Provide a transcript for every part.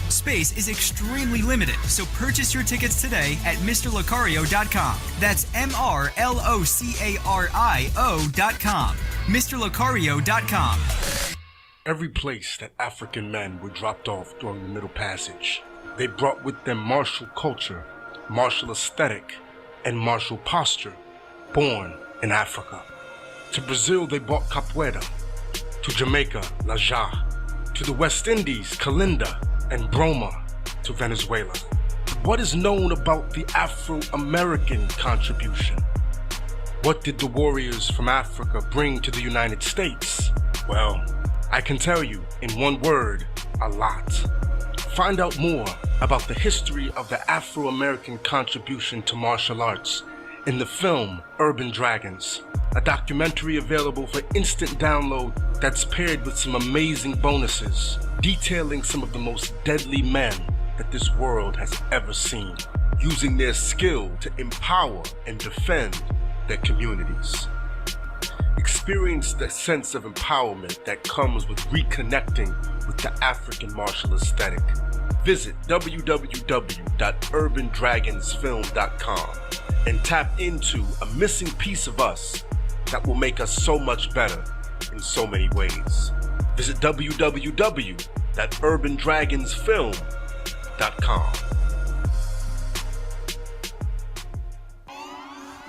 Space is extremely limited, so purchase your tickets today at MrLocario.com. That's MrLocario.com. MrLocario.com. Every place that African men were dropped off during the Middle Passage, they brought with them martial culture, martial aesthetic, and martial posture, born in Africa. To Brazil, they brought capoeira. To Jamaica, la ja. To the West Indies, kalinda and broma. To Venezuela. What is known about the Afro-American contribution? What did the warriors from Africa bring to the United States? Well, I can tell you in one word, a lot. Find out more about the history of the Afro-American contribution to martial arts in the film Urban Dragons, a documentary available for instant download that's paired with some amazing bonuses, detailing some of the most deadly men that this world has ever seen, using their skill to empower and defend their communities. Experience the sense of empowerment that comes with reconnecting with the African martial aesthetic. Visit www.urbandragonsfilm.com and tap into a missing piece of us that will make us so much better in so many ways. Visit www.urbandragonsfilm.com.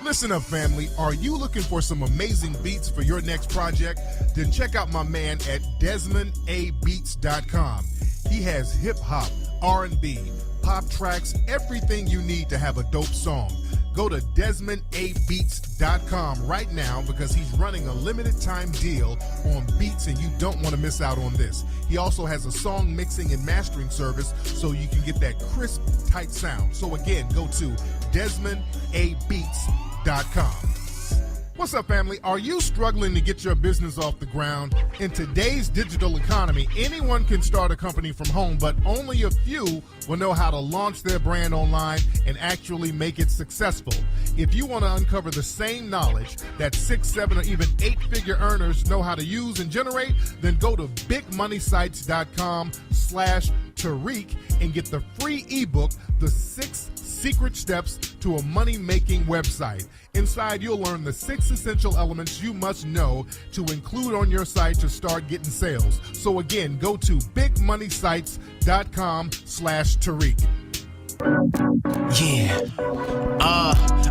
Listen up, family. Are you looking for some amazing beats for your next project? Then check out my man at DesmondABeats.com. He has hip-hop, R&B, pop tracks, everything you need to have a dope song. Go to DesmondABeats.com right now because he's running a limited time deal on beats and you don't want to miss out on this. He also has a song mixing and mastering service so you can get that crisp, tight sound. So again, go to DesmondABeats.com. What's up, family? Are you struggling to get your business off the ground? In today's digital economy, anyone can start a company from home, but only a few will know how to launch their brand online and actually make it successful. If you want to uncover the same knowledge that 6, 7, or even 8-figure earners know how to use and generate, then go to bigmoneysites.com/Tariq and get the free ebook, The 6 Secret Steps to a Money-Making Website. Inside, you'll learn the 6 essential elements you must know to include on your site to start getting sales. So again, go to bigmoneysites.com/Tariq. Yeah.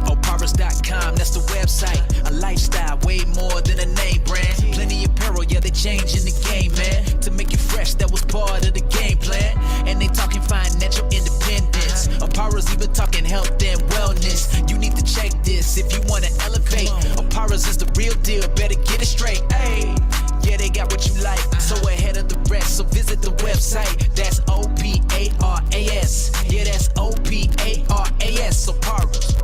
Oparas.com, that's the website. A lifestyle, way more than a name brand. Plenty of apparel, yeah, they changing the game, man. To make you fresh, that was part of the game plan. And they talking financial independence. Oparas even talking health and wellness. You need to check this if you want to elevate. Oparas is the real deal, better get it straight. Hey. Yeah, they got what you like, so ahead of the rest. So visit the website, that's OPARAS. Yeah, that's OPARAS, Oparas.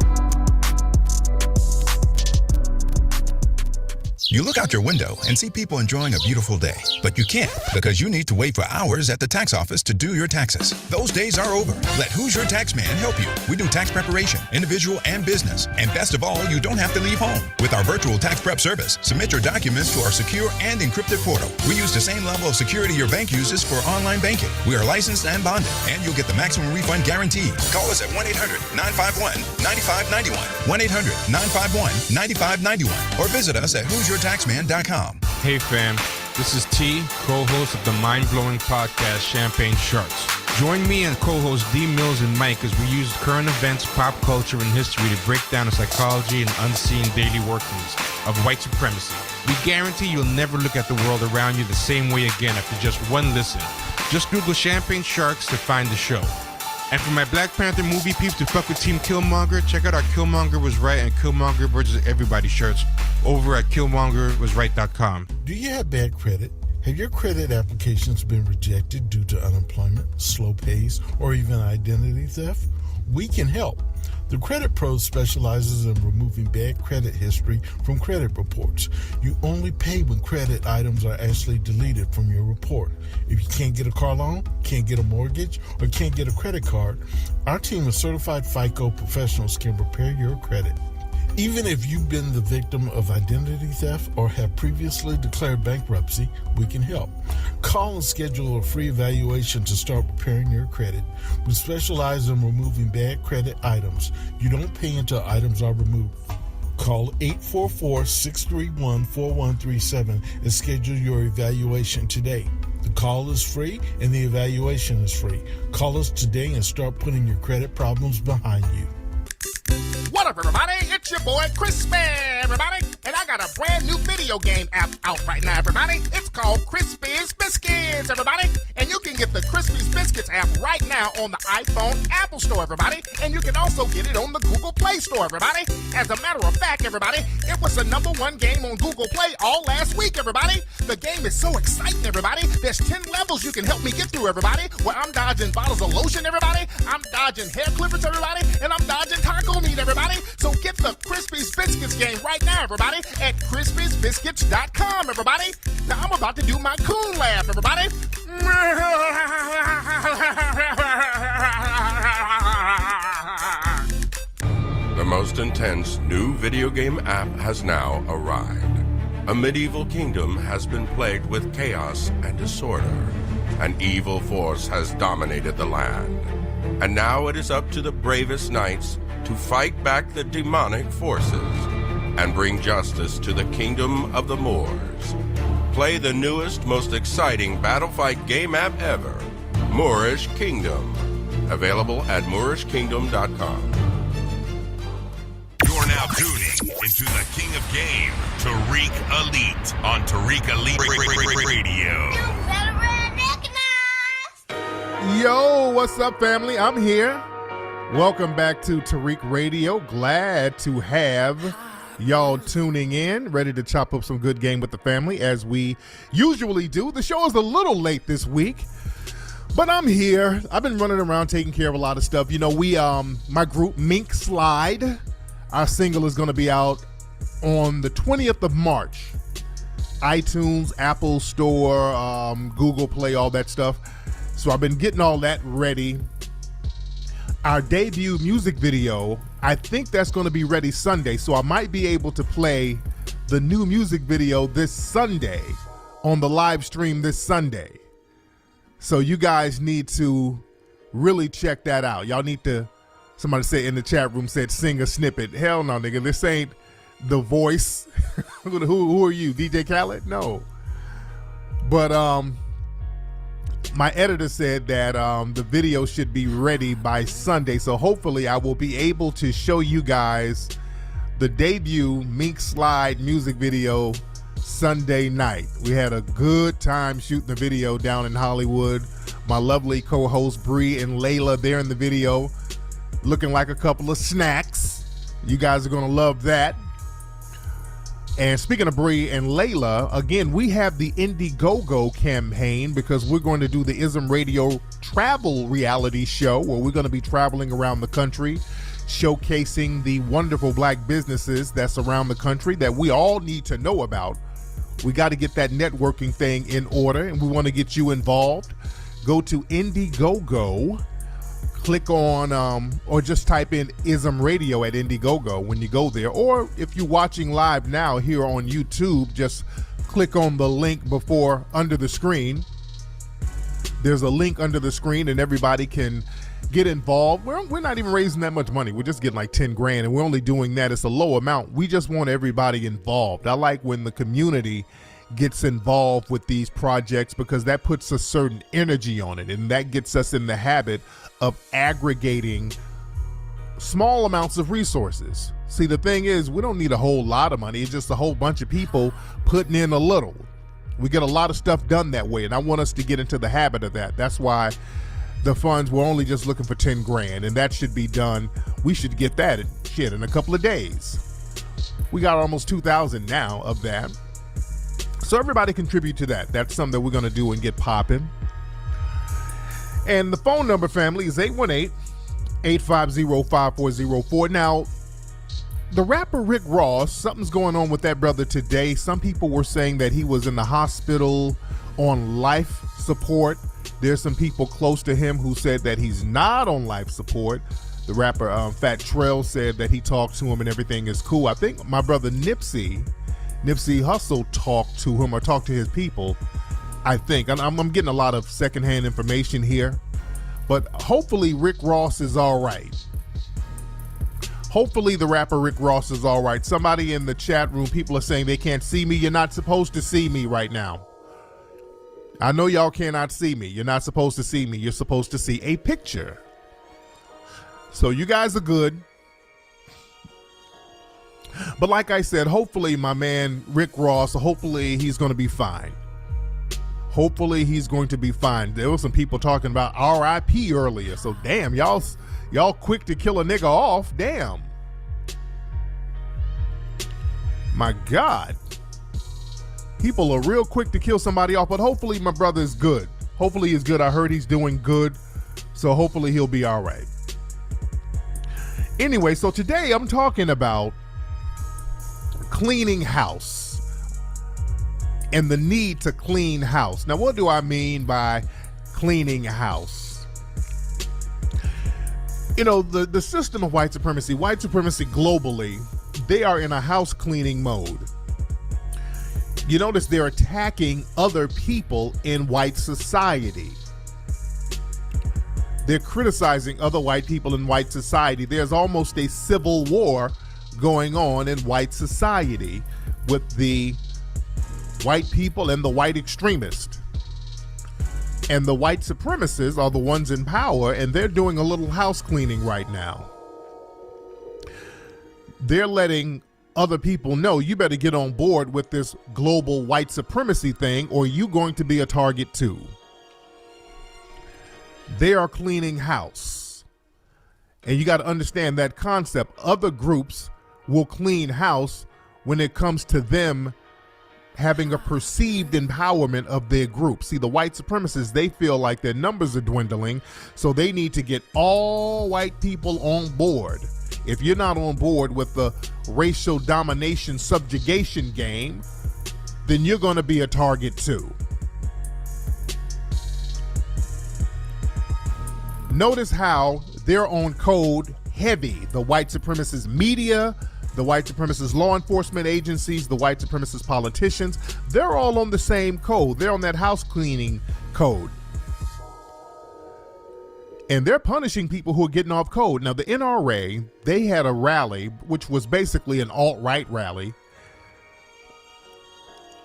You look out your window and see people enjoying a beautiful day, but you can't because you need to wait for hours at the tax office to do your taxes. Those days are over. Let Who's Your Tax Man help you. We do tax preparation, individual and business. And best of all, you don't have to leave home. With our virtual tax prep service, submit your documents to our secure and encrypted portal. We use the same level of security your bank uses for online banking. We are licensed and bonded, and you'll get the maximum refund guaranteed. Call us at 1-800-951-9591, 1-800-951-9591, or visit us at who'syourtaxman.com. Hey fam, this is T, co-host of the mind-blowing podcast Champagne Sharks. Join me and co-hosts D Mills and Mike as we use current events, pop culture, and history to break down the psychology and unseen daily workings of white supremacy. We guarantee you'll never look at the world around you the same way again after just one listen. Just Google Champagne Sharks to find the show. And for my Black Panther movie peeps to fuck with Team Killmonger, check out our Killmonger Was Right and Killmonger versus Everybody shirts over at KillmongerWasRight.com. Do you have bad credit? Have your credit applications been rejected due to unemployment, slow pays, or even identity theft? We can help. The Credit Pro specializes in removing bad credit history from credit reports. You only pay when credit items are actually deleted from your report. If you can't get a car loan, can't get a mortgage, or can't get a credit card, our team of certified FICO professionals can repair your credit. Even if you've been the victim of identity theft or have previously declared bankruptcy, we can help. Call and schedule a free evaluation to start preparing your credit. We specialize in removing bad credit items. You don't pay until items are removed. Call 844-631-4137 and schedule your evaluation today. The call is free and the evaluation is free. Call us today and start putting your credit problems behind you. What up, everybody? It's your boy Crispy, everybody. And I got a brand new video game app out right now, everybody. It's called Crispy's Biscuits, everybody. And you can get the Crispy's Biscuits app right now on the iPhone Apple Store, everybody. And you can also get it on the Google Play Store, everybody. As a matter of fact, everybody, it was the #1 game on Google Play all last week, everybody. The game is so exciting, everybody. There's 10 levels you can help me get through, everybody. Where I'm dodging bottles of lotion, everybody. I'm dodging hair clippers, everybody. And I'm dodging taco meat, everybody. So get the Crispy's Biscuits game right now, everybody, at crispysbiscuits.com, everybody. Now I'm about to do my coon laugh, everybody. The most intense new video game app has now arrived. A medieval kingdom has been plagued with chaos and disorder. An evil force has dominated the land. And now it is up to the bravest knights to fight back the demonic forces and bring justice to the kingdom of the Moors. Play the newest, most exciting battle fight game app ever, Moorish Kingdom. Available at moorishkingdom.com. You're now tuning into the king of game, Tariq Elite, on Tariq Elite Radio. You better recognize. Yo, what's up, family? I'm here. Welcome back to Tariq Radio. Glad to have y'all tuning in, ready to chop up some good game with the family as we usually do. The show is a little late this week, but I'm here. I've been running around taking care of a lot of stuff. You know, my group Mink Slide, our single is going to be out on the 20th of March. iTunes, Apple Store, Google Play, all that stuff. So I've been getting all that ready. Our debut music video, I think that's going to be ready Sunday, so I might be able to play the new music video this Sunday on the live stream this Sunday. So you guys need to really check that out. Y'all need to, somebody said in the chat room, said sing a snippet. Hell no, nigga, this ain't The Voice. Who are you, DJ Khaled? No. But my editor said that the video should be ready by Sunday, so hopefully I will be able to show you guys the debut Mink Slide music video Sunday night. We had a good time shooting the video down in Hollywood. My lovely co-host Bree and Layla there in the video, looking like a couple of snacks. You guys are gonna love that. And speaking of Bree and Layla, again, we have the Indiegogo campaign because we're going to do the ISM Radio travel reality show where we're going to be traveling around the country, showcasing the wonderful black businesses that's around the country that we all need to know about. We got to get that networking thing in order, and we want to get you involved. Go to Indiegogo. Click on or just type in ISM Radio at Indiegogo when you go there, or if you're watching live now here on YouTube, just click on the link before under the screen. There's a link under the screen and everybody can get involved. We're not even raising that much money. We're just getting like 10 grand and we're only doing that. It's a low amount. We just want everybody involved. I like when the community gets involved with these projects because that puts a certain energy on it, and that gets us in the habit of aggregating small amounts of resources. See, the thing is, we don't need a whole lot of money. It's just a whole bunch of people putting in a little. We get a lot of stuff done that way, and I want us to get into the habit of that. That's why the funds, we're only just looking for 10 grand, and that should be done. We should get that in a couple of days. We got almost 2,000 now of that. So everybody contribute to that. That's something that we're going to do and get popping. And the phone number, family, is 818-850-5404. Now, the rapper Rick Ross, something's going on with that brother today. Some people were saying that he was in the hospital on life support. There's some people close to him who said that he's not on life support. The rapper Fat Trell said that he talked to him and everything is cool. I think my brother Nipsey Hussle talked to him or talked to his people. I think I'm getting a lot of secondhand information here, but hopefully Rick Ross is all right. Hopefully the rapper Rick Ross is all right. Somebody in the chat room, people are saying they can't see me. You're not supposed to see me right now. I know y'all cannot see me. You're not supposed to see me. You're supposed to see a picture. So you guys are good. But like I said, hopefully my man Rick Ross, hopefully he's going to be fine. Hopefully he's going to be fine. There were some people talking about RIP earlier. So damn, y'all quick to kill a nigga off. Damn. My God. People are real quick to kill somebody off, but hopefully my brother is good. Hopefully he's good. I heard he's doing good. So hopefully he'll be all right. Anyway, so today I'm talking about cleaning house and the need to clean house. Now, what do I mean by cleaning house? You know, the system of white supremacy globally, they are in a house cleaning mode. You notice they're attacking other people in white society. They're criticizing other white people in white society. There's almost a civil war going on in white society with the white people and the white extremists. And the white supremacists are the ones in power, and they're doing a little house cleaning right now. They're letting other people know, you better get on board with this global white supremacy thing or you're going to be a target too. They are cleaning house. And you got to understand that concept. Other groups will clean house when it comes to them having a perceived empowerment of their group. See, the white supremacists, they feel like their numbers are dwindling, so they need to get all white people on board. If you're not on board with the racial domination subjugation game, then you're going to be a target too. Notice how they're on code heavy. The white supremacist media, the white supremacist law enforcement agencies, the white supremacist politicians, they're all on the same code. They're on that house cleaning code. And they're punishing people who are getting off code. Now, the NRA, they had a rally, which was basically an alt-right rally,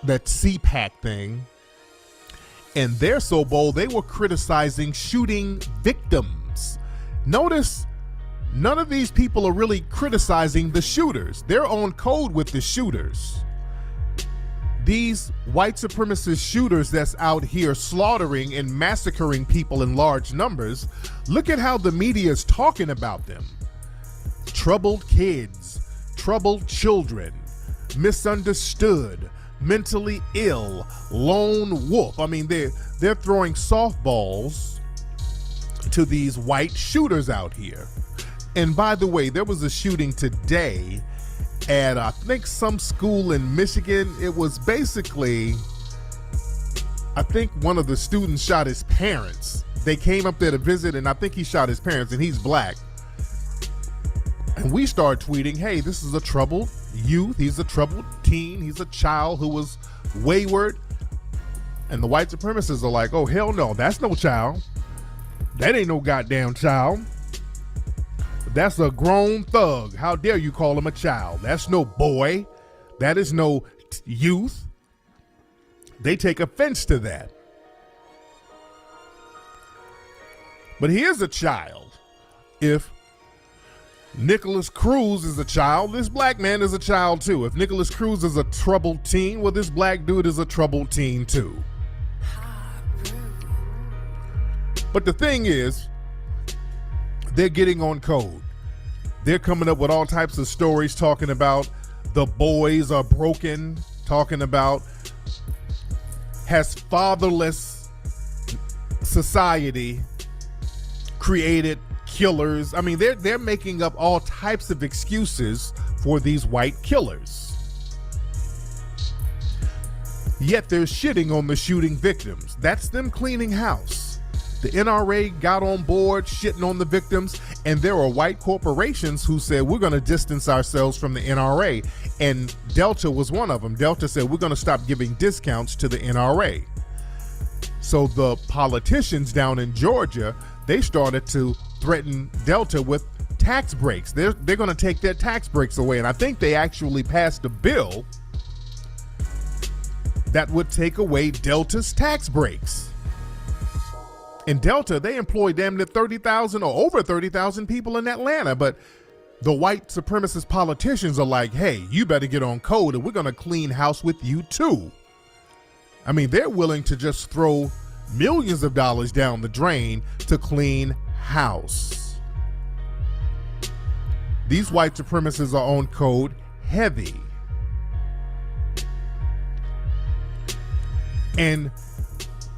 that CPAC thing. And they're so bold, they were criticizing shooting victims. Notice, none of these people are really criticizing the shooters. They're on code with the shooters. These white supremacist shooters that's out here slaughtering and massacring people in large numbers, look at how the media is talking about them. Troubled kids, troubled children, misunderstood, mentally ill, lone wolf. I mean, they're throwing softballs to these white shooters out here. And by the way, there was a shooting today at I think some school in Michigan. It was basically, I think one of the students shot his parents. They came up there to visit, and I think he shot his parents, and he's black. And we start tweeting, hey, this is a troubled youth. He's a troubled teen. He's a child who was wayward. And the white supremacists are like, oh, hell no, that's no child. That ain't no goddamn child. That's a grown thug. How dare you call him a child? That's no boy. That is no youth. They take offense to that. But he is a child. If Nicholas Cruz is a child, this black man is a child too. If Nicholas Cruz is a troubled teen, well, this black dude is a troubled teen too. But the thing is, they're getting on code. They're coming up with all types of stories talking about the boys are broken, talking about has fatherless society created killers. I mean, they're making up all types of excuses for these white killers. Yet they're shitting on the shooting victims. That's them cleaning house. The NRA got on board shitting on the victims, and there were white corporations who said, we're going to distance ourselves from the NRA. And Delta was one of them. Delta said, we're going to stop giving discounts to the NRA. So the politicians down in Georgia, they started to threaten Delta with tax breaks. They're going to take their tax breaks away. And I think they actually passed a bill that would take away Delta's tax breaks. In Delta, they employ damn near 30,000 or over 30,000 people in Atlanta. But the white supremacist politicians are like, hey, you better get on code and we're going to clean house with you too. I mean, they're willing to just throw millions of dollars down the drain to clean house. These white supremacists are on code heavy. And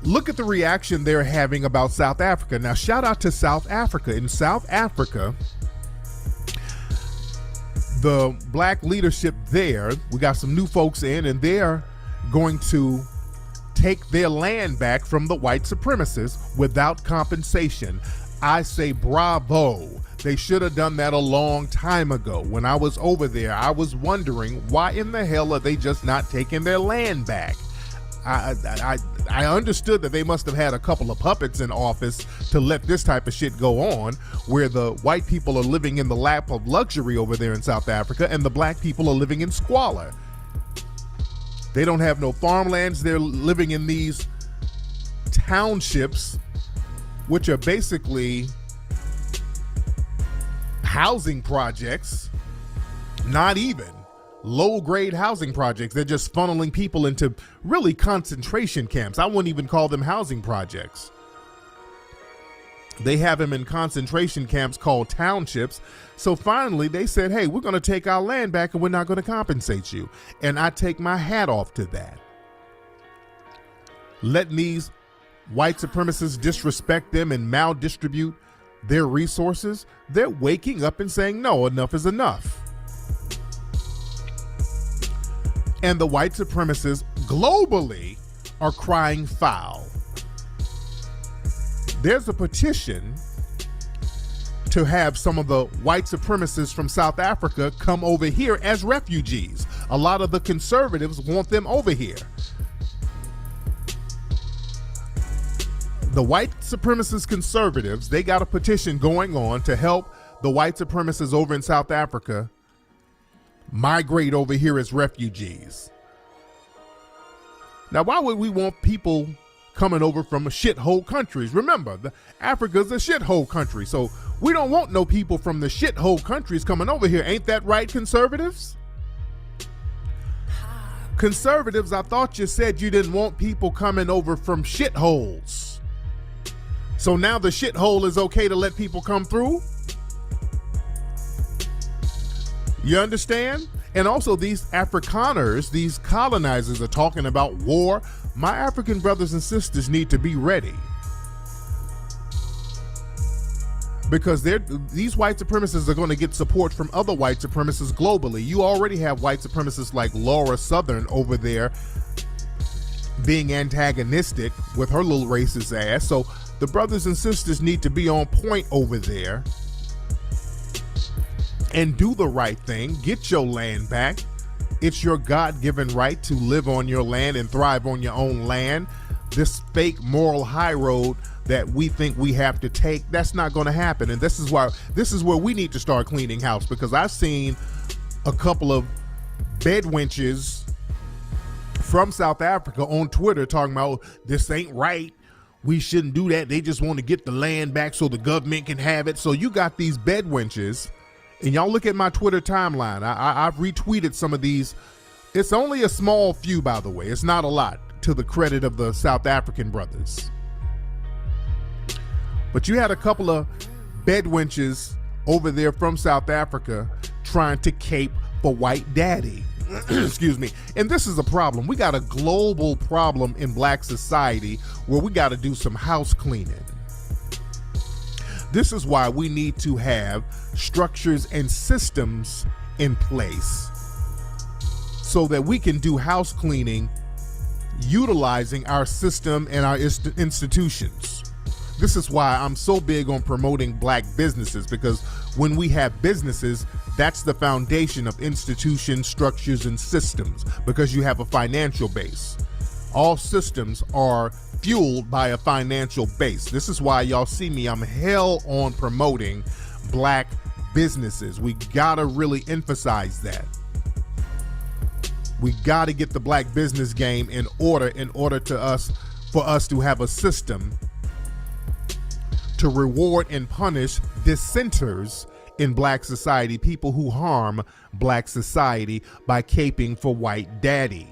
look at the reaction they're having about South Africa. Now, shout out to South Africa. In South Africa, the black leadership there, we got some new folks in, and they're going to take their land back from the white supremacists without compensation. I say bravo. They should have done that a long time ago. When I was over there, I was wondering, why in the hell are they just not taking their land back? I understood that they must have had a couple of puppets in office to let this type of shit go on, where the white people are living in the lap of luxury over there in South Africa and the black people are living in squalor. They don't have no farmlands. They're living in these townships, which are basically housing projects, not even low-grade housing projects. They're just funneling people into really concentration camps. I wouldn't even call them housing projects. They have them in concentration camps called townships. So finally they said, hey, we're going to take our land back and we're not going to compensate you. And I take my hat off to that. Letting these white supremacists disrespect them and maldistribute their resources, they're waking up and saying, no, enough is enough. And the white supremacists globally are crying foul. There's a petition to have some of the white supremacists from South Africa come over here as refugees. A lot of the conservatives want them over here. The white supremacist conservatives, they got a petition going on to help the white supremacists over in South Africa migrate over here as refugees. Now, why would we want people coming over from shithole countries? Remember, Africa's a shithole country, so we don't want no people from the shithole countries coming over here. Ain't that right, conservatives? Conservatives, I thought you said you didn't want people coming over from shitholes. So now the shithole is okay to let people come through? You understand? And also these Afrikaners, these colonizers are talking about war. My African brothers and sisters need to be ready. Because these white supremacists are going to get support from other white supremacists globally. You already have white supremacists like Laura Southern over there being antagonistic with her little racist ass. So the brothers and sisters need to be on point over there and do the right thing. Get your land back. It's your God-given right to live on your land and thrive on your own land. This fake moral high road that we think we have to take, that's not going to happen. And this is where we need to start cleaning house, because I've seen a couple of bedwenches from South Africa on Twitter talking about this ain't right. We shouldn't do that. They just want to get the land back so the government can have it. So you got these bedwenches. And y'all look at my Twitter timeline. I've retweeted some of these. It's only a small few, by the way. It's not a lot, to the credit of the South African brothers. But you had a couple of bedwenches over there from South Africa trying to cape for white daddy. Excuse me. And this is a problem. We got a global problem in black society where we got to do some house cleaning. This is why we need to have structures and systems in place so that we can do house cleaning utilizing our system and our institutions. This is why I'm so big on promoting black businesses, because when we have businesses, that's the foundation of institutions, structures, and systems, because you have a financial base. All systems are fueled by a financial base. This is why y'all see me, I'm hell on promoting black businesses. We gotta really emphasize that. We gotta get the black business game in order for us to have a system to reward and punish dissenters in black society, people who harm black society by caping for white daddy.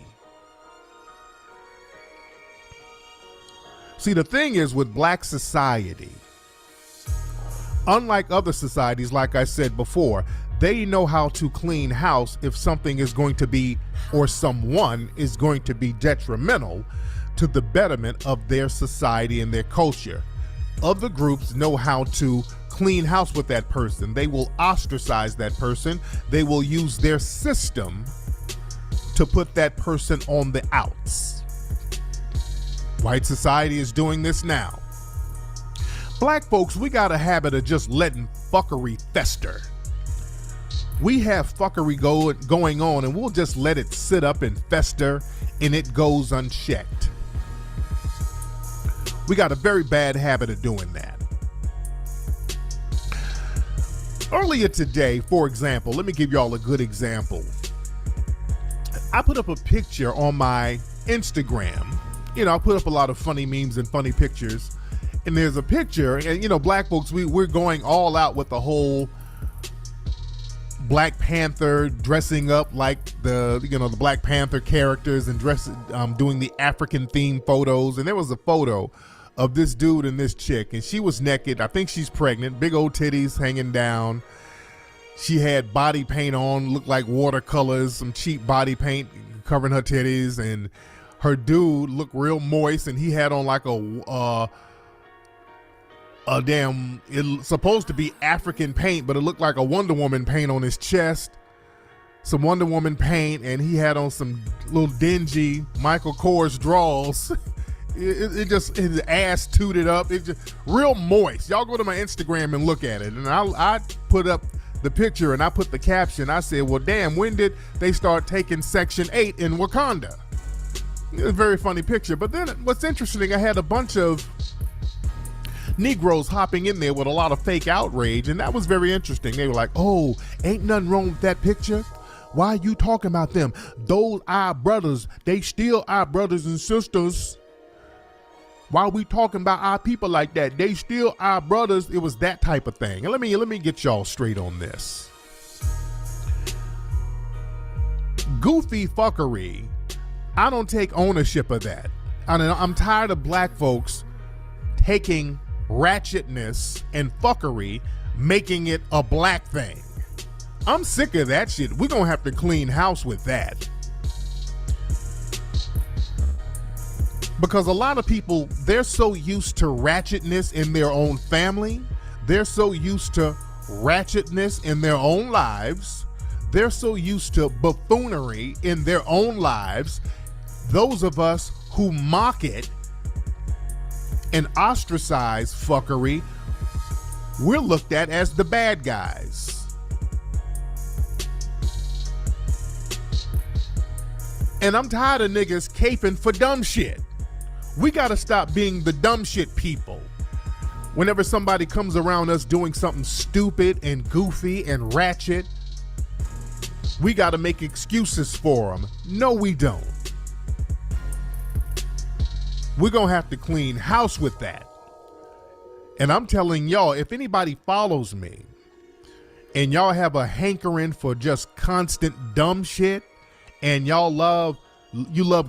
See, the thing is with black society, unlike other societies, like I said before, they know how to clean house if something is going to be, or someone is going to be detrimental to the betterment of their society and their culture. Other groups know how to clean house with that person. They will ostracize that person. They will use their system to put that person on the outs. White society is doing this now. Black folks, we got a habit of just letting fuckery fester. We have fuckery going on, and we'll just let it sit up and fester, and it goes unchecked. We got a very bad habit of doing that. Earlier today, for example, let me give y'all a good example. I put up a picture on my Instagram. You know, I put up a lot of funny memes and funny pictures. And there's a picture, and you know, black folks, we're going all out with the whole Black Panther dressing up like the Black Panther characters and doing the African themed photos. And there was a photo of this dude and this chick, and she was naked. I think she's pregnant, big old titties hanging down. She had body paint on, looked like watercolors, some cheap body paint covering her titties, and her dude looked real moist, and he had on like it's supposed to be African paint, but it looked like a Wonder Woman paint on his chest, some Wonder Woman paint, and he had on some little dingy Michael Kors drawers. His ass tooted up. It's just real moist. Y'all go to my Instagram and look at it. And I put up the picture and I put the caption. I said, well, damn, when did they start taking Section 8 in Wakanda? It's a very funny picture. But then what's interesting, I had a bunch of Negroes hopping in there with a lot of fake outrage, and that was very interesting. They were like, oh, ain't nothing wrong with that picture. Why are you talking about them? Those our brothers, they still our brothers and sisters. Why are we talking about our people like that? They still our brothers. It was that type of thing. And let me get y'all straight on this. Goofy fuckery, I don't take ownership of that. I'm tired of black folks taking ratchetness and fuckery, making it a black thing. I'm sick of that shit. We're gonna have to clean house with that. Because a lot of people, they're so used to ratchetness in their own family. They're so used to ratchetness in their own lives. They're so used to buffoonery in their own lives. Those of us who mock it and ostracize fuckery, we're looked at as the bad guys. And I'm tired of niggas caping for dumb shit. We gotta stop being the dumb shit people. Whenever somebody comes around us doing something stupid and goofy and ratchet, we gotta make excuses for them. No, we don't. We're gonna have to clean house with that. And I'm telling y'all, if anybody follows me and y'all have a hankering for just constant dumb shit and you love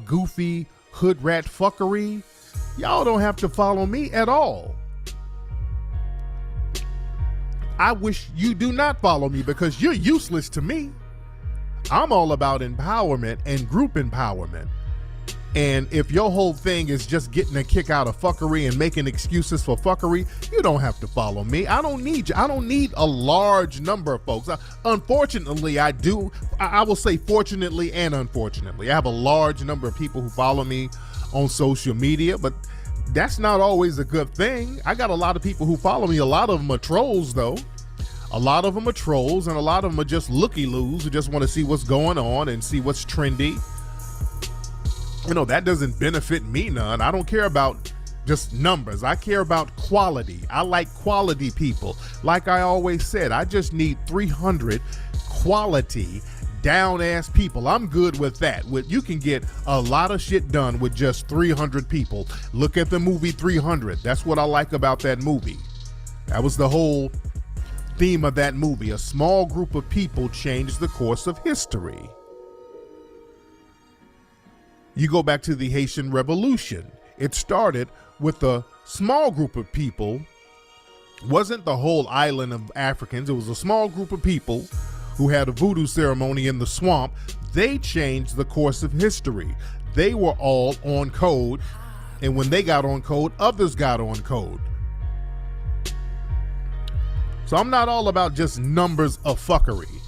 goofy hood rat fuckery, y'all don't have to follow me at all. I wish you do not follow me because you're useless to me. I'm all about empowerment and group empowerment. And if your whole thing is just getting a kick out of fuckery and making excuses for fuckery, you don't have to follow me. I don't need you. I don't need a large number of folks. Unfortunately, I do. I will say fortunately and unfortunately. I have a large number of people who follow me on social media, but that's not always a good thing. I got a lot of people who follow me. A lot of them are trolls, though. A lot of them are trolls, and a lot of them are just looky-loos who just want to see what's going on and see what's trendy. You know, that doesn't benefit me none. I don't care about just numbers. I care about quality. I like quality people. Like I always said, I just need 300 quality down-ass people. I'm good with that. You can get a lot of shit done with just 300 people. Look at the movie 300. That's what I like about that movie. That was the whole theme of that movie. A small group of people changed the course of history. You go back to the Haitian Revolution. It started with a small group of people. Wasn't the whole island of Africans. It was a small group of people who had a voodoo ceremony in the swamp. They changed the course of history. They were all on code, and when they got on code, others got on code. So I'm not all about just numbers of fuckery.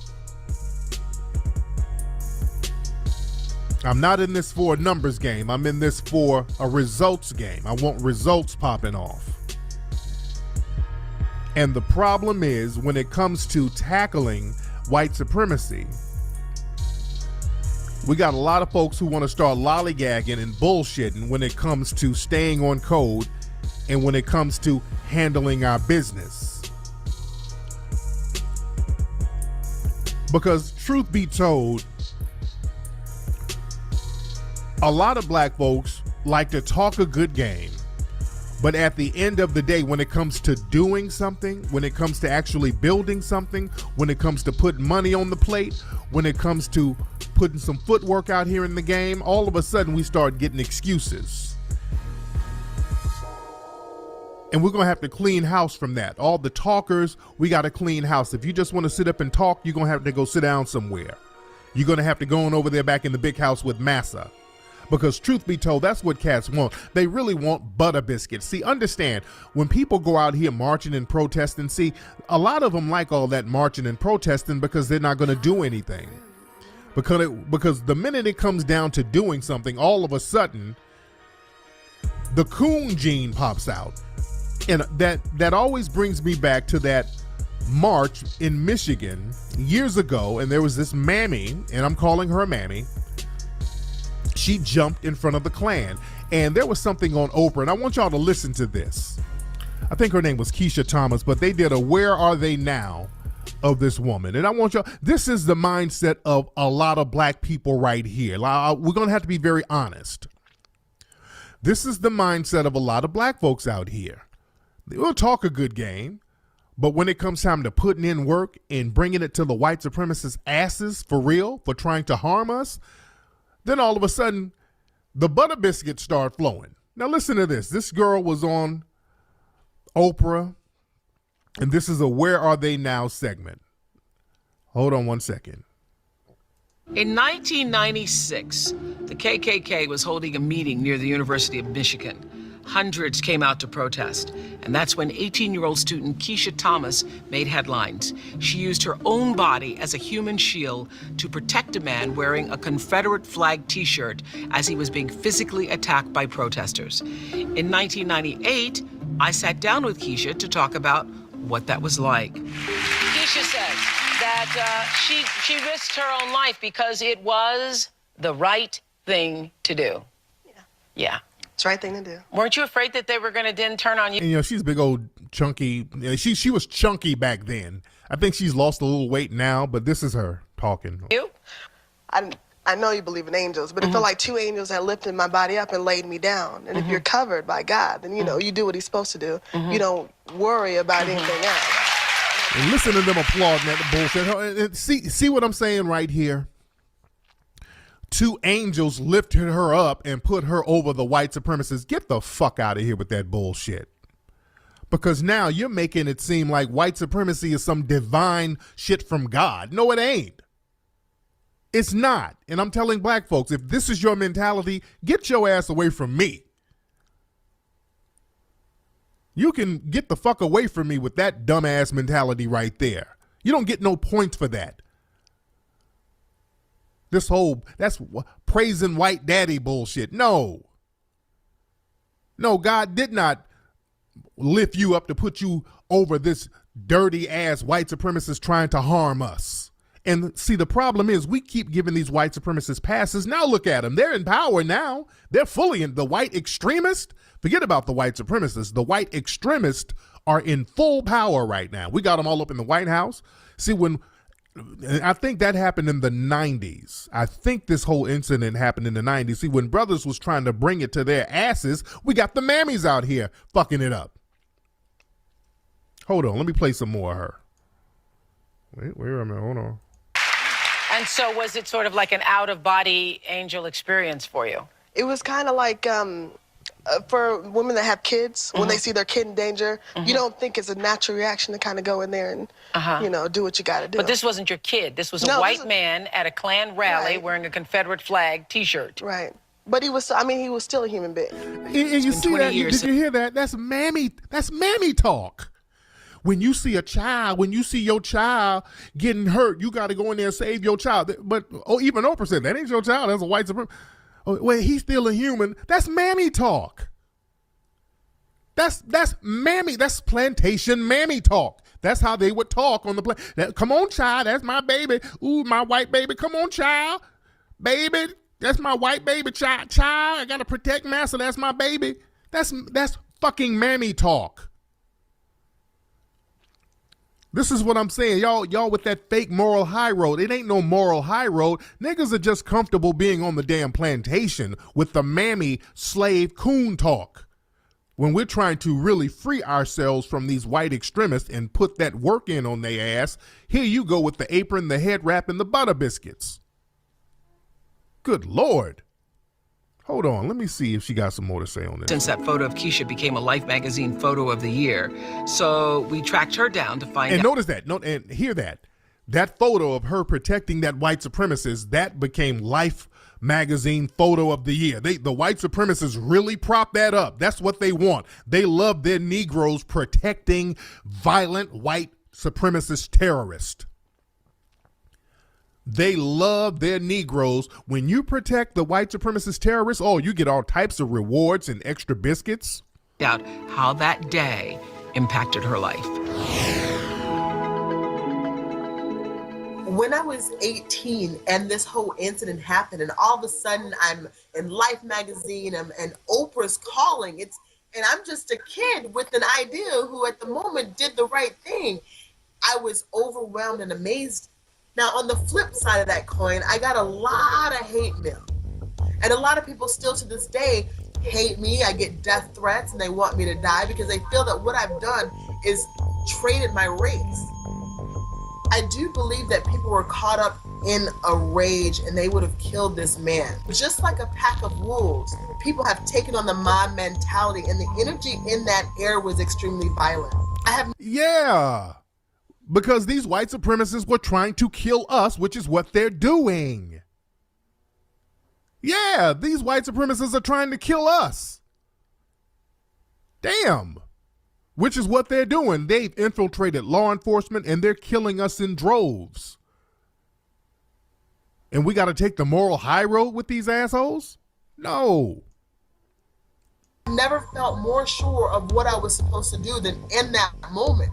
I'm not in this for a numbers game. I'm in this for a results game. I want results popping off. And the problem is, when it comes to tackling white supremacy, we got a lot of folks who want to start lollygagging and bullshitting when it comes to staying on code and when it comes to handling our business. Because truth be told, a lot of black folks like to talk a good game, but at the end of the day, when it comes to doing something, when it comes to actually building something, when it comes to putting money on the plate, when it comes to putting some footwork out here in the game, all of a sudden we start getting excuses. And we're gonna have to clean house from that. All the talkers, we gotta clean house. If you just wanna sit up and talk, you're gonna have to go sit down somewhere. You're gonna have to go on over there back in the big house with massa. Because truth be told, that's what cats want. They really want butter biscuits. See, understand, when people go out here marching and protesting, see, a lot of them like all that marching and protesting because they're not gonna do anything. Because the minute it comes down to doing something, all of a sudden, the coon gene pops out. And that always brings me back to that march in Michigan years ago, and there was this mammy, and I'm calling her a mammy. She jumped in front of the Klan, and there was something on Oprah, and I want y'all to listen to this. I think her name was Kesha Thomas, but they did a Where Are They Now of this woman. And I want y'all, this is the mindset of a lot of black people right here. We're gonna have to be very honest. This is the mindset of a lot of black folks out here. They'll talk a good game, but when it comes time to putting in work and bringing it to the white supremacist asses for real, for trying to harm us, then all of a sudden, the butter biscuits start flowing. Now listen to this. This girl was on Oprah, and this is a Where Are They Now segment. Hold on one second. In 1996, the KKK was holding a meeting near the University of Michigan. Hundreds came out to protest, and that's when 18-year-old student Kesha Thomas made headlines. She used her own body as a human shield to protect a man wearing a Confederate flag t-shirt as he was being physically attacked by protesters. In 1998, I sat down with Kesha to talk about what that was like. Kesha says that she risked her own life because it was the right thing to do. Yeah. It's the right thing to do. Weren't you afraid that they were going to then turn on you? And, you know, she's big old chunky. She was chunky back then. I think she's lost a little weight now, but this is her talking. You? I know you believe in angels, but it felt like two angels had lifted my body up and laid me down. And if you're covered by God, then, you know, you do what he's supposed to do. You don't worry about anything else. And listen to them applauding at the bullshit. And see what I'm saying right here? Two angels lifted her up and put her over the white supremacists. Get the fuck out of here with that bullshit. Because now you're making it seem like white supremacy is some divine shit from God. No, it ain't. It's not. And I'm telling black folks, if this is your mentality, get your ass away from me. You can get the fuck away from me with that dumbass mentality right there. You don't get no points for that. This whole, that's praising white daddy bullshit. No. No, God did not lift you up to put you over this dirty ass white supremacist trying to harm us. And see, the problem is we keep giving these white supremacist passes. Now look at them. They're in power now. They're fully in the white extremists. Forget about the white supremacists. The white extremists are in full power right now. We got them all up in the White House. See, I think that happened in the 90s. I think this whole incident happened in the 90s. See, when brothers was trying to bring it to their asses, we got the mammies out here fucking it up. Hold on. Let me play some more of her. Wait a minute. Hold on. And so was it sort of like an out-of-body angel experience for you? It was kind of like for women that have kids, when they see their kid in danger, you don't think it's a natural reaction to kind of go in there and, do what you got to do. But this wasn't your kid. This was a white man at a Klan rally wearing a Confederate flag T-shirt. Right. But he was still a human being. And you see that? Did you hear that? That's mammy talk. When you see your child getting hurt, you got to go in there and save your child. But even Oprah said, that ain't your child. That's a white supremacist. Oh, well, he's still a human. That's mammy talk. That's mammy. That's plantation mammy talk. That's how they would talk on the plane. Come on, child. That's my baby. Ooh, my white baby. Come on, child. Baby. That's my white baby. Child. I got to protect master. That's my baby. That's fucking mammy talk. This is what I'm saying. Y'all with that fake moral high road. It ain't no moral high road. Niggas are just comfortable being on the damn plantation with the mammy slave coon talk. When we're trying to really free ourselves from these white extremists and put that work in on their ass, here you go with the apron, the head wrap, and the butter biscuits. Good Lord. Hold on, let me see if she got some more to say on this. Since that photo of Kesha became a Life magazine photo of the year, so we tracked her down to find out. And notice that, and hear that. That photo of her protecting that white supremacist, that became Life magazine photo of the year. The white supremacists really prop that up. That's what they want. They love their Negroes protecting violent white supremacist terrorists. They love their Negroes. When you protect the white supremacist terrorists, you get all types of rewards and extra biscuits. Out how that day impacted her life. When I was 18 and this whole incident happened, and all of a sudden I'm in Life magazine and Oprah's calling, and I'm just a kid with an idea who at the moment did the right thing. I was overwhelmed and amazed. Now, on the flip side of that coin, I got a lot of hate mail. And a lot of people still to this day hate me. I get death threats and they want me to die because they feel that what I've done is traded my race. I do believe that people were caught up in a rage and they would have killed this man. Just like a pack of wolves, people have taken on the mob mentality, and the energy in that air was extremely violent. Yeah. Because these white supremacists were trying to kill us, which is what they're doing. Yeah, these white supremacists are trying to kill us. Damn. Which is what they're doing. They've infiltrated law enforcement and they're killing us in droves. And we got to take the moral high road with these assholes? No. Never felt more sure of what I was supposed to do than in that moment.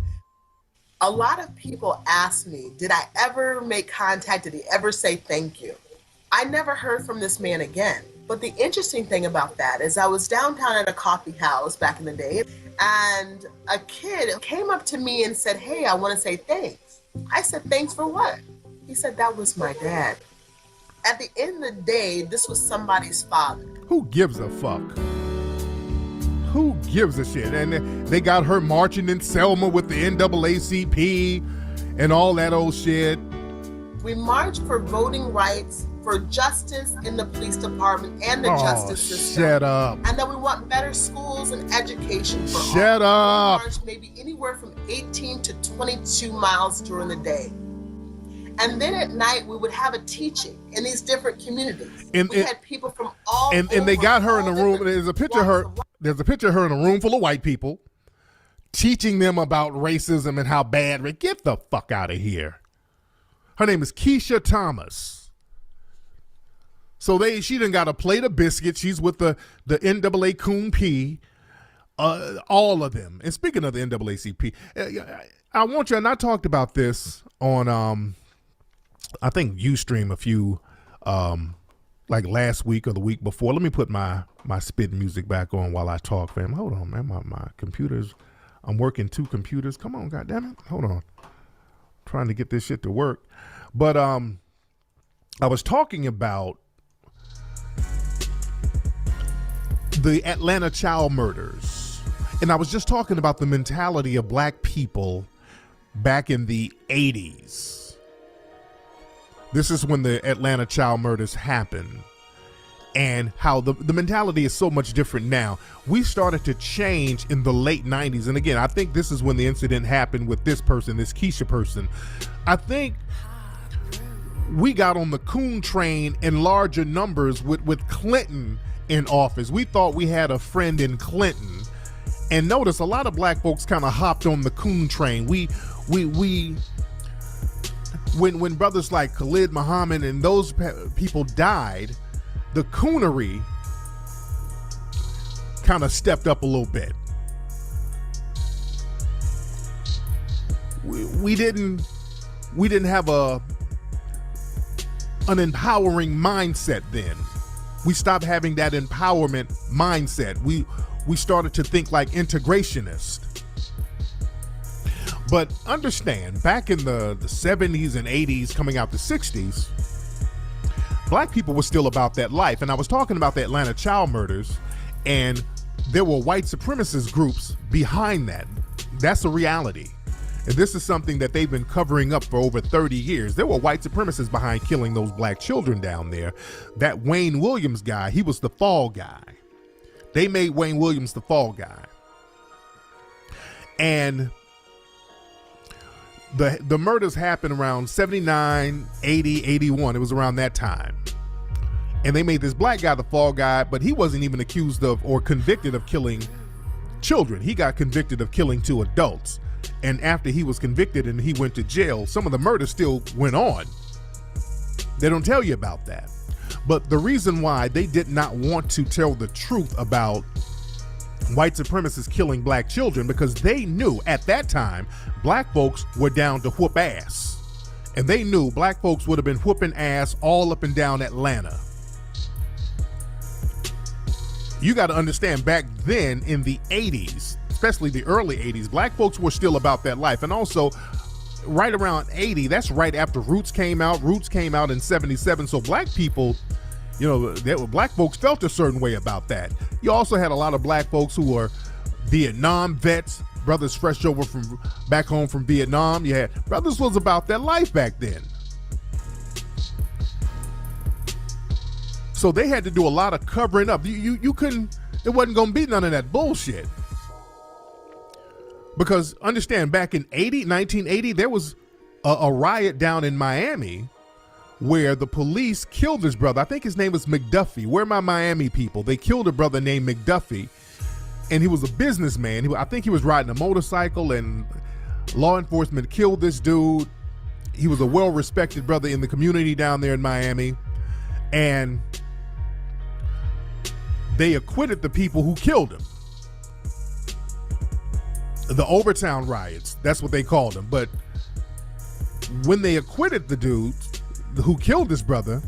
A lot of people ask me, did I ever make contact? Did he ever say thank you? I never heard from this man again. But the interesting thing about that is I was downtown at a coffee house back in the day, and a kid came up to me and said, hey, I want to say thanks. I said, thanks for what? He said, that was my dad. At the end of the day, this was somebody's father. Who gives a fuck? Who gives a shit? And they got her marching in Selma with the NAACP and all that old shit. We marched for voting rights, for justice in the police department and the justice system. Shut up. And that we want better schools and education for all. Shut up. We marched maybe anywhere from 18 to 22 miles during the day. And then at night, we would have a teaching in these different communities. We had people from all over. And they got her in the room. There's a picture of her. There's a picture of her in a room full of white people teaching them about racism and how bad. Get the fuck out of here. Her name is Kesha Thomas. So she done got a plate of biscuits. She's with the NAA Coon P All of them. And speaking of the NAACP, I want you, and I talked about this on, I think Ustream a few, like last week or the week before. Let me put my spit music back on while I talk, fam. Hold on, man. My computer's, I'm working 2 computers. Come on, goddammit. Hold on. Trying to get this shit to work. But I was talking about the Atlanta child murders. And I was just talking about the mentality of black people back in the 80s. This is when the Atlanta child murders happened, and how the mentality is so much different now. We started to change in the late 90s. And again, I think this is when the incident happened with this person, this Kesha person. I think we got on the coon train in larger numbers with Clinton in office. We thought we had a friend in Clinton. And notice a lot of black folks kind of hopped on the coon train. When brothers like Khalid Muhammad and those people died, the coonery kind of stepped up a little bit. We didn't have an empowering mindset then. We stopped having that empowerment mindset. We started to think like integrationists. But understand, back in the 70s and 80s, coming out the 60s, black people were still about that life. And I was talking about the Atlanta child murders, and there were white supremacist groups behind that. That's a reality. And this is something that they've been covering up for over 30 years. There were white supremacists behind killing those black children down there. That Wayne Williams guy, he was the fall guy. They made Wayne Williams the fall guy. And the murders happened around 79, 80, 81. It was around that time. And they made this black guy the fall guy, but he wasn't even accused of or convicted of killing children. He got convicted of killing 2 adults. And after he was convicted and he went to jail, some of the murders still went on. They don't tell you about that. But the reason why they did not want to tell the truth about white supremacists killing black children, because they knew at that time black folks were down to whoop ass. And they knew black folks would have been whooping ass all up and down Atlanta. You got to understand, back then in the 80s, especially the early 80s, black folks were still about that life. And also right around 80, that's right after Roots came out. Roots came out in 77. So black people, you know, black folks felt a certain way about that. You also had a lot of black folks who were Vietnam vets, brothers fresh over from back home from Vietnam. You had brothers was about that life back then. So they had to do a lot of covering up. You couldn't, it wasn't gonna be none of that bullshit. Because understand, back in 1980, there was a riot down in Miami where the police killed his brother. I think his name was McDuffie. Where are my Miami people? They killed a brother named McDuffie, and he was a businessman. I think he was riding a motorcycle, and law enforcement killed this dude. He was a well-respected brother in the community down there in Miami, and they acquitted the people who killed him. The Overtown riots, that's what they called them. But when they acquitted the dude who killed his brother,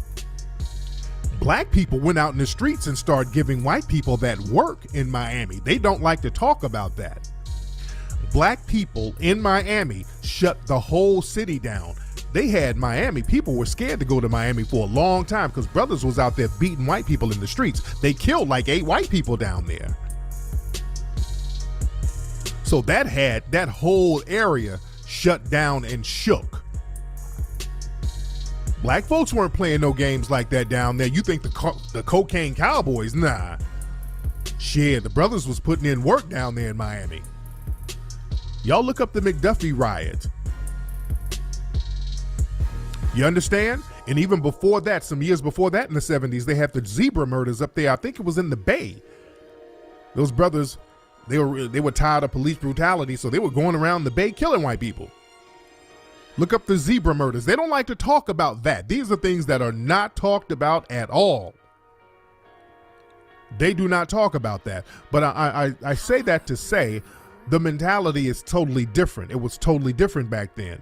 black people went out in the streets and started giving white people that work in Miami. They don't like to talk about that. Black people in Miami shut the whole city down. They had Miami, people were scared to go to Miami for a long time because brothers was out there beating white people in the streets. They killed like 8 white people down there. So that had that whole area shut down and shook. Black folks weren't playing no games like that down there. You think the cocaine cowboys? Nah. Shit, the brothers was putting in work down there in Miami. Y'all look up the McDuffie riot. You understand? And even before that, some years before that in the 70s, they had the zebra murders up there. I think it was in the Bay. Those brothers, they were tired of police brutality, so they were going around the Bay killing white people. Look up the zebra murders. They don't like to talk about that. These are things that are not talked about at all. They do not talk about that. But I say that to say the mentality is totally different. It was totally different back then.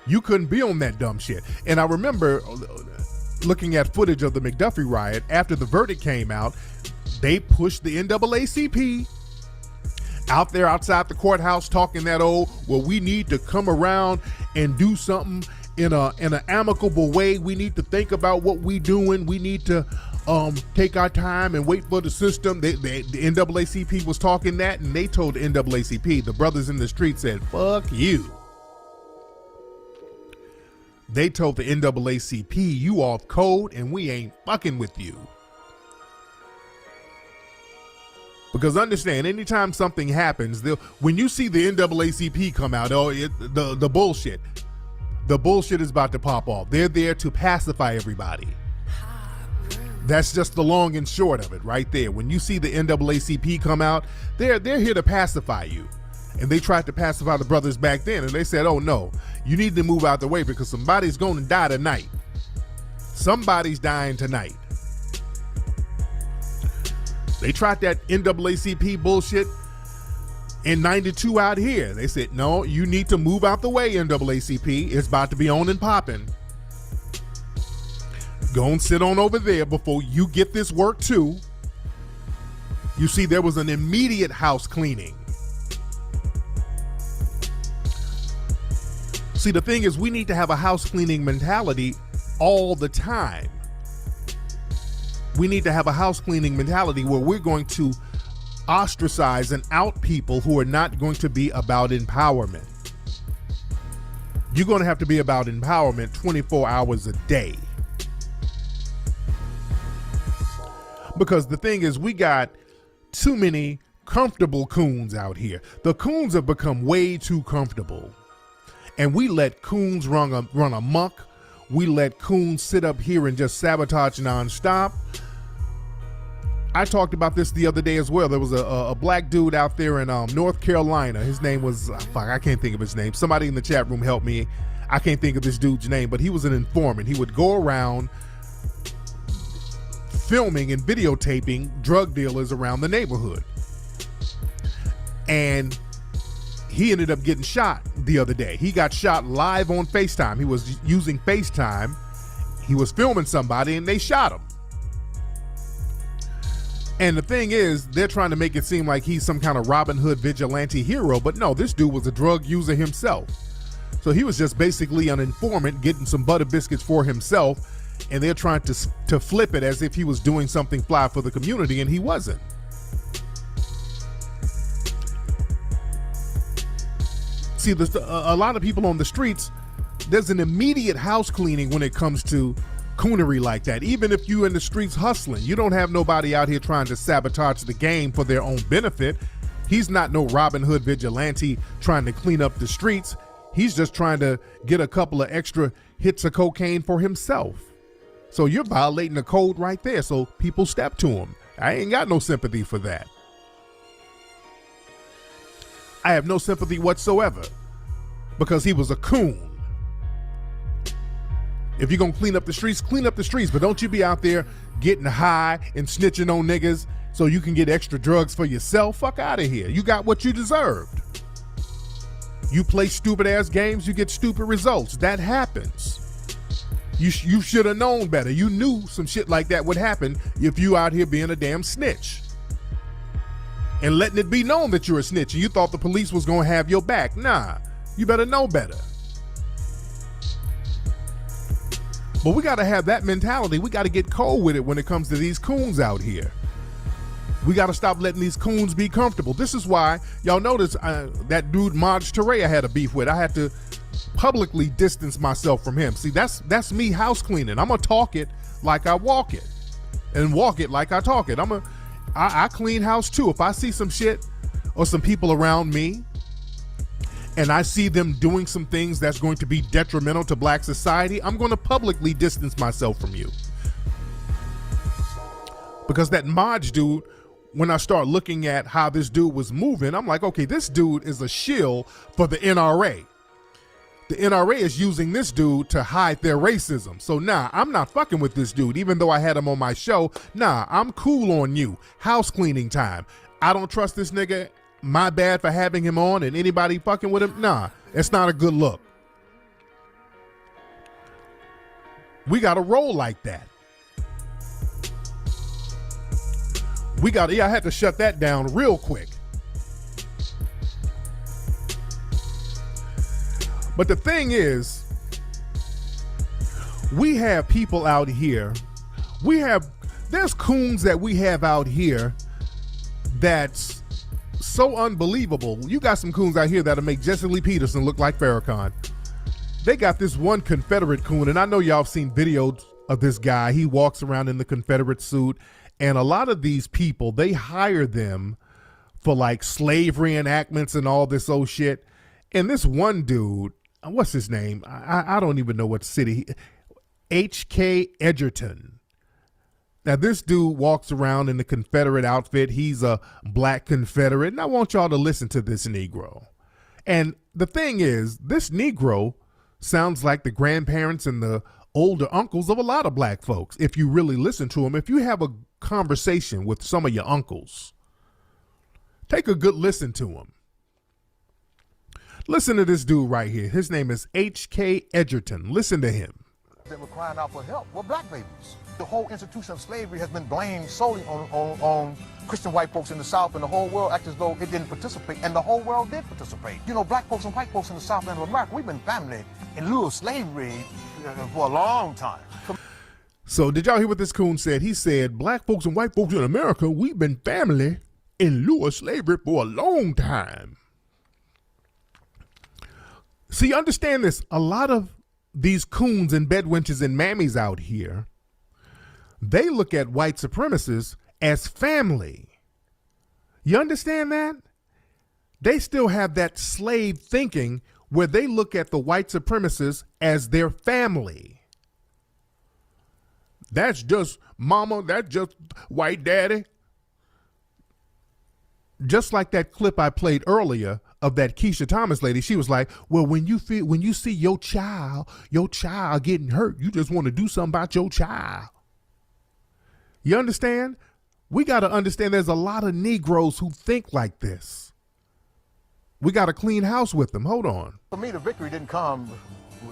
You couldn't be on that dumb shit. And I remember looking at footage of the McDuffie riot. After the verdict came out, they pushed the NAACP out there outside the courthouse talking that, well, we need to come around and do something in an amicable way. We need to think about what we doing. We need to take our time and wait for the system. The NAACP was talking that, and they told the NAACP, the brothers in the street said, fuck you. They told the NAACP, you off code and we ain't fucking with you. Because understand, anytime something happens, when you see the NAACP come out, the bullshit is about to pop off. They're there to pacify everybody. That's just the long and short of it right there. When you see the NAACP come out, they're here to pacify you. And they tried to pacify the brothers back then, and they said, oh no, you need to move out the way because somebody's going to die tonight. Somebody's dying tonight. They tried that NAACP bullshit in 92 out here. They said, no, you need to move out the way, NAACP. It's about to be on and popping. Go and sit on over there before you get this work too. You see, there was an immediate house cleaning. See, the thing is, we need to have a house cleaning mentality all the time. We need to have a house cleaning mentality where we're going to ostracize and out people who are not going to be about empowerment. You're going to have to be about empowerment 24 hours a day. Because the thing is, we got too many comfortable coons out here. The coons have become way too comfortable. And we let coons run amok. We let coons sit up here and just sabotage nonstop. I talked about this the other day as well. There was a black dude out there in North Carolina. His name was, I can't think of his name. Somebody in the chat room help me. I can't think of this dude's name, but he was an informant. He would go around filming and videotaping drug dealers around the neighborhood. And he ended up getting shot the other day. He got shot live on FaceTime. He was using FaceTime. He was filming somebody and they shot him. And the thing is, they're trying to make it seem like he's some kind of Robin Hood vigilante hero, but no, this dude was a drug user himself. So he was just basically an informant getting some butter biscuits for himself, and they're trying to flip it as if he was doing something fly for the community, and he wasn't. See, a lot of people on the streets, there's an immediate house cleaning when it comes to coonery like that. Even if you in the streets hustling, you don't have nobody out here trying to sabotage the game for their own benefit. He's not no Robin Hood vigilante trying to clean up the streets. He's just trying to get a couple of extra hits of cocaine for himself. So you're violating the code right there. So people step to him. I ain't got no sympathy for that. I have no sympathy whatsoever because he was a coon. If you're going to clean up the streets, but don't you be out there getting high and snitching on niggas so you can get extra drugs for yourself. Fuck out of here. You got what you deserved. You play stupid ass games, you get stupid results. That happens. You should have known better. You knew some shit like that would happen if you out here being a damn snitch and letting it be known that you're a snitch and you thought the police was going to have your back. Nah, you better know better. But we got to have that mentality. We got to get cold with it when it comes to these coons out here. We got to stop letting these coons be comfortable. This is why, y'all notice that dude Maj Toure I had a beef with. I had to publicly distance myself from him. See, that's me house cleaning. I'm going to talk it like I walk it and walk it like I talk it. I clean house too. If I see some shit or some people around me and I see them doing some things that's going to be detrimental to black society, I'm going to publicly distance myself from you. Because that Maj dude, when I start looking at how this dude was moving, I'm like, okay, this dude is a shill for the NRA. the NRA is using this dude to hide their racism. So nah, I'm not fucking with this dude, even though I had him on my show. Nah, I'm cool on you. House cleaning time. I don't trust this nigga. My bad for having him on, and anybody fucking with him. Nah, it's not a good look. We got to roll like that. I had to shut that down real quick. But the thing is, we have people out here, there's coons that we have out here that's so unbelievable. You got some coons out here that'll make Jesse Lee Peterson look like Farrakhan. They got this one Confederate coon, and I know y'all have seen videos of this guy. He walks around in the Confederate suit, and a lot of these people, they hire them for like slavery enactments and all this old shit. And this one dude, what's his name? I don't even know what city. H.K. Edgerton. Now, this dude walks around in the Confederate outfit. He's a black Confederate, and I want y'all to listen to this Negro. And the thing is, this Negro sounds like the grandparents and the older uncles of a lot of black folks. If you really listen to him, if you have a conversation with some of your uncles, take a good listen to him. Listen to this dude right here. His name is H.K. Edgerton. Listen to him. That were crying out for help were black babies. The whole institution of slavery has been blamed solely on Christian white folks in the South, and the whole world acted as though it didn't participate, and the whole world did participate. You know, black folks and white folks in the Southland of America, we've been family in lieu of slavery for a long time. So did y'all hear what this coon said? He said, black folks and white folks in America, we've been family in lieu of slavery for a long time. See, understand this. A lot of these coons and bedwenches and mammies out here, they look at white supremacists as family. You understand that? They still have that slave thinking where they look at the white supremacists as their family. That's just mama, that's just white daddy. Just like that clip I played earlier of that Kesha Thomas lady, she was like, well, when you see your child getting hurt, you just want to do something about your child. You understand? We got to understand there's a lot of Negroes who think like this. We got to clean house with them. Hold on. For me, the victory didn't come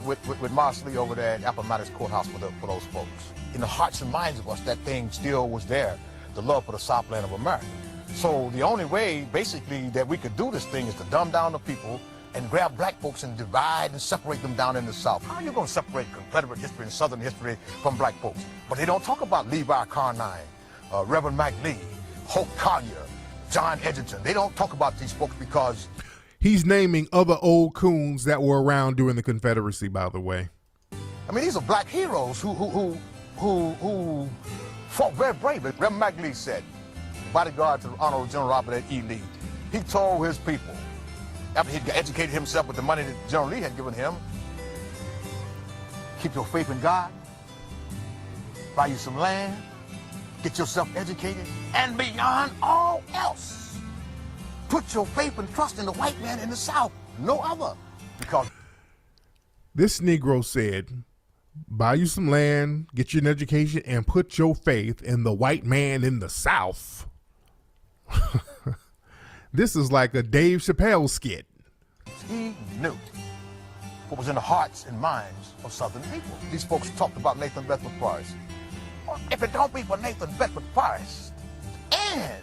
with Marshall Lee over there at Appomattox Courthouse for those folks. In the hearts and minds of us, that thing still was there, the love for the Southland of America. So the only way, basically, that we could do this thing is to dumb down the people and grab black folks and divide and separate them down in the South. How are you going to separate Confederate history and Southern history from black folks? But they don't talk about Levi Carnine, Reverend Mac Lee, Hope Collier, John Edgerton. They don't talk about these folks because... He's naming other old coons that were around during the Confederacy, by the way. I mean, these are black heroes who fought very bravely. Reverend Mac Lee said, bodyguard to the Honorable General Robert E. Lee, he told his people, after he'd educated himself with the money that General Lee had given him, keep your faith in God, buy you some land, get yourself educated, and beyond all else, put your faith and trust in the white man in the South, no other. Because this Negro said, buy you some land, get you an education, and put your faith in the white man in the South. This is like a Dave Chappelle skit. He knew what was in the hearts and minds of Southern people. These folks talked about Nathan Bedford Forrest. Well, if it don't be for Nathan Bedford Forrest and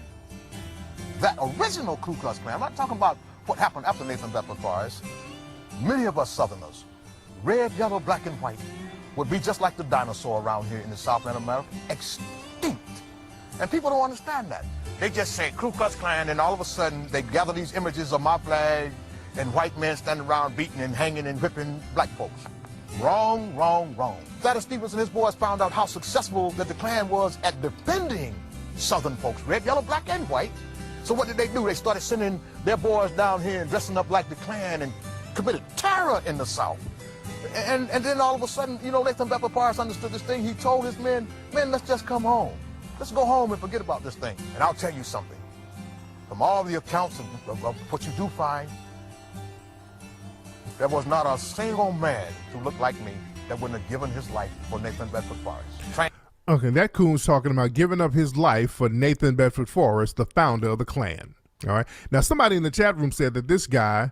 that original Ku Klux Klan, I'm not talking about what happened after Nathan Bedford Forrest, many of us Southerners, red, yellow, black, and white, would be just like the dinosaur around here in the Southland of America, extinct. And people don't understand that. They just say Ku Klux Klan, and all of a sudden they gather these images of my flag and white men standing around beating and hanging and whipping black folks. Wrong, wrong, wrong. Thaddeus Stevens and his boys found out how successful that the Klan was at defending Southern folks, red, yellow, black, and white. So what did they do? They started sending their boys down here and dressing up like the Klan and committed terror in the South. And then all of a sudden, you know, Nathan Bedford Forrest understood this thing. He told his men, let's just come home. Let's go home and forget about this thing. And I'll tell you something. From all the accounts of what you do find, There was not a single man who looked like me that wouldn't have given his life for Nathan Bedford Forrest. Okay, that coon's talking about giving up his life for Nathan Bedford Forrest, the founder of the Klan. All right. Now, somebody in the chat room said that this guy,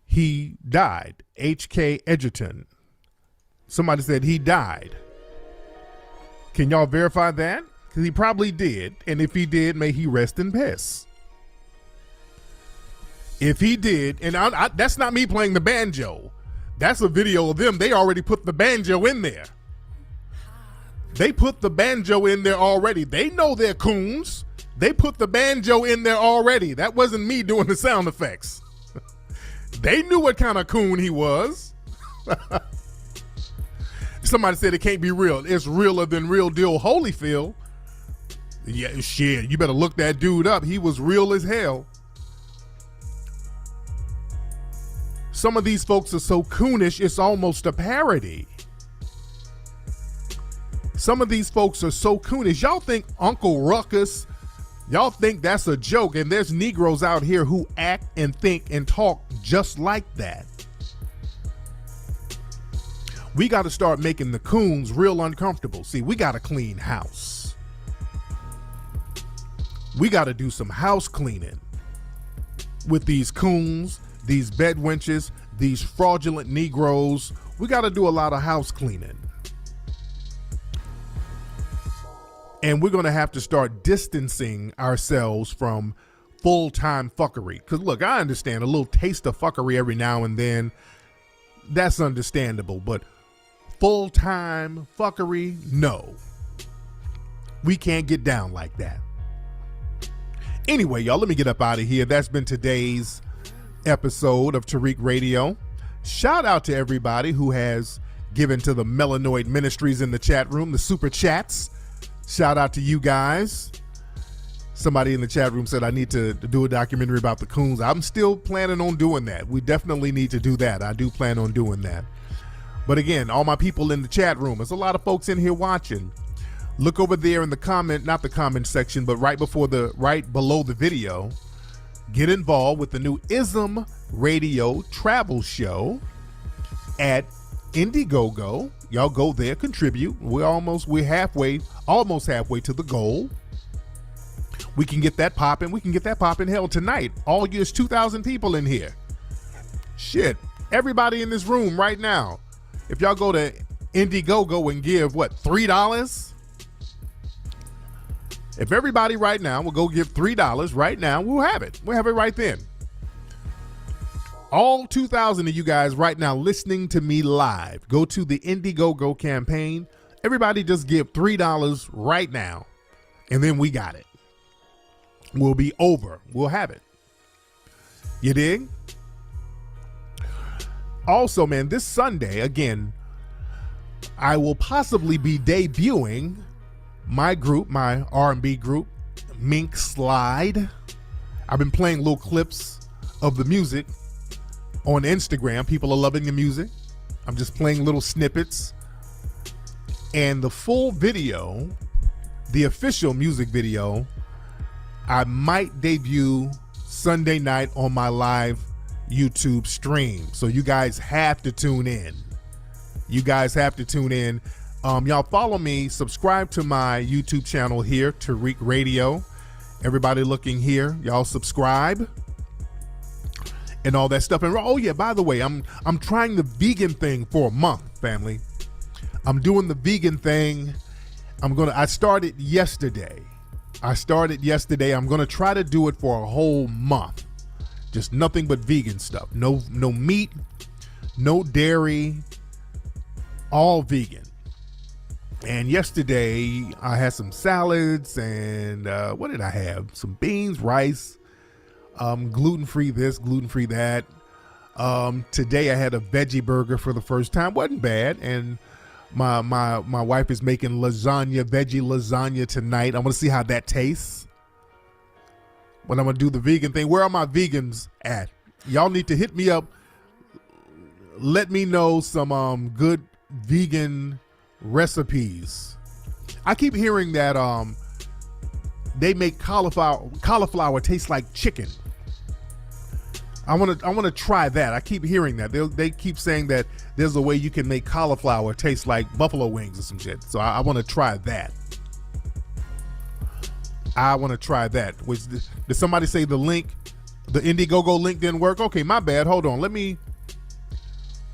he died. H.K. Edgerton. Somebody said he died. Can y'all verify that? Because he probably did. And if he did, may he rest in peace. If he did, and that's not me playing the banjo. That's a video of them. They already put the banjo in there. They put the banjo in there already. They know they're coons. They put the banjo in there already. That wasn't me doing the sound effects. They knew what kind of coon he was. Somebody said it can't be real. It's realer than Real Deal Holyfield. Yeah, shit. You better look that dude up. He was real as hell. Some of these folks are so coonish, it's almost a parody. Some of these folks are so coonish. Y'all think Uncle Ruckus, y'all think that's a joke, and there's Negroes out here who act and think and talk just like that. We got to start making the coons real uncomfortable. See, we got to clean house. We got to do some house cleaning with these coons, these bedwenches, these fraudulent Negroes. We got to do a lot of house cleaning. And we're going to have to start distancing ourselves from full-time fuckery. Because, look, I understand a little taste of fuckery every now and then. That's understandable. But full-time fuckery, no. We can't get down like that. Anyway, y'all, let me get up out of here. That's been today's episode of Tariq Radio. Shout out to everybody who has given to the Melanoid Ministries in the chat room, the super chats. Shout out to you guys. Somebody in the chat room said I need to do a documentary about the coons. I'm still planning on doing that. We definitely need to do that. I do plan on doing that. But again, all my people in the chat room, there's a lot of folks in here watching. Look over there in the comment, not the comment section, but right below the video. Get involved with the new ISM radio travel show at Indiegogo. Y'all go there, contribute. We're almost halfway to the goal. We can get that popping. We can get that popping. Hell, tonight, all year's 2,000 people in here. Shit, everybody in this room right now. If y'all go to Indiegogo and give what, $3? If everybody right now will go give $3 right now, we'll have it. We'll have it right then. All 2,000 of you guys right now listening to me live, go to the Indiegogo campaign. Everybody just give $3 right now, and then we got it. We'll be over. We'll have it. You dig? Also, man, this Sunday, again, I will possibly be debuting my group, my R&B group, Mink Slide. I've been playing little clips of the music on Instagram. People are loving the music. I'm just playing little snippets. And the full video, the official music video, I might debut Sunday night on my live YouTube stream. So you guys have to tune in. You guys have to tune in. Y'all follow me, subscribe to my YouTube channel here, Tariq Radio. Everybody looking here, y'all subscribe and all that stuff. And oh yeah, by the way, I'm trying the vegan thing for a month, family. I'm doing the vegan thing. I started yesterday. I'm gonna try to do it for a whole month. Just nothing but vegan stuff. No meat, no dairy, all vegan. And yesterday I had some salads and what did I have? Some beans, rice, gluten-free this, gluten-free that. Today I had a veggie burger for the first time. Wasn't bad. And my wife is making veggie lasagna tonight. I'm gonna see how that tastes. When I'm gonna do the vegan thing. Where are my vegans at? Y'all need to hit me up. Let me know some good vegan recipes. I keep hearing that they make cauliflower taste like chicken. I want to try that. I keep hearing that. They keep saying that there's a way you can make cauliflower taste like buffalo wings or some shit. So I want to try that. I want to try that. Did somebody say the link, the Indiegogo link didn't work? Okay, my bad. Hold on.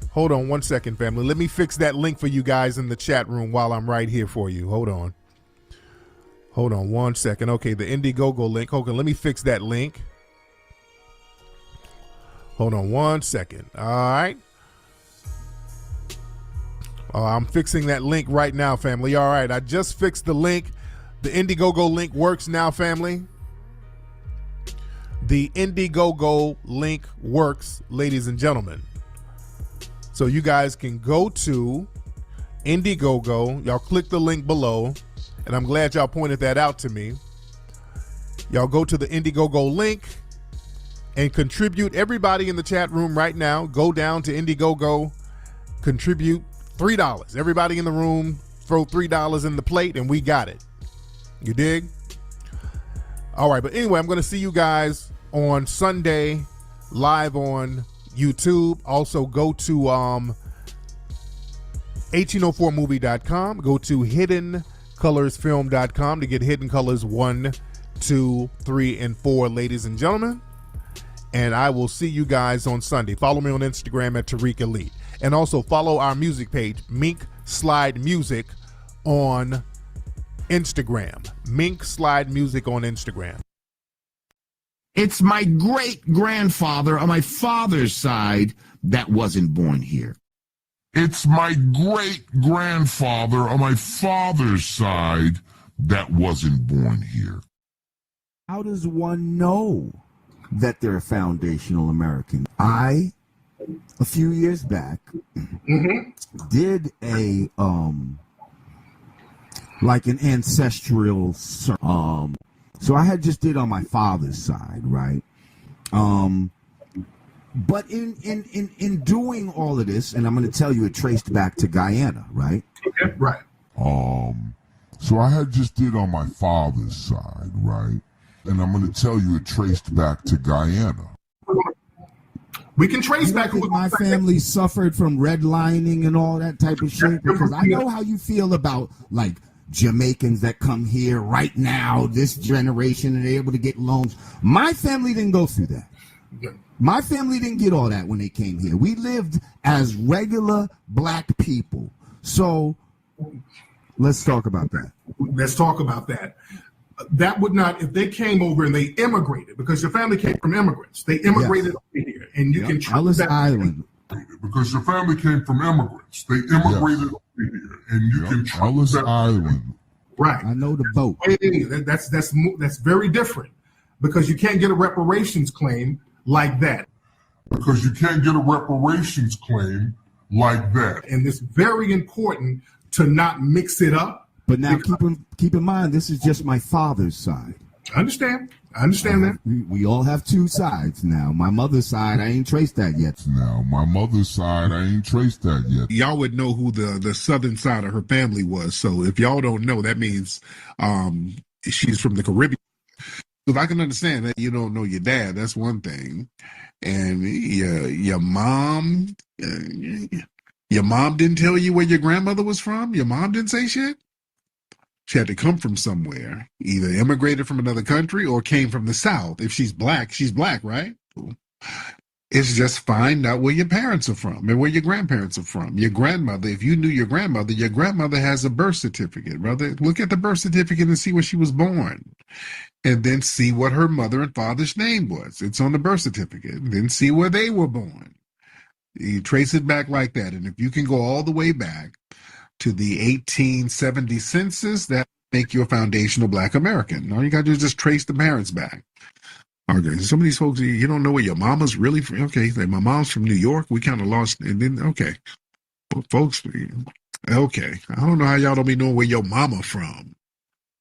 Hold on 1 second, family. Let me fix that link for you guys in the chat room while I'm right here for you. Hold on 1 second. Okay, the Indiegogo link. Okay, let me fix that link. Hold on 1 second. All right. I'm fixing that link right now, family. All right, I just fixed the link. The Indiegogo link works now, family. The Indiegogo link works, ladies and gentlemen. So you guys can go to Indiegogo. Y'all click the link below, and I'm glad y'all pointed that out to me. Y'all go to the Indiegogo link and contribute. Everybody in the chat room right now, go down to Indiegogo, contribute $3. Everybody in the room, throw $3 in the plate, and we got it. You dig? All right, but anyway, I'm going to see you guys on Sunday live on YouTube. Also, go to 1804movie.com. Go to hiddencolorsfilm.com to get Hidden Colors 1, 2, 3, and 4, ladies and gentlemen. And I will see you guys on Sunday. Follow me on Instagram at Tariq Elite. And also follow our music page, Mink Slide Music, on Instagram. Mink Slide Music on Instagram. It's my great-grandfather on my father's side that wasn't born here. It's my great-grandfather on my father's side that wasn't born here. How does one know that they're a foundational American? I, a few years back, did a like an ancestral so I had just did on my father's side, right? But in doing all of this, and I'm going to tell you, it traced back to Guyana, right? Okay, right. So I had just did on my father's side, right? And I'm going to tell you, it traced back to Guyana. We can trace back. My family suffered from redlining and all that type of shit, because I know how you feel about like Jamaicans that come here right now, this generation, and they're able to get loans. My family didn't go through that. My family didn't get all that when they came here. We lived as regular black people. So let's talk about that. Let's talk about that. That would not, if they came over and they immigrated, because your family came from immigrants. They immigrated over here, and you can Ellis Island. Because your family came from immigrants. They immigrated over here, and you can Ellis Island. Right. I know the boat. That's very different, because you can't get a reparations claim like that. Because you can't get a reparations claim like that. And it's very important to not mix it up. But now keep in mind, this is just my father's side. I understand that. We all have two sides now. My mother's side, I ain't traced that yet. Y'all would know who the southern side of her family was. So if y'all don't know, that means she's from the Caribbean. Because I can understand that you don't know your dad. That's one thing. And your mom didn't tell you where your grandmother was from? Your mom didn't say shit? She had to come from somewhere, either immigrated from another country or came from the South. If she's black, right? It's just find out where your parents are from and where your grandparents are from. Your grandmother, if you knew your grandmother has a birth certificate, brother. Look at the birth certificate and see where she was born. And then see what her mother and father's name was. It's on the birth certificate. And then see where they were born. You trace it back like that. And if you can go all the way back to the 1870 census, that make you a foundational black American. All you got to do is just trace the parents back. Okay, some of these folks, you don't know where your mama's really from. Okay, like my mom's from New York. We kind of lost, and then, okay. But folks, okay. I don't know how y'all don't be knowing where your mama from.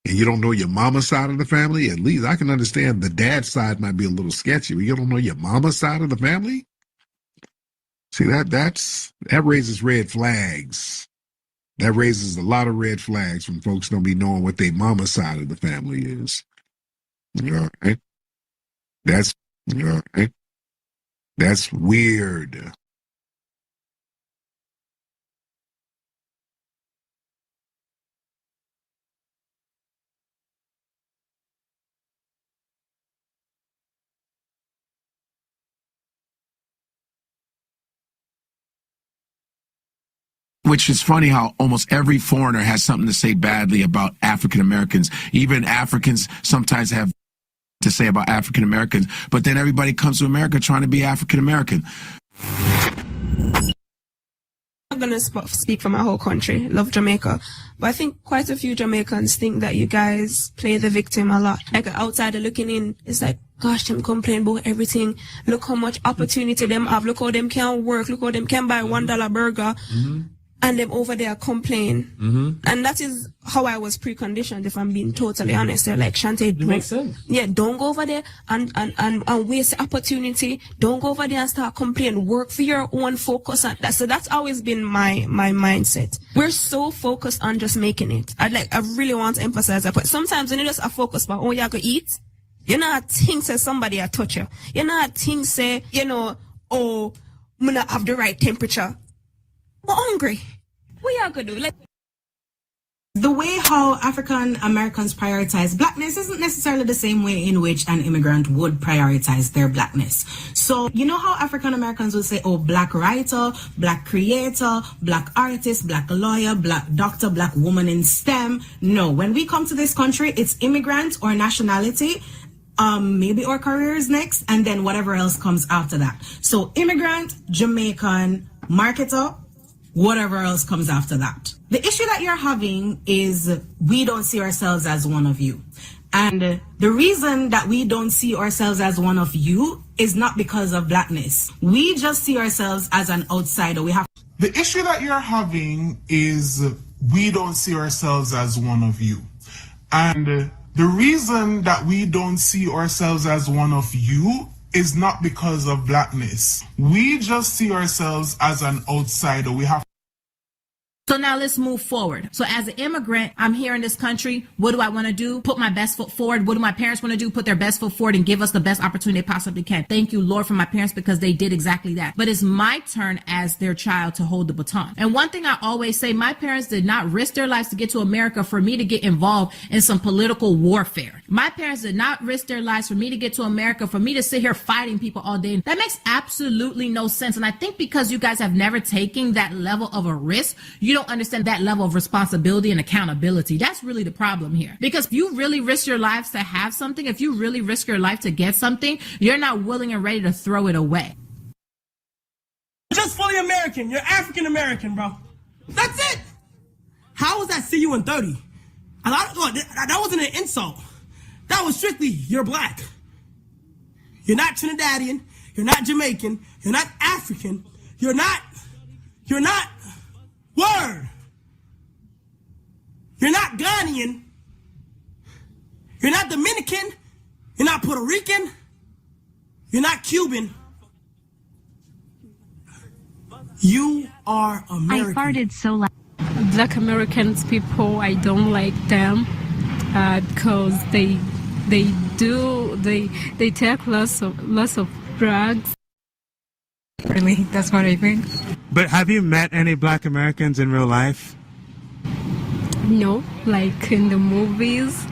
And you don't know your mama's side of the family. At least I can understand the dad's side might be a little sketchy, but you don't know your mama's side of the family? See, that raises red flags. That raises a lot of red flags when folks don't be knowing what their mama's side of the family is. All right. That's all right. That's weird. Which is funny how almost every foreigner has something to say badly about African Americans. Even Africans sometimes have to say about African Americans, but then everybody comes to America trying to be African American. I'm going to speak for my whole country. Love Jamaica. But I think quite a few Jamaicans think that you guys play the victim a lot. Like an outsider looking in, it's like, gosh, them complain about everything. Look how much opportunity them have. Look how them can work. Look how them can buy $1 burger. And them over there complain. And that is how I was preconditioned, if I'm being totally honest. They're like, Shante, it makes sense. Yeah, don't go over there and waste the opportunity. Don't go over there and start complaining. Work for your own, focus on that. So that's always been my mindset. We're so focused on just making it. I really want to emphasize that. But sometimes when you just are focused on, oh, you go eat, you know, think say somebody a touch you. You know, think say, you know, oh, I'm not have the right temperature. We're hungry. What y'all gonna do? The way how African Americans prioritize blackness isn't necessarily the same way in which an immigrant would prioritize their blackness. So, you know how African Americans will say, oh, black writer, black creator, black artist, black lawyer, black doctor, black woman in STEM. No, when we come to this country, it's immigrant or nationality. Maybe our careers next, and then whatever else comes after that. So immigrant, Jamaican, marketer, whatever else comes after that. The issue that you're having is we don't see ourselves as one of you. And the reason that we don't see ourselves as one of you is not because of blackness. We just see ourselves as an outsider. The issue that you're having is we don't see ourselves as one of you. And the reason that we don't see ourselves as one of you is not because of blackness. We just see ourselves as an outsider. So now let's move forward. So as an immigrant, I'm here in this country. What do I want to do? Put my best foot forward. What do my parents want to do? Put their best foot forward and give us the best opportunity they possibly can. Thank you, Lord, for my parents, because they did exactly that. But it's my turn as their child to hold the baton. And one thing I always say, my parents did not risk their lives to get to America for me to get involved in some political warfare. My parents did not risk their lives for me to get to America, for me to sit here fighting people all day. That makes absolutely no sense. And I think because you guys have never taken that level of a risk, you don't understand that level of responsibility and accountability. That's really the problem here. Because if you really risk your lives to have something, if you really risk your life to get something, you're not willing and ready to throw it away. You're just fully American. You're African American, bro. That's it. How was that see you in 30? That wasn't an insult. That was strictly, you're black. You're not Trinidadian. You're not Jamaican. You're not African. You're not, word. You're not Ghanaian. You're not Dominican. You're not Puerto Rican. You're not Cuban. You are American. I farted so loud. Black Americans people, I don't like them because they take lots of drugs. Really, that's what I think. But have you met any Black Americans in real life? No, like in the movies.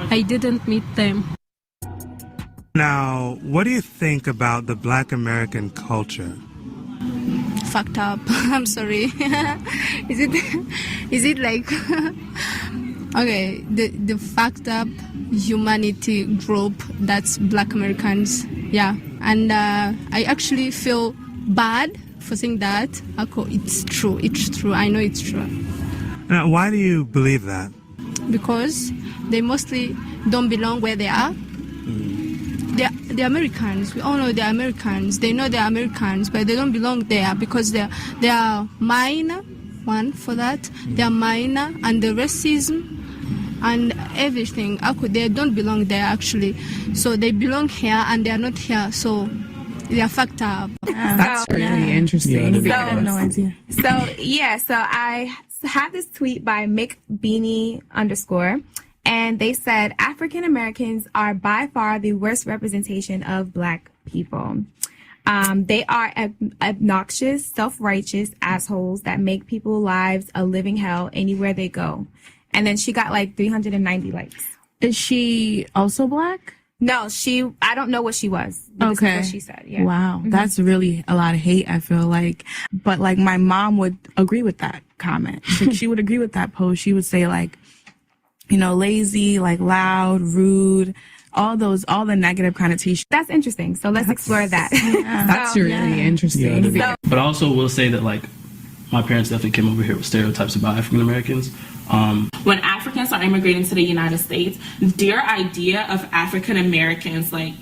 I didn't meet them. Now, what do you think about the Black American culture? Fucked up. I'm sorry. Is it like okay, the fucked up humanity group that's Black Americans, yeah. And I actually feel bad for saying that. It's true. I know it's true. Now, why do you believe that? Because they mostly don't belong where they are. They're Americans. We all know they're Americans. They know they're Americans, but they don't belong there because they are minor. One for that. They are minor, and the racism and everything. They don't belong there actually. So they belong here, and they are not here. So they are fucked up. That's really interesting. I have no idea. So I had this tweet by McBeanie_, And they said African Americans are by far the worst representation of Black people. They are obnoxious, self-righteous assholes that make people's lives a living hell anywhere they go. And then she got like 390 likes. Is she also Black? No, I don't know what she was. This is what she said. Yeah. Wow. Mm-hmm. That's really a lot of hate, I feel like. But like my mom would agree with that comment. Like, she would agree with that post. She would say like, you know, lazy, like loud, rude, all the negative connotations. That's interesting. So let's explore that. Yeah. That's really interesting. Yeah, but I also will say that like my parents definitely came over here with stereotypes about African Americans. When Africans are immigrating to the United States, their idea of African Americans, like,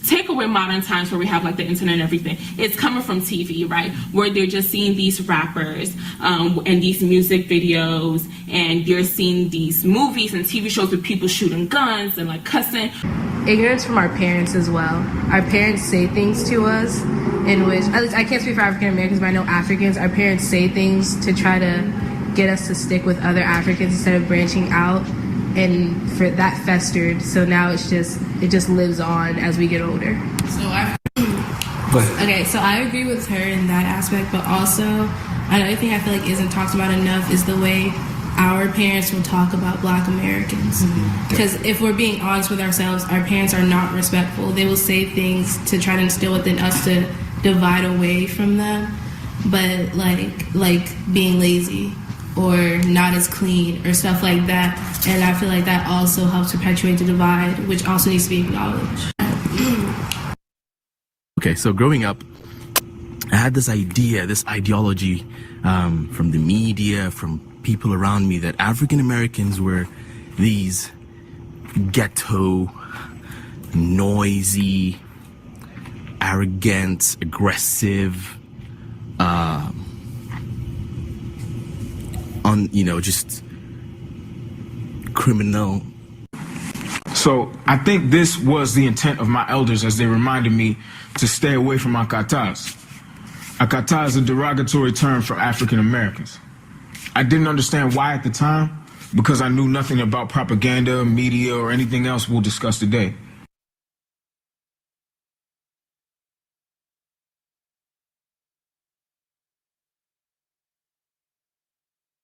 take away modern times where we have like the internet and everything, it's coming from TV, right? Where they're just seeing these rappers and these music videos, and you're seeing these movies and TV shows with people shooting guns and like cussing. Ignorance from our parents as well. Our parents say things to us in which, at least I can't speak for African Americans, but I know Africans, our parents say things to try to get us to stick with other Africans instead of branching out, and for that festered. So now it just lives on as we get older. Okay, so I agree with her in that aspect, but also another thing I feel like isn't talked about enough is the way our parents will talk about Black Americans. Because if we're being honest with ourselves, our parents are not respectful. They will say things to try to instill within us to divide away from them, but like being lazy or not as clean or stuff like that. And I feel like that also helps perpetuate the divide, which also needs to be acknowledged. Okay, so growing up, I had this ideology from the media, from people around me, that African Americans were these ghetto, noisy, arrogant, aggressive, just criminal. So I think this was the intent of my elders as they reminded me to stay away from akatas. Akata is a derogatory term for African Americans. I didn't understand why at the time, because I knew nothing about propaganda, media, or anything else we'll discuss today.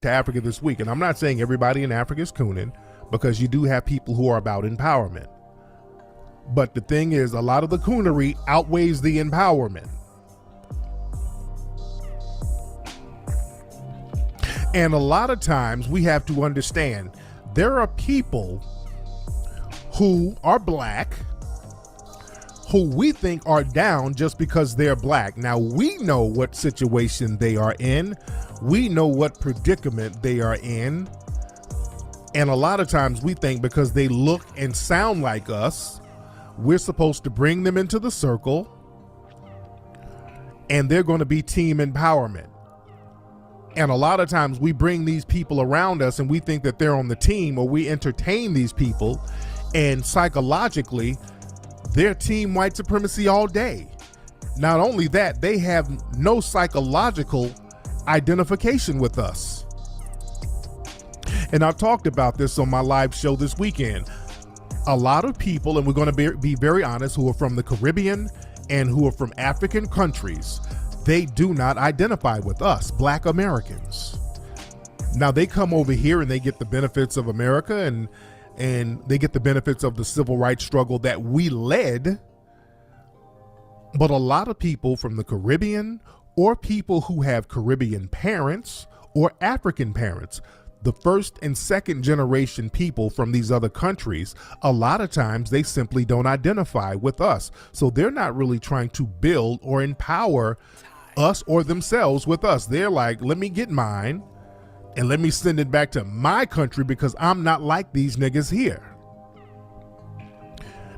To Africa this week, and I'm not saying everybody in Africa is cooning, because you do have people who are about empowerment. But the thing is, a lot of the coonery outweighs the empowerment. And a lot of times we have to understand there are people who are Black who we think are down just because they're Black. Now, we know what situation they are in. We know what predicament they are in. And a lot of times we think because they look and sound like us, we're supposed to bring them into the circle and they're going to be team empowerment. And a lot of times we bring these people around us and we think that they're on the team, or we entertain these people, and psychologically they're team white supremacy all day. Not only that, they have no psychological identification with us. And I've talked about this on my live show this weekend. A lot of people, and we're going to be very honest, who are from the Caribbean and who are from African countries, they do not identify with us, Black Americans. Now they come over here and they get the benefits of America, and they get the benefits of the civil rights struggle that we led. But a lot of people from the Caribbean, or people who have Caribbean parents or African parents, the first and second generation people from these other countries, a lot of times they simply don't identify with us. So they're not really trying to build or empower us or themselves with us. They're like, let me get mine and let me send it back to my country because I'm not like these niggas here.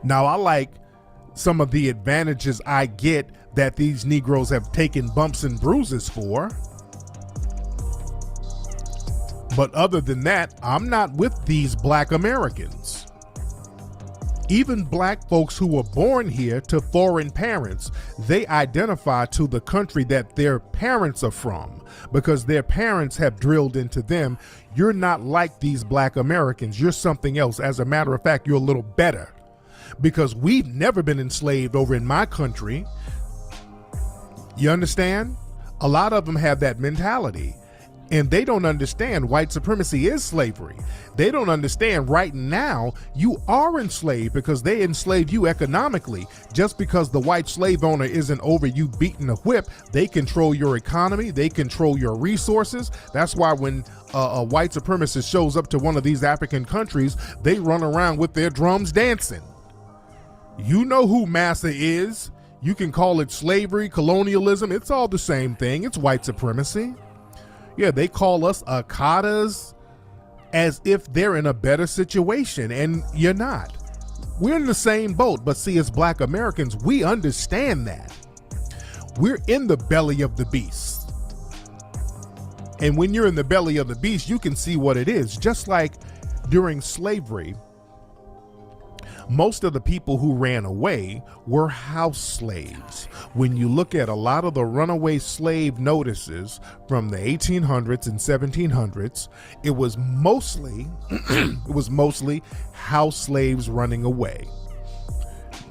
Now, I like some of the advantages I get that these Negroes have taken bumps and bruises for. But other than that, I'm not with these Black Americans. Even black folks who were born here to foreign parents, they identify to the country that their parents are from because their parents have drilled into them, you're not like these black Americans, you're something else. As a matter of fact, you're a little better because we've never been enslaved over in my country. You understand? A lot of them have that mentality. And they don't understand white supremacy is slavery. They don't understand right now you are enslaved because they enslaved you economically. Just because the white slave owner isn't over you beating a whip, they control your economy, they control your resources. That's why when a white supremacist shows up to one of these African countries, they run around with their drums dancing. You know who massa is. You can call it slavery, colonialism, it's all the same thing. It's white supremacy. Yeah, they call us Akatas as if they're in a better situation, and you're not. We're in the same boat, but see, as black Americans, we understand that. We're in the belly of the beast. And when you're in the belly of the beast, you can see what it is. Just like during slavery, most of the people who ran away were house slaves. When you look at a lot of the runaway slave notices from the 1800s and 1700s, it was mostly house slaves running away.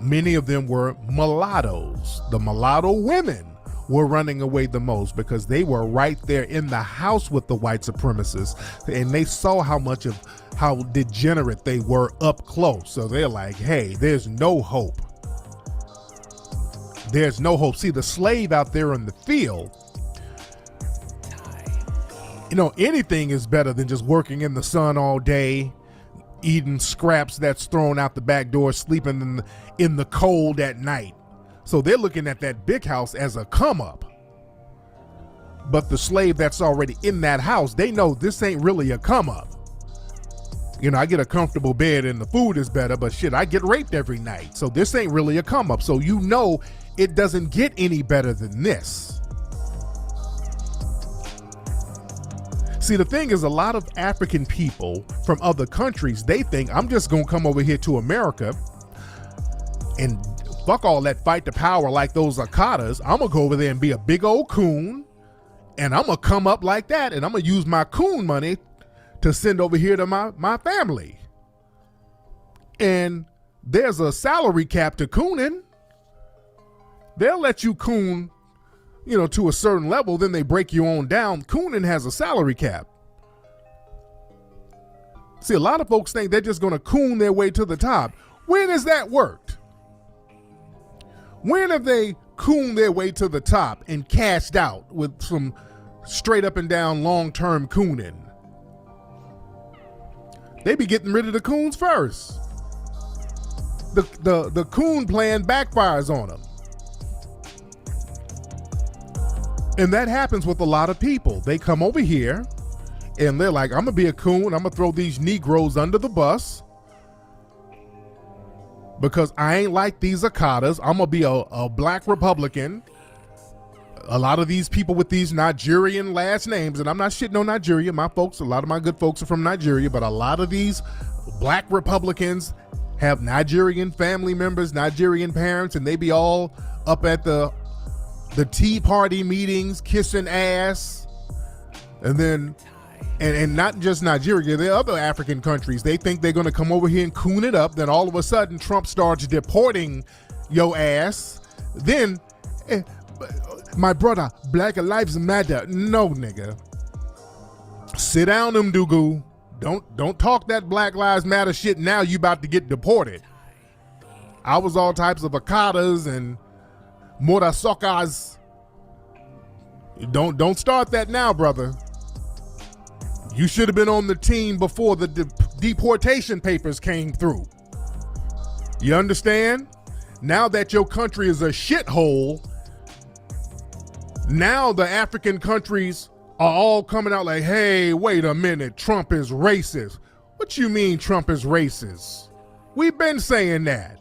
Many of them were mulattoes. The mulatto women were running away the most because they were right there in the house with the white supremacists, and they saw how degenerate they were up close. So they're like, hey, there's no hope. There's no hope. See, the slave out there in the field, anything is better than just working in the sun all day, eating scraps that's thrown out the back door, sleeping in the cold at night. So they're looking at that big house as a come up. But the slave that's already in that house, they know this ain't really a come up. I get a comfortable bed and the food is better, but shit, I get raped every night. So this ain't really a come up. So it doesn't get any better than this. See, the thing is, a lot of African people from other countries, they think I'm just gonna come over here to America and fuck all that fight to power like those Akatas. I'm gonna go over there and be a big old coon, and I'm gonna come up like that, and I'm gonna use my coon money to send over here to my family. And there's a salary cap to cooning. They'll let you coon, to a certain level, then they break you on down. Cooning has a salary cap. See, a lot of folks think they're just gonna coon their way to the top. When has that worked? When have they cooned their way to the top and cashed out with some straight up and down long-term cooning? They be getting rid of the coons first. The coon plan backfires on them. And that happens with a lot of people. They come over here and they're like, I'm gonna be a coon, I'm gonna throw these Negroes under the bus because I ain't like these Akatas. I'm gonna be a black Republican. A lot of these people with these Nigerian last names, and I'm not shitting on Nigeria, a lot of my good folks are from Nigeria, but a lot of these black Republicans have Nigerian family members, Nigerian parents, and they be all up at the Tea Party meetings, kissing ass. And then, and not just Nigeria, there are other African countries. They think they're gonna come over here and coon it up. Then all of a sudden, Trump starts deporting your ass. Then, my brother, Black Lives Matter. No, nigga. Sit down, Mdugu. Don't talk that Black Lives Matter shit now. You about to get deported. I was all types of Akatas and Murasokas. Don't start that now, brother. You should have been on the team before the deportation papers came through. You understand? Now that your country is a shithole, now the African countries are all coming out like, hey, wait a minute, Trump is racist. What you mean Trump is racist? We've been saying that.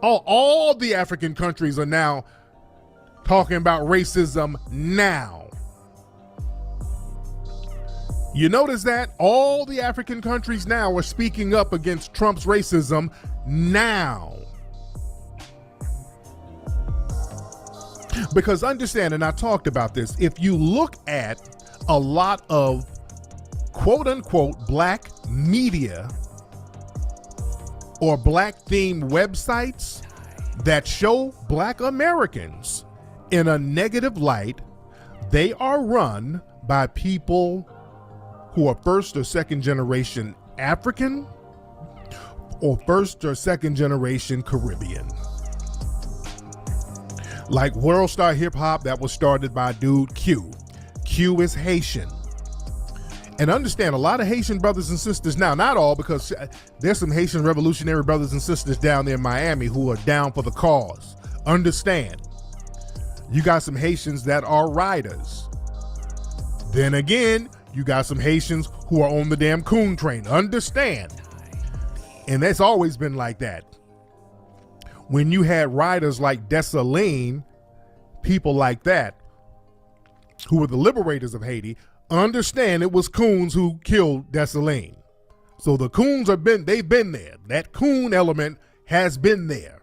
All the African countries are now talking about racism now. You notice that all the African countries now are speaking up against Trump's racism now. Because understand, and I talked about this, if you look at a lot of quote unquote black media or black themed websites that show black Americans in a negative light, they are run by people who are first or second generation African or first or second generation Caribbean. Like World Star Hip Hop, that was started by dude Q. Q is Haitian. And understand, a lot of Haitian brothers and sisters now, not all, because there's some Haitian revolutionary brothers and sisters down there in Miami who are down for the cause. Understand, you got some Haitians that are riders. Then again, you got some Haitians who are on the damn coon train. Understand. And that's always been like that. When you had riders like Dessalines, people like that, who were the liberators of Haiti, understand it was coons who killed Dessalines. So the coons they've been there. That coon element has been there.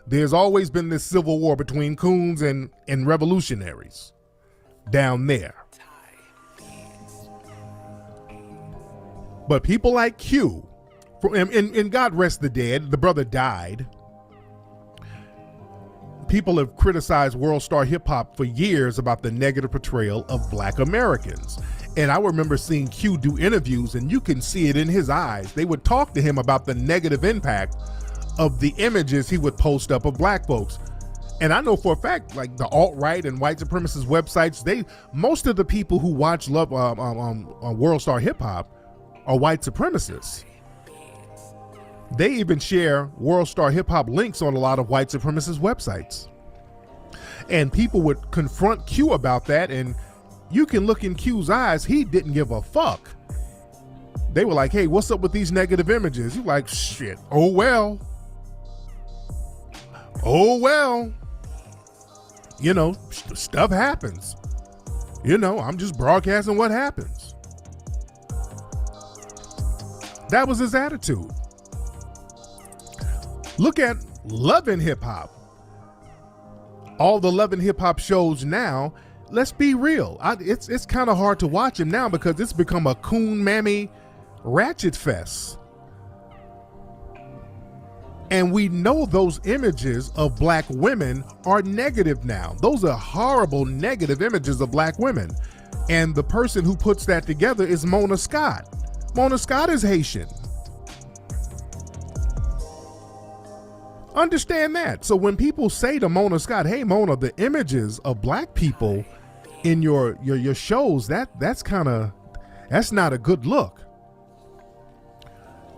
There's always been this civil war between coons and revolutionaries down there. But people like Q, and God rest the dead, the brother died. People have criticized World Star Hip Hop for years about the negative portrayal of black Americans. And I remember seeing Q do interviews, and you can see it in his eyes. They would talk to him about the negative impact of the images he would post up of black folks. And I know for a fact, like the alt-right and white supremacist websites, most of the people who watch World Star Hip Hop are white supremacists. They even share World Star Hip Hop links on a lot of white supremacist websites. And people would confront Q about that, and you can look in Q's eyes, he didn't give a fuck. They were like, hey, what's up with these negative images? He's like, shit, oh well. Oh well. You know, stuff happens. You know, I'm just broadcasting what happens. That was his attitude. Look at Love and Hip Hop. All the Love and Hip Hop shows now, let's be real. It's kind of hard to watch them now because it's become a coon mammy ratchet fest. And we know those images of black women are negative now. Those are horrible negative images of black women. And the person who puts that together is Mona Scott. Mona Scott is Haitian. Understand that. So when people say to Mona Scott, hey Mona, the images of black people in your shows, that's not a good look.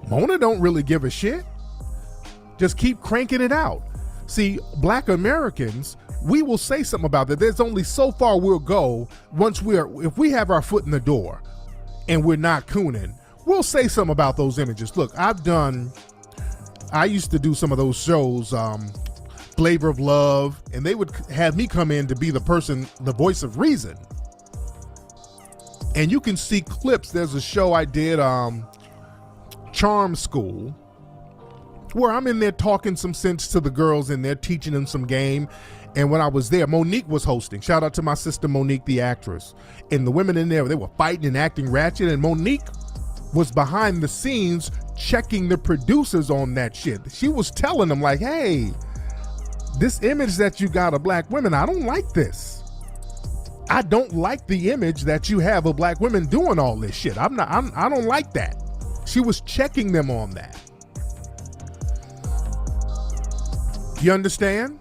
Mona don't really give a shit. Just keep cranking it out. See, black Americans, we will say something about that. There's only so far we'll go if we have our foot in the door and we're not cooning, we'll say something about those images. Look, I used to do some of those shows, Flavor of Love, and they would have me come in to be the voice of reason. And you can see clips. There's a show I did, Charm School, where I'm in there talking some sense to the girls in there, teaching them some game. And when I was there, Monique was hosting. Shout out to my sister Monique, the actress. And the women in there, they were fighting and acting ratchet, and Monique was behind the scenes checking the producers on that shit. She was telling them like, hey, this image that you got of black women, I don't like this. I don't like the image that you have of black women doing all this shit. I don't like that. She was checking them on that. You understand?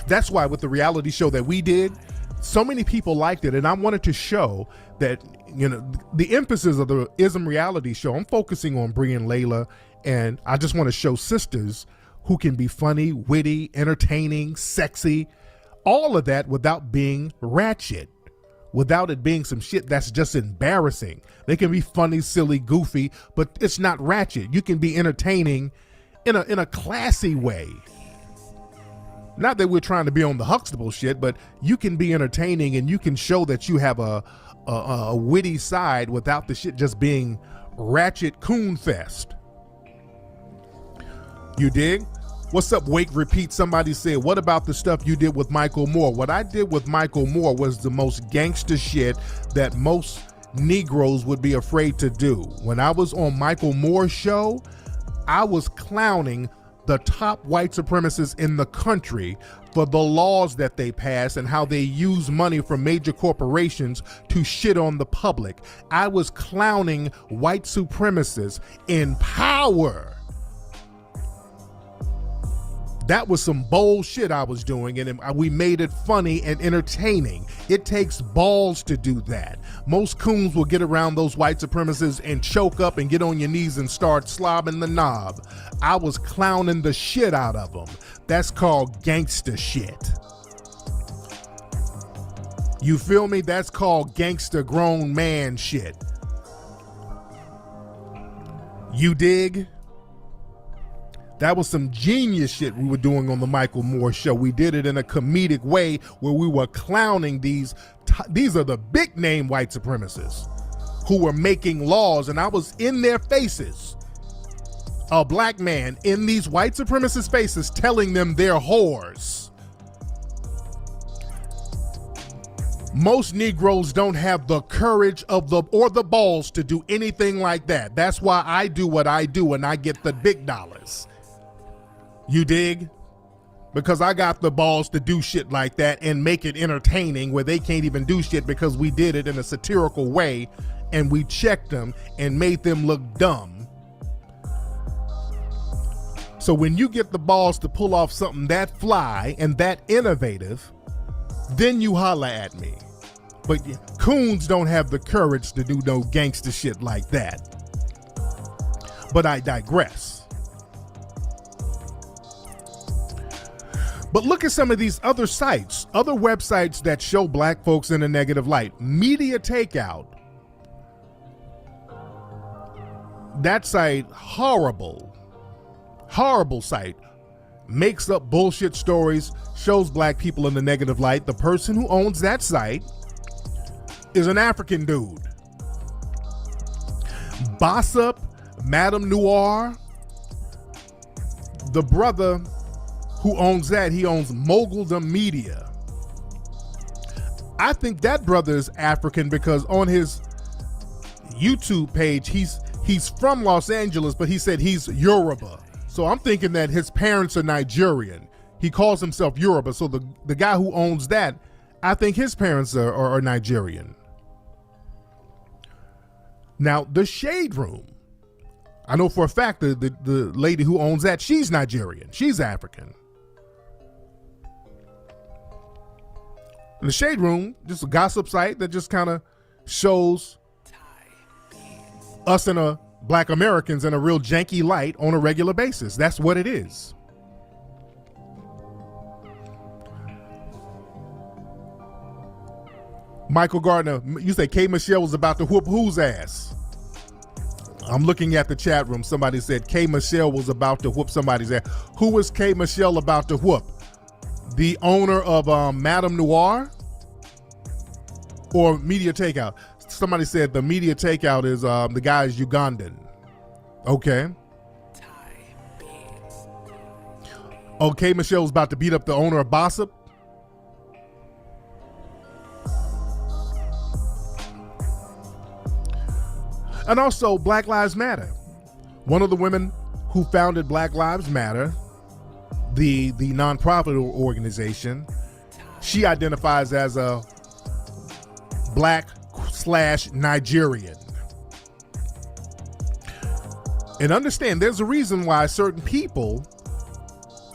That's why with the reality show that we did, so many people liked it, and I wanted to show that, you know, the emphasis of the Ism reality show, I'm focusing on Bree and Layla, and I just want to show sisters who can be funny, witty, entertaining, sexy, all of that without being ratchet, without it being some shit that's just embarrassing. They can be funny, silly, goofy, but it's not ratchet. You can be entertaining in a classy way. Not that we're trying to be on the Huxtable shit, but you can be entertaining and you can show that you have a a witty side without the shit just being ratchet coon fest. You dig? What's up, Wake Repeat? Somebody said, what about the stuff you did with Michael Moore? What I did with Michael Moore was the most gangster shit that most Negroes would be afraid to do. When I was on Michael Moore's show, I was clowning the top white supremacists in the country for the laws that they pass and how they use money from major corporations to shit on the public. I was clowning white supremacists in power. That was some bold shit I was doing, and we made it funny and entertaining. It takes balls to do that. Most coons will get around those white supremacists and choke up and get on your knees and start slobbing the knob. I was clowning the shit out of them. That's called gangster shit. You feel me? That's called gangster grown man shit. You dig? That was some genius shit we were doing on the Michael Moore show. We did it in a comedic way where we were clowning these are the big name white supremacists who were making laws, and I was in their faces, a black man in these white supremacist faces telling them they're whores. Most Negroes don't have the courage or the balls to do anything like that. That's why I do what I do and I get the big dollars. You dig? Because I got the balls to do shit like that and make it entertaining where they can't even do shit because we did it in a satirical way and we checked them and made them look dumb. So when you get the balls to pull off something that fly and that innovative, then you holla at me. But coons don't have the courage to do no gangster shit like that. But I digress. But look at some of these other sites, other websites that show black folks in a negative light. Media Takeout. That site, horrible site. Makes up bullshit stories, shows black people in the negative light. The person who owns that site is an African dude. Boss Up, Madame Noir, the brother who owns that, he owns Moguldom Media. I think that brother is African because on his YouTube page, he's from Los Angeles, but he said he's Yoruba. So I'm thinking that his parents are Nigerian. He calls himself Yoruba. So the guy who owns that, I think his parents are Nigerian. Now, the Shade Room. I know for a fact that the lady who owns that, she's Nigerian. She's African. The Shade Room, just a gossip site that just kind of shows us and black Americans in a real janky light on a regular basis. That's what it is. Michael Gardner, you say K. Michelle was about to whoop whose ass? I'm looking at the chat room. Somebody said K. Michelle was about to whoop somebody's ass. Who was K. Michelle about to whoop? The owner of Madame Noir or Media Takeout? Somebody said the Media Takeout is the guy is Ugandan. Okay. Okay, Michelle was about to beat up the owner of Bossip. And also Black Lives Matter. One of the women who founded Black Lives Matter, the nonprofit organization, she identifies as a Black/Nigerian. And understand, there's a reason why certain people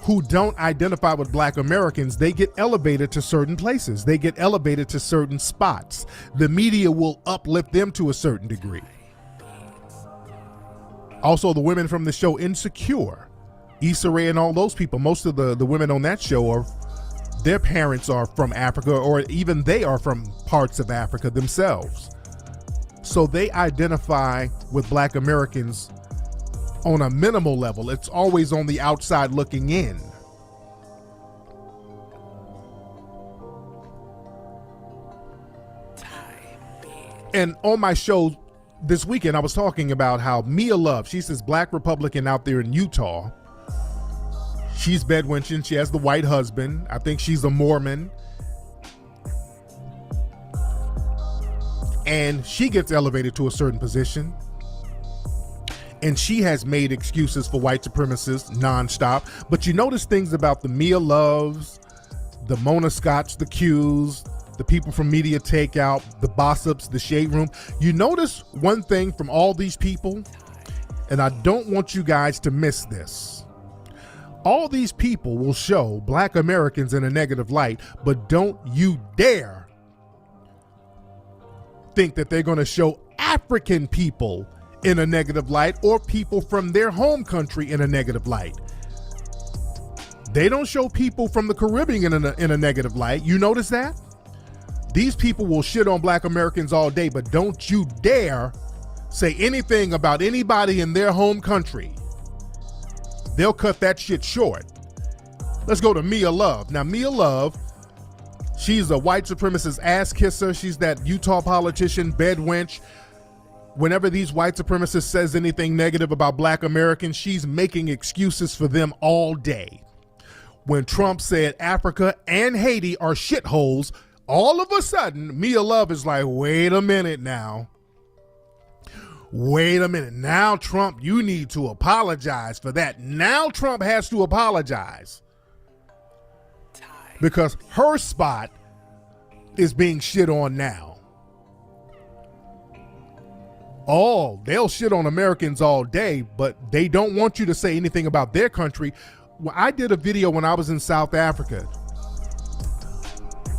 who don't identify with Black Americans, they get elevated to certain places. They get elevated to certain spots. The media will uplift them to a certain degree. Also, the women from the show Insecure, Issa Rae and all those people, most of the women on that show their parents are from Africa, or even they are from parts of Africa themselves. So they identify with Black Americans on a minimal level. It's always on the outside looking in. And on my show this weekend, I was talking about how Mia Love, she's this black Republican out there in Utah. She's bedwenching. She has the white husband. I think she's a Mormon. And she gets elevated to a certain position. And she has made excuses for white supremacists nonstop. But you notice things about the Mia Loves, the Mona Scotts, the Qs, the people from Media Takeout, the Bossops, the Shade Room. You notice one thing from all these people, and I don't want you guys to miss this. All these people will show black Americans in a negative light, but don't you dare think that they're going to show African people in a negative light or people from their home country in a negative light. They don't show people from the Caribbean in a negative light. You notice that? These people will shit on black Americans all day, but don't you dare say anything about anybody in their home country. They'll cut that shit short. Let's go to Mia Love. Now, Mia Love, she's a white supremacist ass kisser. She's that Utah politician, bedwench. Whenever these white supremacists says anything negative about black Americans, she's making excuses for them all day. When Trump said Africa and Haiti are shitholes, all of a sudden, Mia Love is like, wait a minute now. Wait a minute. Now, Trump, you need to apologize for that. Now Trump has to apologize. Because her spot is being shit on now. Oh, they'll shit on Americans all day, but they don't want you to say anything about their country. Well, I did a video when I was in South Africa.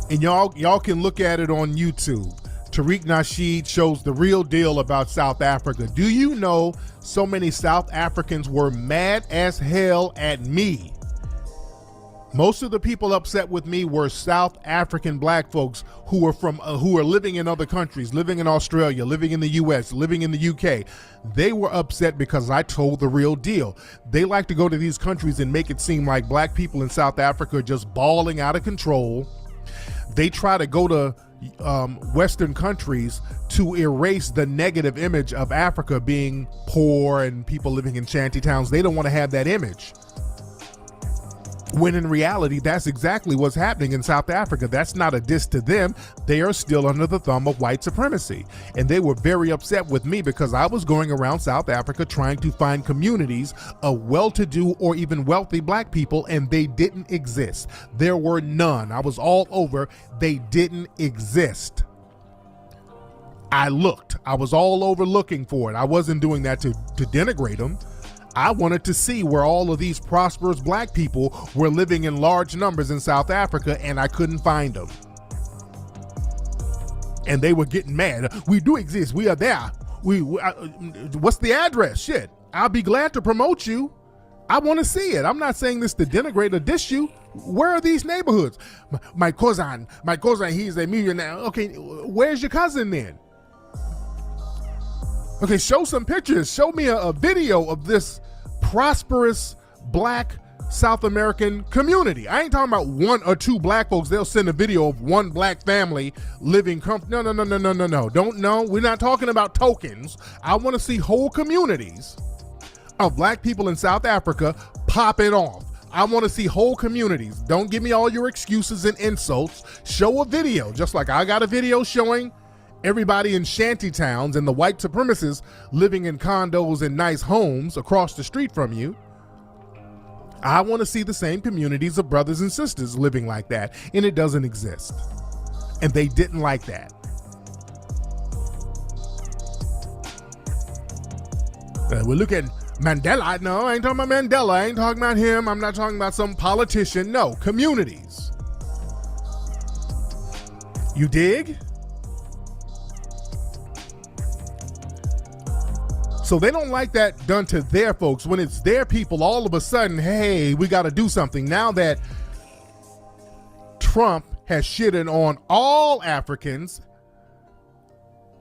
And y'all can look at it on YouTube. Tariq Nasheed shows the real deal about South Africa. Do you know so many South Africans were mad as hell at me? Most of the people upset with me were South African black folks who are living in other countries, living in Australia, living in the US, living in the UK. They were upset because I told the real deal. They like to go to these countries and make it seem like black people in South Africa are just balling out of control. They try to go to Western countries to erase the negative image of Africa being poor and people living in shanty towns. They don't want to have that image. When in reality, that's exactly what's happening in South Africa. That's not a diss to them. They are still under the thumb of white supremacy. And they were very upset with me because I was going around South Africa trying to find communities of well-to-do or even wealthy black people, and they didn't exist. There were none. I was all over. They didn't exist. I looked. I was all over looking for it. I wasn't doing that to denigrate them. I wanted to see where all of these prosperous black people were living in large numbers in South Africa, and I couldn't find them. And they were getting mad. We do exist. We are there. What's the address? Shit. I'll be glad to promote you. I want to see it. I'm not saying this to denigrate or diss you. Where are these neighborhoods? My cousin, he's a millionaire. Okay, where's your cousin then? Okay, show some pictures. Show me a video of this prosperous black South American community. I ain't talking about one or two black folks. They'll send a video of one black family living No. Don't know. We're not talking about tokens. I want to see whole communities of black people in South Africa popping off. I want to see whole communities. Don't give me all your excuses and insults. Show a video, just like I got a video showing everybody in shanty towns and the white supremacists living in condos and nice homes across the street from you. I want to see the same communities of brothers and sisters living like that, and it doesn't exist. And they didn't like that. We look at Mandela. No, I ain't talking about Mandela. I ain't talking about him. I'm not talking about some politician. No, communities. You dig? So they don't like that done to their folks. When it's their people, all of a sudden, hey, we got to do something. Now that Trump has shitted on all Africans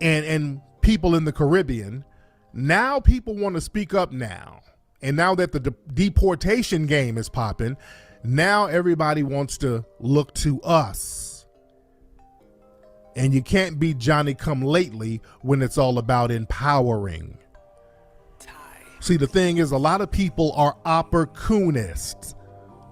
and people in the Caribbean, now people want to speak up now. And now that the deportation game is popping, now everybody wants to look to us. And you can't be Johnny come lately when it's all about empowering. See, the thing is, a lot of people are opportunists.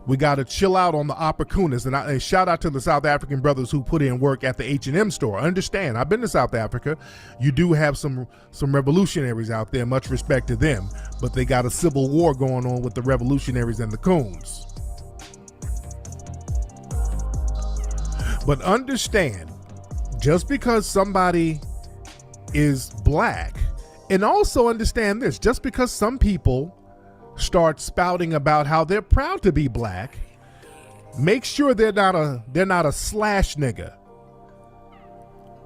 We got to chill out on the opportunists. And shout out to the South African brothers who put in work at the H&M store. Understand, I've been to South Africa. You do have some revolutionaries out there. Much respect to them. But they got a civil war going on with the revolutionaries and the coons. But understand, just because somebody is black, and also understand this, just because some people start spouting about how they're proud to be black, make sure they're not a slash nigga.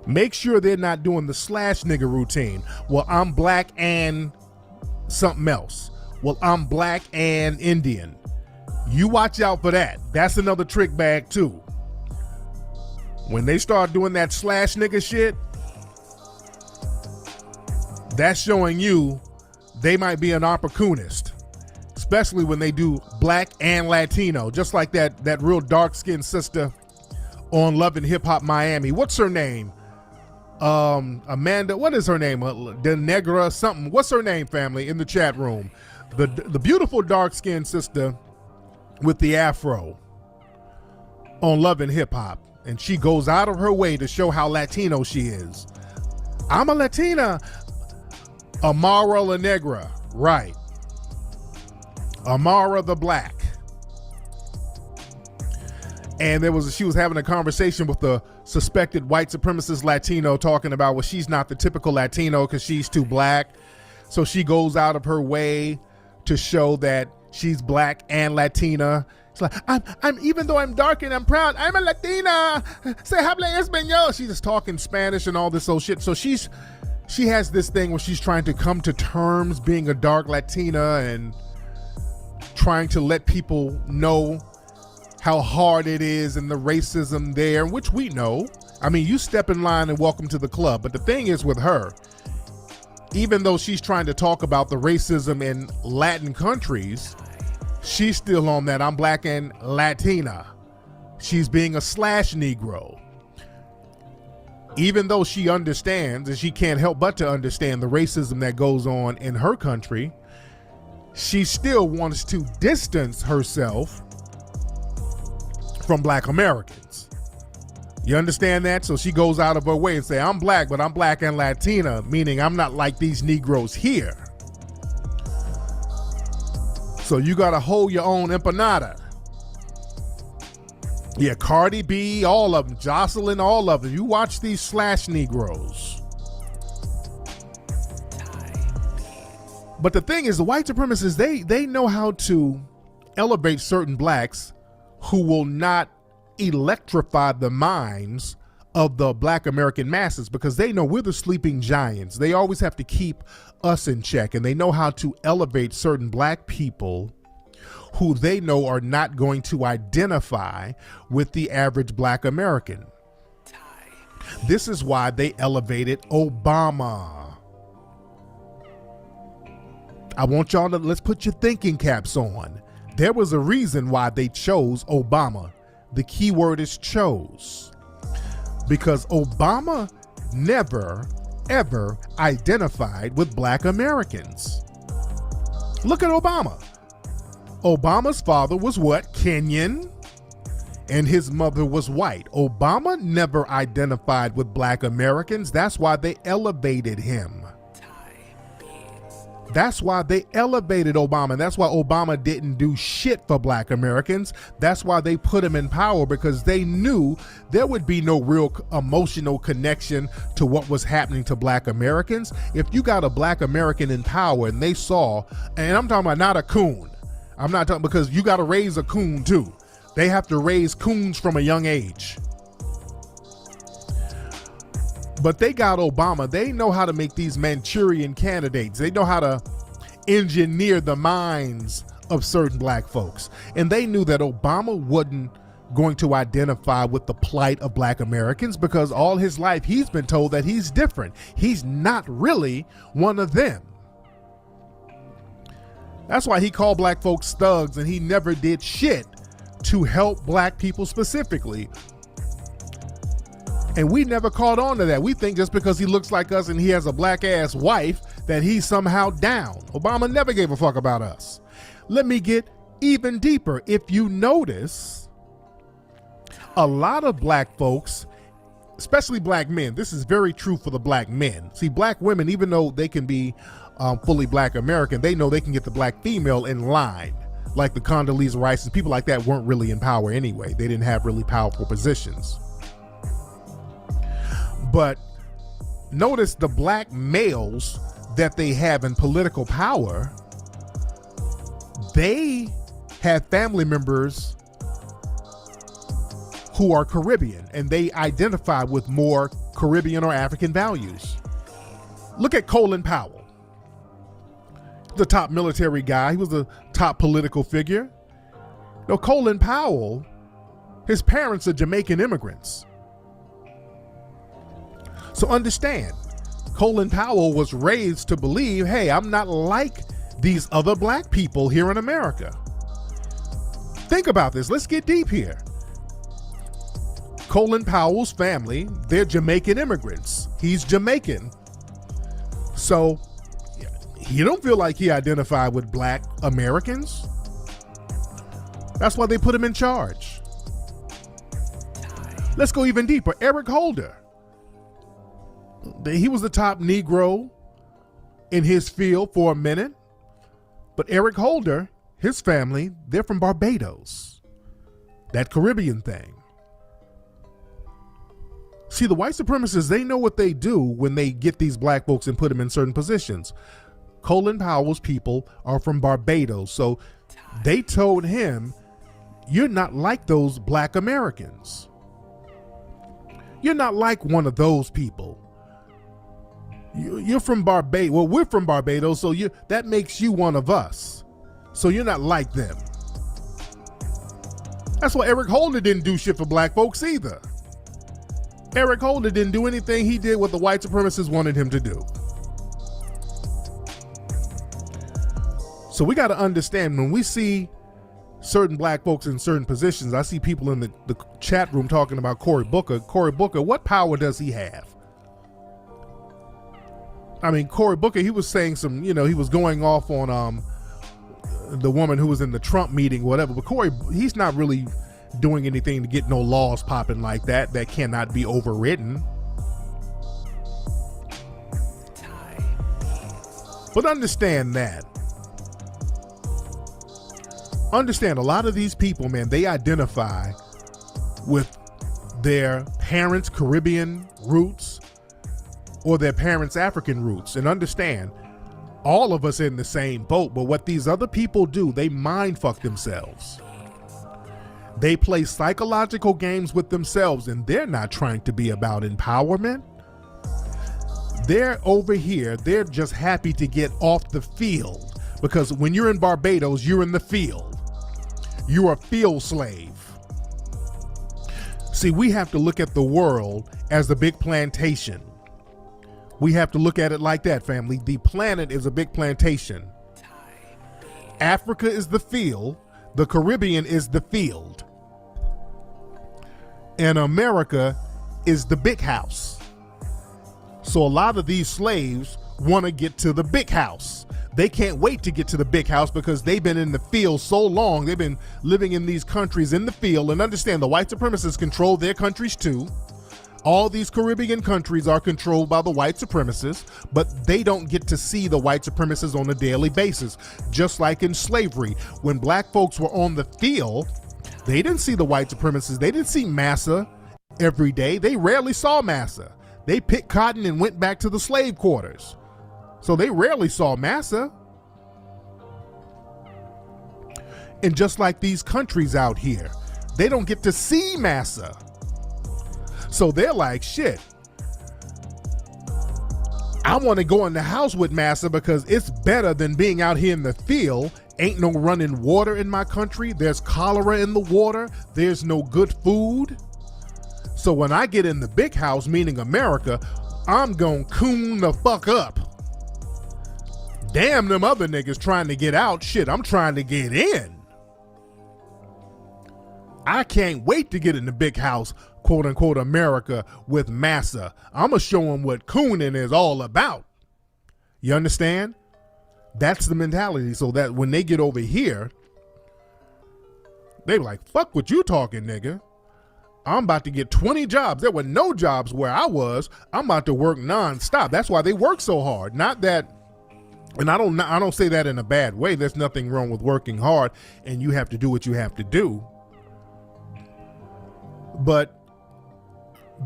Make sure they're not doing the slash nigga routine. Well, I'm black and something else. Well, I'm black and Indian. You watch out for that. That's another trick bag too. When they start doing that slash nigga shit, that's showing you they might be an opportunist, especially when they do black and Latino, just like that real dark-skinned sister on Love and Hip Hop Miami. What's her name? Amanda, what is her name? De Negra something. What's her name, family, in the chat room? The beautiful dark-skinned sister with the afro on Love and Hip Hop. And she goes out of her way to show how Latino she is. I'm a Latina. Amara La Negra, right. Amara the Black. And she was having a conversation with the suspected white supremacist Latino, talking about, well, she's not the typical Latino because she's too black. So she goes out of her way to show that she's black and Latina. It's like, I'm even though I'm dark and I'm proud, I'm a Latina. Se habla español. She's just talking Spanish and all this old shit. So she has this thing where she's trying to come to terms being a dark Latina and trying to let people know how hard it is and the racism there, which we know. I mean, you step in line and welcome to the club. But the thing is with her, even though she's trying to talk about the racism in Latin countries, she's still on that I'm black and Latina. She's being a slash Negro. Even though she understands, and she can't help but to understand the racism that goes on in her country, she still wants to distance herself from black Americans. You understand that? So she goes out of her way and say, I'm black, but I'm black and Latina, meaning I'm not like these Negroes here. So you got to hold your own empanada. Yeah, Cardi B, all of them, Jocelyn, all of them. You watch these slash Negroes. But the thing is, the white supremacists, they know how to elevate certain blacks who will not electrify the minds of the black American masses, because they know we're the sleeping giants. They always have to keep us in check, and they know how to elevate certain black people who they know are not going to identify with the average black American. This is why they elevated Obama. I want y'all to, let's put your thinking caps on. There was a reason why they chose Obama. The key word is chose. Because Obama never, ever identified with black Americans. Look at Obama. Obama's father was what? Kenyan. And his mother was white. Obama never identified with black Americans. That's why they elevated him. That's why they elevated Obama. That's why Obama didn't do shit for black Americans. That's why they put him in power, because they knew there would be no real emotional connection to what was happening to black Americans. If you got a black American in power and they saw, and I'm talking about not a coon. I'm not talking, because you got to raise a coon too. They have to raise coons from a young age. But they got Obama. They know how to make these Manchurian candidates. They know how to engineer the minds of certain black folks. And they knew that Obama wasn't going to identify with the plight of black Americans, because all his life he's been told that he's different. He's not really one of them. That's why he called black folks thugs, and he never did shit to help black people specifically. And we never caught on to that. We think just because he looks like us and he has a black ass wife that he's somehow down. Obama never gave a fuck about us. Let me get even deeper. If you notice, a lot of black folks, especially black men, this is very true for the black men. See, black women, even though they can be fully black American, they know they can get the black female in line. Like the Condoleezza Rice and people like that weren't really in power anyway. They didn't have really powerful positions. But notice the black males that they have in political power, they have family members who are Caribbean, and they identify with more Caribbean or African values. Look at Colin Powell, the top military guy. He was a top political figure. No, Colin Powell, his parents are Jamaican immigrants. So understand, Colin Powell was raised to believe, hey, I'm not like these other black people here in America. Think about this. Let's get deep here. Colin Powell's family, they're Jamaican immigrants. He's Jamaican. So he don't feel like he identified with black Americans. That's why they put him in charge. Let's go even deeper. Eric Holder. He was the top Negro in his field for a minute. But Eric Holder, his family, they're from Barbados. That Caribbean thing. See, the white supremacists, they know what they do when they get these black folks and put them in certain positions. Colin Powell's people are from Barbados. So they told him, you're not like those black Americans. You're not like one of those people. You're from Barbados. Well, we're from Barbados, so that makes you one of us. So you're not like them. That's why Eric Holder didn't do shit for black folks either. Eric Holder didn't do anything. He did what the white supremacists wanted him to do. So we got to understand, when we see certain black folks in certain positions, I see people in the chat room talking about Cory Booker. Cory Booker, what power does he have? I mean, Cory Booker, he was saying some, he was going off on the woman who was in the Trump meeting, whatever. But Cory, he's not really doing anything to get no laws popping like that cannot be overridden. But understand that. Understand, a lot of these people, man, they identify with their parents' Caribbean roots or their parents' African roots. And understand, all of us are in the same boat, but what these other people do, they mind fuck themselves. They play psychological games with themselves, and they're not trying to be about empowerment. They're over here, they're just happy to get off the field, because when you're in Barbados, you're in the field. You're a field slave. See, we have to look at the world as a big plantation. We have to look at it like that, family. The planet is a big plantation. Africa is the field. The Caribbean is the field. And America is the big house. So a lot of these slaves want to get to the big house. They can't wait to get to the big house because they've been in the field so long. They've been living in these countries in the field. And understand, the white supremacists control their countries too. All these Caribbean countries are controlled by the white supremacists, but they don't get to see the white supremacists on a daily basis. Just like in slavery, when black folks were on the field, they didn't see the white supremacists. They didn't see massa every day. They rarely saw massa. They picked cotton and went back to the slave quarters. So they rarely saw massa. And just like these countries out here, they don't get to see massa. So they're like, shit, I want to go in the house with massa because it's better than being out here in the field. Ain't no running water in my country. There's cholera in the water. There's no good food. So when I get in the big house, meaning America, I'm gonna coon the fuck up. Damn them other niggas trying to get out. Shit, I'm trying to get in. I can't wait to get in the big house, quote unquote America with massa. I'm going to show them what cooning is all about. You understand? That's the mentality. So that when they get over here, they like, fuck what you talking, nigga. I'm about to get 20 jobs. There were no jobs where I was. I'm about to work nonstop. That's why they work so hard. Not that, and I don't say that in a bad way. There's nothing wrong with working hard, and you have to do what you have to do. But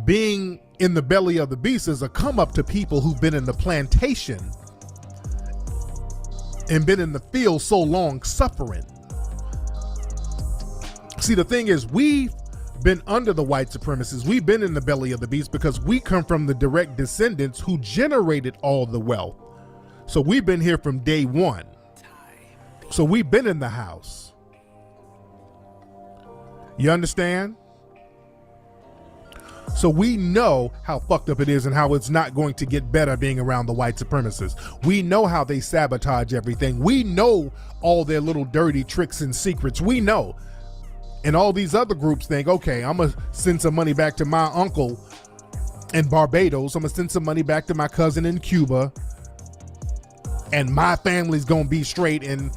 being in the belly of the beast is a come up to people who've been in the plantation and been in the field so long suffering. See, the thing is, we've been under the white supremacists. We've been in the belly of the beast because we come from the direct descendants who generated all the wealth. So we've been here from day one. So we've been in the house. You understand? So we know how fucked up it is and how it's not going to get better being around the white supremacists. We know how they sabotage everything. We know all their little dirty tricks and secrets. We know. And all these other groups think, okay, I'm going to send some money back to my uncle in Barbados. I'm going to send some money back to my cousin in Cuba. And my family's going to be straight. And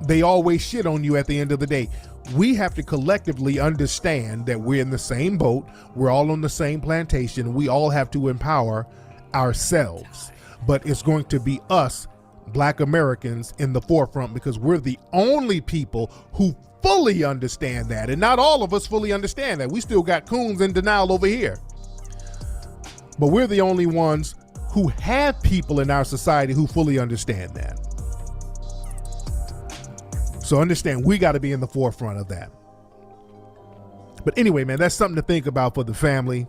they always shit on you at the end of the day. We have to collectively understand that we're in the same boat. We're all on the same plantation. We all have to empower ourselves. But it's going to be us, Black Americans, in the forefront because we're the only people who fully understand that. And not all of us fully understand that. We still got coons in denial over here. But we're the only ones who have people in our society who fully understand that. So understand, we got to be in the forefront of that. But anyway, man, that's something to think about for the family.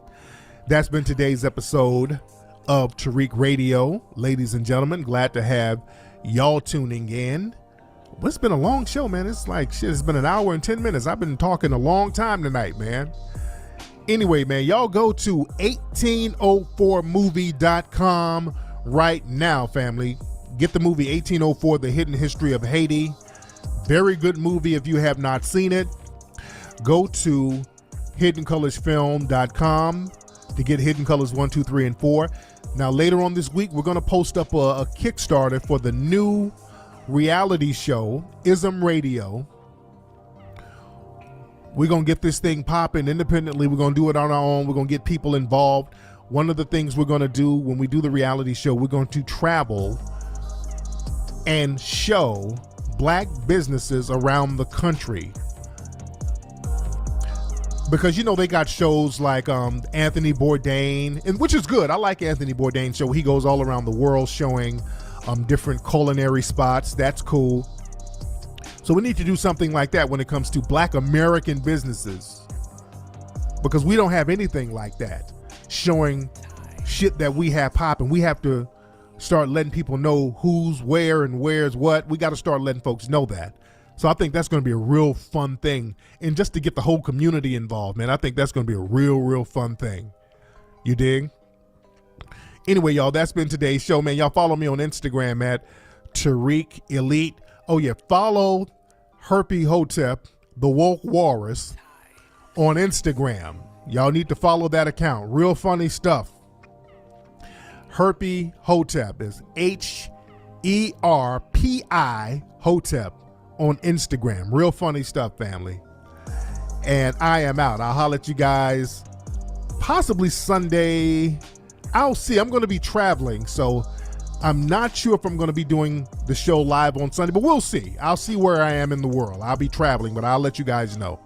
That's been today's episode of Tariq Radio. Ladies and gentlemen, glad to have y'all tuning in. Well, it's been a long show, man. It's like, shit, it's been an hour and 10 minutes. I've been talking a long time tonight, man. Anyway, man, y'all go to 1804movie.com right now, family. Get the movie 1804, The Hidden History of Haiti. Very good movie if you have not seen it. Go to hiddencolorsfilm.com to get Hidden Colors 1, 2, 3, and 4. Now, later on this week, we're going to post up a Kickstarter for the new reality show, Ism Radio. We're going to get this thing popping independently. We're going to do it on our own. We're going to get people involved. One of the things we're going to do when we do the reality show, we're going to travel and show Black businesses around the country. Because, you know, they got shows like Anthony Bourdain, and which is good. I like Anthony Bourdain's show. He goes all around the world showing different culinary spots. That's cool. So we need to do something like that when it comes to Black American businesses, because we don't have anything like that showing shit that we have popping. We have to start letting people know who's where and where's what. We got to start letting folks know that. So I think that's going to be a real fun thing. And just to get the whole community involved, man, I think that's going to be a real fun thing. You dig? Anyway, y'all, that's been today's show, man. Y'all follow me on Instagram at Tariq Elite. Oh, yeah, follow Herpy Hotep, the Woke Walrus, on Instagram. Y'all need to follow that account. Real funny stuff. Herpy Hotep is HERPI Hotep on Instagram. Real funny stuff, family. And I am out. I'll holler at you guys possibly Sunday. I'll see. I'm going to be traveling, so I'm not sure if I'm going to be doing the show live on Sunday, but we'll see. I'll see where I am in the world. I'll be traveling, but I'll let you guys know.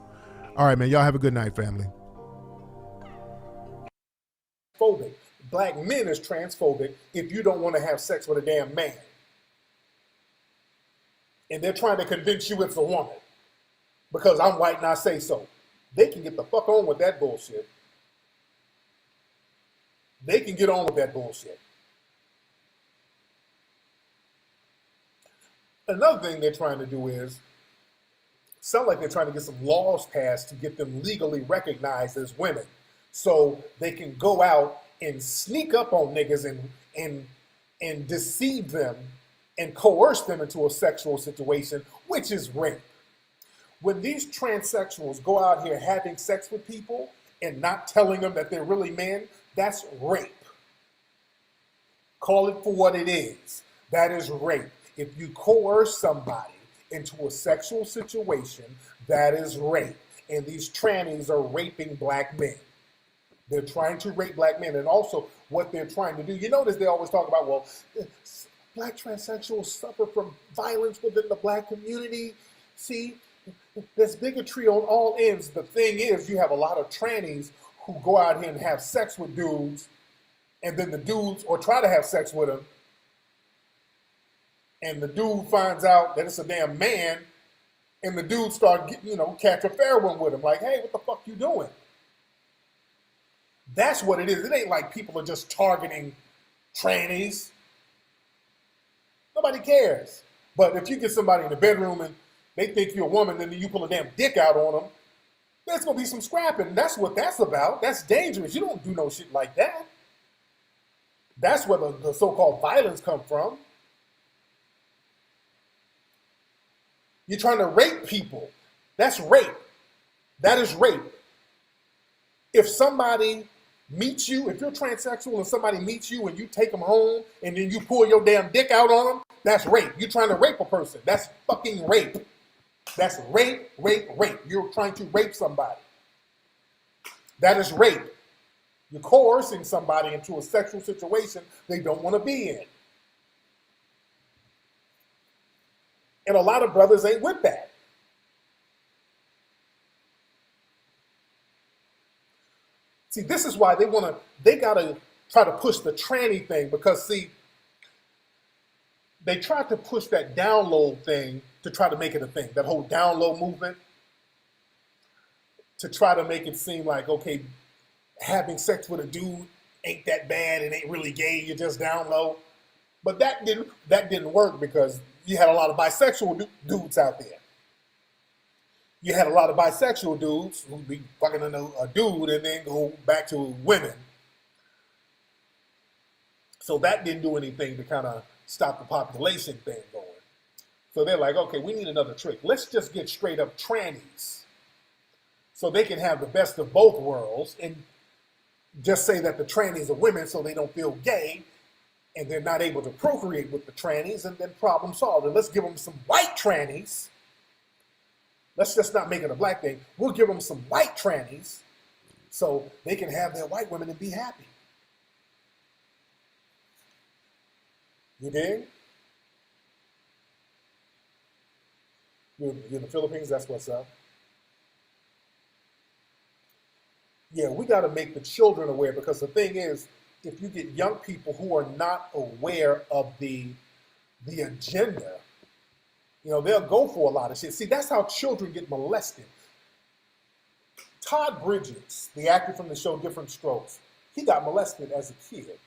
All right, man. Y'all have a good night, family. Phobic. Black men is transphobic if you don't want to have sex with a damn man. And they're trying to convince you it's a woman because I'm white and I say so. They can get the fuck on with that bullshit. They can get on with that bullshit. Another thing they're trying to do is sound like they're trying to get some laws passed to get them legally recognized as women, so they can go out and sneak up on niggas and deceive them and coerce them into a sexual situation, which is rape. When these transsexuals go out here having sex with people and not telling them that they're really men, that's rape. Call it for what it is. That is rape. If you coerce somebody into a sexual situation, that is rape. And these trannies are raping black men. They're trying to rape black men. And also what they're trying to do, you notice they always talk about, well, black transsexuals suffer from violence within the black community. See, there's bigotry on all ends. The thing is, you have a lot of trannies who go out here and have sex with dudes, and then the dudes, or try to have sex with them, and the dude finds out that it's a damn man, and the dude start, catch a fair one with him. Like, hey, what the fuck you doing? That's what it is. It ain't like people are just targeting trannies. Nobody cares. But if you get somebody in the bedroom and they think you're a woman, and then you pull a damn dick out on them, there's going to be some scrapping. That's what that's about. That's dangerous. You don't do no shit like that. That's where the so-called violence come from. You're trying to rape people. That's rape. That is rape. If somebody meets you, if you're transsexual and somebody meets you and you take them home and then you pull your damn dick out on them, that's rape. You're trying to rape a person. That's fucking rape. That's rape, rape, rape. You're trying to rape somebody. That is rape. You're coercing somebody into a sexual situation they don't want to be in. And a lot of brothers ain't with that. See, this is why they gotta try to push the tranny thing, because see, they tried to push that download thing to try to make it a thing, that whole download movement, to try to make it seem like, okay, having sex with a dude ain't that bad, it ain't really gay, you just down low. But that didn't work, because you had a lot of bisexual dudes out there. You had a lot of bisexual dudes who'd be fucking a dude and then go back to women. So that didn't do anything to kind of stop the population thing going. So they're like, okay, we need another trick. Let's just get straight up trannies, so they can have the best of both worlds, and just say that the trannies are women so they don't feel gay, and they're not able to procreate with the trannies, and then problem solved. And let's give them some white trannies. Let's just not make it a black thing. We'll give them some white trannies so they can have their white women and be happy. You dig? You're in the Philippines, that's what's up. Yeah, we got to make the children aware, because the thing is, if you get young people who are not aware of the agenda, they'll go for a lot of shit. See, that's how children get molested. Todd Bridges, the actor from the show Different Strokes, he got molested as a kid.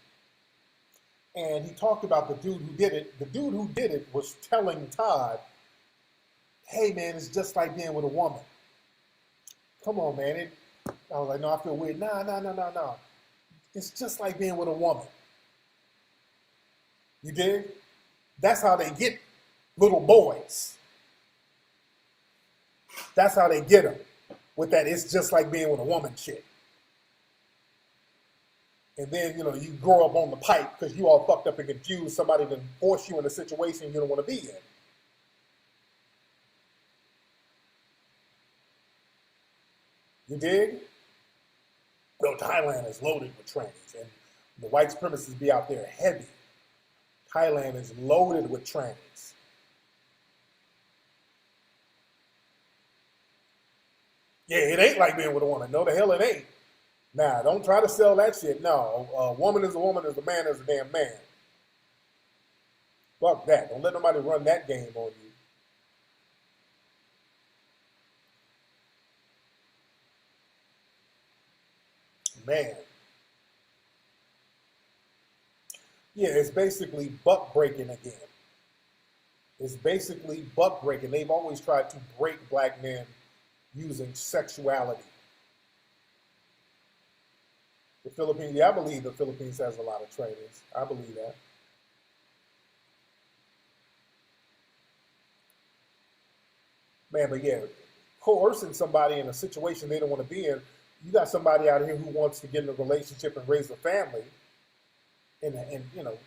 And he talked about the dude who did it. The dude who did it was telling Todd, hey, man, it's just like being with a woman. Come on, man. I was like, no, I feel weird. No. It's just like being with a woman. You dig? That's how they get little boys. That's how they get them, with that it's just like being with a woman shit. And then, you grow up on the pipe because you all fucked up and confused. Somebody to force you in a situation you don't want to be in. You dig? No, Thailand is loaded with trannies, and the white supremacists be out there heavy. Thailand is loaded with trannies. Yeah, it ain't like being with a woman. No, the hell it ain't. Nah, don't try to sell that shit. No, a woman is a woman, a man is a damn man. Fuck that. Don't let nobody run that game on you. Man. Yeah, it's basically buck breaking again. It's basically buck breaking. They've always tried to break black men using sexuality. The Philippines, I believe the Philippines has a lot of trainers. I believe that. Man, but yeah, coercing somebody in a situation they don't want to be in, you got somebody out here who wants to get in a relationship and raise a family, and you know,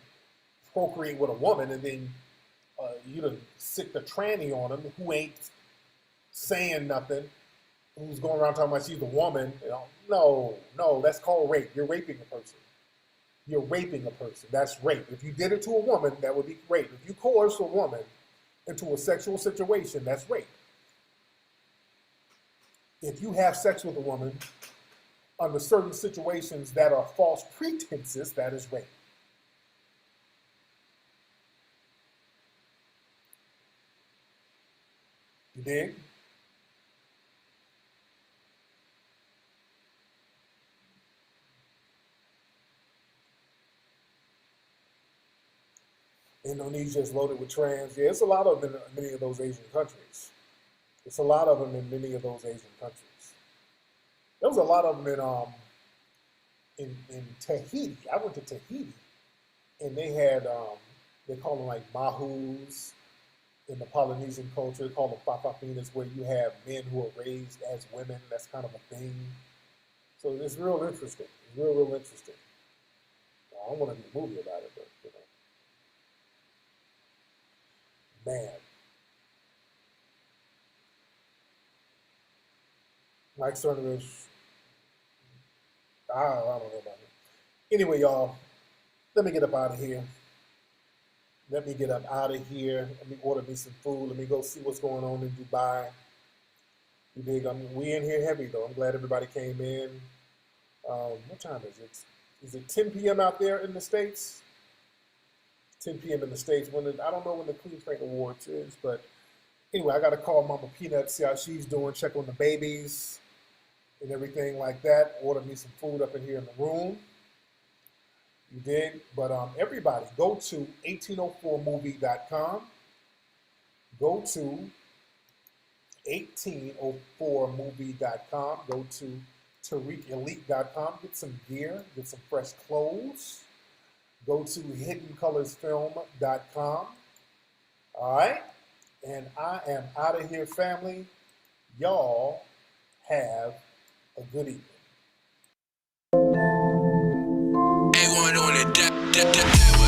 procreate with a woman, and then you done sick the tranny on him who ain't saying nothing, who's going around talking about she's a woman. You know, no, that's called rape. You're raping a person. You're raping a person. That's rape. If you did it to a woman, that would be rape. If you coerce a woman into a sexual situation, that's rape. If you have sex with a woman under certain situations that are false pretenses, that is rape. You dig? Indonesia is loaded with trans. Yeah, it's a lot of them in many of those Asian countries. It's a lot of them in many of those Asian countries. There was a lot of them in Tahiti. I went to Tahiti, and they had they call them like mahus in the Polynesian culture. They call them papapinas, where you have men who are raised as women. That's kind of a thing. So it's real interesting. It's real interesting. I don't want to do a movie about it, but you know, man. Mike Cernovich, I don't know about it. Anyway, y'all, let me get up out of here. Let me get up out of here. Let me order me some food. Let me go see what's going on in Dubai. You dig? We in here heavy, though. I'm glad everybody came in. What time is it? Is it 10 p.m. out there in the States? 10 p.m. in the States. I don't know when the Queen Frank Awards is, but anyway, I got to call Mama Peanut, see how she's doing, check on the babies and everything like that. Order me some food up in here in the room. You dig? But everybody, go to 1804movie.com. Go to 1804movie.com. Go to TariqElite.com. Get some gear. Get some fresh clothes. Go to HiddenColorsFilm.com. All right? And I am out of here, family. Y'all have a good evening. A1 on it, that way.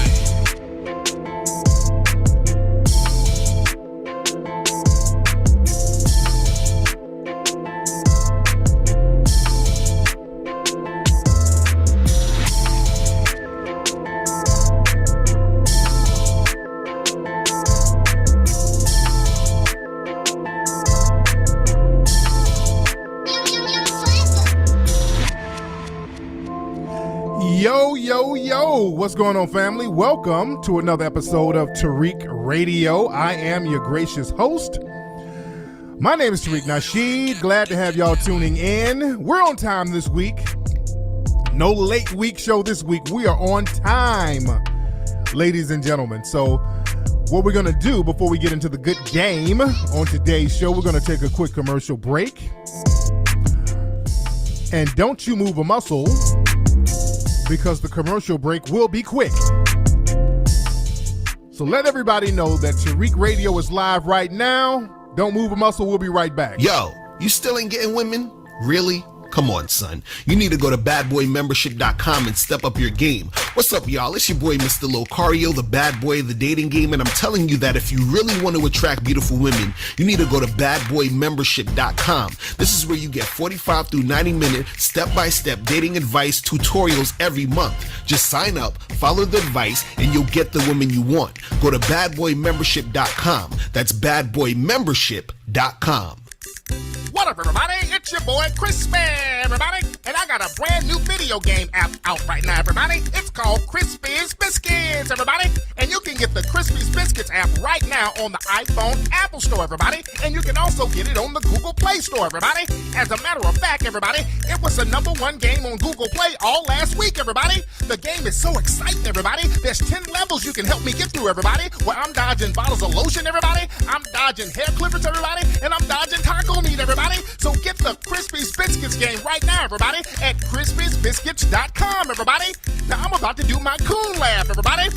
Yo, what's going on, family? Welcome to another episode of Tariq Radio. I am your gracious host. My name is Tariq Nasheed. Glad to have y'all tuning in. We're on time this week. No late week show this week. We are on time, ladies and gentlemen. So what we're going to do before we get into the good game on today's show, we're going to take a quick commercial break. And don't you move a muscle, because the commercial break will be quick. So let everybody know that Tariq Radio is live right now. Don't move a muscle. We'll be right back. Yo, you still ain't getting women? Really? Come on, son. You need to go to badboymembership.com and step up your game. What's up, y'all? It's your boy, Mr. Locario, the bad boy of the dating game, and I'm telling you that if you really want to attract beautiful women, you need to go to badboymembership.com. This is where you get 45 through 90-minute step-by-step dating advice tutorials every month. Just sign up, follow the advice, and you'll get the women you want. Go to badboymembership.com. That's badboymembership.com. What up, everybody? It's your boy, Crispy, everybody. And I got a brand new video game app out right now, everybody. It's called Crispy's Biscuits, everybody. And you can get the Crispy's Biscuits app right now on the iPhone Apple Store, everybody. And you can also get it on the Google Play Store, everybody. As a matter of fact, everybody, it was the #1 game on Google Play all last week, everybody. The game is so exciting, everybody. There's 10 levels you can help me get through, everybody. Where I'm dodging bottles of lotion, everybody. I'm dodging hair clippers, everybody. And I'm dodging taco meat, everybody. So get the Crispy's Biscuits game right now, everybody, at crispysbiscuits.com, everybody. Now I'm about to do my coon laugh, everybody.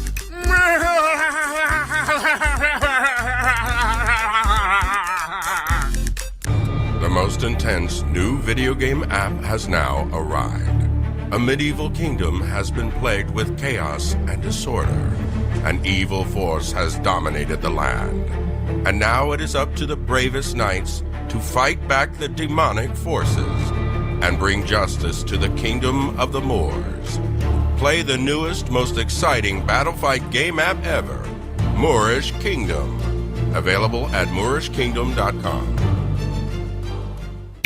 The most intense new video game app has now arrived. A medieval kingdom has been plagued with chaos and disorder. An evil force has dominated the land. And now it is up to the bravest knights to fight back the demonic forces and bring justice to the kingdom of the Moors. Play the newest, most exciting battle fight game app ever, Moorish Kingdom. Available at moorishkingdom.com.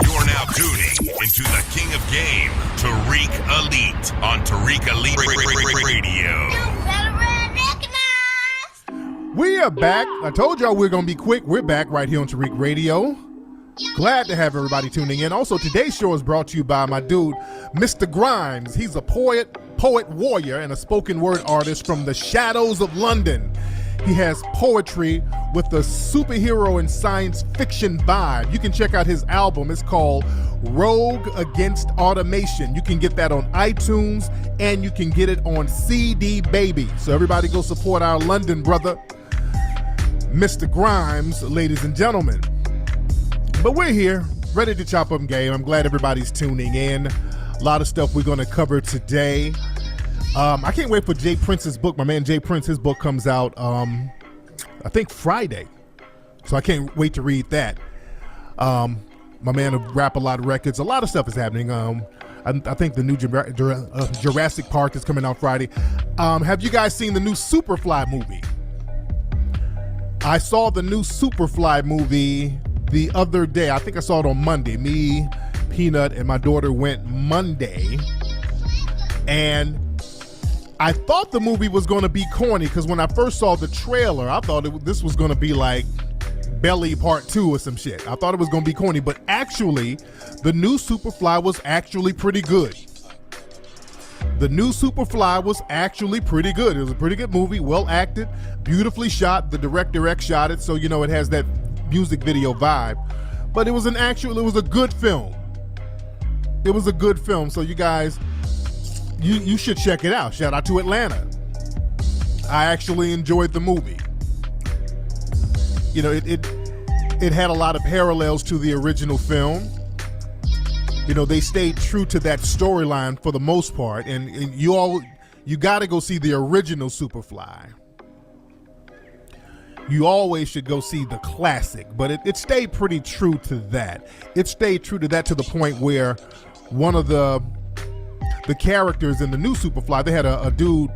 You're now tuning into the king of game, Tariq Elite, on Tariq Elite Radio. We are back. I told y'all we're going to be quick. We're back right here on Tariq Radio. Glad to have everybody tuning in. Also, today's show is brought to you by my dude, Mr. Grimes. He's a poet, warrior, and a spoken word artist from the shadows of London. He has poetry with a superhero and science fiction vibe. You can check out his album. It's called Rogue Against Automation. You can get that on iTunes, and you can get it on CD Baby. So everybody go support our London brother, Mr. Grimes, ladies and gentlemen. But we're here, ready to chop up game. I'm glad everybody's tuning in. A lot of stuff we're going to cover today. I can't wait for Jay Prince's book. My man Jay Prince, his book comes out, I think Friday. So I can't wait to read that. My man of Rap-A-Lot Records. A lot of stuff is happening. I think the new Jurassic Park is coming out Friday. Have you guys seen the new Superfly movie? I saw the new Superfly movie the other day. I think I saw it on Monday. Me, Peanut, and my daughter went Monday. And I thought the movie was going to be corny because when I first saw the trailer, I thought this was going to be like Belly Part 2 or some shit. I thought it was going to be corny, but actually, the new Superfly was actually pretty good. The new Superfly was actually pretty good. It was a pretty good movie, well acted, beautifully shot. The Director X shot it, so you know it has that music video vibe. But it was a good film. It was a good film, so you guys, you should check it out. Shout out to Atlanta. I actually enjoyed the movie. You know, it had a lot of parallels to the original film. You know, they stayed true to that storyline for the most part, and you got to go see the original Superfly. You always should go see the classic, but it stayed pretty true to that. It stayed true to that to the point where one of the characters in the new Superfly, they had a dude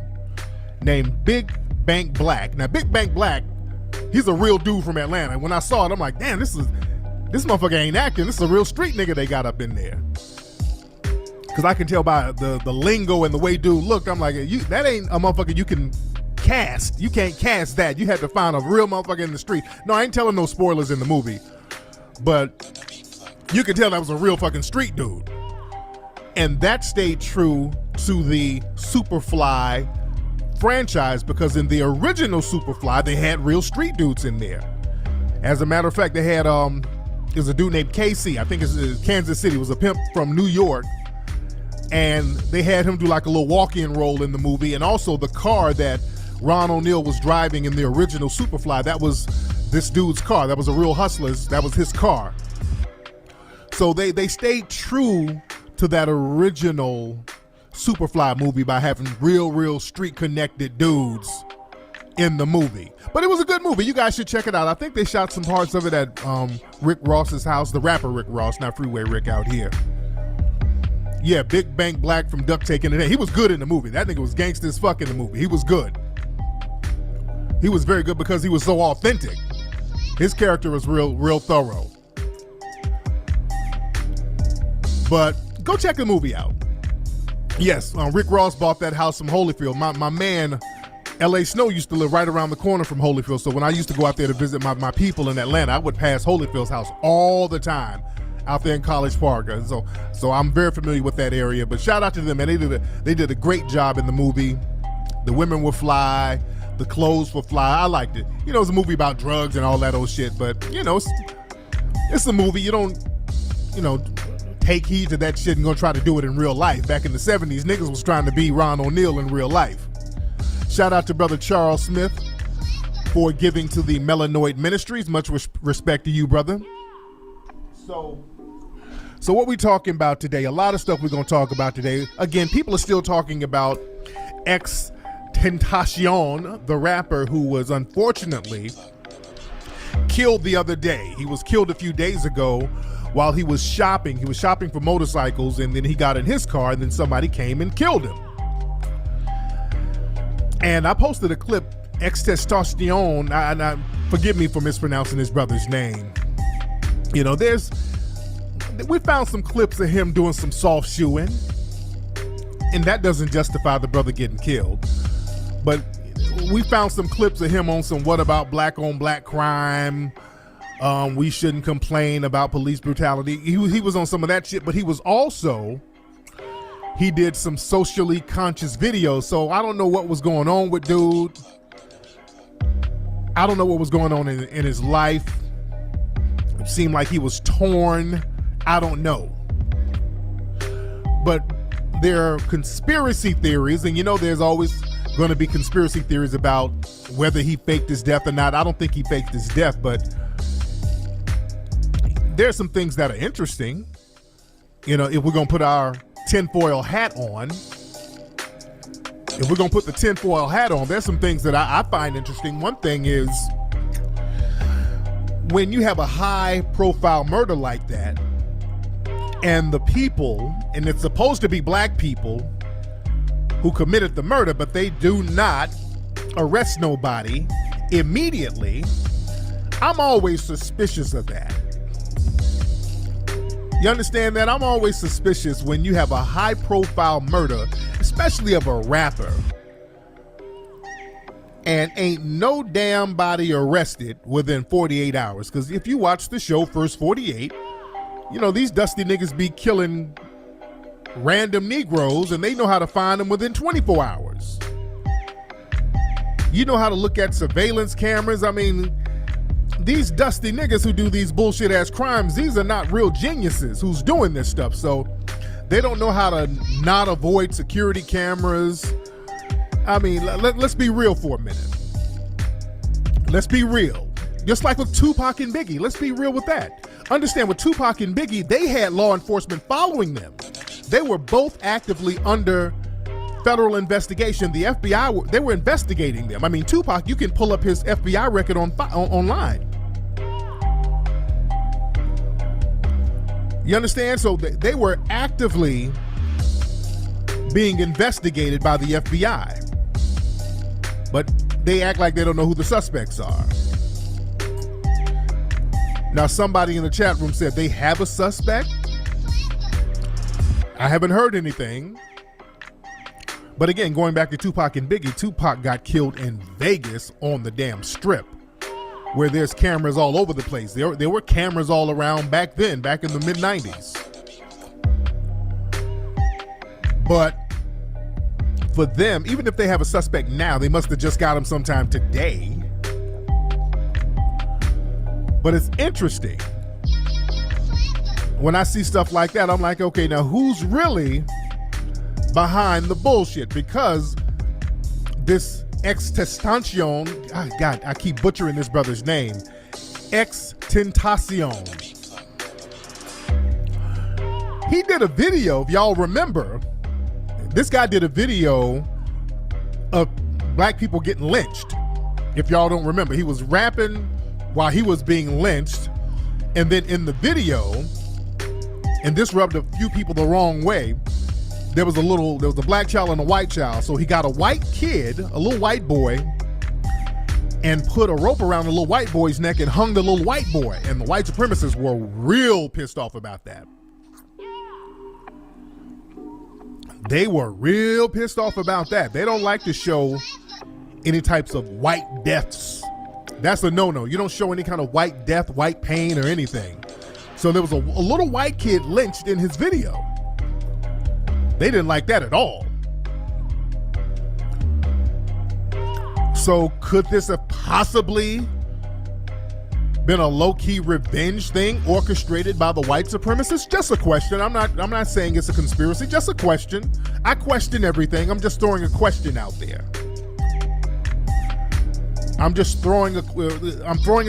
named Big Bank Black. Now, Big Bank Black, he's a real dude from Atlanta. When I saw it, I'm like, damn, this motherfucker ain't acting. This is a real street nigga they got up in there. Because I can tell by the lingo and the way dude looked, I'm like, that ain't a motherfucker you can cast. You can't cast that. You had to find a real motherfucker in the street. No, I ain't telling no spoilers in the movie. But you can tell that was a real fucking street dude. And that stayed true to the Superfly franchise because in the original Superfly, they had real street dudes in there. As a matter of fact, they had there's a dude named KC. I think it's Kansas City. It was a pimp from New York. And they had him do like a little walk-in role in the movie. And also the car that Ron O'Neal was driving in the original Superfly, that was this dude's car. That was a Real Hustlers. That was his car. So they stayed true to that original Superfly movie by having real street-connected dudes in the movie. But it was a good movie. You guys should check it out. I think they shot some parts of it at Rick Ross's house, the rapper Rick Ross, not Freeway Rick out here. Yeah, Big Bank Black from Duck Taking It. He was good in the movie. That nigga was gangsta as fuck in the movie. He was good. He was very good because he was so authentic. His character was real thorough. But go check the movie out. Yes, Rick Ross bought that house from Holyfield. My man, L.A. Snow, used to live right around the corner from Holyfield. So when I used to go out there to visit my people in Atlanta, I would pass Holyfield's house all the time out there in College Park. So I'm very familiar with that area. But shout out to them, man. They did a great job in the movie. The women were fly. The clothes were fly. I liked it. You know, it's a movie about drugs and all that old shit. But, you know, it's a movie. You don't, take heed to that shit and gonna try to do it in real life. Back in the 70s, niggas was trying to be Ron O'Neal in real life. Shout out to brother Charles Smith for giving to the Melanoid Ministries. Much respect to you, brother. So what we talking about today, a lot of stuff we're going to talk about today. Again, people are still talking about XXXTentacion, the rapper who was unfortunately killed the other day. He was killed a few days ago while he was shopping. He was shopping for motorcycles, and then he got in his car, and then somebody came and killed him. And I posted a clip, XXXTentacion, and forgive me for mispronouncing his brother's name. You know, we found some clips of him doing some soft shoeing, and that doesn't justify the brother getting killed. But we found some clips of him on some what about black on black crime, we shouldn't complain about police brutality. He was on some of that shit, but he did some socially conscious videos. So I don't know what was going on with dude. I don't know what was going on in his life. It seemed like he was torn. I don't know. But there are conspiracy theories, and you know there's always going to be conspiracy theories about whether he faked his death or not. I don't think he faked his death, but there's some things that are interesting. You know, if we're going to put our tinfoil hat on, there's some things that I find interesting. One thing is when you have a high profile murder like that, and the people, and it's supposed to be black people who committed the murder, but they do not arrest nobody immediately, I'm always suspicious of that. You understand that? I'm always suspicious when you have a high profile murder, especially of a rapper, and ain't no damn body arrested within 48 hours. Because if you watch the show First 48, you know, these dusty niggas be killing random Negroes, and they know how to find them within 24 hours. You know how to look at surveillance cameras. I mean, these dusty niggas who do these bullshit ass crimes, these are not real geniuses who's doing this stuff. So they don't know how to not avoid security cameras. I mean, let's be real for a minute. Let's be real. Just like with Tupac and Biggie, let's be real with that. Understand, with Tupac and Biggie, they had law enforcement following them. They were both actively under federal investigation. The FBI, they were investigating them. I mean, Tupac, you can pull up his FBI record online. You understand? So they were actively being investigated by the FBI. But they act like they don't know who the suspects are. Now, somebody in the chat room said they have a suspect. I haven't heard anything. But again, going back to Tupac and Biggie, Tupac got killed in Vegas on the damn Strip, where there's cameras all over the place. There were cameras all around back then, back in the mid-90s. But for them, even if they have a suspect now, they must have just got him sometime today. But it's interesting. When I see stuff like that, I'm like, okay, now who's really behind the bullshit? Because this XXXTentacion, God, I keep butchering this brother's name, XXXTentacion. He did a video, if y'all remember, this guy did a video of black people getting lynched. If y'all don't remember, he was rapping while he was being lynched, and then in the video, and this rubbed a few people the wrong way, there was a black child and a white child. So he got a white kid, a little white boy, and put a rope around the little white boy's neck and hung the little white boy. And the white supremacists were real pissed off about that. They were real pissed off about that. They don't like to show any types of white deaths. That's a no-no. You don't show any kind of white death, white pain, or anything. So there was a little white kid lynched in his video. They didn't like that at all. So could this have possibly been a low-key revenge thing orchestrated by the white supremacists? Just a question. I'm not saying it's a conspiracy, just a question. I question everything. I'm just throwing a question out there. I'm throwing a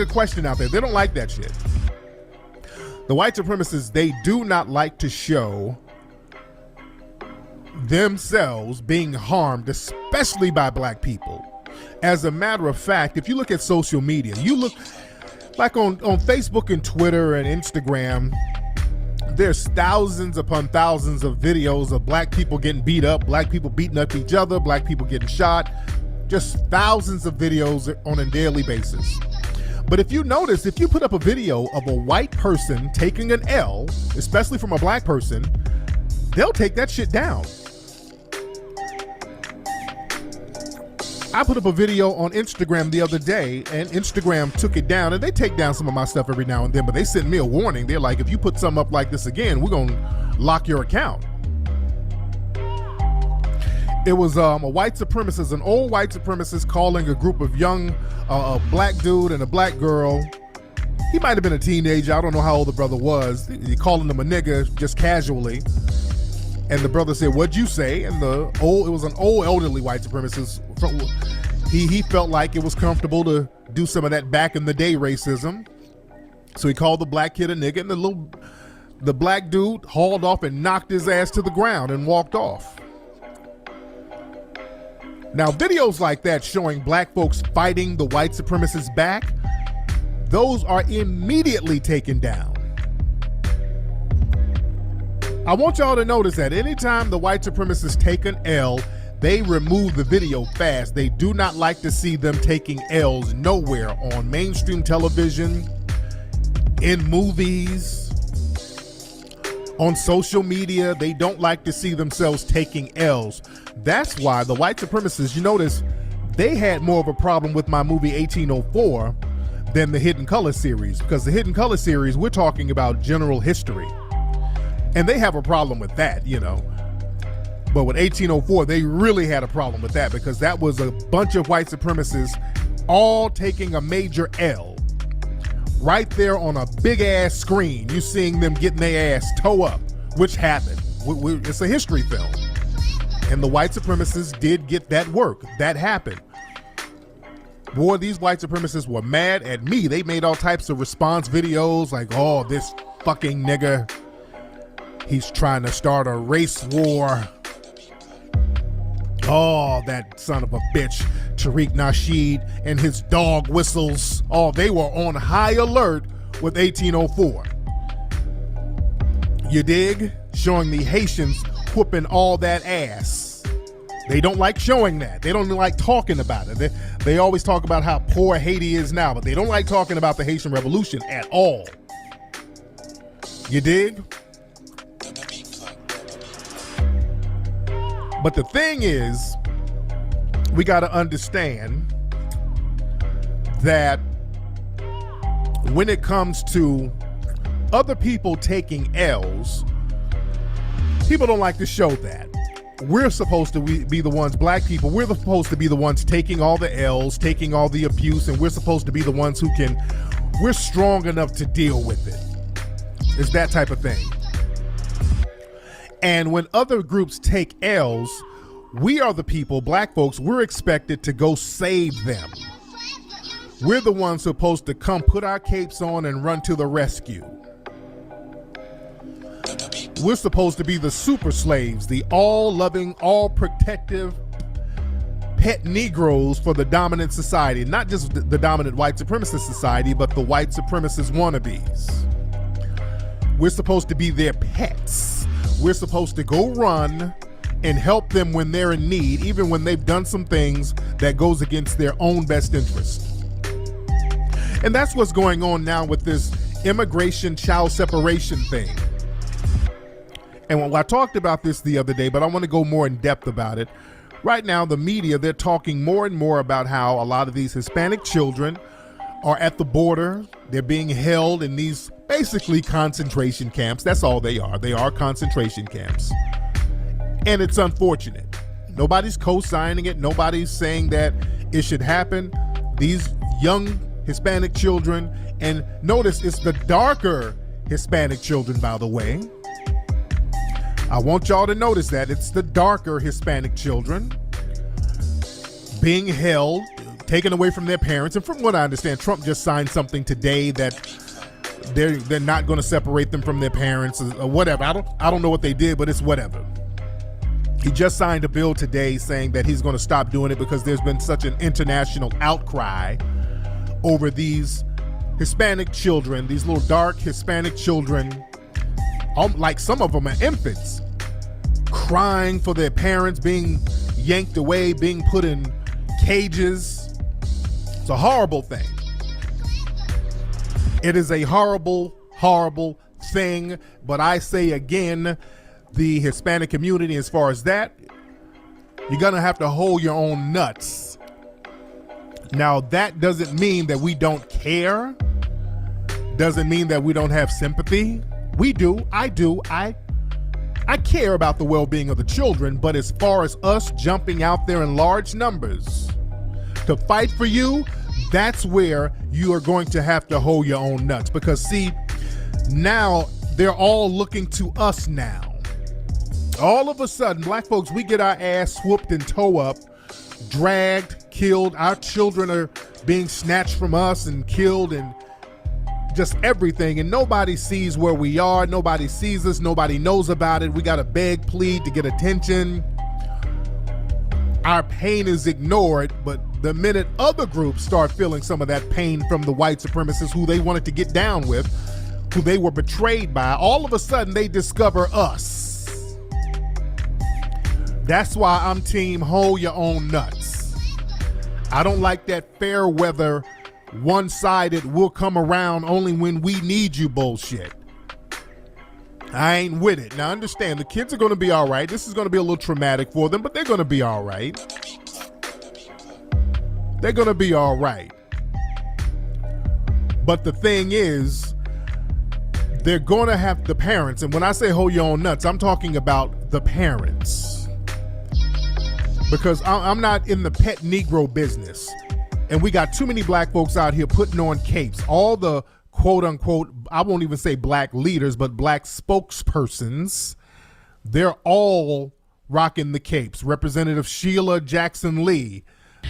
question out there. They don't like that shit. The white supremacists, they do not like to show themselves being harmed, especially by black people. As a matter of fact, if you look at social media, you look like on Facebook and Twitter and Instagram, there's thousands upon thousands of videos of black people getting beat up, black people beating up each other, black people getting shot, just thousands of videos on a daily basis. But if you notice, if you put up a video of a white person taking an L, especially from a black person, they'll take that shit down. I put up a video on Instagram the other day, and Instagram took it down, and they take down some of my stuff every now and then, but they sent me a warning. They're like, if you put something up like this again, we're going to lock your account. It was a white supremacist, an old white supremacist calling a group of young, a black dude and a black girl. He might have been a teenager. I don't know how old the brother was. He calling him a nigga just casually. And the brother said, "What'd you say?" And it was an old elderly white supremacist. He felt like it was comfortable to do some of that back in the day racism. So he called the black kid a nigga, and the black dude hauled off and knocked his ass to the ground and walked off. Now, videos like that showing black folks fighting the white supremacists back, those are immediately taken down. I want y'all to notice that anytime the white supremacists take an L, they remove the video fast. They do not like to see them taking L's nowhere on mainstream television, in movies, on social media. They don't like to see themselves taking L's. That's why the white supremacists, you notice, they had more of a problem with my movie 1804 than the Hidden Color series, because the Hidden Color series, we're talking about general history. And they have a problem with that, you know. But with 1804, they really had a problem with that, because that was a bunch of white supremacists all taking a major L. Right there on a big ass screen, you seeing them getting their ass toe up, which happened. It's a history film. And the white supremacists did get that work. That happened. Boy, these white supremacists were mad at me. They made all types of response videos like, oh, this fucking nigga, he's trying to start a race war. Oh, that son of a bitch, Tariq Nasheed and his dog whistles. Oh, they were on high alert with 1804. You dig? Showing the Haitians whooping all that ass. They don't like showing that. They don't like talking about it. They always talk about how poor Haiti is now, but they don't like talking about the Haitian Revolution at all. You dig? But the thing is, we got to understand that when it comes to other people taking L's, people don't like to show that. We're supposed to be the ones, black people, we're supposed to be the ones taking all the L's, taking all the abuse, and we're supposed to be the ones we're strong enough to deal with it. It's that type of thing. And when other groups take L's, we are the people, black folks, we're expected to go save them. We're the ones supposed to come put our capes on and run to the rescue. We're supposed to be the super slaves, the all-loving, all-protective pet Negroes for the dominant society. Not just the dominant white supremacist society, but the white supremacist wannabes. We're supposed to be their pets. We're supposed to go run and help them when they're in need, even when they've done some things that goes against their own best interest. And that's what's going on now with this immigration child separation thing. And I talked about this the other day, but I want to go more in depth about it. Right now, the media, they're talking more and more about how a lot of these Hispanic children are at the border. They're being held in these basically concentration camps. That's all they are. They are concentration camps. And it's unfortunate. Nobody's co-signing it. Nobody's saying that it should happen. These young Hispanic children, and notice it's the darker Hispanic children, by the way. I want y'all to notice that it's the darker Hispanic children being held, taken away from their parents. And from what I understand, Trump just signed something today that they're not going to separate them from their parents or whatever. I don't know what they did, but it's whatever. He just signed a bill today saying that he's going to stop doing it because there's been such an international outcry over these Hispanic children, these little dark Hispanic children, like some of them are infants, crying for their parents being yanked away, being put in cages. It's a horrible thing. It is a horrible, horrible thing. But I say again, the Hispanic community, as far as that, you're going to have to hold your own nuts. Now, that doesn't mean that we don't care. Doesn't mean that we don't have sympathy. We do. I do. I care about the well-being of the children, but as far as us jumping out there in large numbers to fight for you, that's where you are going to have to hold your own nuts. Because see, now they're all looking to us now. All of a sudden, black folks, we get our ass whooped and toe up, dragged, killed. Our children are being snatched from us and killed and just everything. And nobody sees where we are. Nobody sees us. Nobody knows about it. We got to beg, plead to get attention. Our pain is ignored, but the minute other groups start feeling some of that pain from the white supremacists who they wanted to get down with, who they were betrayed by, all of a sudden they discover us. That's why I'm team hold your own nuts. I don't like that fair weather, one-sided, we'll come around only when we need you bullshit. I ain't with it. Now understand, the kids are going to be all right. This is going to be a little traumatic for them, but they're going to be all right. They're going to be all right. But the thing is, they're going to have the parents, and when I say hold your own nuts, I'm talking about the parents. Because I'm not in the pet Negro business. And we got too many black folks out here putting on capes. All the quote unquote, I won't even say black leaders, but black spokespersons, they're all rocking the capes. Representative Sheila Jackson Lee.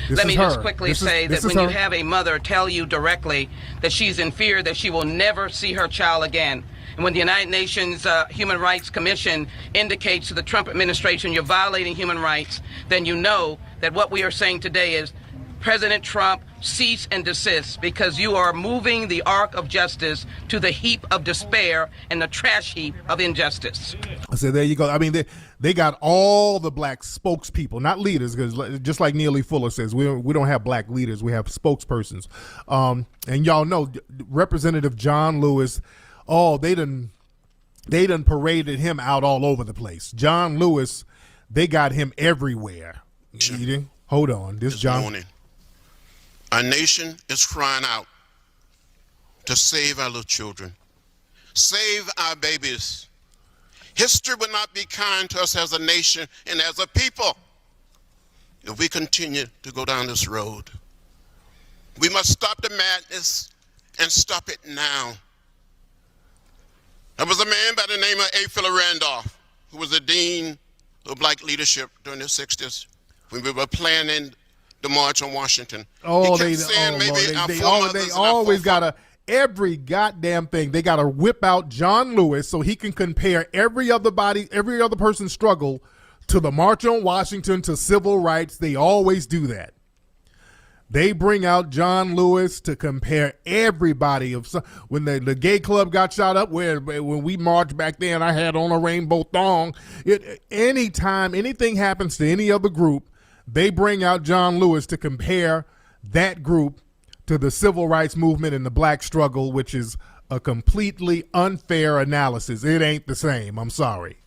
Let me just quickly say that when you have a mother tell you directly that she's in fear that she will never see her child again, and when the United Nations Human Rights Commission indicates to the Trump administration you're violating human rights, then you know that what we are saying today is President Trump, cease and desist, because you are moving the arc of justice to the heap of despair and the trash heap of injustice. So there you go. I mean, they got all the black spokespeople, not leaders, because just like Neely Fuller says, we don't have black leaders, we have spokespersons. And y'all know Representative John Lewis, they done paraded him out all over the place. John Lewis, they got him everywhere. Hold on, this John. Morning. Our nation is crying out to save our little children, save our babies. History will not be kind to us as a nation and as a people if we continue to go down this road. We must stop the madness and stop it now. There was a man by the name of A. Philip Randolph, who was the dean of black leadership during the 60s when we were planning the March on Washington. They always gotta, every goddamn thing, they gotta whip out John Lewis so he can compare every other person's struggle to the March on Washington, to civil rights. They always do that. They bring out John Lewis to compare everybody. When the gay club got shot up, when we marched back then, I had on a rainbow thong. Anytime anything happens to any other group, they bring out John Lewis to compare that group to the civil rights movement and the black struggle, which is a completely unfair analysis. It ain't the same. I'm sorry.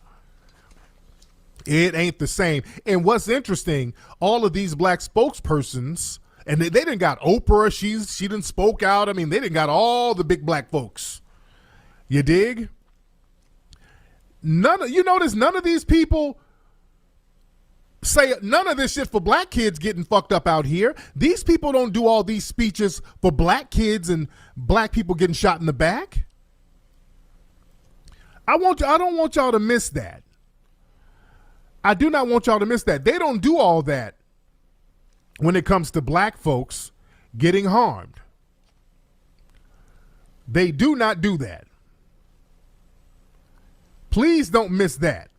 It ain't the same. And what's interesting, all of these black spokespersons, and they done got Oprah, she done spoke out. I mean, they done got all the big black folks. You dig? You notice none of these people say none of this shit for black kids getting fucked up out here. These people don't do all these speeches for black kids and black people getting shot in the back. I don't want y'all to miss that. I do not want y'all to miss that. They don't do all that when it comes to black folks getting harmed. They do not do that. Please don't miss that.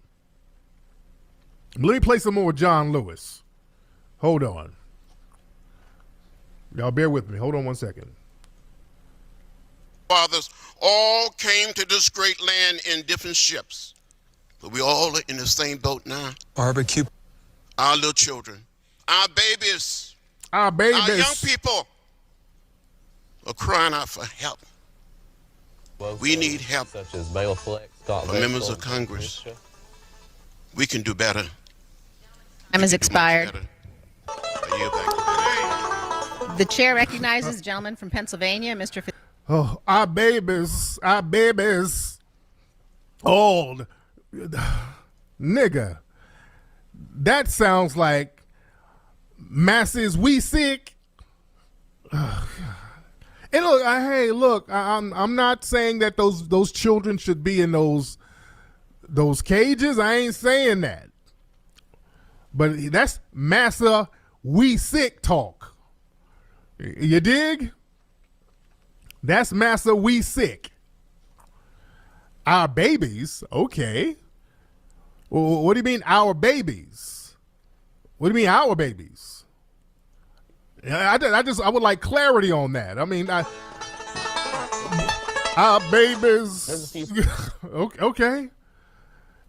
Let me play some more John Lewis. Hold on. Y'all bear with me. Hold on one second. Fathers all came to this great land in different ships, but we all are in the same boat now. Barbecue. Our little children, our babies, our young people are crying out for help. We need help. Such as Bail Flex, Scott For members of Congress, we can do better. Time has expired. The chair recognizes the gentleman from Pennsylvania, Mr. Oh, our babies. Old. Nigga. That sounds like masses we sick. And look, I'm not saying that those children should be in those cages. I ain't saying that. But that's massa we sick talk. You dig? That's massa we sick. Our babies, okay. Well, what do you mean our babies? What do you mean our babies? I would like clarity on that. I mean, our babies. Okay.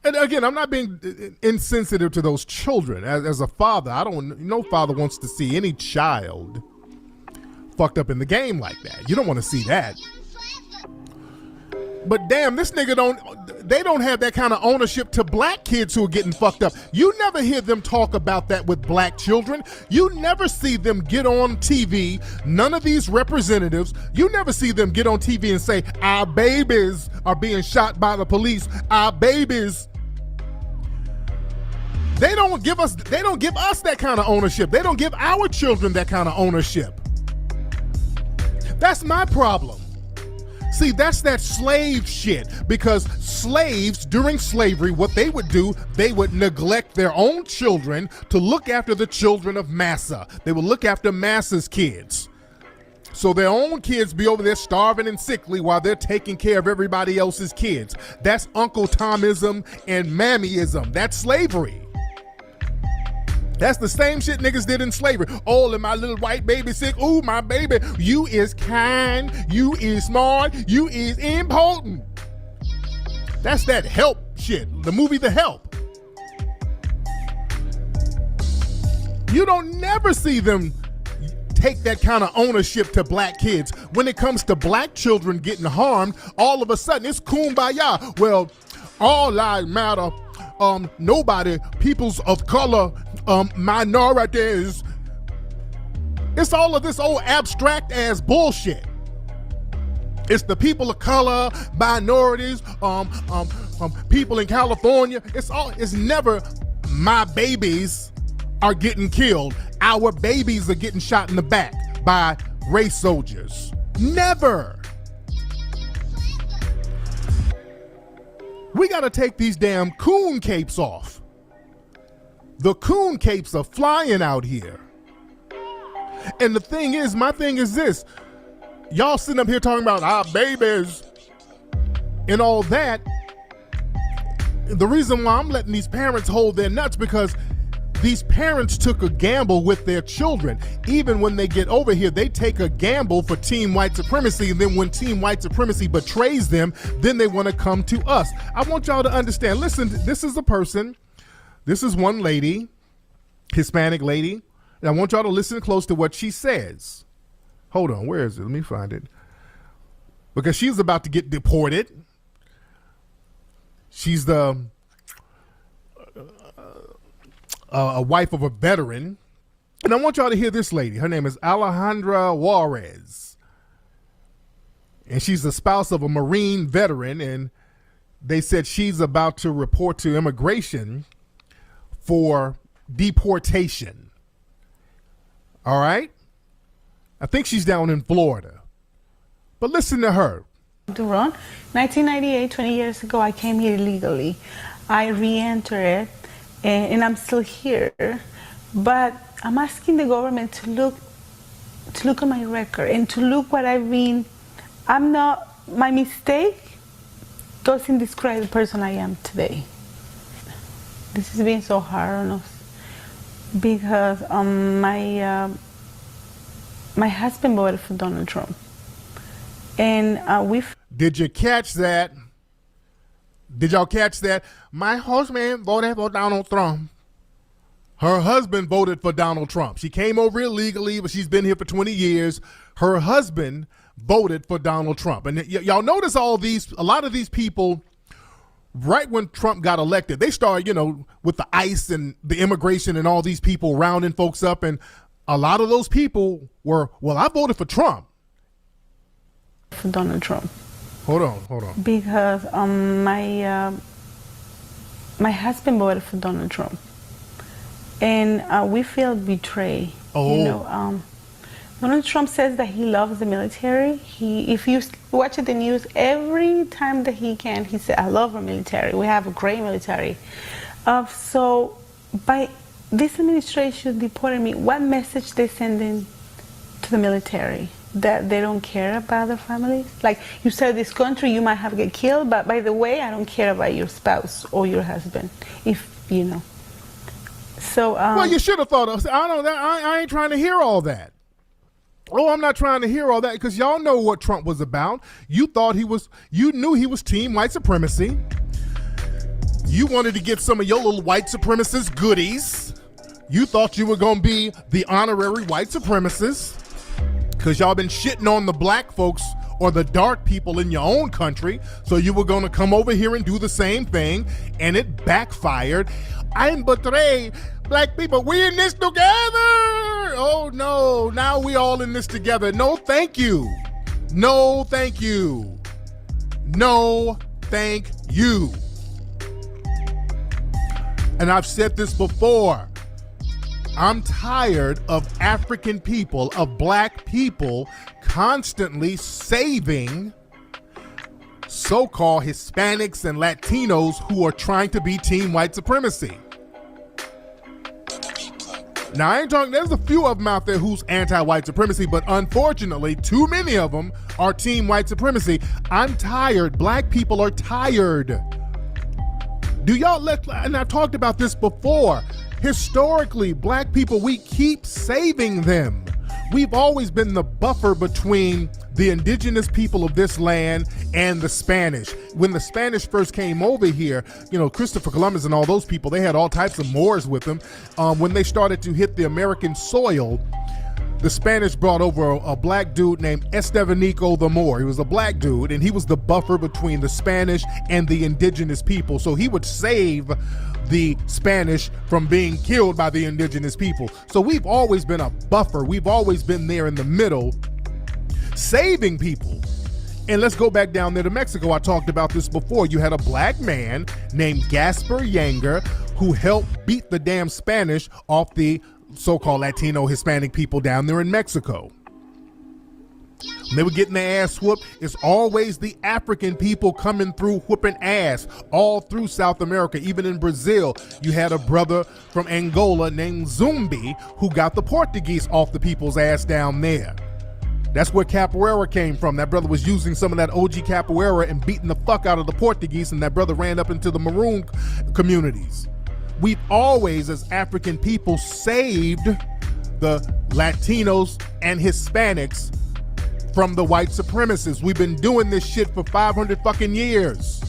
And again, I'm not being insensitive to those children. As a father, no father wants to see any child fucked up in the game like that. You don't want to see that. But damn, this nigga they don't have that kind of ownership to black kids who are getting fucked up. You never hear them talk about that with black children. You never see them get on TV. None of these representatives, you never see them get on TV and say, our babies are being shot by the police. Our babies. They don't give us that kind of ownership. They don't give our children that kind of ownership. That's my problem. See, that's that slave shit, because slaves during slavery, what they would do, they would neglect their own children to look after the children of massa. They would look after massa's kids. So their own kids be over there starving and sickly while they're taking care of everybody else's kids. That's Uncle Tomism and Mammyism. That's slavery. That's the same shit niggas did in slavery. Oh, and my little white baby sick. Ooh, my baby, you is kind, you is smart, you is important. That's that Help shit, the movie The Help. You don't never see them take that kind of ownership to black kids. When it comes to black children getting harmed, all of a sudden it's kumbaya. Well, all lives matter. Nobody, peoples of color, minorities. It's all of this old abstract ass bullshit. It's the people of color, minorities, people in California. It's never my babies are getting killed. Our babies are getting shot in the back by race soldiers. Never. We got to take these damn coon capes off. The coon capes are flying out here. And the thing is, my thing is this. Y'all sitting up here talking about our babies and all that. The reason why I'm letting these parents hold their nuts, because these parents took a gamble with their children. Even when they get over here, they take a gamble for Team White Supremacy, and then when Team White Supremacy betrays them, then they want to come to us. I want y'all to understand, listen, this is a person, this is one lady, Hispanic lady, and I want y'all to listen close to what she says. Hold on, where is it? Let me find it. Because she's about to get deported. She's the a wife of a veteran. And I want y'all to hear this lady. Her name is Alejandra Juarez. And she's the spouse of a Marine veteran. And they said she's about to report to immigration for deportation. All right? I think she's down in Florida. But listen to her. Duron, 1998, 20 years ago, I came here illegally. I re-entered, and I'm still here. But I'm asking the government to look at my record and to look what I've been my mistake doesn't describe the person I am today. This has been so hard on us because my husband voted for Donald Trump, and Did you catch that? Did y'all catch that? My husband voted for Donald Trump. Her husband voted for Donald Trump. She came over illegally, but she's been here for 20 years. Her husband voted for Donald Trump. And y'all notice a lot of these people, right when Trump got elected, they started, with the ICE and the immigration and all these people rounding folks up. And a lot of those people were, well, I voted for Trump. For Donald Trump. Hold on. Because my husband voted for Donald Trump. And we feel betrayed. Oh. Donald Trump says that he loves the military. If you watch the news, every time that he can, he says, I love our military. We have a great military. So by this administration deporting me, what message they sending to the military? That they don't care about their families? Like, you serve this country, you might have get killed, but by the way, I don't care about your spouse or your husband, if you know. So, well, you should have thought of, I ain't trying to hear all that. Oh, I'm not trying to hear all that because y'all know what Trump was about. You knew he was team white supremacy. You wanted to get some of your little white supremacist goodies. You thought you were going to be the honorary white supremacist because y'all been shitting on the black folks or the dark people in your own country. So you were going to come over here and do the same thing, and it backfired. I'm betrayed. Black people, we in this together. Oh no, now we all in this together. No, thank you. No, thank you. No, thank you. And I've said this before. I'm tired of African people, of black people, constantly saving so-called Hispanics and Latinos who are trying to be team white supremacy. Now, I ain't talking, there's a few of them out there who's anti-white supremacy, but unfortunately, too many of them are team white supremacy. I'm tired. Black people are tired. Do y'all and I've talked about this before. Historically, black people, we keep saving them. We've always been the buffer between the indigenous people of this land and the Spanish. When the Spanish first came over here, Christopher Columbus and all those people, they had all types of Moors with them. When they started to hit the American soil, the Spanish brought over a black dude named Estevanico the Moor. He was a black dude, and he was the buffer between the Spanish and the indigenous people. So he would save the Spanish from being killed by the indigenous people. So we've always been a buffer. We've always been there in the middle, saving people. And let's go back down there to Mexico. I talked about this before. You had a black man named Gaspar Yanger who helped beat the damn Spanish off the so-called Latino Hispanic people down there in Mexico. When they were getting their ass whooped, it's always the African people coming through whooping ass all through South America. Even in Brazil, you had a brother from Angola named Zumbi who got the Portuguese off the people's ass down there. That's where capoeira came from. That brother was using some of that OG capoeira and beating the fuck out of the Portuguese, and that brother ran up into the maroon communities. We've always, as African people, saved the Latinos and Hispanics from the white supremacists. We've been doing this shit for 500 fucking years.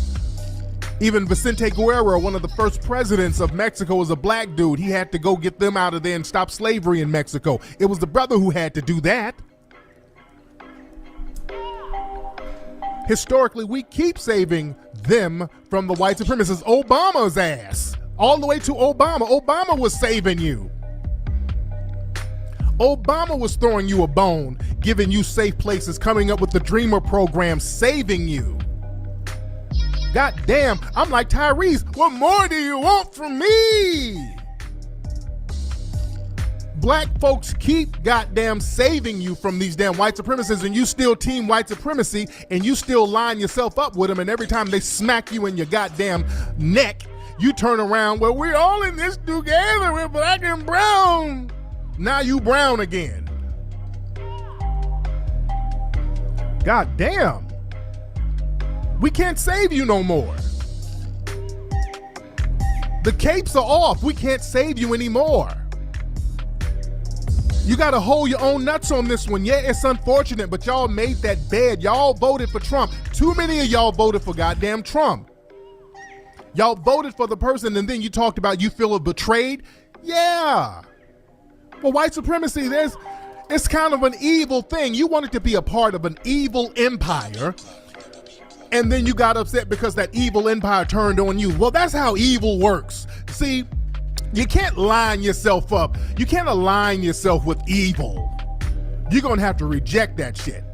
Even Vicente Guerrero, one of the first presidents of Mexico, was a black dude. He had to go get them out of there and stop slavery in Mexico. It was the brother who had to do that. Historically, we keep saving them from the white supremacists. Obama's ass. All the way to Obama. Obama was saving you. Obama was throwing you a bone, giving you safe places, coming up with the Dreamer program, saving you. God damn, I'm like Tyrese. What more do you want from me? Black folks keep goddamn saving you from these damn white supremacists, and you still team white supremacy, and you still line yourself up with them, and every time they smack you in your goddamn neck, you turn around, well, we're all in this together, we're black and brown. Now you brown again. God damn. We can't save you no more. The capes are off. We can't save you anymore. You got to hold your own nuts on this one. Yeah, it's unfortunate, but y'all made that bed. Y'all voted for Trump. Too many of y'all voted for goddamn Trump. Y'all voted for the person, and then you talked about you feel betrayed. Yeah. Well, white supremacy, it's kind of an evil thing. You wanted to be a part of an evil empire, and then you got upset because that evil empire turned on you. Well, that's how evil works. See, you can't line yourself up. You can't align yourself with evil. You're going to have to reject that shit.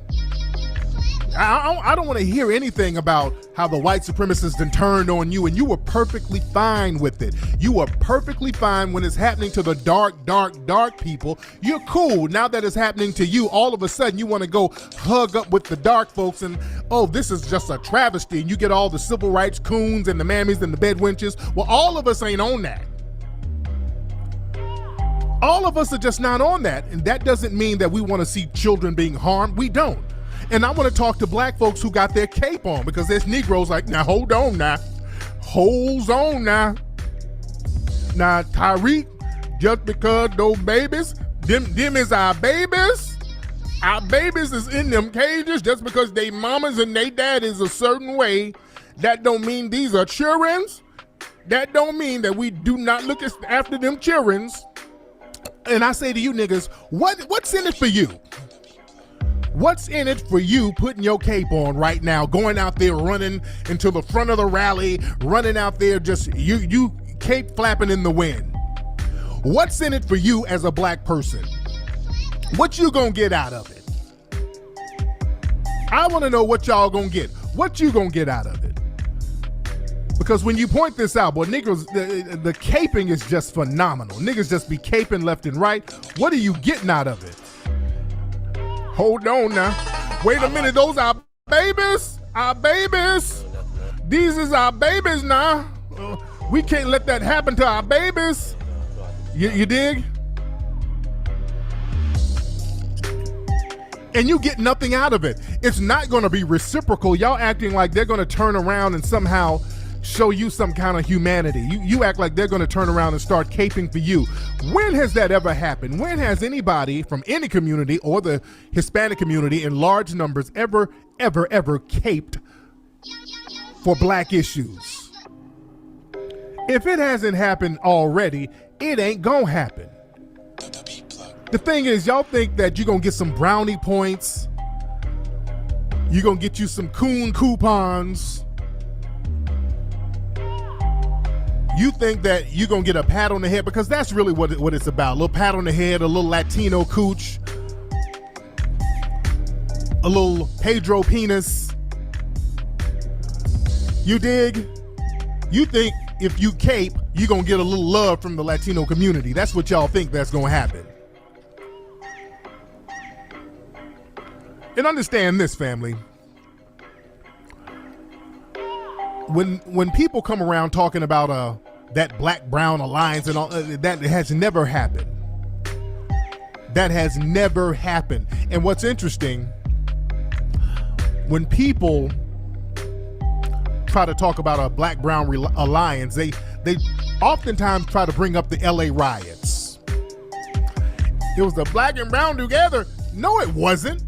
I don't want to hear anything about how the white supremacists then turned on you, and you were perfectly fine with it. You were perfectly fine when it's happening to the dark people. You're cool. Now that it's happening to you, all of a sudden you want to go hug up with the dark folks and, oh, this is just a travesty. And you get all the civil rights coons and the mammies and the bedwenches. Well, all of us ain't on that. All of us are just not on that. And that doesn't mean that we want to see children being harmed. We don't. And I want to talk to black folks who got their cape on, because there's Negroes like, now hold on now. Hold on now. Now, Tariq, just because those babies, them is our babies. Our babies is in them cages just because they mamas and they daddies a certain way. That don't mean these are childrens. That don't mean that we do not look after them childrens. And I say to you niggas, what's in it for you? What's in it for you putting your cape on right now, going out there running into the front of the rally, running out there just you cape flapping in the wind? What's in it for you as a black person? What you gonna get out of it? I wanna know what y'all gonna get. What you gonna get out of it? Because when you point this out, boy, Negroes, the caping is just phenomenal. Niggas just be caping left and right. What are you getting out of it? Hold on now. Wait a minute, those are babies? Our babies? These is our babies now. We can't let that happen to our babies. You dig? And you get nothing out of it. It's not gonna be reciprocal. Y'all acting like they're gonna turn around and somehow show you some kind of humanity. You act like they're going to turn around and start caping for you. When has that ever happened? When has anybody from any community or the Hispanic community in large numbers ever caped for black issues? If it hasn't happened already, it ain't gonna happen. The thing is, y'all think that you're gonna get some brownie points, you're gonna get you some coon coupons. You think that you're going to get a pat on the head, because that's really what it's about. A little pat on the head, a little Latino cooch, a little Pedro penis. You dig? You think if you cape, you're going to get a little love from the Latino community. That's what y'all think that's going to happen. And understand this, family. When people come around talking about that black-brown alliance and all, that has never happened. That has never happened. And what's interesting, when people try to talk about a black-brown alliance, they oftentimes try to bring up the LA riots. It was the black and brown together. No, it wasn't.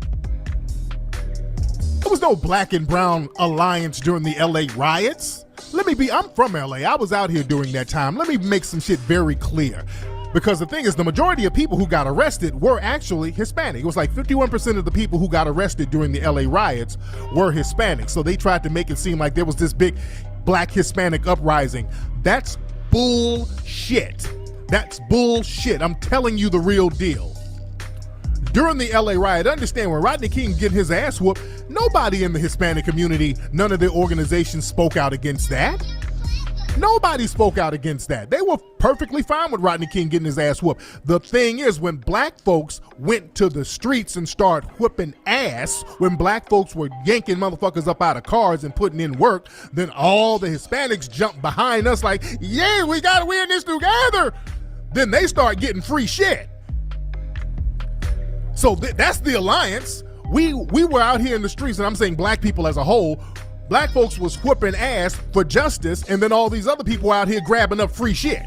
There was no black and brown alliance during the LA riots. I'm from LA. I was out here during that time. Let me make some shit very clear. Because the thing is, the majority of people who got arrested were actually Hispanic. It was like 51% of the people who got arrested during the LA riots were Hispanic. So they tried to make it seem like there was this big black Hispanic uprising. That's bullshit. That's bullshit. I'm telling you the real deal. During the LA riot, understand, when Rodney King getting his ass whooped, nobody in the Hispanic community, none of their organizations spoke out against that. Nobody spoke out against that. They were perfectly fine with Rodney King getting his ass whooped. The thing is, when black folks went to the streets and started whooping ass, when black folks were yanking motherfuckers up out of cars and putting in work, then all the Hispanics jumped behind us like, yeah, we gotta win this together. Then they start getting free shit. So that's the alliance. we were out here in the streets, and I'm saying black people as a whole, black folks was whooping ass for justice, and then all these other people out here grabbing up free shit.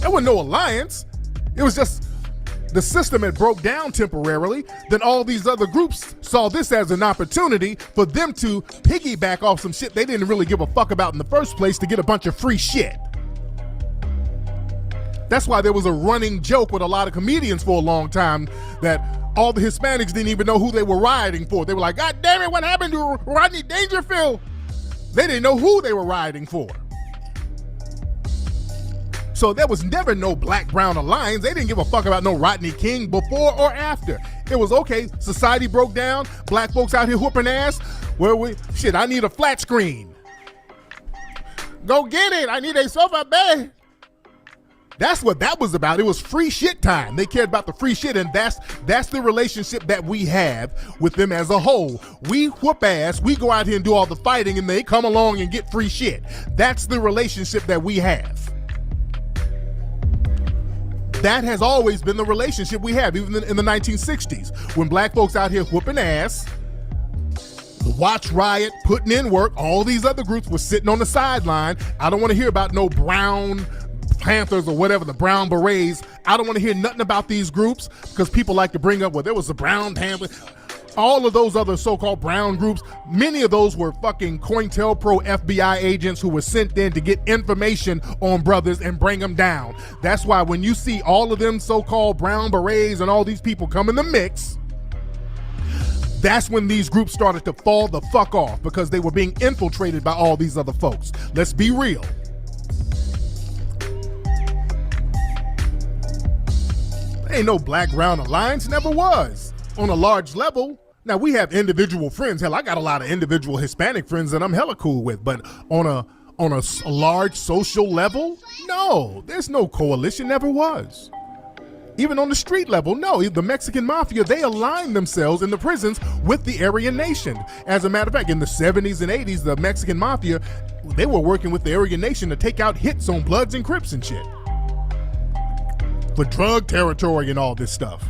There was no alliance. It was just the system had broke down temporarily. Then all these other groups saw this as an opportunity for them to piggyback off some shit they didn't really give a fuck about in the first place to get a bunch of free shit. That's why there was a running joke with a lot of comedians for a long time that all the Hispanics didn't even know who they were rioting for. They were like, God damn it, what happened to Rodney Dangerfield? They didn't know who they were rioting for. So there was never no black-brown alliance. They didn't give a fuck about no Rodney King before or after. It was, okay, society broke down, black folks out here whooping ass. Shit, I need a flat screen. Go get it, I need a sofa bed. That's what that was about. It was free shit time. They cared about the free shit, and that's the relationship that we have with them as a whole. We whoop ass, we go out here and do all the fighting, and they come along and get free shit. That's the relationship that we have. That has always been the relationship we have, even in the 1960s, when black folks out here whooping ass, the Watch Riot, putting in work, all these other groups were sitting on the sideline. I don't want to hear about no Brown Panthers or whatever, the Brown Berets. I don't want to hear nothing about these groups because people like to bring up, well, there was the Brown Panthers. All of those other so-called brown groups, many of those were fucking COINTELPRO FBI agents who were sent in to get information on brothers and bring them down. That's why when you see all of them so-called brown berets and all these people come in the mix, that's when these groups started to fall the fuck off because they were being infiltrated by all these other folks. Let's be real. Ain't no black-brown alliance, never was. On a large level. Now, we have individual friends. Hell, I got a lot of individual Hispanic friends that I'm hella cool with. But on a large social level, no, there's no coalition, never was. Even on the street level, no. The Mexican Mafia, they aligned themselves in the prisons with the Aryan Nation. As a matter of fact, in the 70s and 80s, the Mexican Mafia, they were working with the Aryan Nation to take out hits on Bloods and Crips and shit. For drug territory and all this stuff.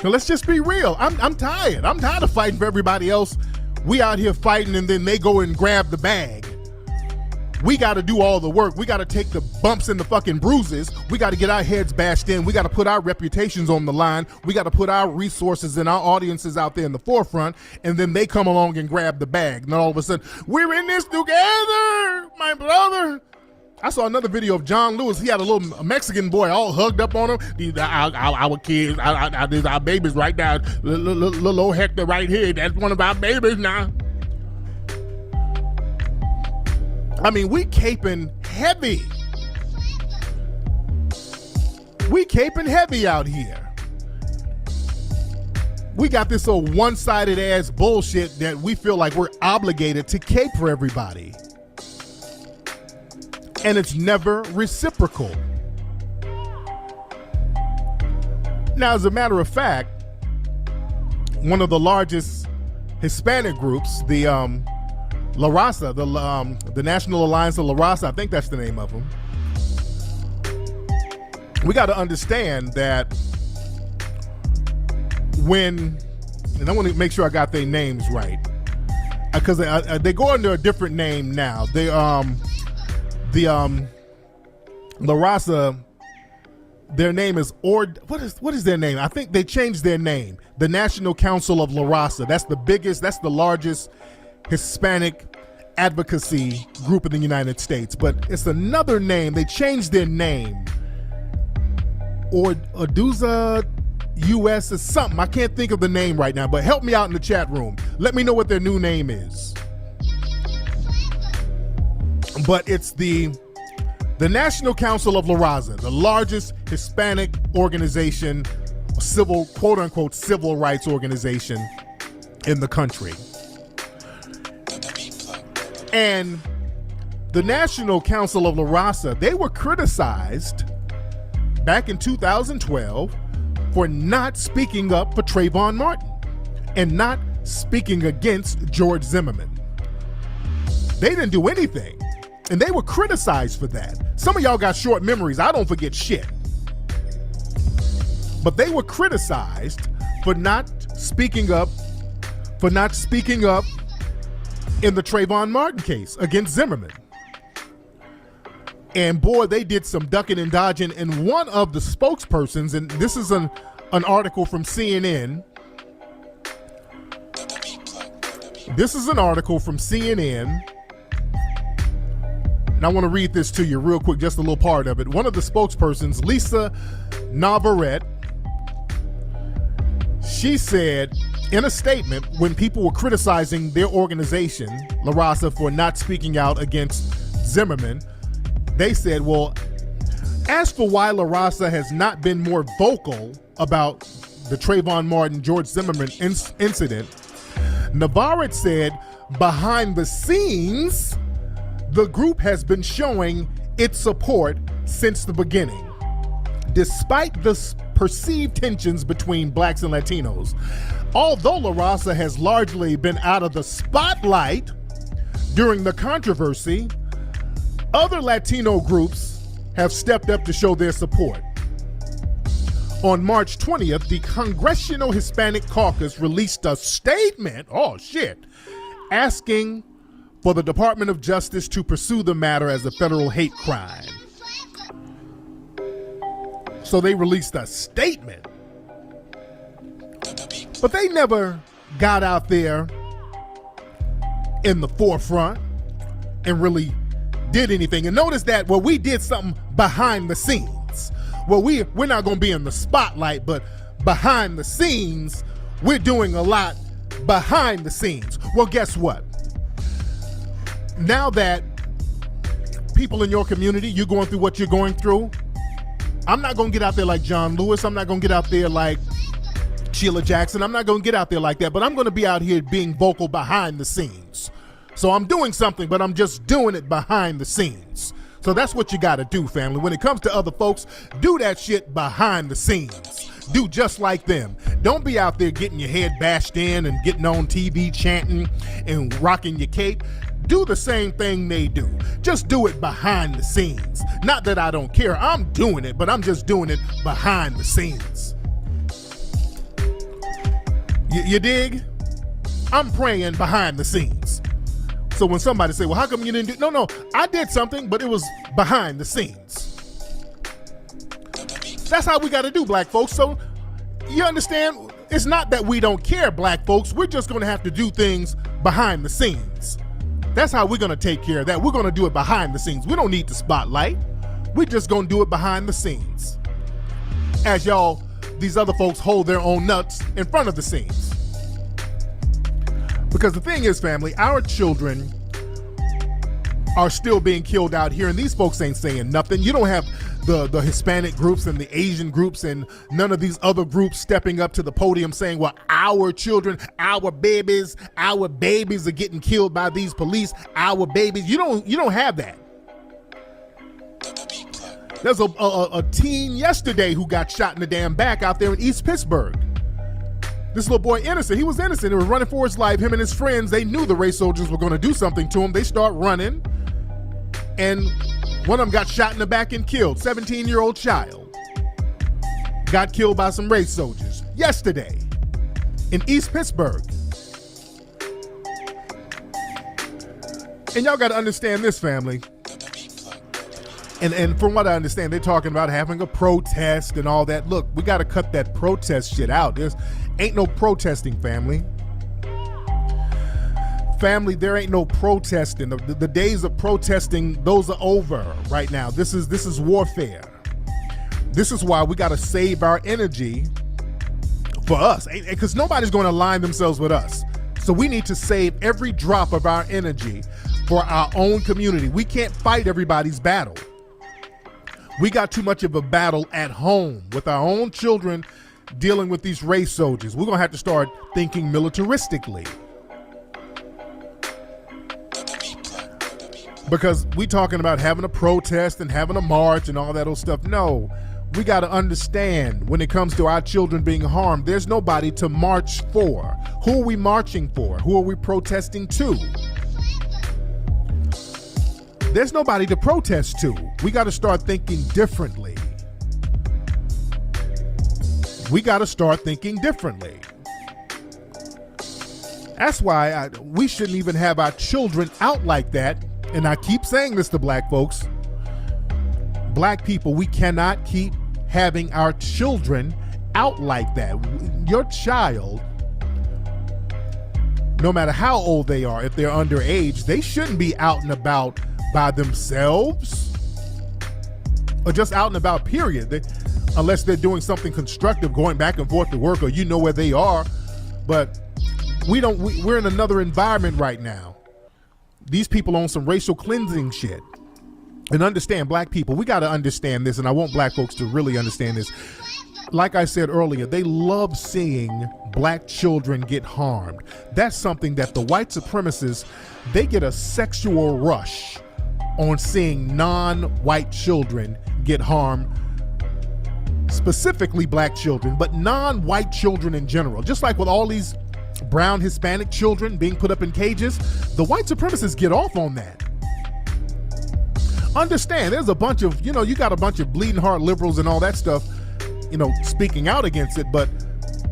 Now let's just be real. I'm tired. I'm tired of fighting for everybody else. We out here fighting and then they go and grab the bag. We got to do all the work. We got to take the bumps and the fucking bruises. We got to get our heads bashed in. We got to put our reputations on the line. We got to put our resources and our audiences out there in the forefront. And then they come along and grab the bag. And then all of a sudden, we're in this together, my brother. I saw another video of John Lewis. He had a Mexican boy all hugged up on him. Our kids, our babies right now. Little Hector right here. That's one of our babies now. I mean, we caping heavy. We caping heavy out here. We got this old one-sided ass bullshit that we feel like we're obligated to cape for everybody. And it's never reciprocal. Now, as a matter of fact, one of the largest Hispanic groups, the La Raza, the National Alliance of La Raza, I think that's the name of them. We got to understand that and I want to make sure I got their names right, because they go under a different name now. They La Raza, their name is what is their name? I think they changed their name. The National Council of La Raza. That's the largest Hispanic advocacy group in the United States. But it's another name. They changed their name. Or Aduza US is something. I can't think of the name right now, but help me out in the chat room. Let me know what their new name is. But it's the National Council of La Raza, the largest Hispanic organization, quote unquote, civil rights organization in the country. And the National Council of La Raza, they were criticized back in 2012 for not speaking up for Trayvon Martin and not speaking against George Zimmerman. They didn't do anything. And they were criticized for that. Some of y'all got short memories. I don't forget shit. But they were criticized for not speaking up in the Trayvon Martin case against Zimmerman. And boy, they did some ducking and dodging. And one of the spokespersons, and this is an article from CNN. This is an article from CNN. And I want to read this to you real quick, just a little part of it. One of the spokespersons, Lisa Navarrete, she said in a statement when people were criticizing their organization, La Raza, for not speaking out against Zimmerman, they said, well, as for why La Raza has not been more vocal about the Trayvon Martin, George Zimmerman incident, Navarrete said, behind the scenes, the group has been showing its support since the beginning. Despite the perceived tensions between blacks and Latinos, although La Raza has largely been out of the spotlight during the controversy, other Latino groups have stepped up to show their support. On March 20th, the Congressional Hispanic Caucus released a statement, asking for the Department of Justice to pursue the matter as a federal hate crime. So they released a statement. But they never got out there in the forefront and really did anything. And notice that, well, we did something behind the scenes. Well, we're not going to be in the spotlight, but behind the scenes, we're doing a lot behind the scenes. Well, guess what? Now that people in your community, you're going through what you're going through, I'm not going to get out there like John Lewis. I'm not going to get out there like Sheila Jackson. I'm not going to get out there like that, but I'm going to be out here being vocal behind the scenes. So I'm doing something, but I'm just doing it behind the scenes. So that's what you got to do, family. When it comes to other folks, do that shit behind the scenes. Do just like them. Don't be out there getting your head bashed in and getting on TV chanting and rocking your cape. Do the same thing they do. Just do it behind the scenes. Not that I don't care. I'm doing it, but I'm just doing it behind the scenes. You dig? I'm praying behind the scenes. So when somebody say, well, how come you didn't do? No, I did something, but it was behind the scenes. That's how we got to do, black folks. So you understand? It's not that we don't care, black folks. We're just going to have to do things behind the scenes. That's how we're going to take care of that. We're going to do it behind the scenes. We don't need the spotlight. We're just going to do it behind the scenes. As y'all, these other folks hold their own nuts in front of the scenes. Because the thing is, family, our children are still being killed out here, and these folks ain't saying nothing. You don't have the Hispanic groups and the Asian groups and none of these other groups stepping up to the podium saying, well, our children, our babies are getting killed by these police, our babies. You don't have that. There's a teen yesterday who got shot in the damn back out there in East Pittsburgh. This little boy, innocent. He was innocent. He was running for his life. Him and his friends, they knew the race soldiers were going to do something to him. They start running, and one of them got shot in the back and killed. 17-year-old child got killed by some race soldiers yesterday in East Pittsburgh. And y'all got to understand this, family. And from what I understand, they're talking about having a protest and all that. Look, we got to cut that protest shit out. There's ain't no protesting, family. Family, there ain't no protesting. The days of protesting, those are over right now. This is warfare. This is why we got to save our energy for us, because nobody's going to align themselves with us. So we need to save every drop of our energy for our own community. We can't fight everybody's battle. We got too much of a battle at home with our own children dealing with these race soldiers. We're going to have to start thinking militaristically. Because we talking about having a protest and having a march and all that old stuff. No, we got to understand when it comes to our children being harmed, there's nobody to march for. Who are we marching for? Who are we protesting to? There's nobody to protest to. We got to start thinking differently. we got to start thinking differently. That's why we shouldn't even have our children out like that. And I keep saying this to black folks. Black people, we cannot keep having our children out like that. Your child, no matter how old they are, if they're underage, they shouldn't be out and about by themselves or just out and about, period. Unless they're doing something constructive, going back and forth to work, or you know where they are. But we're in another environment right now. These people on some racial cleansing shit. And understand, black people, we got to understand this, and I want black folks to really understand this. Like I said earlier, they love seeing black children get harmed. That's something that the white supremacists, they get a sexual rush on seeing non-white children get harmed, specifically black children, but non-white children in general. Just like with all these brown Hispanic children being put up in cages, the white supremacists get off on that. Understand, there's a bunch of, you got a bunch of bleeding heart liberals and all that stuff, speaking out against it, but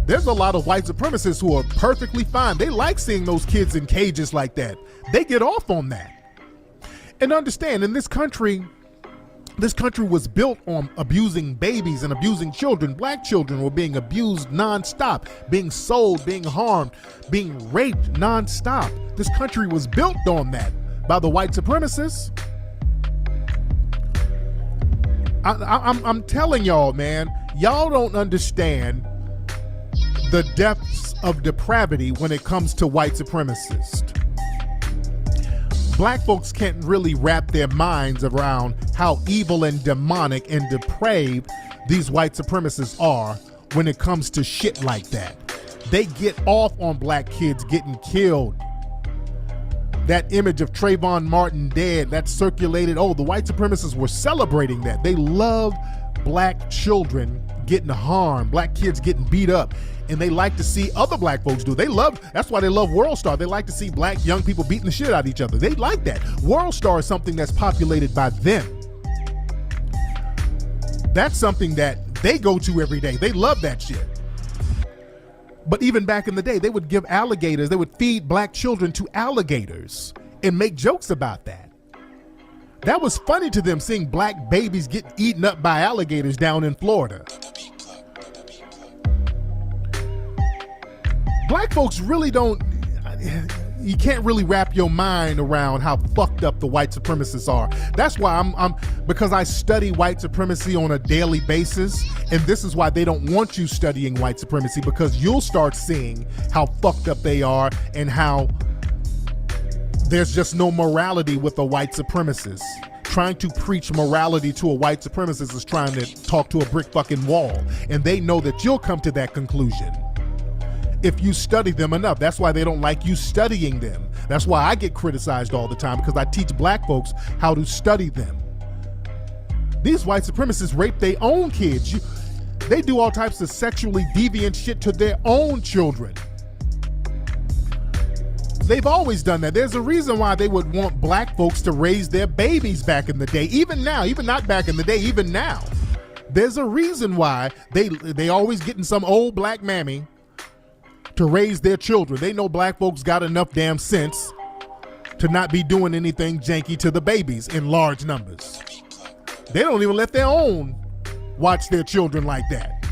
there's a lot of white supremacists who are perfectly fine. They like seeing those kids in cages like that. They get off on that. And understand, in this country was built on abusing babies and abusing children. Black children were being abused nonstop, being sold, being harmed, being raped nonstop. This country was built on that by the white supremacists. I'm telling y'all, man, y'all don't understand the depths of depravity when it comes to white supremacists. Black folks can't really wrap their minds around how evil and demonic and depraved these white supremacists are when it comes to shit like that. They get off on black kids getting killed. That image of Trayvon Martin dead, that circulated. Oh, the white supremacists were celebrating that. They love black children getting harmed, black kids getting beat up, and they like to see other black folks do. That's why they love World Star. They like to see black young people beating the shit out of each other. They like that. World Star is something that's populated by them. That's something that they go to every day. They love that shit. But even back in the day, they would feed black children to alligators and make jokes about that. That was funny to them, seeing black babies get eaten up by alligators down in Florida. Black folks really you can't really wrap your mind around how fucked up the white supremacists are. That's why because I study white supremacy on a daily basis, and this is why they don't want you studying white supremacy, because you'll start seeing how fucked up they are and how there's just no morality with the white supremacists. Trying to preach morality to a white supremacist is trying to talk to a brick fucking wall, and they know that you'll come to that conclusion if you study them enough. That's why they don't like you studying them. That's why I get criticized all the time, because I teach black folks how to study them. These white supremacists rape their own kids. They do all types of sexually deviant shit to their own children. They've always done that. There's a reason why they would want black folks to raise their babies back in the day. Even now, even not back in the day, even now. There's a reason why they always getting some old black mammy to raise their children. They know black folks got enough damn sense to not be doing anything janky to the babies in large numbers. They don't even let their own watch their children like that.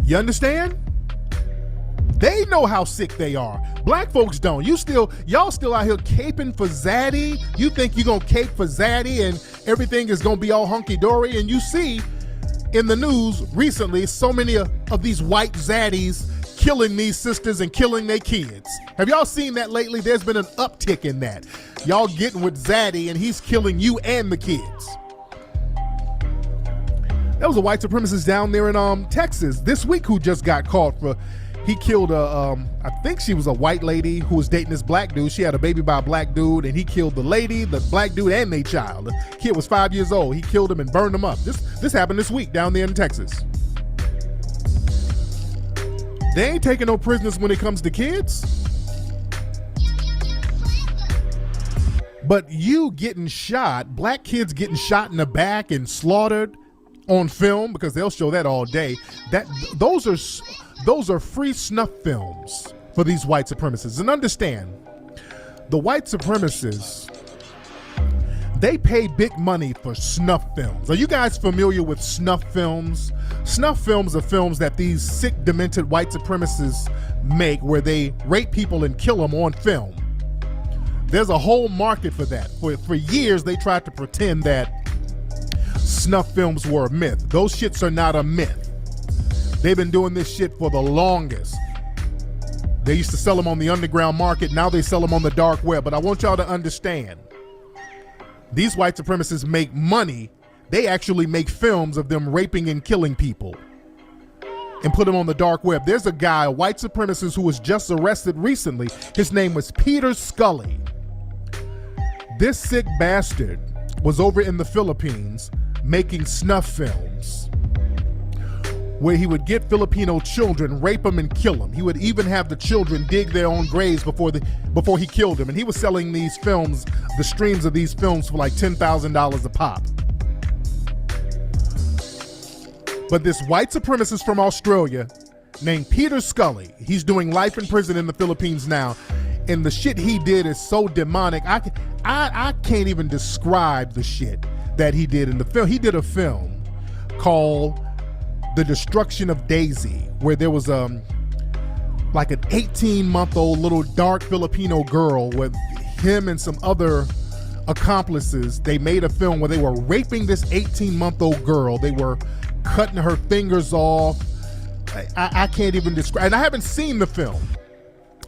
You understand? They know how sick they are. Black folks don't. Y'all still out here caping for Zaddy. You think you're gonna cape for Zaddy and everything is gonna be all hunky-dory, and you see in the news recently so many of these white zaddies killing these sisters and killing their kids. Have y'all seen that lately? There's been an uptick in that. Y'all getting with Zaddy and he's killing you and the kids. There was a white supremacist down there in Texas this week who just got caught for, he killed I think she was a white lady who was dating this black dude. She had a baby by a black dude, and he killed the lady, the black dude, and their child. The kid was 5 years old. He killed him and burned him up. This happened this week down there in Texas. They ain't taking no prisoners when it comes to kids. But you getting shot, black kids getting shot in the back and slaughtered on film, because they'll show that all day. Those are free snuff films for these white supremacists. And understand, the white supremacists, they pay big money for snuff films. Are you guys familiar with snuff films? Snuff films are films that these sick, demented white supremacists make where they rape people and kill them on film. There's a whole market for that. For years, they tried to pretend that snuff films were a myth. Those shits are not a myth. They've been doing this shit for the longest. They used to sell them on the underground market. Now they sell them on the dark web. But I want y'all to understand, these white supremacists make money. They actually make films of them raping and killing people and put them on the dark web. There's a guy, a white supremacist, who was just arrested recently. His name was Peter Scully. This sick bastard was over in the Philippines making snuff films where he would get Filipino children, rape them, and kill them. He would even have the children dig their own graves before he killed them. And he was selling these films, the streams of these films, for like $10,000 a pop. But this white supremacist from Australia named Peter Scully, he's doing life in prison in the Philippines now. And the shit he did is so demonic. I can't even describe the shit that he did in the film. He did a film called The Destruction of Daisy, where there was like an 18-month-old little dark Filipino girl with him and some other accomplices. They made a film where they were raping this 18-month-old girl. They were cutting her fingers off. I can't even describe. And I haven't seen the film.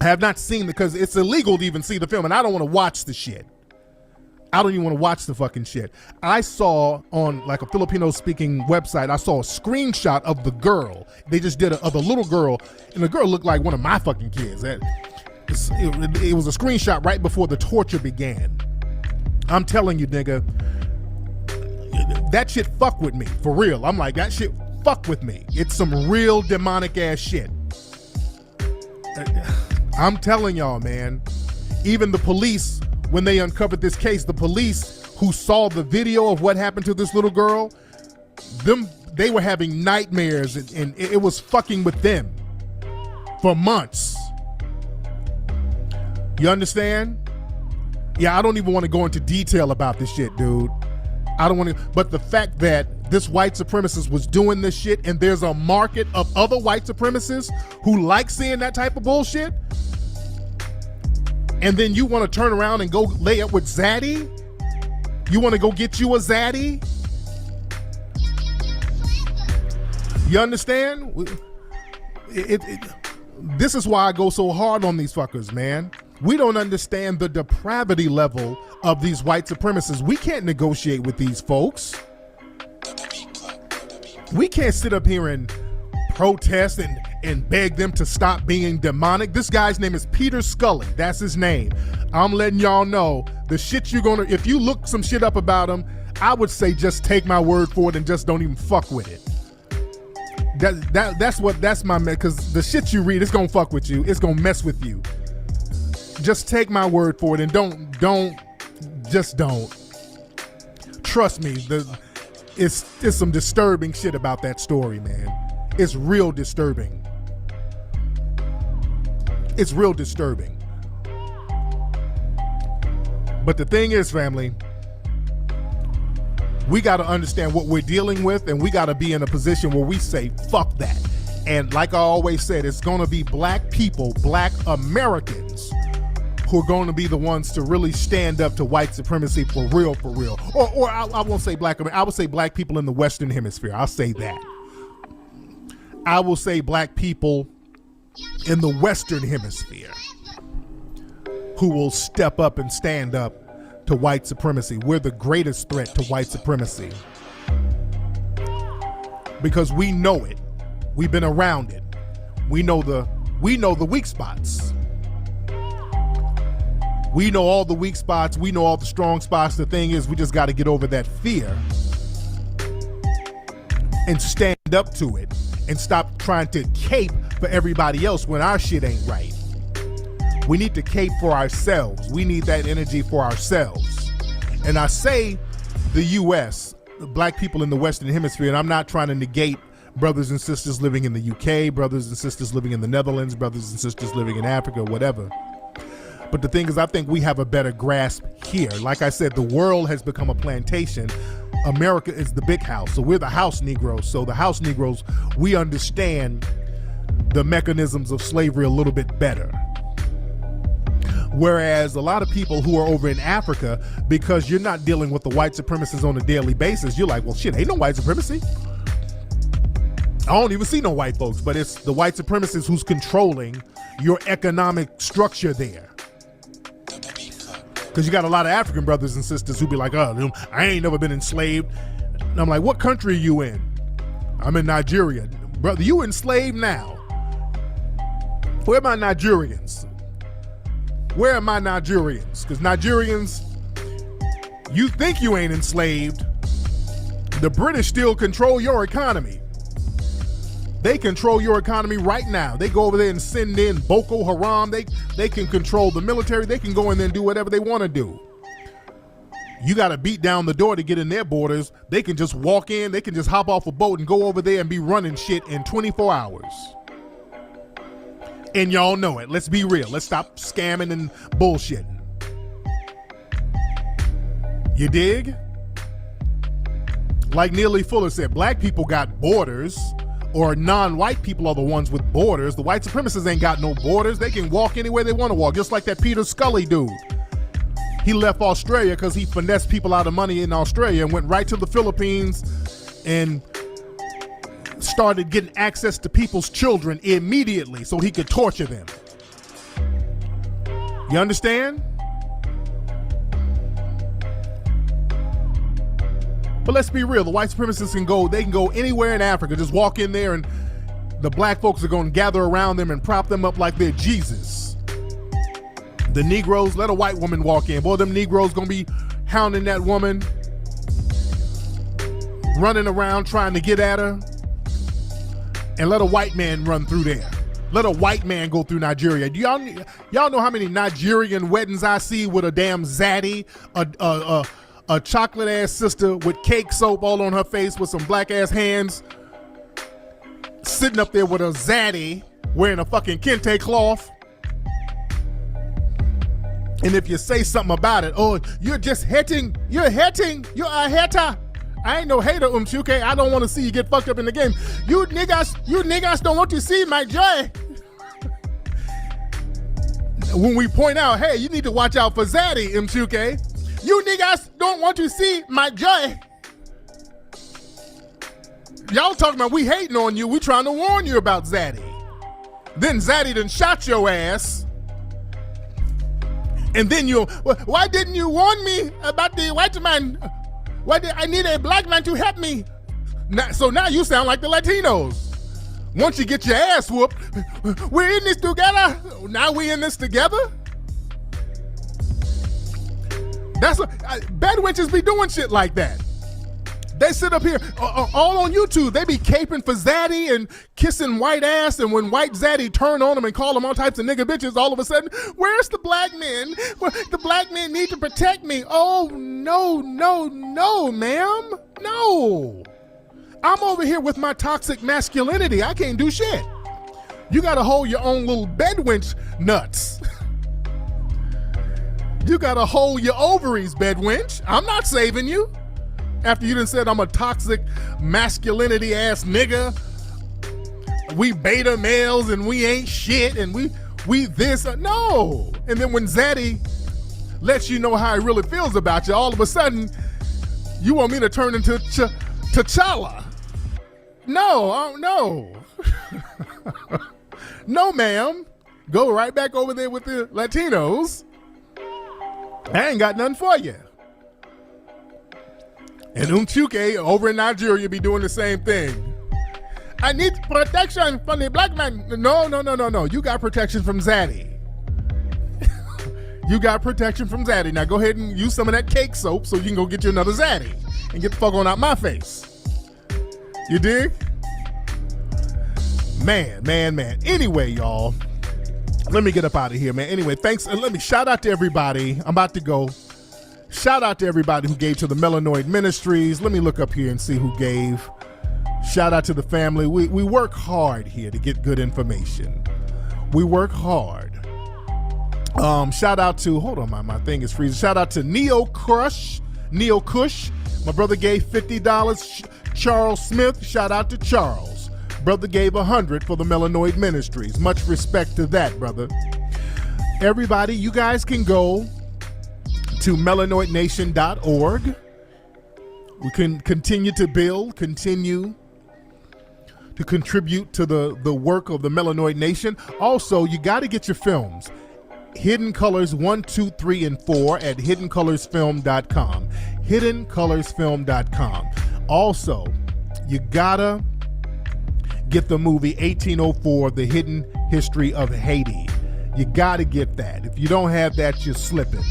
I have not seen it because it's illegal to even see the film, and I don't want to watch the shit. I don't even want to watch the fucking shit. I saw on like a Filipino speaking website, I saw a screenshot of the girl. They just did of a little girl, and the girl looked like one of my fucking kids. It was a screenshot right before the torture began. I'm telling you, nigga, that shit fuck with me, for real. I'm like, that shit fuck with me. It's some real demonic ass shit. I'm telling y'all, man, even the police, when they uncovered this case, the police who saw the video of what happened to this little girl, they were having nightmares, and it was fucking with them for months. You understand? Yeah, I don't even want to go into detail about this shit, dude. I don't want to, but the fact that this white supremacist was doing this shit, and there's a market of other white supremacists who like seeing that type of bullshit, and then you want to turn around and go lay up with Zaddy? You want to go get you a Zaddy? You understand? This is why I go so hard on these fuckers, man. We don't understand the depravity level of these white supremacists. We can't negotiate with these folks. We can't sit up here and protest and beg them to stop being demonic. This guy's name is Peter Scully. That's his name. I'm letting y'all know the shit if you look some shit up about him, I would say just take my word for it and just don't even fuck with it. That's my man, because the shit you read, it's gonna fuck with you. It's gonna mess with you. Just take my word for it and don't. Trust me, it's some disturbing shit about that story, man. It's real disturbing. It's real disturbing. But the thing is, family, we got to understand what we're dealing with, and we got to be in a position where we say, fuck that. And like I always said, it's going to be black people, black Americans, who are going to be the ones to really stand up to white supremacy for real, for real. Or I won't say black, I would say black people in the Western Hemisphere. I'll say that. I will say black people in the Western Hemisphere who will step up and stand up to white supremacy. We're the greatest threat to white supremacy because we know it. We've been around it. We know the weak spots. We know all the weak spots. We know all the strong spots. The thing is, we just got to get over that fear and stand up to it and stop trying to cape for everybody else when our shit ain't right. We need to cape for ourselves. We need that energy for ourselves. And I say the U.S., black people in the Western Hemisphere, and I'm not trying to negate brothers and sisters living in the UK, brothers and sisters living in the Netherlands, brothers and sisters living in Africa, whatever. But the thing is, I think we have a better grasp here. Like I said, the world has become a plantation. America is the big house. So we're the house Negroes. So the house Negroes, we understand the mechanisms of slavery a little bit better. Whereas a lot of people who are over in Africa, because you're not dealing with the white supremacists on a daily basis, you're like, well, shit, ain't no white supremacy. I don't even see no white folks, but it's the white supremacists who's controlling your economic structure there. Because you got a lot of African brothers and sisters who be like, oh, I ain't never been enslaved. And I'm like, what country are you in? I'm in Nigeria. Brother, you enslaved now. Where are my Nigerians? Where are my Nigerians? Because Nigerians, you think you ain't enslaved. The British still control your economy. They control your economy right now. They go over there and send in Boko Haram. They can control the military. They can go in there and do whatever they want to do. You got to beat down the door to get in their borders. They can just walk in. They can just hop off a boat and go over there and be running shit in 24 hours. And y'all know it. Let's be real. Let's stop scamming and bullshitting. You dig? Like Neely Fuller said, black people got borders, or non-white people are the ones with borders. The white supremacists ain't got no borders. They can walk anywhere they want to walk, just like that Peter Scully dude. He left Australia because he finessed people out of money in Australia and went right to the Philippines and started getting access to people's children immediately so he could torture them. You understand? But let's be real, the white supremacists can go anywhere in Africa, just walk in there and the black folks are going to gather around them and prop them up like they're Jesus. The Negroes, let a white woman walk in. Boy, them Negroes going to be hounding that woman, running around trying to get at her, and let a white man run through there. Let a white man go through Nigeria. Do y'all know how many Nigerian weddings I see with a damn zaddy, a chocolate ass sister with cake soap all on her face with some black ass hands, sitting up there with a zaddy wearing a fucking kente cloth. And if you say something about it, oh, you're just hating, you're a hater. I ain't no hater, Umchuke. I don't want to see you get fucked up in the game. You niggas don't want to see my joy. When we point out, hey, you need to watch out for Zaddy, Umchuke. You niggas don't want to see my joy. Y'all talking about we hating on you. We trying to warn you about Zaddy. Then Zaddy done shot your ass. And then why didn't you warn me about the white man? I need a black man to help me. So now you sound like the Latinos. Once you get your ass whooped, we're in this together. Now we in this together? That's what bad wenches be doing shit like that. They sit up here all on YouTube. They be caping for Zaddy and kissing white ass, and when white Zaddy turn on them and call them all types of nigga bitches, all of a sudden, where's the black men? The black men need to protect me. Oh, no, ma'am. No. I'm over here with my toxic masculinity. I can't do shit. You gotta hold your own little bedwench nuts. You gotta hold your ovaries, bedwench. I'm not saving you. After you done said I'm a toxic masculinity ass nigga, we beta males and we ain't shit and we this, no. And then when Zaddy lets you know how he really feels about you, all of a sudden you want me to turn into T'Challa. No, no. No, ma'am. Go right back over there with the Latinos. I ain't got nothing for you. And Umchuke over in Nigeria be doing the same thing. I need protection from the black man. No. You got protection from Zaddy. You got protection from Zaddy. Now go ahead and use some of that cake soap so you can go get you another Zaddy and get the fuck on out my face. You dig? Man. Anyway, y'all, let me get up out of here, man. Anyway, thanks. And let me shout out to everybody. I'm about to go. Shout out to everybody who gave to the Melanoid Ministries. Let me look up here and see who gave. Shout out to the family. We work hard here to get good information. We work hard. Shout out to, hold on, my thing is freezing. Shout out to Neo Kush. My brother gave $50. Charles Smith, shout out to Charles. Brother gave $100 for the Melanoid Ministries. Much respect to that, brother. Everybody, you guys can go to melanoidnation.org. We can continue to build, continue to contribute to the work of the Melanoid Nation. Also, you got to get your films. Hidden Colors 1, 2, 3, and 4 at hiddencolorsfilm.com. hiddencolorsfilm.com. Also, you gotta get the movie 1804, The Hidden History of Haiti. You gotta get that. If you don't have that, you're slipping.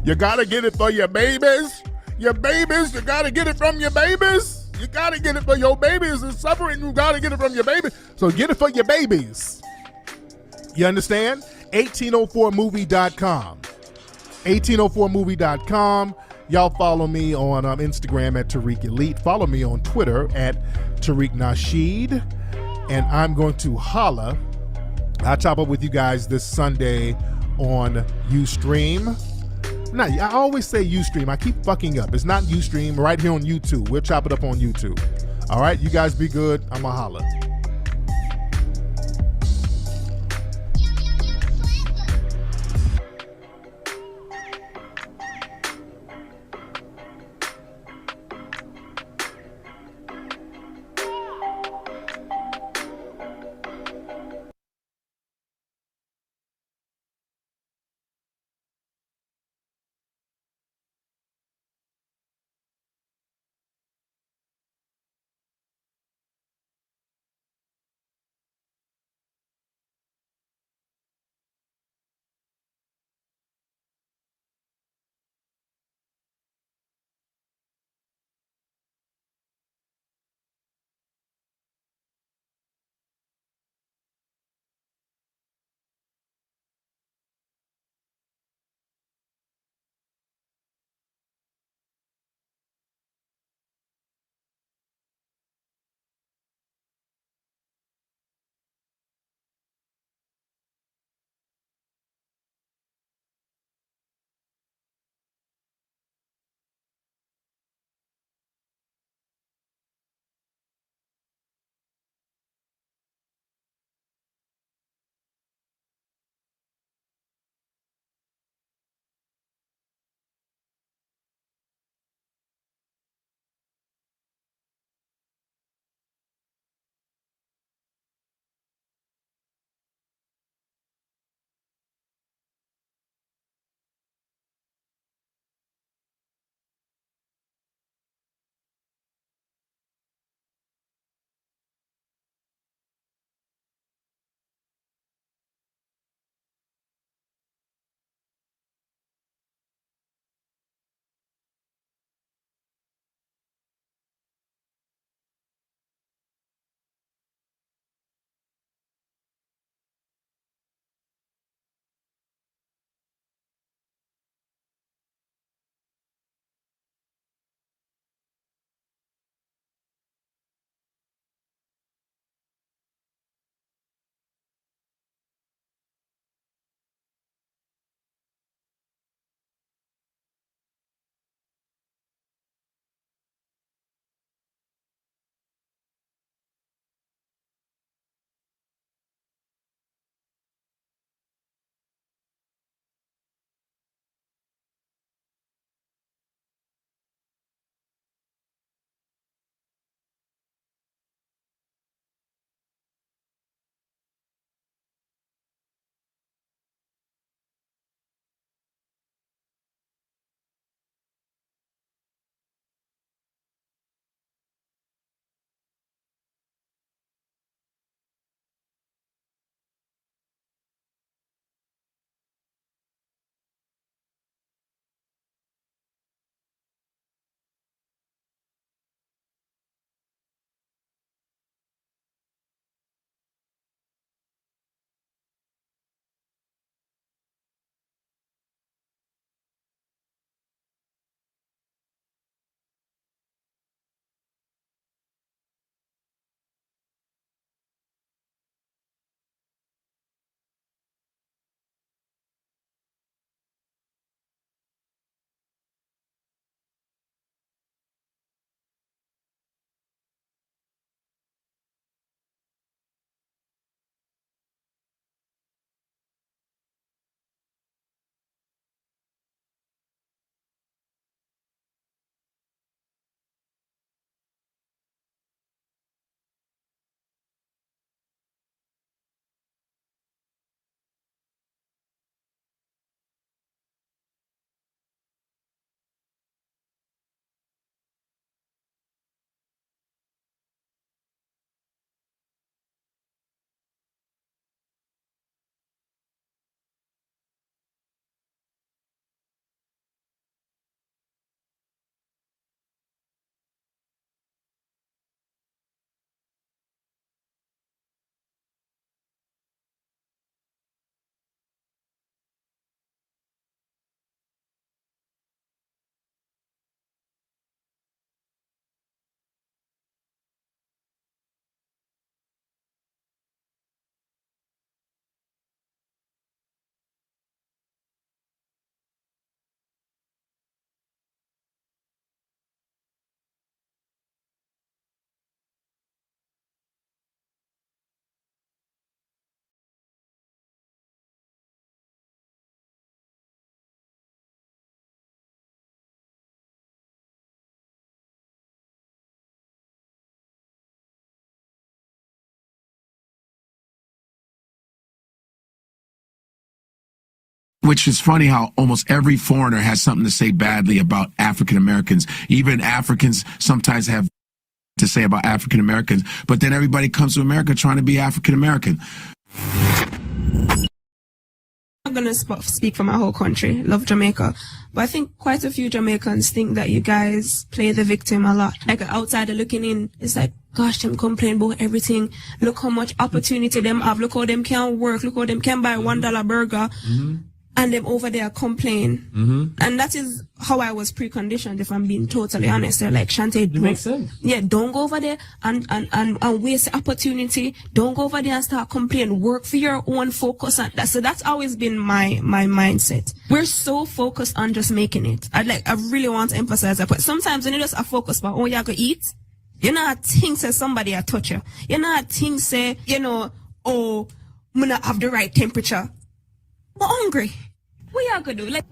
You gotta get it for your babies. Your babies, you gotta get it from your babies. You gotta get it for your babies. It's suffering, you gotta get it from your babies. So get it for your babies. You understand? 1804movie.com. 1804movie.com. Y'all follow me on Instagram at Tariq Elite. Follow me on Twitter at Tariq Nasheed. And I'm going to holla. I'll chop up with you guys this Sunday on Ustream. I always say Ustream. I keep fucking up. It's not Ustream. Right here on YouTube. We'll chop it up on YouTube. All right, you guys be good. I'm a holla. Which is funny how almost every foreigner has something to say badly about African Americans. Even Africans sometimes have to say about African Americans, but then everybody comes to America trying to be African American. I'm going to speak for my whole country. Love Jamaica. But I think quite a few Jamaicans think that you guys play the victim a lot. Like an outsider looking in, it's like, gosh, them complain about everything. Look how much opportunity them have. Look how them can work. Look how them can buy $1 burger. And them over there complain. And that is how I was preconditioned, if I'm being totally honest. They're like, Shante, It makes sense. Yeah, don't go over there and waste the opportunity. Don't go over there and start complaining. Work for your own, focus on that. So that's always been my mindset. We're so focused on just making it. I really want to emphasize that. But sometimes when you just are focused on, oh, you go eat, you know, things say somebody a touch you. You know, things say, you know, oh, I'm not have the right temperature. I'm hungry. What y'all gonna do? Like,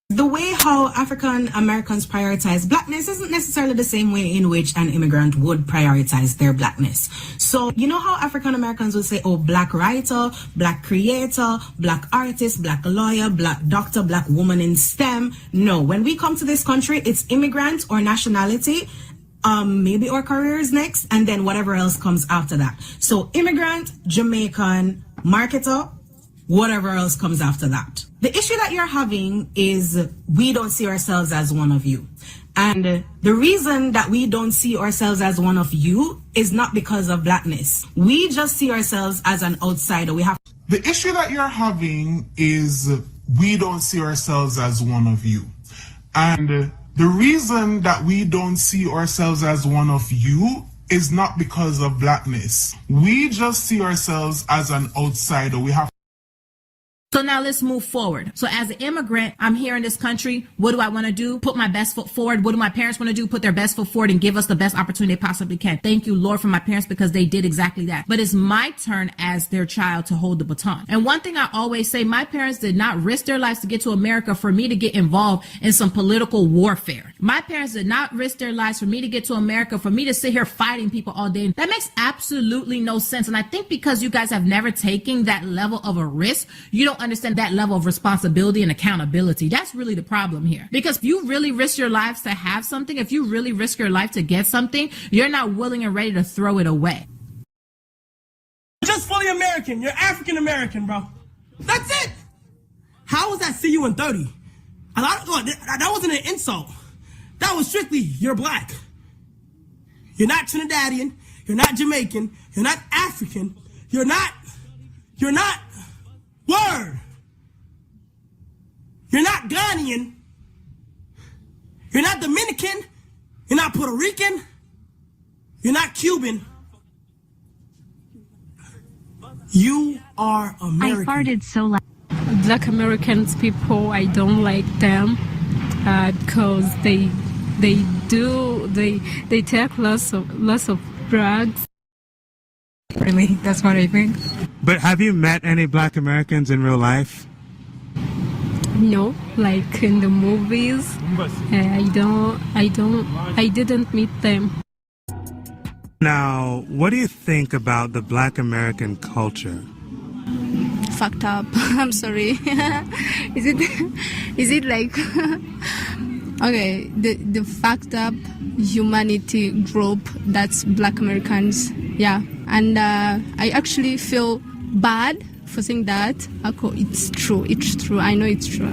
the way how African Americans prioritize blackness isn't necessarily the same way in which an immigrant would prioritize their blackness. So, you know how African Americans would say, oh, black writer, black creator, black artist, black lawyer, black doctor, black woman in STEM. No, when we come to this country, it's immigrant or nationality. Maybe our careers next, and then whatever else comes after that. So immigrant, Jamaican, marketer, whatever else comes after that. The issue that you're having is we don't see ourselves as one of you. And the reason that we don't see ourselves as one of you is not because of blackness. We just see ourselves as an outsider. The issue that you're having is we don't see ourselves as one of you. And the reason that we don't see ourselves as one of you is not because of blackness. We just see ourselves as an outsider. So now let's move forward. So as an immigrant, I'm here in this country. What do I want to do? Put my best foot forward. What do my parents want to do? Put their best foot forward and give us the best opportunity they possibly can. Thank you, Lord, for my parents, because they did exactly that. But it's my turn as their child to hold the baton. And one thing I always say, my parents did not risk their lives to get to America for me to get involved in some political warfare. My parents did not risk their lives for me to get to America, for me to sit here fighting people all day. That makes absolutely no sense. And I think because you guys have never taken that level of a risk, you don't understand that level of responsibility and accountability. That's really the problem here. Because if you really risk your lives to have something, if you really risk your life to get something, you're not willing and ready to throw it away. You're just fully American. You're African American, bro. That's it. How was that see you in 30? That wasn't an insult. That was strictly, you're black. You're not Trinidadian. You're not Jamaican. You're not African. You're not, word. You're not Ghanaian. You're not Dominican. You're not Puerto Rican. You're not Cuban. You are American. I farted so loud. Black Americans people, I don't like them because they take lots of drugs. Really? That's what I think. But have you met any black Americans in real life? No, like in the movies. I didn't meet them. Now, what do you think about the black American culture? Fucked up. I'm sorry. Is it like okay, the fucked up humanity group that's black Americans, yeah. And I actually feel bad for saying that. It's true. I know it's true.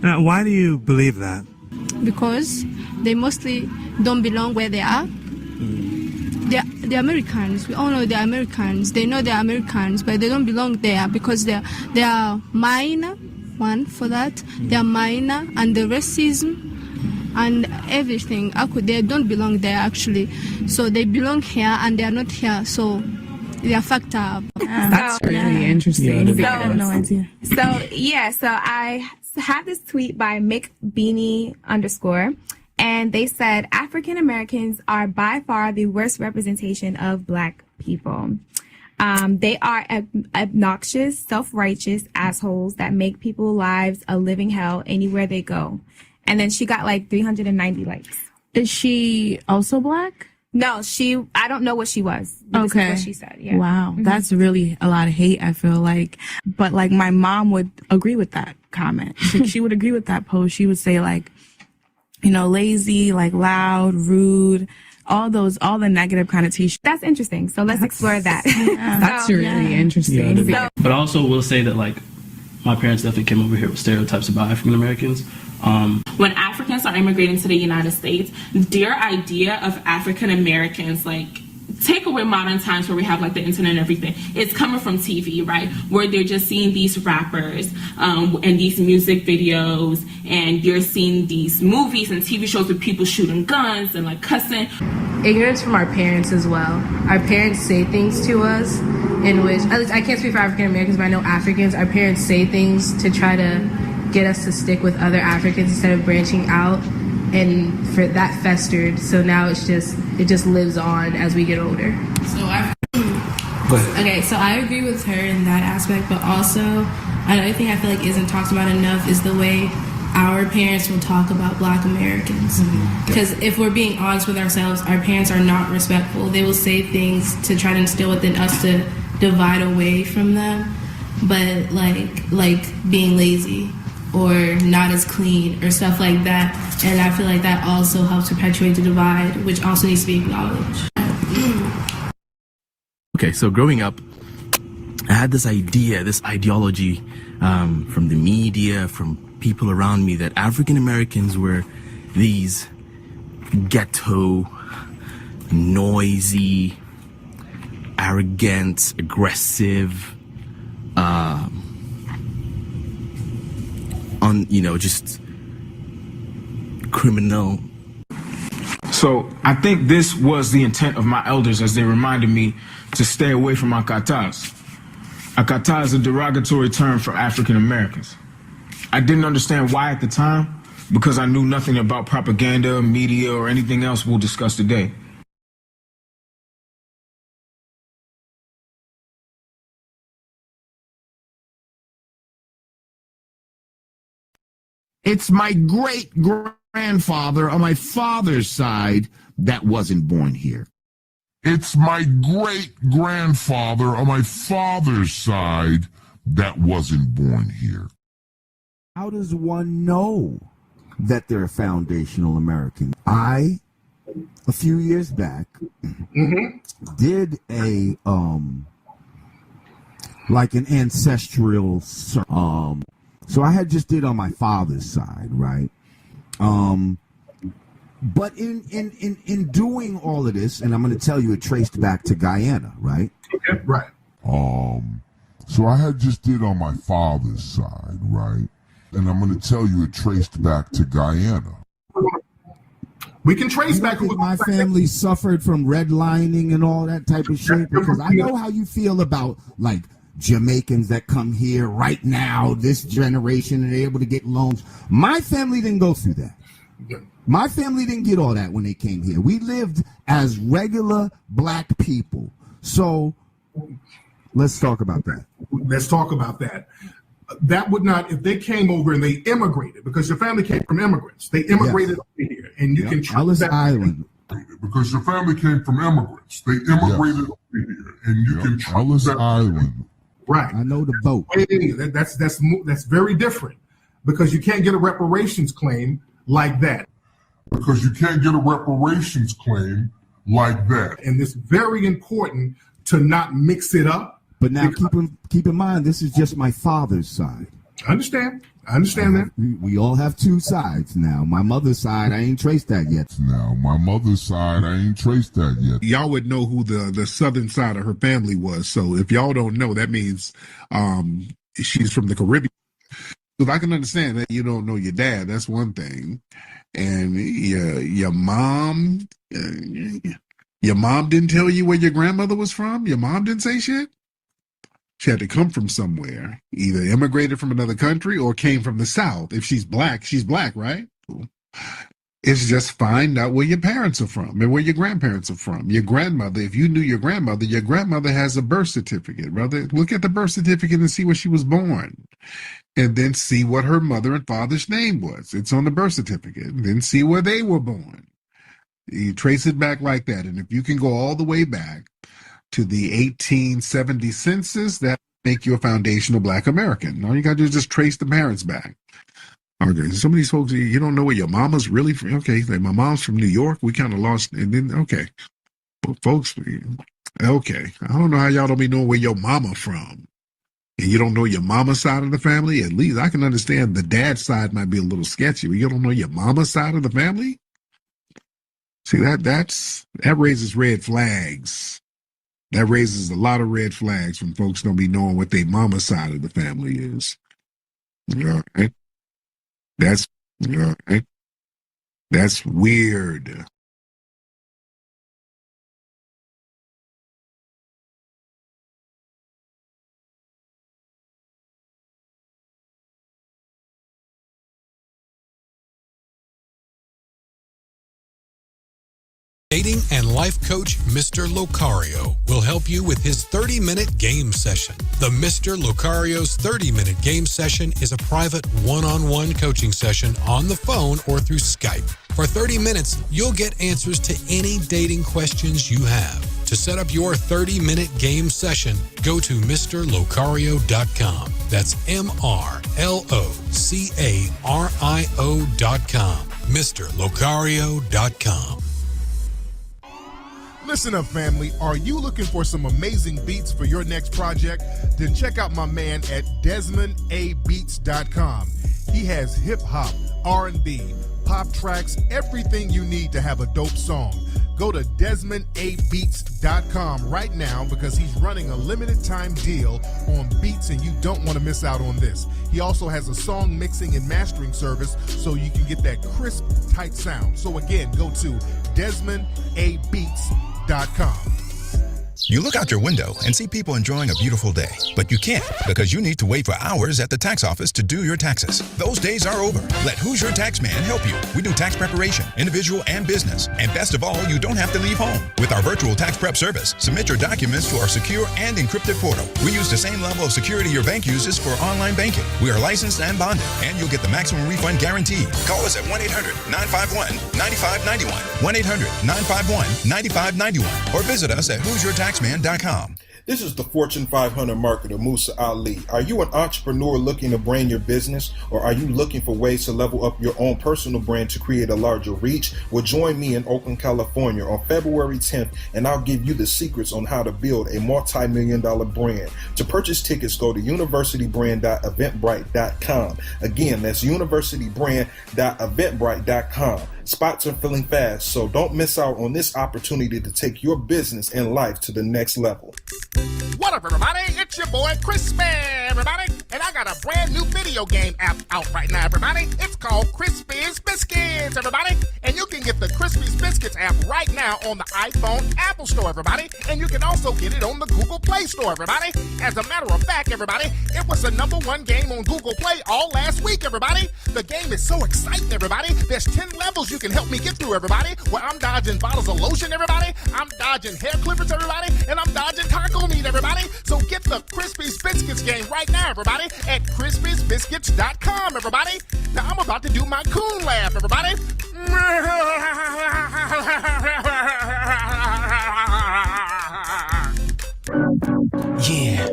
Now, why do you believe that? Because they mostly don't belong where they are. They're Americans. We all know they're Americans. They know they're Americans, but they don't belong there because they are minor. One for that. They are minor, and the racism and everything. They don't belong there actually. So they belong here, and they are not here. So they are fucked up. That's really interesting. So, I have no idea. So I have this tweet by McBeanie _ and they said African Americans are by far the worst representation of black people. They are obnoxious, self-righteous assholes that make people's lives a living hell anywhere they go. And then she got like 390 likes. Is she also black? No, I don't know what she was. This is Okay. what she said. Yeah. Wow. That's really a lot of hate, I feel like. But like my mom would agree with that comment. Like, she would agree with that post. She would say like, lazy, like loud, rude, all the negative connotations. That's interesting. So let's explore that. That's really interesting. But I also will say that like my parents definitely came over here with stereotypes about African Americans. When Africans are immigrating to the United States, their idea of African Americans, like, take away modern times where we have like the internet and everything, it's coming from TV, right? Where they're just seeing these rappers and these music videos, and you're seeing these movies and TV shows with people shooting guns and like cussing. Ignorance from our parents as well. Our parents say things to us in which, at least I can't speak for African Americans, but I know Africans, our parents say things to try to get us to stick with other Africans instead of branching out, and for that festered. So now it just lives on as we get older. So I agree with her in that aspect, but also another thing I feel like isn't talked about enough is the way our parents will talk about Black Americans. Because if we're being honest with ourselves, our parents are not respectful. They will say things to try to instill within us to divide away from them, but like being lazy or not as clean or stuff like that. And I feel like that also helps perpetuate the divide, which also needs to be acknowledged. Okay, so growing up, I had this ideology from the media, from people around me, that African Americans were these ghetto, noisy, arrogant, aggressive, just criminal. So I think this was the intent of my elders as they reminded me to stay away from akatas. Akata is a derogatory term for African Americans. I didn't understand why at the time, because I knew nothing about propaganda, media, or anything else we'll discuss today. It's my great-grandfather on my father's side that wasn't born here. It's my great-grandfather on my father's side that wasn't born here. How does one know that they're foundational Americans? I, a few years back, did a, like an ancestral, so I had just did on my father's side, right? But in doing all of this, and I'm going to tell you, it traced back to Guyana, right? Okay, right. So I had just did on my father's side, right? And I'm going to tell you, it traced back to Guyana. We can trace back. My family suffered from redlining and all that type of shit, because I know how you feel about like Jamaicans that come here right now, this generation, and they're able to get loans. My family didn't go through that. My family didn't get all that when they came here. We lived as regular Black people. So let's talk about that. Let's talk about that. That would not, if they came over and they immigrated, because your family came from immigrants. They immigrated over here, and you can Ellis Island. Because your family came from immigrants. They immigrated over here, and you can Ellis Island. Right. I know the boat. That's very different, because you can't get a reparations claim like that. Because you can't get a reparations claim like that. And it's very important to not mix it up. But now keep in mind, this is just my father's side. I understand that. We all have two sides now. My mother's side, I ain't traced that yet. Y'all would know who the southern side of her family was. So if y'all don't know, that means she's from the Caribbean. So I can understand that you don't know your dad. That's one thing. And your mom didn't tell you where your grandmother was from? Your mom didn't say shit? She had to come from somewhere, either immigrated from another country or came from the South. If she's black, right? It's just find out where your parents are from and where your grandparents are from. Your grandmother, if you knew your grandmother has a birth certificate, brother. Look at the birth certificate and see where she was born. And then see what her mother and father's name was. It's on the birth certificate. And then see where they were born. You trace it back like that. And if you can go all the way back to the 1870 census, that make you a foundational Black American. All you got to do is just trace the parents back. Okay, some of these folks, you don't know where your mama's really from. Okay, like my mom's from New York. We kind of lost, and then, okay. But folks, okay, I don't know how y'all don't be knowing where your mama from. And you don't know your mama's side of the family. At least I can understand the dad's side might be a little sketchy, but you don't know your mama's side of the family? See, that raises red flags. That raises a lot of red flags when folks don't be knowing what their mama's side of the family is. All right. That's all right. That's weird. Dating and life coach Mr. Locario will help you with his 30-minute game session. The Mr. Locario's 30-minute game session is a private one-on-one coaching session on the phone or through Skype. For 30 minutes, you'll get answers to any dating questions you have. To set up your 30-minute game session, go to MrLocario.com. That's MrLocario.com. MrLocario.com. Listen up, family. Are you looking for some amazing beats for your next project? Then check out my man at DesmondABeats.com. He has hip-hop, R&B, pop tracks, everything you need to have a dope song. Go to DesmondABeats.com right now because he's running a limited time deal on beats and you don't want to miss out on this. He also has a song mixing and mastering service so you can get that crisp, tight sound. So again, go to DesmondABeats.com. You look out your window and see people enjoying a beautiful day, but you can't because you need to wait for hours at the tax office to do your taxes. Those days are over. Let Who's Your Tax Man help you. We do tax preparation, individual and business. And best of all, you don't have to leave home. With our virtual tax prep service, submit your documents to our secure and encrypted portal. We use the same level of security your bank uses for online banking. We are licensed and bonded, and you'll get the maximum refund guarantee. Call us at 1-800-951-9591, 1-800-951-9591, or visit us at who'syourtaxman.com. This is the Fortune 500 marketer, Musa Ali. Are you an entrepreneur looking to brand your business, or are you looking for ways to level up your own personal brand to create a larger reach? Well, join me in Oakland, California on February 10th, and I'll give you the secrets on how to build a multi-million-dollar brand. To purchase tickets, go to universitybrand.eventbrite.com. Again, that's universitybrand.eventbrite.com. Spots are filling fast, so don't miss out on this opportunity to take your business and life to the next level. What up, everybody? It's your boy Crispy, everybody, and I got a brand new video game app out right now, everybody. It's called Crispy's Biscuits, everybody, and you can get the Crispy's Biscuits app right now on the iPhone Apple Store, everybody, and you can also get it on the Google Play Store, everybody. As a matter of fact, everybody, it was the #1 game on Google Play all last week, everybody. The game is so exciting, everybody. There's 10 levels you can help me get through, everybody, where I'm dodging bottles of lotion, everybody, I'm dodging hair clippers, everybody, and I'm dodging taco meat, everybody. So get the Crispy's Biscuits game right now, everybody, at crispysbiscuits.com, everybody. Now I'm about to do my coon laugh, everybody. Yeah.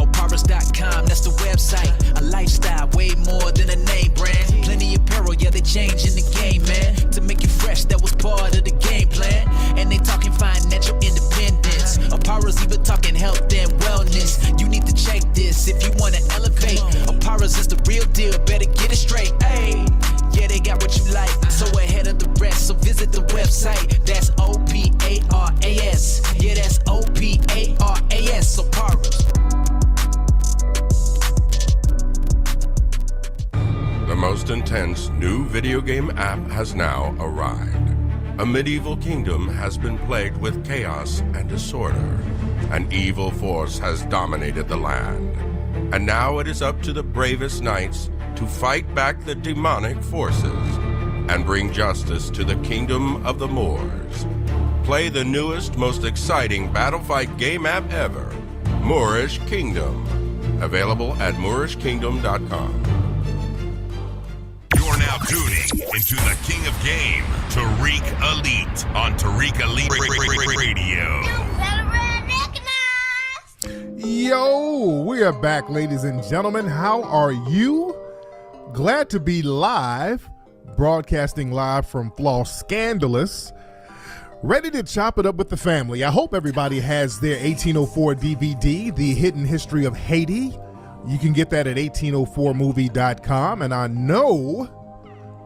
Oparas.com, that's the website. A lifestyle, way more than a name brand. Plenty of apparel, yeah, they changing the game, man. To make you fresh, that was part of the game plan. And they talking financial independence. Oparas even talking health and wellness. You need to check this if you want to elevate. Oparas is the real deal, better get it straight. Hey, yeah, they got what you like, so ahead of the rest. So visit the website, that's OPARAS. Yeah, that's OPARAS, Oparas. The most intense new video game app has now arrived. A medieval kingdom has been plagued with chaos and disorder. An evil force has dominated the land. And now it is up to the bravest knights to fight back the demonic forces and bring justice to the kingdom of the Moors. Play the newest, most exciting battle fight game app ever, Moorish Kingdom. Available at moorishkingdom.com. You're now tuning to the king of game, Tariq Elite, on Tariq Elite Radio. Yo, we are back, ladies and gentlemen. How are you? Glad to be live, broadcasting live from Floss Scandalous. Ready to chop it up with the family. I hope everybody has their 1804 DVD, The Hidden History of Haiti. You can get that at 1804movie.com. And I know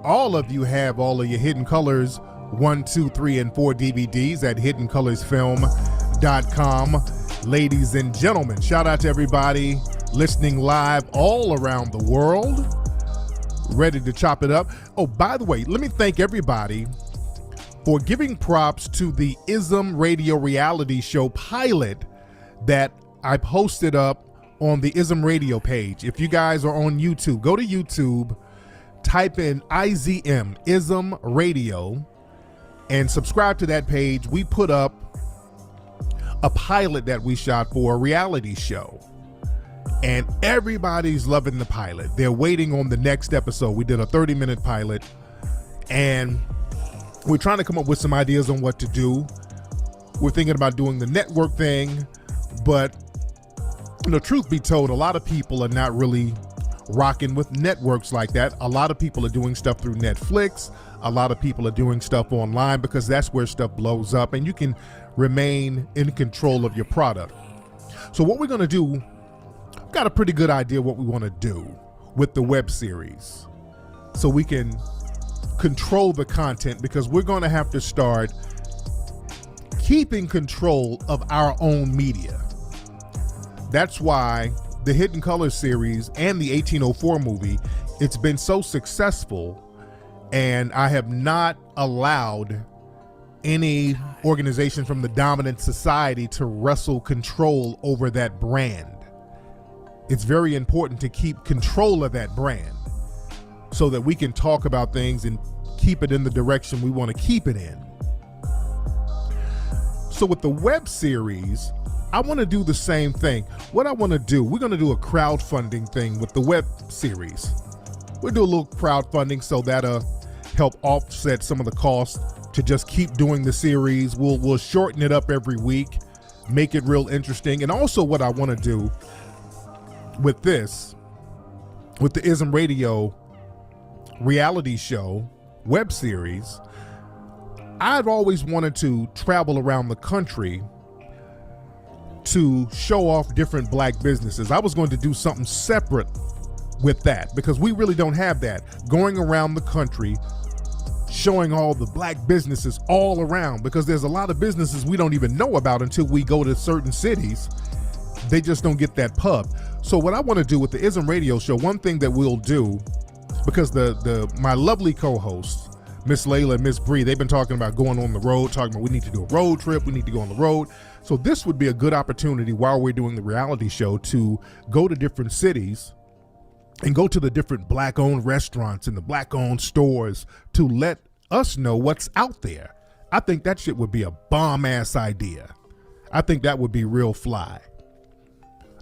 all of you have all of your Hidden Colors 1, 2, 3, and 4 DVDs at hiddencolorsfilm.com. Ladies and gentlemen, shout out to everybody listening live all around the world. Ready to chop it up. Oh, by the way, let me thank everybody for giving props to the ISM radio reality show pilot that I posted up on the ISM radio page. If you guys are on YouTube, go to YouTube, type in IZM, ISM radio, and subscribe to that page. We put up a pilot that we shot for a reality show, and everybody's loving the pilot. They're waiting on the next episode. We did a 30-minute pilot, and we're trying to come up with some ideas on what to do. We're thinking about doing the network thing, but truth be told, a lot of people are not really rocking with networks like that. A lot of people are doing stuff through Netflix. A lot of people are doing stuff online because that's where stuff blows up and you can remain in control of your product. So what we're going to do, I've got a pretty good idea what we want to do with the web series so we can control the content, because we're going to have to start keeping control of our own media. That's why the Hidden Colors series and the 1804 movie, it's been so successful, and I have not allowed any organization from the dominant society to wrestle control over that brand. It's very important to keep control of that brand so that we can talk about things and keep it in the direction we want to keep it in. So with the web series, I want to do the same thing. What I want to do, we're going to do a crowdfunding thing with the web series. We'll do a little crowdfunding so that'll help offset some of the costs to just keep doing the series. We'll shorten it up every week, make it real interesting. And also what I want to do with this, with the ISM Radio reality show web series, I've always wanted to travel around the country to show off different black businesses. I was going to do something separate with that because we really don't have that. Going around the country, showing all the black businesses all around, because there's a lot of businesses we don't even know about until we go to certain cities. They just don't get that pub. So what I want to do with the ISM Radio show, one thing that we'll do, because my lovely co-hosts, Miss Layla and Miss Bree, they've been talking about going on the road, talking about we need to do a road trip, we need to go on the road. So this would be a good opportunity while we're doing the reality show to go to different cities and go to the different black-owned restaurants and the black-owned stores to let us know what's out there. I think that shit would be a bomb-ass idea. I think that would be real fly.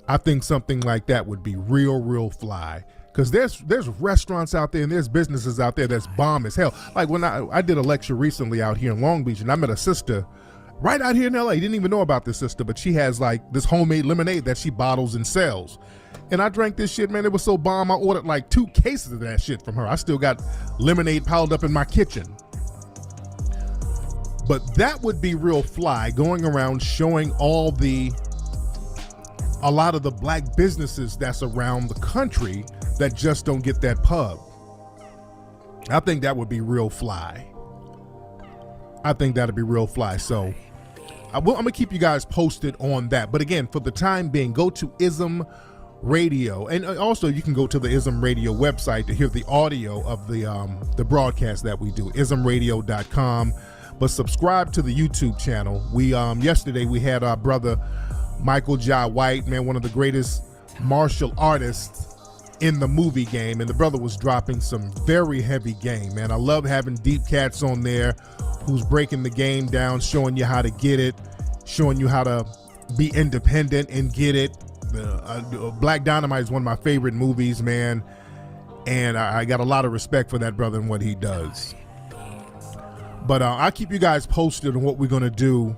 I think something like that would be real fly. Because there's restaurants out there and there's businesses out there that's bomb as hell. Like when I did a lecture recently out here in Long Beach, and I met a sister right out here in LA. Didn't even know about this sister, but she has like this homemade lemonade that she bottles and sells. And I drank this shit, man. It was so bomb. I ordered like 2 cases of that shit from her. I still got lemonade piled up in my kitchen. But that would be real fly, going around showing a lot of the black businesses that's around the country that just don't get that pub. I think that would be real fly. I think that'd be real fly. So I'm gonna keep you guys posted on that. But again, for the time being, go to ISM Radio, and also you can go to the ISM Radio website to hear the audio of the broadcast that we do, ismradio.com. But subscribe to the YouTube channel. We yesterday we had our brother Michael Jai White, man, one of the greatest martial artists in the movie game, and the brother was dropping some very heavy game, man. I love having deep cats on there who's breaking the game down, showing you how to get it, showing you how to be independent and get it. Black Dynamite is one of my favorite movies, man. And I got a lot of respect for that brother and what he does. But I'll keep you guys posted on what we're going to do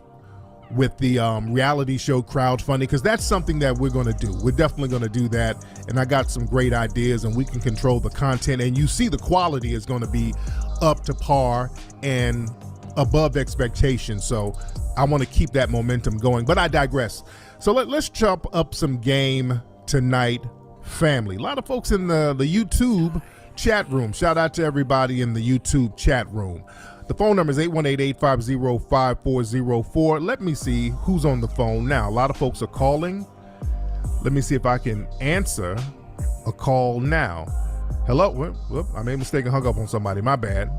with the reality show crowdfunding, because that's something that we're going to do. We're definitely going to do that. And I got some great ideas, and we can control the content. And you see the quality is going to be up to par and above expectations. So I want to keep that momentum going. But I digress. So let's chop up some game tonight, family. A lot of folks in the YouTube chat room. Shout out to everybody in the YouTube chat room. The phone number is 818-850-5404. Let me see who's on the phone now. A lot of folks are calling. Let me see if I can answer a call now. Hello? Whoop, I made a mistake and hung up on somebody. My bad.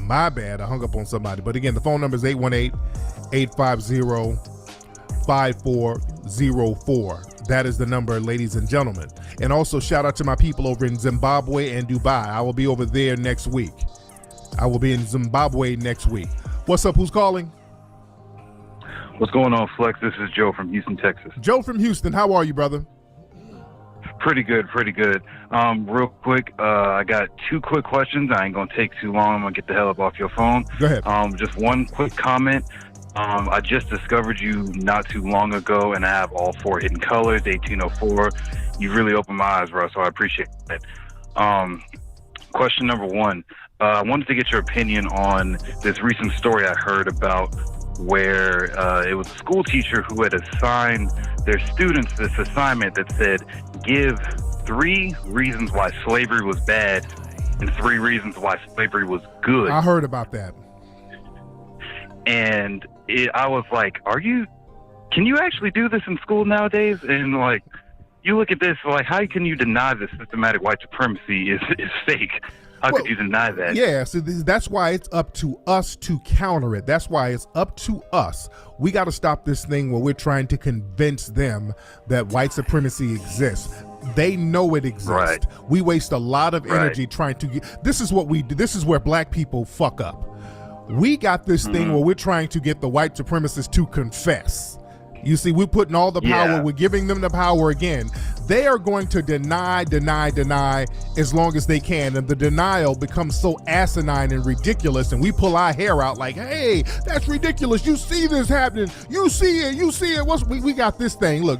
I hung up on somebody. But again, the phone number is 818-850-5404. That is the number, ladies and gentlemen. And also shout out to my people over in Zimbabwe and Dubai. I will be over there next week. I will be in Zimbabwe next week. What's up? Who's calling? What's going on, Flex? This is Joe from Houston, Texas. Joe from Houston. How are you, brother? Pretty good. Real quick, I got two quick questions. I ain't going to take too long. I'm going to get the hell up off your phone. Go ahead. Just one quick comment. I just discovered you not too long ago, and I have all 4 hidden colors, 1804. You really opened my eyes, bro, so I appreciate that. Question number 1. I wanted to get your opinion on this recent story I heard about where it was a school teacher who had assigned their students this assignment that said, give 3 reasons why slavery was bad and 3 reasons why slavery was good. I heard about that. And I was like, can you actually do this in school nowadays? And like, you look at this, like, how can you deny that systematic white supremacy is fake? How could you deny that? Yeah, so that's why it's up to us to counter it. That's why it's up to us. We got to stop this thing where we're trying to convince them that white supremacy exists. They know it exists. Right. We waste a lot of energy trying to get. This is what we do. This is where black people fuck up. We got this thing where we're trying to get the white supremacists to confess. You see, we're putting all the power, we're giving them the power again. They are going to deny as long as they can. And the denial becomes so asinine and ridiculous. And we pull our hair out like, hey, that's ridiculous. You see this happening. You see it. We got this thing. Look,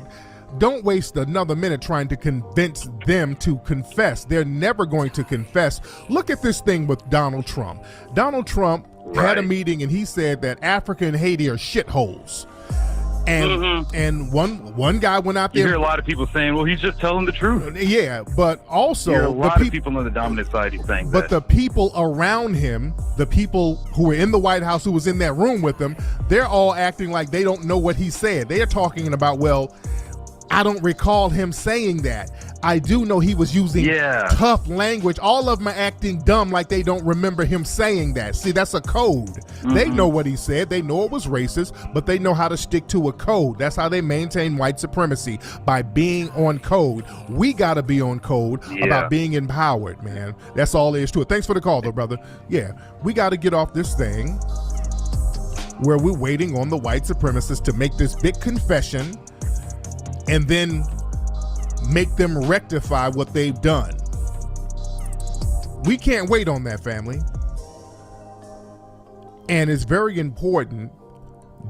don't waste another minute trying to convince them to confess. They're never going to confess. Look at this thing with Donald Trump. Donald Trump had a meeting and he said that Africa and Haiti are shitholes. And one guy went out there. You hear a lot of people saying, well, he's just telling the truth. Yeah, but also you hear a lot of people on the dominant side saying that. But the people around him, the people who were in the White House, who was in that room with him, they're all acting like they don't know what he said. They're talking about, well, I don't recall him saying that. I do know he was using tough language. All of them are acting dumb like they don't remember him saying that. See, that's a code. They know what he said. They know it was racist, but they know how to stick to a code. That's how they maintain white supremacy, by being on code. We got to be on code about being empowered, man. That's all there is to it. Thanks for the call, though, brother. Yeah, we got to get off this thing where we're waiting on the white supremacists to make this big confession and then make them rectify what they've done. We can't wait on that, family. And it's very important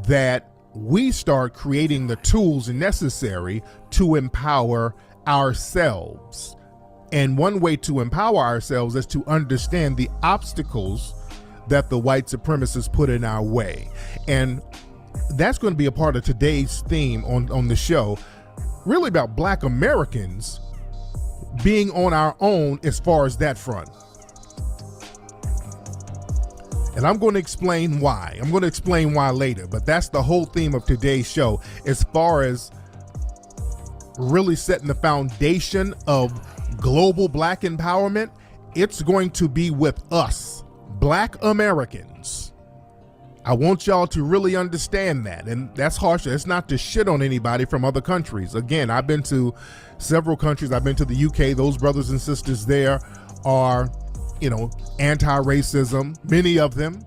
that we start creating the tools necessary to empower ourselves. And one way to empower ourselves is to understand the obstacles that the white supremacists put in our way. And that's going to be a part of today's theme on the show, really about Black Americans being on our own as far as that front. And I'm going to explain why. I'm going to explain why later, but that's the whole theme of today's show, as far as really setting the foundation of global Black empowerment. It's going to be with us, Black Americans. I want y'all to really understand that. And that's harsh. It's not to shit on anybody from other countries. Again, I've been to several countries. I've been to the UK. Those brothers and sisters there are, anti-racism. Many of them.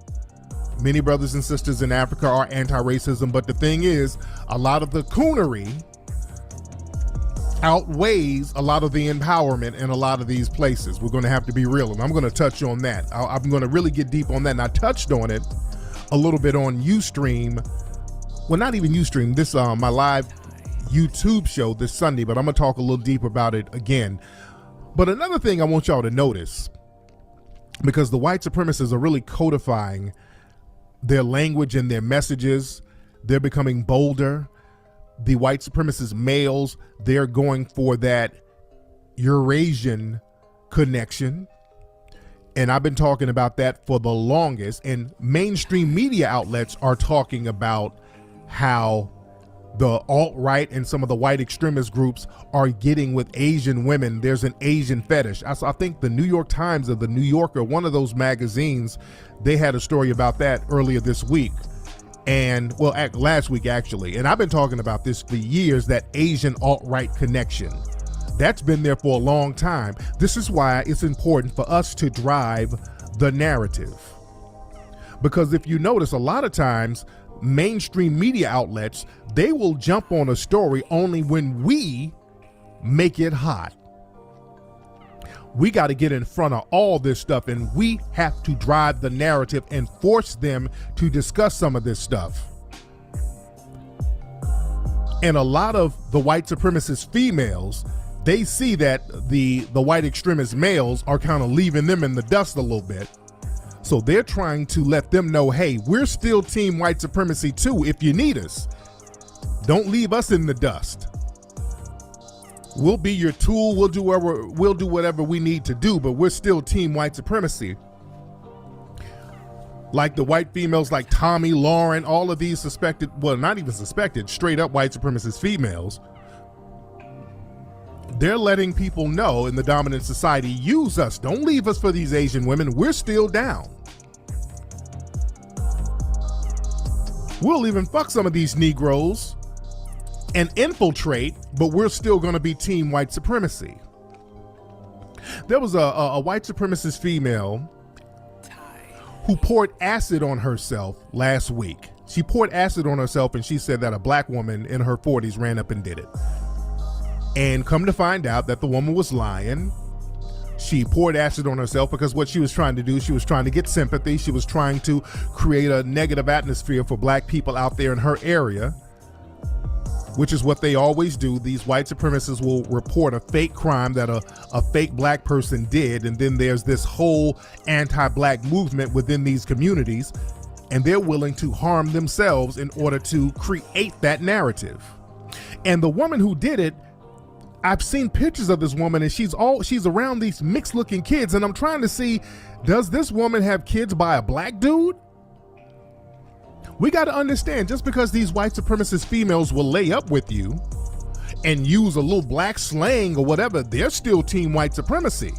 Many brothers and sisters in Africa are anti-racism. But the thing is, a lot of the coonery outweighs a lot of the empowerment in a lot of these places. We're going to have to be real, and I'm going to touch on that. I'm going to really get deep on that, and I touched on it a little bit on Ustream. Well, not even Ustream, this my live YouTube show this Sunday, but I'm going to talk a little deeper about it again. But another thing I want y'all to notice, because the white supremacists are really codifying their language and their messages, they're becoming bolder. The white supremacist males, they're going for that Eurasian connection. And I've been talking about that for the longest. And mainstream media outlets are talking about how the alt-right and some of the white extremist groups are getting with Asian women. There's an Asian fetish. I think the New York Times or the New Yorker, one of those magazines, they had a story about that earlier this week. And well, last week actually. And I've been talking about this for years, that Asian alt-right connection. That's been there for a long time. This is why it's important for us to drive the narrative. Because if you notice, a lot of times, mainstream media outlets, they will jump on a story only when we make it hot. We got to get in front of all this stuff, and we have to drive the narrative and force them to discuss some of this stuff. And a lot of the white supremacist females, they see that the white extremist males are kind of leaving them in the dust a little bit. So they're trying to let them know, hey, we're still team white supremacy too if you need us. Don't leave us in the dust. We'll be your tool. We'll do whatever we need to do, but we're still team white supremacy. Like the white females like Tomi Lahren, all of these suspected, well, not even suspected, straight up white supremacist females, they're letting people know in the dominant society, use us. Don't leave us for these Asian women. We're still down. We'll even fuck some of these Negroes and infiltrate, but we're still going to be team white supremacy. There was a white supremacist female who poured acid on herself last week. She poured acid on herself, and she said that a black woman in her 40s ran up and did it. And come to find out that the woman was lying. She poured acid on herself because what she was trying to do, she was trying to get sympathy. She was trying to create a negative atmosphere for black people out there in her area, which is what they always do. These white supremacists will report a fake crime that a fake black person did, and then there's this whole anti-black movement within these communities, and they're willing to harm themselves in order to create that narrative. And the woman who did it, I've seen pictures of this woman, and she's around these mixed looking kids, and I'm trying to see, does this woman have kids by a black dude? We got to understand, just because these white supremacist females will lay up with you and use a little black slang or whatever, they're still team white supremacy.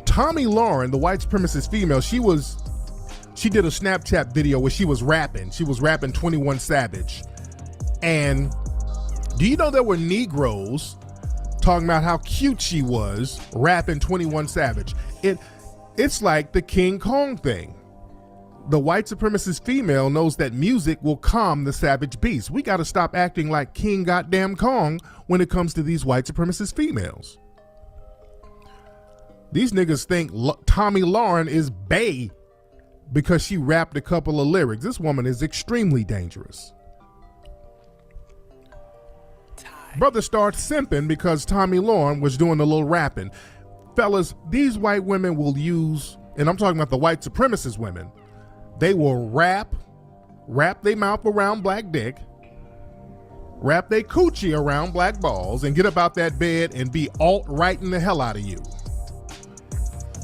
Tomi Lahren, the white supremacist female, she did a Snapchat video where she was rapping. She was rapping 21 Savage. And do you know there were Negroes talking about how cute she was rapping 21 Savage? It's like the King Kong thing. The white supremacist female knows that music will calm the savage beast. We got to stop acting like King goddamn Kong when it comes to these white supremacist females. These niggas think Tomi Lahren is bae because she rapped a couple of lyrics. This woman is extremely dangerous. Brother starts simping because Tomi Lahren was doing a little rapping. Fellas, these white women will use, and I'm talking about the white supremacist women, they will wrap their mouth around black dick, wrap their coochie around black balls, and get up out that bed and be alt-righting the hell out of you.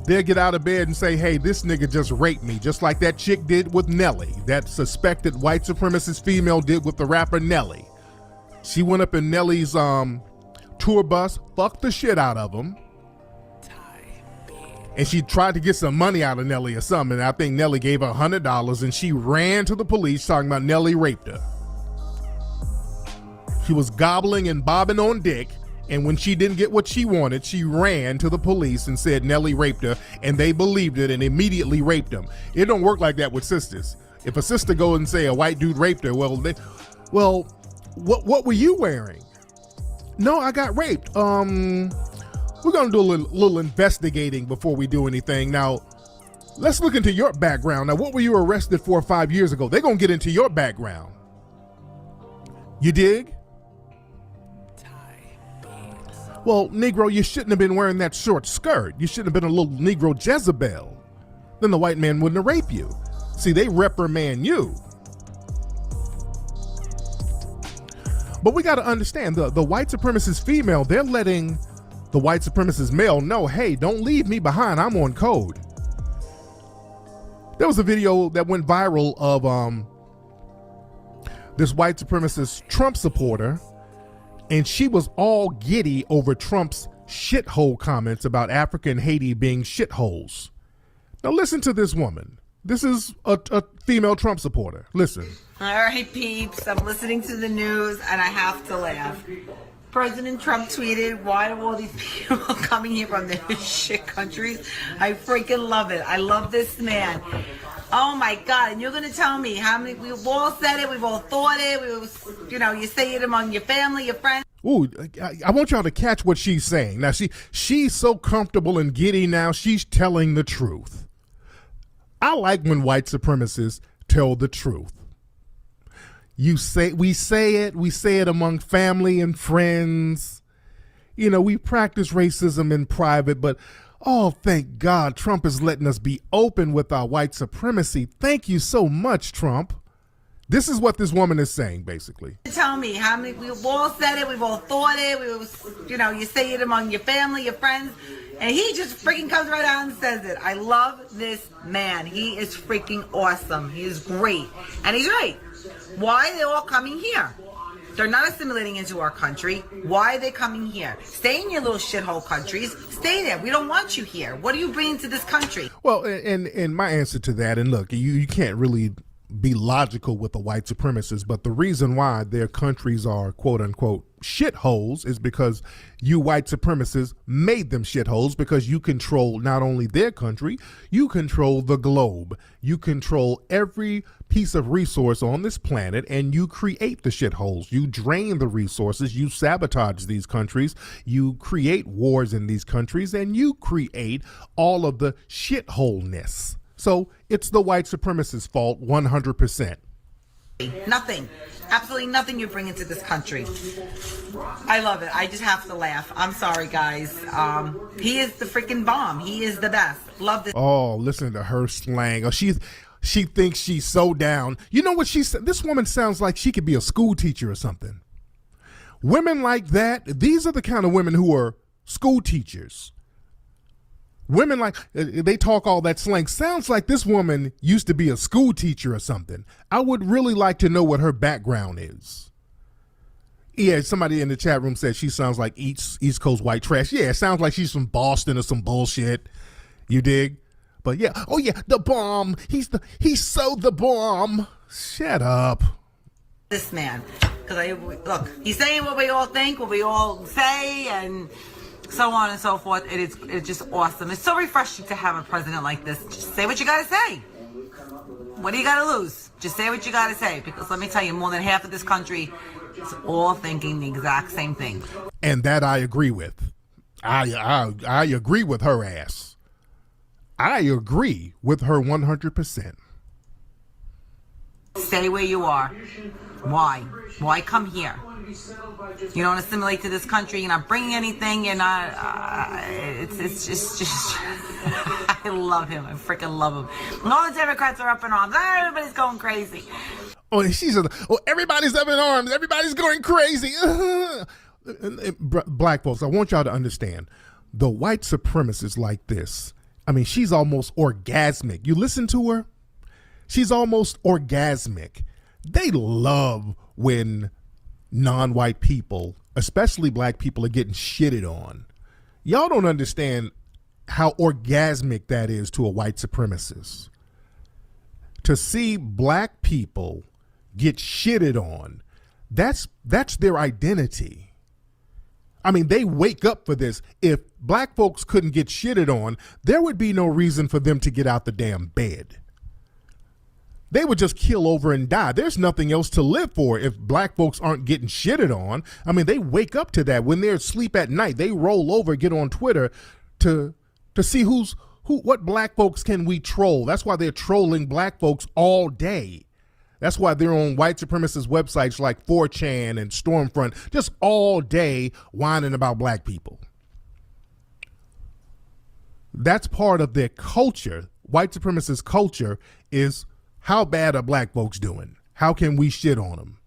They'll get out of bed and say, hey, this nigga just raped me, just like that chick did with Nelly, that suspected white supremacist female did with the rapper Nelly. She went up in Nelly's tour bus, fucked the shit out of him, and she tried to get some money out of Nelly or something. And I think Nelly gave her $100, and she ran to the police talking about Nelly raped her. She was gobbling and bobbing on dick, and when she didn't get what she wanted, she ran to the police and said Nelly raped her, and they believed it and immediately raped him. It don't work like that with sisters. If a sister goes and say a white dude raped her, well, What were you wearing? No, I got raped. We're gonna do a little investigating before we do anything. Now, let's look into your background. Now, what were you arrested for 5 years ago? They're gonna get into your background. You dig? Well, Negro, you shouldn't have been wearing that short skirt. You shouldn't have been a little Negro Jezebel. Then the white man wouldn't have raped you. See, they reprimand you. But we got to understand, the white supremacist female, they're letting the white supremacist male know, hey, don't leave me behind. I'm on code. There was a video that went viral of this white supremacist Trump supporter, and she was all giddy over Trump's shithole comments about Africa and Haiti being shitholes. Now listen to this woman. This is a female Trump supporter. Listen. All right, peeps, I'm listening to the news and I have to laugh. President Trump tweeted, why are all these people coming here from their shit countries? I freaking love it. I love this man. Oh my God, and you're going to tell me how many, we've all said it, we've all thought it, you say it among your family, your friends. Ooh, I want y'all to catch what she's saying. Now, she's so comfortable and giddy now, she's telling the truth. I like when white supremacists tell the truth. We say it among family and friends. We practice racism in private, but oh, thank God Trump is letting us be open with our white supremacy. Thank you so much, Trump. This is what this woman is saying, basically. Tell me how many, we've all said it, we've all thought it, you say it among your family, your friends, and he just freaking comes right out and says it. I love this man. He is freaking awesome. He is great. And he's right. Why are they all coming here? They're not assimilating into our country. Why are they coming here? Stay in your little shithole countries. Stay there. We don't want you here. What are you bringing to this country? Well, and my answer to that, and look, you can't really be logical with the white supremacists, but the reason why their countries are quote unquote shitholes is because you white supremacists made them shitholes, because you control not only their country, you control the globe. You control every piece of resource on this planet, and you create the shitholes. You drain the resources, you sabotage these countries, you create wars in these countries, and you create all of the shitholeness. So it's the white supremacist fault 100%. Nothing. Absolutely nothing you bring into this country. I love it. I just have to laugh. I'm sorry, guys. He is the freaking bomb. He is the best. Love this. Oh, listen to her slang. Oh, she thinks she's so down. You know what she said? This woman sounds like she could be a school teacher or something. Women like that, these are the kind of women who are school teachers. Women like, they talk all that slang. Sounds like this woman used to be a school teacher or something. I would really like to know what her background is. Yeah, somebody in the chat room said she sounds like East Coast white trash. Yeah, it sounds like she's from Boston or some bullshit. You dig? But yeah, oh yeah, the bomb. He's so the bomb. Shut up. This man, because look, he's saying what we all think, what we all say, and so on and so forth. It's just awesome. It's so refreshing to have a president like this. Just say what you gotta say. What do you gotta lose? Just say what you gotta say, because let me tell you, more than half of this country is all thinking the exact same thing. And that I agree with. I agree with her ass. I agree with her 100%. Stay where you are. Why? Why come here? You don't assimilate to this country. You're not bringing anything. You're not. It's just. I love him. I freaking love him. And all the Democrats are up in arms. Everybody's going crazy. Oh, everybody's up in arms. Everybody's going crazy. Black folks, I want y'all to understand, the white supremacists like this, I mean, she's almost orgasmic. You listen to her, she's almost orgasmic. They love when non-white people, especially black people, are getting shitted on. Y'all don't understand how orgasmic that is to a white supremacist. To see black people get shitted on, that's their identity. I mean, they wake up for this. If black folks couldn't get shitted on, there would be no reason for them to get out the damn bed. they would just kill over and die. There's nothing else to live for if black folks aren't getting shitted on. I mean, they wake up to that when they're asleep at night. They roll over, get on Twitter to see what black folks can we troll. That's why they're trolling black folks all day. That's why they're on white supremacist websites like 4chan and Stormfront just all day whining about black people. That's part of their culture. White supremacist culture is how bad are black folks doing? How can we shit on them?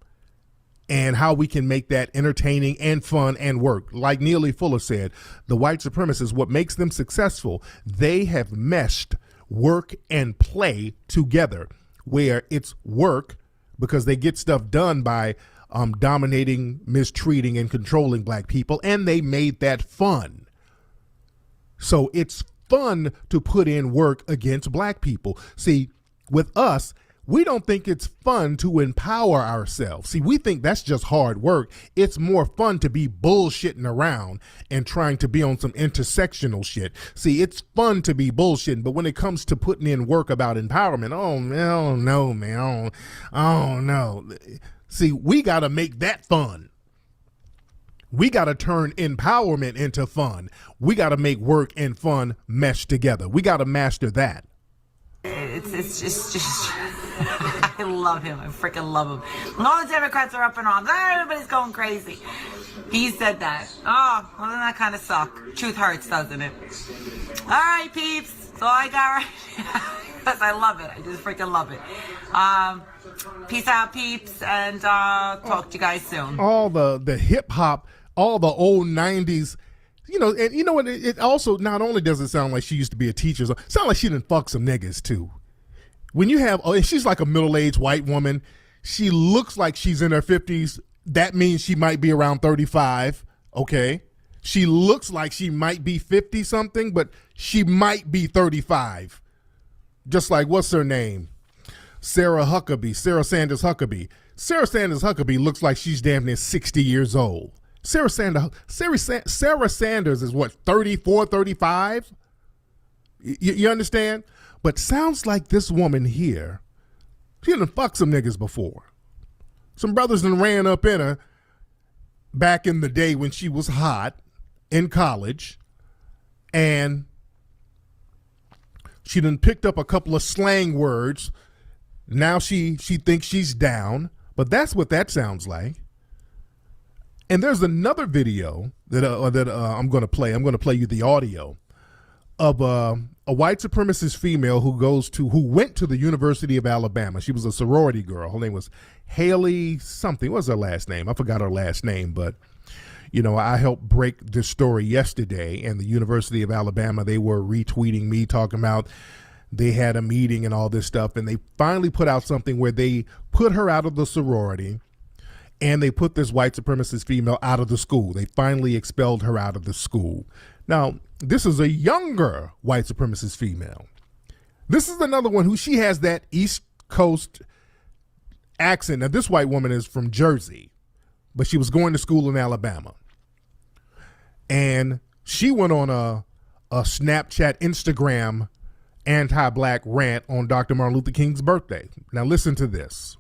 And how we can make that entertaining and fun and work. Like Neely Fuller said, the white supremacists, what makes them successful, they have meshed work and play together, where it's work because they get stuff done by dominating, mistreating, and controlling black people, and they made that fun. So it's fun to put in work against black people. See, with us, we don't think it's fun to empower ourselves. See, we think that's just hard work. It's more fun to be bullshitting around and trying to be on some intersectional shit. See, it's fun to be bullshitting, but when it comes to putting in work about empowerment, oh no, man. Oh no. See, we got to make that fun. We got to turn empowerment into fun. We got to make work and fun mesh together. We got to master that. It's just I love him. I freaking love him. And all the Democrats are up in arms. Everybody's going crazy. He said that. Oh, well, then that kind of suck. Truth hurts, doesn't it? All right, peeps. That's all I got right now. Because I love it. I just freaking love it. Peace out, peeps, and talk to you guys soon. All the hip hop, all the old 90s. You know, and you know what? It also, not only does it sound like she used to be a teacher, it sounds like she done fuck some niggas too. When you have, and she's like a middle-aged white woman, she looks like she's in her 50s. That means she might be around 35, okay? She looks like she might be 50-something, but she might be 35. Just like, what's her name? Sarah Sanders Huckabee. Sarah Sanders Huckabee looks like she's damn near 60 years old. Sarah Sanders is what, 34, 35? You understand? But sounds like this woman here, she done fucked some niggas before. Some brothers done ran up in her back in the day when she was hot in college, and she done picked up a couple of slang words. Now she thinks she's down, but that's what that sounds like. And there's another video that I'm going to play. I'm going to play you the audio of a white supremacist female who went to the University of Alabama. She was a sorority girl. Her name was Haley something. What was her last name? I forgot her last name, but you know, I helped break this story yesterday, and the University of Alabama, they were retweeting me talking about they had a meeting and all this stuff, and they finally put out something where they put her out of the sorority. And they put this white supremacist female out of the school. They finally expelled her out of the school. Now, this is a younger white supremacist female. This is another one who she has that East Coast accent. Now, this white woman is from Jersey, but she was going to school in Alabama. And she went on a Snapchat, Instagram anti-black rant on Dr. Martin Luther King's birthday. Now, listen to this.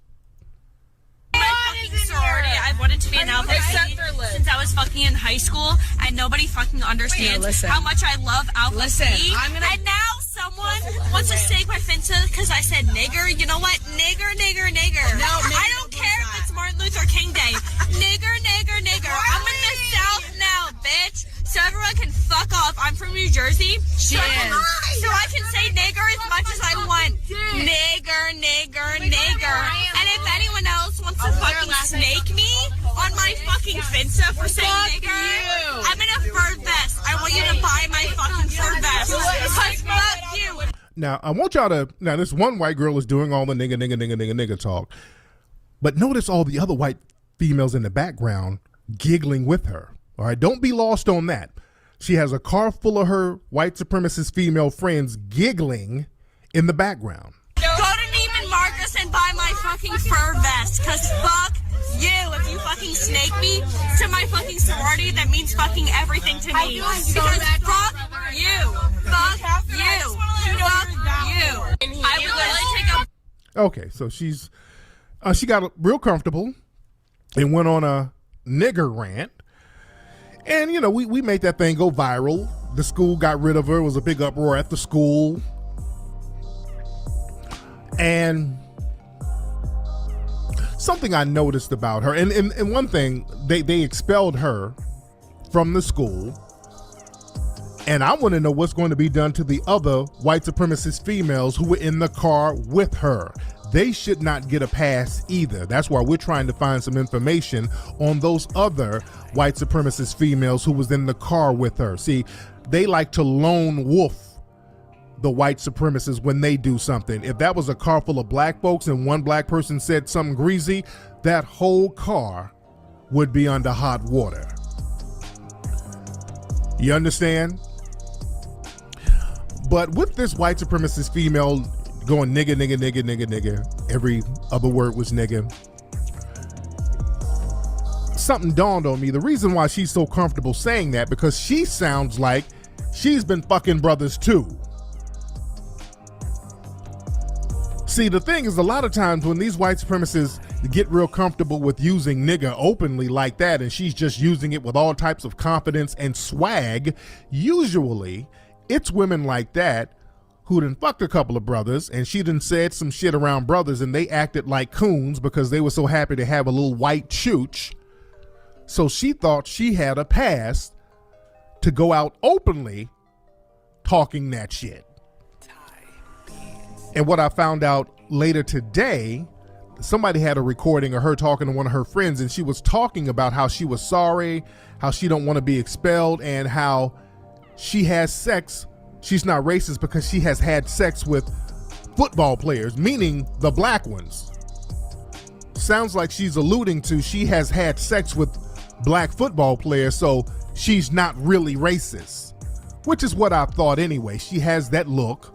I've wanted to be an Alpha Psi since I was fucking in high school, and nobody fucking understands how much I love Alpha Psi. And now someone wants to stake my finta because I said nigger. You know what? Nigger. No, I don't care if it's Martin Luther King Day. Nigger. I'm in the South now, bitch. So everyone can fuck off. I'm from New Jersey. So I can say nigger as much as I want. Nigger. And if anyone else wants to fucking snake me on my fucking finsta for saying nigger, I'm in a fur vest. I want you to buy my fucking fur vest. Because fuck you. Now, I want y'all to, now this one white girl is doing all the nigga talk, but notice all the other white females in the background giggling with her. All right, don't be lost on that. She has a car full of her white supremacist female friends giggling in the background. Go to Neiman Marcus and buy my fucking fur vest, because fuck you. If you fucking snake me to my fucking sorority, that means fucking everything to me. Because fuck you. Fuck you. I would literally take a... Okay, so she got real comfortable and went on a nigger rant. And, you know, we made that thing go viral. The school got rid of her. It was a big uproar at the school. And something I noticed about her, and one thing, they expelled her from the school. And I want to know what's going to be done to the other white supremacist females who were in the car with her. They should not get a pass either. That's why we're trying to find some information on those other white supremacist females who was in the car with her. See, they like to lone wolf the white supremacists when they do something. If that was a car full of black folks and one black person said something greasy, that whole car would be under hot water. You understand? But with this white supremacist female going nigga, nigga, nigga, nigga, nigga, every other word was nigga, something dawned on me. The reason why she's so comfortable saying that, because she sounds like she's been fucking brothers too. See, the thing is, a lot of times when these white supremacists get real comfortable with using nigga openly like that, and she's just using it with all types of confidence and swag, usually it's women like that who done fucked a couple of brothers, and she done said some shit around brothers, and they acted like coons because they were so happy to have a little white chooch. So she thought she had a pass to go out openly talking that shit. And what I found out later today, somebody had a recording of her talking to one of her friends, and she was talking about how she was sorry, how she don't want to be expelled, and how she has sex. She's not racist because she has had sex with football players, meaning the black ones. Sounds like she's alluding to she has had sex with black football players, so she's not really racist, which is what I thought anyway. She has that look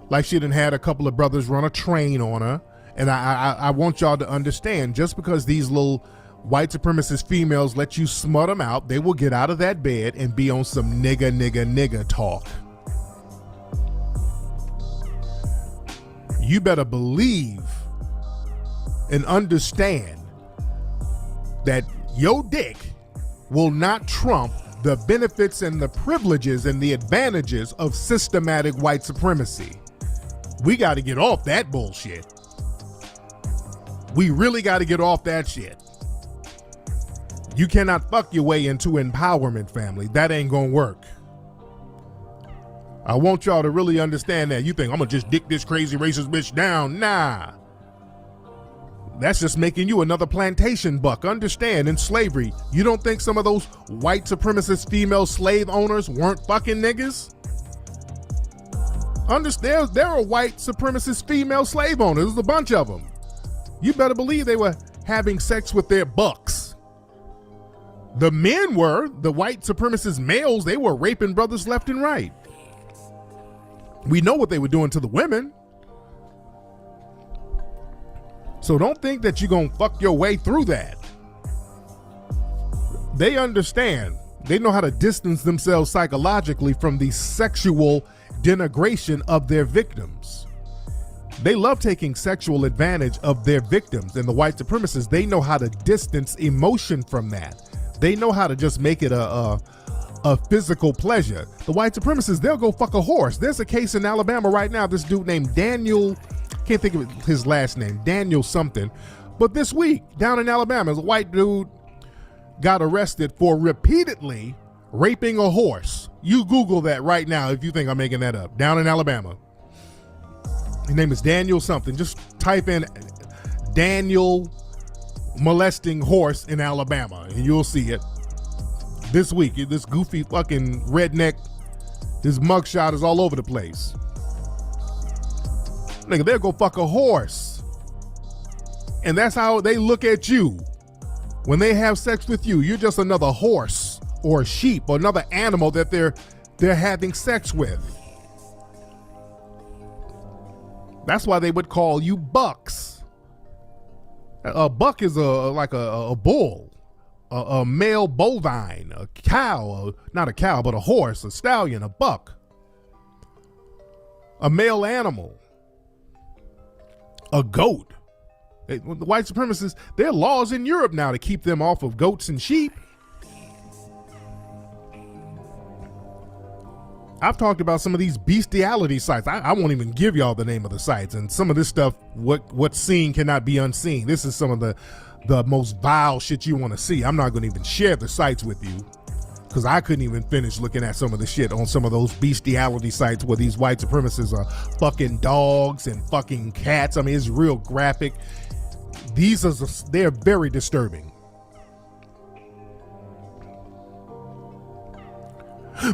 like she done had a couple of brothers run a train on her. And I want y'all to understand, just because these little white supremacist females let you smut them out, they will get out of that bed and be on some nigga, nigga, nigga talk. You better believe and understand that your dick will not trump the benefits and the privileges and the advantages of systematic white supremacy. We got to get off that bullshit. We really got to get off that shit. You cannot fuck your way into empowerment, family. That ain't gonna work. I want y'all to really understand that. You think I'm gonna just dick this crazy racist bitch down? Nah. That's just making you another plantation buck. Understand, in slavery, you don't think some of those white supremacist female slave owners weren't fucking niggas? Understand, there are white supremacist female slave owners. There's a bunch of them. You better believe they were having sex with their bucks. The men were, the white supremacist males, they were raping brothers left and right. We know what they were doing to the women. So don't think that you're gonna fuck your way through that. They understand. They know how to distance themselves psychologically from the sexual denigration of their victims. They love taking sexual advantage of their victims, and the white supremacists, they know how to distance emotion from that. They know how to just make it a physical pleasure. The white supremacists, they'll go fuck a horse. There's a case in Alabama right now, this dude named Daniel, can't think of his last name, Daniel something. But this week, down in Alabama, a white dude got arrested for repeatedly raping a horse. You Google that right now if you think I'm making that up. Down in Alabama. His name is Daniel something. Just type in Daniel molesting horse in Alabama and you'll see it. This week, this goofy fucking redneck, his mugshot is all over the place. Nigga, they'll go fuck a horse. And that's how they look at you. When they have sex with you, you're just another horse or a sheep or another animal that they're having sex with. That's why they would call you bucks. A buck is like a bull, a male bovine, a cow, not a cow, but a horse, a stallion, a buck, a male animal. a goat. The white supremacists, there are laws in Europe now to keep them off of goats and sheep. I've talked about some of these bestiality sites. I won't even give y'all the name of the sites. And some of this stuff, what's seen cannot be unseen. This is some of the most vile shit you want to see. I'm not going to even share the sites with you because I couldn't even finish looking at some of the shit on some of those bestiality sites where these white supremacists are fucking dogs and fucking cats. I mean, it's real graphic. They're very disturbing.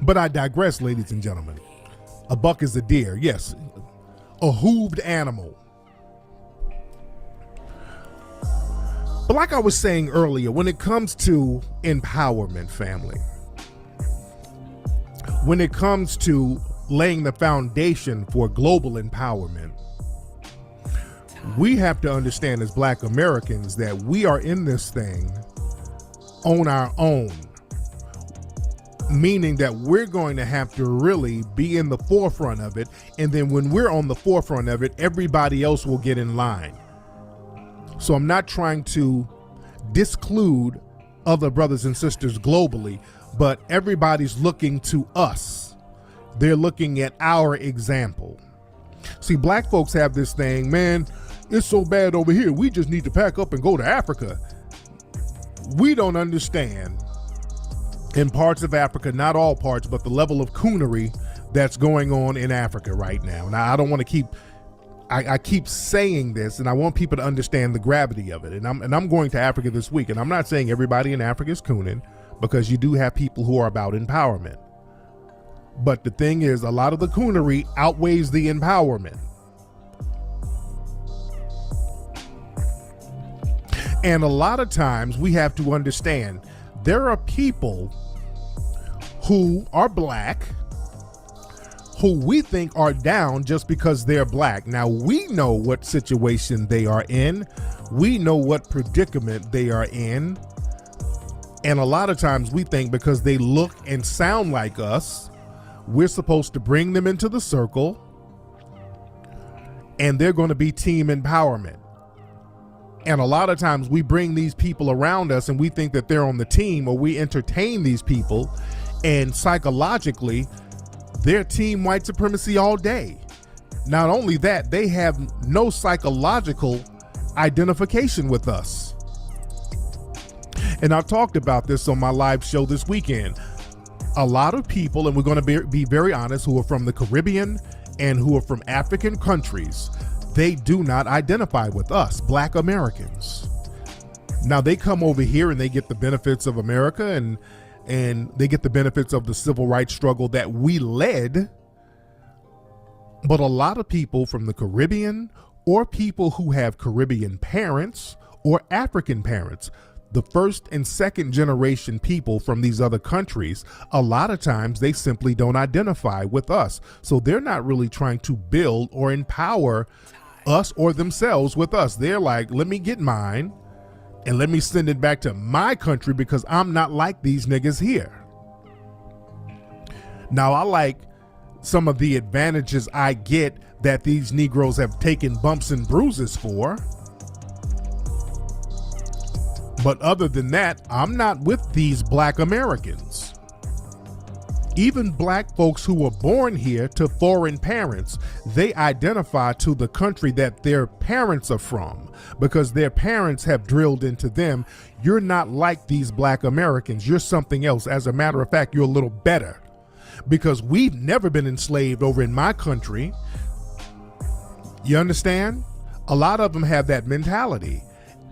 But I digress, ladies and gentlemen. A buck is a deer, yes. A hooved animal. But like I was saying earlier, when it comes to empowerment, family, when it comes to laying the foundation for global empowerment, we have to understand as Black Americans that we are in this thing on our own. Meaning that we're going to have to really be in the forefront of it. And then when we're on the forefront of it, everybody else will get in line. So I'm not trying to disclude other brothers and sisters globally, but everybody's looking to us. They're looking at our example. See, Black folks have this thing, man, it's so bad over here. We just need to pack up and go to Africa. We don't understand in parts of Africa, not all parts, but the level of coonery that's going on in Africa right now. Now, I don't want to keep, I keep saying this, and I want people to understand the gravity of it. And I'm going to Africa this week, and I'm not saying everybody in Africa is cooning, because you do have people who are about empowerment. But the thing is, a lot of the coonery outweighs the empowerment. And a lot of times we have to understand there are people who are Black who we think are down just because they're Black. Now, we know what situation they are in. We know what predicament they are in. And a lot of times we think because they look and sound like us, we're supposed to bring them into the circle and they're going to be team empowerment. And a lot of times we bring these people around us and we think that they're on the team, or we entertain these people, and psychologically they're team white supremacy all day. Not only that, they have no psychological identification with us. And I've talked about this on my live show this weekend. A lot of people, and we're going to be very honest, who are from the Caribbean and who are from African countries, they do not identify with us, Black Americans. Now, they come over here and they get the benefits of America, and they get the benefits of the civil rights struggle that we led. But a lot of people from the Caribbean, or people who have Caribbean parents or African parents, the first and second generation people from these other countries, a lot of times they simply don't identify with us. So they're not really trying to build or empower us or themselves with us. They're like, let me get mine and let me send it back to my country because I'm not like these niggas here. Now, I like some of the advantages I get that these Negroes have taken bumps and bruises for. But other than that, I'm not with these Black Americans. Even Black folks who were born here to foreign parents, they identify to the country that their parents are from, because their parents have drilled into them, you're not like these Black Americans, you're something else. As a matter of fact, you're a little better, because we've never been enslaved over in my country. You understand? A lot of them have that mentality.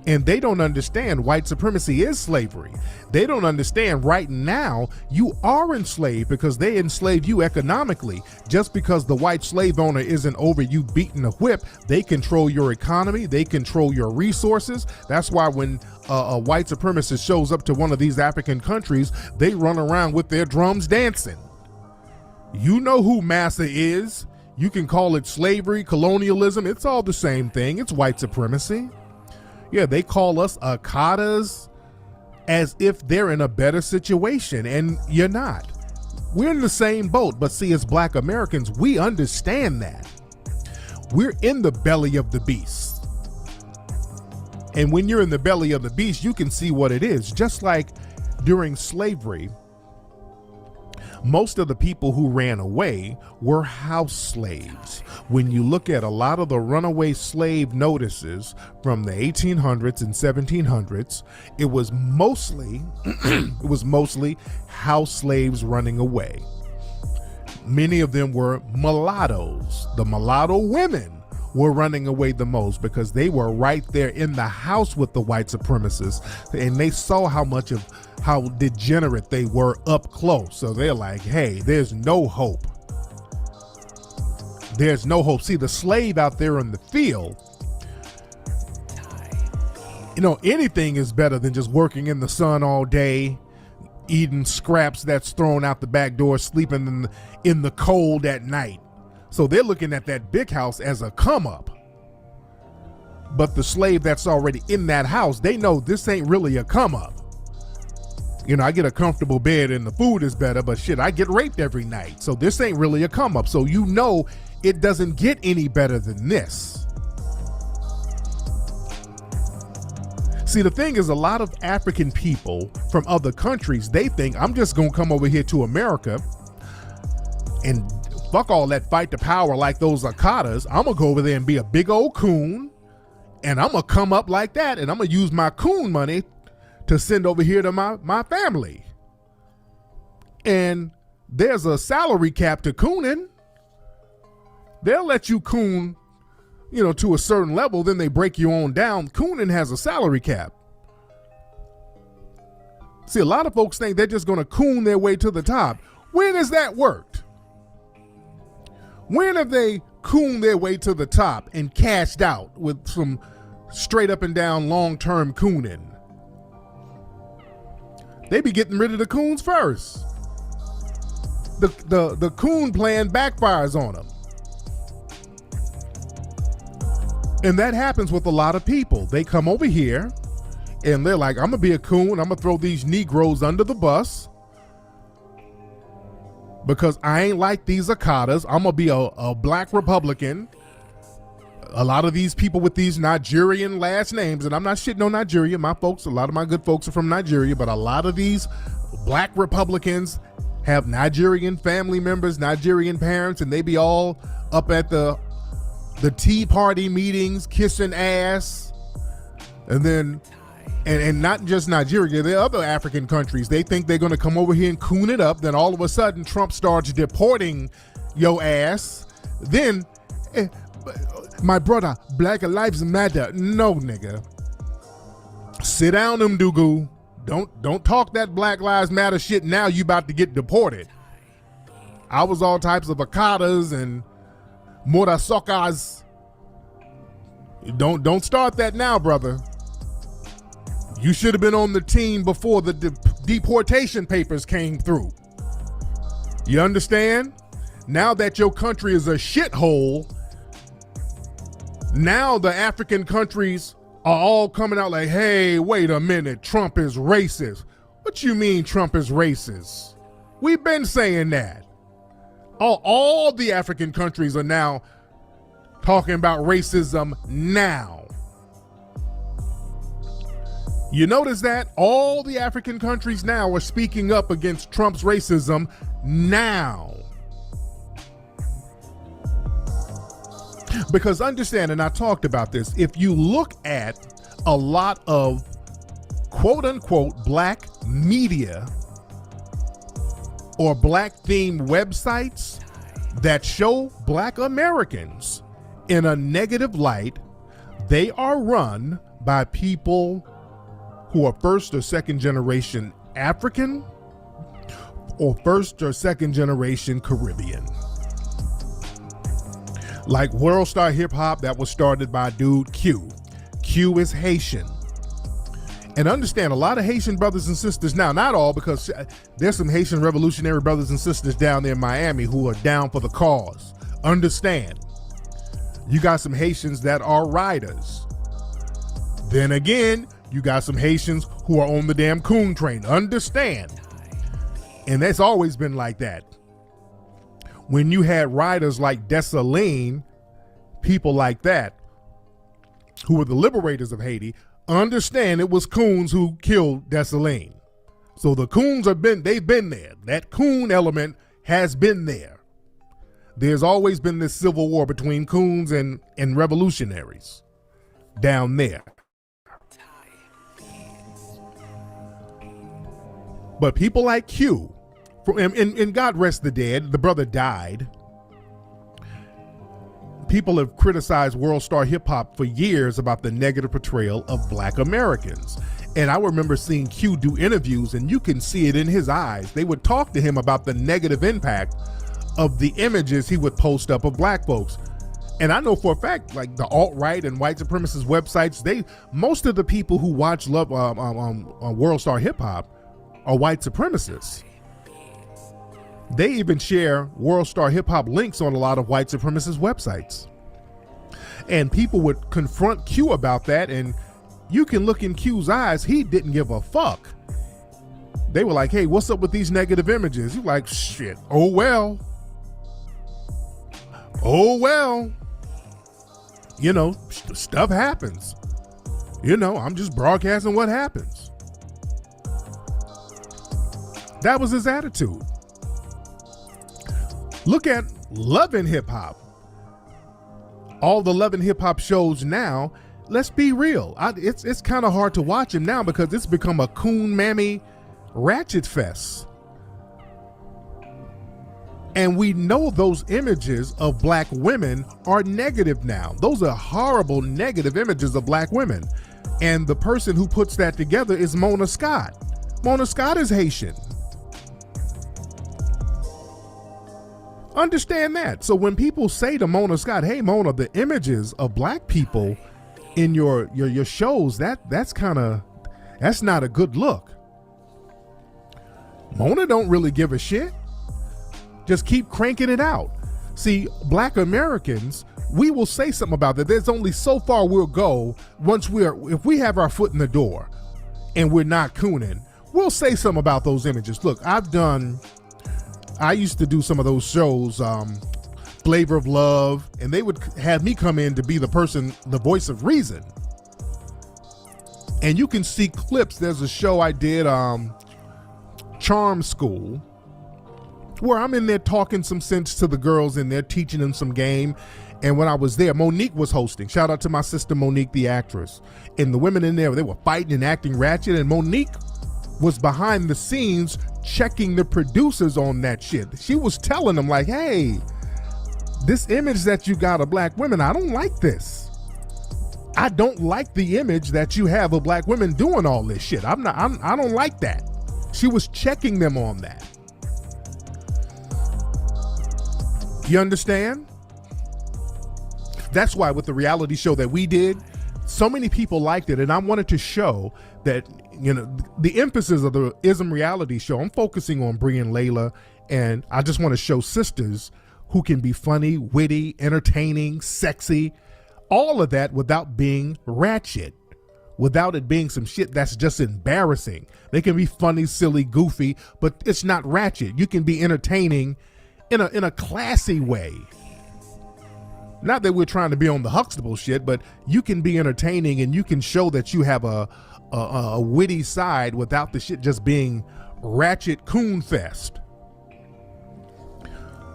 And they don't understand white supremacy is slavery. They don't understand right now you are enslaved because they enslave you economically. Just because the white slave owner isn't over you beating a whip, they control your economy, they control your resources. That's why when a white supremacist shows up to one of these African countries, they run around with their drums dancing. You know who massa is. You can call it slavery, colonialism, it's all the same thing. It's white supremacy. Yeah, they call us Akadas as if they're in a better situation, and you're not. We're in the same boat, but see, as Black Americans, we understand that. We're in the belly of the beast. And when you're in the belly of the beast, you can see what it is. Just like during slavery, most of the people who ran away were house slaves. When you look at a lot of the runaway slave notices from the 1800s and 1700s, it was mostly house slaves running away. Many of them were mulattoes. The mulatto women were running away the most because they were right there in the house with the white supremacists, and they saw how degenerate they were up close. So they're like, hey, there's no hope. There's no hope. See, the slave out there in the field, anything is better than just working in the sun all day, eating scraps that's thrown out the back door, sleeping in the cold at night. So they're looking at that big house as a come up. But the slave that's already in that house, they know this ain't really a come up. I get a comfortable bed and the food is better, but shit, I get raped every night. So this ain't really a come up. So it doesn't get any better than this. See, the thing is, a lot of African people from other countries, they think I'm just gonna come over here to America and fuck all that fight to power like those Akatas. I'm gonna go over there and be a big old coon, and I'm gonna come up like that, and I'm gonna use my coon money to send over here to my family. And there's a salary cap to cooning. They'll let you coon, to a certain level, then they break you on down. Cooning has a salary cap. See, a lot of folks think they're just gonna coon their way to the top. When has that worked? When have they cooned their way to the top and cashed out with some straight up and down long-term cooning? They be getting rid of the coons first. The coon plan backfires on them. And that happens with a lot of people. They come over here and they're like, I'm gonna be a coon. I'm gonna throw these Negroes under the bus because I ain't like these Akatas. I'm gonna be a black Republican. A lot of these people with these Nigerian last names, and I'm not shitting on Nigeria. A lot of my good folks are from Nigeria, but a lot of these black Republicans have Nigerian family members, Nigerian parents, and they be all up at the Tea Party meetings, kissing ass. And then, and not just Nigeria, there are other African countries. They think they're gonna come over here and coon it up. Then all of a sudden, Trump starts deporting your ass. Then, my brother, Black Lives Matter. No, nigga. Sit down, Mdugu. Don't talk that Black Lives Matter shit now. You about to get deported. I was all types of Akatas and Murasokas. Don't start that now, brother. You should have been on the team before the deportation papers came through. You understand? Now that your country is a shithole, now the African countries are all coming out like, hey, wait a minute, Trump is racist. What you mean Trump is racist? We've been saying that. All the African countries are now talking about racism now. You notice that? All the African countries now are speaking up against Trump's racism now. Because understand, and I talked about this, if you look at a lot of quote unquote black media or black themed websites that show black Americans in a negative light, they are run by people who are first or second generation African or first or second generation Caribbean. Like World Star Hip Hop, that was started by dude Q. Q is Haitian. And understand, a lot of Haitian brothers and sisters now, not all, because there's some Haitian revolutionary brothers and sisters down there in Miami who are down for the cause. Understand, you got some Haitians that are riders. Then again, you got some Haitians who are on the damn coon train. Understand. And that's always been like that. When you had riders like Dessalines, people like that, who were the liberators of Haiti, understand it was coons who killed Dessalines. So the coons they've been there. That coon element has been there. There's always been this civil war between coons and revolutionaries down there. But people like Q, and God rest the dead, the brother died. People have criticized World Star Hip Hop for years about the negative portrayal of Black Americans. And I remember seeing Q do interviews, and you can see it in his eyes. They would talk to him about the negative impact of the images he would post up of Black folks. And I know for a fact, like the alt-right and white supremacist websites, most of the people who watch World Star Hip Hop are white supremacists. They even share World Star Hip Hop links on a lot of white supremacist websites. And people would confront Q about that, and you can look in Q's eyes, he didn't give a fuck. They were like, hey, what's up with these negative images? You're like, shit, oh well. Oh well. You know, stuff happens. You know, I'm just broadcasting what happens. That was his attitude. Look at Love and Hip Hop. All the Love and Hip Hop shows now, let's be real. It's kind of hard to watch him now because it's become a coon mammy ratchet fest. And we know those images of Black women are negative now. Those are horrible negative images of Black women. And the person who puts that together is Mona Scott. Mona Scott is Haitian. Understand that. So when people say to Mona Scott, hey Mona, the images of Black people in your shows, that's not a good look. Mona don't really give a shit. Just keep cranking it out. See, Black Americans, we will say something about that. There's only so far we'll go if we have our foot in the door and we're not cooning, we'll say something about those images. Look, I used to do some of those shows, Flavor of Love, and they would have me come in to be the voice of reason. And you can see clips. There's a show I did, Charm School, where I'm in there talking some sense to the girls in there, teaching them some game. And when I was there, Monique was hosting. Shout out to my sister Monique, the actress. And the women in there, they were fighting and acting ratchet, and Monique was behind the scenes checking the producers on that shit. She was telling them like, hey, this image that you got of Black women, I don't like this. I don't like the image that you have of Black women doing all this shit. I don't like that. She was checking them on that. You understand? That's why with the reality show that we did, so many people liked it, and I wanted to show that, you know, the emphasis of the Ism reality show, I'm focusing on Bree and Layla, and I just want to show sisters who can be funny, witty, entertaining, sexy, all of that without being ratchet, without it being some shit that's just embarrassing. They can be funny, silly, goofy, but it's not ratchet. You can be entertaining in a classy way. Not that we're trying to be on the Huxtable shit, but you can be entertaining and you can show that you have a witty side without the shit just being ratchet coon fest.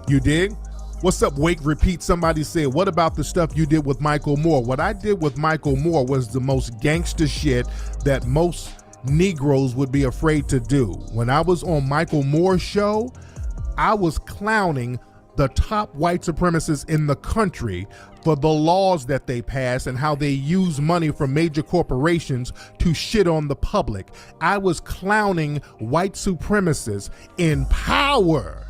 You dig? What's up, Wake Repeat? Somebody said, what about the stuff you did with Michael Moore? What I did with Michael Moore was the most gangster shit that most Negroes would be afraid to do. When I was on Michael Moore's show, I was clowning the top white supremacists in the country for the laws that they pass and how they use money from major corporations to shit on the public. I was clowning white supremacists in power.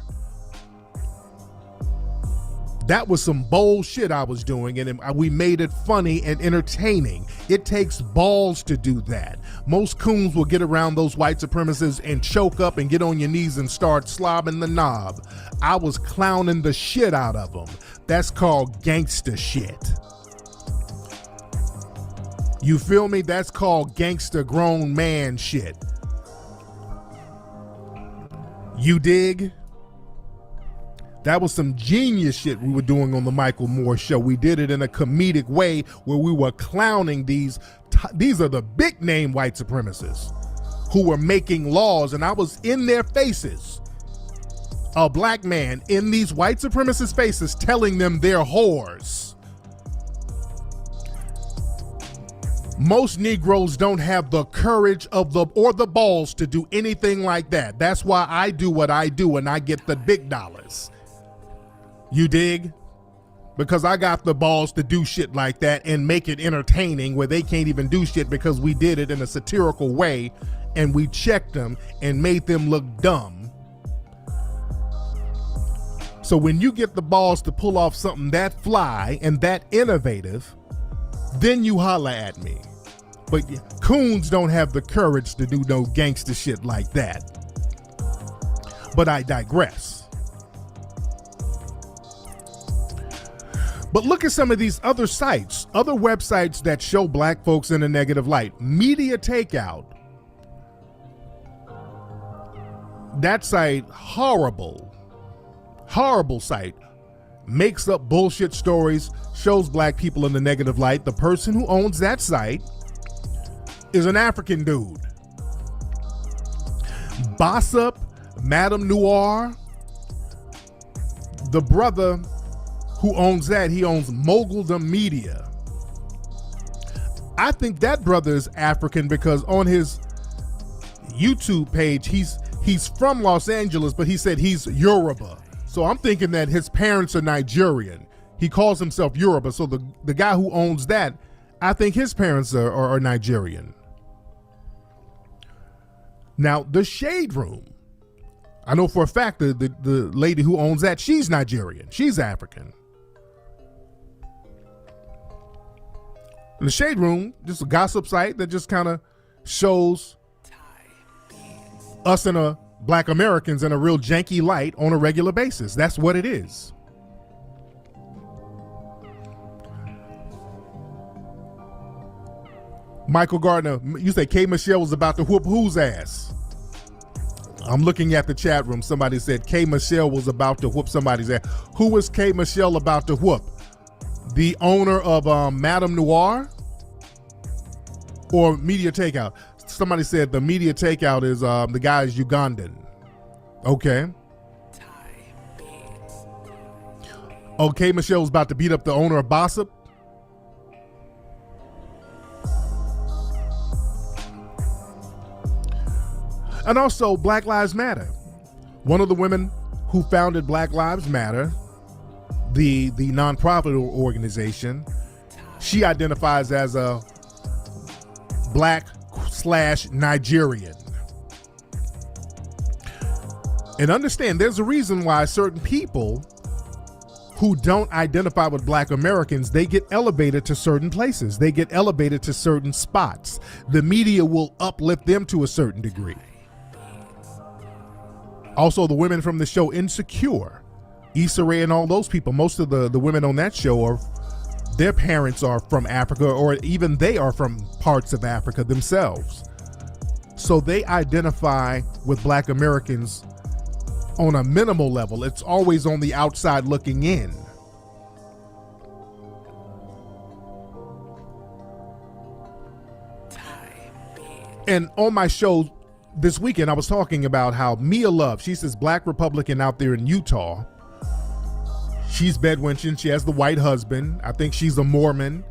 That was some bold shit I was doing, and we made it funny and entertaining. It takes balls to do that. Most coons will get around those white supremacists and choke up and get on your knees and start slobbing the knob. I was clowning the shit out of them. That's called gangster shit. You feel me? That's called gangster grown man shit. You dig? That was some genius shit we were doing on the Michael Moore show. We did it in a comedic way where we were clowning these these are the big name white supremacists who were making laws, and I was in their faces, a black man in these white supremacist faces telling them they're whores. Most Negroes don't have the courage or the balls to do anything like that. That's why I do what I do and I get the big dollars. You dig? Because I got the balls to do shit like that and make it entertaining where they can't even do shit because we did it in a satirical way and we checked them and made them look dumb. So when you get the balls to pull off something that fly and that innovative, then you holla at me. But coons don't have the courage to do no gangster shit like that. But I digress. But look at some of these other sites, other websites that show black folks in a negative light. Media Takeout. That site, horrible site. Makes up bullshit stories, shows black people in the negative light. The person who owns that site is an African dude. Bossip, Madame Noir, the brother who owns that, he owns Moguldom Media. I think that brother is African because on his YouTube page, he's from Los Angeles, but he said he's Yoruba. So I'm thinking that his parents are Nigerian. He calls himself Yoruba. So the guy who owns that, I think his parents are Nigerian. Now, the Shade Room. I know for a fact that the lady who owns that, she's Nigerian. She's African. The Shade Room, just a gossip site that just kind of shows us in black Americans in a real janky light on a regular basis. That's what it is. Michael Gardner, you say K. Michelle was about to whoop whose ass? I'm looking at the chat room. Somebody said K. Michelle was about to whoop somebody's ass. Who was K. Michelle about to whoop? The owner of Madame Noir or Media Takeout? Somebody said the Media Takeout is the guy is Ugandan. Okay. Okay, Michelle was about to beat up the owner of Bossip. And also Black Lives Matter. One of the women who founded Black Lives Matter, the nonprofit organization, she identifies as a Black/Nigerian. And understand, there's a reason why certain people who don't identify with black Americans, they get elevated to certain places. They get elevated to certain spots. The media will uplift them to a certain degree. Also, the women from the show Insecure, Issa Rae and all those people, most of the women on that show their parents are from Africa, or even they are from parts of Africa themselves. So they identify with black Americans on a minimal level. It's always on the outside looking in. And on my show this weekend, I was talking about how Mia Love, she's this black Republican out there in Utah. She's bedwenching. She has the white husband. I think she's a Mormon.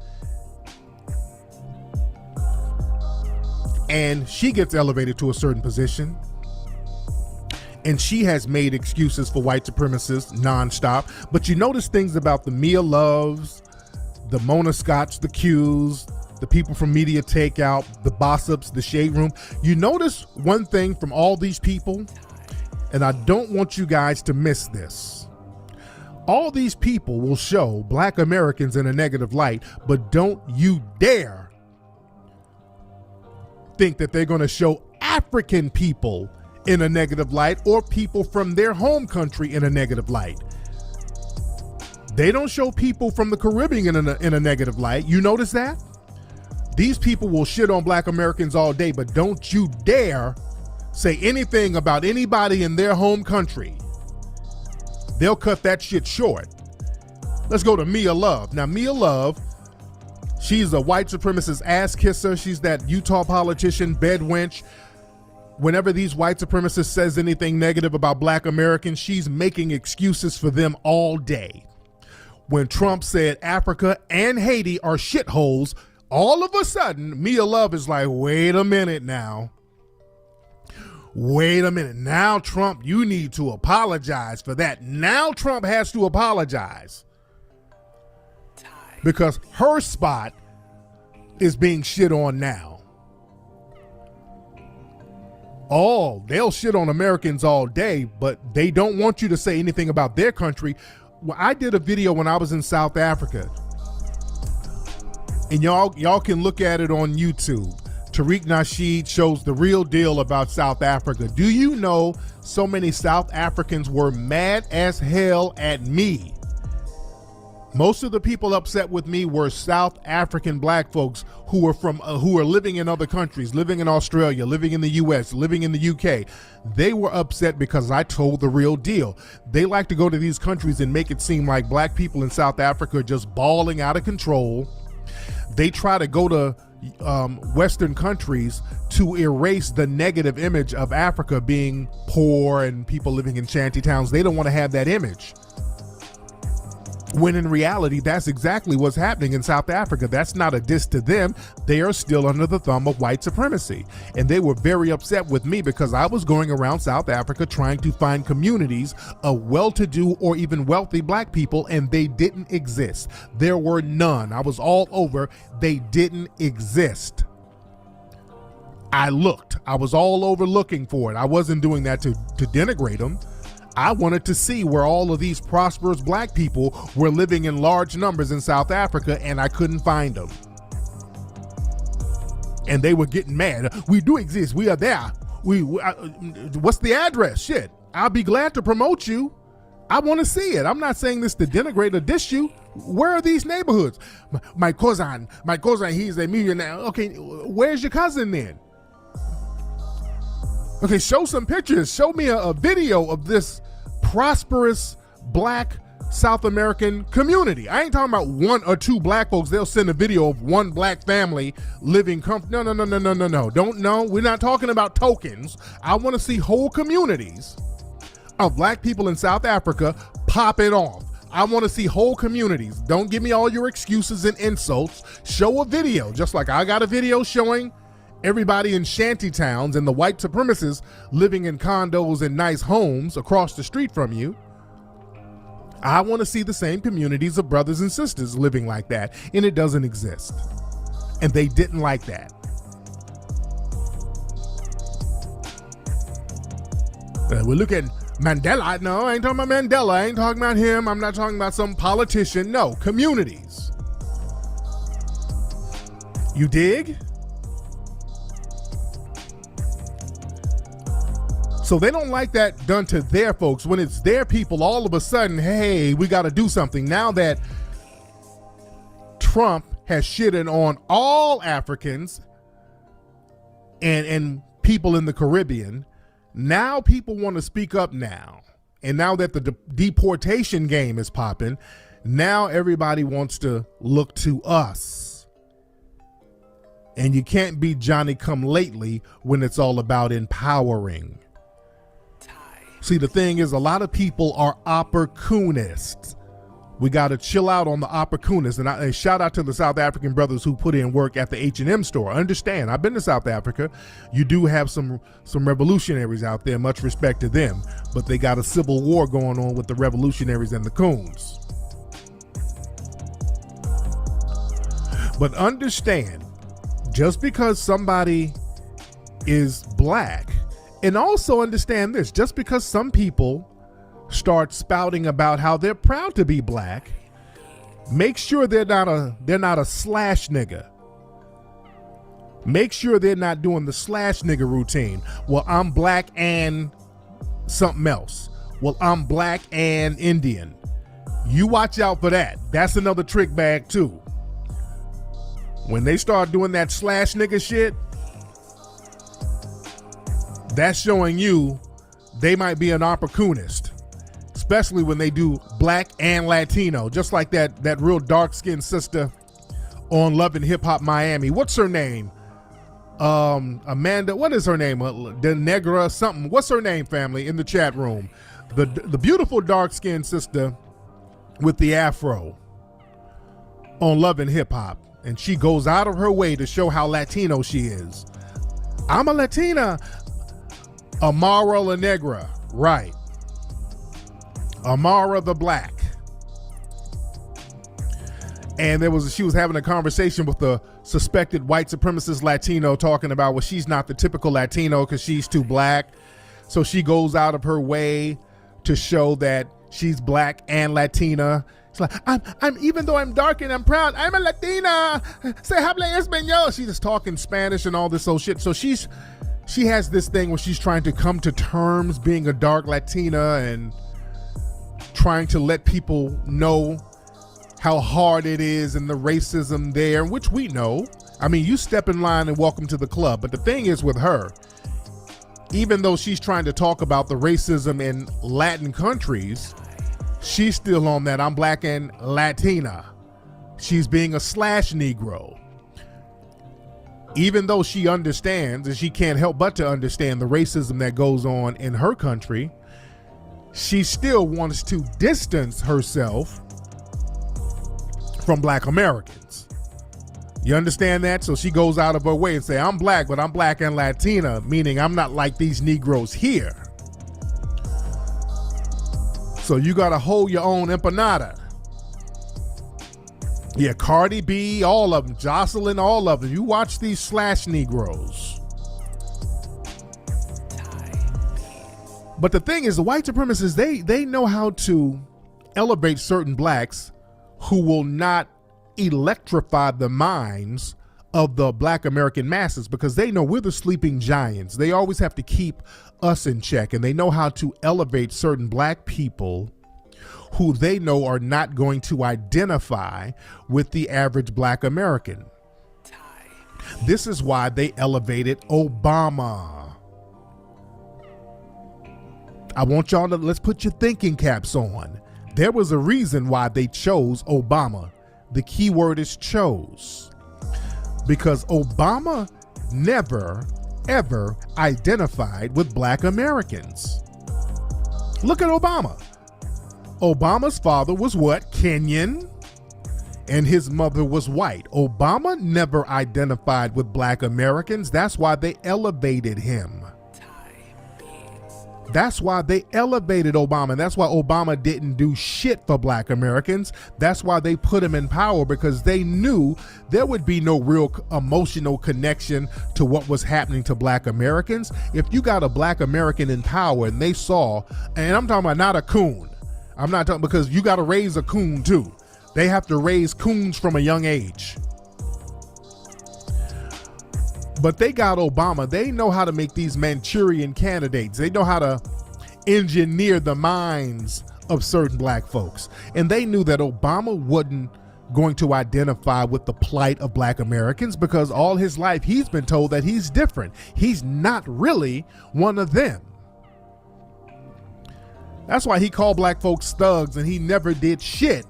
And she gets elevated to a certain position. And she has made excuses for white supremacists nonstop. But you notice things about the Mia Loves, the Mona Scotts, the Qs, the people from Media Takeout, the Bossips, the Shade Room. You notice one thing from all these people, and I don't want you guys to miss this. All these people will show black Americans in a negative light, but don't you dare think that they're going to show African people in a negative light or people from their home country in a negative light. They don't show people from the Caribbean in a negative light. You notice that? These people will shit on black Americans all day, but don't you dare say anything about anybody in their home country. They'll cut that shit short. Let's go to Mia Love. Now, Mia Love, She's a white supremacist ass kisser. She's that Utah politician bed wench. Whenever these white supremacists says anything negative about black Americans, she's making excuses for them all day. When Trump said Africa and Haiti are shitholes, all of a sudden, Mia Love is like, wait a minute now. Wait a minute. Now, Trump, you need to apologize for that. Now Trump has to apologize. Because her spot is being shit on now. Oh, they'll shit on Americans all day, but they don't want you to say anything about their country. Well, I did a video when I was in South Africa, and y'all can look at it on YouTube. Tariq Nasheed shows the real deal about South Africa. Do you know so many South Africans were mad as hell at me? Most of the people upset with me were South African black folks who were living in other countries, living in Australia, living in the US, living in the UK. They were upset because I told the real deal. They like to go to these countries and make it seem like black people in South Africa are just balling out of control. They try to go to Western countries to erase the negative image of Africa being poor and people living in shanty towns. They don't want to have that image. When in reality, that's exactly what's happening in South Africa. That's not a diss to them. They are still under the thumb of white supremacy. And they were very upset with me because I was going around South Africa trying to find communities of well-to-do or even wealthy black people, and they didn't exist. There were none. I was all over. They didn't exist. I looked. I was all over looking for it. I wasn't doing that to denigrate them. I wanted to see where all of these prosperous black people were living in large numbers in South Africa, and I couldn't find them. And they were getting mad. We do exist. We are there. What's the address? Shit. I'll be glad to promote you. I want to see it. I'm not saying this to denigrate or diss you. Where are these neighborhoods? My cousin, he's a millionaire. Okay, where's your cousin then? Okay, show some pictures. Show me a video of this prosperous black South American community. I ain't talking about one or two black folks. They'll send a video of one black family living No. Don't know. We're not talking about tokens. I want to see whole communities of black people in South Africa pop it off. I want to see whole communities. Don't give me all your excuses and insults. Show a video, just like I got a video showing everybody in shanty towns and the white supremacists living in condos and nice homes across the street from you. I want to see the same communities of brothers and sisters living like that, and it doesn't exist. And they didn't like that. We look at Mandela. No, I ain't talking about Mandela. I ain't talking about him. I'm not talking about some politician. No, communities. You dig? So they don't like that done to their folks. When it's their people, all of a sudden, hey, we got to do something. Now that Trump has shitted on all Africans and people in the Caribbean, now people want to speak up now. And now that the deportation game is popping, now everybody wants to look to us. And you can't be Johnny come lately when it's all about empowering. See, the thing is, a lot of people are opportunists. We got to chill out on the opportunists. And shout out to the South African brothers who put in work at the H&M store. Understand, I've been to South Africa. You do have some revolutionaries out there. Much respect to them. But they got a civil war going on with the revolutionaries and the coons. But understand, just because somebody is black, and also understand this, just because some people start spouting about how they're proud to be black, make sure they're not a slash nigga. Make sure they're not doing the slash nigga routine. Well, I'm black and something else. Well, I'm black and Indian. You watch out for that. That's another trick bag too. When they start doing that slash nigga shit, that's showing you they might be an opportunist, especially when they do black and Latino, just like that real dark-skinned sister on Love and Hip Hop Miami. What's her name? Amanda, what is her name? De Negra something. What's her name, family, in the chat room? The beautiful dark-skinned sister with the afro on Love and Hip Hop. And she goes out of her way to show how Latino she is. I'm a Latina. Amara La Negra, right. Amara the Black. And she was having a conversation with the suspected white supremacist Latino, talking about, well, she's not the typical Latino because she's too black. So she goes out of her way to show that she's black and Latina. It's like, I'm even though I'm dark and I'm proud, I'm a Latina. Se habla español. She's just talking Spanish and all this old shit. So she has this thing where she's trying to come to terms being a dark Latina and trying to let people know how hard it is and the racism there, which we know. I mean, you step in line and welcome to the club. But the thing is with her, even though she's trying to talk about the racism in Latin countries, she's still on that I'm black and Latina. She's being a slash Negro. Even though she understands, and she can't help but to understand the racism that goes on in her country, she still wants to distance herself from black Americans. You understand that? So she goes out of her way and say, I'm black, but I'm black and Latina, meaning I'm not like these Negroes here. So you got to hold your own empanada. Yeah, Cardi B, all of them, Jocelyn, all of them. You watch these slash Negroes. But the thing is, the white supremacists, they know how to elevate certain blacks who will not electrify the minds of the black American masses, because they know we're the sleeping giants. They always have to keep us in check, and they know how to elevate certain black people who they know are not going to identify with the average black American. This is why they elevated Obama. I want y'all to, let's put your thinking caps on. There was a reason why they chose Obama. The key word is chose. Because Obama never, ever identified with black Americans. Look at Obama. Obama's father was what? Kenyan. And his mother was white. Obama never identified with black Americans. That's why they elevated him. That's why they elevated Obama. That's why Obama didn't do shit for black Americans. That's why they put him in power, because they knew there would be no real emotional connection to what was happening to black Americans. If you got a black American in power and they saw, and I'm talking about not a coon. I'm not talking, because you got to raise a coon too. They have to raise coons from a young age. But they got Obama. They know how to make these Manchurian candidates. They know how to engineer the minds of certain black folks. And they knew that Obama wasn't going to identify with the plight of black Americans, because all his life he's been told that he's different. He's not really one of them. That's why he called black folks thugs, and he never did shit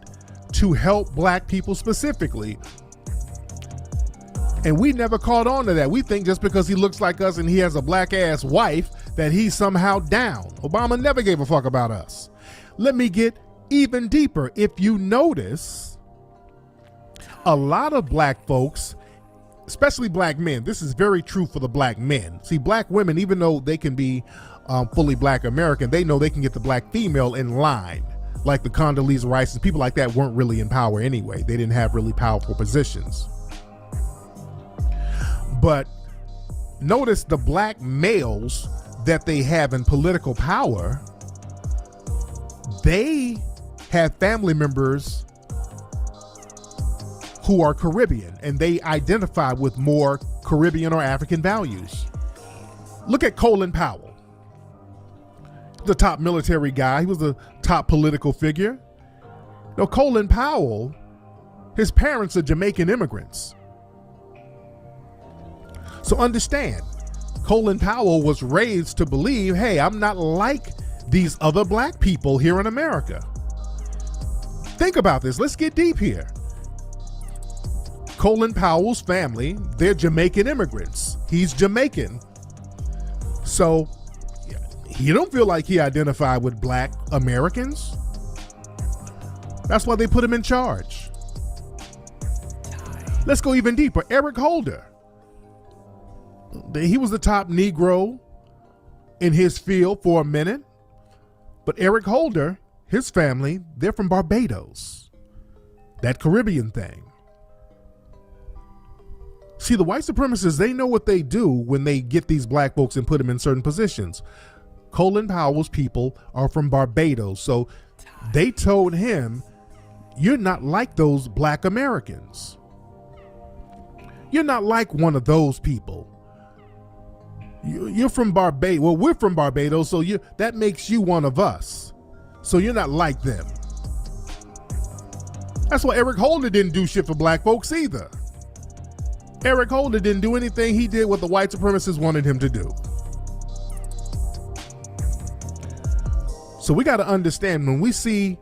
to help black people specifically. And we never caught on to that. We think just because he looks like us and he has a black ass wife that he's somehow down. Obama never gave a fuck about us. Let me get even deeper. If you notice, a lot of black folks, especially black men, this is very true for the black men. See, black women, even though they can be fully black American, they know they can get the black female in line. Like the Condoleezza Rice and people like that weren't really in power anyway. They didn't have really powerful positions. But notice the black males that they have in political power, they have family members who are Caribbean, and they identify with more Caribbean or African values. Look at Colin Powell, the top military guy. He was the top political figure. Now, Colin Powell, his parents are Jamaican immigrants. So understand, Colin Powell was raised to believe, hey, I'm not like these other black people here in America. Think about this. Let's get deep here. Colin Powell's family, they're Jamaican immigrants. He's Jamaican. So he don't feel like he identified with black Americans. That's why they put him in charge. Let's go even deeper. Eric Holder. He was the top Negro in his field for a minute. But Eric Holder, his family, they're from Barbados. That Caribbean thing. See, the white supremacists, they know what they do when they get these black folks and put them in certain positions. Colin Powell's people are from Barbados, so they told him, you're not like those black Americans. You're not like one of those people. You're from Barbados. Well, we're from Barbados, so that makes you one of us. So you're not like them. That's why Eric Holder didn't do shit for black folks either. Eric Holder didn't do anything. He did what the white supremacists wanted him to do. So we got to understand, when we see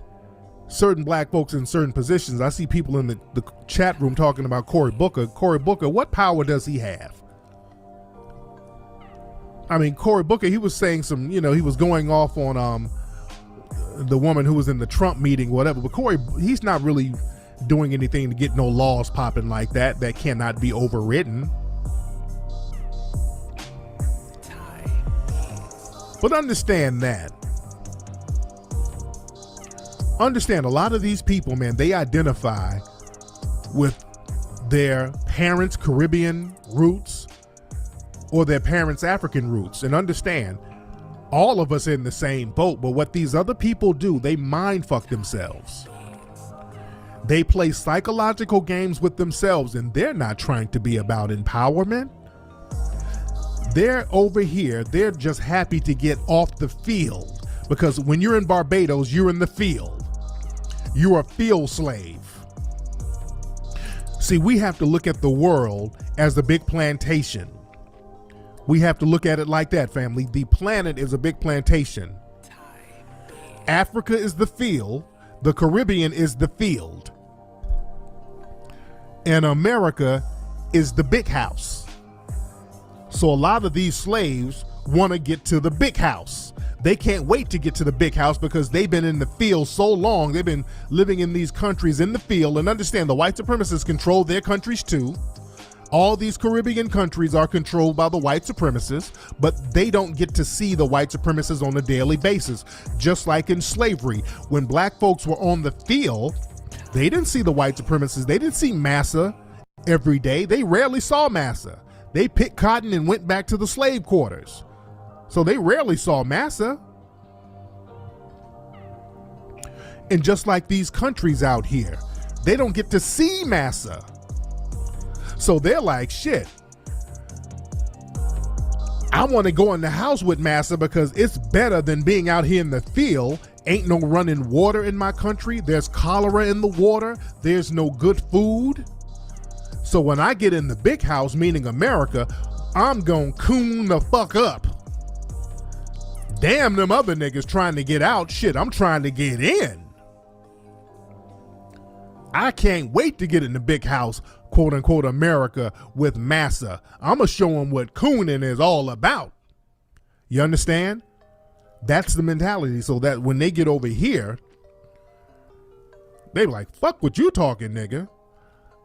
certain black folks in certain positions, I see people in the chat room talking about Cory Booker. Cory Booker, what power does he have? I mean, Cory Booker, he was saying some, he was going off on the woman who was in the Trump meeting, whatever. But Cory, he's not really doing anything to get no laws popping like that cannot be overridden. But understand that. Understand, a lot of these people, man, they identify with their parents' Caribbean roots or their parents' African roots. And understand, all of us are in the same boat, but what these other people do, they mind fuck themselves. They play psychological games with themselves, and they're not trying to be about empowerment. They're over here, they're just happy to get off the field, because when you're in Barbados, you're in the field. You're a field slave. See, we have to look at the world as a big plantation. We have to look at it like that, family. The planet is a big plantation. Africa is the field. The Caribbean is the field. And America is the big house. So a lot of these slaves want to get to the big house. They can't wait to get to the big house because they've been in the field so long. They've been living in these countries in the field. And understand, the white supremacists control their countries too. All these Caribbean countries are controlled by the white supremacists, but they don't get to see the white supremacists on a daily basis. Just like in slavery, when black folks were on the field, they didn't see the white supremacists. They didn't see massa every day. They rarely saw massa. They picked cotton and went back to the slave quarters. So they rarely saw massa. And just like these countries out here, they don't get to see massa. So they're like, shit, I want to go in the house with massa because it's better than being out here in the field. Ain't no running water in my country. There's cholera in the water. There's no good food. So when I get in the big house, meaning America, I'm gonna coon the fuck up. Damn them other niggas trying to get out. Shit, I'm trying to get in. I can't wait to get in the big house, quote unquote, America with massa. I'm gonna show them what cooning is all about. You understand? That's the mentality. So that when they get over here, they like, fuck what you talking, nigga.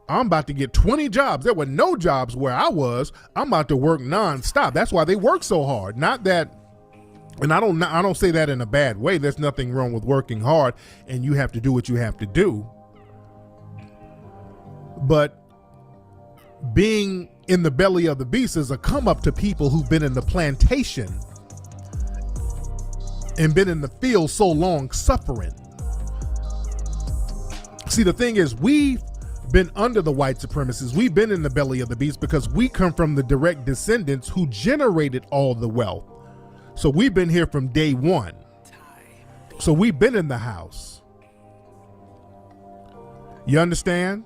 I'm about to get 20 jobs. There were no jobs where I was. I'm about to work nonstop. That's why they work so hard. Not that, and I don't say that in a bad way. There's nothing wrong with working hard, and you have to do what you have to do. But being in the belly of the beast is a come up to people who've been in the plantation and been in the field so long suffering. See, the thing is, we've been under the white supremacists. We've been in the belly of the beast because we come from the direct descendants who generated all the wealth. So we've been here from day one. So we've been in the house. You understand?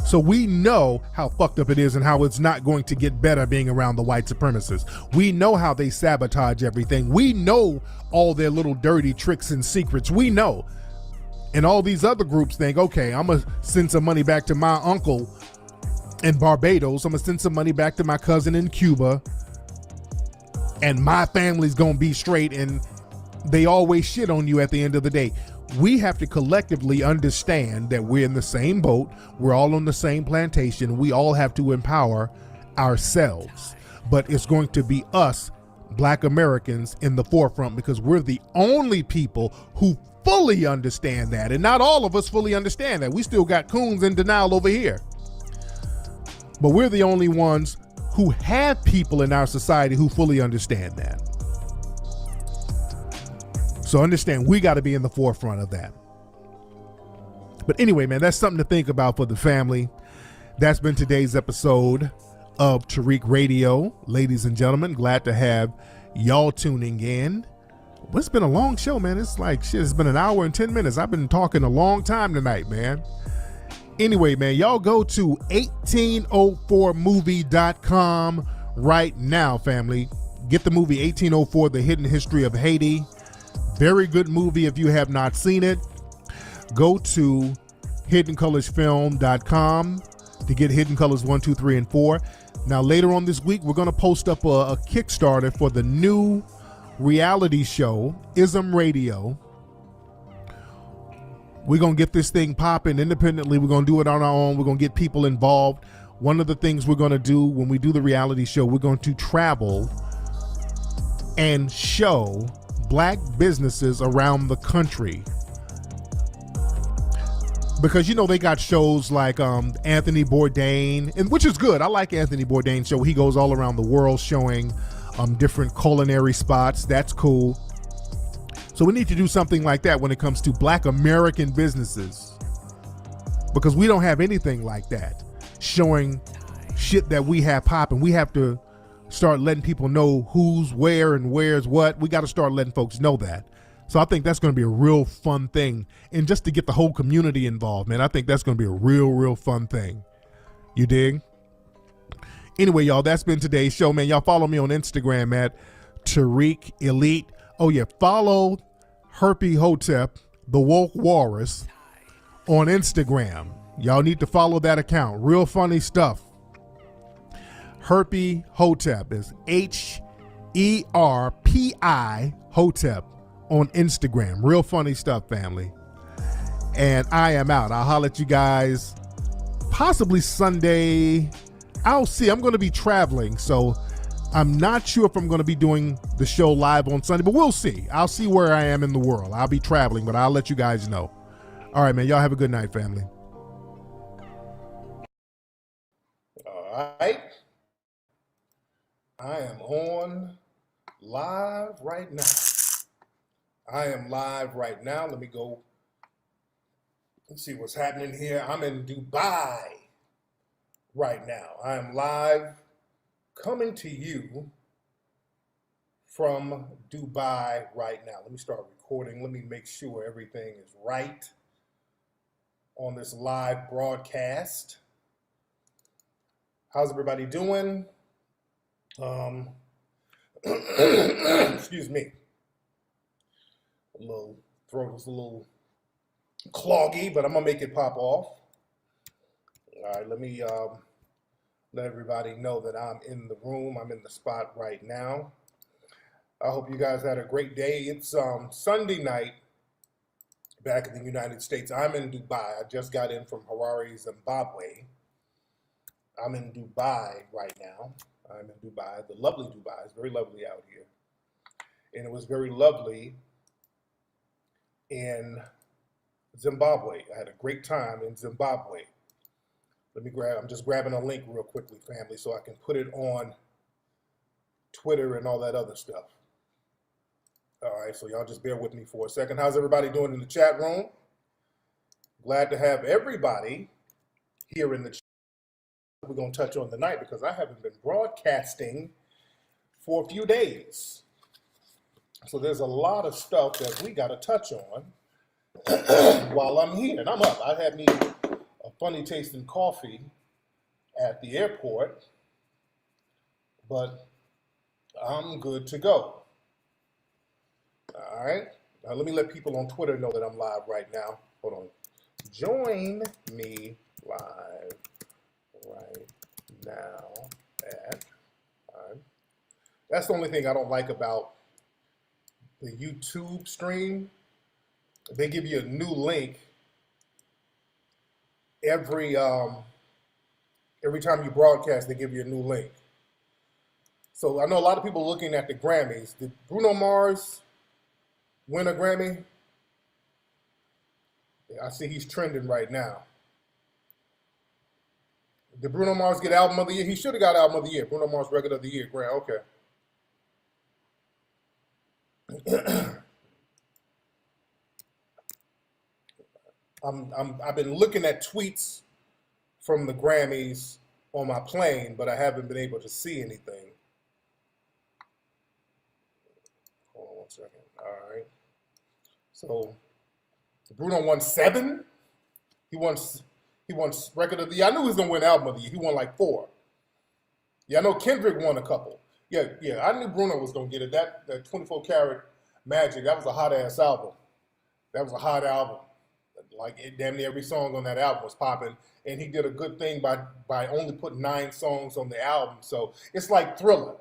So we know how fucked up it is and how it's not going to get better being around the white supremacists. We know how they sabotage everything. We know all their little dirty tricks and secrets. We know. And all these other groups think, okay, I'm going to send some money back to my uncle in Barbados. I'm going to send some money back to my cousin in Cuba. And my family's going to be straight. And they always shit on you at the end of the day. We have to collectively understand that we're in the same boat. We're all on the same plantation. We all have to empower ourselves. But it's going to be us, Black Americans, in the forefront, because we're the only people who fully understand that. And not all of us fully understand that. We still got coons in denial over here. But we're the only ones who have people in our society who fully understand that. So understand, we got to be in the forefront of that. But anyway, man, that's something to think about for the family. That's been today's episode of Tariq Radio. Ladies and gentlemen, glad to have y'all tuning in. Well, it's been a long show, man. It's like, shit, it's been an hour and 10 minutes. I've been talking a long time tonight, man. Anyway, man, y'all go to 1804movie.com right now, family. Get the movie 1804, The Hidden History of Haiti. Very good movie if you have not seen it. Go to hiddencolorsfilm.com to get Hidden Colors 1, 2, 3, and 4. Now, later on this week, we're going to post up a Kickstarter for the new reality show, Ism Radio. We're going to get this thing popping independently. We're going to do it on our own. We're going to get people involved. One of the things we're going to do when we do the reality show, we're going to travel and show Black businesses around the country. Because, you know, they got shows like Anthony Bourdain, and which is good. I like Anthony Bourdain's show. He goes all around the world showing different culinary spots. That's cool. So we need to do something like that when it comes to Black American businesses, because we don't have anything like that showing shit that we have popping. We have to start letting people know who's where and where's what. We got to start letting folks know that. So I think that's going to be a real fun thing. And just to get the whole community involved, man, I think that's going to be a real fun thing. You dig? Anyway, y'all, that's been today's show, man. Y'all follow me on Instagram at Tariq Elite. Oh, yeah, follow Herpy Hotep, the Woke Walrus, on Instagram. Y'all need to follow that account. Real funny stuff. Herpy Hotep is HERPI Hotep on Instagram. Real funny stuff, family. And I am out. I'll holler at you guys possibly Sunday. I'll see. I'm going to be traveling, so I'm not sure if I'm going to be doing the show live on Sunday, but we'll see. I'll see where I am in the world. I'll be traveling, but I'll let you guys know. All right, man. Y'all have a good night, family. All right. I am on live right now. I am live right now. Let me go. Let's see what's happening here. I'm in Dubai right now. I am live coming to you from Dubai right now. Let me start recording. Let me make sure everything is right on this live broadcast. How's everybody doing? Excuse me. A little throat is a little cloggy, but I'm gonna make it pop off. All right, let me let everybody know that I'm in the room. I'm in the spot right now. I hope you guys had a great day. It's Sunday night back in the United States. I'm in Dubai. I just got in from Harare, Zimbabwe. I'm in Dubai right now. I'm in Dubai, the lovely Dubai. It's very lovely out here. And it was very lovely in Zimbabwe. I had a great time in Zimbabwe. I'm just grabbing a link real quickly, family, so I can put it on Twitter and all that other stuff. All right, so y'all just bear with me for a second. How's everybody doing in the chat room? Glad to have everybody here in the chat. We're going to touch on tonight because I haven't been broadcasting for a few days. So there's a lot of stuff that we got to touch on while I'm here. And I'm up. I had me a funny tasting coffee at the airport, but I'm good to go. All right. Let me let people on Twitter know that I'm live right now. Hold on. Join me live right now at. That's the only thing I don't like about the YouTube stream. They give you a new link every time you broadcast. They give you a new link. So I know a lot of people looking at the Grammys. Did Bruno Mars win a Grammy? I see he's trending right now. Did Bruno Mars get Album of the Year? He should have got Album of the Year. Bruno Mars Record of the Year. Okay. I've been looking at tweets from the Grammys on my plane, but I haven't been able to see anything. Hold on 1 second. All right. So Bruno won 7. He won Record of the Year. I knew he was gonna win Album of the Year. He won like 4. Yeah, I know Kendrick won a couple. Yeah. I knew Bruno was gonna get it. That 24 Karat Magic. That was a hot ass album. That was a hot album. Like damn near every song on that album was popping, and he did a good thing by only putting 9 songs on the album. So it's like Thriller.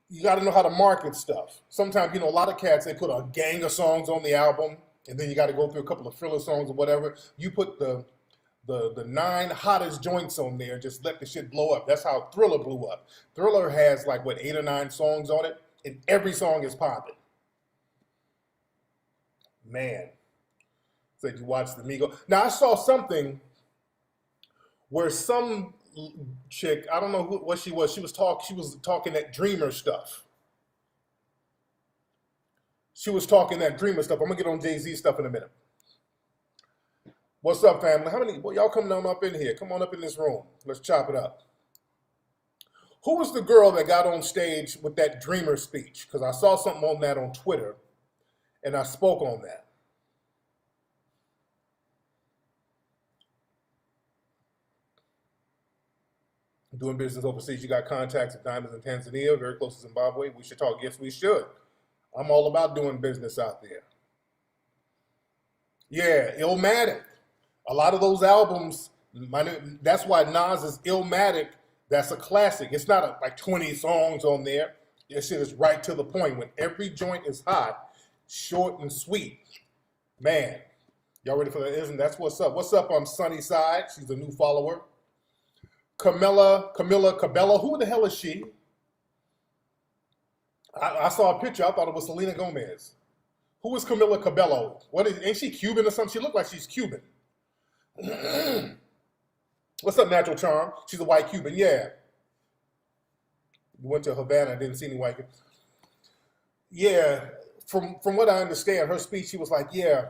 You got to know how to market stuff. Sometimes, a lot of cats, they put a gang of songs on the album, and then you got to go through a couple of Thriller songs or whatever. You put the 9 hottest joints on there, just let the shit blow up. That's how Thriller blew up. Thriller has like 8 or 9 songs on it, and every song is popping. Man. Said you watched the Migo. Now I saw something where some chick, I don't know what she was. She was talking that Dreamer stuff. She was talking that Dreamer stuff. I'm gonna get on Jay-Z stuff in a minute. What's up, family? How many? Well, y'all come on up in here. Come on up in this room. Let's chop it up. Who was the girl that got on stage with that Dreamer speech? Because I saw something on that on Twitter, and I spoke on that. Doing business overseas, you got contacts at Diamonds in Tanzania, very close to Zimbabwe. We should talk. Yes, we should. I'm all about doing business out there. Yeah, Illmatic. A lot of those albums, that's why Nas is Illmatic. That's a classic. It's not like 20 songs on there. This shit is right to the point. When every joint is hot, short and sweet. Man, y'all ready for that? That's what's up. What's up on Sunnyside? She's a new follower. Camilla Cabello. Who the hell is she? I saw a picture. I thought it was Selena Gomez. Who is Camilla Cabello? Ain't she Cuban or something? She looked like she's Cuban. What's up, Natural Charm? She's a white Cuban. Yeah. We went to Havana. Didn't see any white Cuban. Yeah. From what I understand, her speech, she was like, yeah,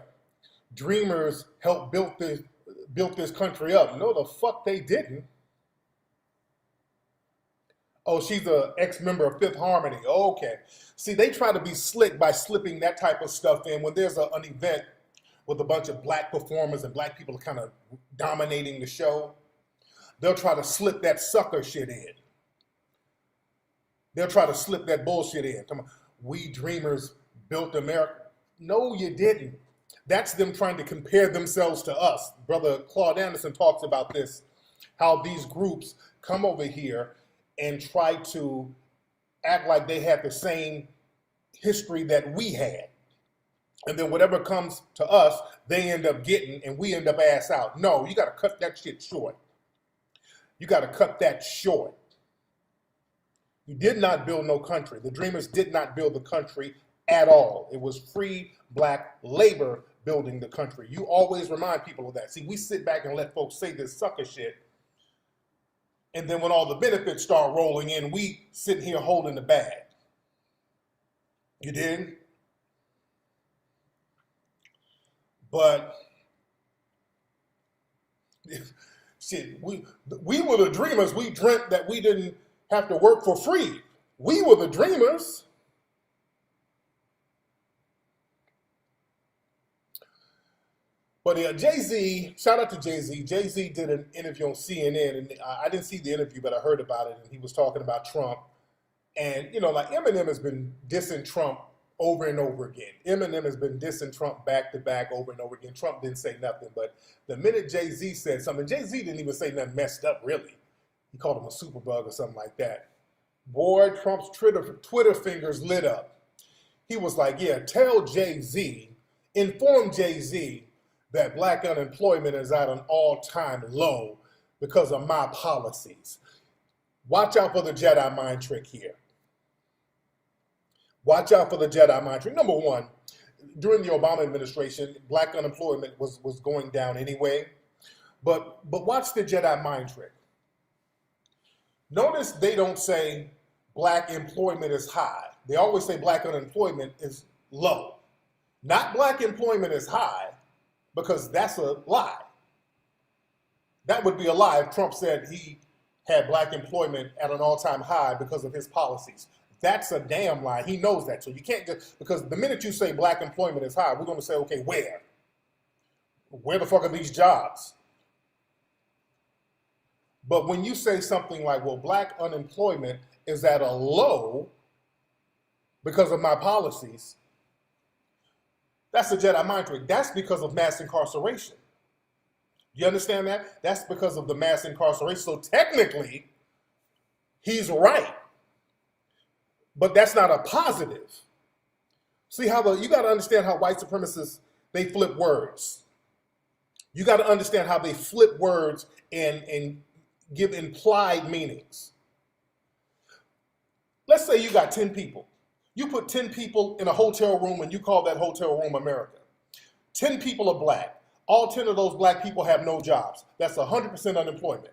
Dreamers helped built this country up. No, the fuck they didn't. Oh, she's an ex-member of Fifth Harmony. Okay. See, they try to be slick by slipping that type of stuff in. When there's an event with a bunch of black performers and black people kind of dominating the show, they'll try to slip that sucker shit in. They'll try to slip that bullshit in. Come on, we Dreamers built America. No, you didn't. That's them trying to compare themselves to us. Brother Claude Anderson talks about this, how these groups come over here and try to act like they had the same history that we had. And then whatever comes to us, they end up getting, and we end up ass out. No, you got to cut that shit short. You got to cut that short. You did not build no country. The Dreamers did not build the country at all. It was free black labor building the country. You always remind people of that. See, we sit back and let folks say this sucker shit, and then when all the benefits start rolling in, we sit here holding the bag. You dig? But shit, we were the Dreamers. We dreamt that we didn't have to work for free. We were the Dreamers. But Jay-Z, shout out to Jay-Z. Jay-Z did an interview on CNN, and I didn't see the interview, but I heard about it, and he was talking about Trump. And, like Eminem has been dissing Trump over and over again. Eminem has been dissing Trump back to back over and over again. Trump didn't say nothing, but the minute Jay-Z said something, Jay-Z didn't even say nothing messed up, really. He called him a superbug or something like that. Boy, Trump's Twitter fingers lit up. He was like, yeah, tell Jay-Z, inform Jay-Z that black unemployment is at an all-time low because of my policies. Watch out for the Jedi mind trick here. Watch out for the Jedi mind trick. Number one, during the Obama administration, black unemployment was going down anyway. But watch the Jedi mind trick. Notice they don't say black employment is high. They always say black unemployment is low. Not black employment is high, because that's a lie. That would be a lie if Trump said he had black employment at an all-time high because of his policies. That's a damn lie. He knows that. So you can't just, because the minute you say black employment is high, we're going to say, okay, where? Where the fuck are these jobs? But when you say something like, well, black unemployment is at a low because of my policies, that's a Jedi mind trick. That's because of mass incarceration. You understand that? That's because of the mass incarceration. So technically, he's right. But that's not a positive. See how you got to understand how white supremacists, they flip words. You got to understand how they flip words and give implied meanings. Let's say you got 10 people. You put 10 people in a hotel room and you call that hotel room America. 10 people are black. All 10 of those black people have no jobs. That's 100% unemployment.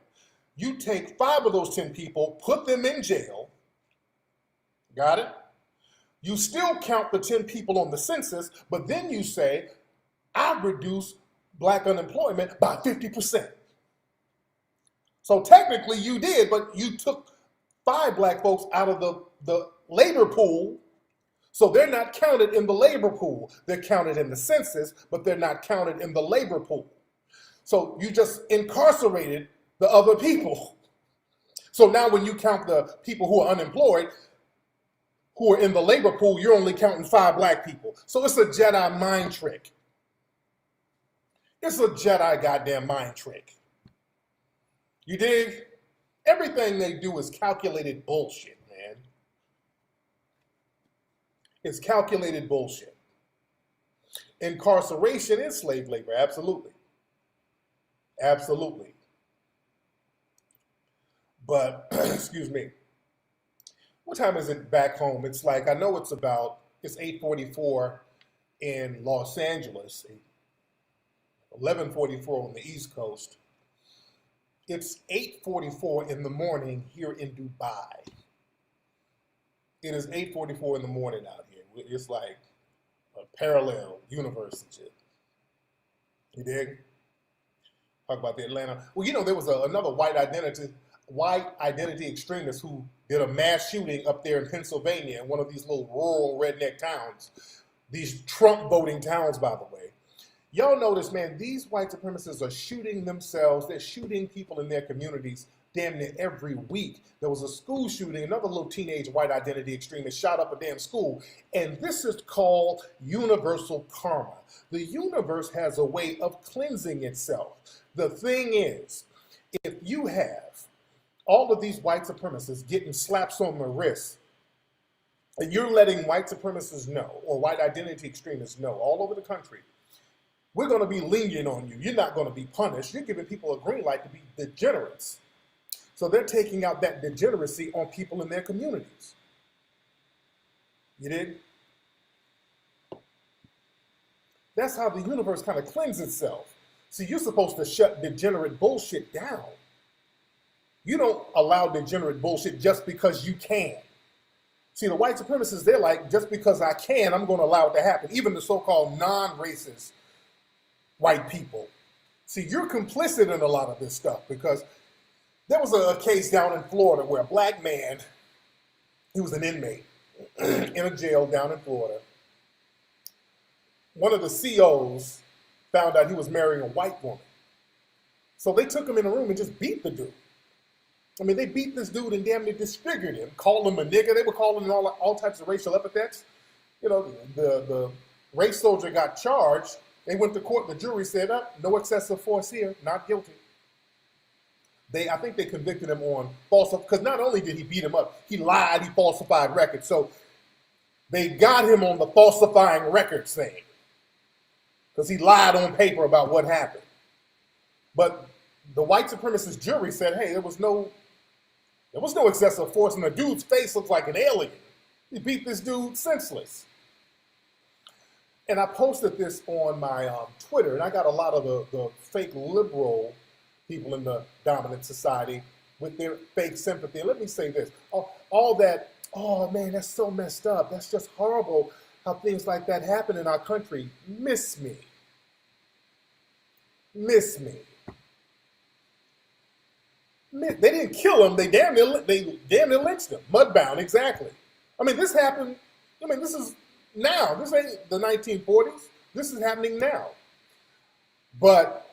You take 5 of those 10 people, put them in jail. Got it? You still count the 10 people on the census, but then you say, I've reduced black unemployment by 50%. So technically you did, but you took 5 black folks out of the labor pool. So they're not counted in the labor pool. They're counted in the census, but they're not counted in the labor pool. So you just incarcerated the other people. So now when you count the people who are unemployed, who are in the labor pool, you're only counting 5 black people. So it's a Jedi mind trick. It's a Jedi goddamn mind trick. You dig? Everything they do is calculated bullshit, man. It's calculated bullshit. Incarceration is slave labor, absolutely. Absolutely. But, excuse me, what time is it back home? It's like, I know it's 8:44 in Los Angeles, 11:44 on the East Coast. It's 8:44 in the morning here in Dubai. It is 8:44 in the morning out here. It's like a parallel universe and shit. You dig? Talk about the Atlanta. Well, you know, there was another white identity extremist who did a mass shooting up there in Pennsylvania in one of these little rural redneck towns. These Trump voting towns, by the way. Y'all notice, man, these white supremacists are shooting themselves. They're shooting people in their communities damn near every week. There was a school shooting, another little teenage white identity extremist shot up a damn school. And this is called universal karma. The universe has a way of cleansing itself. The thing is, if you have all of these white supremacists getting slaps on the wrist, and you're letting white supremacists know, or white identity extremists know all over the country, we're going to be lenient on you. You're not going to be punished. You're giving people a green light to be degenerates. So they're taking out that degeneracy on people in their communities. You did? That's how the universe kind of cleanses itself. See, you're supposed to shut degenerate bullshit down. You don't allow degenerate bullshit just because you can. See, the white supremacists, they're like, just because I can, I'm going to allow it to happen. Even the so-called non-racist white people. See, you're complicit in a lot of this stuff because there was a case down in Florida where a black man, he was an inmate in a jail down in Florida. One of the COs found out he was marrying a white woman. So they took him in a room and just beat the dude. I mean, they beat this dude and damn near disfigured him, called him a nigger. They were calling him all types of racial epithets. the race soldier got charged. They went to court. The jury said, no excessive force here, not guilty. I think they convicted him on false, because not only did he beat him up, he lied, he falsified records. So they got him on the falsifying records thing, because he lied on paper about what happened. But the white supremacist jury said, hey, there was no excessive force, and the dude's face looks like an alien. He beat this dude senseless. And I posted this on my Twitter, and I got a lot of the fake liberal people in the dominant society with their fake sympathy. And let me say this, all that, oh man, that's so messed up. That's just horrible how things like that happen in our country. Miss me. Miss me. They didn't kill him. They damn near lynched him. Mudbound, exactly. I mean, this happened. I mean, this is now. This ain't the 1940s. This is happening now. But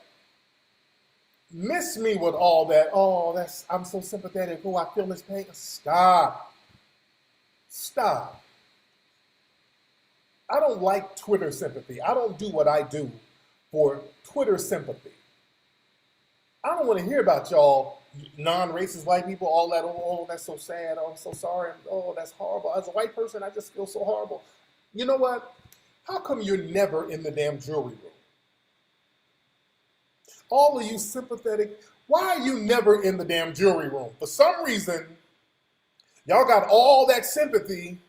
miss me with all that. Oh, I'm so sympathetic. Oh, I feel this pain. Stop. Stop. I don't like Twitter sympathy. I don't do what I do for Twitter sympathy. I don't want to hear about y'all non-racist white people, all that, oh, that's so sad, oh, I'm so sorry, oh, that's horrible. As a white person, I just feel so horrible. You know what? How come you're never in the damn jury room? All of you sympathetic, why are you never in the damn jury room? For some reason, y'all got all that sympathy.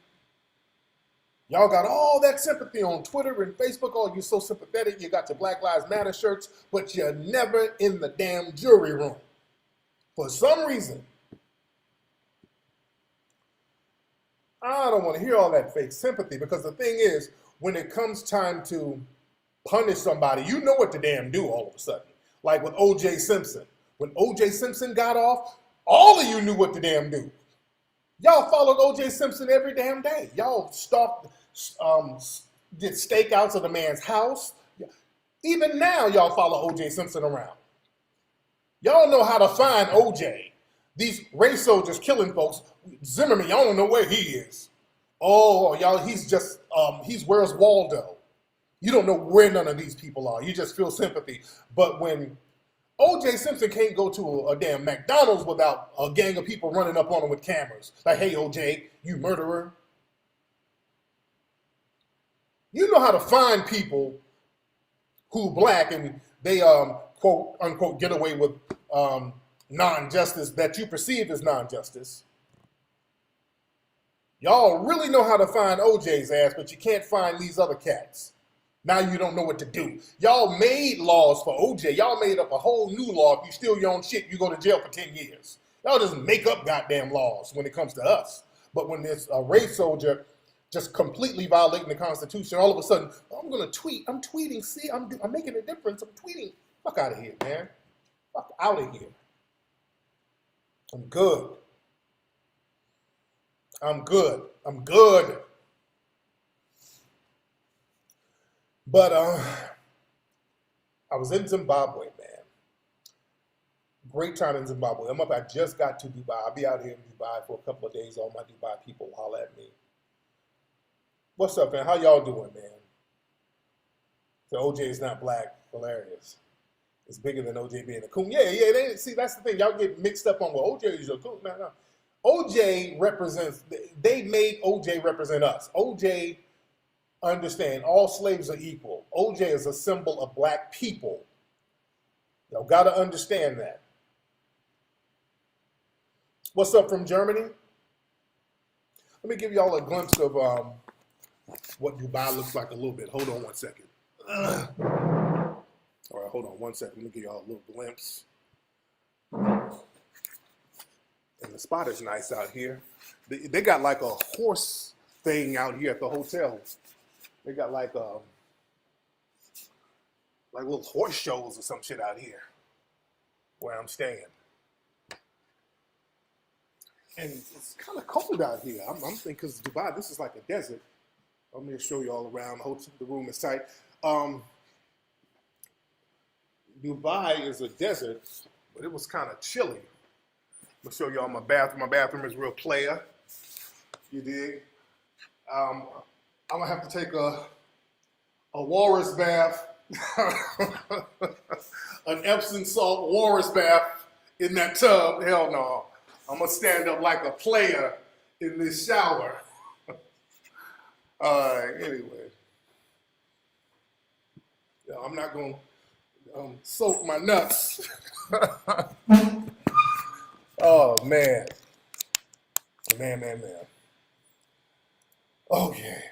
Y'all got all that sympathy on Twitter and Facebook. Oh, you're so sympathetic. You got your Black Lives Matter shirts, but you're never in the damn jury room. For some reason, I don't want to hear all that fake sympathy, because the thing is, when it comes time to punish somebody, you know what to damn do all of a sudden. Like with O.J. Simpson. When O.J. Simpson got off, all of you knew what to damn do. Y'all followed O.J. Simpson every damn day. Y'all stalked, did stakeouts of the man's house. Even now, y'all follow O.J. Simpson around. Y'all know how to find O.J. These race soldiers killing folks. Zimmerman, y'all don't know where he is. Oh, y'all, he's Where's Waldo? You don't know where none of these people are. You just feel sympathy. But when O.J. Simpson can't go to a damn McDonald's without a gang of people running up on him with cameras. Like, hey, O.J., you murderer. You know how to find people who black and they, quote, unquote, get away with non-justice that you perceive as non-justice. Y'all really know how to find O.J.'s ass, but you can't find these other cats. Now you don't know what to do. Y'all made laws for O.J. Y'all made up a whole new law. If you steal your own shit, you go to jail for 10 years. Y'all just make up goddamn laws when it comes to us. But when there's a race soldier just completely violating the Constitution, all of a sudden, I'm going to tweet. I'm tweeting. See, I'm making a difference. I'm tweeting. Fuck out of here, man. Fuck out of here. I'm good. I'm good. I'm good. But I was in Zimbabwe, man. Great time in Zimbabwe. I just got to Dubai. I'll be out here in Dubai for a couple of days. All my Dubai people holler at me. What's up, man? How y'all doing, man? So OJ is not black. Hilarious. It's bigger than OJ being a coon. Yeah. See, that's the thing. Y'all get mixed up on, well, OJ is a coon. No. OJ represents, they made OJ represent us. OJ, understand, all slaves are equal. OJ is a symbol of black people. Y'all got to understand that. What's up from Germany? Let me give y'all a glimpse of what Dubai looks like a little bit. Hold on one second. All right, hold on one second. Let me give y'all a little glimpse. And the spot is nice out here. They got like a horse thing out here at the hotel. They got like little horse shows or some shit out here where I'm staying. And it's kind of cold out here. I'm thinking because Dubai, this is like a desert. Let me show you all around. The room is tight. Dubai is a desert, but it was kind of chilly. I'm gonna show y'all my bathroom. My bathroom is real player. You dig? I'm gonna have to take a walrus bath, an Epsom salt walrus bath in that tub. Hell no. I'm gonna stand up like a player in this shower. Anyway. Yeah, I'm not gonna soak my nuts. Oh man. Man. Okay.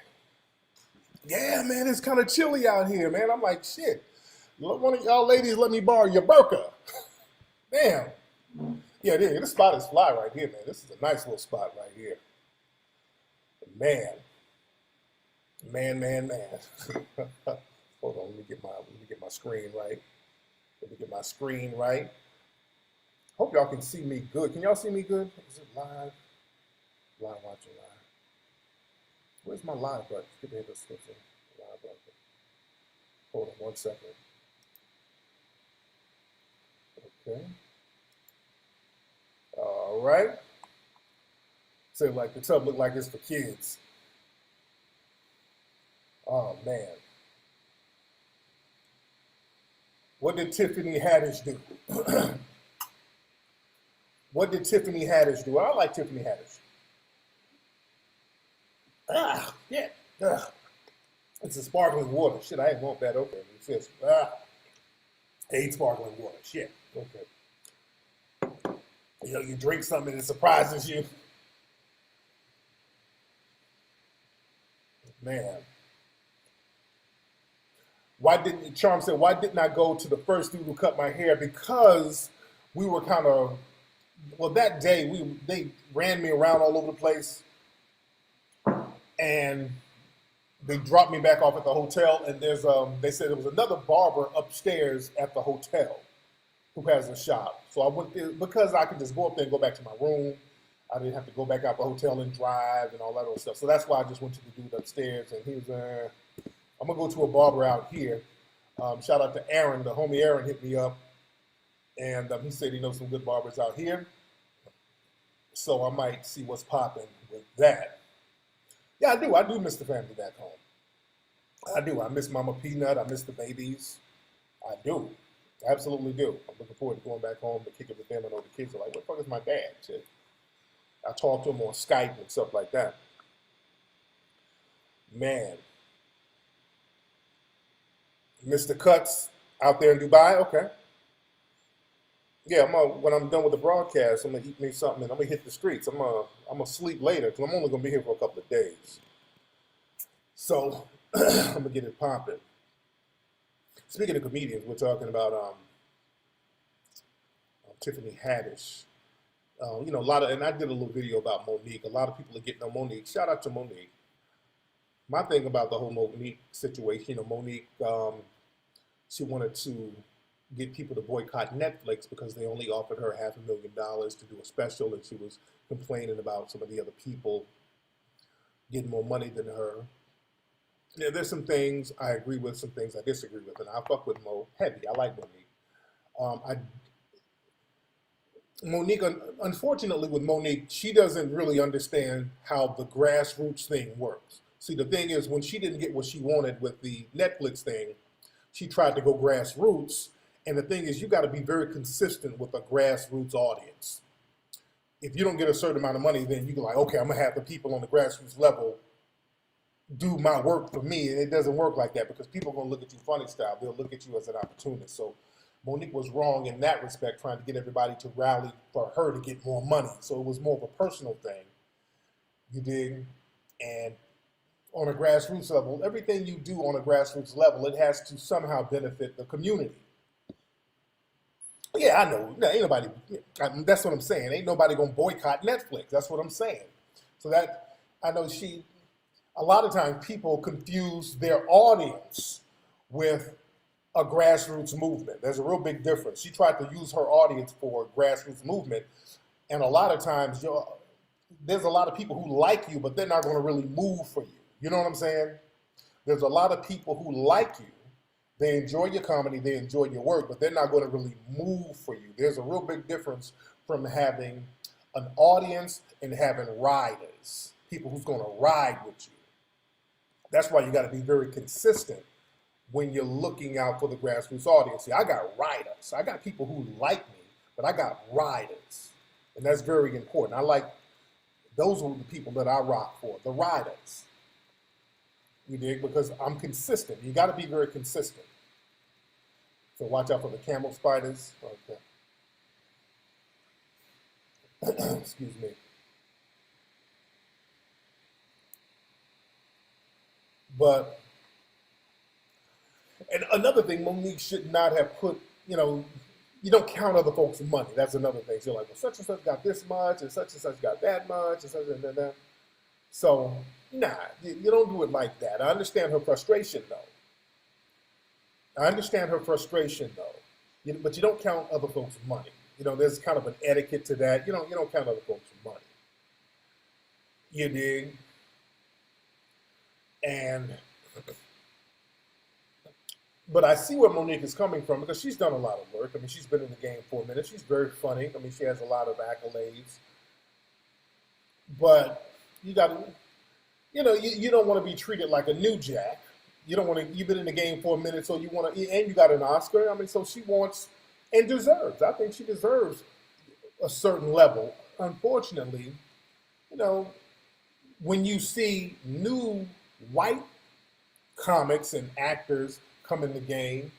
Yeah, man, it's kind of chilly out here, man. I'm like, shit. One of y'all ladies let me borrow your burqa. Damn. Yeah, this spot is fly right here, man. This is a nice little spot right here. Man. Hold on, let me get my screen right. Hope y'all can see me good. Can y'all see me good? Is it live? Live watching live. Where's my live button? Get the description. Live button. Hold on 1 second. Okay. All right. So like the tub look like it's for kids. Oh man. What did Tiffany Haddish do? What did Tiffany Haddish do? I like Tiffany Haddish. Yeah. It's a sparkling water. Shit, I ain't want that open. It says, hate sparkling water. Shit. Okay. You know, you drink something that surprises you. Man. Charm said, why didn't I go to the first dude who cut my hair? Because we were kind of, well, that day they ran me around all over the place, and they dropped me back off at the hotel. And there's they said there was another barber upstairs at the hotel who has a shop. So I went there because I could just go up there and go back to my room. I didn't have to go back out the hotel and drive and all that other stuff. So that's why I just went to the dude upstairs, and he was I'm gonna go to a barber out here. Shout out to Aaron, the homie Aaron hit me up, and he said he knows some good barbers out here. So I might see what's popping with that. Yeah, I do miss the family back home. I do. I miss Mama Peanut. I miss the babies. I do. Absolutely do. I'm looking forward to going back home to kick it with them. I know the kids are like, what the fuck is my dad? Shit. I talk to them on Skype and stuff like that. Man. Mr. Cuts out there in Dubai? Okay. Yeah, when I'm done with the broadcast, I'm gonna eat me something and I'm gonna hit the streets. I'm gonna sleep later because I'm only gonna be here for a couple of days. So I'm gonna get it popping. Speaking of comedians, we're talking about Tiffany Haddish. You know, and I did a little video about Monique. A lot of people are getting on Monique. Shout out to Monique. My thing about the whole Monique situation, you know, Monique, she wanted to get people to boycott Netflix because they only offered her $500,000 to do a special, and she was complaining about some of the other people getting more money than her. Yeah, there's some things I agree with, some things I disagree with, and I fuck with Mo heavy. I like Monique. Monique, unfortunately with Monique, she doesn't really understand how the grassroots thing works. See, the thing is, when she didn't get what she wanted with the Netflix thing, she tried to go grassroots. And the thing is, you got to be very consistent with a grassroots audience. If you don't get a certain amount of money, then you can like, okay, I'm going to have the people on the grassroots level do my work for me. And it doesn't work like that because people are going to look at you funny style. They'll look at you as an opportunist. So Monique was wrong in that respect, trying to get everybody to rally for her to get more money. So it was more of a personal thing. You dig? And on a grassroots level, everything you do on a grassroots level, it has to somehow benefit the community. Yeah, I know. No, ain't nobody. That's what I'm saying. Ain't nobody gonna boycott Netflix. That's what I'm saying. So that I know a lot of times people confuse their audience with a grassroots movement. There's a real big difference. She tried to use her audience for a grassroots movement, and a lot of times there's a lot of people who like you, but they're not going to really move for you. You know what I'm saying? There's a lot of people who like you. They enjoy your comedy, they enjoy your work, but they're not going to really move for you. There's a real big difference from having an audience and having riders, people who's going to ride with you. That's why you got to be very consistent when you're looking out for the grassroots audience. See, I got riders. I got people who like me, but I got riders. And that's very important. Those are the people that I rock for, the riders. You dig? Because I'm consistent. You got to be very consistent. So watch out for the camel spiders. Okay. Excuse me. But, and another thing, Monique should not have put, you don't count other folks' money. That's another thing. So you're like, well, such and such got this much, and such got that much, and such and that. So, nah, you don't do it like that. I understand her frustration, though. But you don't count other folks' money. There's kind of an etiquette to that. You don't count other folks' money. You dig? But I see where Monique is coming from because she's done a lot of work. I mean, she's been in the game for a minute. She's very funny. I mean, she has a lot of accolades. But you got to, you don't want to be treated like a new jack. You don't want to. You've been in the game for a minute, so you want to, and you got an Oscar. I mean, so she wants and deserves. I think she deserves a certain level. Unfortunately, when you see new white comics and actors come in the game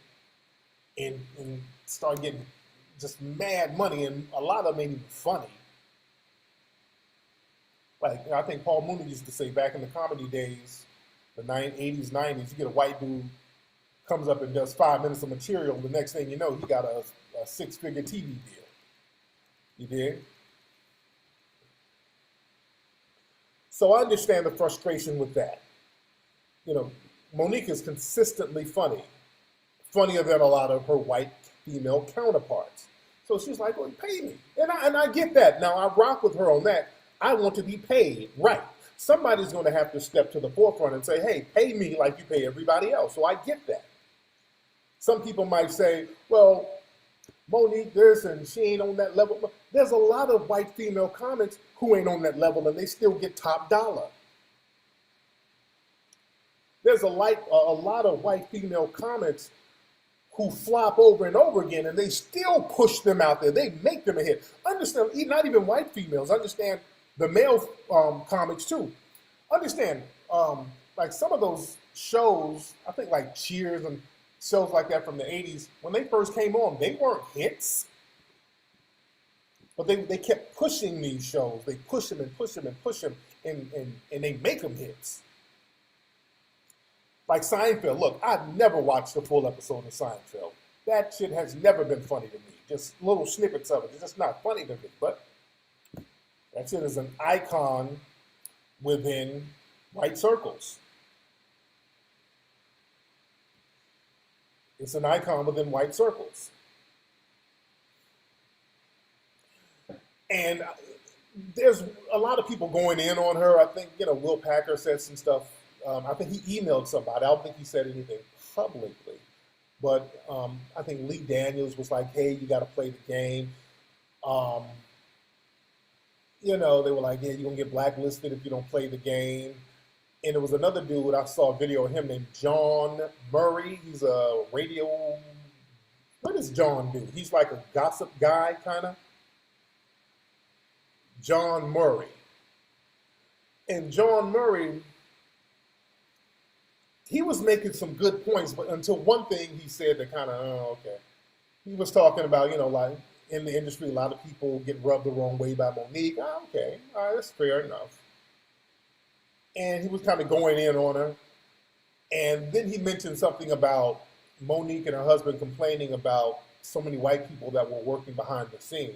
and start getting just mad money, and a lot of them ain't even funny. Like I think Paul Mooney used to say back in the comedy days, the 80s, 90s, you get a white dude comes up and does 5 minutes of material. The next thing you know, he got a 6-figure TV deal. You dig? So I understand the frustration with that. Monique is consistently funny, funnier than a lot of her white female counterparts. So she's like, well, pay me. And I get that. Now, I rock with her on that. I want to be paid, right? Somebody's going to have to step to the forefront and say, hey, pay me like you pay everybody else. So I get that. Some people might say, well, Monique this and she ain't on that level. There's a lot of white female comics who ain't on that level and they still get top dollar. There's a lot of white female comics who flop over and over again and they still push them out there. They make them a hit. Understand, not even white females, understand the male comics too. Understand, like some of those shows, I think like Cheers and shows like that from the 80s, when they first came on, they weren't hits. But they kept pushing these shows. They push them and push them and push them and they make them hits. Like Seinfeld. Look, I've never watched a full episode of Seinfeld. That shit has never been funny to me. Just little snippets of it. It's just not funny to me. But that shit is an icon within white circles. It's an icon within white circles. And there's a lot of people going in on her. I think, Will Packer said some stuff. I think he emailed somebody. I don't think he said anything publicly. But I think Lee Daniels was like, hey, you got to play the game. They were like, yeah, you're going to get blacklisted if you don't play the game. And there was another dude, I saw a video of him named John Murray. He's a radio, what does John do? He's like a gossip guy, kind of. John Murray. And John Murray, he was making some good points, but until one thing he said that kind of, okay. He was talking about, like in the industry, a lot of people get rubbed the wrong way by Monique. Okay, all right, that's fair enough. And he was kind of going in on her. And then he mentioned something about Monique and her husband complaining about so many white people that were working behind the scenes.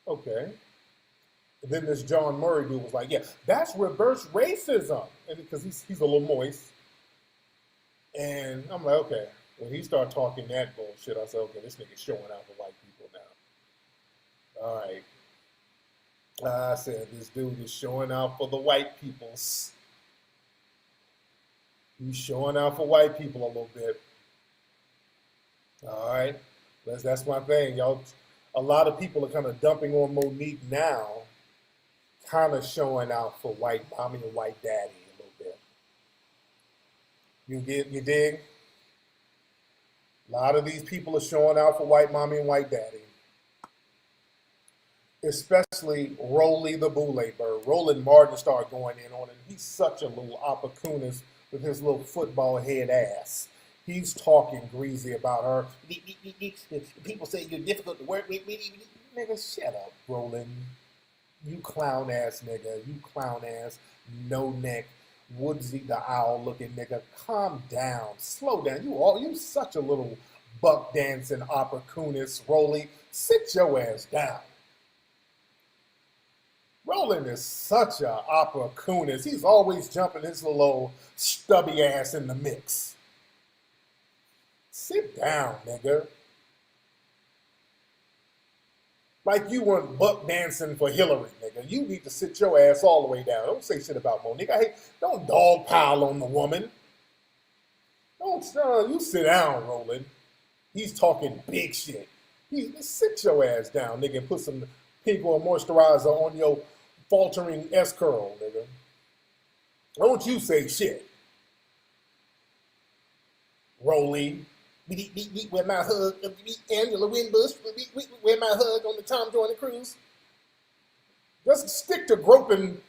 Okay. And then this John Murray dude was like, yeah, that's reverse racism. And because he's a little moist. And I'm like, okay. When he started talking that bullshit, I said, okay, this nigga's showing out for white people now. All right. I said, this dude is showing out for the white peoples. He's showing out for white people a little bit. All right. That's my thing, y'all. A lot of people are kind of dumping on Monique now, kind of showing out for white mommy and white daddy a little bit. You dig? A lot of these people are showing out for white mommy and white daddy. Especially Rolly the Boule Bird. Roland Martin started going in on it. He's such a little opportunist with his little football head ass. He's talking greasy about her. People say you're difficult to work with. Nigga, shut up, Roland. You clown ass nigga. You clown ass, no neck, Woodsy the Owl looking nigga. Calm down. Slow down. You such a little buck dancing opportunist, Rolly. Sit your ass down. Roland is such a opportunist. He's always jumping his little old stubby ass in the mix. Sit down, nigga. Like you weren't buck dancing for Hillary, nigga. You need to sit your ass all the way down. Don't say shit about Monique. Don't dog pile on the woman. You sit down, Roland. He's talking big shit. Sit your ass down, nigga, and put some pink oil moisturizer on your faltering S-curl, nigga. Don't you say shit. Rolly. Where my hug, Angela Winbush, where my hug on the Tom Joyner cruise. Just stick to groping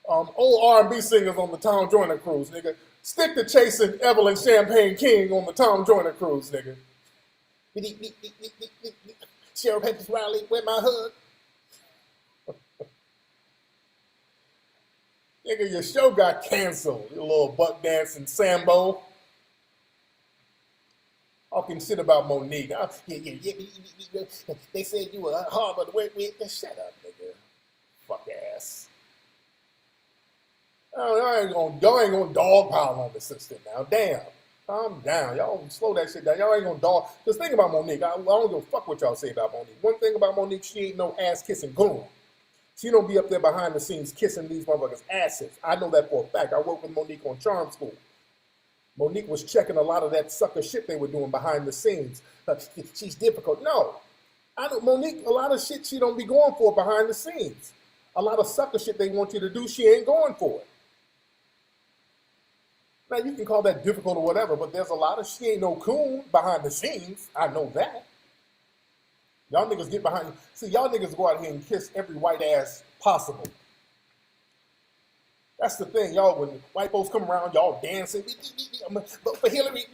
old R&B singers on the Tom Joyner cruise, nigga. Stick to chasing Evelyn Champagne King on the Tom Joyner cruise, nigga. Cheryl Peppers Riley, where my hug. Nigga, your show got canceled, you little buck dancing Sambo. Talking shit about Monique. They said you were hard to work with. Shut up, nigga. Fuck ass. Y'all ain't gonna dog pile on the sister now. Damn. Calm down. Y'all slow that shit down. Y'all ain't gonna dog. Just think about Monique. I don't give a fuck what y'all say about Monique. One thing about Monique, she ain't no ass kissing goon. She don't be up there behind the scenes kissing these motherfuckers' asses. I know that for a fact. I worked with Monique on Charm School. Monique was checking a lot of that sucker shit they were doing behind the scenes. She's difficult. No. Monique, a lot of shit she don't be going for behind the scenes. A lot of sucker shit they want you to do, she ain't going for it. Now, you can call that difficult or whatever, but there's a lot of she ain't no coon behind the scenes. I know that. Y'all niggas get behind. See, y'all niggas go out here and kiss every white ass possible. That's the thing, y'all. When white folks come around, y'all dancing. But for Hillary,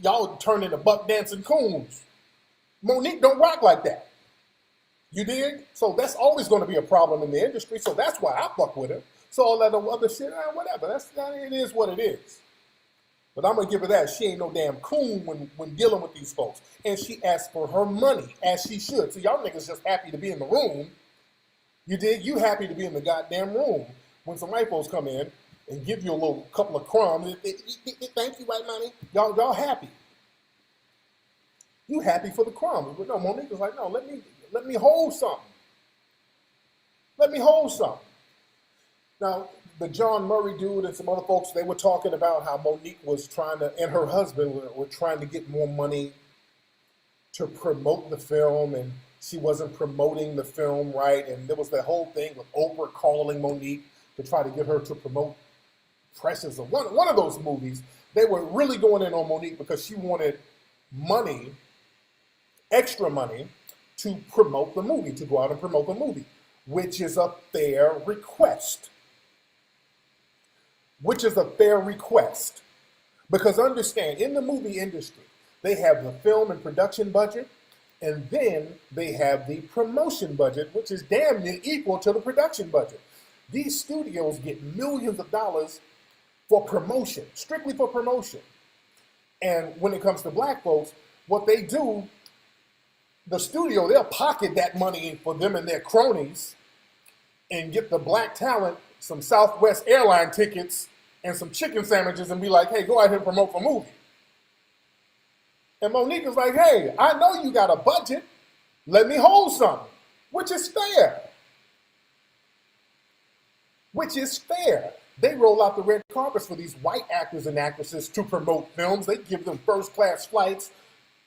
y'all turn into buck dancing coons. Monique don't rock like that. You dig? So that's always going to be a problem in the industry. So that's why I fuck with her. So all that other shit, whatever. It is what it is. But I'm gonna give her that. She ain't no damn coon when dealing with these folks. And she asked for her money, as she should. So y'all niggas just happy to be in the room. You dig? You happy to be in the goddamn room. When some white folks come in and give you a little couple of crumbs, thank you, white money. Y'all happy. You happy for the crumbs. But no, Monique was like, no, let me hold something. Let me hold something. Now, the John Murray dude and some other folks, they were talking about how Monique was trying to, and her husband were trying to get more money to promote the film, and she wasn't promoting the film right. And there was that whole thing with Oprah calling Monique to try to get her to promote Precious, or one of those movies. They were really going in on Monique because she wanted money, extra money, to promote the movie, to go out and promote the movie, which is a fair request. Because understand, in the movie industry, they have the film and production budget, and then they have the promotion budget, which is damn near equal to the production budget. These studios get millions of dollars for promotion, strictly for promotion. And when it comes to black folks, what they do, the studio, they'll pocket that money for them and their cronies and get the black talent some Southwest airline tickets and some chicken sandwiches and be like, hey, go out here and promote the movie. And Monique is like, hey, I know you got a budget. Let me hold something, which is fair. They roll out the red carpets for these white actors and actresses to promote films. They give them first-class flights,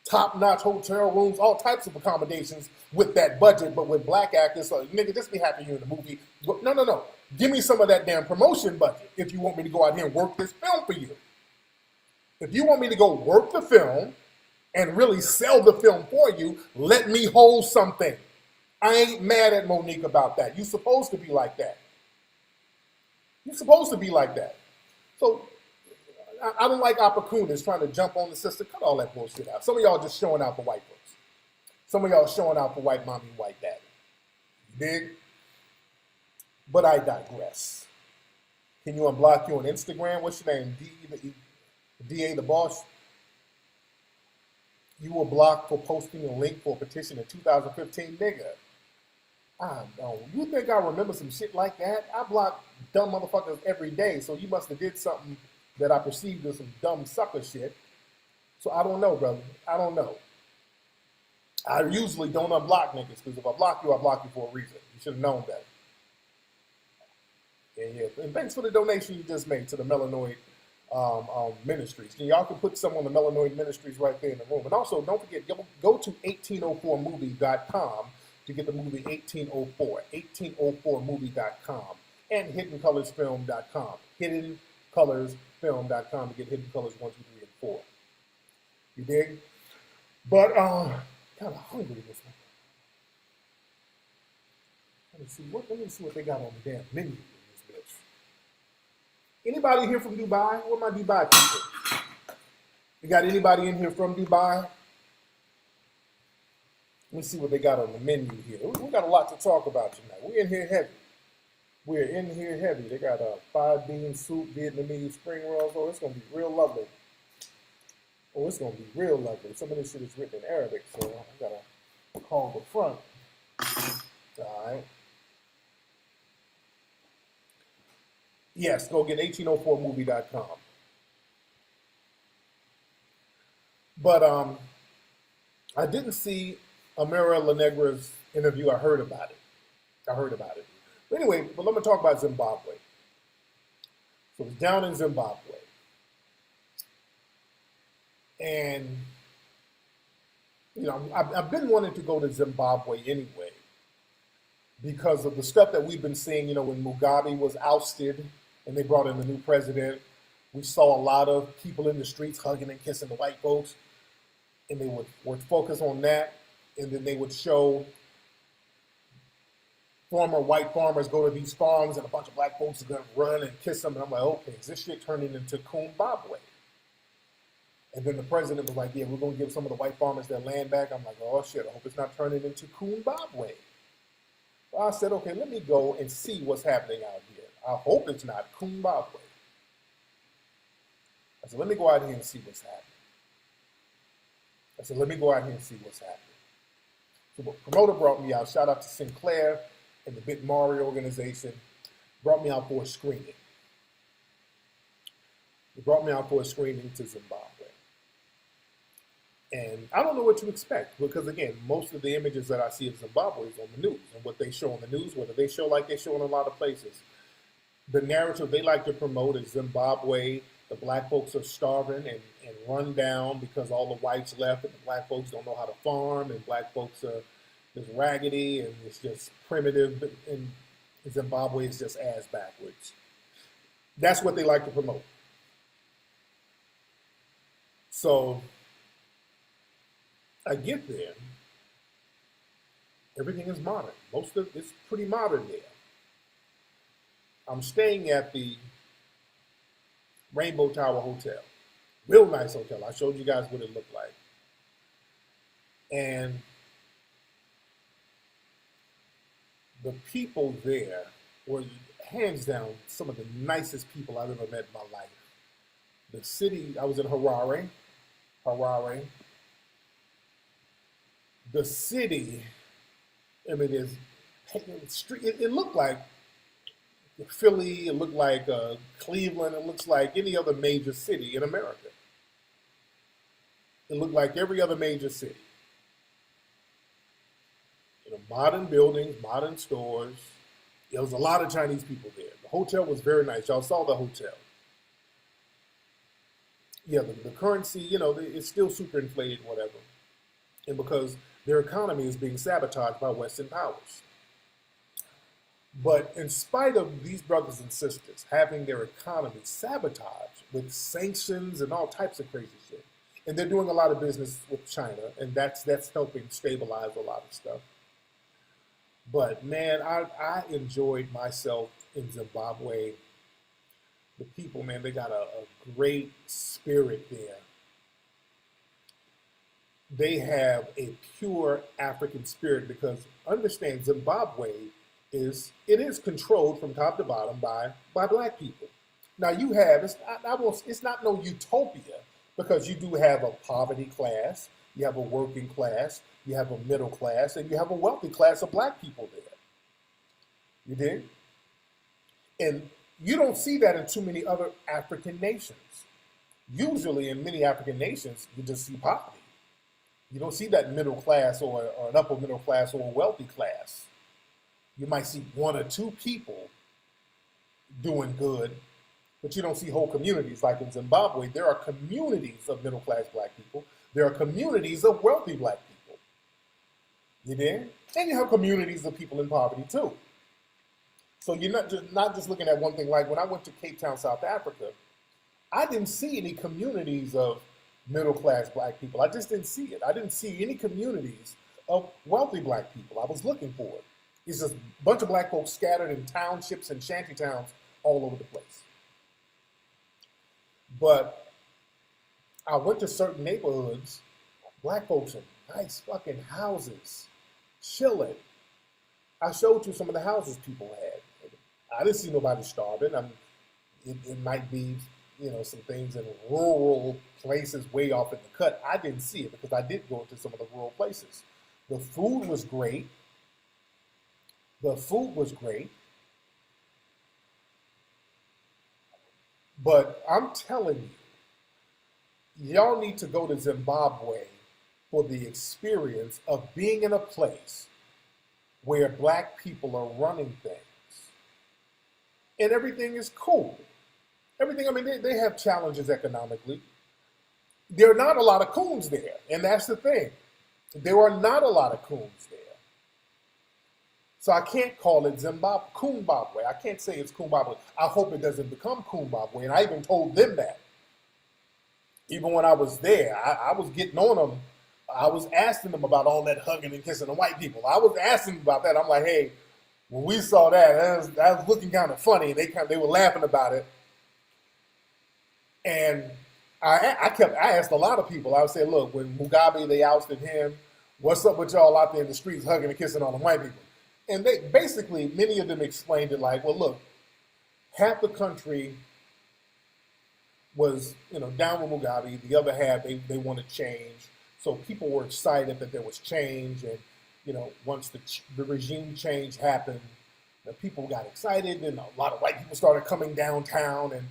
top-notch hotel rooms, all types of accommodations with that budget. But with black actors, nigga, just be happy you're in the movie. No. Give me some of that damn promotion budget if you want me to go out here and work this film for you. If you want me to go work the film and really sell the film for you, let me hold something. I ain't mad at Monique about that. You're supposed to be like that. You're supposed to be like that. So I don't like opportunists trying to jump on the sister. Cut all that bullshit out. Some of y'all just showing out for white folks. Some of y'all showing out for white mommy and white daddy. Dig? But I digress. Can you unblock you on Instagram? What's your name? DA the boss? You were blocked for posting a link for a petition in 2015, nigga. I don't. You think I remember some shit like that? I block dumb motherfuckers every day, so you must have did something that I perceived as some dumb sucker shit. So I don't know, brother. I don't know. I usually don't unblock niggas, because if I block you for a reason. You should have known that. Yeah. And thanks for the donation you just made to the Melanoid Ministries. And y'all can put some on the Melanoid Ministries right there in the room. And also, don't forget, go to 1804movie.com to get the movie 1804, 1804movie.com, and hiddencolorsfilm.com, hiddencolorsfilm.com to get Hidden Colors 1, 2, 3, and 4. You dig? But kind of hungry this one. Let me see what they got on the damn menu in this bitch. Anybody here from Dubai? Where my Dubai people? You got anybody in here from Dubai? Let me see what they got on the menu here. We got a lot to talk about tonight. We're in here heavy. They got a 5-bean soup, Vietnamese spring rolls. Oh, it's going to be real lovely. Some of this shit is written in Arabic, so I got to call the front. All right. Yes, go get 1804movie.com. But I didn't see Amira La Negra's interview. I heard about it. But anyway, let me talk about Zimbabwe. So it's down in Zimbabwe. And, I've been wanting to go to Zimbabwe anyway because of the stuff that we've been seeing, when Mugabe was ousted and they brought in the new president. We saw a lot of people in the streets hugging and kissing the white folks, and they would focus on that, and then they would show former white farmers go to these farms and a bunch of black folks are going to run and kiss them, and I'm like, okay, is this shit turning into Zimbabwe? And then the president was like, yeah, we're going to give some of the white farmers their land back. I'm like, oh shit, I hope it's not turning into Zimbabwe. So I said, okay, let me go and see what's happening out here. I hope it's not Zimbabwe. I said, let me go out here and see what's happening. So the promoter brought me out. Shout out to Sinclair and the Bit Mario organization. Brought me out for a screening. They brought me out for a screening to Zimbabwe. And I don't know what to expect because, again, most of the images that I see of Zimbabwe is on the news. And what they show on the news, whether they show like they show in a lot of places, the narrative they like to promote is Zimbabwe, the black folks are starving and run down because all the whites left and the black folks don't know how to farm and black folks are just raggedy and it's just primitive and Zimbabwe is just ass backwards. That's what they like to promote. So I get there. Everything is modern. Most of it's pretty modern there. I'm staying at the Rainbow Tower Hotel. Real nice hotel. I showed you guys what it looked like. And the people there were hands down some of the nicest people I've ever met in my life. The city, I was in Harare. The city, I mean, it looked like Philly, it looked like Cleveland, it looks like any other major city in America. It looked like every other major city. Modern buildings, modern stores. There was a lot of Chinese people there. The hotel was very nice. Y'all saw the hotel. Yeah, the currency, it's still super inflated, whatever. And because their economy is being sabotaged by Western powers. But in spite of these brothers and sisters having their economy sabotaged with sanctions and all types of crazy shit, and they're doing a lot of business with China, and that's helping stabilize a lot of stuff. But man, I enjoyed myself in Zimbabwe. The people, man, they got a great spirit there. They have a pure African spirit because understand Zimbabwe is controlled from top to bottom by black people. Now you have it's not no utopia because you do have a poverty class, you have a working class, you have a middle class, and you have a wealthy class of black people there. You dig? And you don't see that in too many other African nations. Usually in many African nations, you just see poverty. You don't see that middle class or an upper middle class or a wealthy class. You might see one or two people doing good, but you don't see whole communities. Like in Zimbabwe, there are communities of middle class black people. There are communities of wealthy black people. You dig? And you have communities of people in poverty too. So you're not just looking at one thing. Like when I went to Cape Town, South Africa, I didn't see any communities of middle-class black people. I just didn't see it. I didn't see any communities of wealthy black people. I was looking for it. It's just a bunch of black folks scattered in townships and shanty towns all over the place. But I went to certain neighborhoods, black folks in nice fucking houses, chilling. I showed you some of the houses people had. I didn't see nobody starving. It might be, some things in rural places way off in the cut. I didn't see it because I did go into some of the rural places. The food was great. But I'm telling you, y'all need to go to Zimbabwe for the experience of being in a place where black people are running things. And everything is cool. They have challenges economically. There are not a lot of coons there, and that's the thing. There are not a lot of coons there. So I can't call it Coonbabwe. I can't say it's Coonbabwe. I hope it doesn't become Coonbabwe, and I even told them that. Even when I was there, I was getting on them. I was asking them about all that hugging and kissing the white people. I was asking them about that. I'm like, hey, when we saw that was looking kind of funny. They were laughing about it. And I asked a lot of people. I would say, look, when Mugabe, they ousted him, what's up with y'all out there in the streets hugging and kissing on the white people? And they basically, many of them explained it like, well, look, half the country was, down with Mugabe. The other half, they wanted change. So people were excited that there was change. And, once the regime change happened, the people got excited and a lot of white people started coming downtown and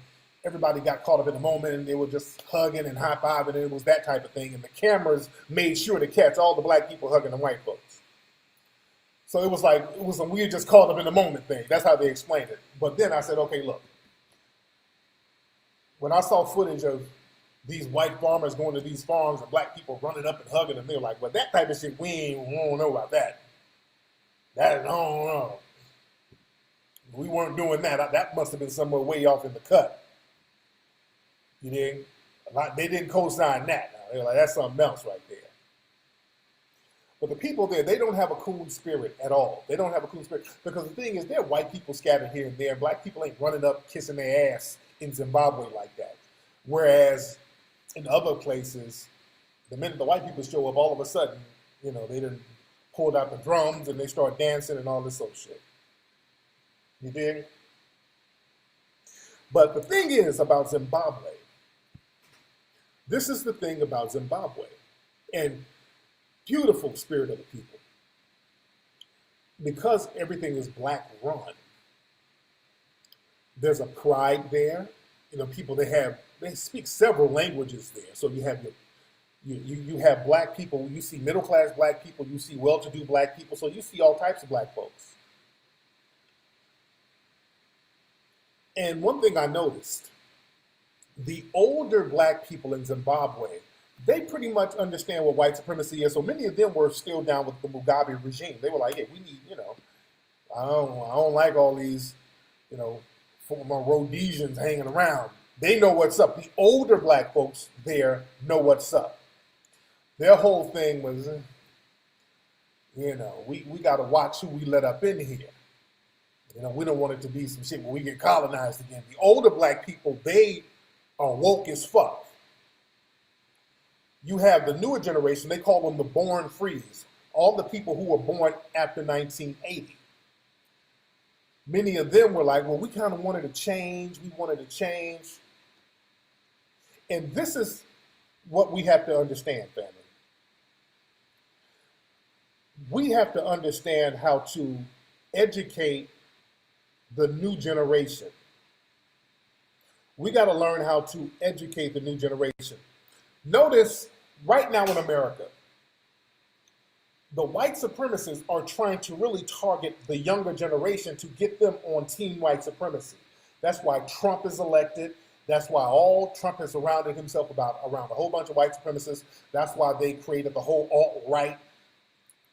everybody got caught up in the moment and they were just hugging and high-fiving and it was that type of thing. And the cameras made sure to catch all the black people hugging the white folks. So it was a weird just caught up in the moment thing. That's how they explained it. But then I said, okay, look. When I saw footage of these white farmers going to these farms and black people running up and hugging them, they were like, well, that type of shit, we don't know about that. I don't know. We weren't doing that. That must have been somewhere way off in the cut. You dig? They didn't co-sign that. Now. They were like, that's something else right there. But the people there, they don't have a coon spirit at all. They don't have a coon spirit. Because the thing is, there are white people scattered here and there. Black people ain't running up, kissing their ass in Zimbabwe like that. Whereas in other places, the minute the white people show up, all of a sudden, they done pulled out the drums and they start dancing and all this sort of shit. You dig? But the thing is about Zimbabwe, this is the thing about Zimbabwe and beautiful spirit of the people. Because everything is black run, there's a pride there. People they speak several languages there. So you have you have black people, you see middle class black people, you see well-to-do black people, so you see all types of black folks. And one thing I noticed, the older black people in Zimbabwe, they pretty much understand what white supremacy is. So many of them were still down with the Mugabe regime. They were like, hey, we need, I don't like all these, former Rhodesians hanging around. They know what's up. The older black folks there know what's up. Their whole thing was, we got to watch who we let up in here. We don't want it to be some shit where we get colonized again. The older black people, they are woke as fuck. You have the newer generation, they call them the born frees. All the people who were born after 1980. Many of them were like, well, we kind of wanted to change. We wanted to change. And this is what we have to understand, family. We have to understand how to educate the new generation. We got to learn how to educate the new generation. Notice right now in America, the white supremacists are trying to really target the younger generation to get them on team white supremacy. That's why Trump is elected. That's why all Trump has surrounded himself around a whole bunch of white supremacists. That's why they created the whole alt-right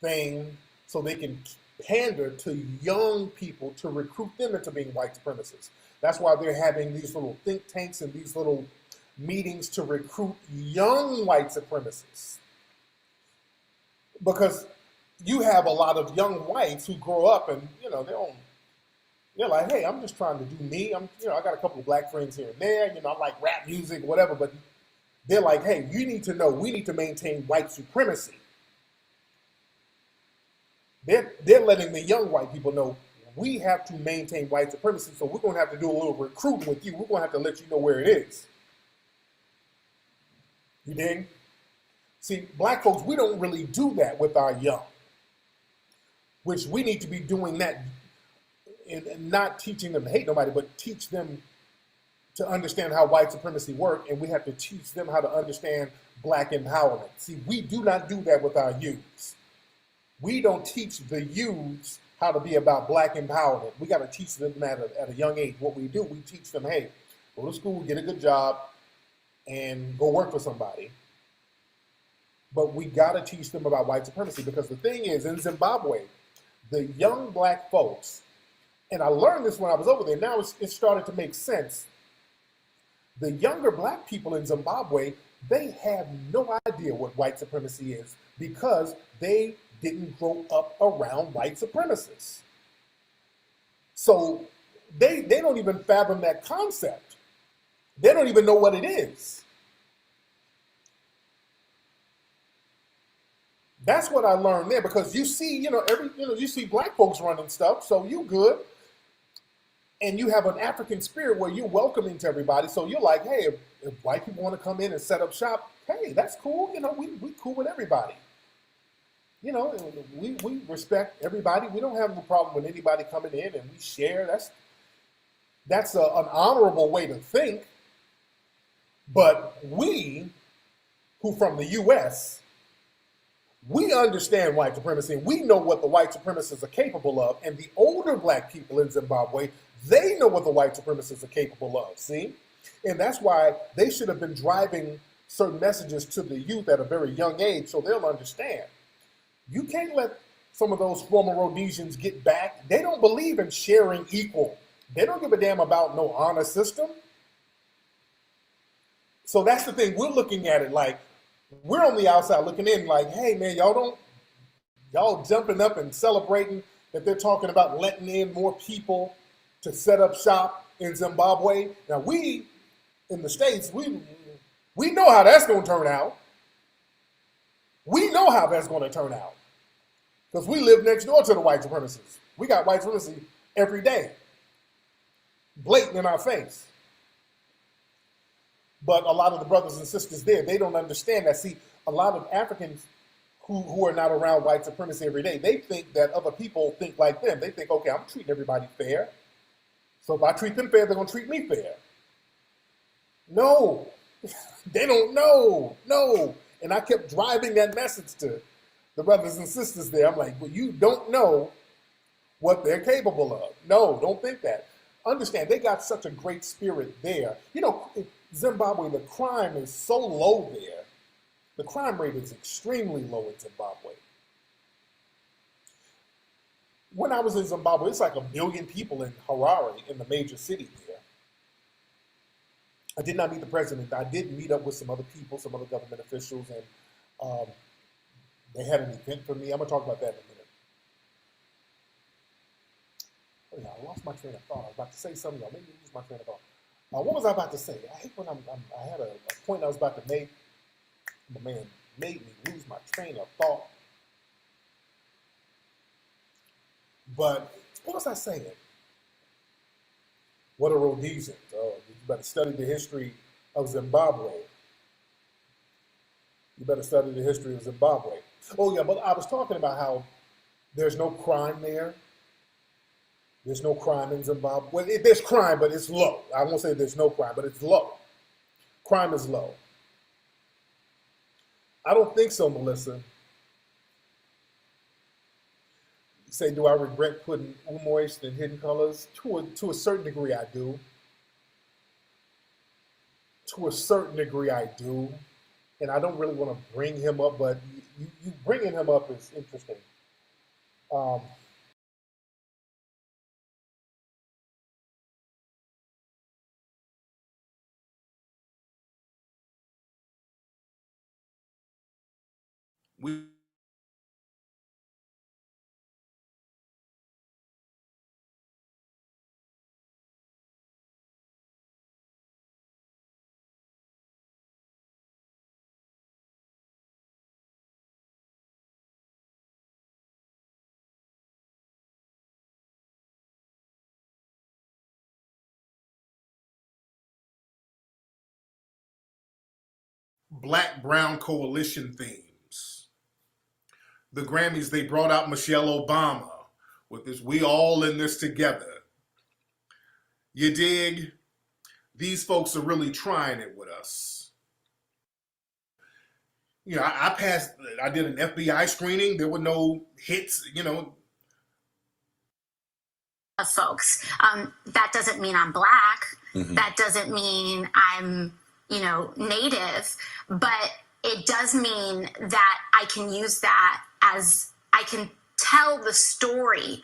thing so they can pander to young people to recruit them into being white supremacists. That's why they're having these little think tanks and these little meetings to recruit young white supremacists. Because you have a lot of young whites who grow up and, they're like, hey, I'm just trying to do me. I got a couple of black friends here and there. I like rap music, whatever. But they're like, hey, you need to know, we need to maintain white supremacy. They're letting the young white people know we have to maintain white supremacy. So we're going to have to do a little recruiting with you. We're going to have to let you know where it is. You dig? See, black folks, we don't really do that with our young, which we need to be doing that and not teaching them to hate nobody, but teach them to understand how white supremacy works, and we have to teach them how to understand black empowerment. See, we do not do that with our youths. We don't teach the youths how to be about black empowerment. We got to teach them at a young age. What we do, we teach them, hey, go to school, get a good job, and go work for somebody. But we got to teach them about white supremacy, because the thing is, in Zimbabwe, the young black folks, and I learned this when I was over there, now it started to make sense. The younger black people in Zimbabwe, they have no idea what white supremacy is because they didn't grow up around white supremacists. So they don't even fathom that concept. They don't even know what it is. That's what I learned there, because you see, you see black folks running stuff, so you good. And you have an African spirit where you're welcoming to everybody. So you're like, hey, if white people want to come in and set up shop, hey, that's cool. We cool with everybody. We respect everybody. We don't have no problem with anybody coming in, and we share. That's an honorable way to think. But we, who from the U.S., we understand white supremacy, and we know what the white supremacists are capable of. And the older black people in Zimbabwe, they know what the white supremacists are capable of, see? And that's why they should have been driving certain messages to the youth at a very young age so they'll understand. You can't let some of those former Rhodesians get back. They don't believe in sharing equal. They don't give a damn about no honor system. So that's the thing. We're looking at it like, we're on the outside looking in like, hey, man, y'all jumping up and celebrating that they're talking about letting in more people to set up shop in Zimbabwe. Now, we in the States, we know how that's going to turn out. We know how that's going to turn out because we live next door to the white supremacists. We got white supremacy every day, blatant in our face. But a lot of the brothers and sisters there, they don't understand that. See, a lot of Africans who are not around white supremacy every day, they think that other people think like them. They think, okay, I'm treating everybody fair. So if I treat them fair, they're going to treat me fair. No, they don't know. No. And I kept driving that message to the brothers and sisters there. I'm like, well, you don't know what they're capable of. No, don't think that. Understand, they got such a great spirit there. Zimbabwe, the crime is so low there. The crime rate is extremely low in Zimbabwe. when I was in Zimbabwe, it's like 1 million people in Harare, in the major city there. I did not meet the president. I did meet up with some other people, some other government officials, and they had an event for me. I'm going to talk about that in a minute. Oh, yeah, I lost my train of thought. I was about to say something. Y'all made me lose my train of thought. What was I about to say? I hate when I had a point I was about to make. My man made me lose my train of thought. But what was I saying? What are Rhodesians? Oh, you better study the history of Zimbabwe. You better study the history of Zimbabwe. Oh, yeah, but I was talking about how there's no crime there. There's no crime in Zimbabwe. Well, there's crime, but it's low. I won't say there's no crime, but it's low. Crime is low. I don't think so, Melissa. You say, do I regret putting Umoist in Hidden Colors? To a certain degree, I do. To a certain degree, I do. And I don't really want to bring him up, but you bringing him up is interesting. Black-Brown coalition themes. The Grammys, they brought out Michelle Obama with this, we all in this together. You dig? These folks are really trying it with us. You know, I did an FBI screening. There were no hits, you know. Of folks. That doesn't mean I'm Black. Mm-hmm. That doesn't mean I'm, Native. But it does mean that I can use that as I can tell the story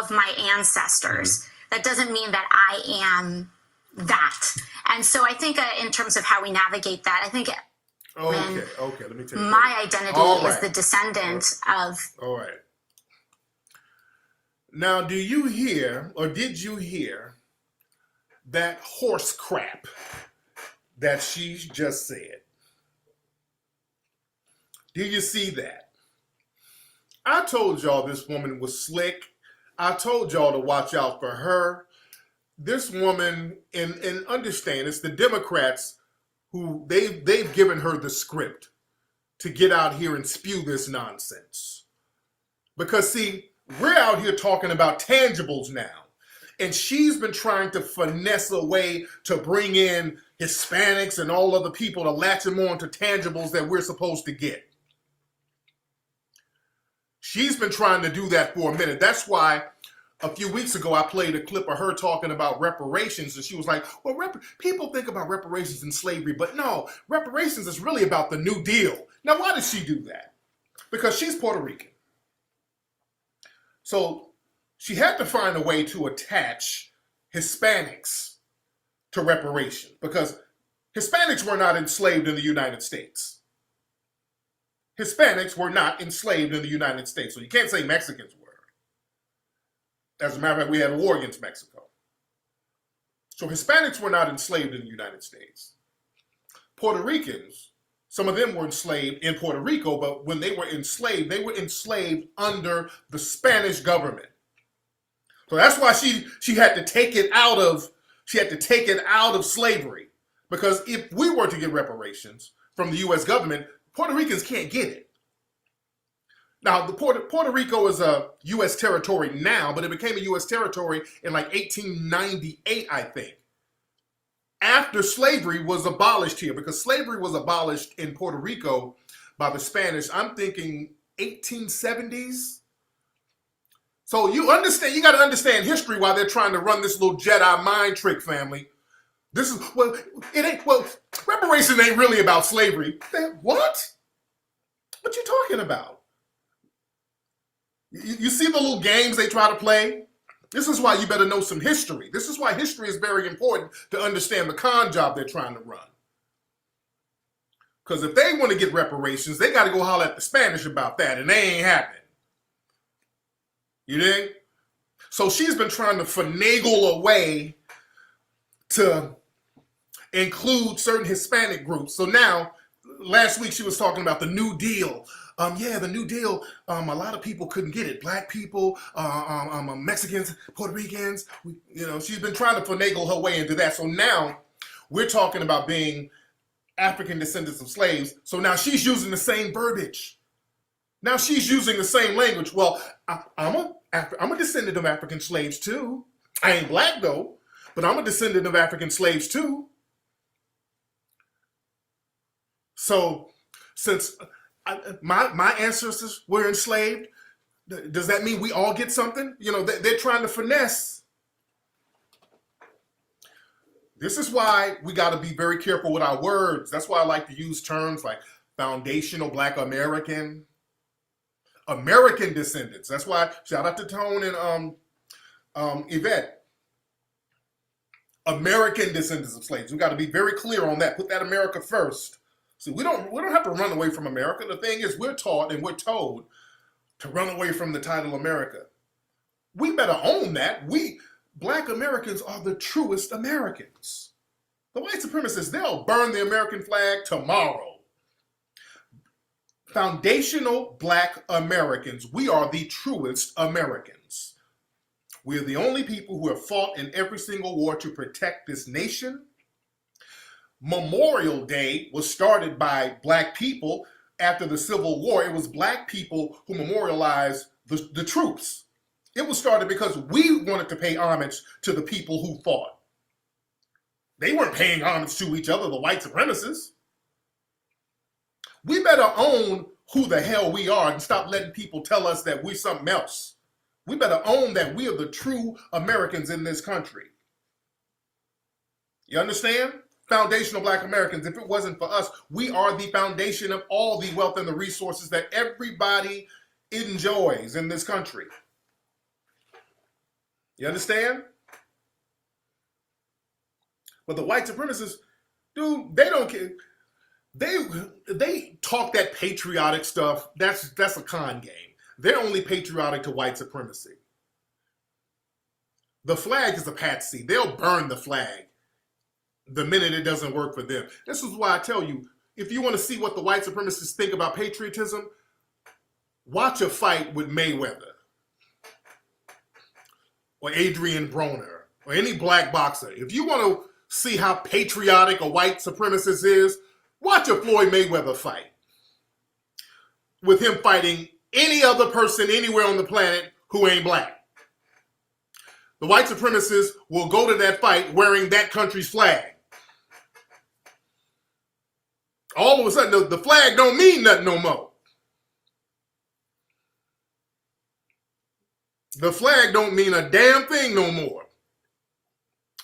of my ancestors. Mm-hmm. That doesn't mean that I am that. And so I think in terms of how we navigate that, I think Okay, let me tell you. My identity is the descendant of... All right. Now, do you hear, or did you hear, that horse crap that she just said? Did you see that? I told y'all this woman was slick. I told y'all to watch out for her. This woman, and understand, it's the Democrats who they've given her the script to get out here and spew this nonsense. Because see, we're out here talking about tangibles now. And she's been trying to finesse a way to bring in Hispanics and all other people to latch them on to tangibles that we're supposed to get. She's been trying to do that for a minute. That's why a few weeks ago I played a clip of her talking about reparations, and she was like, well, people think about reparations and slavery, but no, reparations is really about the New Deal. Now, why did she do that? Because she's Puerto Rican. So she had to find a way to attach Hispanics to reparations, because Hispanics were not enslaved in the United States. Hispanics were not enslaved in the United States. So you can't say Mexicans were. As a matter of fact, we had a war against Mexico. So Hispanics were not enslaved in the United States. Puerto Ricans, some of them were enslaved in Puerto Rico, but when they were enslaved under the Spanish government. So that's why she had to take it out of slavery. Because if we were to get reparations from the U.S. government, Puerto Ricans can't get it. Now, Puerto Rico is a U.S. territory now, but it became a U.S. territory in like 1898, I think. After slavery was abolished here, because slavery was abolished in Puerto Rico by the Spanish, I'm thinking 1870s. So you got to understand history while they're trying to run this little Jedi mind trick, family. Reparations ain't really about slavery. What? What you talking about? You see the little games they try to play? This is why you better know some history. This is why history is very important to understand the con job they're trying to run. Because if they want to get reparations, they got to go holler at the Spanish about that, and they ain't happening. You dig? So she's been trying to finagle a way to include certain Hispanic groups. So now, last week she was talking about the New Deal. The New Deal, a lot of people couldn't get it. Black people, Mexicans, Puerto Ricans. She's been trying to finagle her way into that. So now we're talking about being African descendants of slaves. So now she's using the same verbiage. Now she's using the same language. Well, I'm a descendant of African slaves too. I ain't black though, but I'm a descendant of African slaves too. So since my ancestors were enslaved, does that mean we all get something? They're trying to finesse. This is why we got to be very careful with our words. That's why I like to use terms like foundational Black American, American descendants. That's why, shout out to Tone and Yvette. American descendants of slaves. We got to be very clear on that. Put that America first. See, we don't have to run away from America. The thing is, we're taught and we're told to run away from the title America. We better own that. Black Americans are the truest Americans. The white supremacists, they'll burn the American flag tomorrow. Foundational Black Americans, we are the truest Americans. We are the only people who have fought in every single war to protect this nation. Memorial Day was started by Black people after the Civil War. It was Black people who memorialized the troops. It was started because we wanted to pay homage to the people who fought. They weren't paying homage to each other, the white supremacists. We better own who the hell we are and stop letting people tell us that we're something else. We better own that we are the true Americans in this country. You understand? Foundational Black Americans. If it wasn't for us, we are the foundation of all the wealth and the resources that everybody enjoys in this country. You understand? But the white supremacists, dude, they don't care. They talk that patriotic stuff. That's a con game. They're only patriotic to white supremacy. The flag is a patsy. They'll burn the flag the minute it doesn't work for them. This is why I tell you, if you want to see what the white supremacists think about patriotism, watch a fight with Mayweather or Adrian Broner or any black boxer. If you want to see how patriotic a white supremacist is, watch a Floyd Mayweather fight with him fighting any other person anywhere on the planet who ain't black. The white supremacists will go to that fight wearing that country's flag. All of a sudden, the flag don't mean nothing no more. The flag don't mean a damn thing no more.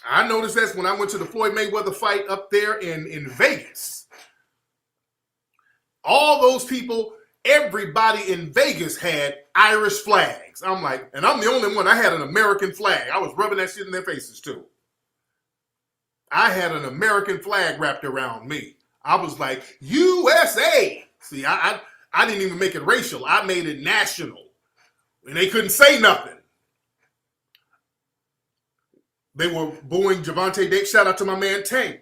I noticed that when I went to the Floyd Mayweather fight up there in Vegas. All those people, everybody in Vegas had Irish flags. I'm like, and I'm the only one. I had an American flag. I was rubbing that shit in their faces too. I had an American flag wrapped around me. I was like, USA. See, I didn't even make it racial. I made it national. And they couldn't say nothing. They were booing Javante Davis. Shout out to my man Tank.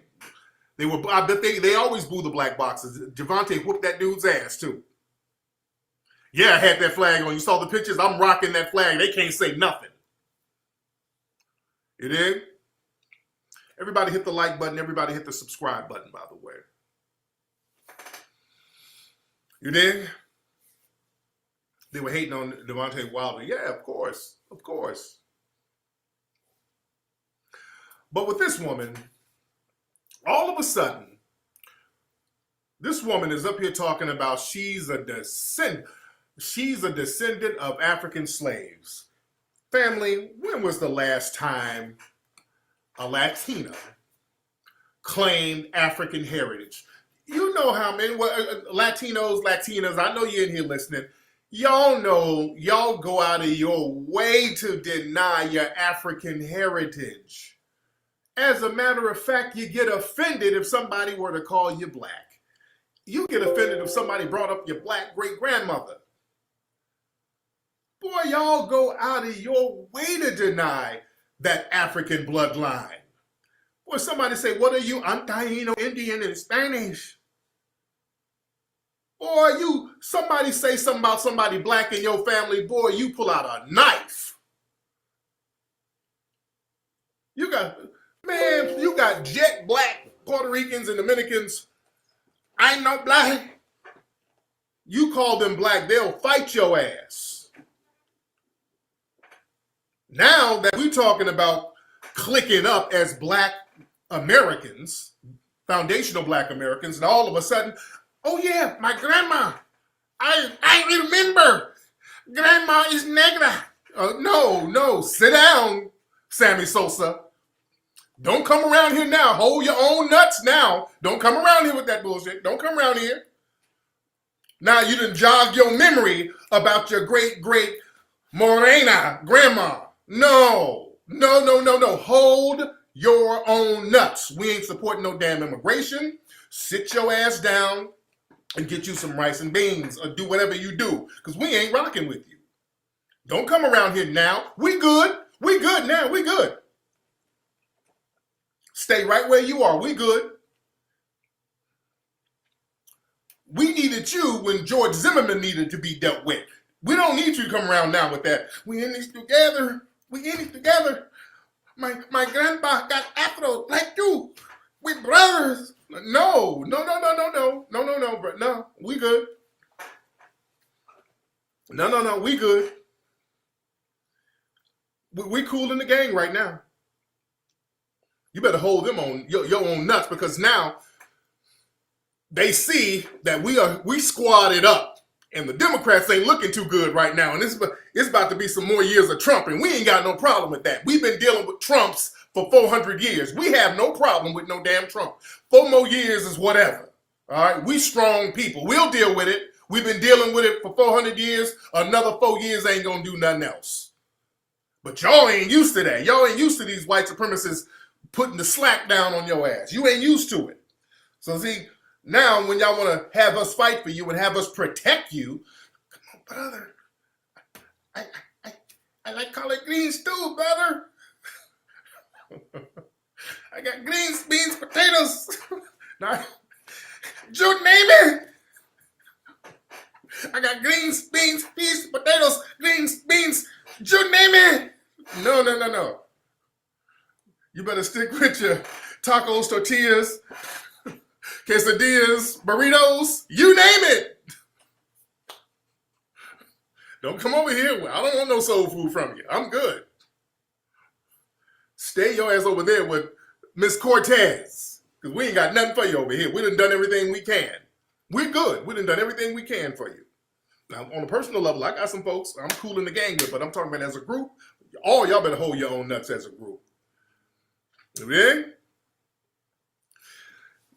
I bet they always boo the black boxers. Javante whooped that dude's ass too. Yeah, I had that flag on. You saw the pictures? I'm rocking that flag. They can't say nothing. You dig? Everybody hit the like button. Everybody hit the subscribe button, by the way. You dig? They were hating on Devontae Wilder. Yeah, of course. Of course. But with this woman, all of a sudden, this woman is up here talking about she's a descendant of African slaves. Family, when was the last time a Latina claimed African heritage? You know how many Latinos, I know you're in here listening. Y'all know, y'all go out of your way to deny your African heritage. As a matter of fact, you get offended if somebody were to call you black. You get offended if somebody brought up your black great-grandmother. Boy, y'all go out of your way to deny that African bloodline. Boy, somebody say, what are you? I'm Taino, Indian, and Spanish. Boy, somebody say something about somebody black in your family, boy, you pull out a knife. You got jet black Puerto Ricans and Dominicans. I ain't no black. You call them black, they'll fight your ass. Now that we're talking about clicking up as black Americans, foundational black Americans, and all of a sudden, oh yeah, my grandma. I remember. Grandma is negra. No, sit down, Sammy Sosa. Don't come around here now. Hold your own nuts now. Don't come around here with that bullshit. Don't come around here. Now you done jog your memory about your great Morena grandma. No. Hold your own nuts. We ain't supporting no damn immigration. Sit your ass down and get you some rice and beans or do whatever you do, because we ain't rocking with you. Don't come around here now. We good. We good now. We good. Stay right where you are. We good. We needed you when George Zimmerman needed to be dealt with. We don't need you to come around now with that. We in this together. We in it together. My grandpa got afro like you. We brothers. No, bro. No, we good. No, we good. We cool in the gang right now. You better hold them on your own nuts, because now they see that we squatted up, and the Democrats ain't looking too good right now. And it's about to be some more years of Trump, and we ain't got no problem with that. We've been dealing with Trumps for 400 years. We have no problem with no damn Trump. 4 more years is whatever. All right, we strong people. We'll deal with it. We've been dealing with it for 400 years. Another 4 years ain't gonna do nothing else. But y'all ain't used to that. Y'all ain't used to these white supremacists putting the slack down on your ass. You ain't used to it. So see, now when y'all want to have us fight for you and have us protect you, come on, brother. I like collard greens too, brother. I got greens, beans, potatoes. Now, you name it. I got greens, beans, peas, potatoes, greens, beans. You name it. No. You better stick with your tacos, tortillas, quesadillas, burritos. You name it. Don't come over here. I don't want no soul food from you. I'm good. Stay your ass over there with Miss Cortez, because we ain't got nothing for you over here. We done everything we can. We're good. We done everything we can for you. Now, on a personal level, I got some folks I'm cool in the gang with, but I'm talking about as a group. All y'all better hold your own nuts as a group. Okay?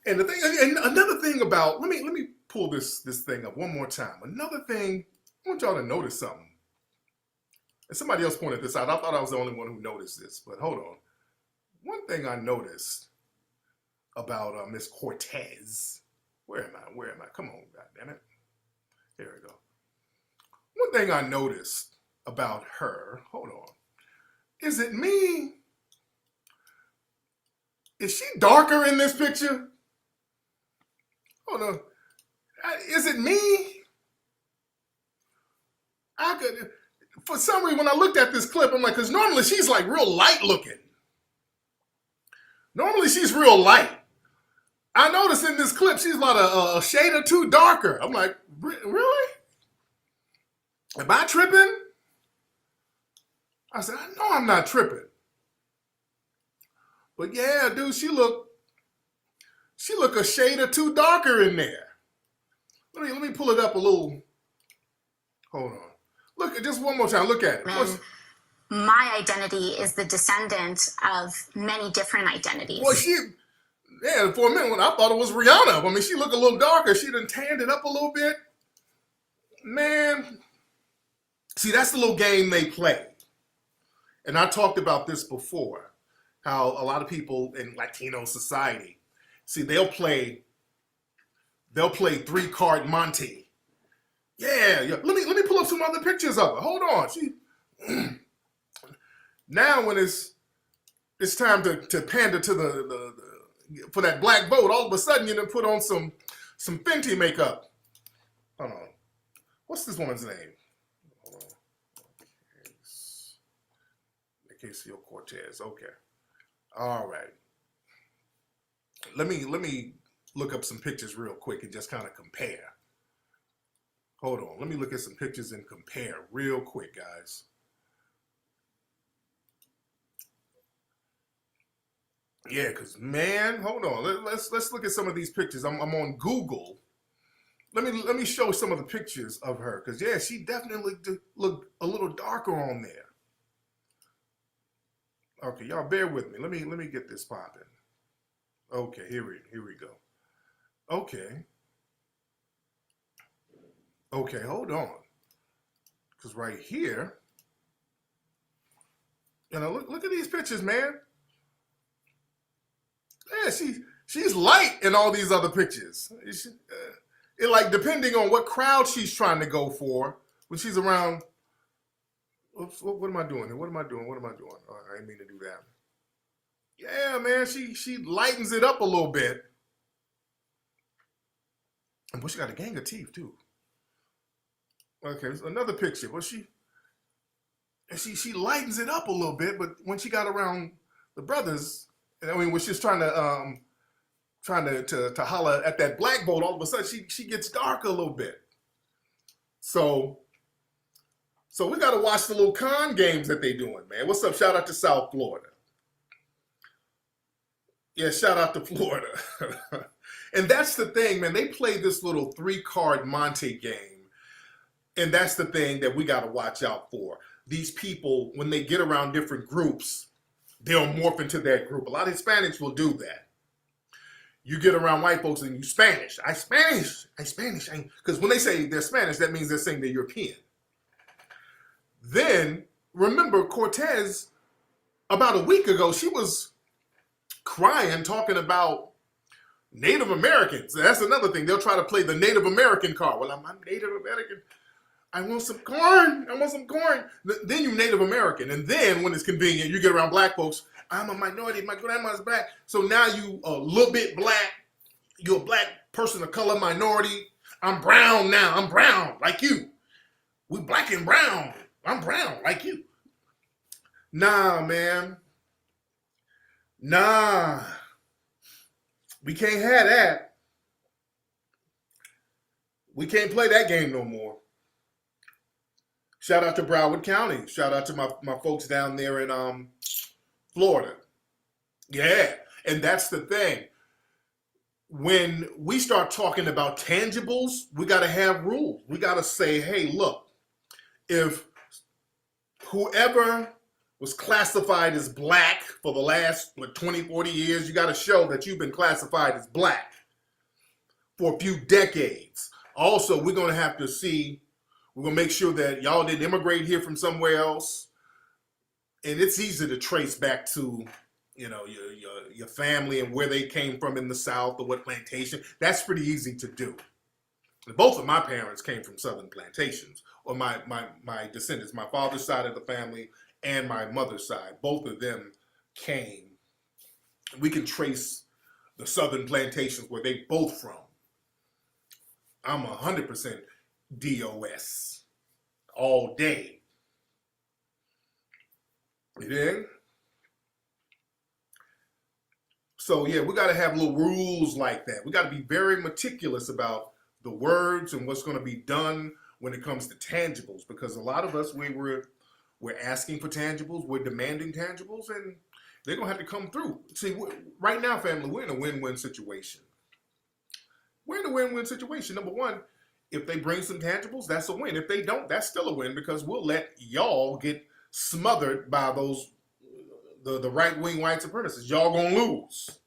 And the thing, and another thing about, let me pull this thing up one more time. Another thing, I want y'all to notice something. And somebody else pointed this out. I thought I was the only one who noticed this, but hold on. One thing I noticed about Miss Cortez. Where am I? Come on, goddammit. Here we go. One thing I noticed about her, hold on. Is it me? Is she darker in this picture? Hold on. Is it me? For some reason, when I looked at this clip, I'm like, because normally she's like real light looking. Normally she's real light. I noticed in this clip, she's about a shade or two darker. I'm like, really? Am I tripping? I said, I know I'm not tripping. But yeah, dude, she look a shade or two darker in there. Let me pull it up a little. Hold on. Look, just one more time. Look at it. My identity is the descendant of many different identities. Well, for a minute, when I thought it was Rihanna. I mean, she looked a little darker. She done tanned it up a little bit. Man, See, that's the little game they play. And I talked about this before, how a lot of people in Latino society, see, they'll play 3-card Monte. Yeah. Let me pull up some other pictures of her. Hold on. Now when it's time to pander to the for that black vote, all of a sudden you done put on some Fenty makeup. Hold on. What's this woman's name? Hold on. Ocasio-Cortez. Okay. All right. Let me look up some pictures real quick and just kind of compare. Hold on. Let me look at some pictures and compare real quick, guys. Yeah, because, man, hold on. Let's look at some of these pictures. I'm on Google. Let me show some of the pictures of her, because, yeah, she definitely looked a little darker on there. Okay, y'all bear with me. Let me get this popping. Okay, here we go. Okay, hold on. Because right here, look at these pictures, man. Yeah, she's light in all these other pictures. It like depending on what crowd she's trying to go for when she's around. Oops, what am I doing here? What am I doing? Oh, I didn't mean to do that. Yeah, man, she lightens it up a little bit. And she got a gang of teeth too. Okay, there's another picture. But she lightens it up a little bit, but when she got around the brothers, when she's trying to holler at that black vote, all of a sudden she gets dark a little bit. So we got to watch the little con games that they doing, man. What's up? Shout out to South Florida. Yeah, shout out to Florida. And that's the thing, man. They play this little 3-card Monte game. And that's the thing that we got to watch out for. These people, when they get around different groups, they'll morph into that group. A lot of Hispanics will do that. You get around white folks and you Spanish. I Spanish. Because when they say they're Spanish, that means they're saying they're European. Then, remember, Cortez, about a week ago, she was crying, talking about Native Americans. That's another thing. They'll try to play the Native American card. Well, I'm Native American. I want some corn. Then you Native American. And then, when it's convenient, you get around black folks. I'm a minority. My grandma's black. So now you a little bit black. You're a black person of color minority. I'm brown now. I'm brown like you. We black and brown. I'm brown like you. Nah, man. Nah. We can't have that. We can't play that game no more. Shout out to Broward County. Shout out to my folks down there in Florida. Yeah, and that's the thing. When we start talking about tangibles, we got to have rules. We got to say, hey, look, if whoever was classified as black for the last 20, 40 years, you got to show that you've been classified as black for a few decades. Also, we're going to have to see, we're going to make sure that y'all didn't immigrate here from somewhere else. And it's easy to trace back to, your family and where they came from in the South or what plantation. That's pretty easy to do. Both of my parents came from Southern plantations, or my descendants, my father's side of the family and my mother's side. Both of them came. We can trace the Southern plantations where they both from. I'm 100% DOS all day. You dig? So yeah, we got to have little rules like that. We got to be very meticulous about the words and what's going to be done when it comes to tangibles, because a lot of us, we're asking for tangibles, we're demanding tangibles, and they're going to have to come through. See, right now, family, we're in a win-win situation. We're in a win-win situation. Number one, if they bring some tangibles, that's a win. If they don't, that's still a win, because we'll let y'all get smothered by those the right-wing white supremacists. Y'all gonna lose.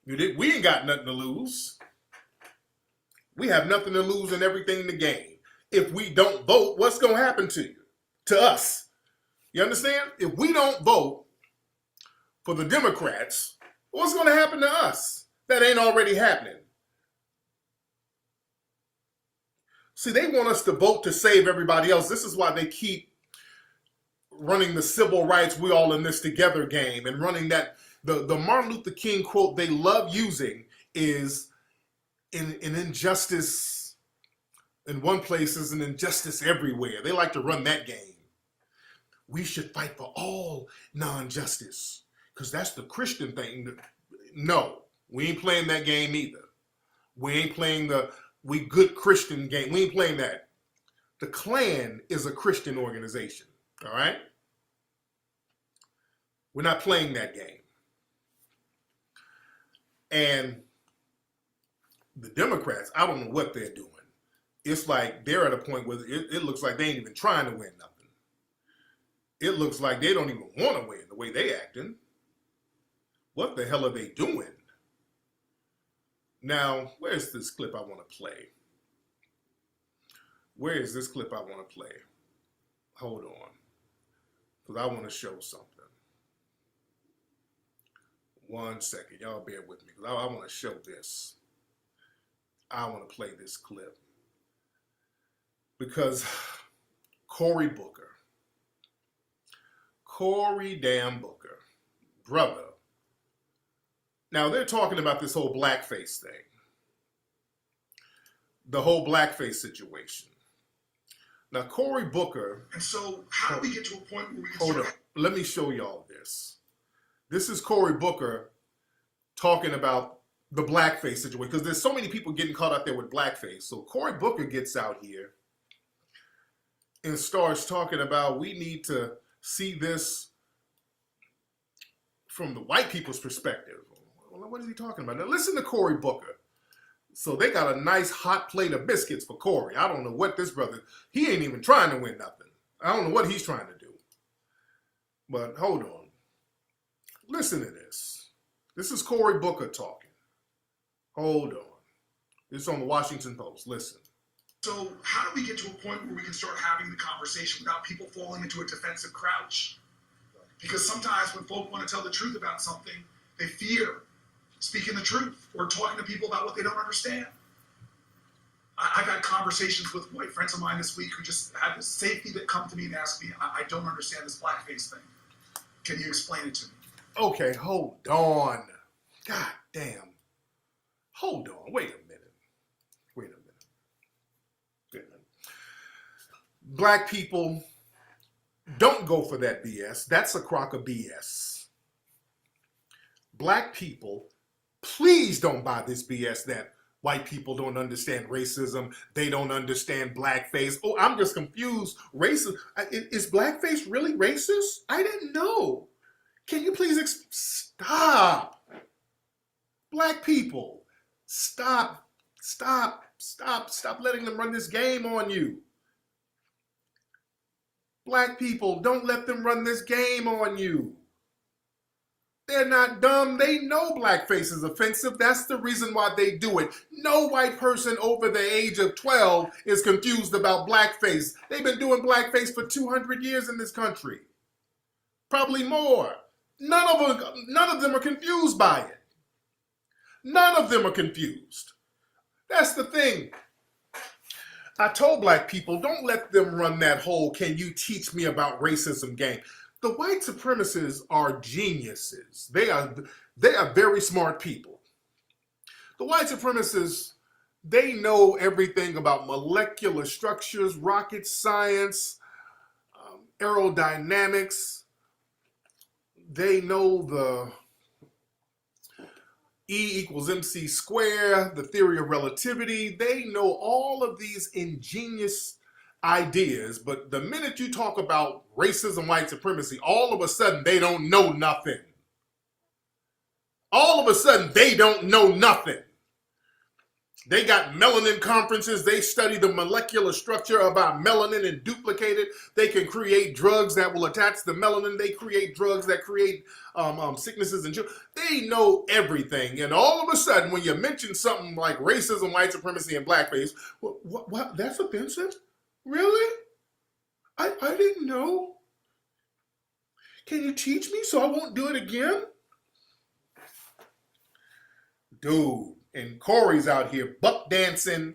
We ain't got nothing to lose. We have nothing to lose and everything to gain. if we don't vote, what's going to happen to you? To us. You understand? If we don't vote for the Democrats, what's going to happen to us? That ain't already happening. See, they want us to vote to save everybody else. This is why they keep running the civil rights, we all in this together game, and running that, the Martin Luther King quote they love using is, an injustice in one place is an injustice everywhere. They like to run that game. We should fight for all non-justice because that's the Christian thing. No, we ain't playing that game either. We ain't playing the we good Christian game. We ain't playing that. The Klan is a Christian organization, all right? We're not playing that game. And the Democrats, I don't know what they're doing. It's like they're at a point where it looks like they ain't even trying to win nothing. It looks like they don't even want to win the way they acting. What the hell are they doing? Now, where's this clip I want to play? Where is this clip I want to play? Hold on. Because I want to show something. 1 second. Y'all bear with me. Because I want to show this. I want to play this clip. Because Cory damn Booker, brother. Now, they're talking about this whole blackface thing. The whole blackface situation. Now, Cory Booker... And so, how do we get to a point where we can Hold on. Let me show y'all this. This is Cory Booker talking about the blackface situation. Because there's so many people getting caught out there with blackface. So, Cory Booker gets out here and starts talking about we need to see this from the white people's perspective. Well, what is he talking about? Now listen to Cory Booker. So they got a nice hot plate of biscuits for Cory. I don't know what this brother, he ain't even trying to win nothing. I don't know what he's trying to do. But hold on. Listen to this. This is Cory Booker talking. Hold on. This is on the Washington Post. Listen. So how do we get to a point where we can start having the conversation without people falling into a defensive crouch? Because sometimes when folk want to tell the truth about something, they fear speaking the truth or talking to people about what they don't understand. I've had conversations with white friends of mine this week who just had the safety that come to me and ask me, I don't understand this blackface thing. Can you explain it to me? Okay, hold on. God damn. Hold on. Wait a minute. Black people, don't go for that BS. That's a crock of BS. Black people, please don't buy this BS that white people don't understand racism. They don't understand blackface. Oh, I'm just confused. Racist. Is blackface really racist? I didn't know. Can you please stop? Black people, stop letting them run this game on you. Black people, don't let them run this game on you. They're not dumb. They know blackface is offensive. That's the reason why they do it. No white person over the age of 12 is confused about blackface. They've been doing blackface for 200 years in this country. Probably more. None of them are confused by it. None of them are confused. That's the thing. I told black people, don't let them run that whole can you teach me about racism game. The white supremacists are geniuses. They are very smart people. The white supremacists, they know everything about molecular structures, rocket science, aerodynamics. They know the E equals MC squared, the theory of relativity. They know all of these ingenious ideas, but the minute you talk about racism, white supremacy, all of a sudden they don't know nothing. All of a sudden they don't know nothing. They got melanin conferences. They study the molecular structure about melanin and duplicate it. They can create drugs that will attach the melanin. They create drugs that create sicknesses and they know everything. And all of a sudden, when you mention something like racism, white supremacy, and blackface, what? That's offensive? Really? I didn't know. Can you teach me so I won't do it again? Dude, and Corey's out here buck dancing,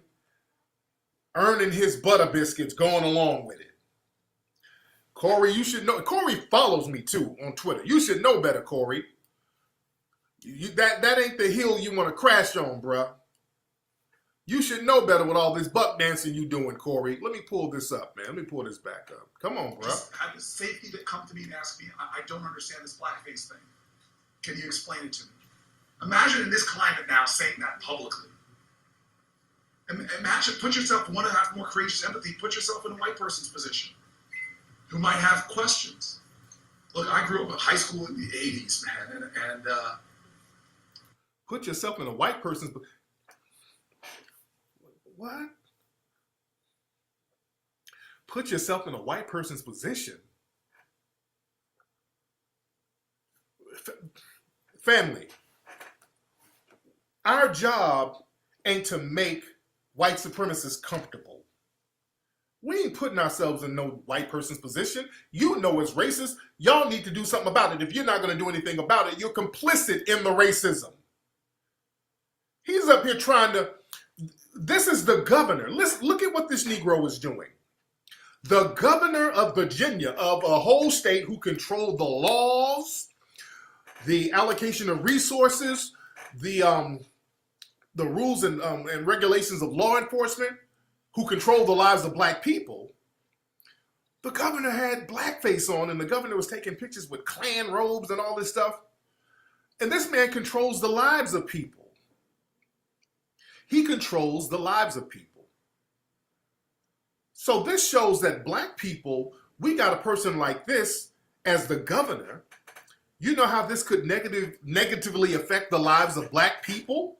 earning his butter biscuits, going along with it. Corey, you should know. Corey follows me too on Twitter. You should know better, Corey. That ain't the hill you want to crash on, bruh. You should know better with all this buck dancing you doing, Corey. Let me pull this up, man. Let me pull this back up. Come on, bruh. Just have the safety that come to me and ask me, I don't understand this blackface thing. Can you explain it to me? Imagine in this climate now saying that publicly. Imagine, put yourself, want to have more courageous empathy, put yourself in a white person's position who might have questions. Look, I grew up in high school in the 80s, man, and put yourself in a white person's... What? Put yourself in a white person's position? Family. Our job ain't to make white supremacists comfortable. We ain't putting ourselves in no white person's position. You know it's racist. Y'all need to do something about it. If you're not going to do anything about it, you're complicit in the racism. He's up here trying to... This is the governor. Listen, look at what this Negro is doing. The governor of Virginia, of a whole state who controlled the laws, the allocation of resources, the rules and regulations of law enforcement, who control the lives of black people. The governor had blackface on, and the governor was taking pictures with Klan robes and all this stuff. And this man controls the lives of people. He controls the lives of people. So this shows that black people, we got a person like this as the governor. You know how this could negatively affect the lives of black people?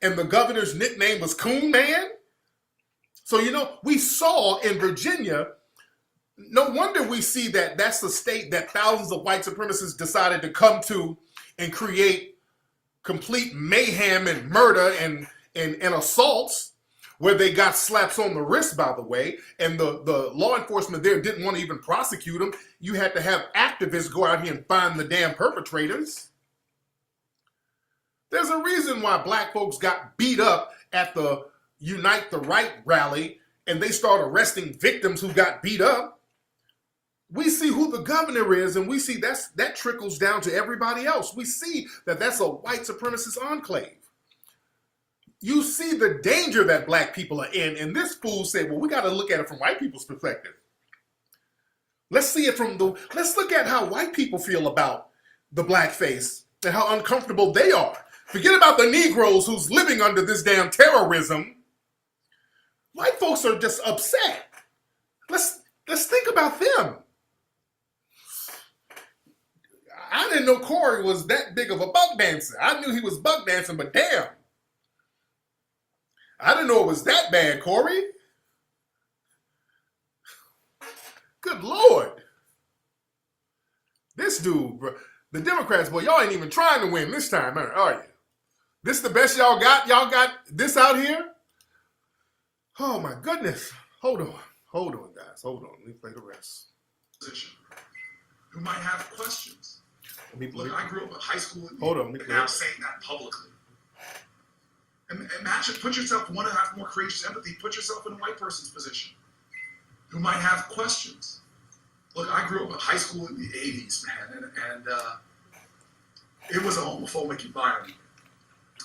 And the governor's nickname was Coon Man? So, you know, we saw in Virginia, no wonder we see that that's the state that thousands of white supremacists decided to come to and create complete mayhem and murder and assaults, where they got slaps on the wrist, by the way, and the law enforcement there didn't want to even prosecute them. You had to have activists go out here and find the damn perpetrators. There's a reason why black folks got beat up at the Unite the Right rally, and they started arresting victims who got beat up. We see who the governor is, and we see that trickles down to everybody else. We see that that's a white supremacist enclave. You see the danger that black people are in, and this fool said, well, we got to look at it from white people's perspective. Let's look at how white people feel about the blackface and how uncomfortable they are. Forget about the Negroes who's living under this damn terrorism. White folks are just upset. Let's think about them. I didn't know Corey was that big of a buck dancer. I knew he was buck dancing, but damn. I didn't know it was that bad, Corey. Good Lord. This dude, bro. The Democrats, boy, y'all ain't even trying to win this time, are you? This the best y'all got? Y'all got this out here? Oh, my goodness. Hold on, guys. Hold on. Let me play the rest. Who might have questions. Look, I grew up in high school and now saying that publicly. Imagine, put yourself, want to have more courageous empathy, put yourself in a white person's position who might have questions. Look, I grew up in high school in the 80s, man, and it was a homophobic environment.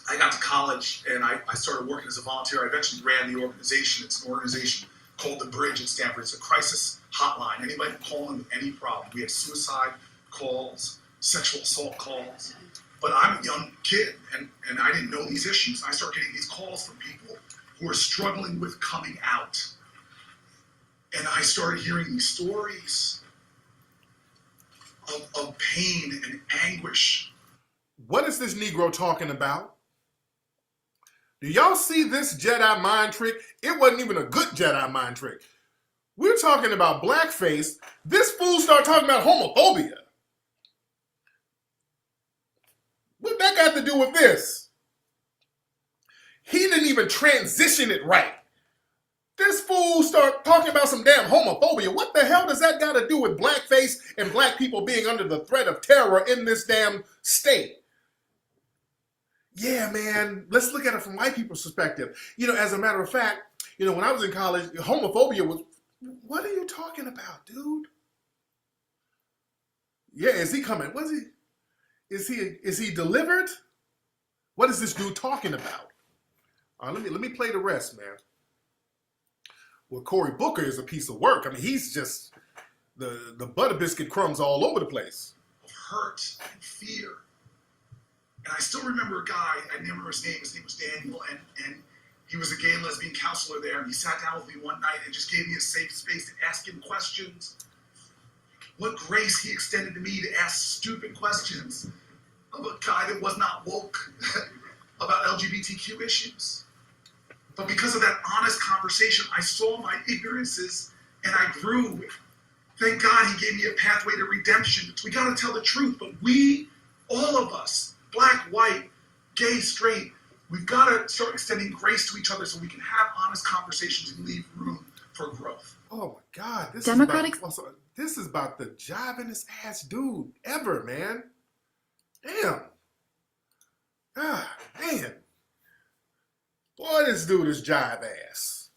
I got to college and I started working as a volunteer. I eventually ran the organization. It's an organization called The Bridge at Stanford. It's a crisis hotline. Anybody can call in with any problem. We have suicide calls, sexual assault calls. But I'm a young kid, and I didn't know these issues. I started getting these calls from people who are struggling with coming out. And I started hearing these stories of pain and anguish. What is this Negro talking about? Do y'all see this Jedi mind trick? It wasn't even a good Jedi mind trick. We're talking about blackface. This fool started talking about homophobia. What that got to do with this? He didn't even transition it right. This fool started talking talking about some damn homophobia. What the hell does that got to do with blackface and black people being under the threat of terror in this damn state? Yeah, man, let's look at it from white people's perspective. As a matter of fact, when I was in college, homophobia was, what are you talking about, dude? Yeah, is he coming? Is he delivered? What is this dude talking about? Let me play the rest, man. Well, Cory Booker is a piece of work. I mean, he's just the butter biscuit crumbs all over the place. Of hurt and fear. And I still remember a guy, I didn't remember his name was Daniel, and he was a gay and lesbian counselor there, and he sat down with me one night and just gave me a safe space to ask him questions. What grace he extended to me to ask stupid questions of a guy that was not woke about LGBTQ issues. But because of that honest conversation, I saw my ignorances and I grew. Thank God he gave me a pathway to redemption. We got to tell the truth, but we, all of us, black, white, gay, straight, we've got to start extending grace to each other so we can have honest conversations and leave room for growth. Oh my God, this is about the jivingest ass dude ever, man. Damn. Ah, man. Boy, this dude is jive ass.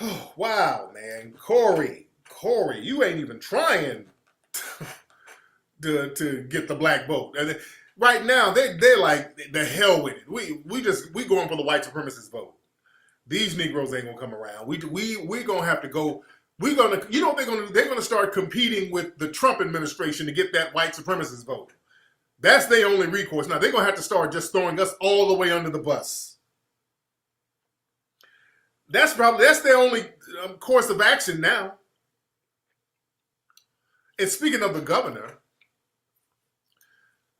Oh, wow, man. Cory, you ain't even trying to get the black vote. And right now, they're like, the hell with it. We going for the white supremacist vote. These Negroes ain't gonna come around. We're gonna have to go. You know what they're gonna do? They're gonna start competing with the Trump administration to get that white supremacist vote. That's their only recourse. Now they're gonna have to start just throwing us all the way under the bus. That's their only course of action now. And speaking of the governor,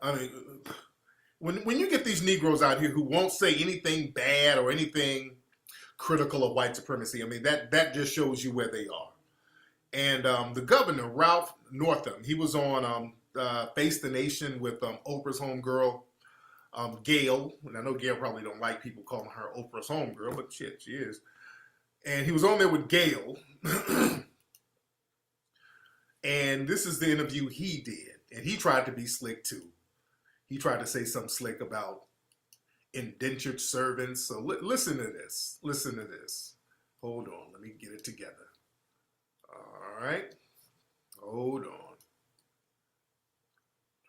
I mean, when you get these Negroes out here who won't say anything bad or anything critical of white supremacy, I mean, that just shows you where they are. And the governor, Ralph Northam, he was on Face the Nation with Oprah's homegirl, Gail. And I know Gail probably don't like people calling her Oprah's homegirl, but shit, she is. And he was on there with Gail. And this is the interview he did. And he tried to be slick too. He tried to say something slick about indentured servants. So listen to this. Listen to this. Hold on. Let me get it together. All right. Hold on.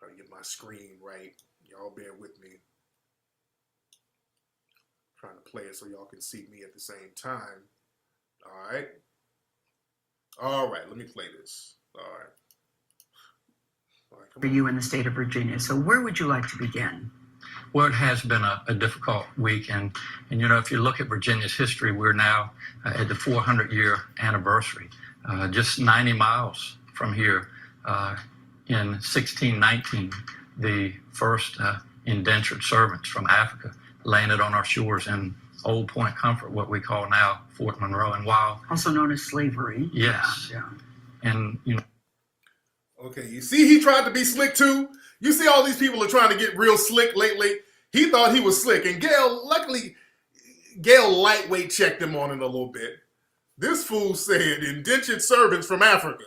Try to get my screen right. Y'all bear with me. Trying to play it so y'all can see me at the same time. All right. All right. Let me play this. All right. For you in the state of Virginia. So where would you like to begin? Well, it has been a difficult week. And if you look at Virginia's history, we're now at the 400-year anniversary. Just 90 miles from here, in 1619, the first indentured servants from Africa landed on our shores in Old Point Comfort, what we call now Fort Monroe. And while also known as slavery. Yes. Yeah. And, Okay, you see he tried to be slick too? You see all these people are trying to get real slick lately? He thought he was slick. And luckily, Gail lightweight checked him on it a little bit. This fool said indentured servants from Africa.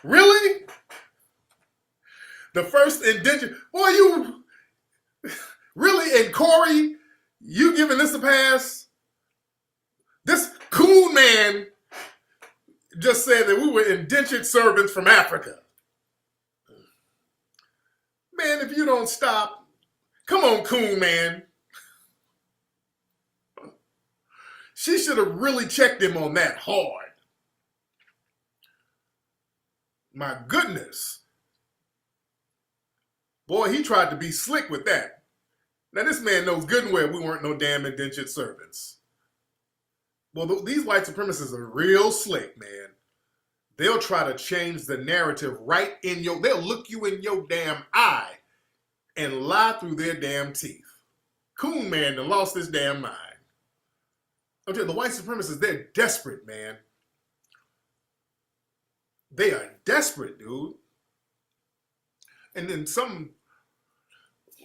Really? The first indentured... Boy, you... Really? And Cory, you giving this a pass? This coon man just said that we were indentured servants from Africa. Man, if you don't stop, come on, coon man. She should have really checked him on that hard. My goodness. Boy, he tried to be slick with that. Now, this man knows good and well we weren't no damn indentured servants. Well, these white supremacists are real slick, man. They'll try to change the narrative right in they'll look you in your damn eye and lie through their damn teeth. Coon man done lost his damn mind. I'm telling you, the white supremacists, they're desperate, man. They are desperate, dude. And then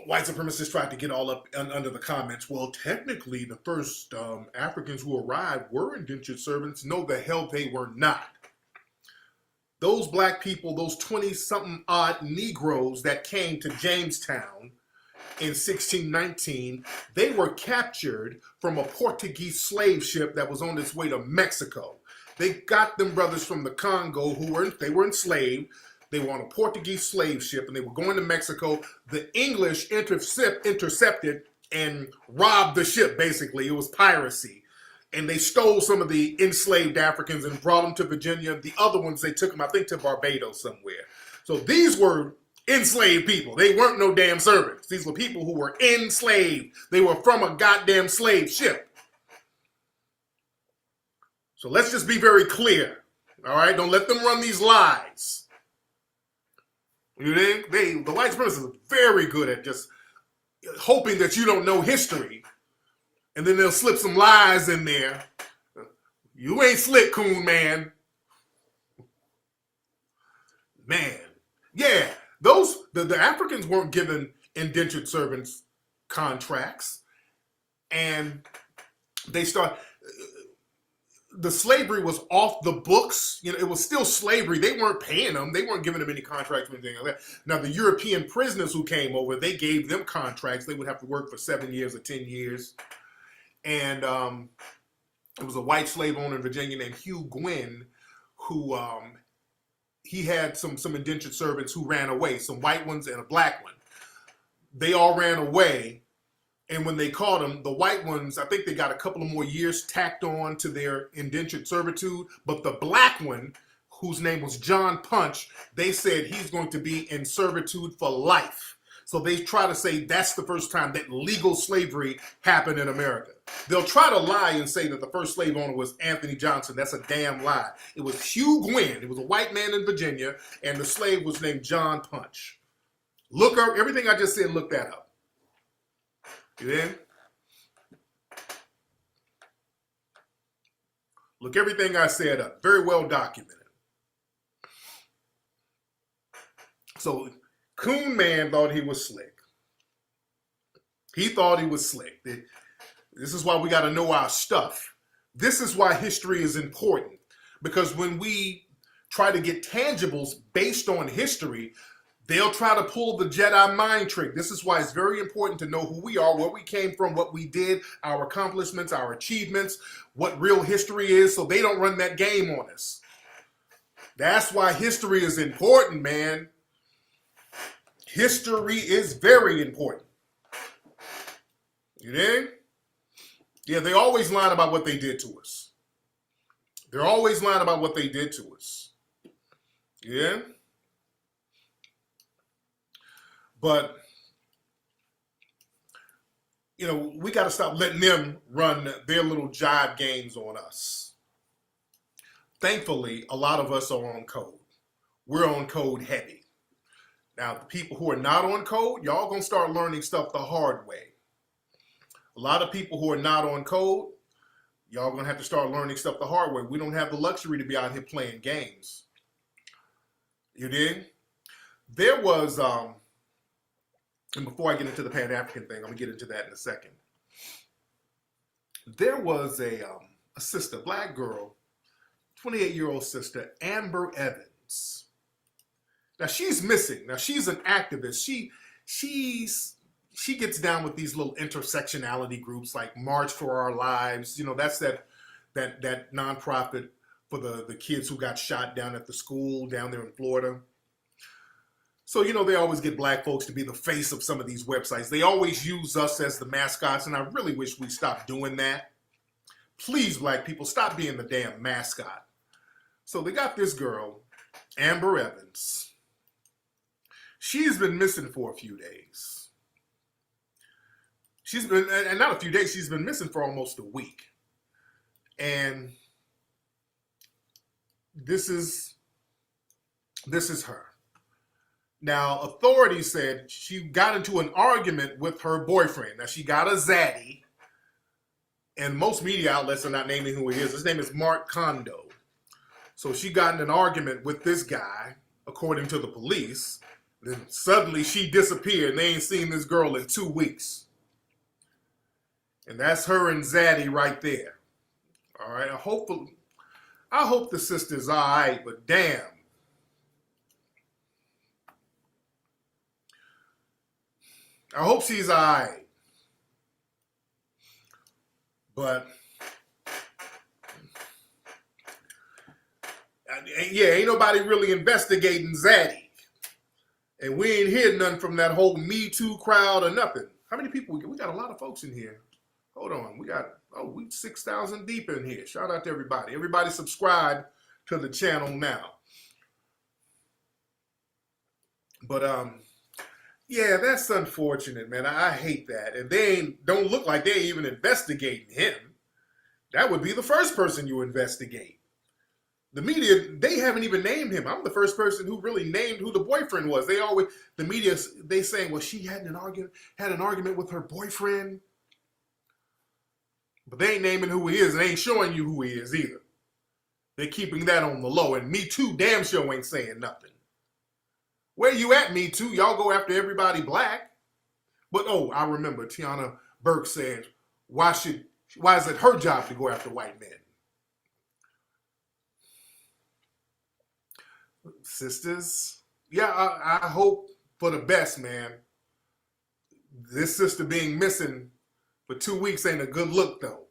white supremacists tried to get all up under the comments. Well, technically, the first Africans who arrived were indentured servants. No, the hell they were not. Those black people, those 20-something odd Negroes that came to Jamestown in 1619, they were captured from a Portuguese slave ship that was on its way to Mexico. They got them brothers from the Congo they were enslaved. They were on a Portuguese slave ship and they were going to Mexico. The English intercepted and robbed the ship, basically. It was piracy. And they stole some of the enslaved Africans and brought them to Virginia. The other ones, they took them, I think, to Barbados somewhere. So these were enslaved people. They weren't no damn servants. These were people who were enslaved. They were from a goddamn slave ship. So let's just be very clear. All right? Don't let them run these lies. You think? The white supremacists are very good at just hoping that you don't know history. And then they'll slip some lies in there. You ain't slick, coon man. Man. Yeah. The Africans weren't given indentured servants contracts. And the slavery was off the books. You know, it was still slavery. They weren't paying them. They weren't giving them any contracts or anything like that. Now, the European prisoners who came over, they gave them contracts. They would have to work for 7 years or 10 years. And it was a white slave owner in Virginia named Hugh Gwynn who he had some indentured servants who ran away, some white ones and a black one. They all ran away. And when they caught them, the white ones, I think they got a couple of more years tacked on to their indentured servitude. But the black one, whose name was John Punch, they said he's going to be in servitude for life. So they try to say that's the first time that legal slavery happened in America. They'll try to lie and say that the first slave owner was Anthony Johnson. That's a damn lie. It was Hugh Gwynn. It was a white man in Virginia, and the slave was named John Punch. Look up everything I just said, look that up. You in? Look everything I said up. Very well documented. So Coon Man thought he was slick. He thought he was slick. This is why we got to know our stuff. This is why history is important. Because when we try to get tangibles based on history, they'll try to pull the Jedi mind trick. This is why it's very important to know who we are, where we came from, what we did, our accomplishments, our achievements, what real history is, so they don't run that game on us. That's why history is important, man. History is very important. You dig? Yeah, they always lie about what they did to us. They're always lying about what they did to us. Yeah? But, you know, we got to stop letting them run their little jive games on us. Thankfully, a lot of us are on code. We're on code heavy. Now, the people who are not on code, y'all gonna start learning stuff the hard way. A lot of people who are not on code, y'all gonna have to start learning stuff the hard way. We don't have the luxury to be out here playing games. You dig? There was, and before I get into the Pan-African thing, I'm gonna get into that in a second. There was a sister, black girl, 28-year-old sister, Amber Evans. Now she's missing. Now she's an activist. She gets down with these little intersectionality groups like March for Our Lives. You know, that's that nonprofit for the kids who got shot down at the school down there in Florida. So, you know, they always get black folks to be the face of some of these websites. They always use us as the mascots, and I really wish we stopped doing that. Please, black people, stop being the damn mascot. So they got this girl, Amber Evans. She's been missing for a few days. She's been, and not a few days, she's been missing for almost a week. And this is her. Now, authorities said she got into an argument with her boyfriend. Now, she got a zaddy, and most media outlets are not naming who he is. His name is Mark Kondo. So she got in an argument with this guy, according to the police. Then suddenly she disappeared and they ain't seen this girl in 2 weeks. And that's her and Zaddy right there. All right, I hope the sister's all right, but damn. I hope she's all right. But, yeah, ain't nobody really investigating Zaddy. And we ain't heard nothing from that whole Me Too crowd or nothing. How many people? We got a lot of folks in here. Hold on. We 6,000 deep in here. Shout out to everybody. Everybody subscribe to the channel now. But, yeah, that's unfortunate, man. I hate that. And they don't look like they're even investigating him. That would be the first person you investigate. The media, they haven't even named him. I'm the first person who really named who the boyfriend was. The media, they saying, well, she had an argument with her boyfriend. But they ain't naming who he is. And they ain't showing you who he is either. They're keeping that on the low. And Me Too damn sure ain't saying nothing. Where you at, Me Too? Y'all go after everybody black. But, I remember Tiana Burke said, why is it her job to go after white men? Sisters, yeah, I hope for the best, man. This sister being missing for 2 weeks ain't a good look, though.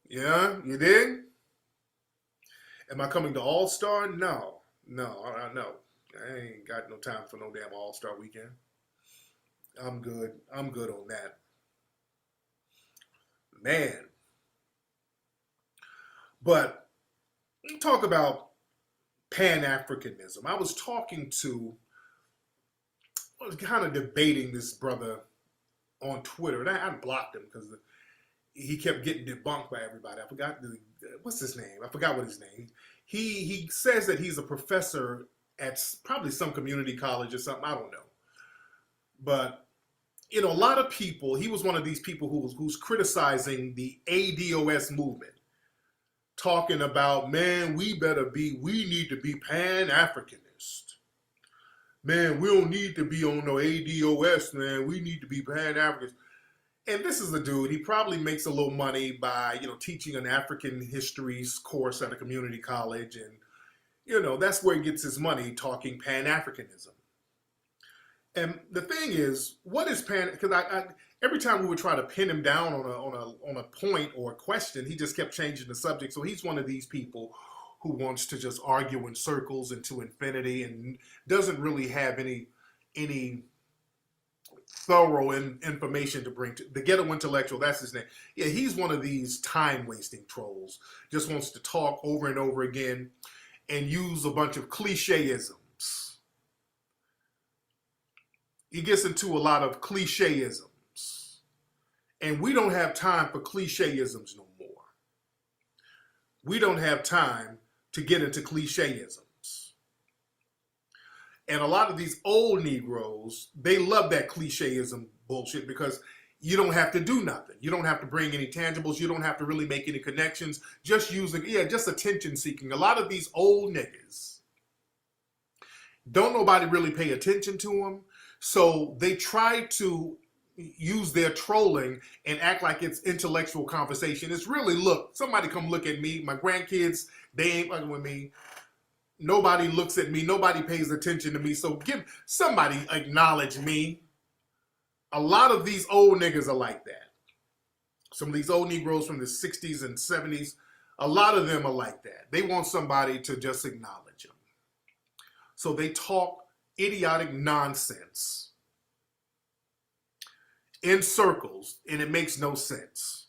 Yeah, you dig? Am I coming to All-Star? No. I ain't got no time for no damn All-Star weekend. I'm good on that. Man. But talk about Pan-Africanism. I was kind of debating this brother on Twitter, and I blocked him because he kept getting debunked by everybody. I forgot what's his name. I forgot what his name. He says that he's a professor at probably some community college or something. I don't know. But a lot of people. He was one of these people who's criticizing the ADOS movement, talking about, man, we need to be Pan-Africanist. Man, we don't need to be on no ADOS, man. We need to be Pan-Africanist. And this is the dude, he probably makes a little money by, teaching an African history course at a community college. And, that's where he gets his money, talking Pan-Africanism. And the thing is, what is because every time we would try to pin him down on a point or a question, he just kept changing the subject. So he's one of these people who wants to just argue in circles into infinity and doesn't really have any thorough information to bring to the ghetto intellectual. That's his name. Yeah, he's one of these time-wasting trolls. Just wants to talk over and over again and use a bunch of cliché-isms. He gets into a lot of cliché-isms. And we don't have time for cliché-isms no more. We don't have time to get into cliché-isms. And a lot of these old Negroes, they love that cliché-ism bullshit because you don't have to do nothing. You don't have to bring any tangibles. You don't have to really make any connections. Just attention seeking. A lot of these old niggas, don't nobody really pay attention to them. So they try to use their trolling and act like it's intellectual conversation. It's really, look, somebody come look at me. My grandkids, they ain't fucking with me. Nobody looks at me. Nobody pays attention to me. So somebody acknowledge me. A lot of these old niggas are like that. Some of these old Negroes from the 60s and 70s, a lot of them are like that. They want somebody to just acknowledge them. So they talk idiotic nonsense in circles, and it makes no sense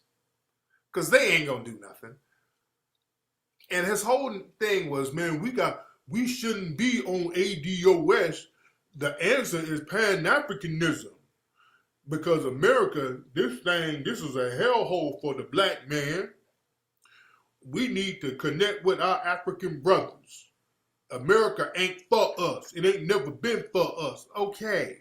because they ain't gonna do nothing. And his whole thing was, man, we shouldn't be on ADOS. The answer is Pan-Africanism. Because America, this is a hellhole for the black man. We need to connect with our African brothers. America ain't for us. It ain't never been for us. Okay.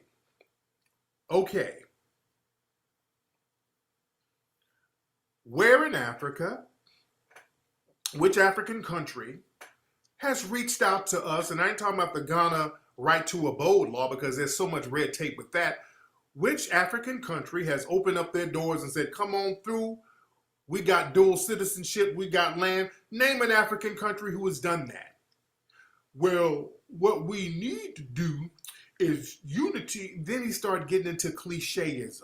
Where in Africa, which African country has reached out to us, and I ain't talking about the Ghana right to abode law because there's so much red tape with that. Which African country has opened up their doors and said, come on through, we got dual citizenship, we got land? Name an African country who has done that. Well, what we need to do is unity. Then he started getting into clicheisms.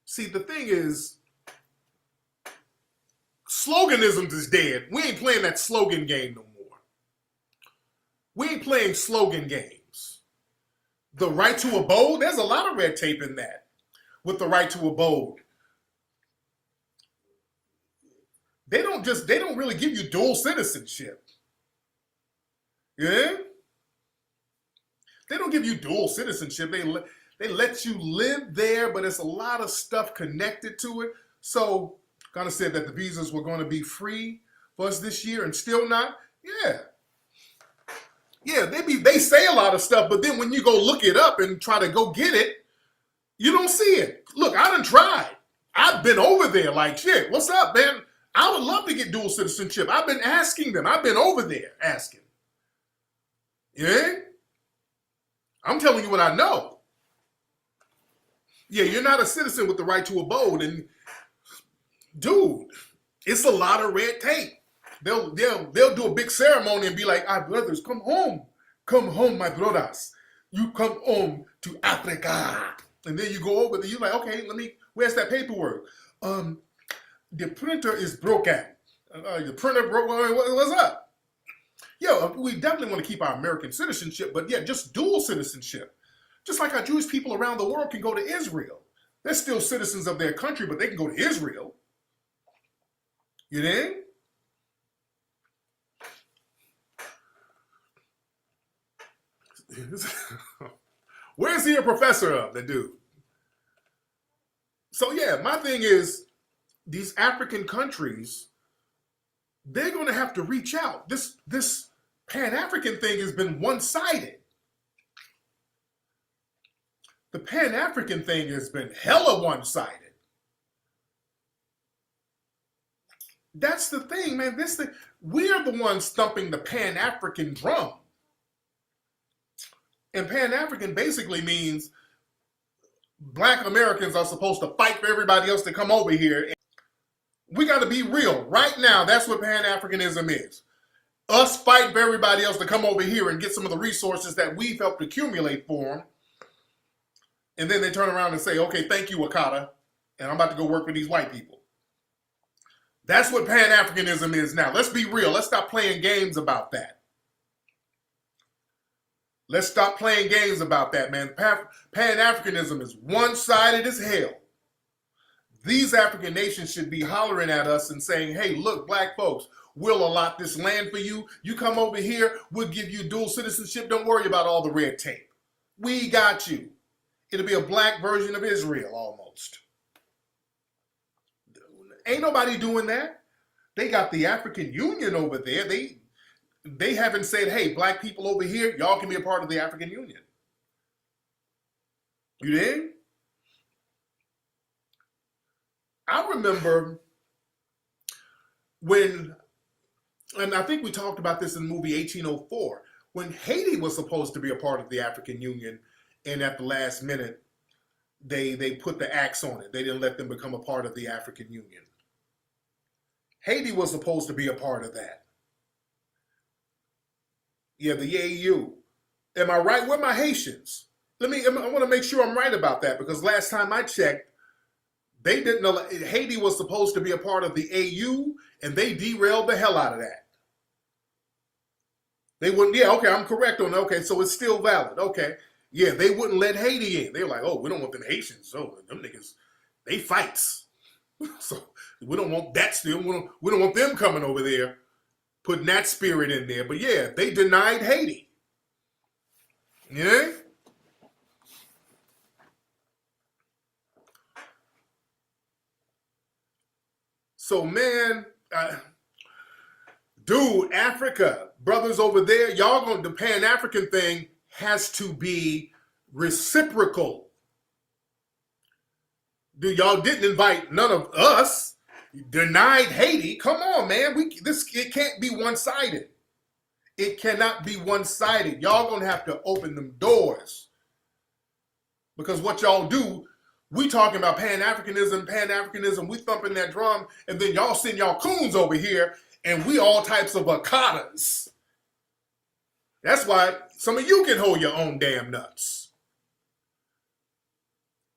See, the thing is, sloganisms is dead. We ain't playing that slogan game no more. We ain't playing slogan games. The right to abode, there's a lot of red tape in that with the right to abode. They don't really give you dual citizenship. Yeah? They don't give you dual citizenship. They let you live there, but it's a lot of stuff connected to it. So, kind of said that the visas were going to be free for us this year and still not. Yeah, they say a lot of stuff, but then when you go look it up and try to go get it, you don't see it. Look, I done tried. I've been over there like, shit, what's up, man? I would love to get dual citizenship. I've been asking them. I've been over there asking. Yeah? I'm telling you what I know. Yeah, you're not a citizen with the right to abode. And dude, it's a lot of red tape. They'll do a big ceremony and be like, our brothers, come home. Come home, my brothers. You come home to Africa. And then you go over there, you're like, okay, where's that paperwork? The printer is broken. The printer broke, what's up? Yo, we definitely want to keep our American citizenship, but yeah, just dual citizenship. Just like our Jewish people around the world can go to Israel. They're still citizens of their country, but they can go to Israel. You know? Where's he a professor of, the dude? So yeah, my thing is, these African countries, they're going to have to reach out. This Pan-African thing has been one-sided. The Pan-African thing has been hella one-sided. That's the thing, man. We're the ones thumping the Pan-African drum. And Pan-African basically means Black Americans are supposed to fight for everybody else to come over here. We got to be real. Right now, that's what Pan-Africanism is. Us fighting for everybody else to come over here and get some of the resources that we've helped accumulate for them. And then they turn around and say, okay, thank you, Wakata, and I'm about to go work for these white people. That's what Pan-Africanism is now. Let's be real. Let's stop playing games about that. Let's stop playing games about that, man. Pan-Africanism is one-sided as hell. These African nations should be hollering at us and saying, hey, look, Black folks, we'll allot this land for you. You come over here, we'll give you dual citizenship. Don't worry about all the red tape. We got you. It'll be a Black version of Israel almost. Ain't nobody doing that. They got the African Union over there. They haven't said, hey, Black people over here, y'all can be a part of the African Union. You dig? I remember when, and I think we talked about this in the movie 1804, when Haiti was supposed to be a part of the African Union, and at the last minute, they put the axe on it. They didn't let them become a part of the African Union. Haiti was supposed to be a part of that. Yeah, the AU. Am I right? Where are my Haitians? I want to make sure I'm right about that, because last time I checked, they didn't know Haiti was supposed to be a part of the AU, and they derailed the hell out of that. They wouldn't, yeah, okay, I'm correct on that. Okay, so it's still valid. Okay. Yeah, they wouldn't let Haiti in. They were like, oh, we don't want them Haitians. So them niggas, they fights. So we don't want that still. We don't want them coming over there, putting that spirit in there. But yeah, they denied Haiti. Yeah? So man, dude, Africa, brothers over there, y'all going, the Pan-African thing has to be reciprocal. Dude, y'all didn't invite none of us. You denied Haiti. Come on, man. It can't be one-sided. It cannot be one-sided. Y'all gonna have to open them doors. Because what y'all do, we talking about Pan-Africanism, we thumping that drum, and then y'all send y'all coons over here, and we all types of akatas. That's why some of you can hold your own damn nuts.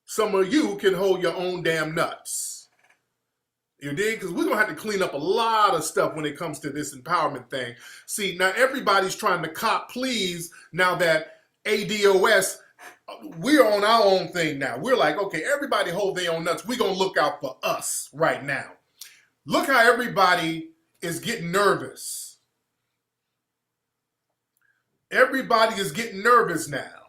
Some of you can hold your own damn nuts. You dig? Because we're going to have to clean up a lot of stuff when it comes to this empowerment thing. See, now everybody's trying to cop please now that ADOS, we're on our own thing now. We're like, okay, everybody hold their own nuts. We're going to look out for us right now. Look how everybody is getting nervous. Everybody is getting nervous now.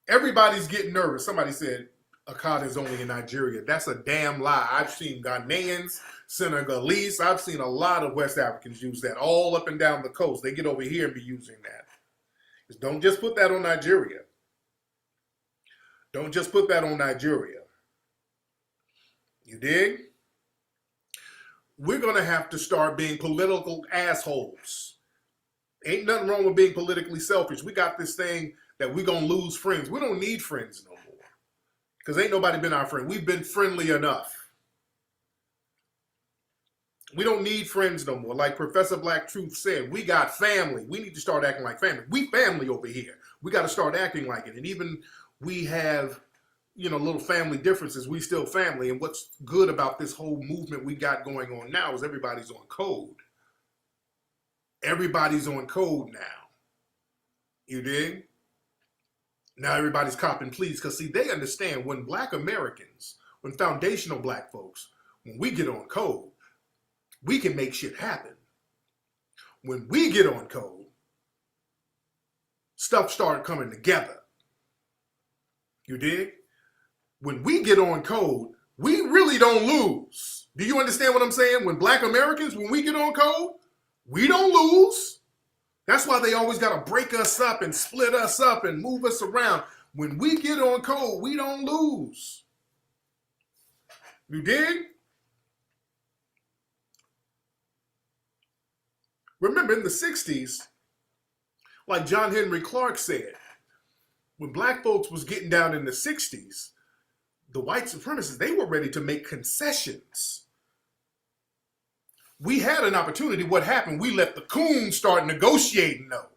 Everybody's getting nervous. Somebody said Akata is only in Nigeria. That's a damn lie. I've seen Ghanaians, Senegalese. I've seen a lot of West Africans use that all up and down the coast. They get over here and be using that. Just don't just put that on Nigeria. Don't just put that on Nigeria. You dig? We're going to have to start being political assholes. Ain't nothing wrong with being politically selfish. We got this thing that we're going to lose friends. We don't need friends no more. Because ain't nobody been our friend. We've been friendly enough. We don't need friends no more. Like Professor Black Truth said, we got family. We need to start acting like family. We family over here. We got to start acting like it. And even we have, you know, little family differences. We still family. And what's good about this whole movement we got going on now is everybody's on code. Everybody's on code now. You dig? Now everybody's copping please, because see, they understand when Black Americans, when foundational Black folks, when we get on code, we can make shit happen. When we get on code, stuff started coming together. You dig? When we get on code, we really don't lose. Do you understand what I'm saying? When Black Americans, when we get on code, we don't lose. That's why they always got to break us up and split us up and move us around. When we get on code, we don't lose. You dig? Remember in the 60s, like John Henry Clark said, when Black folks was getting down in the 60s, the white supremacists, they were ready to make concessions. We had an opportunity. What happened? We let the coons start negotiating, though.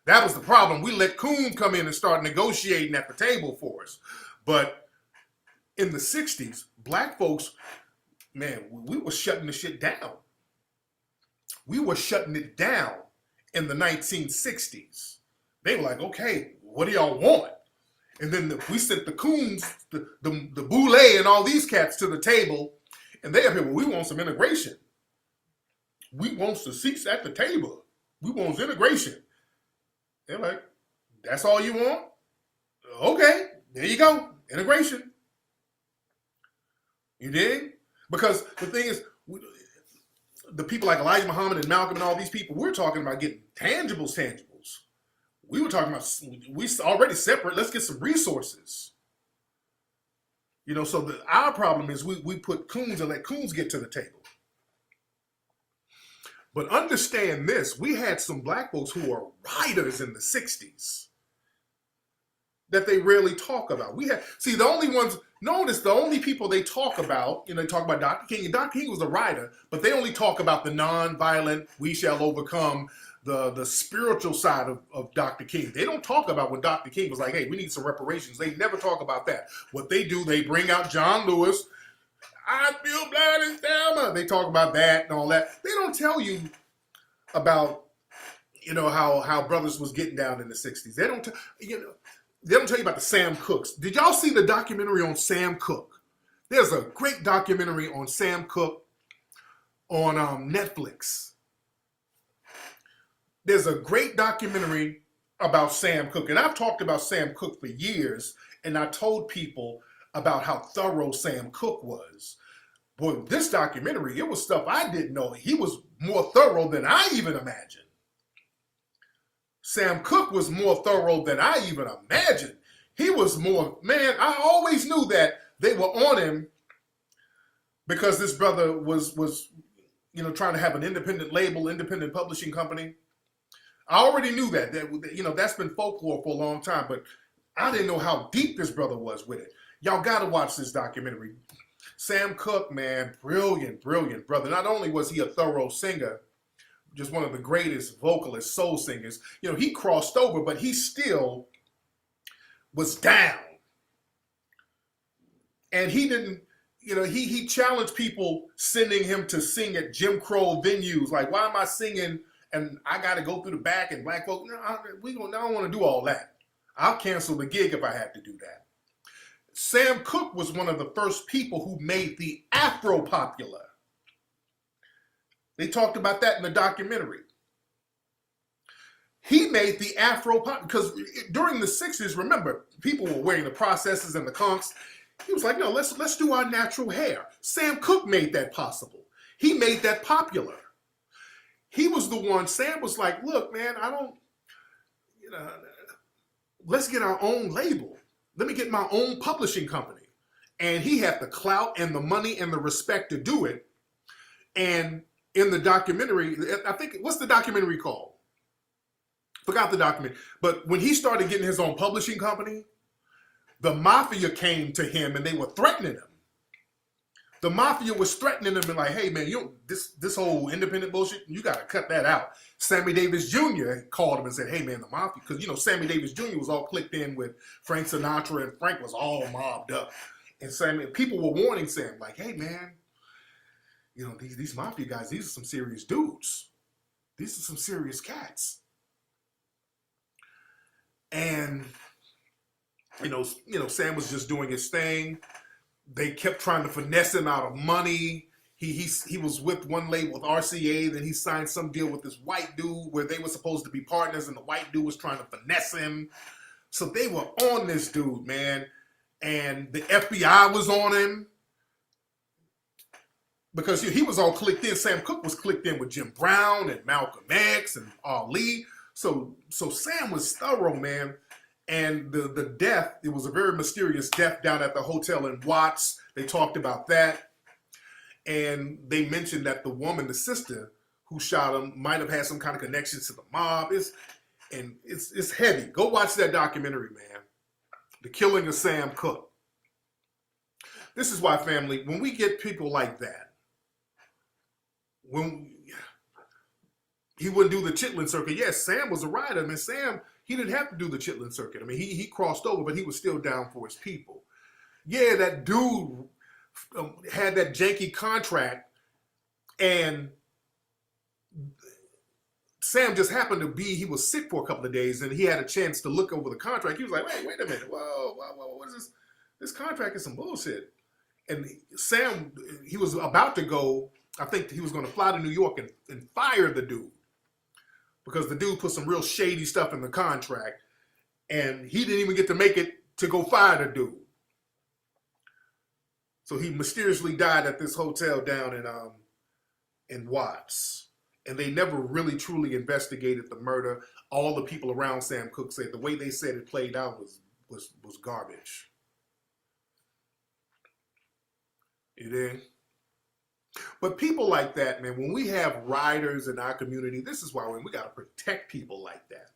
That was the problem. We let coons come in and start negotiating at the table for us. But in the 60s, Black folks, man, we were shutting the shit down. We were shutting it down in the 1960s. They were like, okay, what do y'all want? And then we sent the coons, the Boulay and all these cats to the table, and they up here, well, we want some integration. We want the seats at the table. We want integration. They're like, that's all you want? Okay, there you go. Integration. You dig? Because the thing is, the people like Elijah Muhammad and Malcolm and all these people, we're talking about getting tangibles. We were talking about, we already separate, let's get some resources. You know, so our problem is we put coons and let coons get to the table. But understand this, we had some Black folks who were writers in the 60s that they rarely talk about. The only ones, notice the only people they talk about, you know, they talk about Dr. King, and Dr. King was a writer, but they only talk about the non-violent, we shall overcome, the spiritual side of Dr. King. They don't talk about when Dr. King was like, hey, we need some reparations. They never talk about that. What they do, they bring out John Lewis, I feel blind and Thelma. They talk about that and all that. They don't tell you about, you know, how brothers was getting down in the 60s. They don't tell you about the Sam Cooks. Did y'all see the documentary on Sam Cooke? There's a great documentary on Sam Cooke on Netflix. There's a great documentary about Sam Cooke. And I've talked about Sam Cooke for years, and I told people about how thorough Sam Cooke was. Boy, this documentary, it was stuff I didn't know. He was more thorough than I even imagined. Sam Cooke was more thorough than I even imagined. He was more, man, I always knew that they were on him because this brother was trying to have an independent label, independent publishing company. I already knew that that's been folklore for a long time, but I didn't know how deep this brother was with it. Y'all got to watch this documentary. Sam Cooke, man, brilliant brother. Not only was he a thorough singer, just one of the greatest vocalist, soul singers, he crossed over, but he still was down. And he didn't, he challenged people sending him to sing at Jim Crow venues. Like, why am I singing and I got to go through the back and black folk? No, I don't want to do all that. I'll cancel the gig if I have to do that. Sam Cooke was one of the first people who made the Afro popular. They talked about that in the documentary. He made the Afro popular because during the 60s, remember, people were wearing the processors and the conks. He was like, no, let's do our natural hair. Sam Cooke made that possible. He made that popular. He was the one, Sam was like, look, man, let's get our own label. Let me get my own publishing company. And he had the clout and the money and the respect to do it. And in the documentary, I think, what's the documentary called? Forgot the documentary. But when he started getting his own publishing company, the mafia came to him and they were threatening him. The mafia was threatening him and like, hey man, this whole independent bullshit, you got to cut that out. Sammy Davis Jr. called him and said, hey man, the mafia, because Sammy Davis Jr. was all clicked in with Frank Sinatra and Frank was all mobbed up. And people were warning Sam like, hey man, these mafia guys, these are some serious dudes. These are some serious cats. And Sam was just doing his thing. They kept trying to finesse him out of money. He was with one label with RCA, then he signed some deal with this white dude where they were supposed to be partners and the white dude was trying to finesse him. So they were on this dude, man. And the FBI was on him because he was all clicked in. Sam Cooke was clicked in with Jim Brown and Malcolm X and Ali. So Sam was thorough, man. And the death, it was a very mysterious death down at the hotel in Watts. They talked about that. And they mentioned that the woman, the sister who shot him, might have had some kind of connections to the mob. It's heavy. Go watch that documentary, man. The Killing of Sam Cooke. This is why, family, when we get people like that, when he wouldn't do the Chitlin circuit. Yes, Sam was a writer. I mean, Sam, he didn't have to do the Chitlin circuit. I mean, he crossed over, but he was still down for his people. Yeah, that dude had that janky contract, and Sam just happened to be, he was sick for a couple of days, and he had a chance to look over the contract. He was like, hey, wait a minute. Whoa, what is this? This contract is some bullshit. And Sam, he was about to go, I think he was going to fly to New York and fire the dude, because the dude put some real shady stuff in the contract, and he didn't even get to make it to go fire the dude. So he mysteriously died at this hotel down in Watts. And they never really truly investigated the murder. All the people around Sam Cooke said the way they said it played out was garbage. You dig? But people like that, man, when we have rioters in our community, this is why we got to protect people like that.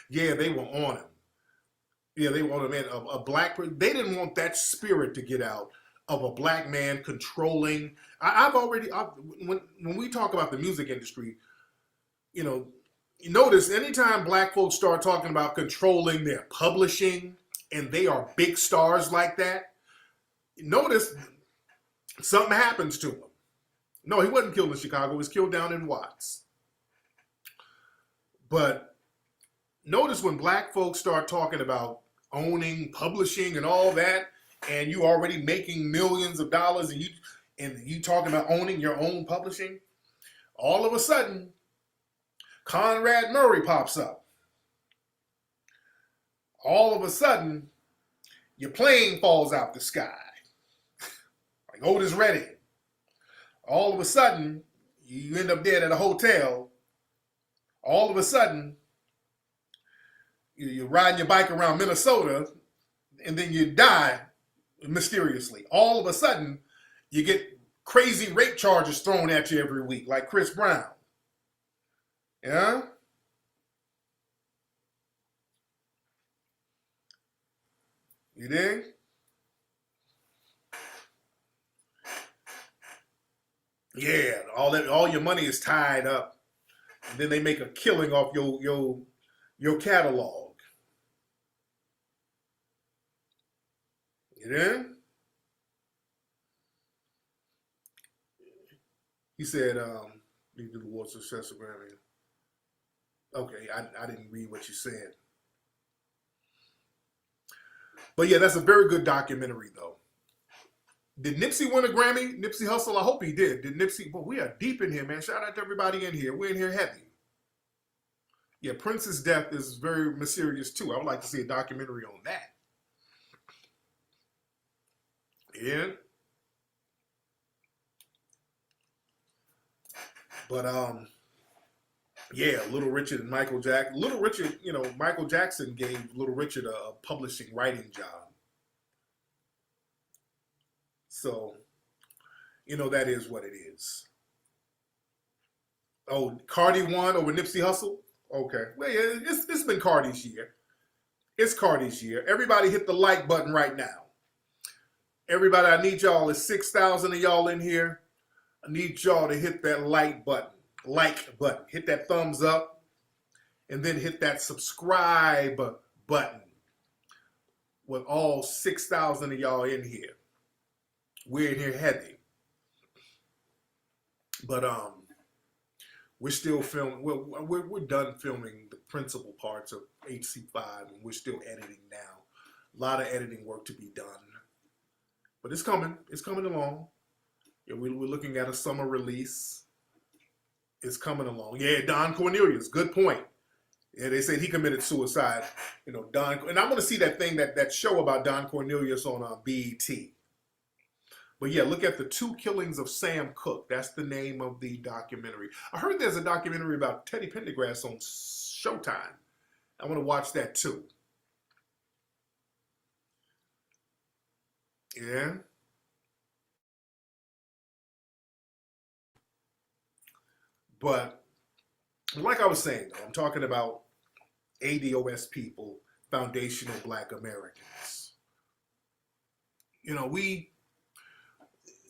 Yeah, they were on him. Yeah, they were on him, man. A black person, they didn't want that spirit to get out of a black man controlling. When we talk about the music industry, you notice anytime black folks start talking about controlling their publishing and they are big stars like that, notice something happens to him. No, he wasn't killed in Chicago. He was killed down in Watts. But notice when black folks start talking about owning, publishing, and all that, and you already making millions of dollars, and you talking about owning your own publishing, all of a sudden, Conrad Murray pops up. All of a sudden, your plane falls out the sky. Like Otis Redding. All of a sudden, you end up dead at a hotel. All of a sudden, you're riding your bike around Minnesota, and then you die mysteriously. All of a sudden, you get crazy rape charges thrown at you every week, like Chris Brown. Yeah? You dig? Yeah, all your money is tied up. And then they make a killing off your catalog. You dig? He said, you do the award successor Grammy. Okay, I didn't read what you said. But yeah, that's a very good documentary, though. Did Nipsey win a Grammy? Nipsey Hussle? I hope he did. Did Nipsey? But we are deep in here, man. Shout out to everybody in here. We're in here heavy. Yeah, Prince's death is very mysterious, too. I would like to see a documentary on that. Yeah. But, yeah, Little Richard and Michael Jackson. Little Richard, Michael Jackson gave Little Richard a publishing writing job. So, that is what it is. Oh, Cardi won over Nipsey Hussle? Okay. Well, yeah, it's been Cardi's year. It's Cardi's year. Everybody hit the like button right now. Everybody, I need y'all. It's 6,000 of y'all in here. I need y'all to hit that like button. Hit that thumbs up. And then hit that subscribe button. With all 6,000 of y'all in here. We're in here heavy. But we're still filming. We're done filming the principal parts of HC5, and we're still editing now. A lot of editing work to be done. But it's coming. It's coming along. Yeah, we're looking at a summer release. It's coming along. Yeah, Don Cornelius. Good point. Yeah, they said he committed suicide. Don. And I'm going to see that thing, that show about Don Cornelius on BET. But yeah, look at the 2 killings of Sam Cooke. That's the name of the documentary. I heard there's a documentary about Teddy Pendergrass on Showtime. I want to watch that too. Yeah. But like I was saying, though, I'm talking about ADOS people, foundational Black Americans.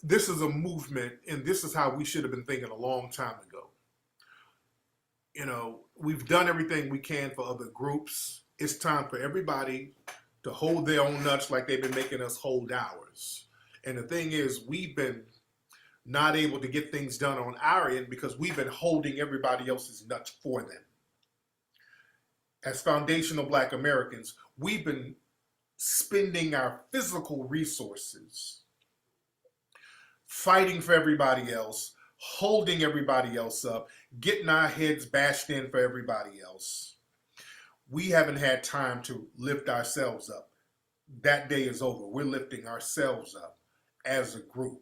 This is a movement, and this is how we should have been thinking a long time ago. We've done everything we can for other groups. It's time for everybody to hold their own nuts like they've been making us hold ours. And the thing is, we've been not able to get things done on our end because we've been holding everybody else's nuts for them. As foundational Black Americans, we've been spending our physical resources fighting for everybody else, holding everybody else up, getting our heads bashed in for everybody else. We haven't had time to lift ourselves up. That day is over. We're lifting ourselves up as a group.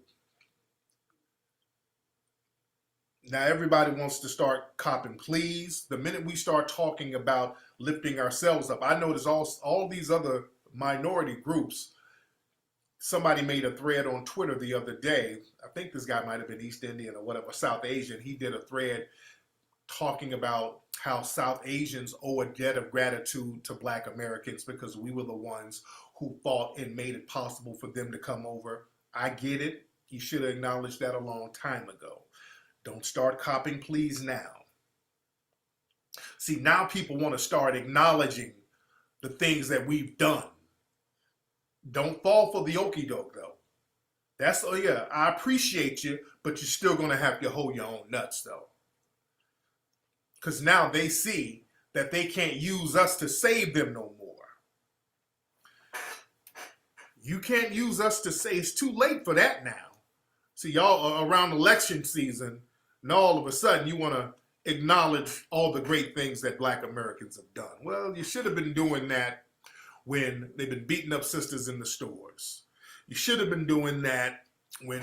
Now everybody wants to start copping pleas. The minute we start talking about lifting ourselves up, I notice all these other minority groups. Somebody made a thread on Twitter the other day. I think this guy might have been East Indian or whatever, South Asian. He did a thread talking about how South Asians owe a debt of gratitude to Black Americans because we were the ones who fought and made it possible for them to come over. I get it. You should have acknowledged that a long time ago. Don't start copping pleas now. See, now people want to start acknowledging the things that we've done. Don't fall for the okie doke, though. I appreciate you, but you're still going to have to hold your own nuts, though. Because now they see that they can't use us to save them no more. You can't use us to say it's too late for that now. See, y'all are around election season, and all of a sudden you want to acknowledge all the great things that Black Americans have done. Well, you should have been doing that when they've been beating up sisters in the stores. You should have been doing that when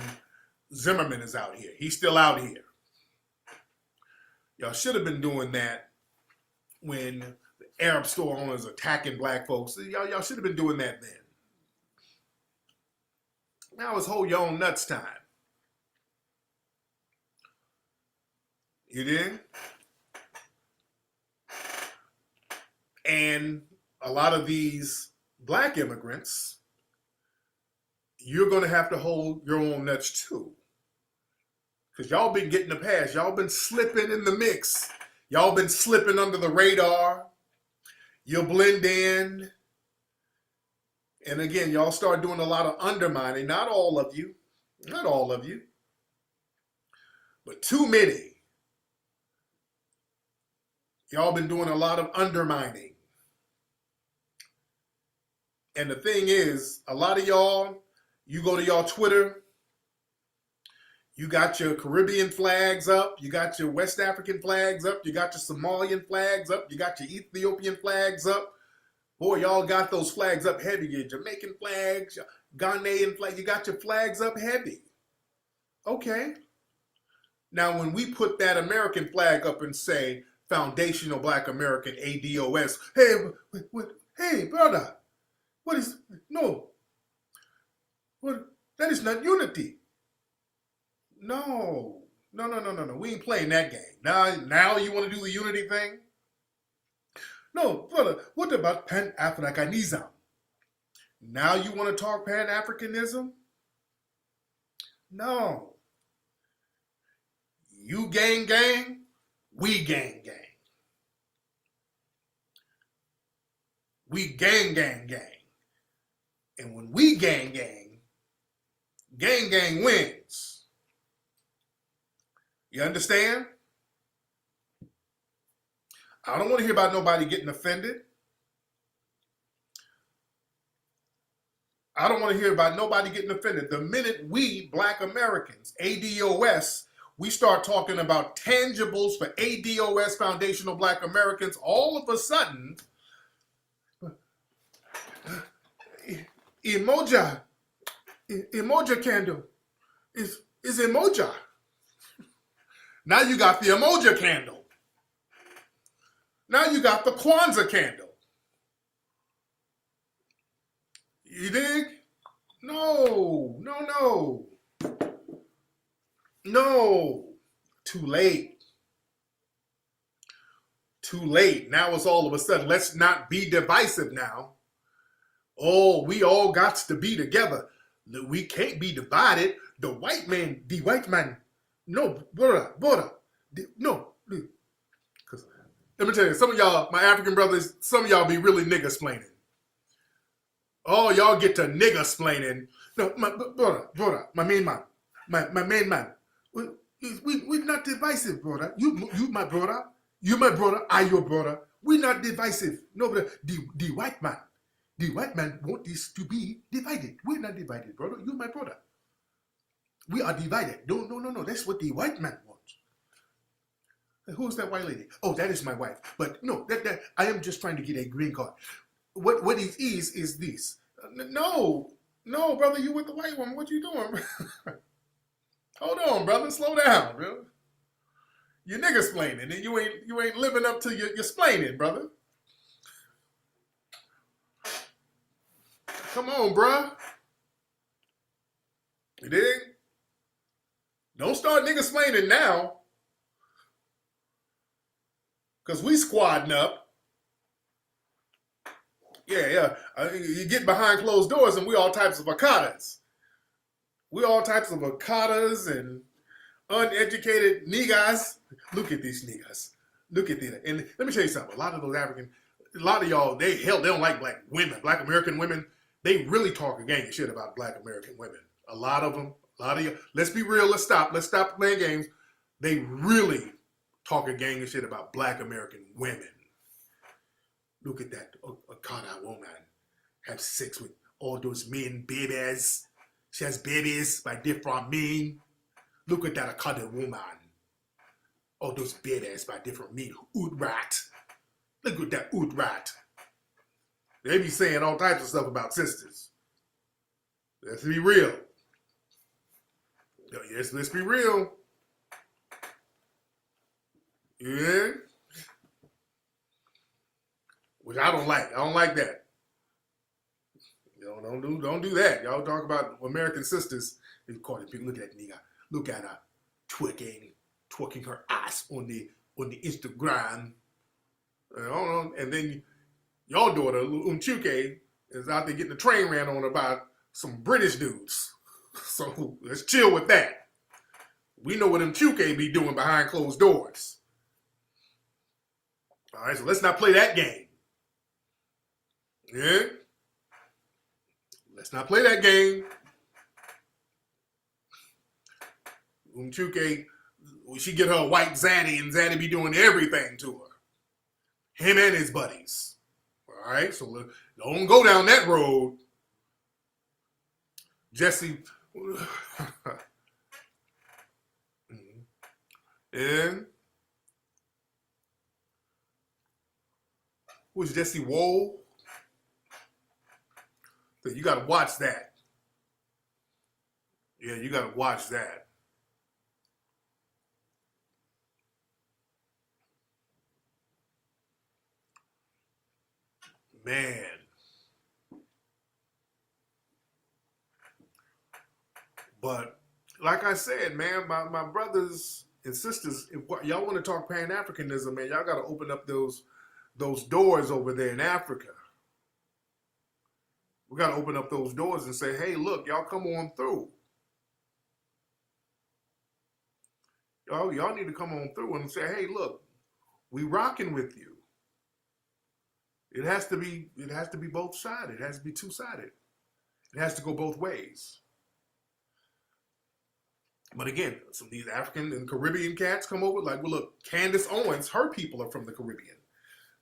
Zimmerman is out here. He's still out here. Y'all should have been doing that when the Arab store owners are attacking Black folks. Y'all should have been doing that then. Now it's hold your own nuts time. You did? And a lot of these black immigrants, you're going to have to hold your own nuts too. Because y'all been getting the pass. Y'all been slipping in the mix. Y'all been slipping under the radar. You'll blend in. And again, y'all start doing a lot of undermining. Not all of you. Not all of you. But too many. Y'all been doing a lot of undermining. And the thing is, a lot of y'all, you go to y'all Twitter, you got your Caribbean flags up, you got your West African flags up, you got your Somalian flags up, you got your Ethiopian flags up. Boy, y'all got those flags up heavy. Your Jamaican flags, your Ghanaian flag, you got your flags up heavy. Okay. Now, when we put that American flag up and say, Foundational Black American, ADOS, hey, brother, what is, no, what, that is not unity. No, we ain't playing that game. Now you want to do the unity thing? No, brother, what about Pan-Africanism? Now you want to talk Pan-Africanism? No. You gang, we gang. We gang. And when we gang wins. You understand? I don't want to hear about nobody getting offended. I don't want to hear about nobody getting offended. The minute we, Black Americans, ADOS, we start talking about tangibles for ADOS, Foundational Black Americans, all of a sudden, emoja candle is emoja. Now you got the emoja candle. Now you got the Kwanzaa candle. You dig? No. Too late. Now it's all of a sudden, let's not be divisive now. Oh, we all got to be together. We can't be divided. The white man, no, brother, no. Because let me tell you, some of y'all, my African brothers, some of y'all be really nigga-splaining. Oh, y'all get to nigga-splaining. No, my brother, my main man, my main man. We're not divisive, brother. You my brother. You my brother. I your brother. We're not divisive. No, brother. The white man want this to be divided. We're not divided, brother. You my brother. We are divided. No. That's what the white man wants. Who's that white lady? Oh, that is my wife. But no, that I am just trying to get a green card. What it is this. No, brother, you with the white woman. What you doing? Hold on, brother. Slow down, bro. You're nigga-splaining, and you ain't living up to your splaining, brother. Come on, bruh. You dig? Don't start nigga-splaining now. Because we squadding up. Yeah. You get behind closed doors and we all types of akadas. We all types of akadas and uneducated niggas. Look at these niggas. Look at that. And let me tell you something. A lot of those a lot of y'all, they don't like black women, Black American women. They really talk a gang of shit about Black American women. A lot of them, you. Let's be real. Let's stop playing games. They really talk a gang of shit about Black American women. Look at that Akada woman have sex with all those men, babies. She has babies by different men. Look at that Akada woman. All those babies by different men. Oot rat. Look at that oot rat. They be saying all types of stuff about sisters. Let's be real. Yes, let's be real. Yeah. Which I don't like. I don't like that. Don't do that. Y'all talk about American sisters. They call it people. Look at that nigga. Look at her twerking twerking her ass on the Instagram. And then your daughter, Umchuke, is out there getting the train ran on her by some British dudes. So let's chill with that. We know what Umchuke be doing behind closed doors. All right, so let's not play that game. Yeah? Let's not play that game. Umchuke, she get her a white Zaddy, and Zaddy be doing everything to her. Him and his buddies. All right, so don't go down that road. Jesse. And who's Jesse Woe? So you got to watch that. Yeah, you got to watch that. Man. But like I said, man, my brothers and sisters, if y'all want to talk Pan-Africanism, man, y'all got to open up those doors over there in Africa. We got to open up those doors and say, hey, look, y'all come on through. Y'all need to come on through and say, hey, look, we rocking with you. It has to be both sided. It has to be two-sided. It has to go both ways. But again, some of these African and Caribbean cats come over like, well, look, Candace Owens, her people are from the Caribbean.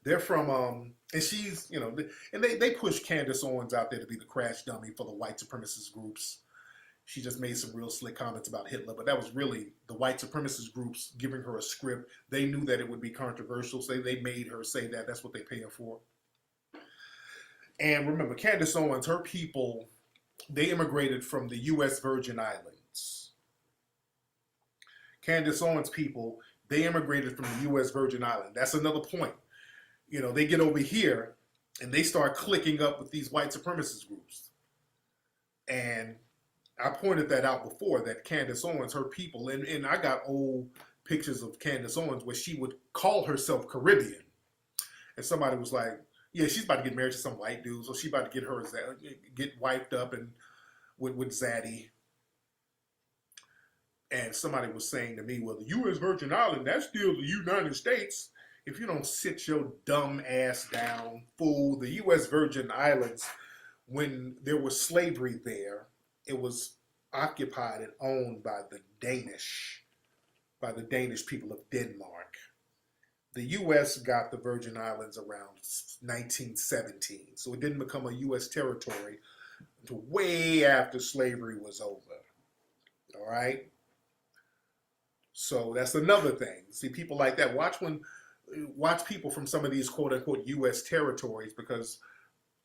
They're from, and she's, and they push Candace Owens out there to be the crash dummy for the white supremacist groups. She just made some real slick comments about Hitler, but that was really the white supremacist groups giving her a script. They knew that it would be controversial, so they made her say that. That's what they pay her for. And remember, Candace Owens, her people, they immigrated from the U.S. Virgin Islands. Candace Owens' people, they immigrated from the U.S. Virgin Islands. That's another point. They get over here and they start clicking up with these white supremacist groups. And I pointed that out before, that Candace Owens, her people, and I got old pictures of Candace Owens where she would call herself Caribbean. And somebody was like, yeah, she's about to get married to some white dude, so she's about to get wiped up and with Zaddy. And somebody was saying to me, well, the U.S. Virgin Island, that's still the United States. If you don't sit your dumb ass down, fool, the U.S. Virgin Islands, when there was slavery there, it was occupied and owned by the Danish people of Denmark. The U.S. got the Virgin Islands around 1917, so it didn't become a U.S. territory until way after slavery was over. All right? So that's another thing. See, people like that, watch people from some of these quote-unquote U.S. territories, because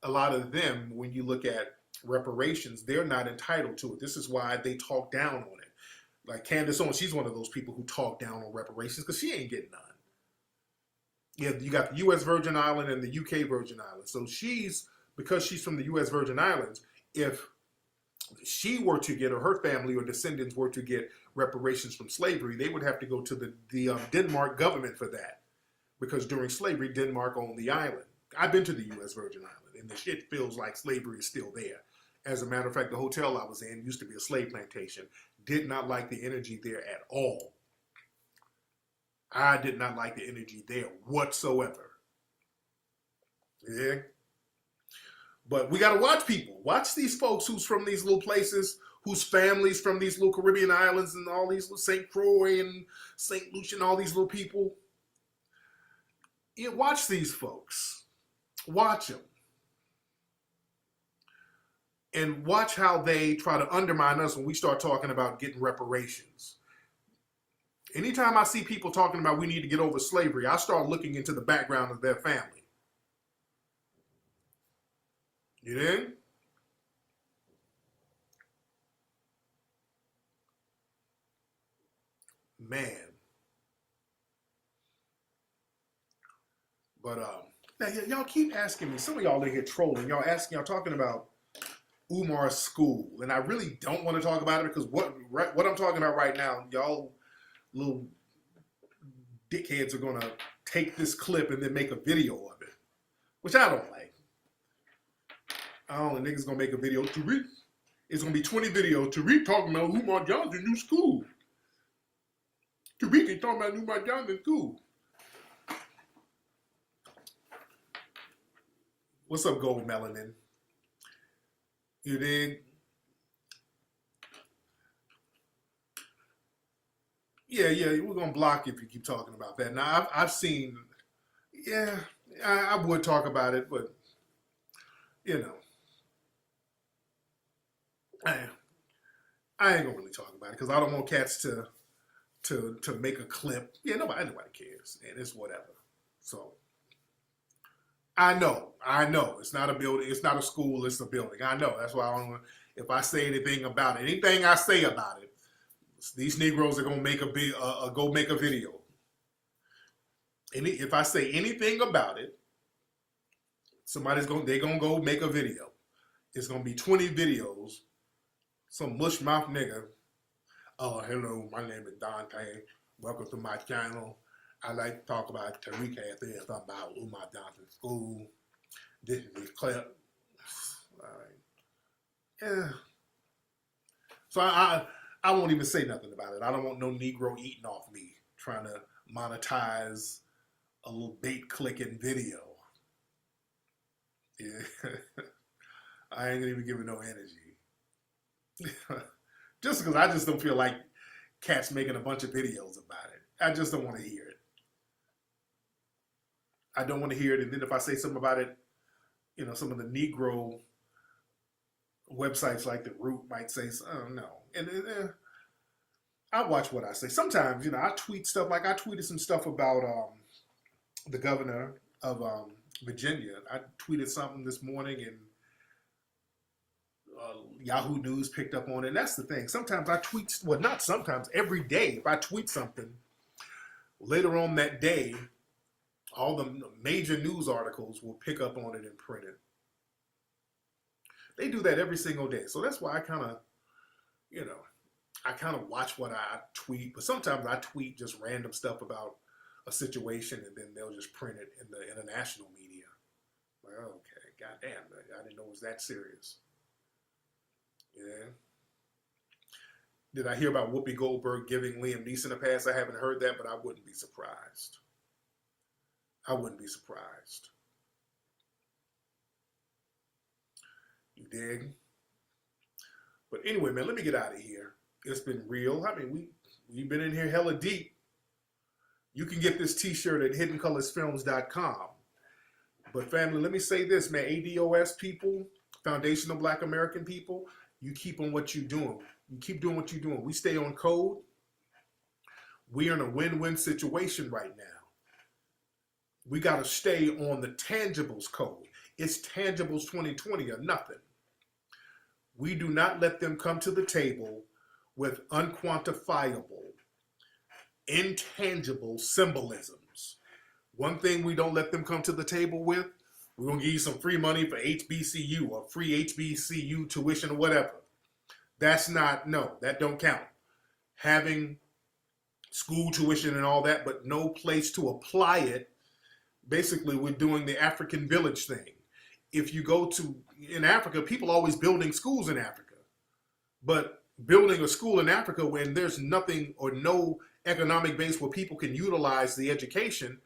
a lot of them, when you look at reparations, they're not entitled to it. This is why they talk down on it. Like Candace Owens, she's one of those people who talk down on reparations because she ain't getting none. Yeah, you got the U.S. Virgin Island and the U.K. Virgin Islands. So because she's from the U.S. Virgin Islands, if she were to get, or her family or descendants were to get reparations from slavery, they would have to go to the Denmark government for that. Because during slavery, Denmark owned the island. I've been to the U.S. Virgin Island, and the shit feels like slavery is still there. As a matter of fact, the hotel I was in used to be a slave plantation. Did not like the energy there at all. I did not like the energy there whatsoever. Yeah. But we got to watch people. Watch these folks who's from these little places, whose families from these little Caribbean islands and all these little St. Croix and St. Lucia and all these little people. Yeah, watch these folks. Watch them. And watch how they try to undermine us when we start talking about getting reparations. Anytime I see people talking about we need to get over slavery, I start looking into the background of their family. You in? Man. But now, y'all keep asking me. Some of y'all in here trolling. Y'all talking about Umar's school, and I really don't want to talk about it because what I'm talking about right now, y'all little dickheads are going to take this clip and then make a video of it, which I don't like. I don't know, niggas going to make a video. Tariq, it's going to be 20 videos. Tariq talking about Umar Johnson new school. Tariq ain't talking about Umar Johnson school. What's up, Gold Melanin? You dig? Yeah, we're going to block you if you keep talking about that. Now, I've seen, yeah, I would talk about it, but, you know, I ain't going to really talk about it because I don't want cats to make a clip. Yeah, nobody cares, and it's whatever. So, I know. It's not a building. It's not a school. It's a building. I know. That's why I don't. If I say anything about it, anything I say about it, these Negroes are gonna make go make a video. If I say anything about it, they're gonna go make a video. It's gonna be 20 videos. Some mush mouth nigga. Oh, hello, my name is Dante. Welcome to my channel. I like to talk about Tariq had this about Umar Johnson School. This is his clip. All right. Yeah. So I won't even say nothing about it. I don't want no Negro eating off me, trying to monetize a little bait clicking video. Yeah. I ain't gonna even give it no energy. Just because I just don't feel like cats making a bunch of videos about it. I just don't want to hear it. I don't want to hear it. And then if I say something about it, you know, some of the Negro websites like The Root might say, oh, no. And I watch what I say. Sometimes, you know, I tweet stuff. Like I tweeted some stuff about the governor of Virginia. I tweeted something this morning and Yahoo News picked up on it. And that's the thing. Sometimes I tweet, well, not sometimes, every day. If I tweet something, later on that day, all the major news articles will pick up on it and print it. They do that every single day. So that's why I kind of, you know, I kind of watch what I tweet. But sometimes I tweet just random stuff about a situation and then they'll just print it in the international media. Like, okay, goddamn, I didn't know it was that serious. Yeah. Did I hear about Whoopi Goldberg giving Liam Neeson a pass? I haven't heard that, but I wouldn't be surprised. I wouldn't be surprised. You dig? But anyway, man, let me get out of here. It's been real. I mean, we've been in here hella deep. You can get this t-shirt at hiddencolorsfilms.com. But family, let me say this, man. ADOS people, Foundational Black American people, you keep on what you're doing. You keep doing what you're doing. We stay on code. We're in a win-win situation right now. We got to stay on the tangibles code. It's tangibles 2020 or nothing. We do not let them come to the table with unquantifiable, intangible symbolisms. One thing we don't let them come to the table with, we're going to give you some free money for HBCU or free HBCU tuition or whatever. That's not, no, that don't count. Having school tuition and all that, but no place to apply it. Basically, we're doing the African village thing. If you go to, in Africa, people are always building schools in Africa. But building a school in Africa when there's nothing or no economic base where people can utilize the education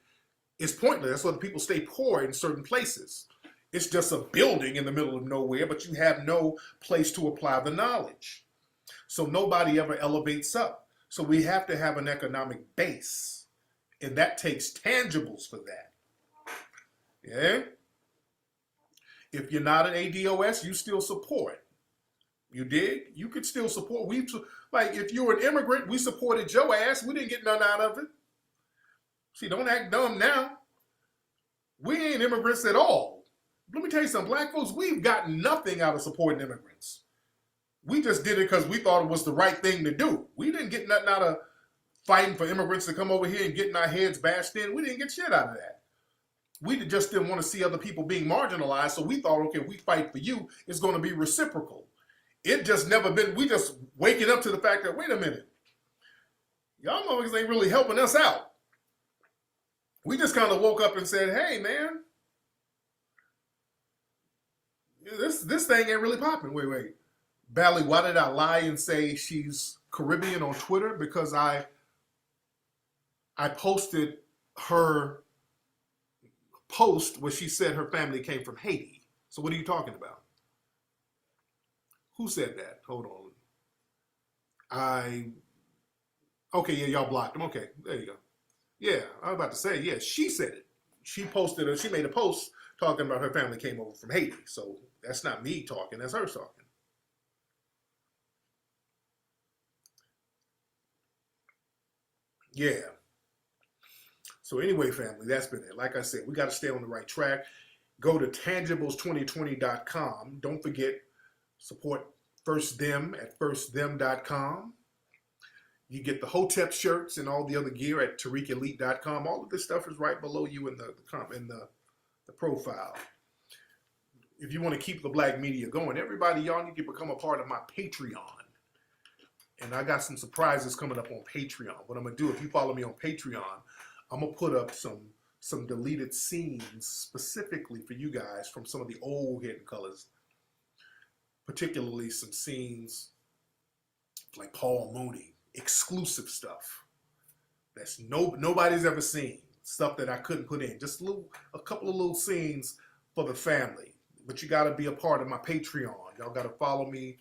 is pointless. That's why the people stay poor in certain places. It's just a building in the middle of nowhere, but you have no place to apply the knowledge. So nobody ever elevates up. So we have to have an economic base. And that takes tangibles for that. Yeah? If you're not an ADOS, you still support. You dig? You could still support. Like, if you're an immigrant, we supported your ass. We didn't get none out of it. See, don't act dumb now. We ain't immigrants at all. Let me tell you something. Black folks, we've gotten nothing out of supporting immigrants. We just did it because we thought it was the right thing to do. We didn't get nothing out of fighting for immigrants to come over here and getting our heads bashed in. We didn't get shit out of that. We just didn't want to see other people being marginalized, so we thought, okay, we fight for you, it's going to be reciprocal. It just never been, we just waking up to the fact that, wait a minute, y'all motherfuckers ain't really helping us out. We just kind of woke up and said, hey, man, this thing ain't really popping. Wait. Bally, why did I lie and say she's Caribbean on Twitter? Because I posted her post where she said her family came from Haiti. So what are you talking about? Who said that? Hold on. Okay, yeah, y'all blocked him. Okay, there you go. Yeah, I was about to say, yeah, she said it. She made a post talking about her family came over from Haiti. So that's not me talking, that's her talking. Yeah. So anyway, family, that's been it. Like I said, we got to stay on the right track. Go to tangibles2020.com. Don't forget, support First Them at firstthem.com. You get the Hotep shirts and all the other gear at TariqElite.com. All of this stuff is right below you in the profile. If you want to keep the black media going, everybody, y'all need to become a part of my Patreon. And I got some surprises coming up on Patreon. What I'm going to do, if you follow me on Patreon, I'm going to put up some deleted scenes specifically for you guys from some of the old Hidden Colors. Particularly some scenes like Paul Mooney, exclusive stuff that's nobody's ever seen, stuff that I couldn't put in. Just a couple of little scenes for the family. But you got to be a part of my Patreon. Y'all got to follow me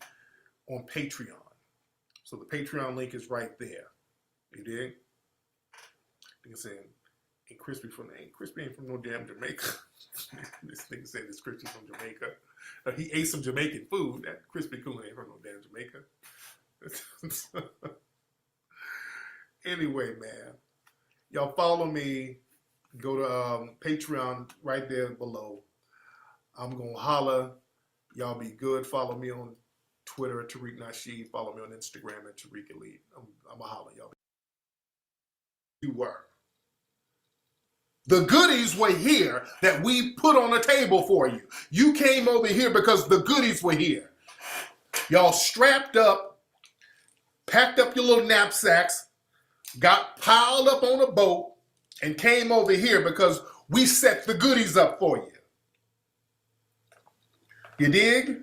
on Patreon. So the Patreon link is right there. You dig? You can say, ain't Crispy ain't from no damn Jamaica. This nigga said it's Crispy from Jamaica. He ate some Jamaican food. That Crispy Coon ain't from no damn Jamaica. Anyway, man. Y'all follow me. Go to Patreon right there below. I'm going to holler. Y'all be good. Follow me on Twitter at Tariq Nasheed. Follow me on Instagram at Tariq Elite. I'm going to holler, y'all. You were. The goodies were here that we put on the table for you. You came over here because the goodies were here. Y'all strapped up, packed up your little knapsacks, got piled up on a boat, and came over here because we set the goodies up for you. You dig?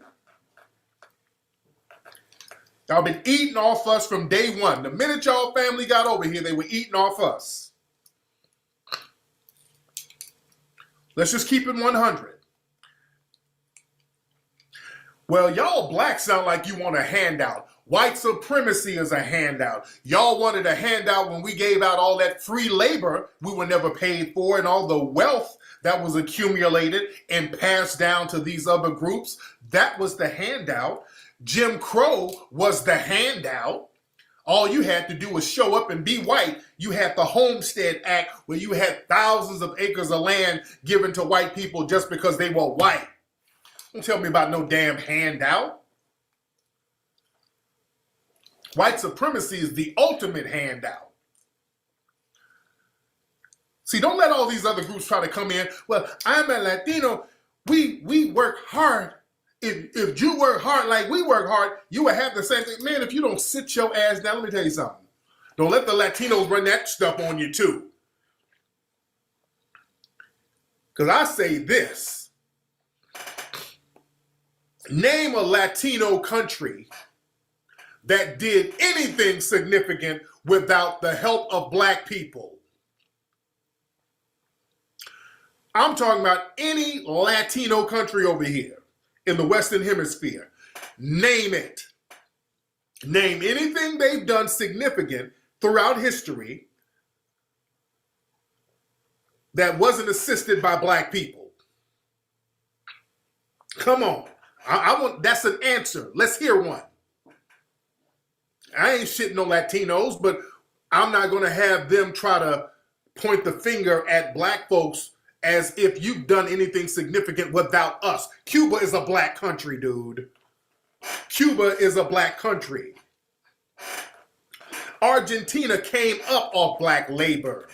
Y'all been eating off us from day one. The minute y'all family got over here, they were eating off us. Let's just keep it 100. Well, y'all blacks sound like you want a handout. White supremacy is a handout. Y'all wanted a handout when we gave out all that free labor we were never paid for and all the wealth that was accumulated and passed down to these other groups. That was the handout. Jim Crow was the handout. All you had to do was show up and be white. You had the Homestead Act where you had thousands of acres of land given to white people just because they were white. Don't tell me about no damn handout. White supremacy is the ultimate handout. See, don't let all these other groups try to come in. Well, I'm a Latino. We work hard. If you work hard like we work hard, you would have the same thing. Man, if you don't sit your ass down, let me tell you something. Don't let the Latinos run that stuff on you too. Because I say this. Name a Latino country that did anything significant without the help of black people. I'm talking about any Latino country over here in the Western Hemisphere. Name it. Name anything they've done significant throughout history that wasn't assisted by black people. Come on. I want, that's an answer. Let's hear one. I ain't shitting no Latinos, but I'm not going to have them try to point the finger at black folks as if you've done anything significant without us. Cuba is a black country, dude. Cuba is a black country. Argentina came up off black labor.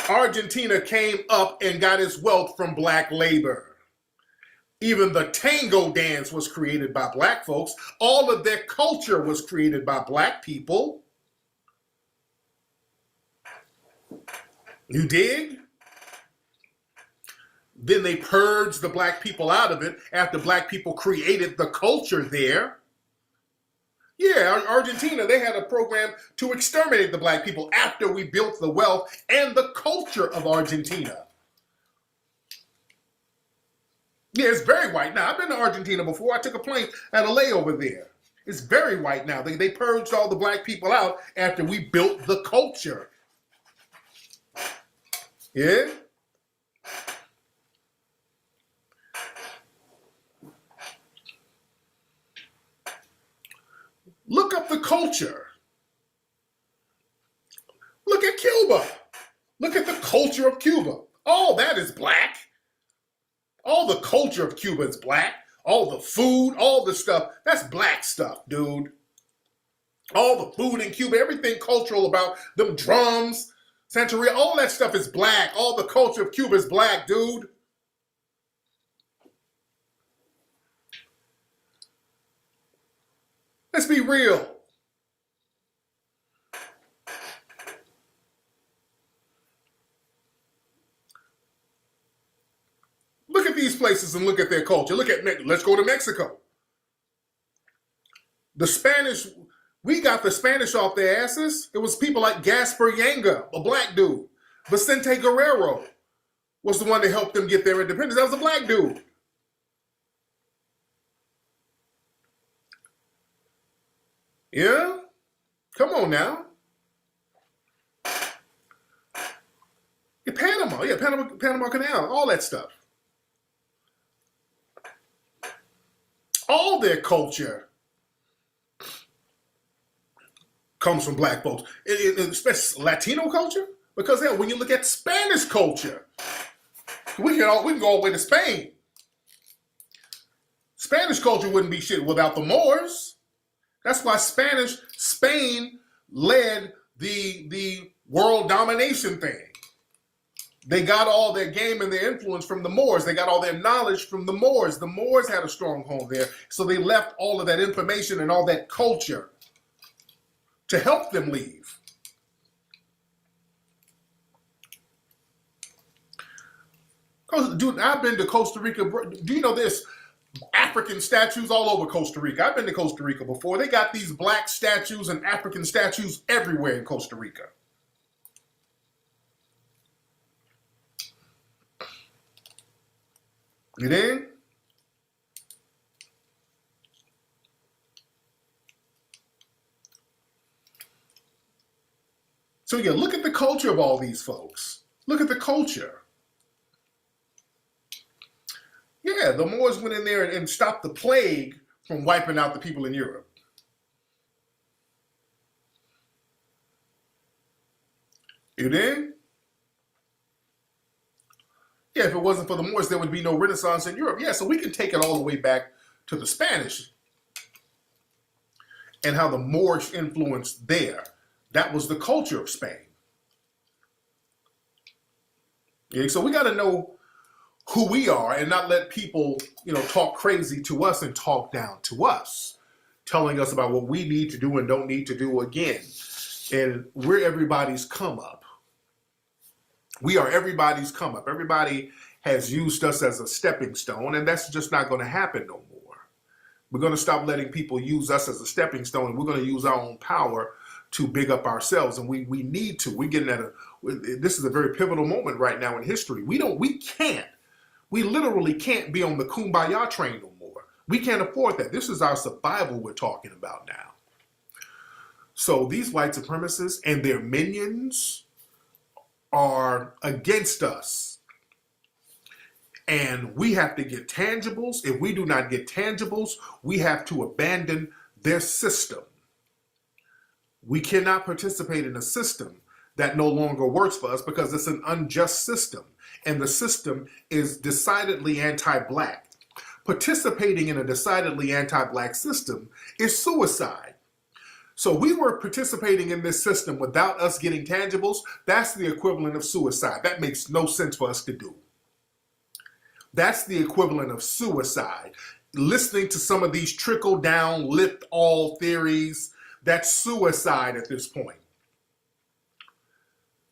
Argentina came up and got its wealth from black labor. Even the tango dance was created by black folks. All of their culture was created by black people. You dig? Then they purged the black people out of it after black people created the culture there. Yeah, Argentina, they had a program to exterminate the black people after we built the wealth and the culture of Argentina. Yeah, it's very white now. I've been to Argentina before. I took a plane at a layover there. It's very white now. They purged all the black people out after we built the culture. Yeah? Look up the culture. Look at Cuba. Look at the culture of Cuba. All that is black. All the culture of Cuba is black. All the food, all the stuff, that's black stuff, dude. All the food in Cuba, everything cultural about them drums, Santeria, all that stuff is black. All the culture of Cuba is black, dude. Let's be real. Look at these places and look at their culture. Let's go to Mexico. The Spanish, we got the Spanish off their asses. It was people like Gaspar Yanga, a black dude. Vicente Guerrero was the one that helped them get their independence. That was a black dude. Yeah? Come on now. Panama Canal, all that stuff. All their culture comes from black folks, especially Latino culture. Because hell, when you look at Spanish culture, we can go all the way to Spain. Spanish culture wouldn't be shit without the Moors. That's why Spain led the world domination thing. They got all their game and their influence from the Moors. They got all their knowledge from the Moors. The Moors had a stronghold there, so they left all of that information and all that culture to help them leave. Dude, I've been to Costa Rica. Do you know this? African statues all over Costa Rica. I've been to Costa Rica before. They got these black statues and African statues everywhere in Costa Rica. You dig? So yeah, look at the culture of all these folks. Look at the culture. Yeah, the Moors went in there and stopped the plague from wiping out the people in Europe. You dig? Yeah, if it wasn't for the Moors, there would be no Renaissance in Europe. Yeah, so we can take it all the way back to the Spanish and how the Moorish influence there. That was the culture of Spain. Yeah, so we got to know who we are and not let people, talk crazy to us and talk down to us, telling us about what we need to do and don't need to do again. And we're everybody's come up. We are everybody's come up. Everybody has used us as a stepping stone, and that's just not going to happen no more. We're going to stop letting people use us as a stepping stone, and we're going to use our own power to big up ourselves, and we need to. We're getting this is a very pivotal moment right now in history. We literally can't be on the kumbaya train no more. We can't afford that. This is our survival we're talking about now. So these white supremacists and their minions are against us. And we have to get tangibles. If we do not get tangibles, we have to abandon their system. We cannot participate in a system that no longer works for us because it's an unjust system. And the system is decidedly anti-black. Participating in a decidedly anti-black system is suicide. So we were participating in this system without us getting tangibles. That's the equivalent of suicide. That makes no sense for us to do. That's the equivalent of suicide. Listening to some of these trickle down, lift all theories, that's suicide at this point.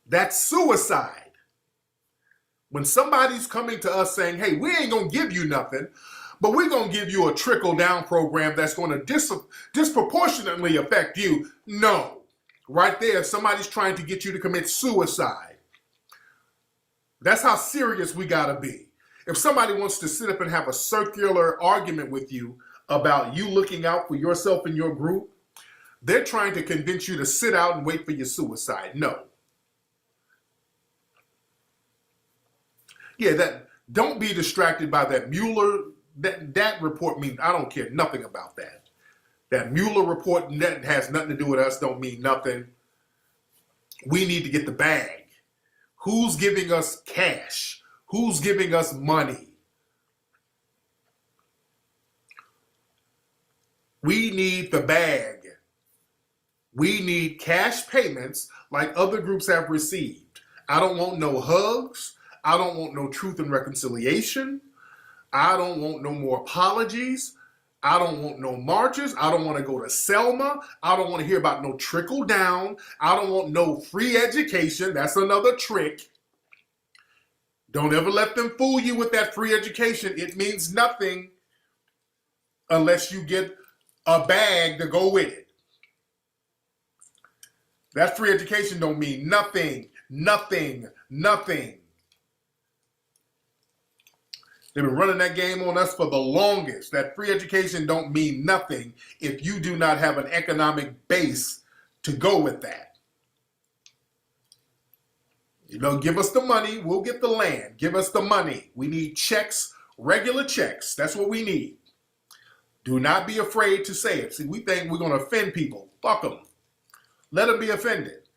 That's suicide. When somebody's coming to us saying, hey, we ain't going to give you nothing, but we're going to give you a trickle-down program that's going to disproportionately affect you. No. Right there, somebody's trying to get you to commit suicide. That's how serious we got to be. If somebody wants to sit up and have a circular argument with you about you looking out for yourself and your group, they're trying to convince you to sit out and wait for your suicide. No. Yeah, that don't be distracted by that Mueller, that report means I don't care nothing about that. That Mueller report that has nothing to do with us don't mean nothing. We need to get the bag. Who's giving us cash? Who's giving us money? We need the bag. We need cash payments like other groups have received. I don't want no hugs. I don't want no truth and reconciliation. I don't want no more apologies. I don't want no marches. I don't want to go to Selma. I don't want to hear about no trickle down. I don't want no free education. That's another trick. Don't ever let them fool you with that free education. It means nothing unless you get a bag to go with it. That free education don't mean nothing, nothing, nothing. They've been running that game on us for the longest. That free education don't mean nothing if you do not have an economic base to go with that. You know, give us the money, we'll get the land. Give us the money. We need checks, regular checks. That's what we need. Do not be afraid to say it. See, we think we're going to offend people. Fuck them. Let them be offended.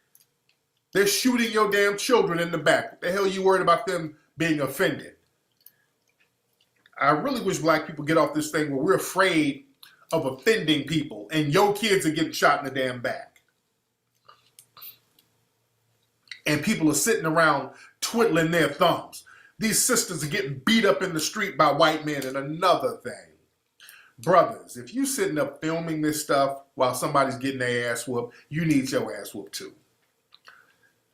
They're shooting your damn children in the back. What the hell are you worried about them being offended? I really wish black people get off this thing where we're afraid of offending people and your kids are getting shot in the damn back. And people are sitting around twiddling their thumbs. These sisters are getting beat up in the street by white men. And another thing, brothers, if you sitting up filming this stuff while somebody's getting their ass whooped, you need your ass whooped too.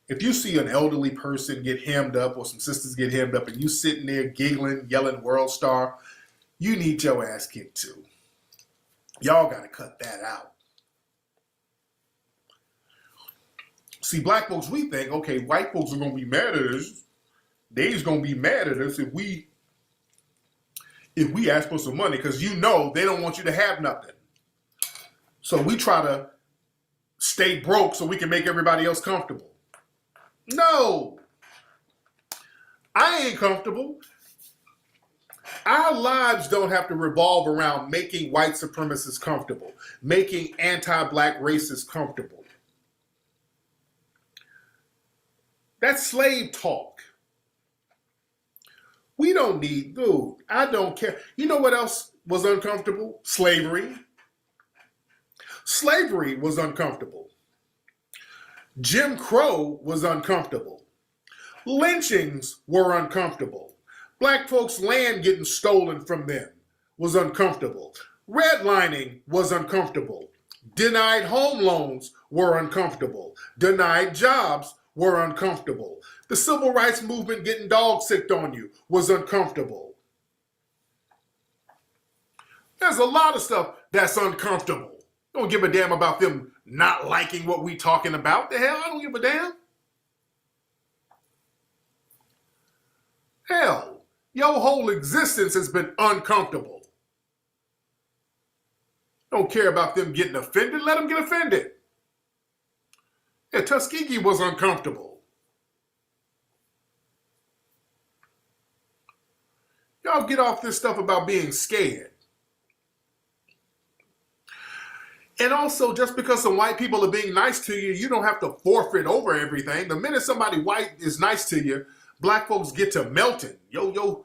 If you see an elderly person get hemmed up or some sisters get hemmed up and you sitting there giggling, yelling world star, you need your ass kicked too. Y'all got to cut that out. See, black folks, we think, okay, white folks are going to be mad at us. They's going to be mad at us if we ask for some money because you know they don't want you to have nothing. So we try to stay broke so we can make everybody else comfortable. No, I ain't comfortable. Our lives don't have to revolve around making white supremacists comfortable, making anti-black racists comfortable. That's slave talk. We don't need, dude, I don't care. You know what else was uncomfortable? Slavery. Slavery was uncomfortable. Jim Crow was uncomfortable. Lynchings were uncomfortable. Black folks' land getting stolen from them was uncomfortable. Redlining was uncomfortable. Denied home loans were uncomfortable. Denied jobs were uncomfortable. The civil rights movement getting dog sicked on you was uncomfortable. There's a lot of stuff that's uncomfortable. Don't give a damn about them not liking what we talking about. The hell, I don't give a damn. Hell, your whole existence has been uncomfortable. Don't care about them getting offended. Let them get offended. Yeah, Tuskegee was uncomfortable. Y'all get off this stuff about being scared. And also, just because some white people are being nice to you, you don't have to forfeit over everything. The minute somebody white is nice to you, black folks get to melting. Your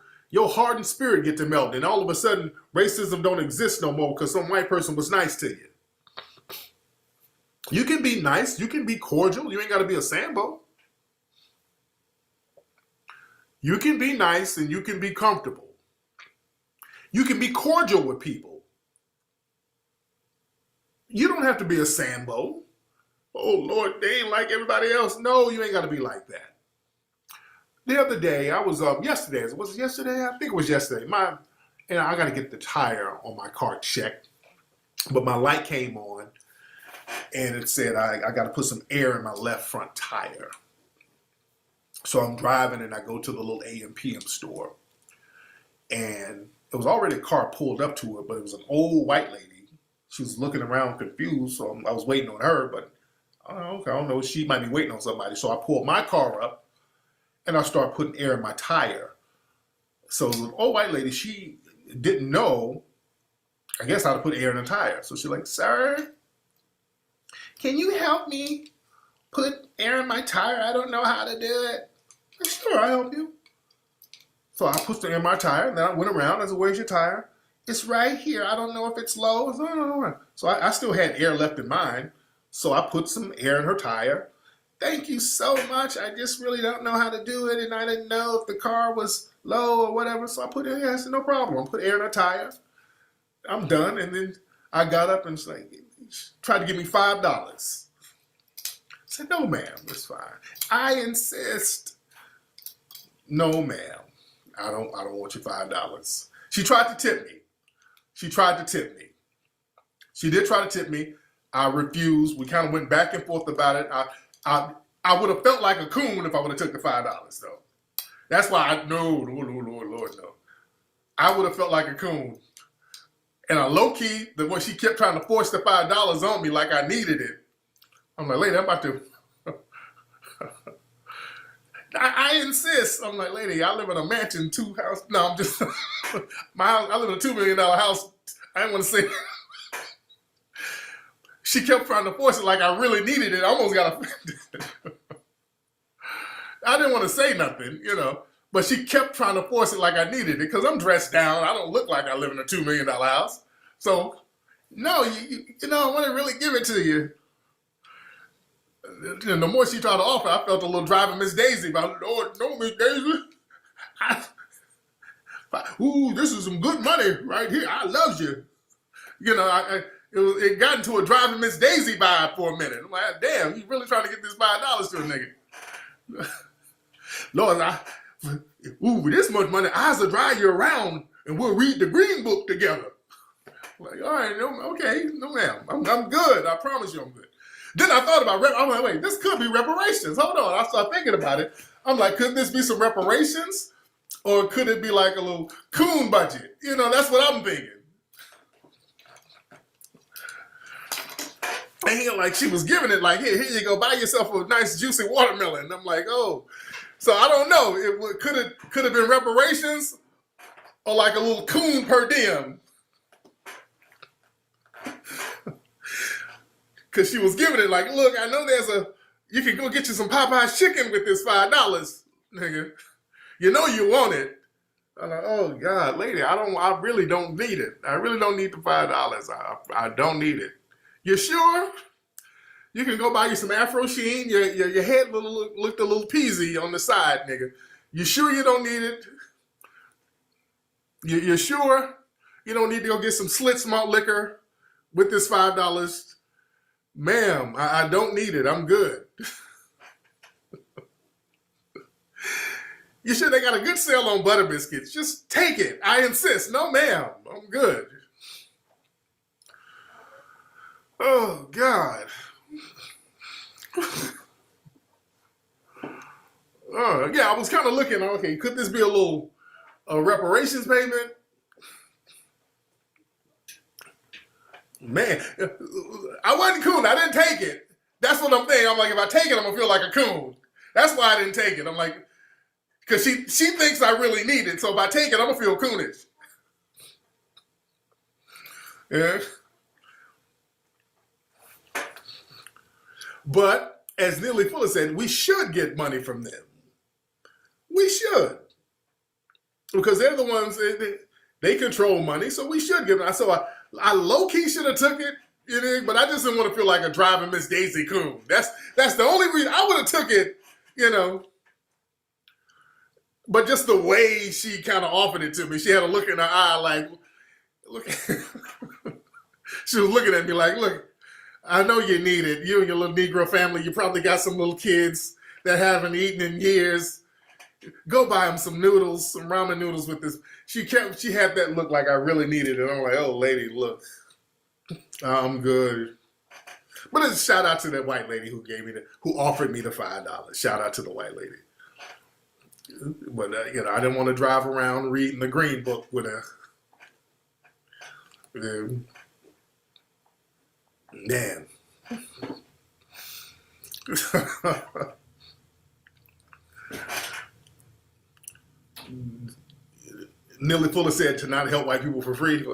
hardened spirit get to melt. And all of a sudden, racism don't exist no more because some white person was nice to you. You can be nice. You can be cordial. You ain't got to be a Sambo. You can be nice and you can be comfortable. You can be cordial with people. You don't have to be a Sambo. Oh, Lord, they ain't like everybody else. No, you ain't got to be like that. The other day, I was yesterday. Was it yesterday? I think it was yesterday. And I got to get the tire on my car checked, but my light came on, and it said I got to put some air in my left front tire. So I'm driving, and I go to the little AM/PM store, and it was already a car pulled up to it, but it was an old white lady. She was looking around confused, so I was waiting on her, but okay, I don't know, she might be waiting on somebody. So I pulled my car up, and I started putting air in my tire. So the old white lady, she didn't know, I guess, how to put air in a tire. So she's like, "Sir, can you help me put air in my tire? I don't know how to do it." I said, "Sure, I'll help you." So I put the air in my tire, and then I went around. I said, "Where's your tire?" "It's right here. I don't know if it's low." So I still had air left in mine. So I put some air in her tire. "Thank you so much. I just really don't know how to do it, and I didn't know if the car was low or whatever." So I put it in. I said, "No problem. I put air in her tire. I'm done." And then I got up and tried to give me $5. I said, "No, ma'am, it's fine. I insist." "No, ma'am, I don't want your $5. She tried to tip me. She did try to tip me. I refused. We kind of went back and forth about it. I would have felt like a coon if I would have took the $5, though. That's why Lord, no. I would have felt like a coon. And low-key, the way she kept trying to force the $5 on me like I needed it. I'm like, "Lady, I'm about to..." I insist. I'm like, "Lady, I live in a mansion, 2 house." No, I'm just... my house, I live in a $2 million house. I didn't want to say... She kept trying to force it like I really needed it. I almost got offended. I didn't want to say nothing, but she kept trying to force it like I needed it because I'm dressed down. I don't look like I live in a $2 million house. So, no, I want to really give it to you. And the more she tried to offer, I felt a little driving Miss Daisy. But, "Oh, no, Miss Daisy. Ooh, this is some good money right here. I love you." It got into a driving Miss Daisy vibe for a minute. I'm like, "Damn, you really trying to get this $5 to a nigga?" "Lord, with this much money, I'll drive you around and we'll read the green book together." I'm like, "All right, okay, no ma'am, I'm good. I promise you I'm good." Then I thought about, I'm like, wait, this could be reparations. Hold on, I started thinking about it. I'm like, could this be some reparations? Or could it be like a little coon budget? That's what I'm thinking. And she was giving it like, here you go, buy yourself a nice juicy watermelon. And I'm like, oh. So I don't know. Could have been reparations or like a little coon per diem. Because she was giving it like, "Look, I know you can go get you some Popeye's chicken with this $5, nigga. You know you want it." I'm like, "Oh God, lady, I really don't need it. I really don't need the $5. I don't need it." "You sure? You can go buy you some Afro Sheen. Your head looked a little peasy on the side, nigga. You sure you don't need it? You sure you don't need to go get some Schlitz malt liquor with this $5? "Ma'am, I don't need it. I'm good." "You sure they got a good sale on butter biscuits? Just take it. I insist." "No, ma'am. I'm good." Oh, God. Yeah, I was kind of looking, okay, could this be a reparations payment? Man, I wasn't coon. I didn't take it. That's what I'm thinking. I'm like, if I take it, I'm going to feel like a coon. That's why I didn't take it. I'm like, because she thinks I really need it. So if I take it, I'm going to feel coonish. Yeah. But as Neely Fuller said, we should get money from them. We should. Because they're the ones, they control money, so we should give them. So I low-key should have took it, but I just didn't want to feel like a driving Miss Daisy coon. That's the only reason I would have took it, But just the way she kind of offered it to me, she had a look in her eye like, look. She was looking at me like, "Look, I know you need it. You and your little Negro family, you probably got some little kids that haven't eaten in years. Go buy him some noodles, some ramen noodles with this. She had that look like I really needed it. I'm like, oh, lady, look, I'm good. But it's shout out to that white lady who offered me the $5. Shout out to the white lady. But I didn't want to drive around reading the Green Book with a man. Nearly Fuller said to not help white people for free.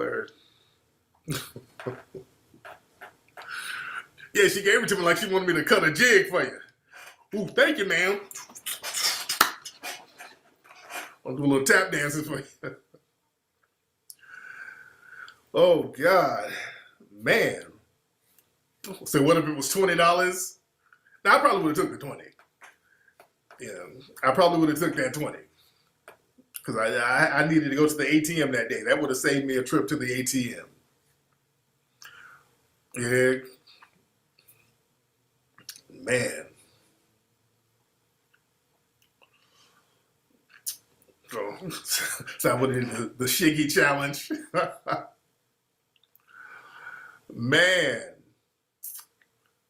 Yeah, she gave it to me like she wanted me to cut a jig for you. Ooh, thank you, ma'am. I'll do a little tap dancing for you. Oh, God. Man. So what if it was $20? Now, I probably would have took the 20. Yeah, I probably would have took that 20. Because I needed to go to the ATM that day. That would have saved me a trip to the ATM. Yeah. Man. So I would have the Shiggy challenge. Man.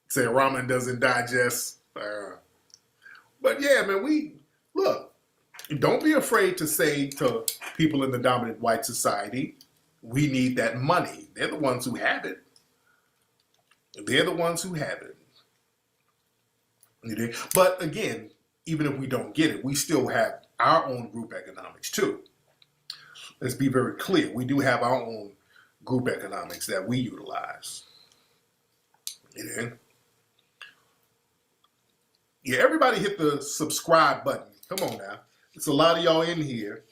Say ramen doesn't digest. But yeah, man, look, don't be afraid to say to people in the dominant white society, we need that money. They're the ones who have it. They're the ones who have it. But again, even if we don't get it, we still have our own group economics too. Let's be very clear. We do have our own group economics that we utilize. Yeah, everybody hit the subscribe button. Come on now. It's a lot of y'all in here.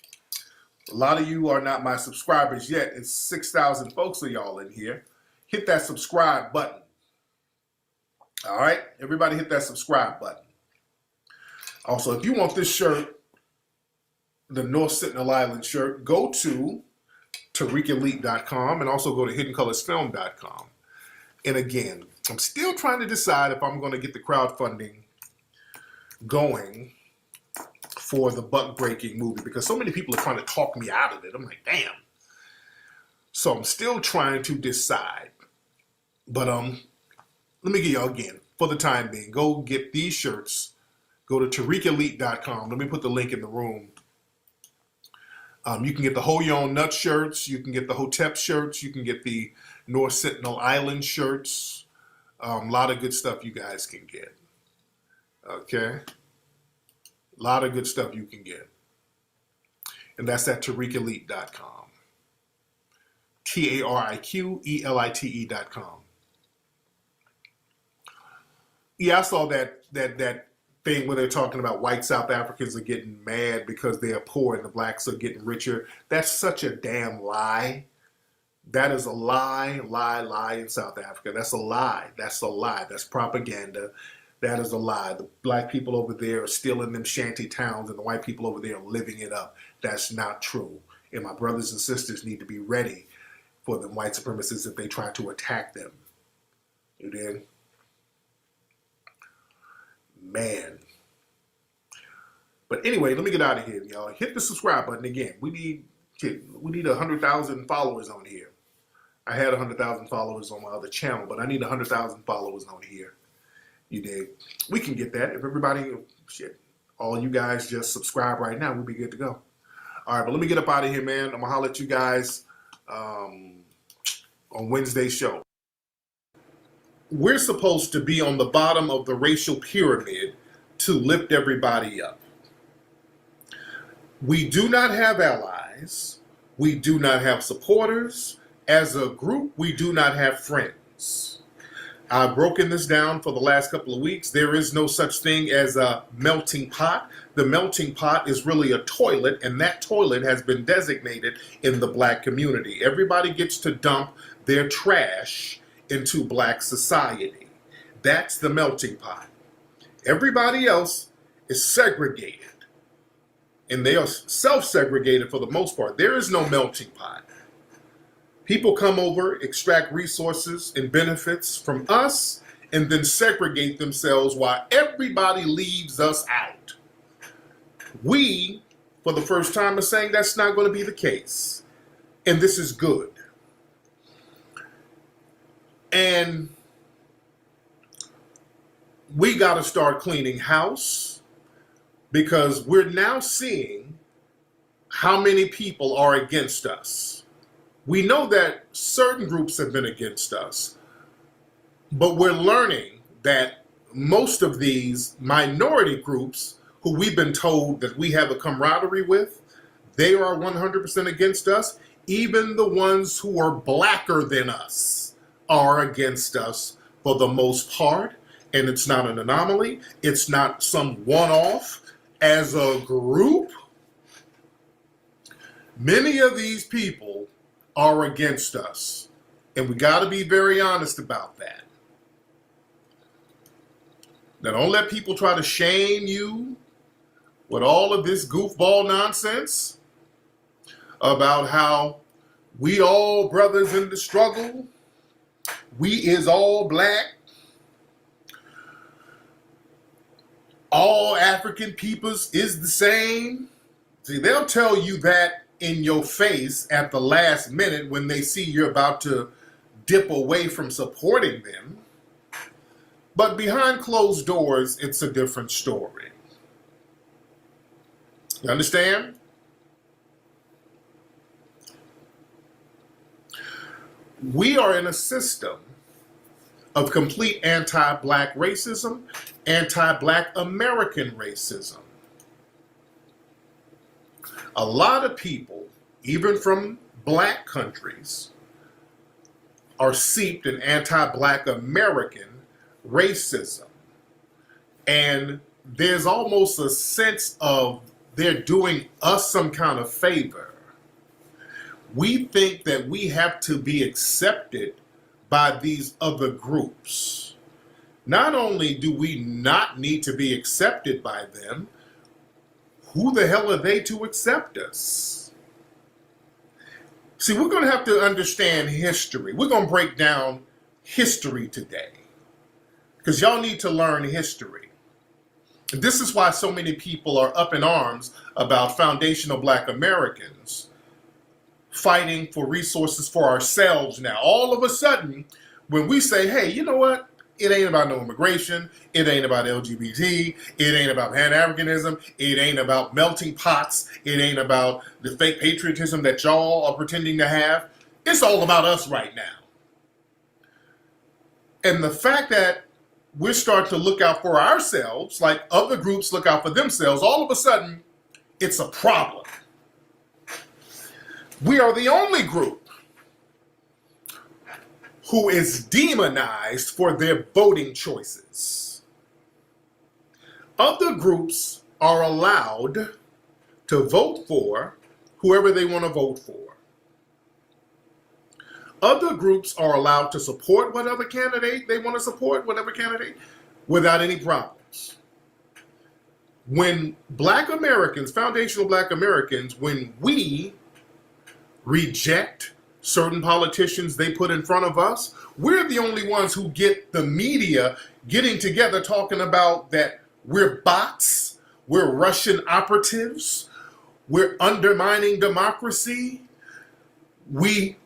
A lot of you are not my subscribers yet. It's 6,000 folks of y'all in here. Hit that subscribe button. All right? Everybody hit that subscribe button. Also, if you want this shirt, the North Sentinel Island shirt, go to TariqElite.com and also go to HiddenColorsFilm.com. And again, I'm still trying to decide if I'm going to get the crowdfunding going for the Buck Breaking movie because so many people are trying to talk me out of it. I'm like, damn. So I'm still trying to decide. But let me get y'all again, for the time being, go get these shirts. Go to TariqElite.com. Let me put the link in the room. You can get the Ho Yon Nut shirts. You can get the Hotep shirts. You can get the North Sentinel Island shirts. A lot of good stuff you guys can get. Okay? A lot of good stuff you can get. And that's at TariqElite.com. TariqElite.com. Yeah, I saw that thing where they're talking about white South Africans are getting mad because they are poor and the blacks are getting richer. That's such a damn lie. That is a lie in South Africa. That's a lie. That's a lie. That's propaganda. That is a lie. The black people over there are still in them shanty towns and the white people over there are living it up. That's not true. And my brothers and sisters need to be ready for them white supremacists if they try to attack them. You did? Man. But anyway, let me get out of here, y'all. Hit the subscribe button again. We need 100,000 followers on here. I had 100,000 followers on my other channel, but I need 100,000 followers on here. You dig? We can get that. If everybody, all you guys just subscribe right now, we'll be good to go. All right, but let me get up out of here, man. I'm going to holler at you guys on Wednesday's show. We're supposed to be on the bottom of the racial pyramid to lift everybody up. We do not have allies. We do not have supporters. As a group, we do not have friends. I've broken this down for the last couple of weeks. There is no such thing as a melting pot. The melting pot is really a toilet, and that toilet has been designated in the black community. Everybody gets to dump their trash into black society. That's the melting pot. Everybody else is segregated. And they are self-segregated for the most part. There is no melting pot. People come over, extract resources and benefits from us, and then segregate themselves while everybody leaves us out. We, for the first time, are saying that's not going to be the case. And this is good. And we got to start cleaning house because we're now seeing how many people are against us. We know that certain groups have been against us, but we're learning that most of these minority groups who we've been told that we have a camaraderie with, they are 100% against us. Even the ones who are blacker than us are against us for the most part. And it's not an anomaly. It's not some one-off. As a group, many of these people are against us. And we got to be very honest about that. Now, don't let people try to shame you with all of this goofball nonsense about how we all brothers in the struggle. We is all black. All African peoples is the same. See, they'll tell you that in your face at the last minute when they see you're about to dip away from supporting them. But behind closed doors, it's a different story. You understand? We are in a system of complete anti-black racism, anti-black American racism. A lot of people, even from black countries, are seeped in anti-black American racism. And there's almost a sense of they're doing us some kind of favor. We think that we have to be accepted by these other groups. Not only do we not need to be accepted by them, who the hell are they to accept us? See, we're going to have to understand history. We're going to break down history today because y'all need to learn history. And this is why so many people are up in arms about foundational black Americans fighting for resources for ourselves now. All of a sudden, when we say, hey, you know what? It ain't about no immigration. It ain't about LGBT. It ain't about Pan-Africanism. It ain't about melting pots. It ain't about the fake patriotism that y'all are pretending to have. It's all about us right now. And the fact that we're starting to look out for ourselves, like other groups look out for themselves, all of a sudden, it's a problem. We are the only group who is demonized for their voting choices. Other groups are allowed to vote for whoever they want to vote for. Other groups are allowed to support whatever candidate they want to support, whatever candidate, without any problems. When black Americans, foundational black Americans, when we reject certain politicians they put in front of us, we're the only ones who get the media getting together talking about that we're bots, we're Russian operatives, we're undermining democracy, we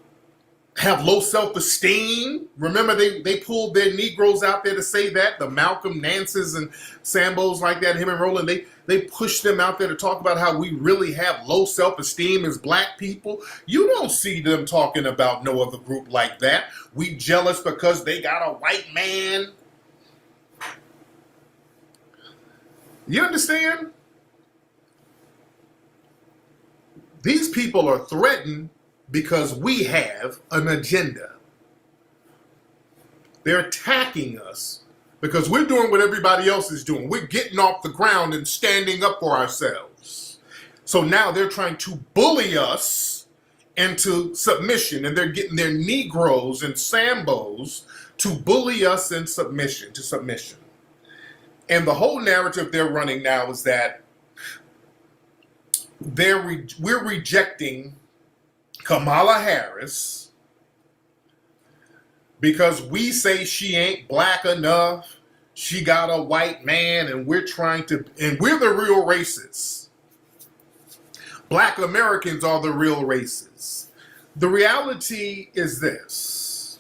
have low self-esteem. Remember, they pulled their Negroes out there to say that, the Malcolm Nances and Sambos like that, him and Roland, they pushed them out there to talk about how we really have low self-esteem as black people. You don't see them talking about no other group like that. We jealous because they got a white man. You understand? These people are threatened because we have an agenda. They're attacking us because we're doing what everybody else is doing. We're getting off the ground and standing up for ourselves. So now they're trying to bully us into submission, and they're getting their Negroes and Sambos to bully us in submission, to submission. And the whole narrative they're running now is that we're rejecting Kamala Harris because we say she ain't black enough, she got a white man, and we're the real racists. Black Americans are the real racists. The reality is this.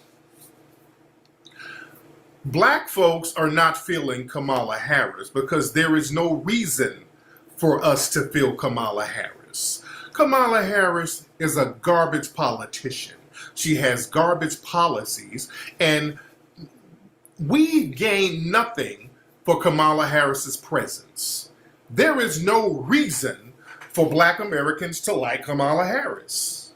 Black folks are not feeling Kamala Harris because there is no reason for us to feel Kamala Harris. Kamala Harris is a garbage politician. She has garbage policies, and we gain nothing for Kamala Harris's presence. There is no reason for Black Americans to like Kamala Harris.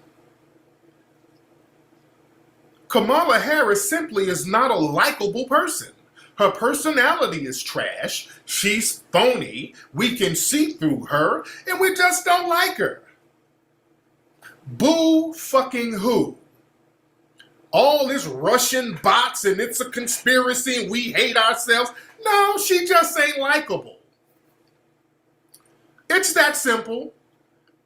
Kamala Harris simply is not a likable person. Her personality is trash. She's phony. We can see through her, and we just don't like her. Boo fucking who? All this Russian bots and it's a conspiracy and we hate ourselves. No, she just ain't likable. It's that simple.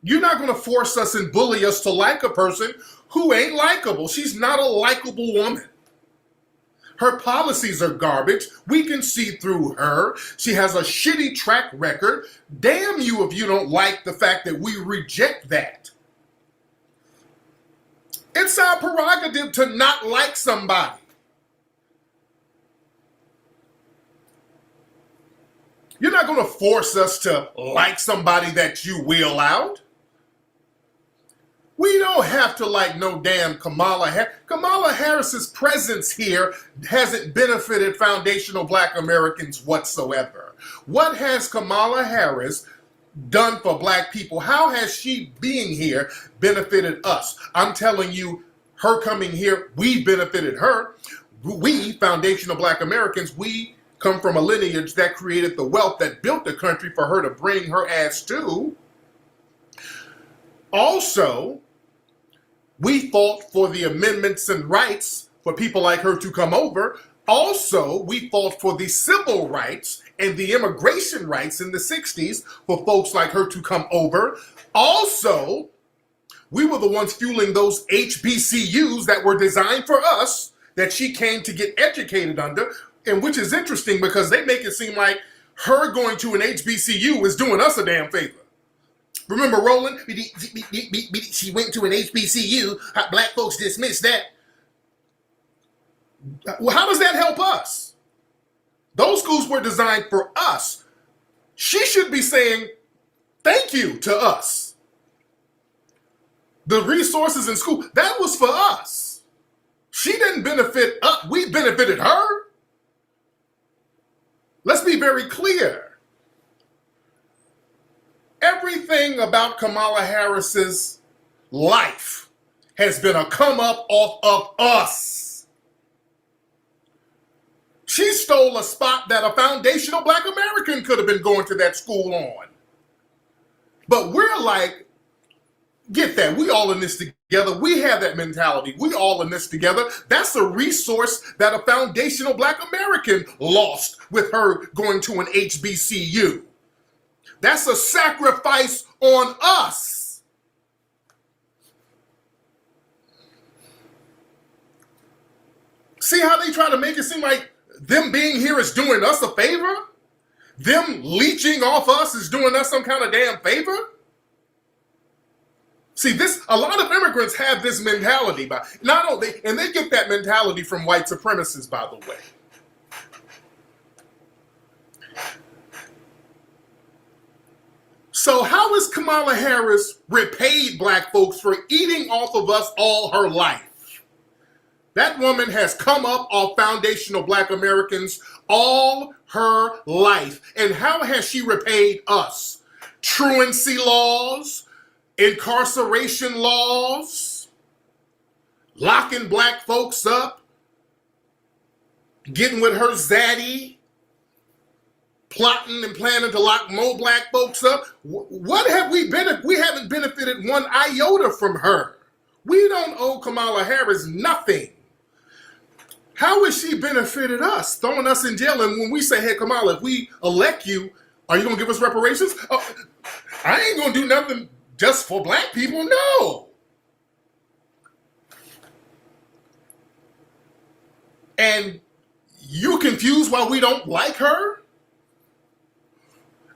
You're not going to force us and bully us to like a person who ain't likable. She's not a likable woman. Her policies are garbage. We can see through her. She has a shitty track record. Damn you if you don't like the fact that we reject that. It's our prerogative to not like somebody. You're not going to force us to like somebody that you will out. We don't have to like no damn Kamala Harris. Kamala Harris's presence here hasn't benefited foundational Black Americans whatsoever. What has Kamala Harris done for Black people? How has she being here benefited us? I'm telling you, her coming here, we benefited her. We, foundational Black Americans, we come from a lineage that created the wealth that built the country for her to bring her ass to. Also, we fought for the amendments and rights for people like her to come over. Also, we fought for the civil rights and the immigration rights in the 60s for folks like her to come over. Also, we were the ones fueling those HBCUs that were designed for us, that she came to get educated under, and which is interesting because they make it seem like her going to an HBCU is doing us a damn favor. Remember Roland? She went to an HBCU. Black folks dismissed that. Well, how does that help us? Those schools were designed for us. She should be saying thank you to us. The resources in school, that was for us. She didn't benefit us. We benefited her. Let's be very clear. Everything about Kamala Harris's life has been a come up off of us. She stole a spot that a foundational Black American could have been going to that school on. But we're like, get that, we all in this together. We have that mentality. We all in this together. That's a resource that a foundational Black American lost with her going to an HBCU. That's a sacrifice on us. See how they try to make it seem like them being here is doing us a favor? Them leeching off us is doing us some kind of damn favor? See, a lot of immigrants have this mentality, and they get that mentality from white supremacists, by the way. So how has Kamala Harris repaid Black folks for eating off of us all her life? That woman has come up off foundational Black Americans all her life. And how has she repaid us? Truancy laws, incarceration laws, locking Black folks up, getting with her zaddy, plotting and planning to lock more Black folks up. What have we benefited? We haven't benefited one iota from her. We don't owe Kamala Harris nothing. How has she benefited us? Throwing us in jail, and when we say, hey, Kamala, if we elect you, are you going to give us reparations? Oh, I ain't going to do nothing just for Black people, no. And you confused why we don't like her?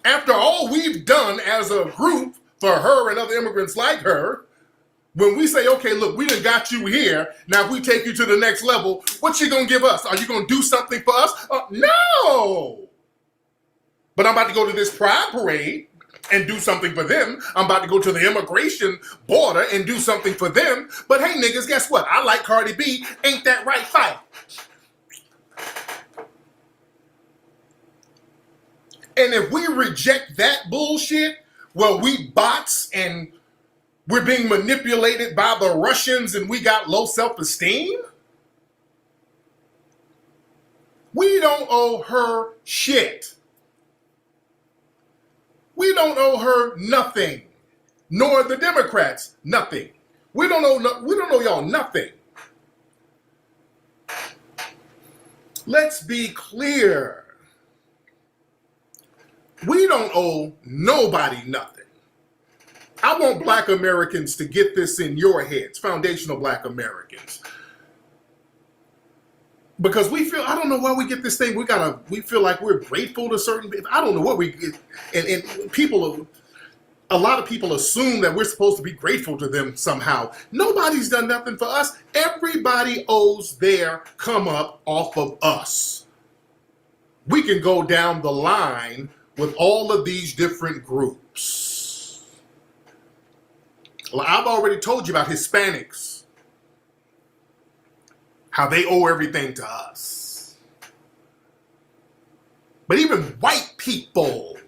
After all we've done as a group for her and other immigrants like her, when we say, okay, look, we done got you here. Now, if we take you to the next level, what you going to give us? Are you going to do something for us? No. But I'm about to go to this pride parade and do something for them. I'm about to go to the immigration border and do something for them. But hey, niggas, guess what? I like Cardi B. Ain't that right? Fight. And if we reject that bullshit, well, we bots and we're being manipulated by the Russians and we got low self-esteem? We don't owe her shit. We don't owe her nothing, nor the Democrats nothing. We don't owe y'all nothing. Let's be clear. We don't owe nobody nothing. I want Black Americans to get this in your heads, foundational Black Americans. Because we feel, I don't know why we get this thing, we feel like we're grateful to certain people. I don't know what we get. And people, a lot of people assume that we're supposed to be grateful to them somehow. Nobody's done nothing for us. Everybody owes their come up off of us. We can go down the line with all of these different groups. Well, I've already told you about Hispanics, how they owe everything to us. But even white people,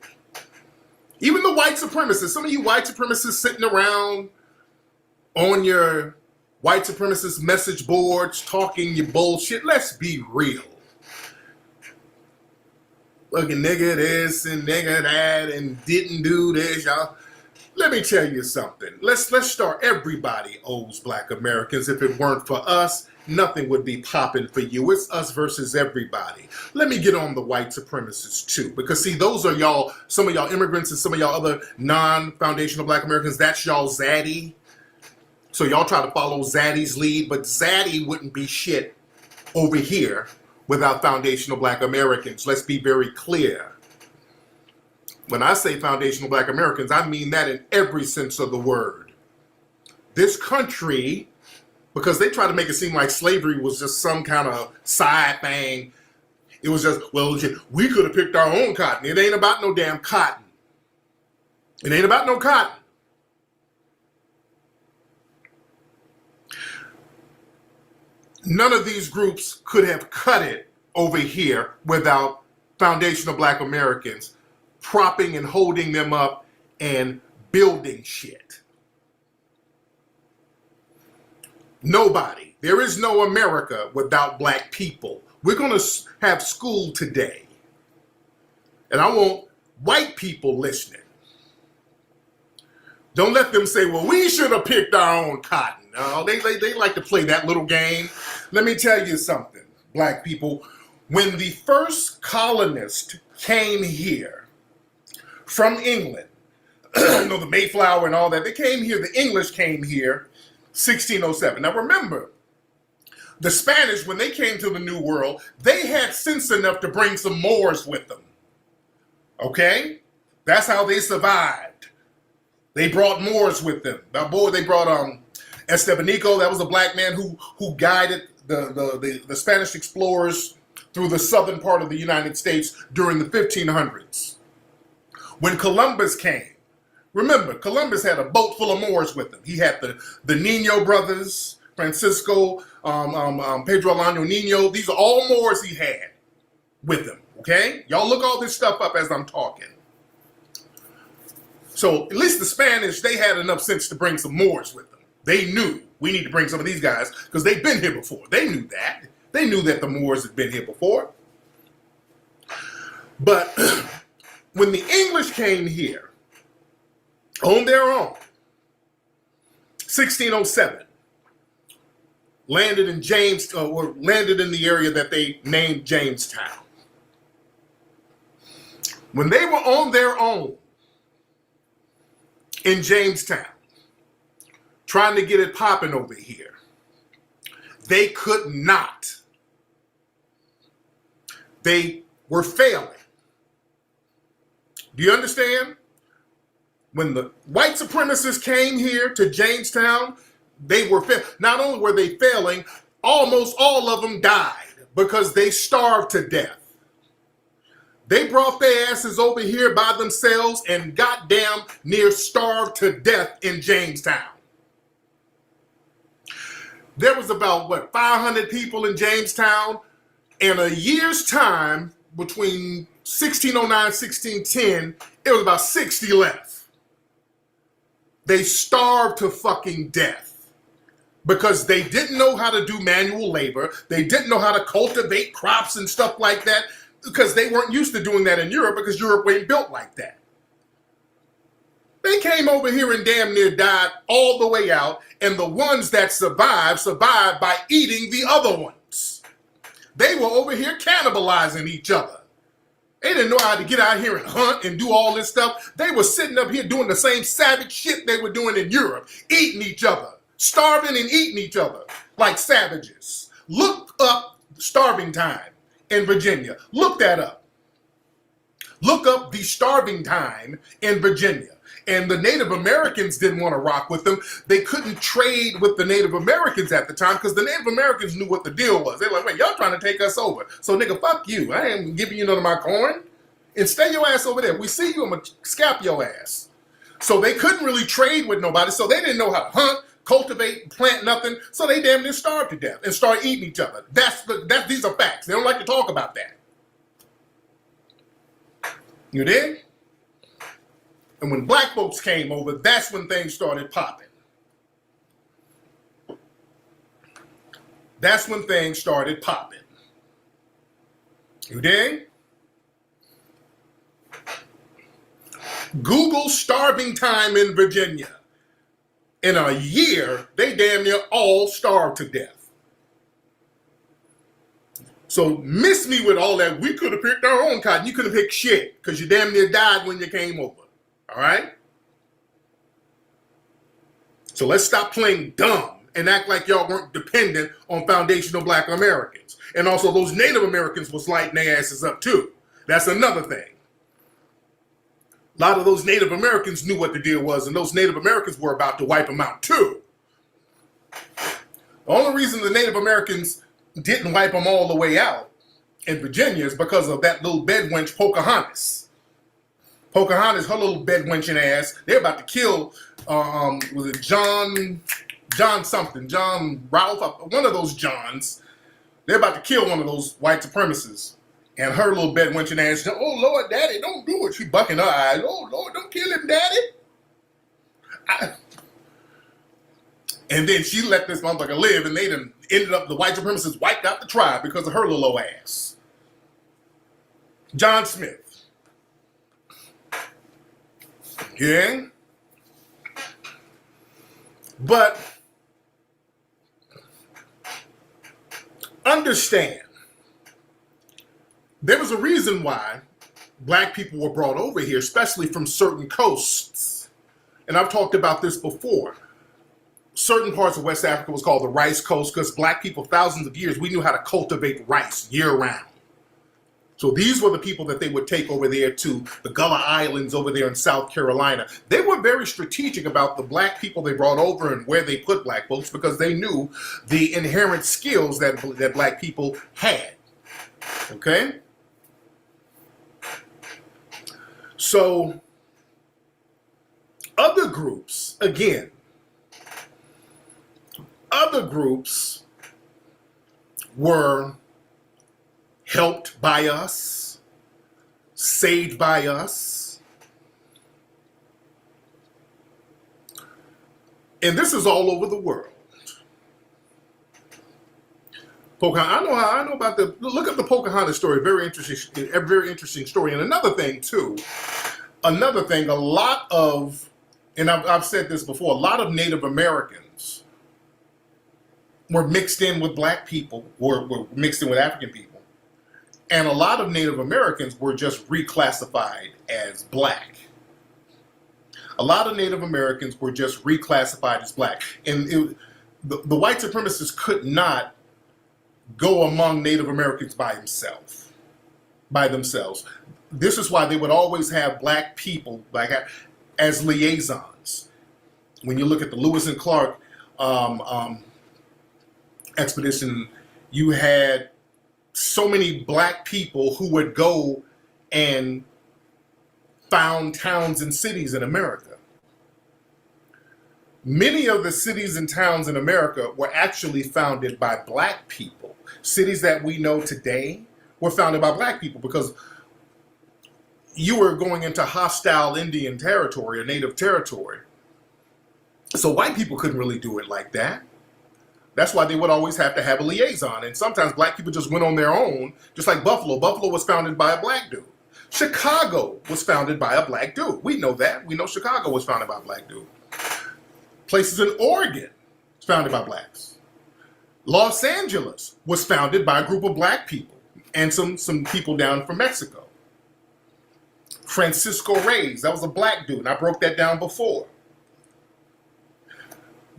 even the white supremacists, some of you white supremacists sitting around on your white supremacist message boards talking your bullshit, let's be real. Look at nigga this and nigga that and didn't do this, y'all. Let me tell you something. Let's start. Everybody owes Black Americans. If it weren't for us, nothing would be popping for you. It's us versus everybody. Let me get on the white supremacists too, because see, those are y'all, some of y'all immigrants and some of y'all other non-foundational Black Americans. That's y'all zaddy. So y'all try to follow Zaddy's lead, but Zaddy wouldn't be shit over here without foundational Black Americans. Let's be very clear. When I say foundational Black Americans, I mean that in every sense of the word. This country, because they try to make it seem like slavery was just some kind of side thing. It was just, well, we could have picked our own cotton. It ain't about no damn cotton. It ain't about no cotton. None of these groups could have cut it over here without foundational Black Americans propping and holding them up and building shit. Nobody. There is no America without Black people. We're going to have school today. And I want white people listening. Don't let them say, well, we should have picked our own cotton. No, they like to play that little game. Let me tell you something, Black people. When the first colonists came here from England, the Mayflower and all that, they came here, the English came here 1607. Now remember, the Spanish, when they came to the New World, they had sense enough to bring some Moors with them. Okay? That's how they survived. They brought Moors with them. Now, boy, they brought Estebanico, that was a Black man who guided the Spanish explorers through the southern part of the United States during the 1500s. When Columbus came, remember, Columbus had a boat full of Moors with him. He had the Nino brothers, Francisco, Pedro Alano Nino. These are all Moors he had with him, okay? Y'all look all this stuff up as I'm talking. So at least the Spanish, they had enough sense to bring some Moors with them. They knew we need to bring some of these guys because they've been here before. They knew that. They knew that the Moors had been here before. But when the English came here on their own, 1607, landed in landed in the area that they named Jamestown. When they were on their own in Jamestown, trying to get it popping over here, they could not. They were failing. Do you understand? When the white supremacists came here to Jamestown, they were not only were they failing, almost all of them died because they starved to death. They brought their asses over here by themselves and goddamn near starved to death in Jamestown. There was about, 500 people in Jamestown. In a year's time, between 1609 and 1610, it was about 60 left. They starved to fucking death because they didn't know how to do manual labor. They didn't know how to cultivate crops and stuff like that because they weren't used to doing that in Europe because Europe ain't built like that. They came over here and damn near died all the way out, and the ones that survived by eating the other ones. They were over here cannibalizing each other. They didn't know how to get out here and hunt and do all this stuff. They were sitting up here doing the same savage shit they were doing in Europe, eating each other, starving and eating each other like savages. Look up starving time in Virginia. Look that up. Look up the starving time in Virginia. And the Native Americans didn't want to rock with them. They couldn't trade with the Native Americans at the time because the Native Americans knew what the deal was. They're like, wait, y'all trying to take us over. So nigga, fuck you. I ain't giving you none of my corn. And stay your ass over there. We see you, I'm going to scalp your ass. So they couldn't really trade with nobody. So they didn't know how to hunt, cultivate, plant nothing. So they damn near starved to death and started eating each other. These are facts. They don't like to talk about that. You dig? And when black folks came over, that's when things started popping. That's when things started popping. You dig? Google starving time in Virginia. In a year, they damn near all starved to death. So miss me with all that. We could have picked our own cotton. You could have picked shit because you damn near died when you came over. All right? So let's stop playing dumb and act like y'all weren't dependent on foundational black Americans. And also those Native Americans was lighting their asses up too. That's another thing. A lot of those Native Americans knew what the deal was, and those Native Americans were about to wipe them out too. The only reason the Native Americans didn't wipe them all the way out in Virginia is because of that little bedwench Pocahontas. Pocahontas, her little bedwenching ass, they're about to kill, was it John Ralph, one of those Johns. They're about to kill one of those white supremacists. And her little bedwenching ass, oh Lord, Daddy, don't do it. She bucking her eyes. Oh Lord, don't kill him, Daddy. And then she let this motherfucker live, and they done ended up, the white supremacists wiped out the tribe because of her little old ass. John Smith. Yeah. But understand, there was a reason why black people were brought over here, especially from certain coasts. And I've talked about this before. Certain parts of West Africa was called the Rice Coast because black people, thousands of years, we knew how to cultivate rice year-round. So these were the people that they would take over there to the Gullah Islands over there in South Carolina. They were very strategic about the black people they brought over and where they put black folks because they knew the inherent skills that black people had. Okay? So other groups, again, other groups were helped by us, saved by us. And this is all over the world. I know about look up the Pocahontas story, very interesting story. And another thing too, a lot of, and I've said this before, a lot of Native Americans were mixed in with black people, or were mixed in with African people. And a lot of Native Americans were just reclassified as black. A lot of Native Americans were just reclassified as black. And the white supremacists could not go among Native Americans by themselves. This is why they would always have black people, as liaisons. When you look at the Lewis and Clark expedition, you had so many black people who would go and found towns and cities in America. Many of the cities and towns in America were actually founded by black people. Cities that we know today were founded by black people because you were going into hostile Indian territory or native territory. So white people couldn't really do it like that. That's why they would always have to have a liaison. And sometimes black people just went on their own, just like Buffalo. Buffalo was founded by a black dude. Chicago was founded by a black dude. We know that. We know Chicago was founded by a black dude. Places in Oregon was founded by blacks. Los Angeles was founded by a group of black people and some people down from Mexico. Francisco Reyes, that was a black dude, and I broke that down before.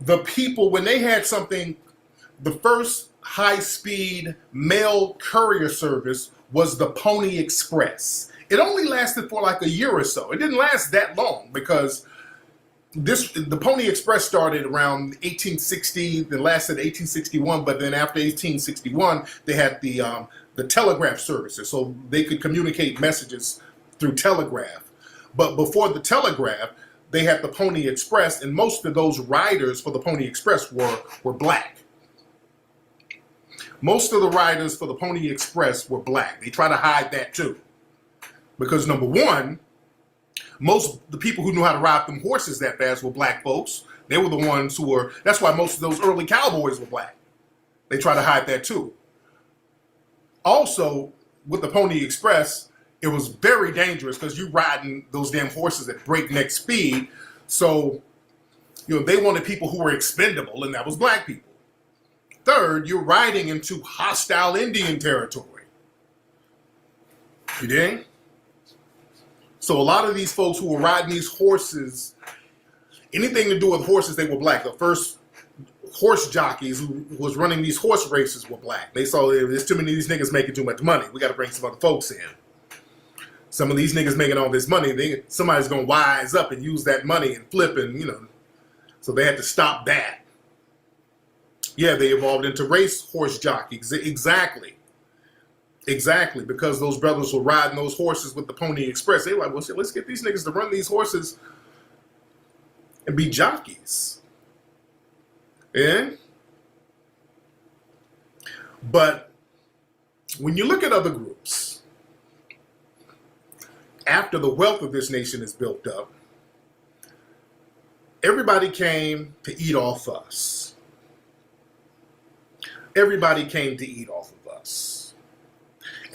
The people, when they had something, the first high-speed mail courier service was the Pony Express. It only lasted for like a year or so. It didn't last that long because the Pony Express started around 1860, then lasted 1861, but then after 1861, they had the telegraph services, so they could communicate messages through telegraph. But before the telegraph, they had the Pony Express, and most of those riders for the Pony Express were black. Most of the riders for the Pony Express were black. They try to hide that too. Because number one, the people who knew how to ride them horses that fast were black folks. They were the ones who were, that's why most of those early cowboys were black. They try to hide that too. Also, with the Pony Express, it was very dangerous because you're riding those damn horses at breakneck speed. So, they wanted people who were expendable, and that was black people. Third, you're riding into hostile Indian territory. You dig? So a lot of these folks who were riding these horses, anything to do with horses, they were black. The first horse jockeys who was running these horse races were black. They saw there's too many of these niggas making too much money. We got to bring some other folks in. Some of these niggas making all this money, somebody's going to wise up and use that money and flip and, so they had to stop that. Yeah, they evolved into race horse jockeys. Exactly. Exactly, because those brothers were riding those horses with the Pony Express. They were like, well, shit, let's get these niggas to run these horses and be jockeys. Yeah? But when you look at other groups, after the wealth of this nation is built up, everybody came to eat off us. Everybody came to eat off of us.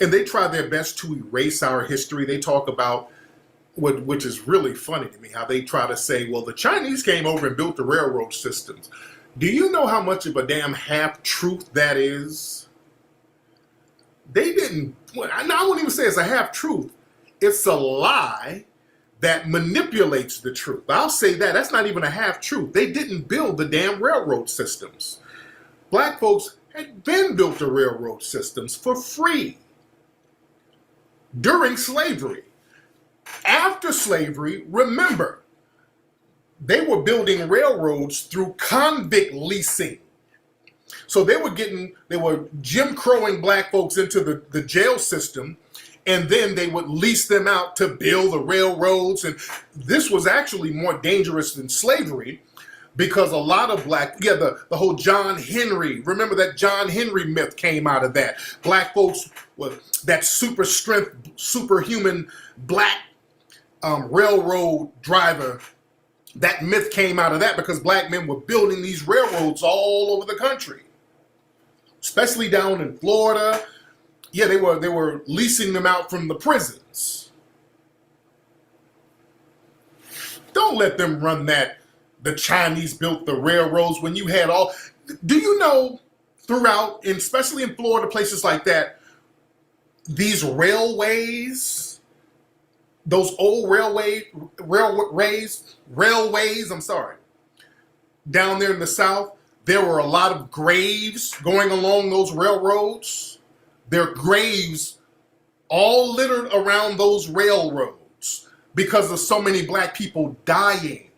And they try their best to erase our history. They talk about, which is really funny to me, how they try to say, well, the Chinese came over and built the railroad systems. Do you know how much of a damn half-truth that is? They didn't, I won't even say it's a half-truth. It's a lie that manipulates the truth. I'll say that. That's not even a half-truth. They didn't build the damn railroad systems. Black folks had been built the railroad systems for free. During slavery. After slavery, remember, they were building railroads through convict leasing. So they were Jim Crowing black folks into the jail system, and then they would lease them out to build the railroads. And this was actually more dangerous than slavery because a lot of the whole John Henry, remember that John Henry myth came out of that. Black folks, that super strength, superhuman black railroad driver, that myth came out of that because black men were building these railroads all over the country, especially down in Florida. Yeah, they were leasing them out from the prisons. Don't let them run that. The Chinese built the railroads when you had all. Do you know throughout, and especially in Florida, places like that, these railways, those old railways, down there in the South, there were a lot of graves going along those railroads. There are graves all littered around those railroads. because of so many black people dying.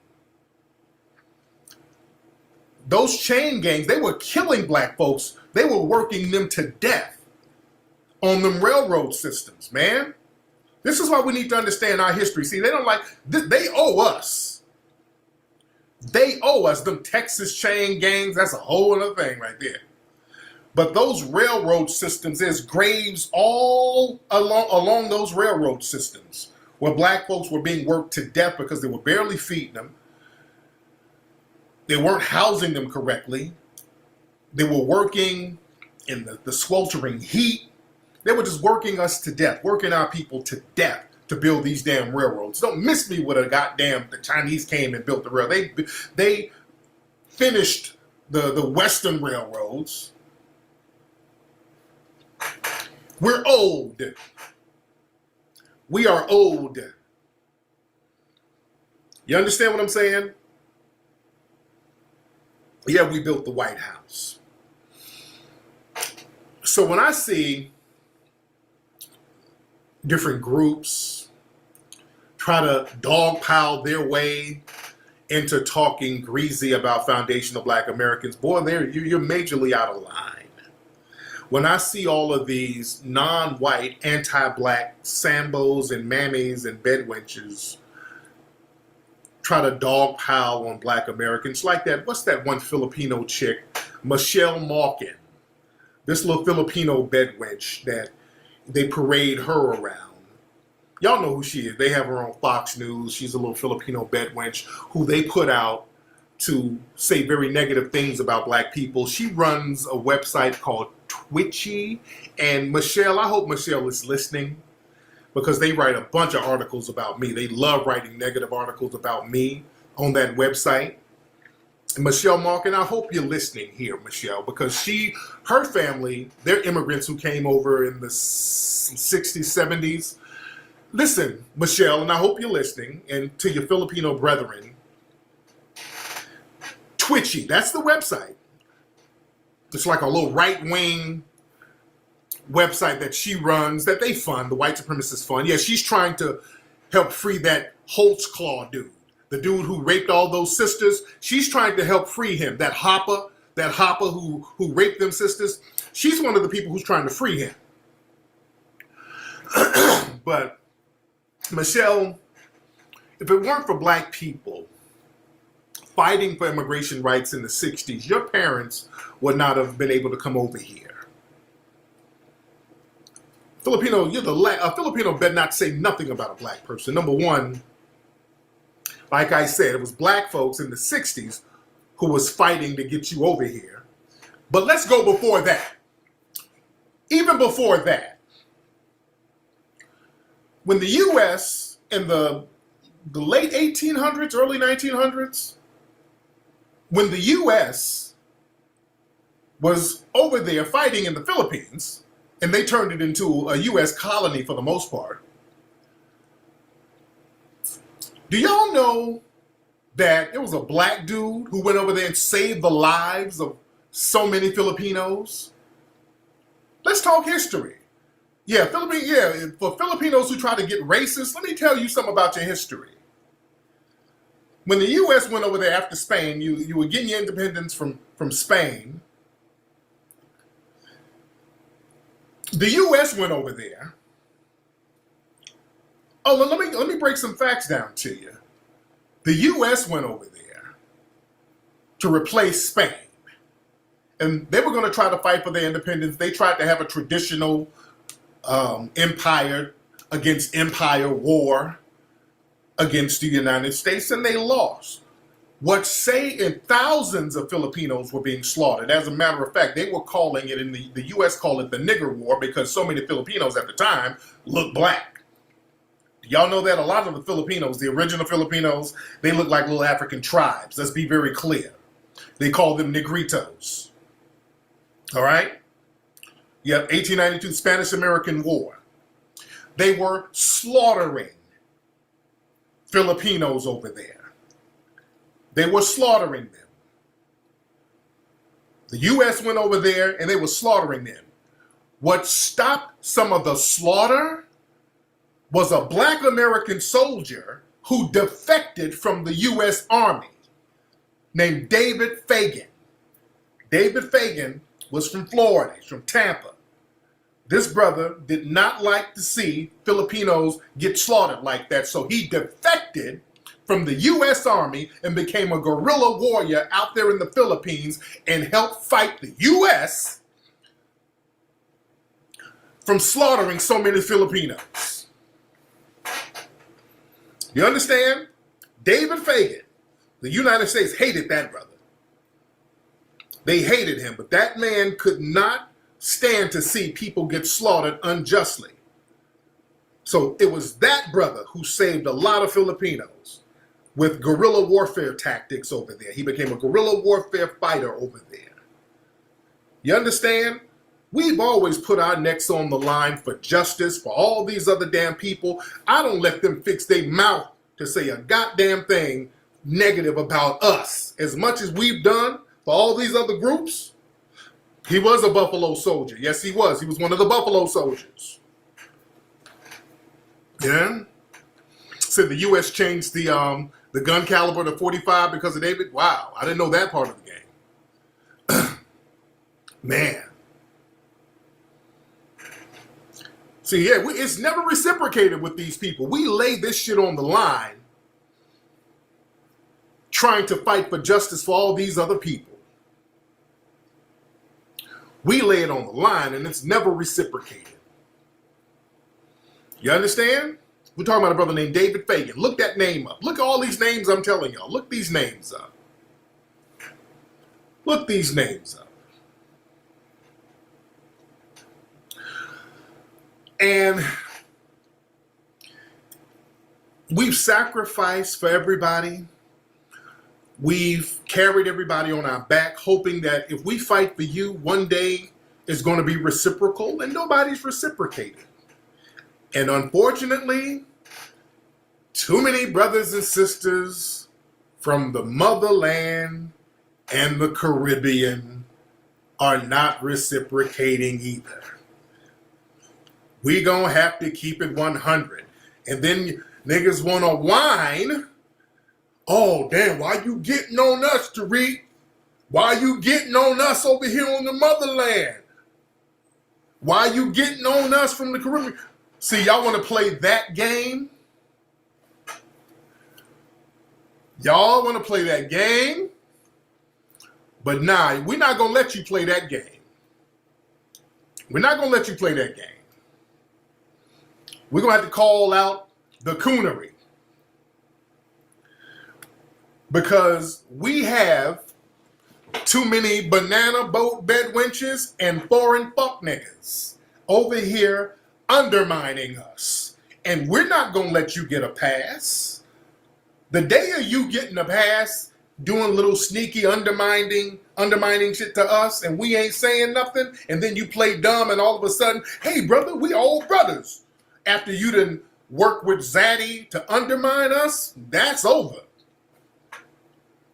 Those chain gangs, they were killing black folks. They were working them to death on them railroad systems, man. This is why we need to understand our history. See, they don't like, they owe us. They owe us. Them Texas chain gangs, that's a whole other thing right there. But those railroad systems, there's graves all along those railroad systems where black folks were being worked to death because they were barely feeding them. They weren't housing them correctly. They were working in the sweltering heat. They were just working us to death, working our people to death to build these damn railroads. Don't miss me with the Chinese came and built the rail. They finished the Western railroads. We're old. We are old. You understand what I'm saying? Yeah, we built the White House. So when I see different groups try to dogpile their way into talking greasy about foundational black Americans, boy, you're majorly out of line. When I see all of these non-white, anti-black Sambos and mammies and bedwenches try to dogpile on black Americans like that, what's that one Filipino chick, Michelle Malkin, this little Filipino bedwench that they parade her around. Y'all know who she is. They have her on Fox News. She's a little Filipino bedwench who they put out to say very negative things about black people. She runs a website called Twitchy. And Michelle, I hope Michelle is listening because they write a bunch of articles about me. They love writing negative articles about me on that website. And Michelle Malkin, I hope you're listening here, Michelle, because her family, they're immigrants who came over in the 60s, 70s. Listen, Michelle, and I hope you're listening, and to your Filipino brethren, Twitchy, that's the website. It's like a little right-wing website that she runs, that they fund, the white supremacist fund. Yeah, she's trying to help free that Holtzclaw dude, the dude who raped all those sisters. She's trying to help free him, that Hopper who raped them sisters. She's one of the people who's trying to free him. But Michelle, if it weren't for black people fighting for immigration rights in the 60s, your parents would not have been able to come over here. Filipino, a Filipino better not say nothing about a black person. Number one, like I said, it was black folks in the 60s who was fighting to get you over here. But let's go before that. Even before that, when the U.S. in the late 1800s, early 1900s, when the U.S. was over there fighting in the Philippines, and they turned it into a U.S. colony for the most part, do y'all know that there was a black dude who went over there and saved the lives of so many Filipinos? Let's talk history. Yeah, for Filipinos who try to get racist, let me tell you something about your history. When the U.S. went over there after Spain, you were getting your independence from Spain. The U.S. went over there. Oh, well, let me break some facts down to you. The U.S. went over there to replace Spain. And they were going to try to fight for their independence. They tried to have a traditional empire against empire war against the United States, and they lost. Thousands of Filipinos were being slaughtered. As a matter of fact, they were calling it, the U.S. called it the nigger war because so many Filipinos at the time looked black. Do y'all know that? A lot of the Filipinos, the original Filipinos, they look like little African tribes. Let's be very clear. They call them negritos. All right? Yep, 1892 Spanish-American War. They were slaughtering Filipinos over there. They were slaughtering them. The U.S. went over there and they were slaughtering them. What stopped some of the slaughter was a black American soldier who defected from the U.S. Army named David Fagan. David Fagan was from Florida. He's from Tampa. This brother did not like to see Filipinos get slaughtered like that, so he defected from the U.S. Army and became a guerrilla warrior out there in the Philippines and helped fight the U.S. from slaughtering so many Filipinos. You understand? David Fagan, the United States hated that brother. They hated him, but that man could not stand to see people get slaughtered unjustly. So it was that brother who saved a lot of Filipinos with guerrilla warfare tactics over there. He became a guerrilla warfare fighter over there. You understand? We've always put our necks on the line for justice for all these other damn people. I don't let them fix their mouth to say a goddamn thing negative about us. As much as we've done for all these other groups, he was a Buffalo Soldier. Yes, he was. He was one of the Buffalo Soldiers. Yeah. Said the U.S. changed the gun caliber to .45 because of David. Wow, I didn't know that part of the game. Man. See, yeah, it's never reciprocated with these people. We lay this shit on the line trying to fight for justice for all these other people. We lay it on the line, and it's never reciprocated. You understand? We're talking about a brother named David Fagan. Look that name up. Look at all these names I'm telling y'all. Look these names up. Look these names up. And we've sacrificed for everybody. We've carried everybody on our back, hoping that if we fight for you, one day it's going to be reciprocal, and nobody's reciprocated. And unfortunately, too many brothers and sisters from the motherland and the Caribbean are not reciprocating either. We gonna have to keep it 100. And then niggas want to whine. Oh, damn, why you getting on us, Tariq? Why you getting on us over here on the motherland? Why you getting on us from the Caribbean? See, y'all want to play that game? Y'all want to play that game? But nah, we're not going to let you play that game. We're not going to let you play that game. We're going to have to call out the coonery. Because we have too many banana boat bed wenches and foreign fuck niggas over here undermining us. And we're not going to let you get a pass. The day of you getting a pass, doing little sneaky undermining shit to us, and we ain't saying nothing, and then you play dumb, and all of a sudden, hey, brother, we all brothers. After you done work with Zaddy to undermine us, that's over.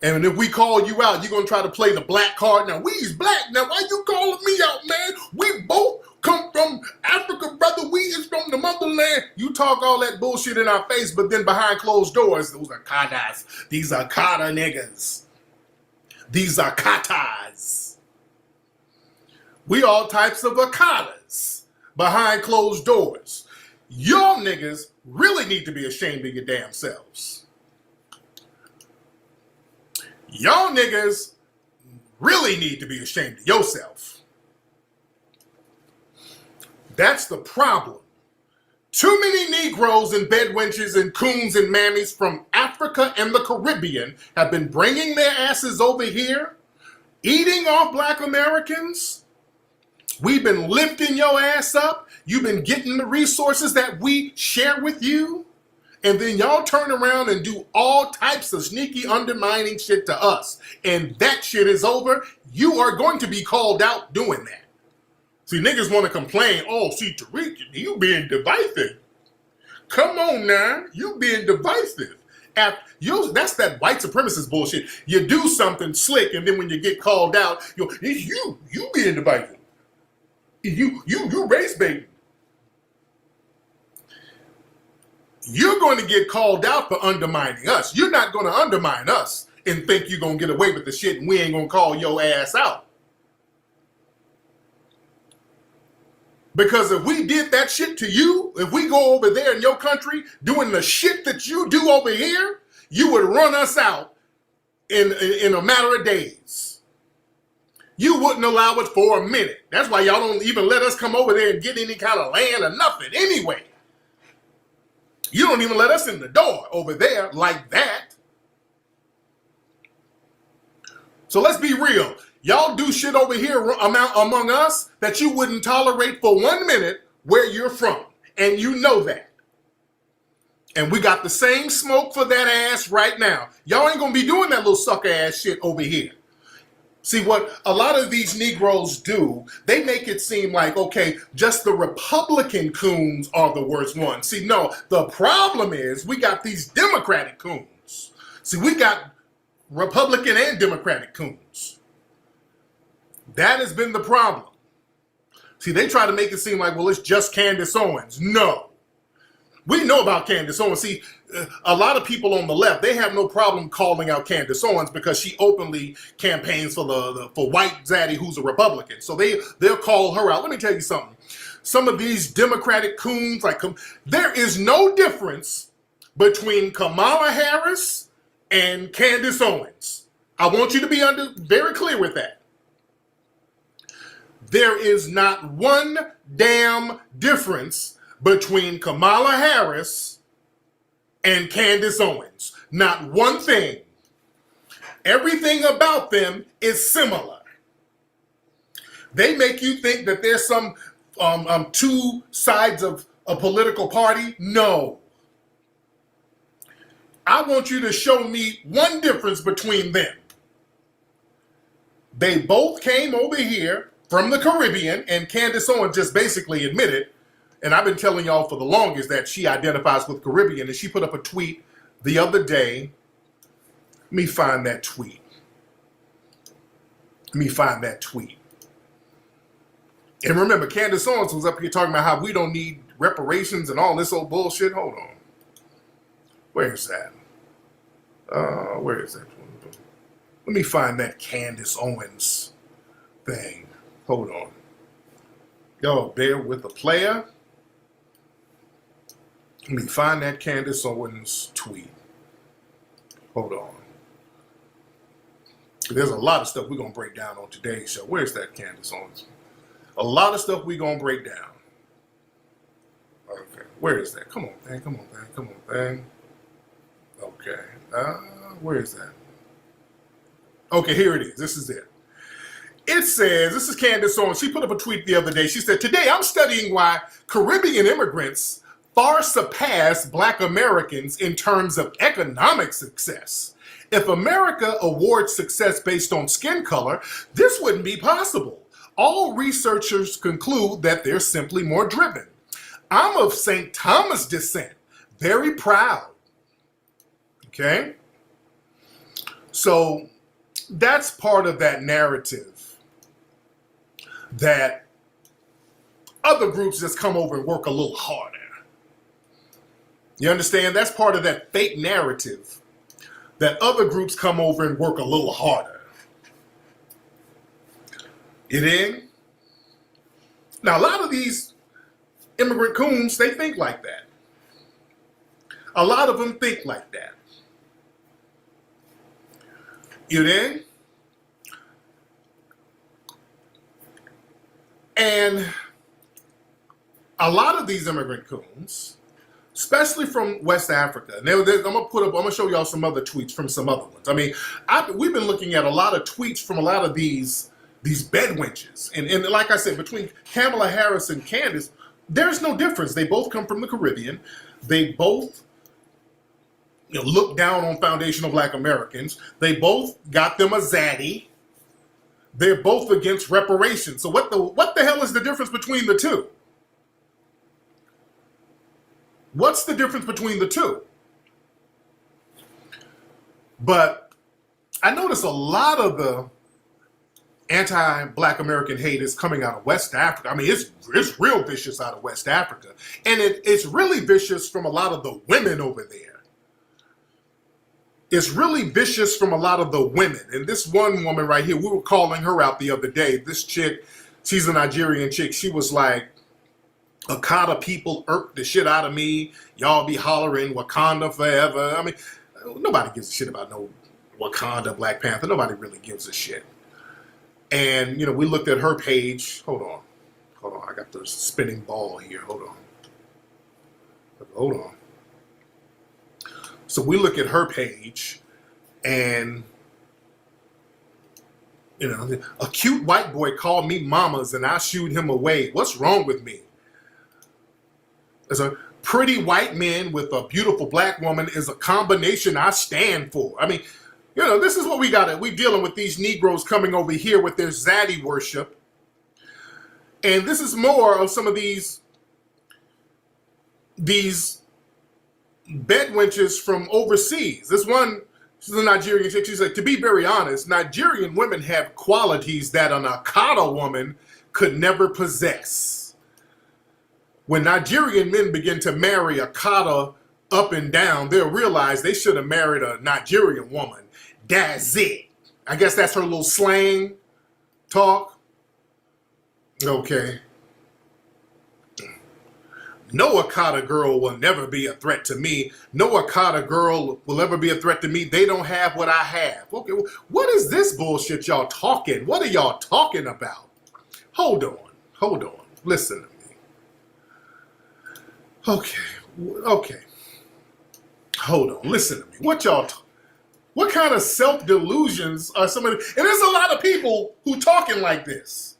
And if we call you out, you're going to try to play the black card. Now, we's black. Now, why you calling me out, man? We both come from Africa, brother. We is from the motherland. You talk all that bullshit in our face, but then behind closed doors, those are katas. These are kata niggas. These are katas. We all types of akatas behind closed doors. Y'all niggas really need to be ashamed of your damn selves. Y'all niggas really need to be ashamed of yourself. That's the problem. Too many Negroes and bedwenches and coons and mammies from Africa and the Caribbean have been bringing their asses over here, eating off black Americans. We've been lifting your ass up. You've been getting the resources that we share with you. And then y'all turn around and do all types of sneaky undermining shit to us. And that shit is over. You are going to be called out doing that. See, niggas want to complain. Oh, see, Tariq, you being divisive. Come on now. You being divisive. That's that white supremacist bullshit. You do something slick, and then when you get called out, it's you being divisive. You race baiting. You're going to get called out for undermining us. You're not going to undermine us and think you're going to get away with the shit and we ain't going to call your ass out. Because if we did that shit to you, if we go over there in your country doing the shit that you do over here, you would run us out in a matter of days. You wouldn't allow it for a minute. That's why y'all don't even let us come over there and get any kind of land or nothing anyway. You don't even let us in the door over there like that. So let's be real. Y'all do shit over here among us that you wouldn't tolerate for 1 minute where you're from. And you know that. And we got the same smoke for that ass right now. Y'all ain't gonna be doing that little sucker ass shit over here. See, what a lot of these Negroes do, they make it seem like, okay, just the Republican coons are the worst ones. See, no, the problem is we got these Democratic coons. See, we got Republican and Democratic coons. That has been the problem. See, they try to make it seem like, well, it's just Candace Owens. No. We know about Candace Owens. See, a lot of people on the left, they have no problem calling out Candace Owens because she openly campaigns for for white zaddy who's a Republican. So they'll call her out. Let me tell you something. Some of these Democratic coons, there is no difference between Kamala Harris and Candace Owens. I want you to be very clear with that. There is not one damn difference between Kamala Harris and Candace Owens. Not one thing. Everything about them is similar. They make you think that there's some two sides of a political party. No. I want you to show me one difference between them. They both came over here from the Caribbean, and Candace Owens just basically admitted, and I've been telling y'all for the longest that she identifies with Caribbean, and she put up a tweet the other day. Let me find that tweet. And remember, Candace Owens was up here talking about how we don't need reparations and all this old bullshit. Hold on. Where's that? Where is that? Let me find that Candace Owens thing. Hold on. Y'all bear with the player. Let me find that Candace Owens tweet. Hold on. There's a lot of stuff we're going to break down on today's show. Where's that Candace Owens? A lot of stuff we're going to break down. Okay. Where is that? Come on, thing. Come on, thing. Come on, thing. Okay. Where is that? Okay, here it is. This is it. It says, this is Candace Owens. She put up a tweet the other day. She said, today I'm studying why Caribbean immigrants far surpass Black Americans in terms of economic success. If America awards success based on skin color, this wouldn't be possible. All researchers conclude that they're simply more driven. I'm of St. Thomas descent, very proud. Okay? So that's part of that narrative that other groups just come over and work a little harder. You understand? That's part of that fake narrative that other groups come over and work a little harder. You dig? Now, a lot of these immigrant coons, they think like that. A lot of them think like that. You dig? And a lot of these immigrant coons, especially from West Africa, and I'm gonna show y'all some other tweets from some other ones. I mean, we've been looking at a lot of tweets from a lot of these bedwenches, and like I said, between Kamala Harris and Candace, there's no difference. They both come from the Caribbean. They both look down on foundational Black Americans. They both got them a zaddy. They're both against reparations. So what the hell is the difference between the two? What's the difference between the two? But I notice a lot of anti-Black American hate is coming out of West Africa. I mean, it's real vicious out of West Africa. And it's really vicious from a lot of the women over there. It's really vicious from a lot of the women. And this one woman right here, we were calling her out the other day. This chick, she's a Nigerian chick. She was like, Akata people irk the shit out of me. Y'all be hollering Wakanda forever. I mean, nobody gives a shit about no Wakanda, Black Panther. Nobody really gives a shit. And, you know, we looked at her page. Hold on. I got the spinning ball here. Hold on. So we look at her page and, you know, a cute white boy called me mamas and I shooed him away. What's wrong with me? There's a pretty white man with a beautiful black woman is a combination I stand for. I mean, you know, this is what we got. We're dealing with these Negroes coming over here with their zaddy worship. And this is more of some of these bedwenches from overseas. This one, she's a Nigerian chick. She's like, to be very honest, Nigerian women have qualities that an Akata woman could never possess. When Nigerian men begin to marry Akata up and down, they'll realize they should have married a Nigerian woman. That's it. I guess that's her little slang talk. Okay. No Akata girl will never be a threat to me. No Akata girl will ever be a threat to me. They don't have what I have. Okay, what is this bullshit y'all talking? What are y'all talking about? Hold on. Listen to me. Okay. Hold on. Listen to me. What kind of self-delusions are some of the, and there's a lot of people who talking like this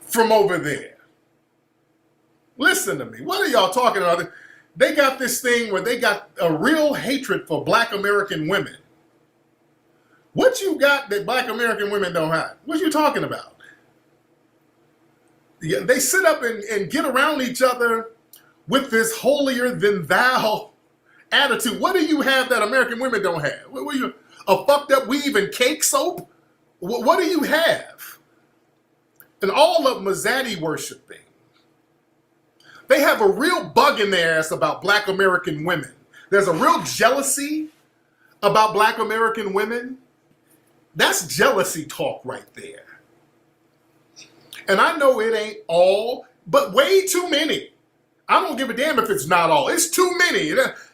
from over there. Listen to me. What are y'all talking about? They got this thing where they got a real hatred for Black American women. What you got that Black American women don't have? What you talking about? Yeah, they sit up and get around each other with this holier than thou attitude. What do you have that American women don't have? What you, a fucked up weave and cake soap? What do you have? And all of them are zaddy worshiping. They have a real bug in their ass about Black American women. There's a real jealousy about Black American women. That's jealousy talk right there. And I know it ain't all, but way too many. I don't give a damn if it's not all. It's too many.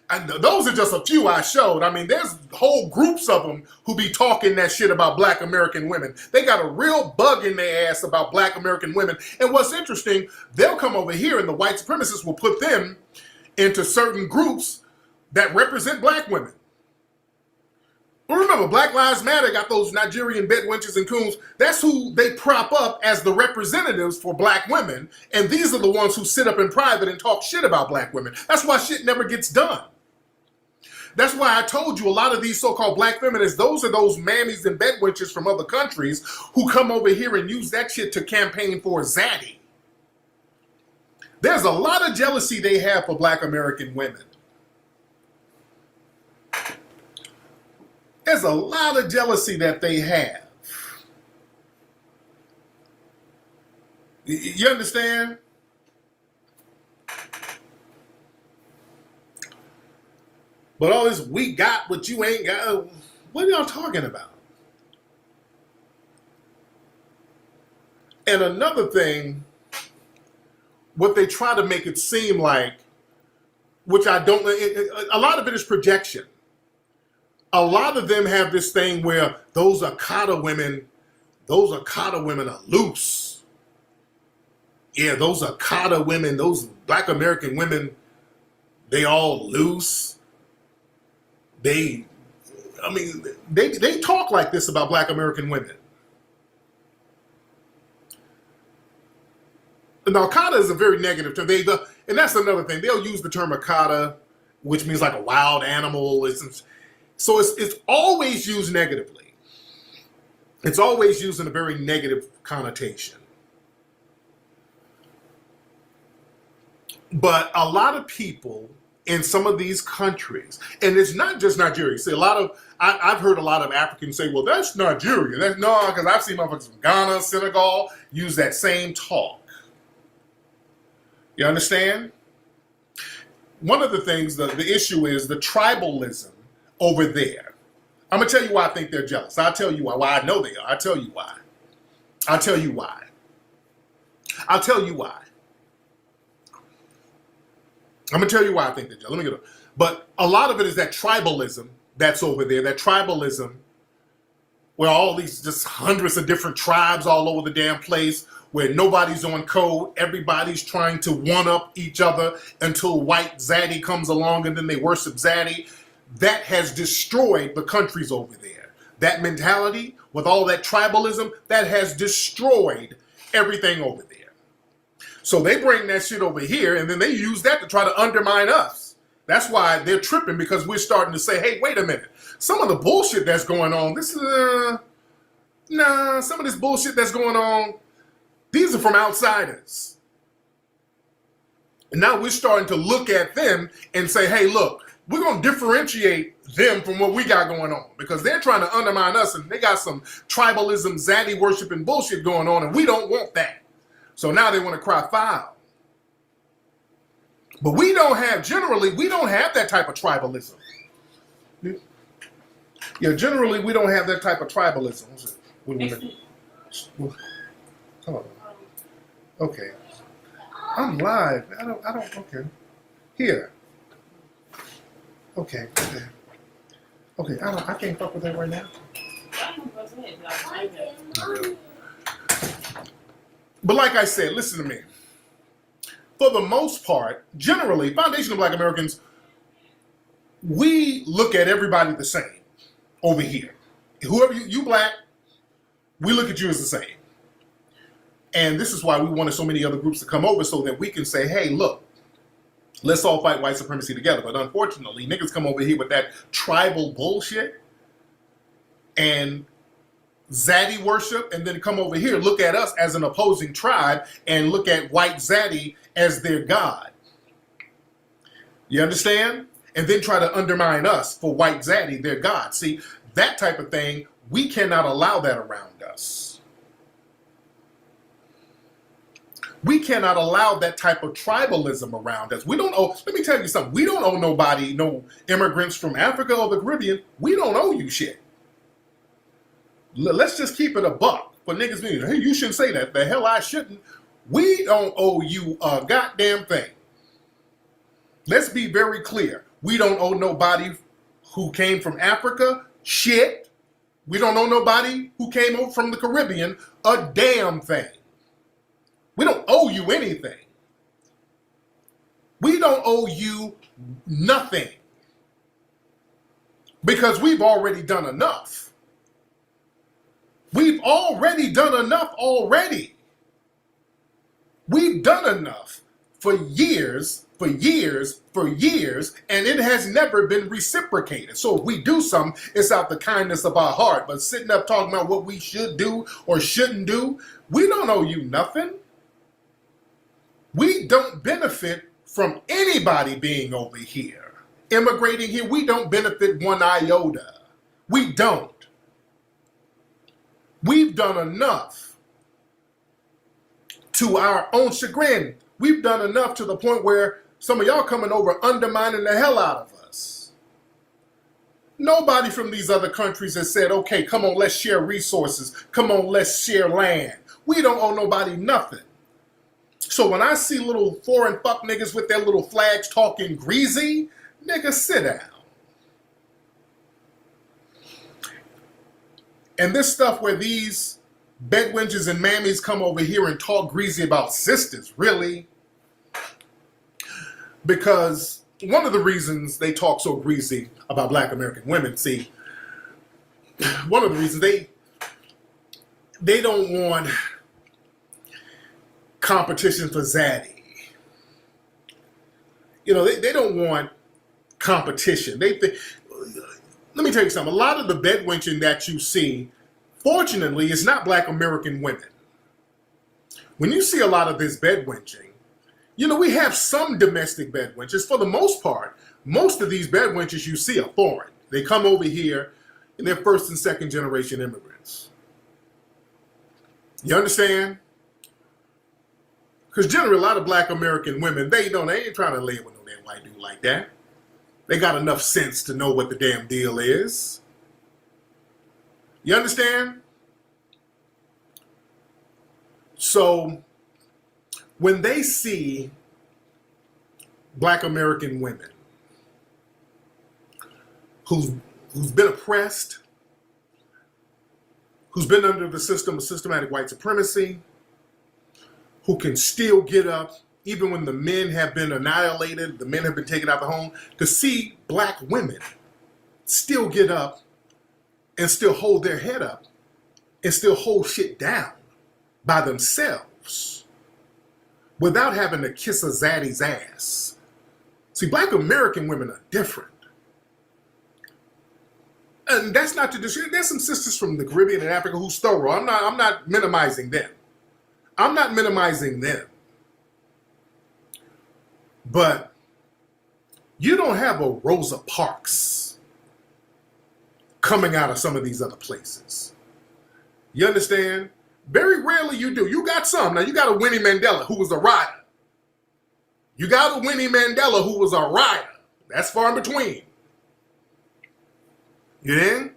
And those are just a few I showed. I mean, there's whole groups of them who be talking that shit about Black American women. They got a real bug in their ass about Black American women. And what's interesting, they'll come over here and the white supremacists will put them into certain groups that represent Black women. Well, remember, Black Lives Matter got those Nigerian bedwenches and coons. That's who they prop up as the representatives for Black women. And these are the ones who sit up in private and talk shit about Black women. That's why shit never gets done. That's why I told you a lot of these so-called Black feminists, those are those mammies and bedwenches from other countries who come over here and use that shit to campaign for zaddy. There's a lot of jealousy they have for Black American women. There's a lot of jealousy that they have. You understand? But all this, we got what you ain't got. What are y'all talking about? And another thing, what they try to make it seem like, which I don't, a lot of it is projection. A lot of them have this thing where those Akata women are loose. Yeah, those Akata women, those Black American women, they all loose. They talk like this about Black American women. Now, Akata is a very negative term. And that's another thing. They'll use the term Akata, which means like a wild animal. So it's always used negatively. It's always used in a very negative connotation. But a lot of people in some of these countries. And it's not just Nigeria. See, I've heard a lot of Africans say, well, that's Nigeria. No, because I've seen motherfuckers from Ghana, Senegal use that same talk. You understand? One of the things, the issue is the tribalism over there. I'm going to tell you why I think they're jealous. I'll tell you why I know they are. I'll tell you why. I'll tell you why. I'll tell you why. I'm going to tell you why I think they're jealous. Let me get it. But a lot of it is that tribalism that's over there, that tribalism where all these just hundreds of different tribes all over the damn place, where nobody's on code, everybody's trying to one-up each other until white zaddy comes along and then they worship zaddy. That has destroyed the countries over there. That mentality with all that tribalism, that has destroyed everything over there. So they bring that shit over here and then they use that to try to undermine us. That's why they're tripping, because we're starting to say, hey, wait a minute. Some of the bullshit that's going on, some of this bullshit that's going on, these are from outsiders. And now we're starting to look at them and say, hey, look, we're going to differentiate them from what we got going on, because they're trying to undermine us and they got some tribalism, zaddy worshiping bullshit going on, and we don't want that. So now they want to cry foul. But we don't have that type of tribalism. Yeah, generally we don't have that type of tribalism. Come on. Okay. I'm live. I don't, okay. Here. Okay. I can't fuck with that right now. But like I said, listen to me. For the most part, generally, foundational Black Americans, we look at everybody the same over here. Whoever you Black, we look at you as the same. And this is why we wanted so many other groups to come over, so that we can say, hey, look, let's all fight white supremacy together. But unfortunately, niggas come over here with that tribal bullshit and zaddy worship, and then come over here, look at us as an opposing tribe, and look at white zaddy as their god. You understand? And then try to undermine us for white zaddy, their god. See, that type of thing, we cannot allow that around us. We cannot allow that type of tribalism around us. We don't owe, let me tell you something, we don't owe nobody, no immigrants from Africa or the Caribbean, we don't owe you shit. Let's just keep it a buck for niggas being, hey, you shouldn't say that. The hell I shouldn't. We don't owe you a goddamn thing. Let's be very clear. We don't owe nobody who came from Africa shit. We don't owe nobody who came over from the Caribbean a damn thing. We don't owe you anything. We don't owe you nothing, because we've already done enough. We've already done enough already. We've done enough for years, and it has never been reciprocated. So if we do something, it's out the kindness of our heart. But sitting up talking about what we should do or shouldn't do, we don't owe you nothing. We don't benefit from anybody being over here. Immigrating here, we don't benefit one iota. We don't. We've done enough to our own chagrin. We've done enough to the point where some of y'all coming over undermining the hell out of us. Nobody from these other countries has said, okay, come on, let's share resources. Come on, let's share land. We don't owe nobody nothing. So when I see little foreign fuck niggas with their little flags talking greasy, nigga, sit down. And this stuff where these bedwenches and mammies come over here and talk greasy about sisters, really? Because one of the reasons they talk so greasy about Black American women, see, one of the reasons they don't want competition for zaddy. You know, they don't want competition. Let me tell you something. A lot of the bedwenching that you see, fortunately, is not Black American women. When you see a lot of this bedwenching, You know, we have some domestic bed wenches. For the most part, most of these bed wenches you see are foreign. They come over here and they're first and second generation immigrants. You understand? Because generally, a lot of black American women, they ain't trying to lay with no damn white dude like that. They got enough sense to know what the damn deal is. You understand? So, when they see black American women who's been oppressed, who's been under the system of systematic white supremacy, who can still get up even when the men have been annihilated, the men have been taken out of the home, to see black women still get up and still hold their head up and still hold shit down by themselves without having to kiss a zaddy's ass. See, black American women are different. And that's not to discredit. There's some sisters from the Caribbean and Africa who's thorough. I'm not minimizing them. I'm not minimizing them. But you don't have a Rosa Parks coming out of some of these other places. You understand? Very rarely you do. You got some. Now, you got a Winnie Mandela who was a rider. You got a Winnie Mandela who was a rider. That's far in between. You in?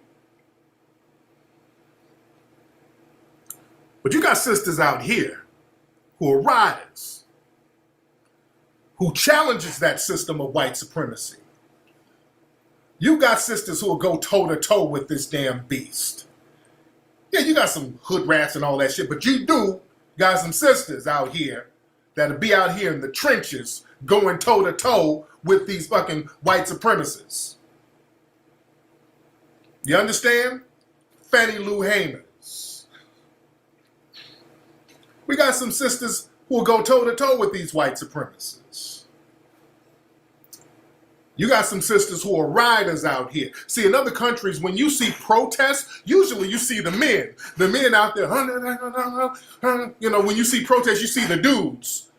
But you got sisters out here who are riders, who challenges that system of white supremacy. You got sisters who will go toe-to-toe with this damn beast. Yeah, you got some hood rats and all that shit, but you got some sisters out here that'll be out here in the trenches going toe-to-toe with these fucking white supremacists. You understand? Fannie Lou Hamers. We got some sisters who will go toe-to-toe with these white supremacists. You got some sisters who are riders out here. See, in other countries, when you see protests, usually you see the men. The men out there, you know, when you see protests, you see the dudes.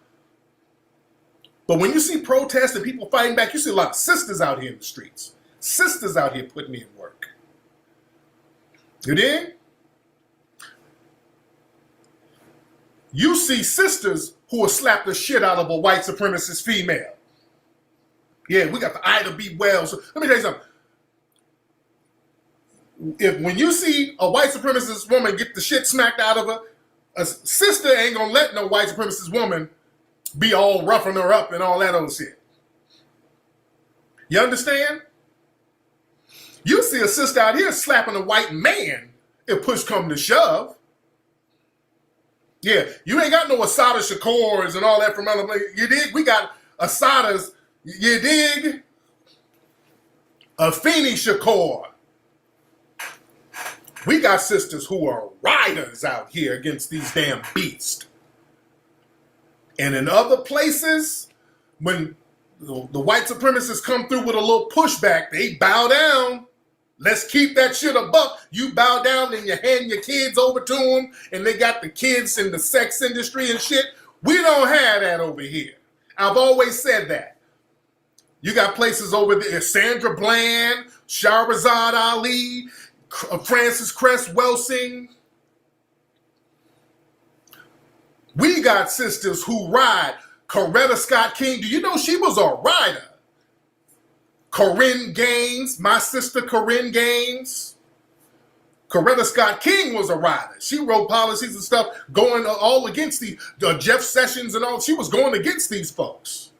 But when you see protests and people fighting back, you see a lot of sisters out here in the streets. Sisters out here putting in work. You dig? You see sisters who will slap the shit out of a white supremacist female. Yeah, we got the Ida B. Wells. Let me tell you something. When you see a white supremacist woman get the shit smacked out of her, a sister ain't gonna let no white supremacist woman be all roughing her up and all that other shit. You understand? You see a sister out here slapping a white man if push come to shove. Yeah, you ain't got no Asada Shakors and all that from other places. You dig? We got Asadas. You dig? Afeni Shakur. We got sisters who are riders out here against these damn beasts. And in other places, when the white supremacists come through with a little pushback, they bow down. Let's keep that shit a buck. You bow down and you hand your kids over to them, and they got the kids in the sex industry and shit. We don't have that over here. I've always said that. You got places over there, Sandra Bland, Shahrazad Ali, Frances Cress Welsing. We got sisters who ride. Coretta Scott King, do you know she was a rider? Corinne Gaines, my sister Corinne Gaines. Coretta Scott King was a rider. She wrote policies and stuff going all against the Jeff Sessions and all. She was going against these folks.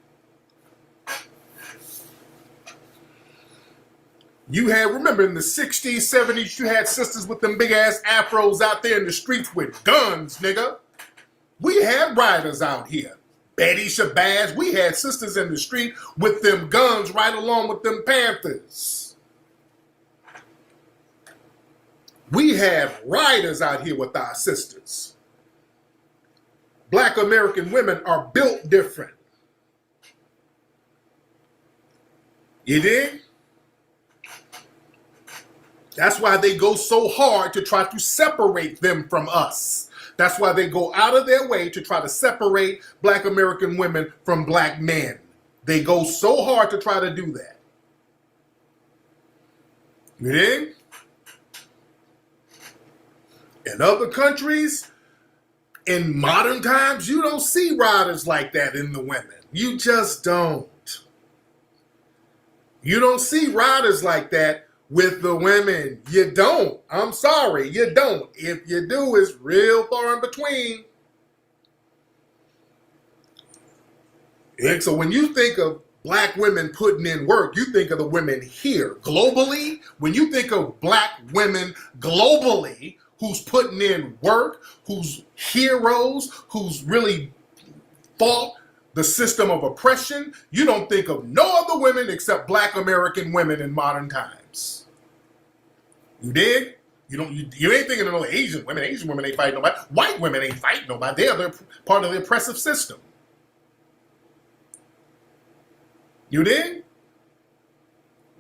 You had, remember in the 60s, 70s, you had sisters with them big ass afros out there in the streets with guns, nigga. We had riders out here. Betty Shabazz, we had sisters in the street with them guns right along with them Panthers. We have riders out here with our sisters. Black American women are built different. You dig? That's why they go so hard to try to separate them from us. That's why they go out of their way to try to separate black American women from black men. They go so hard to try to do that. You dig? In other countries, in modern times, you don't see riders like that in the women. You just don't. You don't see riders like that with the women. You don't. I'm sorry, you don't. If you do, it's real far in between. And so when you think of black women putting in work, you think of the women here. Globally, when you think of black women globally who's putting in work, who's heroes, who's really fought the system of oppression, you don't think of no other women except black American women in modern times. You dig? You ain't thinking of no Asian women. Asian women ain't fighting nobody. White women ain't fighting nobody. They're part of the oppressive system. You dig?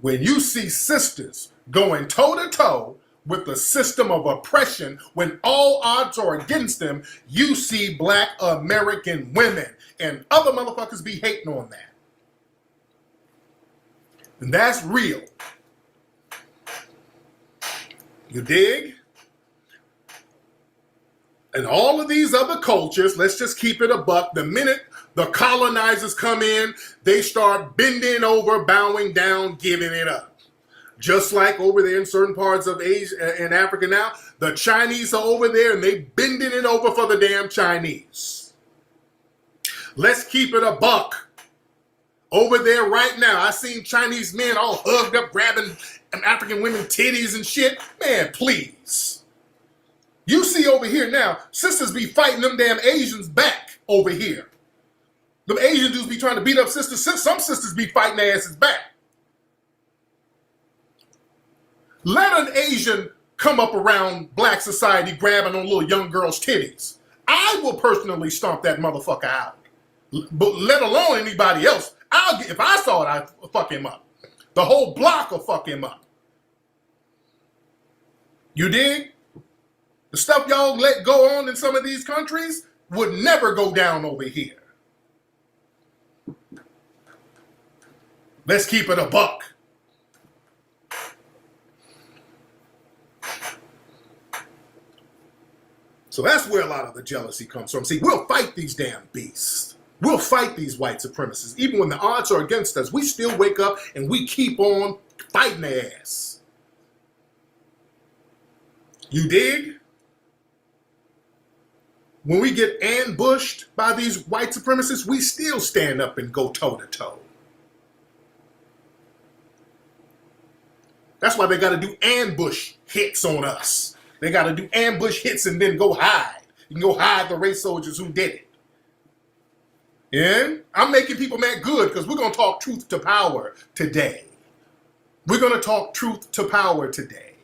When you see sisters going toe-to-toe with the system of oppression, when all odds are against them, you see black American women, and other motherfuckers be hating on that. And that's real. You dig? And all of these other cultures, let's just keep it a buck, the minute the colonizers come in, they start bending over, bowing down, giving it up. Just like over there in certain parts of Asia and Africa now, the Chinese are over there and they bending it over for the damn Chinese. Let's keep it a buck. Over there right now, I seen Chinese men all hugged up, grabbing African women titties and shit. Man, please. You see over here now, sisters be fighting them damn Asians back over here. Them Asian dudes be trying to beat up sisters. Some sisters be fighting their asses back. Let an Asian come up around black society grabbing on little young girls' titties. I will personally stomp that motherfucker out. But let alone anybody else. If I saw it, I'd fuck him up. The whole block will fuck him up. You dig? The stuff y'all let go on in some of these countries would never go down over here. Let's keep it a buck. So that's where a lot of the jealousy comes from. See, we'll fight these damn beasts. We'll fight these white supremacists. Even when the odds are against us, we still wake up and we keep on fighting their ass. You dig? When we get ambushed by these white supremacists, we still stand up and go toe-to-toe. That's why they got to do ambush hits on us. They got to do ambush hits and then go hide. You can go hide the race soldiers who did it. And I'm making people mad good because we're going to talk truth to power today. We're going to talk truth to power today.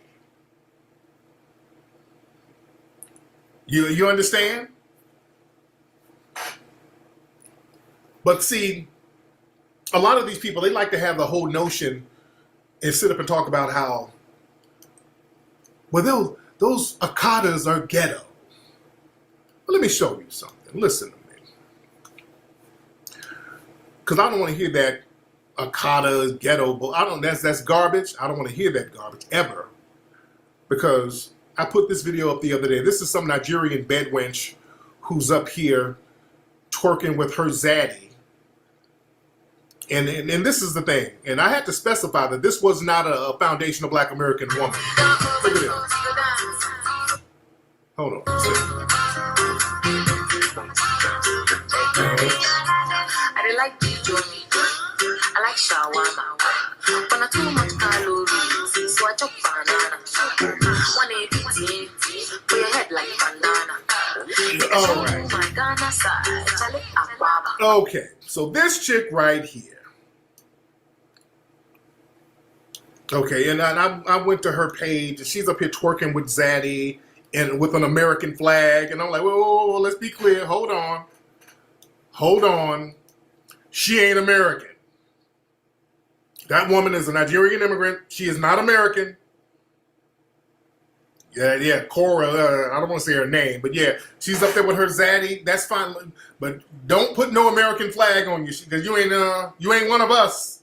You understand? But see, a lot of these people, they like to have the whole notion and sit up and talk about how, well, those Akatas are ghetto. Well, let me show you something. Listen to me. Because I don't want to hear that Akata is ghetto, but that's garbage. I don't want to hear that garbage ever. Because I put this video up the other day. This is some Nigerian bedwench who's up here twerking with her zaddy. And this is the thing. And I had to specify that this was not a foundational black American woman. Look at this. Hold on. I like Johnny. I like shawarma. But not too much calories, so I chop banana. 180, put your head like banana. All right. Okay, so this chick right here. Okay, and I went to her page, and she's up here twerking with Zaddy and with an American flag, and I'm like, whoa, let's be clear. Hold on. She ain't American. That woman is a Nigerian immigrant. She is not American. Yeah, Cora, I don't want to say her name, but yeah, she's up there with her zaddy. That's fine, but don't put no American flag on you because you ain't one of us.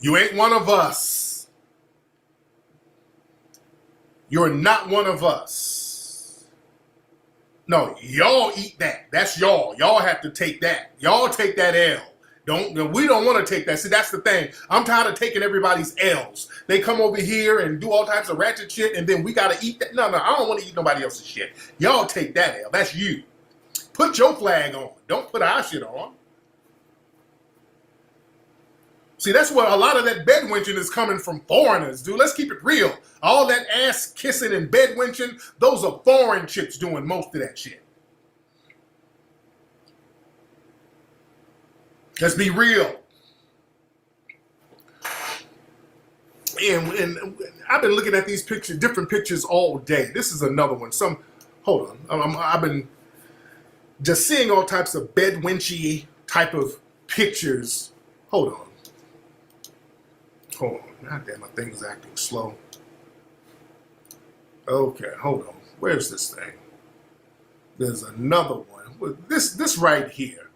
You ain't one of us. You're not one of us. No, y'all eat that. That's y'all. Y'all have to take that. Y'all take that L. We don't want to take that. See, that's the thing. I'm tired of taking everybody's L's. They come over here and do all types of ratchet shit, and then we got to eat that. No, I don't want to eat nobody else's shit. Y'all take that L. That's you. Put your flag on. Don't put our shit on. See, that's where a lot of that bed wenching is coming from foreigners, dude. Let's keep it real. All that ass kissing and bed wenching, those are foreign chicks doing most of that shit. Let's be real. And I've been looking at these pictures, different pictures all day. This is another one. Hold on. I've been just seeing all types of bed wenchy type of pictures. Hold on. God damn, my thing's acting slow. Okay, hold on. Where's this thing? There's another one. This right here.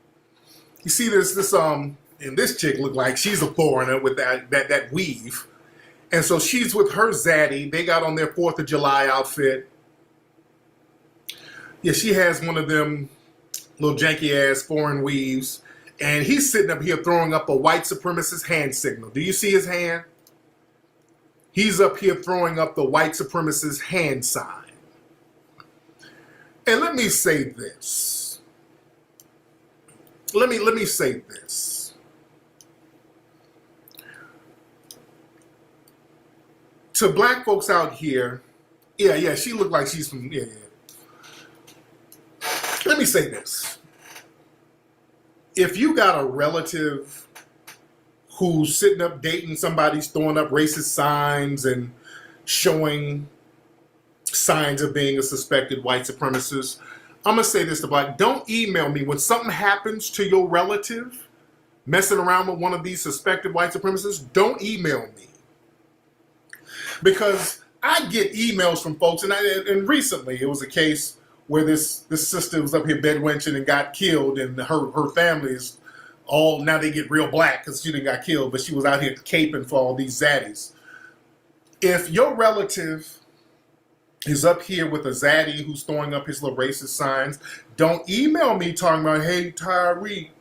You see this and this chick look like she's a foreigner with that weave. And so she's with her zaddy. They got on their 4th of July outfit. Yeah, she has one of them little janky ass foreign weaves. And he's sitting up here throwing up a white supremacist hand signal. Do you see his hand? He's up here throwing up the white supremacist hand sign. And let me say this. Let me say this. To black folks out here, yeah, she looked like she's from, yeah. Let me say this. If you got a relative who's sitting up dating somebody's throwing up racist signs and showing signs of being a suspected white supremacist, I'm going to say this to black. Don't email me when something happens to your relative messing around with one of these suspected white supremacists. Don't email me. Because I get emails from folks, and recently it was a case where this sister was up here bedwenching and got killed, and her family is all, now they get real black because she didn't got killed, but she was out here caping for all these zaddies. If your relative is up here with a zaddy who's throwing up his little racist signs, don't email me talking about, hey, Tariq,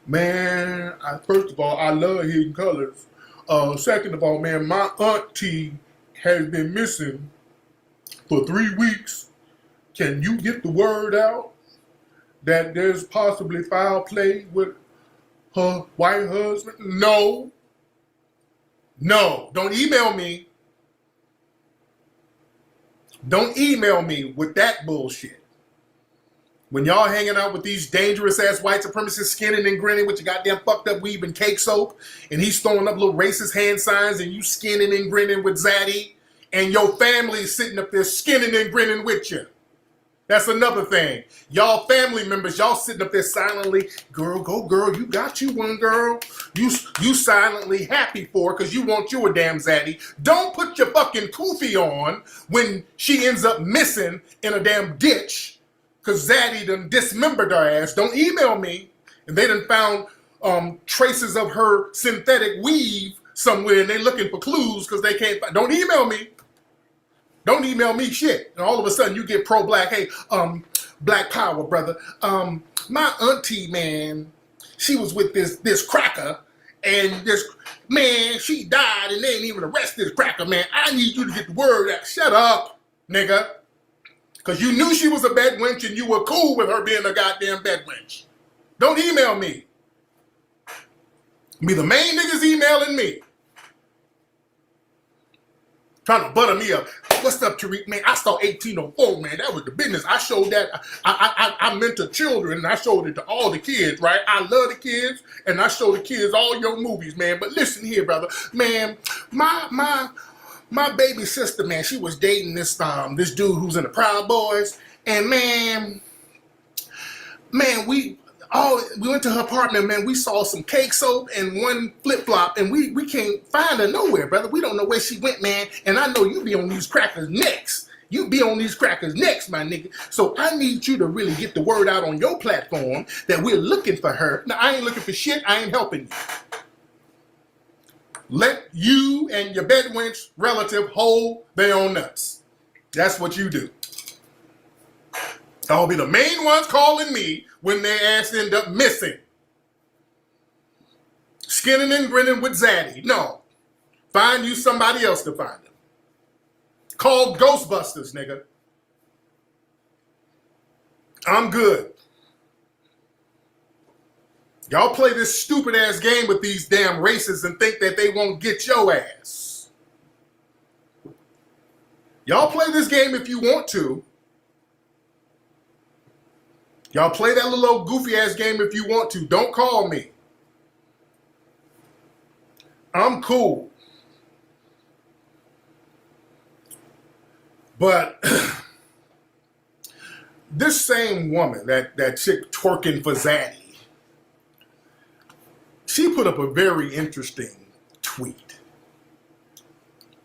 man, first of all, I love hidden colors. Second of all, man, my auntie has been missing for 3 weeks. Can you get the word out that there's possibly foul play with her white husband? No, don't email me. Don't email me with that bullshit. When y'all hanging out with these dangerous ass white supremacists skinning and grinning with your goddamn fucked up weave and cake soap, and he's throwing up little racist hand signs and you skinning and grinning with Zaddy, and your family's sitting up there skinning and grinning with you. That's another thing. Y'all family members, y'all sitting up there silently, girl, go girl, you got you one girl. You silently happy for her because you want you a damn zaddy. Don't put your fucking kufi on when she ends up missing in a damn ditch because zaddy done dismembered her ass. Don't email me. And they done found traces of her synthetic weave somewhere and they looking for clues because they can't find. Don't email me. Don't email me shit. And all of a sudden you get pro-black. Hey, black power, brother. My auntie, man, she was with this cracker, and this, man, she died, and they didn't even arrest this cracker, man. I need you to get the word out. Shut up, nigga. Because you knew she was a bed wench, and you were cool with her being a goddamn bed wench. Don't email me. Be the main niggas emailing me. Trying to butter me up. What's up, Tariq? Man, I saw 1804, man. That was the business. I showed that. I mentor children, and I showed it to all the kids, right? I love the kids, and I show the kids all your movies, man. But listen here, brother. Man, my baby sister, man, she was dating this dude who's in the Proud Boys. And, man, Oh, we went to her apartment, man. We saw some cake soap and one flip-flop, and we can't find her nowhere, brother. We don't know where she went, man. And I know you be on these crackers next. You be on these crackers next, my nigga. So I need you to really get the word out on your platform that we're looking for her. Now, I ain't looking for shit. I ain't helping you. Let you and your bedwench relative hold their own nuts. That's what you do. I'll be the main ones calling me when their ass end up missing. Skinning and grinning with Zaddy. No. Find you somebody else to find them. Call Ghostbusters, nigga. I'm good. Y'all play this stupid ass game with these damn races and think that they won't get your ass. Y'all play this game if you want to. Y'all play that little old goofy ass game if you want to. Don't call me. I'm cool. But this same woman, that chick twerking for Zaddy, she put up a very interesting tweet.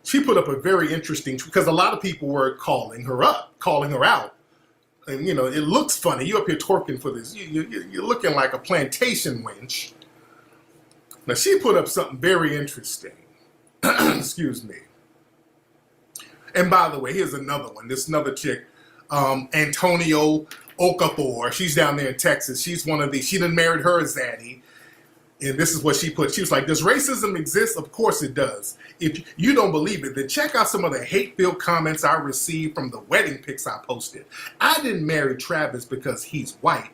She put up a very interesting tweet because a lot of people were calling her out. And, you know, it looks funny. You up here twerking for this. You're looking like a plantation wench. Now, she put up something very interesting. Excuse me. And by the way, here's another one. This another chick, Antonio Okafor. She's down there in Texas. She's one of these. She done married her Zaddy. And this is what she put. She was like, does racism exist? Of course it does. If you don't believe it, then check out some of the hate-filled comments I received from the wedding pics I posted. I didn't marry Travis because he's white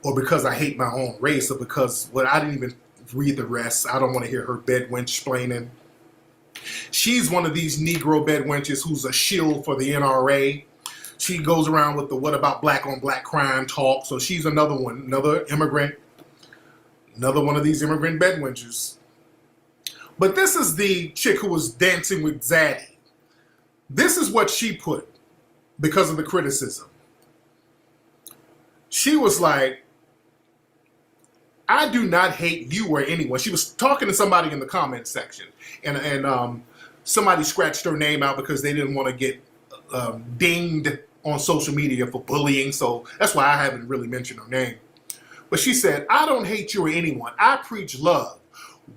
or because I hate my own race or because, well, I didn't even read the rest. I don't want to hear her bedwench explaining. She's one of these Negro bedwenches who's a shield for the NRA. She goes around with the what about black on black crime talk. So she's another one, another immigrant. Another one of these immigrant bedwenches. But this is the chick who was dancing with Zaddy. This is what she put because of the criticism. She was like, I do not hate you or anyone. She was talking to somebody in the comment section. And somebody scratched her name out because they didn't want to get dinged on social media for bullying. So that's why I haven't really mentioned her name. But she said, I don't hate you or anyone. I preach love.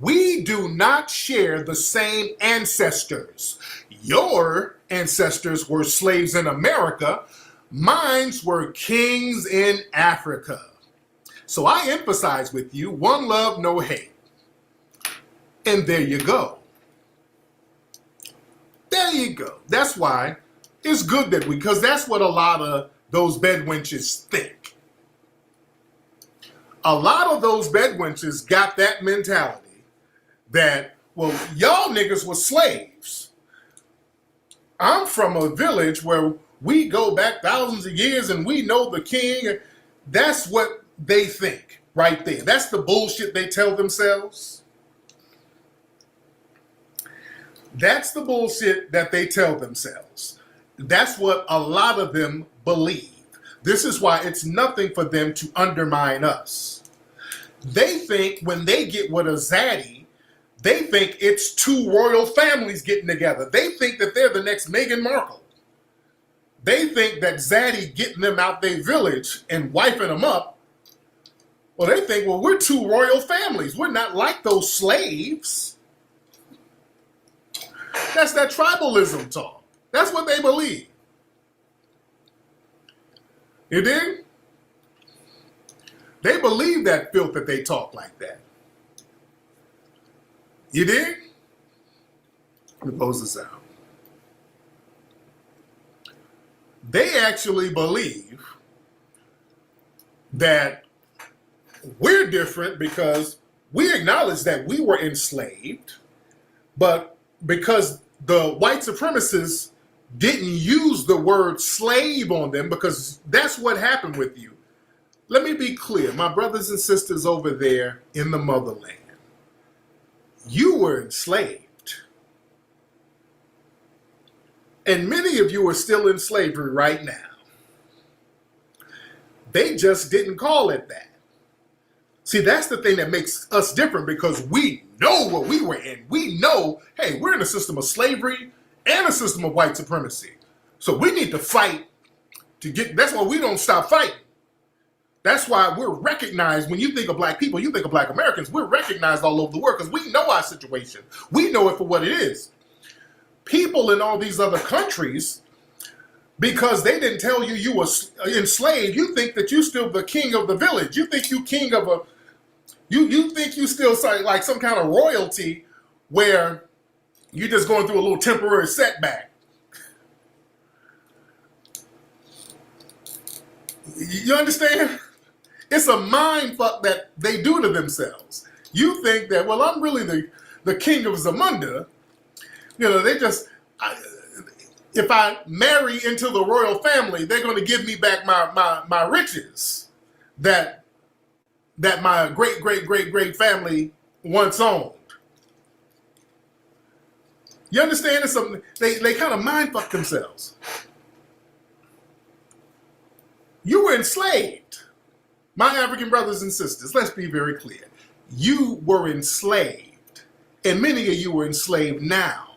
We do not share the same ancestors. Your ancestors were slaves in America. Mine were kings in Africa. So I emphasize with you, one love, no hate. And there you go. There you go. That's why it's good that because that's what a lot of those bedwenches think. A lot of those bedwenches got that mentality that, well, y'all niggas were slaves. I'm from a village where we go back thousands of years and we know the king. That's what they think right there. That's the bullshit they tell themselves. That's the bullshit that they tell themselves. That's what a lot of them believe. This is why it's nothing for them to undermine us. They think when they get with a Zaddy, they think it's two royal families getting together. They think that they're the next Meghan Markle. They think that Zaddy getting them out their village and wiping them up. Well, they think, well, we're two royal families. We're not like those slaves. That's that tribalism talk. That's what they believe. You dig? They believe that filth that they talk like that. You dig? Let me close this out. They actually believe that we're different because we acknowledge that we were enslaved, but because the white supremacists didn't use the word slave on them, because that's what happened with you. Let me be clear, my brothers and sisters over there in the motherland, you were enslaved. And many of you are still in slavery right now. They just didn't call it that. See, that's the thing that makes us different, because we know what we were in. We know, hey, we're in a system of slavery and a system of white supremacy. So we need to fight to get, that's why we don't stop fighting. That's why we're recognized. When you think of black people, you think of black Americans, we're recognized all over the world because we know our situation. We know it for what it is. People in all these other countries, because they didn't tell you you were enslaved, you think that you're still the king of the village. You think you king of a, you think you still like some kind of royalty where you're just going through a little temporary setback. You understand? It's a mind fuck that they do to themselves. You think that, well, I'm really the king of Zamunda. You know, they just, if I marry into the royal family, they're going to give me back my riches that my great family once owned. You understand? It's something they kind of mind fuck themselves. You were enslaved. My African brothers and sisters, let's be very clear. You were enslaved, and many of you are enslaved now.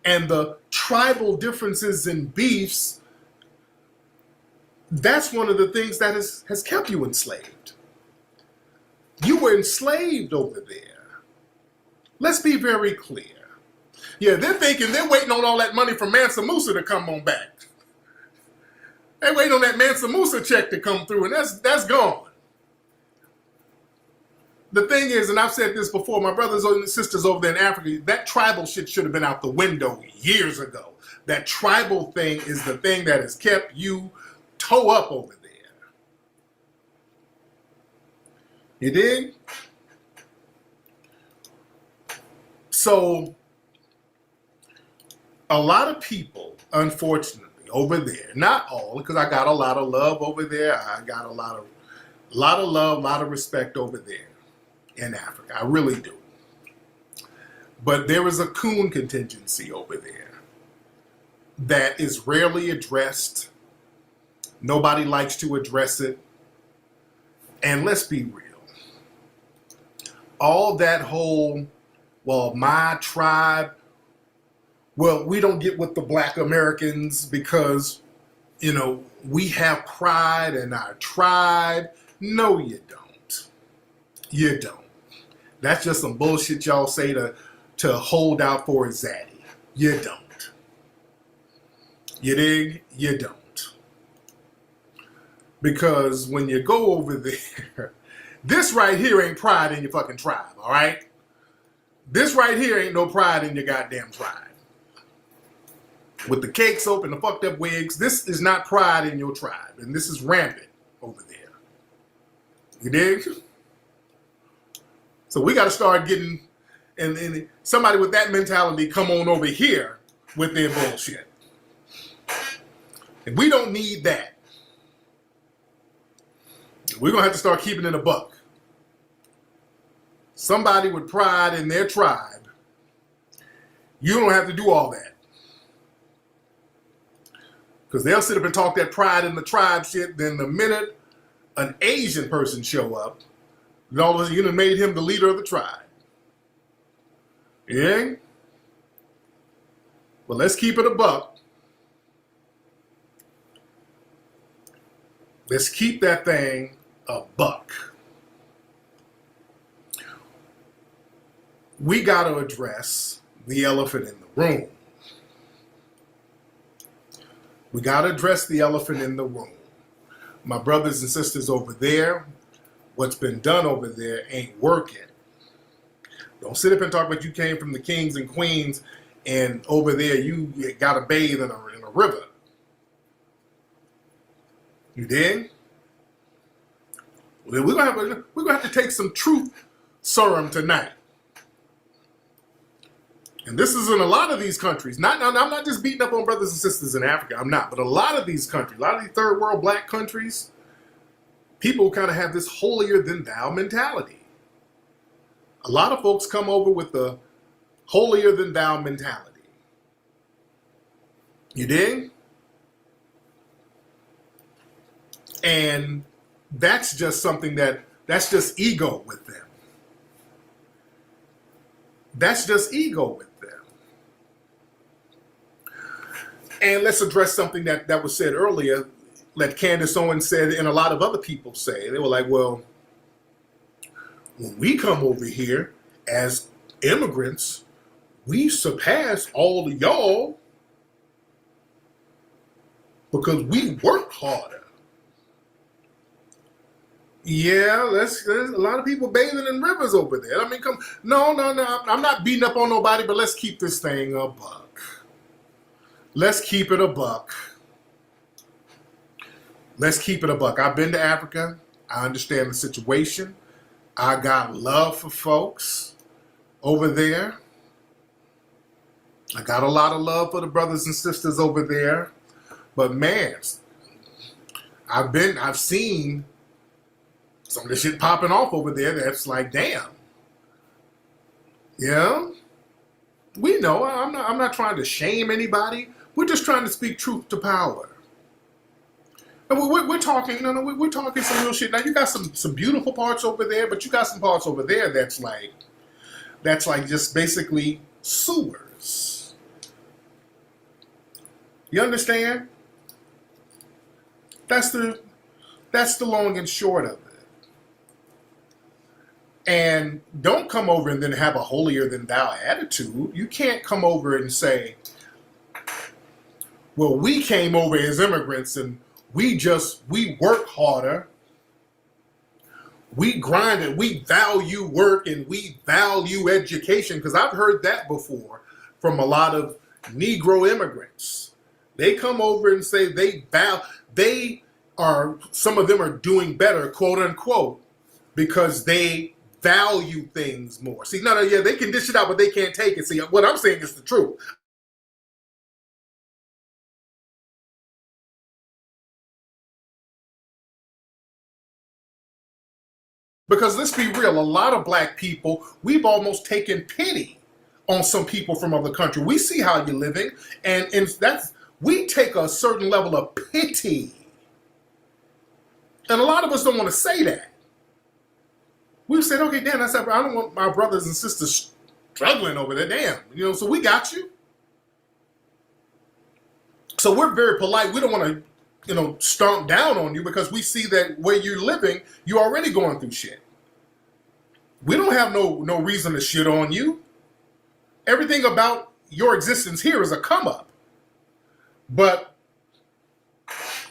And the tribal differences and beefs, that's one of the things that has kept you enslaved. You were enslaved over there. Let's be very clear. Yeah, they're waiting on all that money from Mansa Musa to come on back. They waiting on that Mansa Musa check to come through, and that's gone. The thing is, and I've said this before, my brothers and sisters over there in Africa, that tribal shit should have been out the window years ago. That tribal thing is the thing that has kept you toe up over there. You dig? So, a lot of people, unfortunately, over there, not all, because I got a lot of love over there. I got a lot of love, a lot of respect over there in Africa. I really do. But there is a coon contingency over there that is rarely addressed. Nobody likes to address it. And let's be real. All that whole, well, my tribe, well, we don't get with the black Americans because, you know, we have pride in our tribe. No, you don't. You don't. That's just some bullshit y'all say to hold out for a zaddy. You don't. You dig? You don't. Because when you go over there, this right here ain't pride in your fucking tribe, all right? This right here ain't no pride in your goddamn tribe. With the cake soap and the fucked up wigs, this is not pride in your tribe. And this is rampant over there. You dig? So we got to start getting, and somebody with that mentality come on over here with their bullshit. And we don't need that. We're going to have to start keeping it a buck. Somebody with pride in their tribe, you don't have to do all that. Because they'll sit up and talk that pride in the tribe shit, then the minute an Asian person show up, then all of a sudden you done made him the leader of the tribe. Yeah? Well, let's keep it a buck. Let's keep that thing a buck. We got to address the elephant in the room. We got to address the elephant in the room. My brothers and sisters over there, what's been done over there ain't working. Don't sit up and talk about you came from the kings and queens and over there you got to bathe in a river. You dig? Well, we're gonna have to take some truth serum tonight. And this is in a lot of these countries. I'm not just beating up on brothers and sisters in Africa. I'm not. But a lot of these countries, a lot of these third world black countries, people kind of have this holier than thou mentality. A lot of folks come over with the holier than thou mentality. You dig? And that's just something that That's just ego with them. That's just ego with them. And let's address something that was said earlier, that Candace Owens said and a lot of other people say. They were like, well, when we come over here as immigrants, we surpass all of y'all because we work harder. Yeah, there's a lot of people bathing in rivers over there. I mean, no, I'm not beating up on nobody, but let's keep this thing a buck. Let's keep it a buck. Let's keep it a buck. I've been to Africa. I understand the situation. I got love for folks over there. I got a lot of love for the brothers and sisters over there. But man, I've seen some of the shit popping off over there that's like, damn. Yeah. We know. I'm not trying to shame anybody. We're just trying to speak truth to power. And we're talking, we're talking some real shit. Now you got some beautiful parts over there, but you got some parts over there that's like just basically sewers. You understand? That's the long and short of it. And don't come over and then have a holier than thou attitude. You can't come over and say, well, we came over as immigrants and we work harder. We grind it. We value work and we value education. Because I've heard that before from a lot of Negro immigrants. They come over and say some of them are doing better, quote unquote, because they value things more. See, they can dish it out, but they can't take it. See, what I'm saying is the truth. Because let's be real, a lot of black people, we've almost taken pity on some people from other countries. We see how you're living, and we take a certain level of pity. And a lot of us don't want to say that. We've said, okay, damn, I don't want my brothers and sisters struggling over there, damn. So we got you. So we're very polite. We don't want to, stomp down on you because we see that where you're living, you're already going through shit. We don't have no reason to shit on you. Everything about your existence here is a come up. But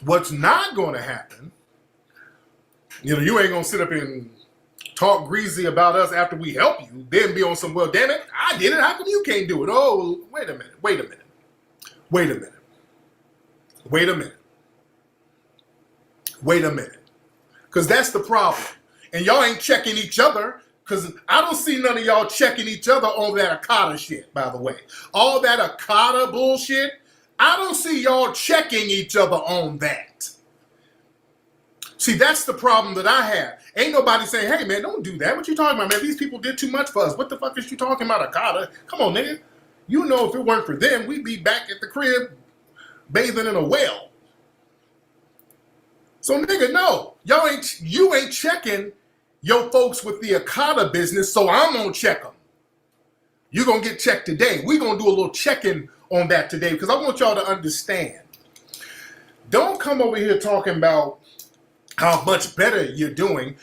what's not going to happen, you ain't going to sit up and talk greasy about us after we help you, then be on some, well, damn it, I did it. How come you can't do it? Oh, wait a minute. Because that's the problem. And y'all ain't checking each other, because I don't see none of y'all checking each other on that Akata shit, by the way. All that Akata bullshit, I don't see y'all checking each other on that. See, that's the problem that I have. Ain't nobody saying, hey, man, don't do that. What you talking about, man? These people did too much for us. What the fuck is you talking about, Akata? Come on, nigga. If it weren't for them, we'd be back at the crib bathing in a well. So, nigga, no. You ain't checking your folks with the Akata business, so I'm going to check them. You're going to get checked today. We're going to do a little checking on that today because I want y'all to understand. Don't come over here talking about how much better you're doing.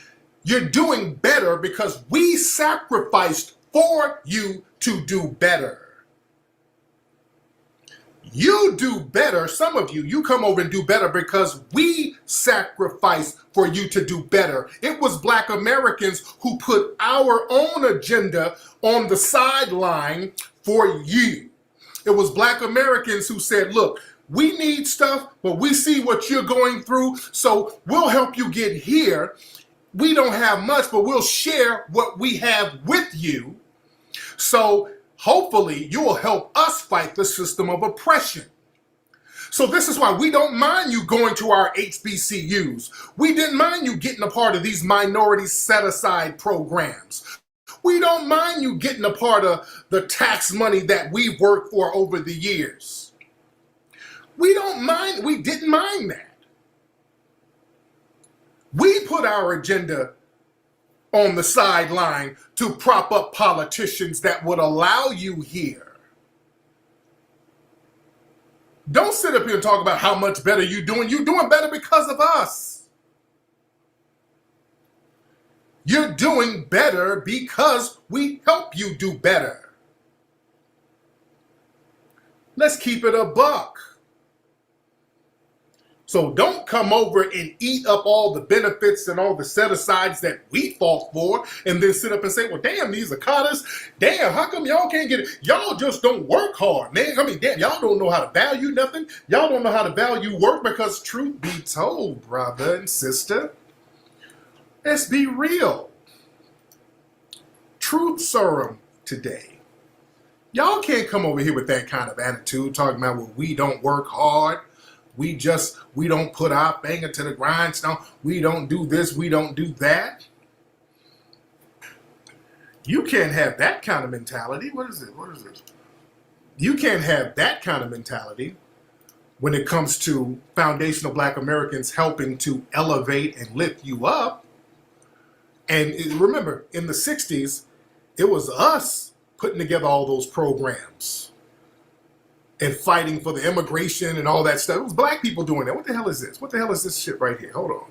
You're doing better because we sacrificed for you to do better. You do better, some of you come over and do better because we sacrificed for you to do better. It was Black Americans who put our own agenda on the sideline for you. It was Black Americans who said, look, we need stuff, but we see what you're going through, so we'll help you get here. We don't have much, but we'll share what we have with you. So hopefully you will help us fight the system of oppression. So this is why we don't mind you going to our HBCUs. We didn't mind you getting a part of these minority set-aside programs. We don't mind you getting a part of the tax money that we've worked for over the years. We didn't mind that. We put our agenda on the sideline to prop up politicians that would allow you here. Don't sit up here and talk about how much better you're doing. You're doing better because of us. You're doing better because we help you do better. Let's keep it a buck. So don't come over and eat up all the benefits and all the set-asides that we fought for and then sit up and say, well, damn, these Akatas, damn, how come y'all can't get it? Y'all just don't work hard, man. I mean, damn, y'all don't know how to value nothing. Y'all don't know how to value work because truth be told, brother and sister, let's be real. Truth serum today. Y'all can't come over here with that kind of attitude talking about, well, we don't work hard. We don't put our finger to the grindstone. We don't do this. We don't do that. You can't have that kind of mentality. What is it? What is it? You can't have that kind of mentality when it comes to foundational Black Americans helping to elevate and lift you up. And remember, in the 60s, it was us putting together all those programs and fighting for the immigration and all that stuff. It was Black people doing that. What the hell is this? What the hell is this shit right here? Hold on.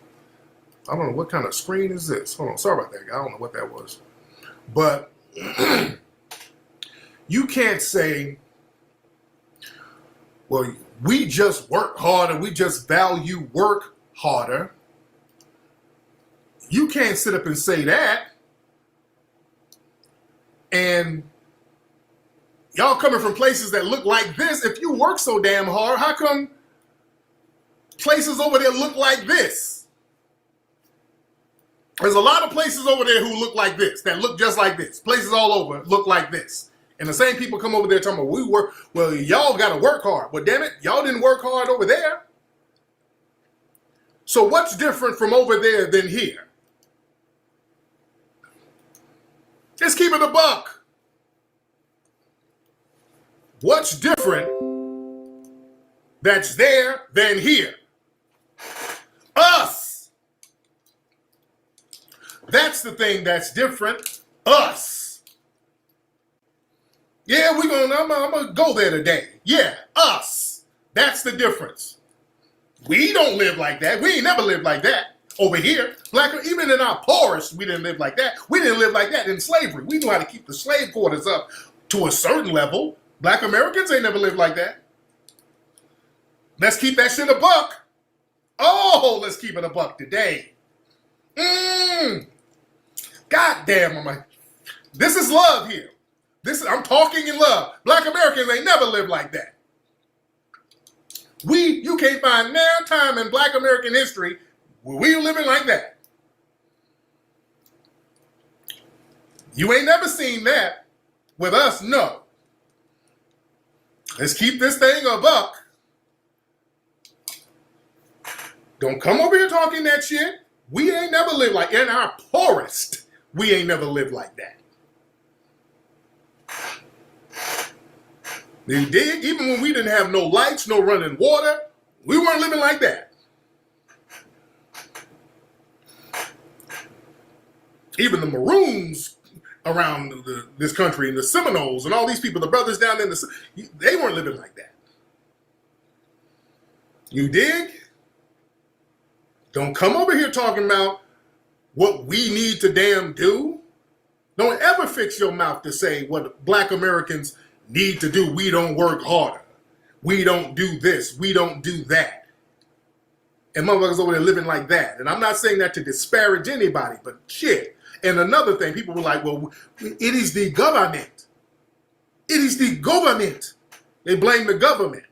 I don't know what kind of screen is this. Hold on. Sorry about that. I don't know what that was. But you can't say, well, we just work harder. We just value work harder. You can't sit up and say that. And y'all coming from places that look like this. If you work so damn hard, how come places over there look like this? There's a lot of places over there who look like this, that look just like this. Places all over look like this. And the same people come over there talking about, we work, well, y'all got to work hard. Well, damn it, y'all didn't work hard over there. So what's different from over there than here? Just keep it a buck. What's different that's there than here? Us. That's the thing that's different. Us. Yeah, I'm gonna go there today. Yeah, us. That's the difference. We don't live like that. We ain't never lived like that over here. Even in our poorest, we didn't live like that. We didn't live like that in slavery. We knew how to keep the slave quarters up to a certain level. Black Americans ain't never lived like that. Let's keep that shit a buck. Oh, let's keep it a buck today. God damn, this is love here. I'm talking in love. Black Americans ain't never lived like that. You can't find no time in Black American history where we living like that. You ain't never seen that with us, no. Let's keep this thing a buck. Don't come over here talking that shit. We ain't never lived like, in our poorest, we ain't never lived like that. You dig? Even when we didn't have no lights, no running water, we weren't living like that. Even the Maroons around this country and the Seminoles and all these people, the brothers down in they weren't living like that. You dig? Don't come over here talking about what we need to damn do. Don't ever fix your mouth to say what Black Americans need to do. We don't work harder. We don't do this. We don't do that. And motherfuckers over there living like that. And I'm not saying that to disparage anybody, but shit. And another thing, people were like, well, it is the government. It is the government. They blame the government.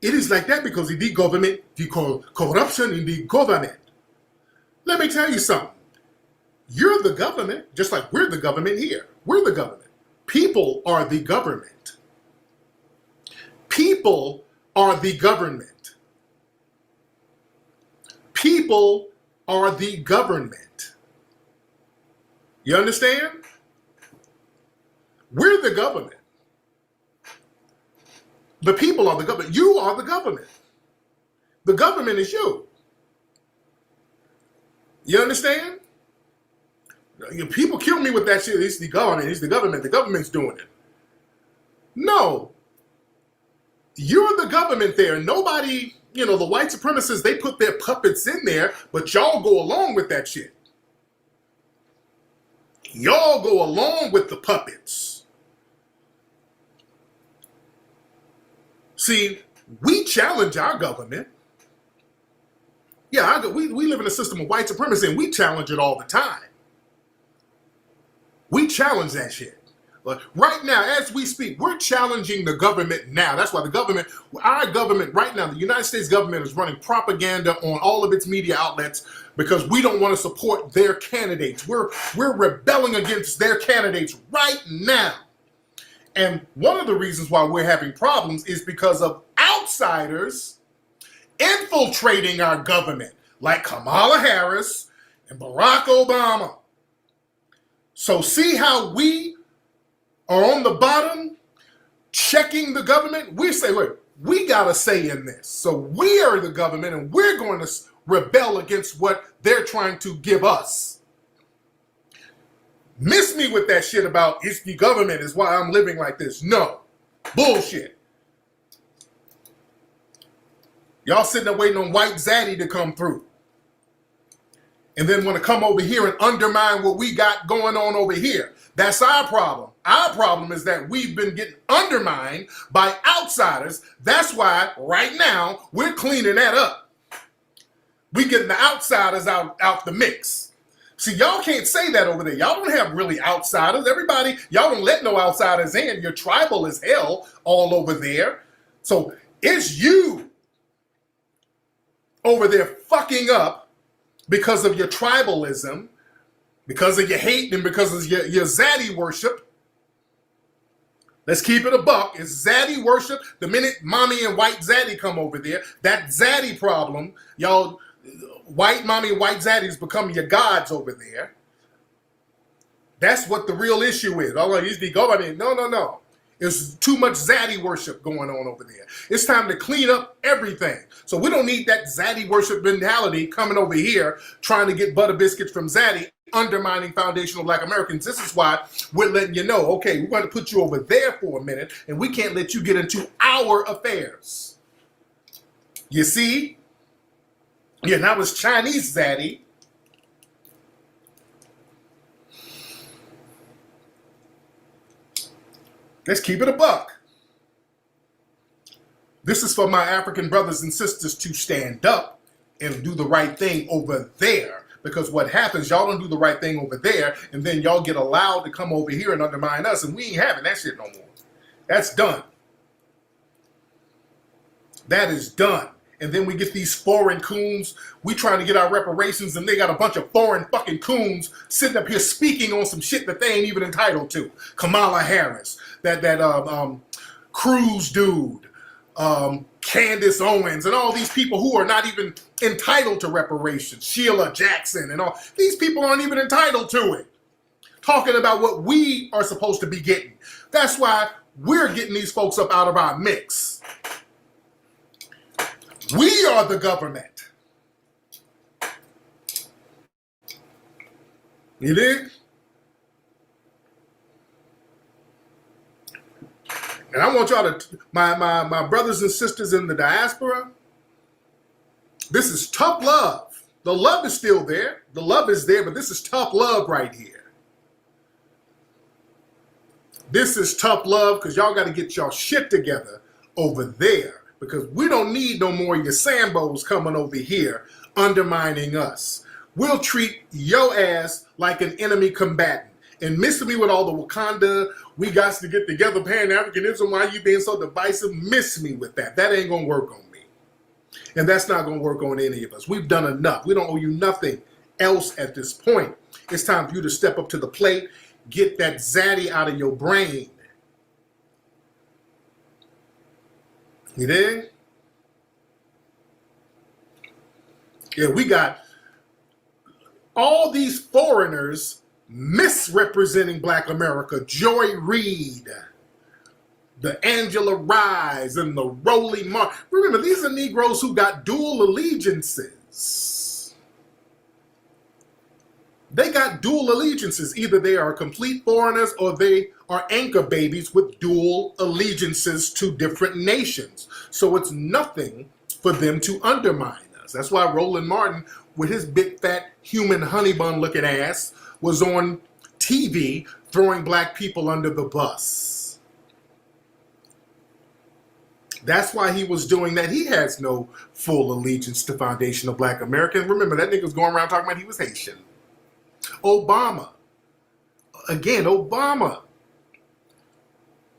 It is like that because the government, corruption in the government. Let me tell you something. You're the government, just like we're the government here. We're the government. People are the government. People are the government. People are the government. You understand? We're the government. The people are the government. You are the government. The government is you. You understand? People kill me with that shit. It's the government. It's the government. The government's doing it. No. You're the government there. Nobody, the white supremacists, they put their puppets in there, but y'all go along with that shit. Y'all go along with the puppets. See, we challenge our government. Yeah, we live in a system of white supremacy, and we challenge it all the time. We challenge that shit. But right now, as we speak, we're challenging the government now. That's why our government right now, the United States government is running propaganda on all of its media outlets because we don't want to support their candidates. We're rebelling against their candidates right now. And one of the reasons why we're having problems is because of outsiders infiltrating our government, like Kamala Harris and Barack Obama. So see how we are on the bottom checking the government? We say, wait, we got a say in this. So we are the government, and we're going to rebel against what they're trying to give us. Miss me with that shit about it's the government is why I'm living like this. No. Bullshit. Y'all sitting there waiting on white zaddy to come through. And then want to come over here and undermine what we got going on over here. That's our problem. Our problem is that we've been getting undermined by outsiders. That's why right now we're cleaning that up. We getting the outsiders out the mix. See, y'all can't say that over there. Y'all don't have really outsiders. Everybody, y'all don't let no outsiders in. You're tribal as hell all over there. So it's you over there fucking up because of your tribalism, because of your hate, and because of your zaddy worship. Let's keep it a buck. It's zaddy worship. The minute mommy and white zaddy come over there, that zaddy problem, y'all, white mommy and white zaddies become your gods over there. That's what the real issue is. All these the government. No. There's too much zaddy worship going on over there. It's time to clean up everything. So we don't need that zaddy worship mentality coming over here trying to get butter biscuits from zaddy, undermining foundational black Americans. This is why we're letting you know, okay, we're going to put you over there for a minute, and we can't let you get into our affairs. You see? Yeah, that was Chinese zaddy. Let's keep it a buck. This is for my African brothers and sisters to stand up and do the right thing over there. Because what happens, y'all don't do the right thing over there, and then y'all get allowed to come over here and undermine us, and we ain't having that shit no more. That's done. That is done. And then we get these foreign coons. We trying to get our reparations, and they got a bunch of foreign fucking coons sitting up here speaking on some shit that they ain't even entitled to. Kamala Harris, that Cruz dude, Candace Owens, and all these people who are not even entitled to reparations. Sheila Jackson and all. These people aren't even entitled to it. Talking about what we are supposed to be getting. That's why we're getting these folks up out of our mix. We are the government. You dig? And I want y'all to, my brothers and sisters in the diaspora, this is tough love. The love is still there. The love is there, but this is tough love right here. This is tough love because y'all got to get y'all shit together over there. Because we don't need no more of your Sambos coming over here undermining us. We'll treat your ass like an enemy combatant. And miss me with all the Wakanda, we got to get together, Pan-Africanism, why you being so divisive? Miss me with that. That ain't going to work on me. And that's not going to work on any of us. We've done enough. We don't owe you nothing else at this point. It's time for you to step up to the plate, get that zaddy out of your brain. You dig? Yeah, we got all these foreigners misrepresenting Black America. Joy Reid, the Angela Rise, and the Rolly Mark. Remember, these are Negroes who got dual allegiances. They got dual allegiances. Either they are complete foreigners or they are anchor babies with dual allegiances to different nations. So it's nothing for them to undermine us. That's why Roland Martin, with his big fat human honey bun looking ass, was on TV throwing black people under the bus. That's why he was doing that. He has no full allegiance to foundational black Americans. Remember, that nigga was going around talking about he was Haitian. Obama. Again, Obama.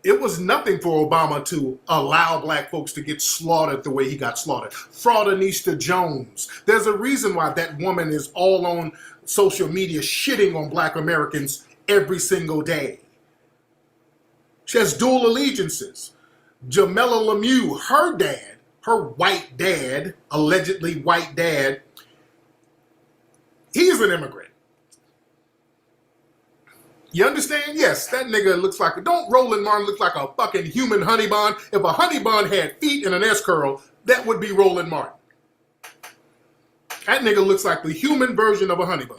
It was nothing for Obama to allow black folks to get slaughtered the way he got slaughtered. Fraudinista Jones. There's a reason why that woman is all on social media shitting on black Americans every single day. She has dual allegiances. Jamela Lemieux, her dad, her white dad, allegedly white dad, he's an immigrant. You understand? Yes, that nigga looks like don't Roland Martin look like a fucking human honey bun? If a honey bun had feet and an S-curl, that would be Roland Martin. That nigga looks like the human version of a honey bun.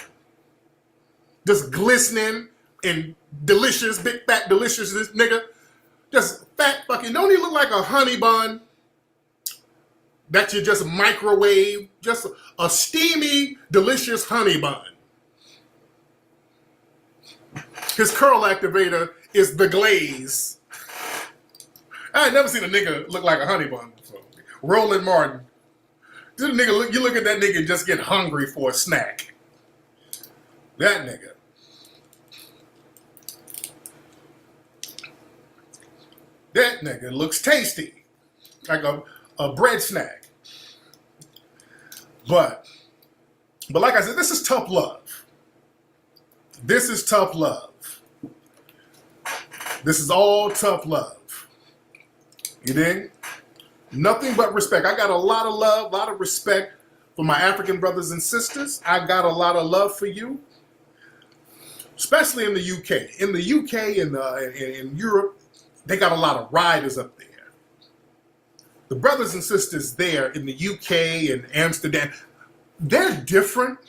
Just glistening and delicious, big fat deliciousness, nigga. Just fat fucking, don't he look like a honey bun that you just microwave? Just a steamy, delicious honey bun. His curl activator is the glaze. I ain't never seen a nigga look like a honey bun before. Roland Martin. This nigga, you look at that nigga and just get hungry for a snack. That nigga. That nigga looks tasty. Like a bread snack. But like I said, this is tough love. This is tough love. This is all tough love. You dig? Nothing but respect. I got a lot of love, a lot of respect for my African brothers and sisters. I got a lot of love for you, especially in the UK. In the UK and in Europe, they got a lot of riders up there. The brothers and sisters there in the UK and Amsterdam, they're different.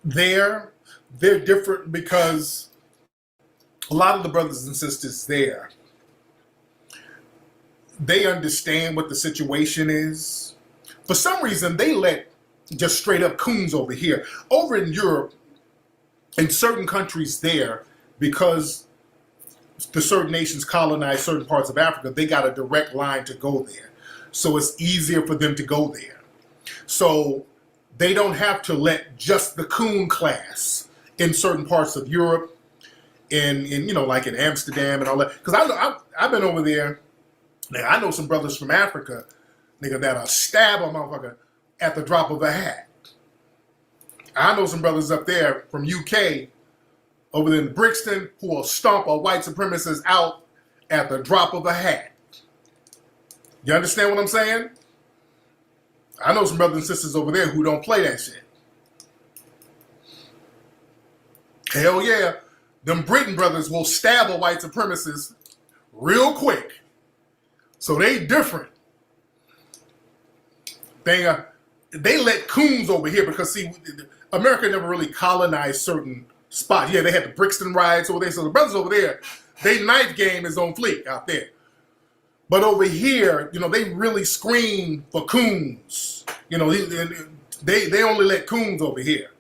They're different because a lot of the brothers and sisters there, they understand what the situation is. For some reason, they let just straight up coons over here. Over in Europe, in certain countries there, because the certain nations colonized certain parts of Africa, they got a direct line to go there. So it's easier for them to go there. So they don't have to let just the coon class in certain parts of Europe, in you know, like in Amsterdam and all that. Because I've been over there. Now, I know some brothers from Africa, nigga, that'll stab a motherfucker at the drop of a hat. I know some brothers up there from UK, over there in Brixton, who will stomp a white supremacist out at the drop of a hat. You understand what I'm saying? I know some brothers and sisters over there who don't play that shit. Hell yeah. Them Britain brothers will stab a white supremacist real quick. So they different. They let coons over here because, see, America never really colonized certain spots. Yeah, they had the Brixton riots over there. So the brothers over there, they knife game is on fleek out there. But over here, you know, they really scream for coons. You know, they only let coons over here.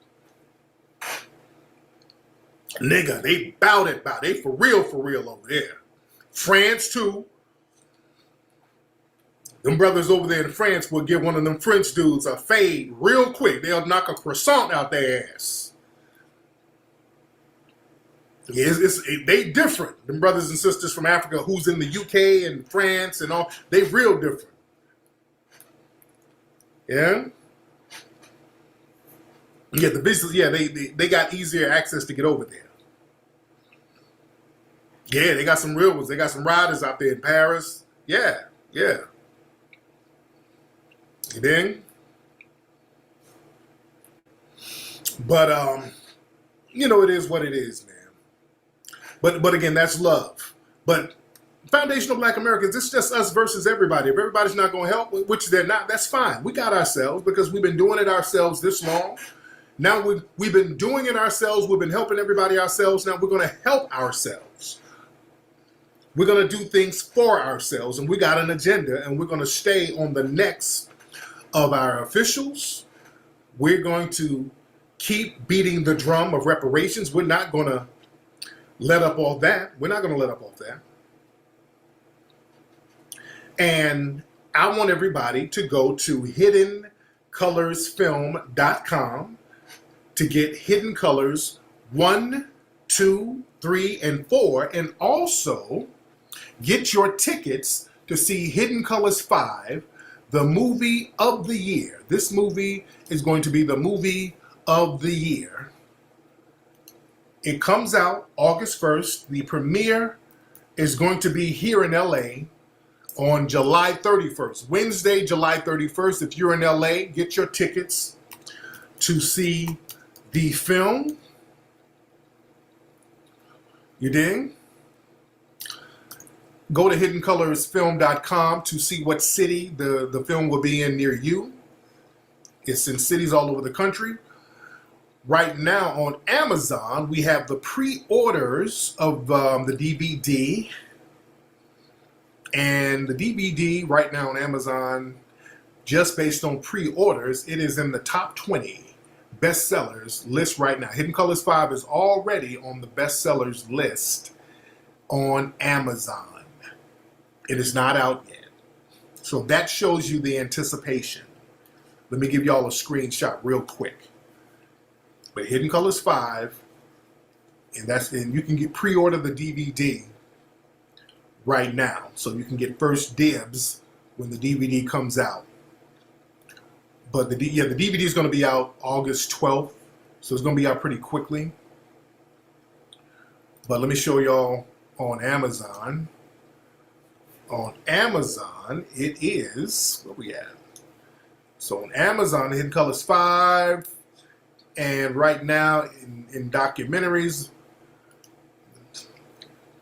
Nigga, they bout it. They for real over there. France, too. Them brothers over there in France will give one of them French dudes a fade real quick. They'll knock a croissant out their ass. Yeah, they different. Them brothers and sisters from Africa who's in the UK and France and all, they real different. Yeah? Yeah, the business, yeah, they got easier access to get over there. Yeah, they got some real ones. They got some riders out there in Paris. Yeah. You dig? But you know, it is what it is, man. But again, that's love. But foundational black Americans, it's just us versus everybody. If everybody's not going to help, which they're not, that's fine. We got ourselves because we've been doing it ourselves this long. Now we've been doing it ourselves. We've been helping everybody ourselves. Now we're going to help ourselves. We're going to do things for ourselves. And we got an agenda. And we're going to stay on the necks of our officials. We're going to keep beating the drum of reparations. We're not going to let up all that. We're not going to let up all that. And I want everybody to go to hiddencolorsfilm.com to get Hidden Colors 1, 2, 3, and 4, and also get your tickets to see Hidden Colors 5, the movie of the year. This movie is going to be the movie of the year. It comes out August 1st. The premiere is going to be here in LA on July 31st. Wednesday, July 31st. If you're in LA, get your tickets to see the film. You dig? Go to hiddencolorsfilm.com to see what city the film will be in near you. It's in cities all over the country. Right now on Amazon, we have the pre-orders of the DVD. And the DVD right now on Amazon, just based on pre-orders, it is in the top 20 bestsellers list right now. Hidden Colors 5 is already on the bestsellers list on Amazon. It is not out yet. So that shows you the anticipation. Let me give y'all a screenshot real quick. But Hidden Colors 5, and you can get pre-order the DVD right now. So you can get first dibs when the DVD comes out. But the DVD is going to be out August 12th. So it's going to be out pretty quickly. But let me show y'all on Amazon. On Amazon, it is, where we at? So on Amazon, Hidden Colors 5. And right now in documentaries,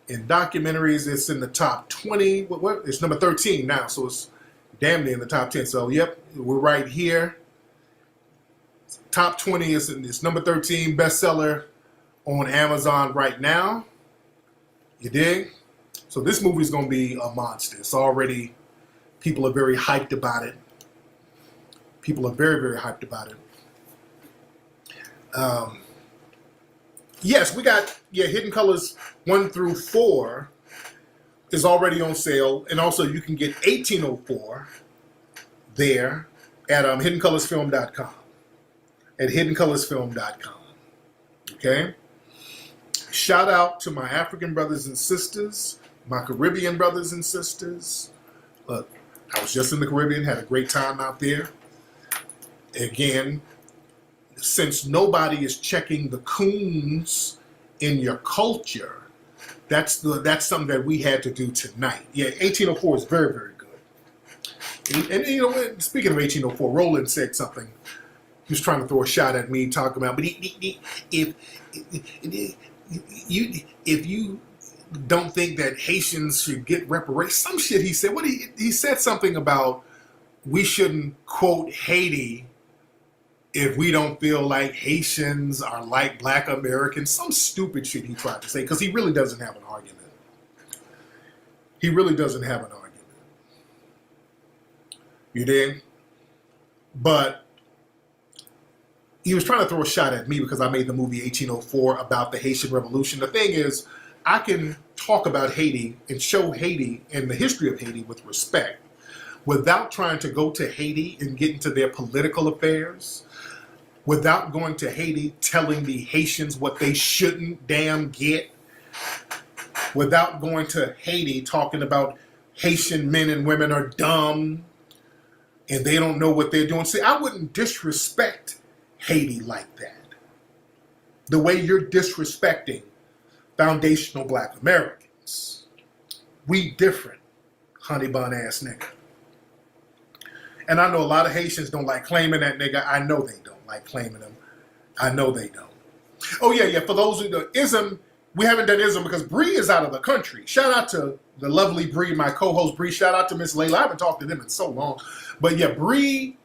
it's in the top 20. It's number 13 now, so it's damn near in the top 10. So, yep, we're right here. Top 20 is number 13 bestseller on Amazon right now. You dig? So this movie is going to be a monster. It's already, people are very hyped about it. People are very, very hyped about it. Yes, we got, Hidden Colors 1 through 4 is already on sale. And also you can get 1804 there at hiddencolorsfilm.com. At hiddencolorsfilm.com. Okay? Shout out to my African brothers and sisters, my Caribbean brothers and sisters. Look, I was just in the Caribbean, had a great time out there. Again, since nobody is checking the coons in your culture, that's something that we had to do tonight. Yeah, 1804 is very, very good. And you know, speaking of 1804, Roland said something. He was trying to throw a shot at me, talking about, but if you don't think that Haitians should get reparations, some shit he said. He said something about we shouldn't quote Haiti if we don't feel like Haitians are like Black Americans. Some stupid shit he tried to say, because he really doesn't have an argument. He really doesn't have an argument. You dig? But he was trying to throw a shot at me because I made the movie 1804 about the Haitian Revolution. The thing is, I can talk about Haiti and show Haiti and the history of Haiti with respect without trying to go to Haiti and get into their political affairs, without going to Haiti telling the Haitians what they shouldn't damn get, without going to Haiti talking about Haitian men and women are dumb and they don't know what they're doing. See, I wouldn't disrespect Haiti like that. The way you're disrespecting foundational Black Americans. We different, honey bun ass nigga. And I know a lot of Haitians don't like claiming that nigga. I know they don't like claiming him. I know they don't. Oh yeah. For those who do ism, we haven't done ism because Bree is out of the country. Shout out to the lovely Bree, my co-host Bree. Shout out to Miss Layla. I haven't talked to them in so long. But yeah, Bree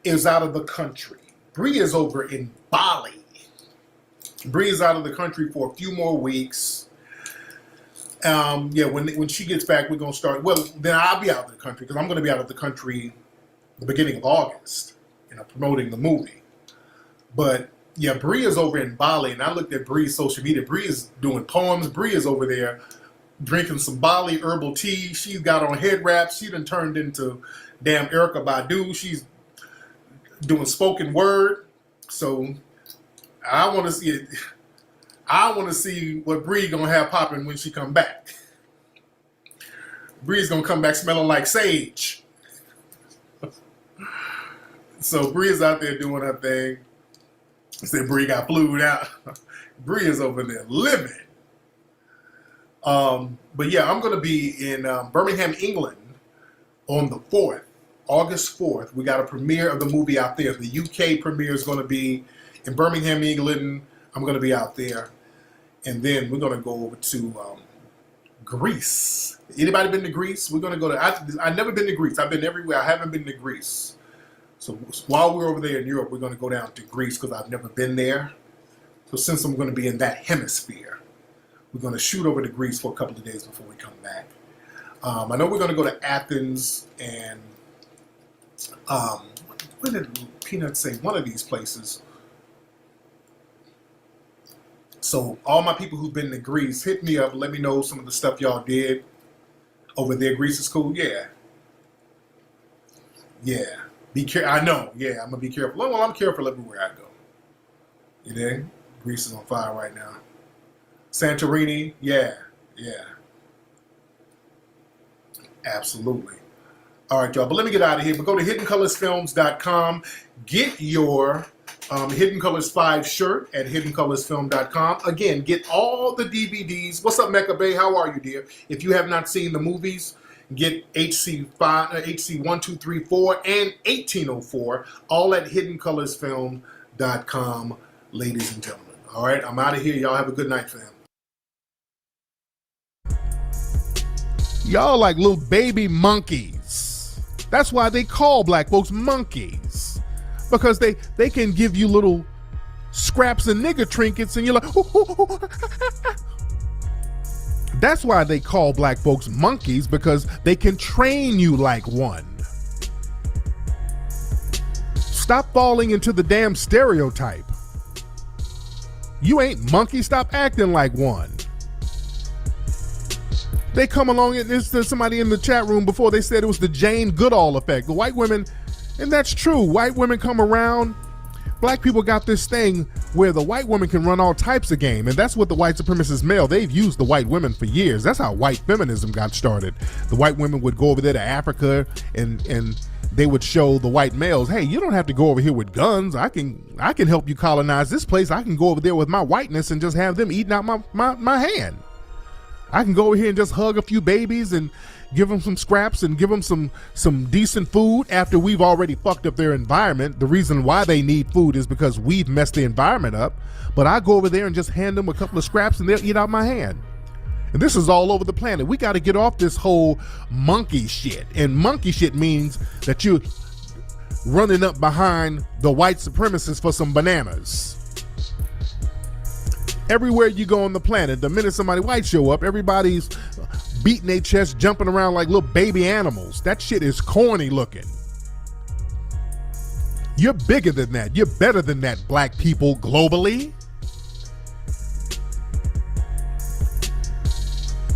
is out of the country. Bree is over in Bali. Bree is out of the country for a few more weeks. When she gets back, we're going to start. Well, then I'll be out of the country because I'm going to be out of the country the beginning of August, promoting the movie. But yeah, Bree is over in Bali, and I looked at Bree's social media. Bree is doing poems. Bree is over there drinking some Bali herbal tea. She's got on head wraps. She done turned into damn Erykah Badu. She's doing spoken word. So I want to see it. I want to see what Bree gonna have popping when she come back. Bree's gonna come back smelling like sage. So Bree is out there doing her thing. Said Bree got flued out. Bree is over there living. But yeah, I'm gonna be in Birmingham, England on the 4th, August 4th. We got a premiere of the movie out there. The UK premiere is gonna be in Birmingham, England. I'm gonna be out there. And then we're going to go over to Greece. Anybody been to Greece? We're going to go to... I've never been to Greece. I've been everywhere. I haven't been to Greece. So while we're over there in Europe, we're going to go down to Greece because I've never been there. So since I'm going to be in that hemisphere, we're going to shoot over to Greece for a couple of days before we come back. I know we're going to go to Athens and... what did Peanut say? One of these places. So all my people who've been to Greece, hit me up. Let me know some of the stuff y'all did over there. Greece is cool. Yeah. Be careful. I know. Yeah, I'm gonna be careful. Well, I'm careful everywhere I go. You dig? Greece is on fire right now. Santorini. Yeah. Absolutely. All right, y'all. But let me get out of here. But go to hiddencolorsfilms.com. Get your Hidden Colors 5 shirt at hiddencolorsfilm.com. Again, get all the DVDs. What's up, Mecca Bay? How are you, dear? If you have not seen the movies, get HC 1, 2, 3, 4, and 1804, all at hiddencolorsfilm.com, ladies and gentlemen. All right, I'm out of here. Y'all have a good night, fam. Y'all like little baby monkeys. That's why they call black folks monkeys. Because they can give you little scraps and nigger trinkets and you're like, ooh. That's why they call black folks monkeys, because they can train you like one. Stop falling into the damn stereotype. You ain't monkey, stop acting like one. They come along, and there's somebody in the chat room before, they said it was the Jane Goodall effect. The white women, and that's true, white women come around, black people got this thing where the white woman can run all types of game, and that's what the white supremacist male, they've used the white women for years. That's how white feminism got started. The white women would go over there to Africa and they would show the white males, hey, you don't have to go over here with guns. I can help you colonize this place. I can go over there with my whiteness and just have them eating out my hand. I can go over here and just hug a few babies and give them some scraps and give them some decent food after we've already fucked up their environment. The reason why they need food is because we've messed the environment up. But I go over there and just hand them a couple of scraps and they'll eat out my hand. And this is all over the planet. We got to get off this whole monkey shit. And monkey shit means that you're running up behind the white supremacists for some bananas. Everywhere you go on the planet, the minute somebody white show up, everybody's beating their chest, jumping around like little baby animals. That shit is corny looking. You're bigger than that. You're better than that, black people globally.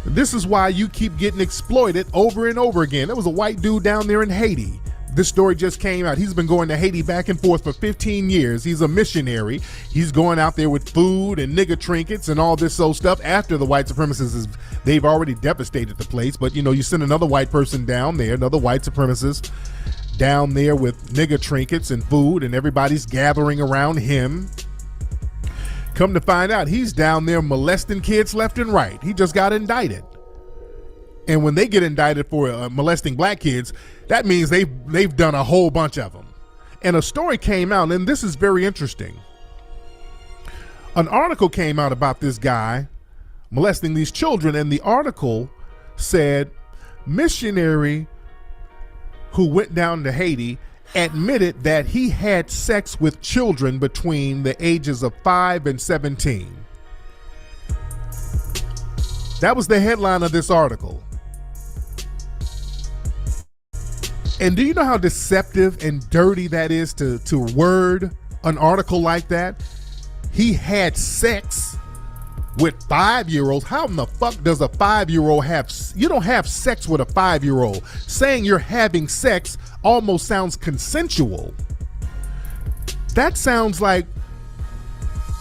This is why you keep getting exploited over and over again. There was a white dude down there in Haiti. This story just came out. He's been going to Haiti back and forth for 15 years. He's a missionary. He's going out there with food and nigger trinkets and all this old stuff after the white supremacists, they've already devastated the place. But, you send another white person down there, another white supremacist down there with nigger trinkets and food, and everybody's gathering around him. Come to find out, he's down there molesting kids left and right. He just got indicted. And when they get indicted for molesting black kids, that means they've done a whole bunch of them. And a story came out, and this is very interesting. An article came out about this guy molesting these children, and the article said, missionary who went down to Haiti admitted that he had sex with children between the ages of 5 and 17. That was the headline of this article. And do you know how deceptive and dirty that is to word an article like that? He had sex with 5-year-olds. How in the fuck does a 5-year-old have? You don't have sex with a 5-year-old. Saying you're having sex almost sounds consensual. That sounds like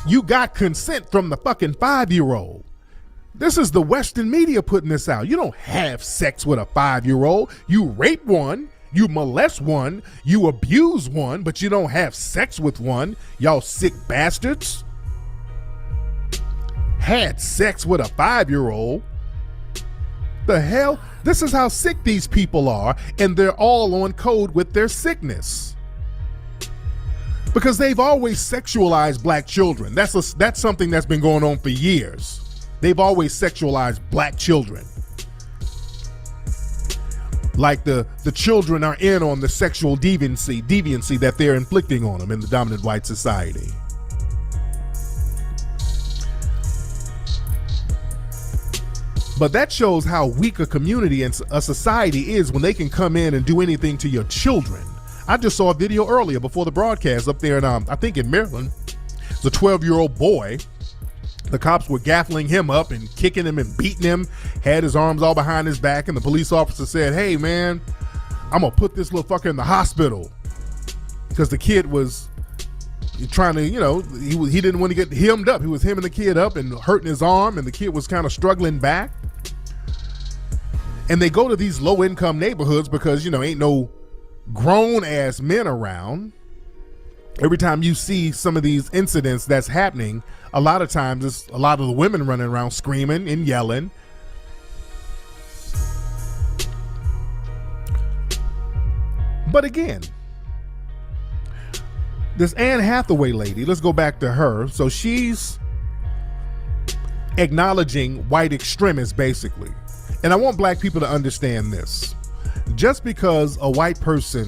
you got consent from the fucking 5-year-old. This is the Western media putting this out. You don't have sex with a 5-year-old. You rape one, you molest one, you abuse one, but you don't have sex with one. Y'all sick bastards. Had sex with a 5-year-old. The hell? This is how sick these people are, and they're all on code with their sickness. Because they've always sexualized black children. That's something that's been going on for years. They've always sexualized black children. Like the children are in on the sexual deviancy that they're inflicting on them in the dominant white society. But that shows how weak a community and a society is when they can come in and do anything to your children. I just saw a video earlier before the broadcast up there in, I think in Maryland. It's a 12-year-old boy. The cops were gaffling him up and kicking him and beating him, had his arms all behind his back, and the police officer said, "Hey man, I'm gonna put this little fucker in the hospital." Because the kid was trying to, he didn't want to get hemmed up. He was hemming the kid up and hurting his arm, and the kid was kind of struggling back. And they go to these low-income neighborhoods because, ain't no grown-ass men around. Every time you see some of these incidents that's happening, a lot of times it's a lot of the women running around screaming and yelling. But again, this Anne Hathaway lady, let's go back to her. So she's acknowledging white extremists, basically. And I want black people to understand this. Just because a white person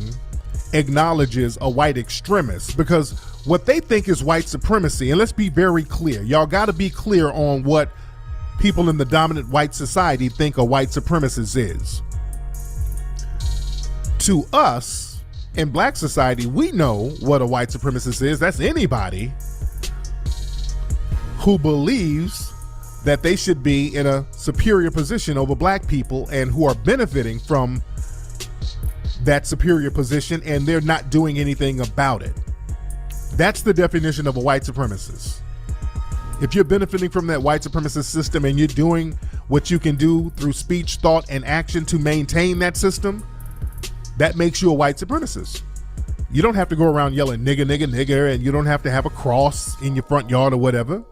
acknowledges a white extremist, because what they think is white supremacy, and let's be very clear, y'all got to be clear on what people in the dominant white society think a white supremacist is. To us in black society, we know what a white supremacist is. That's anybody who believes that they should be in a superior position over black people and who are benefiting from that superior position, and they're not doing anything about it. That's the definition of a white supremacist. If you're benefiting from that white supremacist system and you're doing what you can do through speech, thought, and action to maintain that system, that makes you a white supremacist. You don't have to go around yelling nigger, nigger, nigger, and you don't have to have a cross in your front yard or whatever.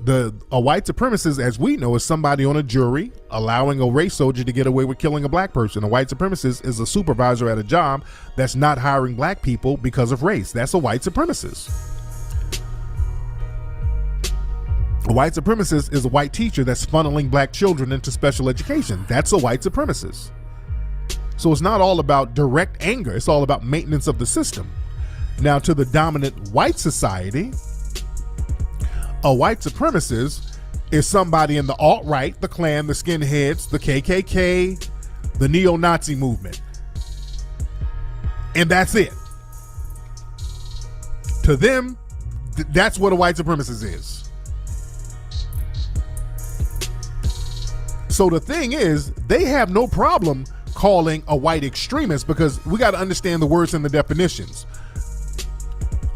A white supremacist, as we know, is somebody on a jury allowing a race soldier to get away with killing a black person. A white supremacist is a supervisor at a job that's not hiring black people because of race. That's a white supremacist. A white supremacist is a white teacher that's funneling black children into special education. That's a white supremacist. So it's not all about direct anger. It's all about maintenance of the system. Now, to the dominant white society, a white supremacist is somebody in the alt-right, the Klan, the skinheads, the KKK, the neo-Nazi movement. And that's it. To them, that's what a white supremacist is. So the thing is, they have no problem calling a white extremist, because we got to understand the words and the definitions.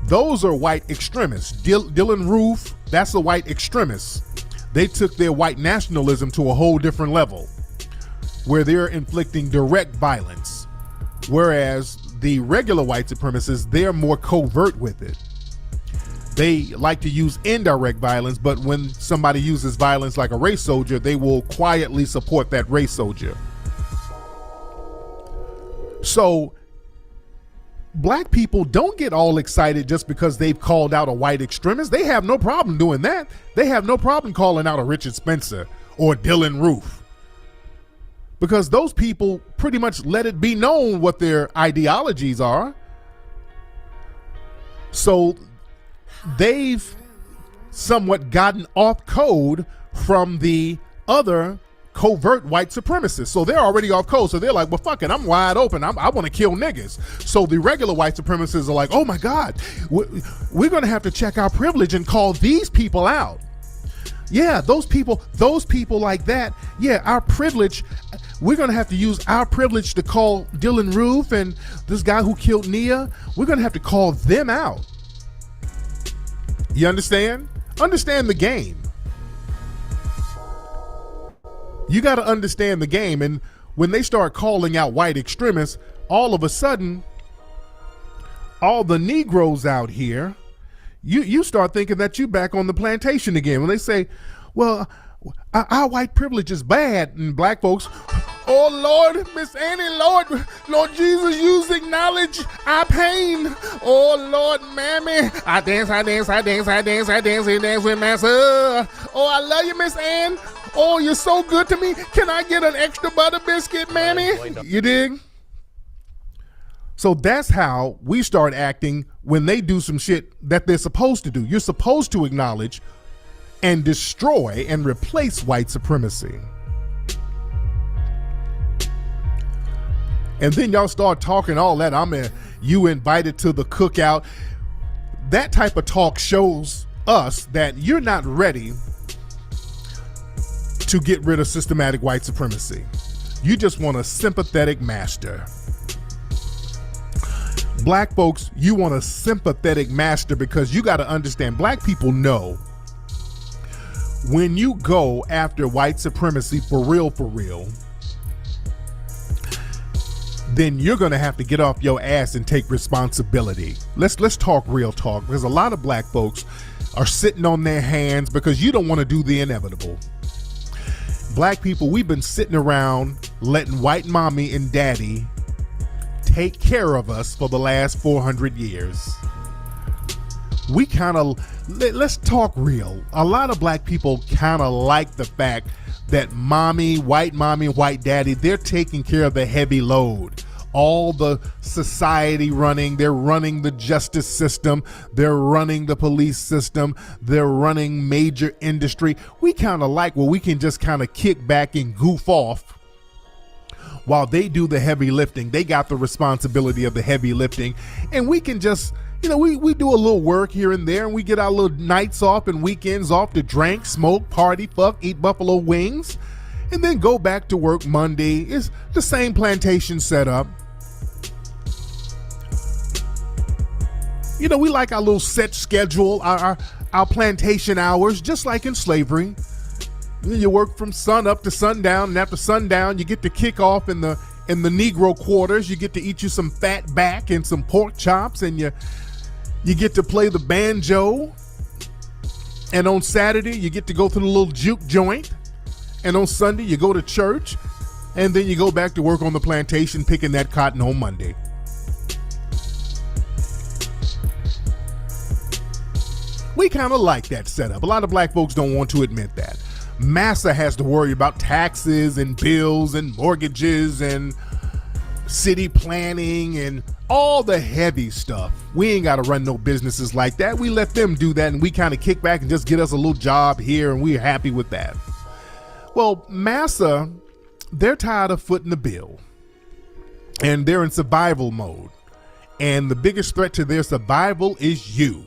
Those are white extremists. Dylan Roof, that's a white extremist. They took their white nationalism to a whole different level, where they're inflicting direct violence. Whereas the regular white supremacists, they're more covert with it. They like to use indirect violence, but when somebody uses violence like a race soldier, they will quietly support that race soldier. So black people don't get all excited just because they've called out a white extremist. They have no problem doing that. They have no problem calling out a Richard Spencer or Dylan Roof, because those people pretty much let it be known what their ideologies are. So they've somewhat gotten off code from the other covert white supremacists. So they're already off code. So they're like, well, fuck it, I'm wide open. I want to kill niggas. So the regular white supremacists are like, oh my God, we're going to have to check our privilege and call these people out. Yeah, those people like that. Yeah, our privilege, we're going to have to use our privilege to call Dylan Roof and this guy who killed Nia. We're going to have to call them out. You understand? Understand the game. You got to understand the game. And when they start calling out white extremists, all of a sudden, all the Negroes out here, you start thinking that you back on the plantation again. When they say, well, our white privilege is bad, and black folks, oh Lord, Miss Annie, Lord Jesus, you acknowledge our pain. Oh Lord, mammy, I dance with Massa. Oh, I love you, Miss Ann. Oh, you're so good to me. Can I get an extra butter biscuit, mammy? You dig? So that's how we start acting when they do some shit that they're supposed to do. You're supposed to acknowledge and destroy and replace white supremacy. And then y'all start talking all that. You invited to the cookout. That type of talk shows us that you're not ready to get rid of systematic white supremacy. You just want a sympathetic master. Black folks, you want a sympathetic master because you got to understand, black people know when you go after white supremacy for real, then you're going to have to get off your ass and take responsibility. Let's talk real talk, because a lot of black folks are sitting on their hands because you don't want to do the inevitable. Black people, we've been sitting around letting white mommy and daddy take care of us for the last 400 years. We kind of, let's talk real. A lot of black people kind of like the fact that white mommy, white daddy, they're taking care of the heavy load. All the society running, they're running the justice system, they're running the police system, they're running major industry. We kind of like where we can just kind of kick back and goof off while they do the heavy lifting. They got the responsibility of the heavy lifting, and we can just, we do a little work here and there, and we get our little nights off and weekends off to drink, smoke, party, fuck, eat buffalo wings, and then go back to work Monday. It's the same plantation setup. We like our little set schedule, our plantation hours, just like in slavery. You work from sun up to sundown, and after sundown, you get to kick off in the Negro quarters. You get to eat you some fat back and some pork chops, and you get to play the banjo. And on Saturday, you get to go to the little juke joint. And on Sunday, you go to church, and then you go back to work on the plantation picking that cotton on Monday. We kind of like that setup. A lot of black folks don't want to admit that. Massa has to worry about taxes and bills and mortgages and city planning and all the heavy stuff. We ain't got to run no businesses like that. We let them do that, and we kind of kick back and just get us a little job here, and we're happy with that. Well, Massa, they're tired of footing the bill, and they're in survival mode. And the biggest threat to their survival is you.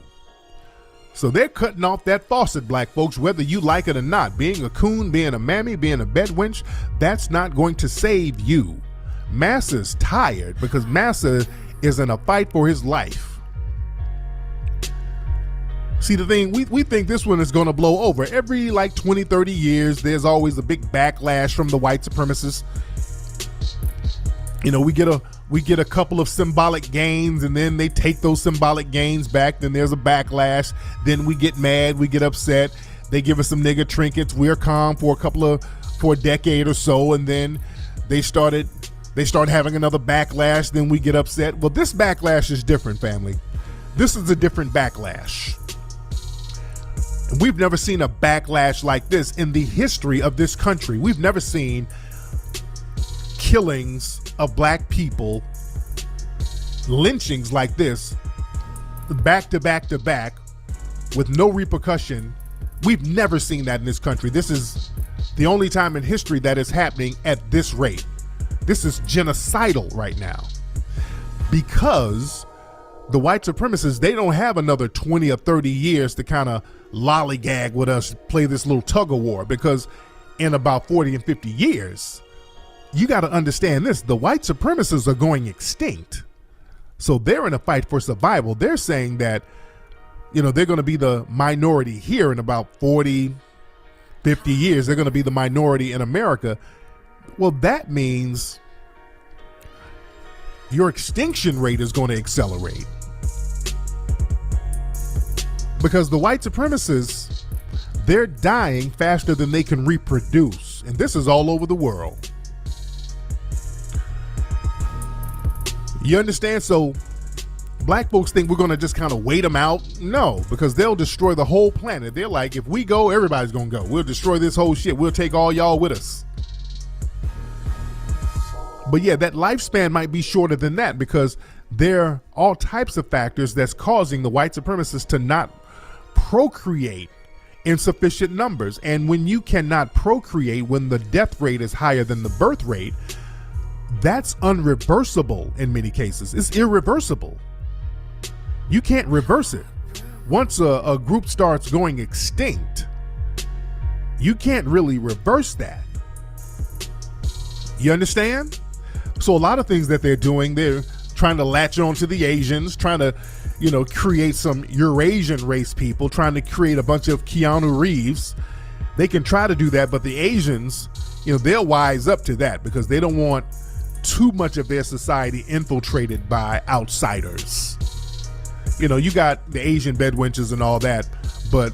So they're cutting off that faucet, black folks, whether you like it or not. Being a coon, being a mammy, being a bedwench, that's not going to save you. Massa's tired because Massa is in a fight for his life. See, the thing, we think this one is going to blow over. Every 20, 30 years, there's always a big backlash from the white supremacists. We get a couple of symbolic gains, and then they take those symbolic gains back. Then there's a backlash. Then we get mad. We get upset. They give us some nigga trinkets. We're calm for a decade or so, and then they start having another backlash. Then we get upset. Well, this backlash is different, family. This is a different backlash. And we've never seen a backlash like this in the history of this country. We've never seen killings of black people, lynchings like this back to back to back with no repercussion. We've never seen that in this country. This is the only time in history that is happening at this rate. This is genocidal right now, because the white supremacists, they don't have another 20 or 30 years to kind of lollygag with us, play this little tug of war, because in about 40 and 50 years, you got to understand this, the white supremacists are going extinct. So they're in a fight for survival. They're saying that, you know, they're going to be the minority here in about 40, 50 years. They're going to be the minority in America. Well, that means your extinction rate is going to accelerate, because the white supremacists, they're dying faster than they can reproduce. And this is all over the world. You understand? So black folks think we're going to just kind of wait them out. No, because they'll destroy the whole planet. They're like, if we go, everybody's going to go. We'll destroy this whole shit. We'll take all y'all with us. But yeah, that lifespan might be shorter than that, because there are all types of factors that's causing the white supremacists to not procreate in sufficient numbers. And when you cannot procreate, when the death rate is higher than the birth rate, that's unreversible in many cases. It's irreversible. You can't reverse it. Once a group starts going extinct, you can't really reverse that. You understand? So a lot of things that they're doing, they're trying to latch on to the Asians, trying to, you know, create some Eurasian race people, trying to create a bunch of Keanu Reeves. They can try to do that, but the Asians, you know, they'll wise up to that, because they don't want too much of their society infiltrated by outsiders. You know, you got the Asian bedwenches and all that, but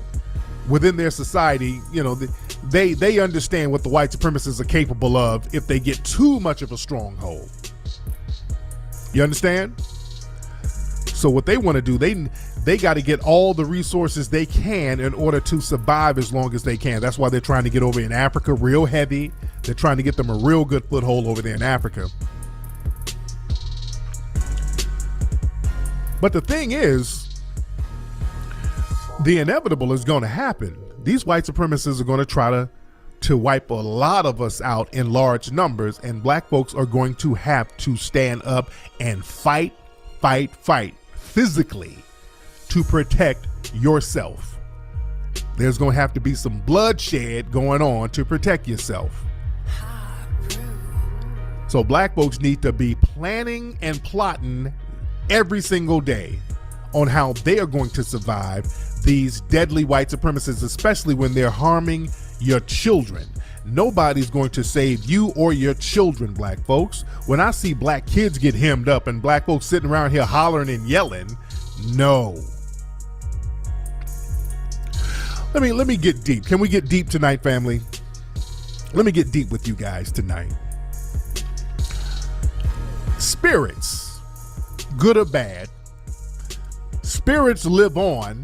within their society, you know, they understand what the white supremacists are capable of if they get too much of a stronghold. You understand? So what they want to do, they got to get all the resources they can in order to survive as long as they can. That's why they're trying to get over in Africa real heavy. They're trying to get them a real good foothold over there in Africa. But the thing is, the inevitable is going to happen. These white supremacists are going to try to wipe a lot of us out in large numbers, and black folks are going to have to stand up and fight physically to protect yourself. There's going to have to be some bloodshed going on to protect yourself. So black folks need to be planning and plotting every single day on how they are going to survive these deadly white supremacists, especially when they're harming your children. Nobody's going to save you or your children, black folks. When I see black kids get hemmed up and black folks sitting around here hollering and yelling, no. Let me get deep. Can we get deep tonight, family? Let me get deep with you guys tonight. Spirits, good or bad, spirits live on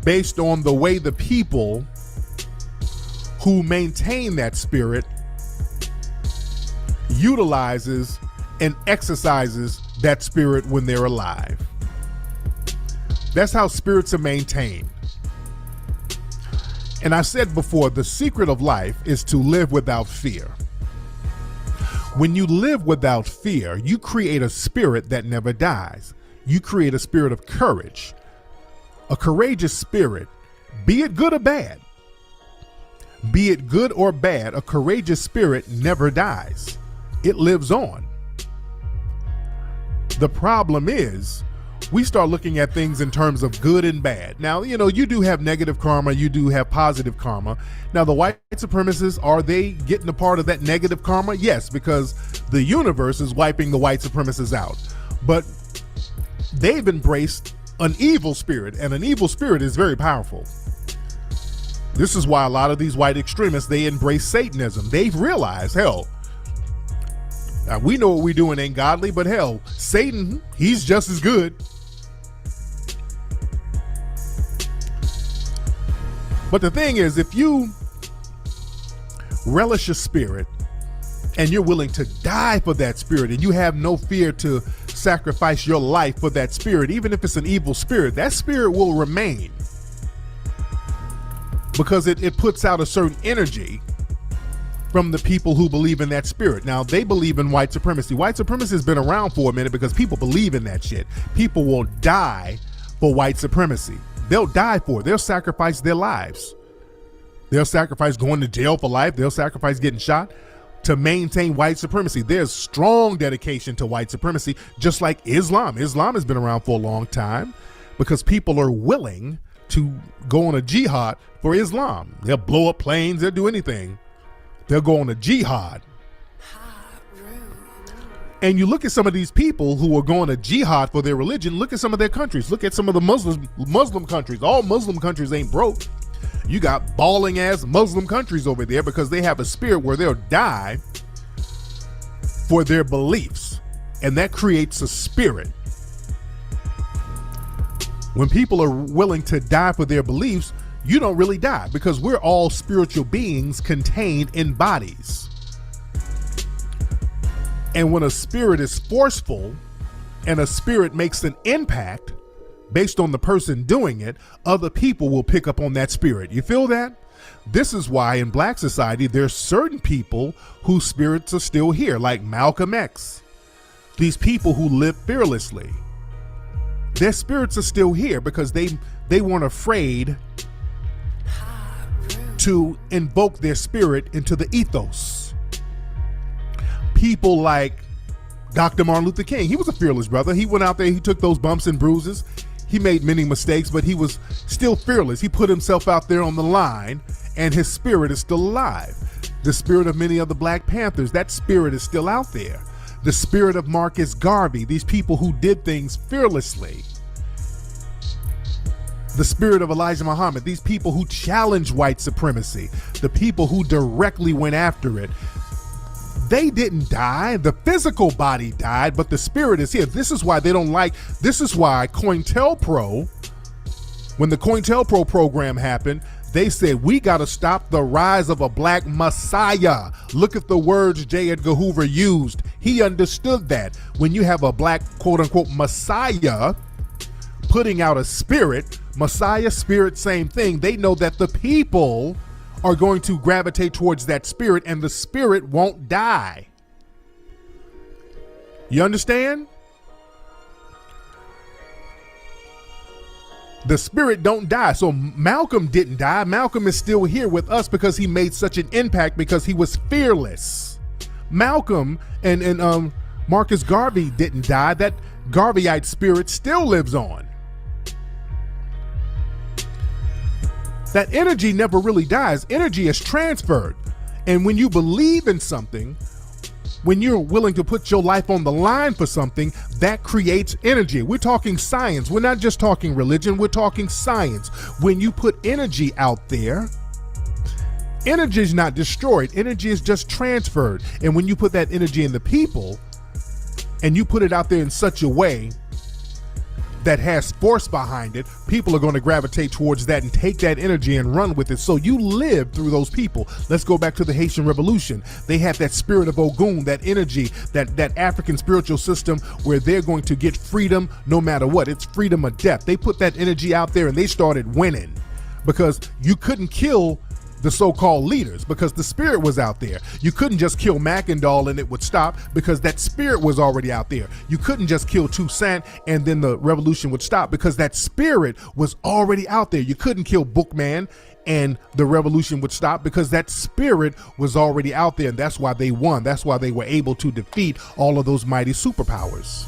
based on the way the people who maintain that spirit utilizes and exercises that spirit when they're alive. That's how spirits are maintained. And I said before, the secret of life is to live without fear. When you live without fear, you create a spirit that never dies. You create a spirit of courage, a courageous spirit, be it good or bad. Be it good or bad, a courageous spirit never dies. It lives on. The problem is, we start looking at things in terms of good and bad. Now, you know, you do have negative karma, you do have positive karma. Now, the white supremacists, are they getting a part of that negative karma? Yes, because the universe is wiping the white supremacists out. But they've embraced an evil spirit, and an evil spirit is very powerful. This is why a lot of these white extremists, they embrace Satanism. They've realized, hell, we know what we're doing ain't godly, but hell, Satan, he's just as good. But the thing is, if you relish a spirit and you're willing to die for that spirit and you have no fear to sacrifice your life for that spirit, even if it's an evil spirit, that spirit will remain because it puts out a certain energy from the people who believe in that spirit. Now, they believe in white supremacy. White supremacy has been around for a minute because people believe in that shit. People will die for white supremacy. They'll die for it. They'll sacrifice their lives. They'll sacrifice going to jail for life. They'll sacrifice getting shot to maintain white supremacy. There's strong dedication to white supremacy, just like Islam. Islam has been around for a long time because people are willing to go on a jihad for Islam. They'll blow up planes. They'll do anything. They'll go on a jihad. And you look at some of these people who are going to jihad for their religion. Look at some of their countries. Look at some of the Muslim countries. All Muslim countries ain't broke. You got balling ass Muslim countries over there because they have a spirit where they'll die for their beliefs. And that creates a spirit. When people are willing to die for their beliefs, you don't really die because we're all spiritual beings contained in bodies. And when a spirit is forceful and a spirit makes an impact based on the person doing it, other people will pick up on that spirit. You feel that? This is why in Black society, there's certain people whose spirits are still here, like Malcolm X. These people who live fearlessly, their spirits are still here because they weren't afraid to invoke their spirit into the ethos. People like Dr. Martin Luther King, he was a fearless brother. He went out there, he took those bumps and bruises. He made many mistakes, but he was still fearless. He put himself out there on the line, and his spirit is still alive. The spirit of many of the Black Panthers, that spirit is still out there. The spirit of Marcus Garvey, these people who did things fearlessly. The spirit of Elijah Muhammad, these people who challenged white supremacy, the people who directly went after it. They didn't die. The physical body died, but the spirit is here. This is why they don't like, this is why COINTELPRO, when the COINTELPRO program happened, they said, we got to stop the rise of a Black Messiah. Look at the words J. Edgar Hoover used. He understood that when you have a Black, quote unquote, Messiah putting out a spirit, Messiah, spirit, same thing. They know that the people are going to gravitate towards that spirit and the spirit won't die. You understand? The spirit don't die. So Malcolm didn't die. Malcolm is still here with us because he made such an impact because he was fearless. Malcolm and Marcus Garvey didn't die. That Garveyite spirit still lives on. That energy never really dies. Energy is transferred. And when you believe in something, when you're willing to put your life on the line for something, that creates energy. We're talking science. We're not just talking religion. We're talking science. When you put energy out there, energy is not destroyed. Energy is just transferred. And when you put that energy in the people and you put it out there in such a way that has force behind it, people are going to gravitate towards that and take that energy and run with it. So you live through those people. Let's go back to the Haitian Revolution. They had that spirit of Ogun, that energy, that African spiritual system where they're going to get freedom no matter what. It's freedom or death. They put that energy out there and they started winning because you couldn't kill the so-called leaders because the spirit was out there. You couldn't just kill Mackendall and it would stop because that spirit was already out there. You couldn't just kill Toussaint and then the revolution would stop because that spirit was already out there. You couldn't kill Bookman and the revolution would stop because that spirit was already out there, and that's why they won. That's why they were able to defeat all of those mighty superpowers.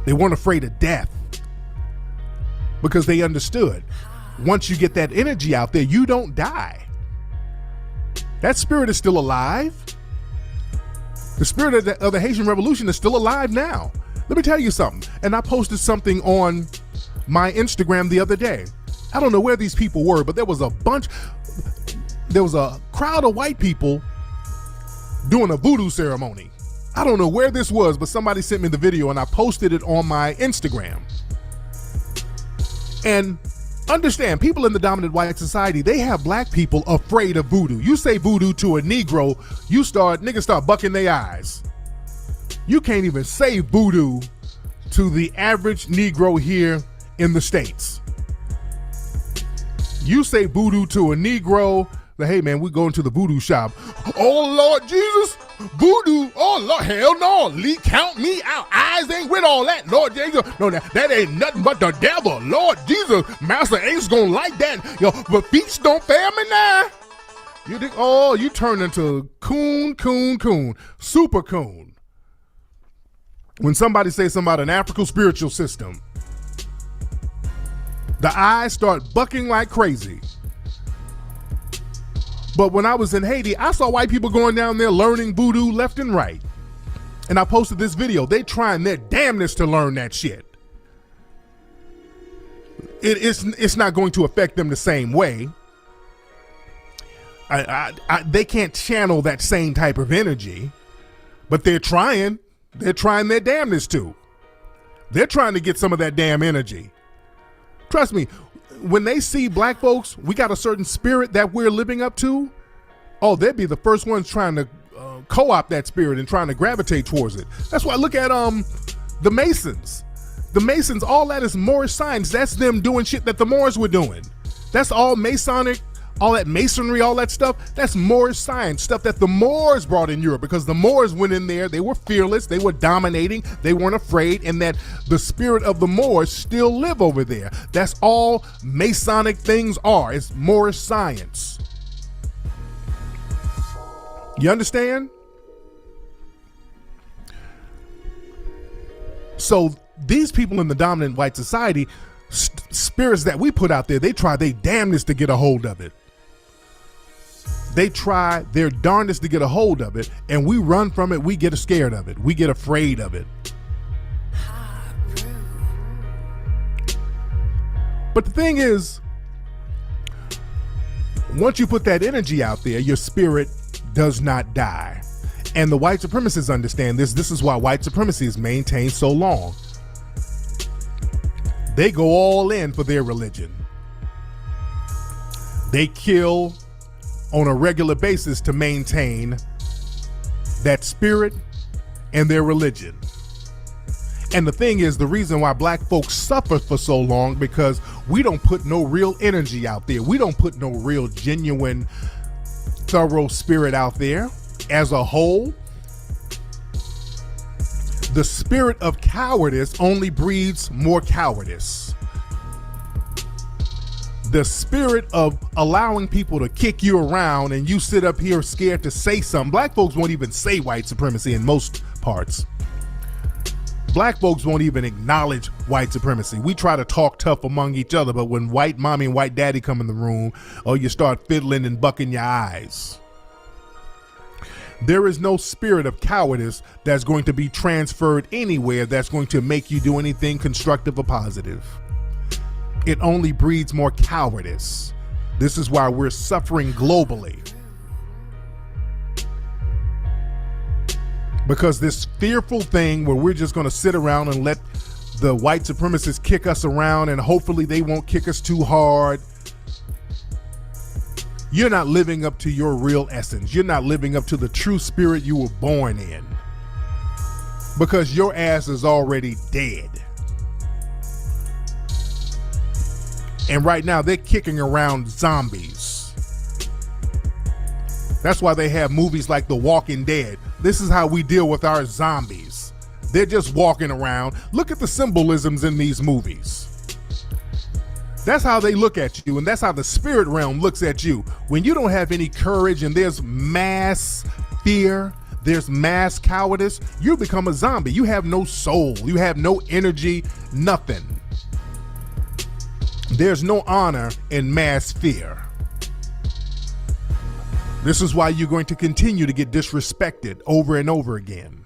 They weren't afraid of death because they understood. Once you get that energy out there, you don't die. That spirit is still alive. The spirit of the Haitian Revolution is still alive now. Let me tell you something. And I posted something on my Instagram the other day. I don't know where these people were, but there was a crowd of white people doing a voodoo ceremony. I don't know where this was, but somebody sent me the video and I posted it on my Instagram. And understand, people in the dominant white society, they have black people afraid of voodoo. You say voodoo to a Negro, niggas start bucking their eyes. You can't even say voodoo to the average Negro here in the States. You say voodoo to a Negro, hey man, we going to the voodoo shop. Oh Lord Jesus, voodoo, oh Lord, hell no, count me out. Eyes ain't with all that, Lord Jesus. No, that ain't nothing but the devil. Lord Jesus, Master ain't gonna like that. Yo, but feast don't fail me now. You think, oh, you turn into coon, super coon. When somebody says something about an African spiritual system, the eyes start bucking like crazy. But when I was in Haiti, I saw white people going down there learning voodoo left and right. And I posted this video. They trying their damnedest to learn that shit. It's not going to affect them the same way. They can't channel that same type of energy, but they're trying. They're trying their damnedest to. They're trying to get some of that damn energy. Trust me, when they see black folks, we got a certain spirit that we're living up to. Oh, they'd be the first ones trying to co-opt that spirit and trying to gravitate towards it. That's why I look at the Masons. The Masons, all that is Moorish science. That's them doing shit that the Moors were doing. That's all Masonic. All that masonry, all that stuff, that's Moorish science, stuff that the Moors brought in Europe, because the Moors went in there, they were fearless, they were dominating, they weren't afraid, and that the spirit of the Moors still live over there. That's all Masonic things are. It's Moorish science. You understand? So these people in the dominant white society, spirits that we put out there, they try their damnedest to get a hold of it. They try their darndest to get a hold of it, and we run from it. We get scared of it. We get afraid of it. But the thing is, once you put that energy out there, your spirit does not die. And the white supremacists understand this. This is why white supremacy is maintained so long. They go all in for their religion. They kill on a regular basis to maintain that spirit and their religion. And the thing is, the reason why black folks suffer for so long, because we don't put no real energy out there. We don't put no real genuine, thorough spirit out there as a whole. The spirit of cowardice only breeds more cowardice. The spirit of allowing people to kick you around and you sit up here scared to say something. Black folks won't even say white supremacy in most parts. Black folks won't even acknowledge white supremacy. We try to talk tough among each other, but when white mommy and white daddy come in the room, oh, you start fiddling and bucking your eyes. There is no spirit of cowardice that's going to be transferred anywhere that's going to make you do anything constructive or positive. It only breeds more cowardice. This is why we're suffering globally. Because this fearful thing where we're just going to sit around and let the white supremacists kick us around, and hopefully they won't kick us too hard. You're not living up to your real essence. You're not living up to the true spirit you were born in. Because your ass is already dead. And right now they're kicking around zombies. That's why they have movies like The Walking Dead. This is how we deal with our zombies. They're just walking around. Look at the symbolisms in these movies. That's how they look at you, and that's how the spirit realm looks at you. When you don't have any courage and there's mass fear, there's mass cowardice, you become a zombie. You have no soul. You have no energy, nothing. There's no honor in mass fear. This is why you're going to continue to get disrespected over and over again.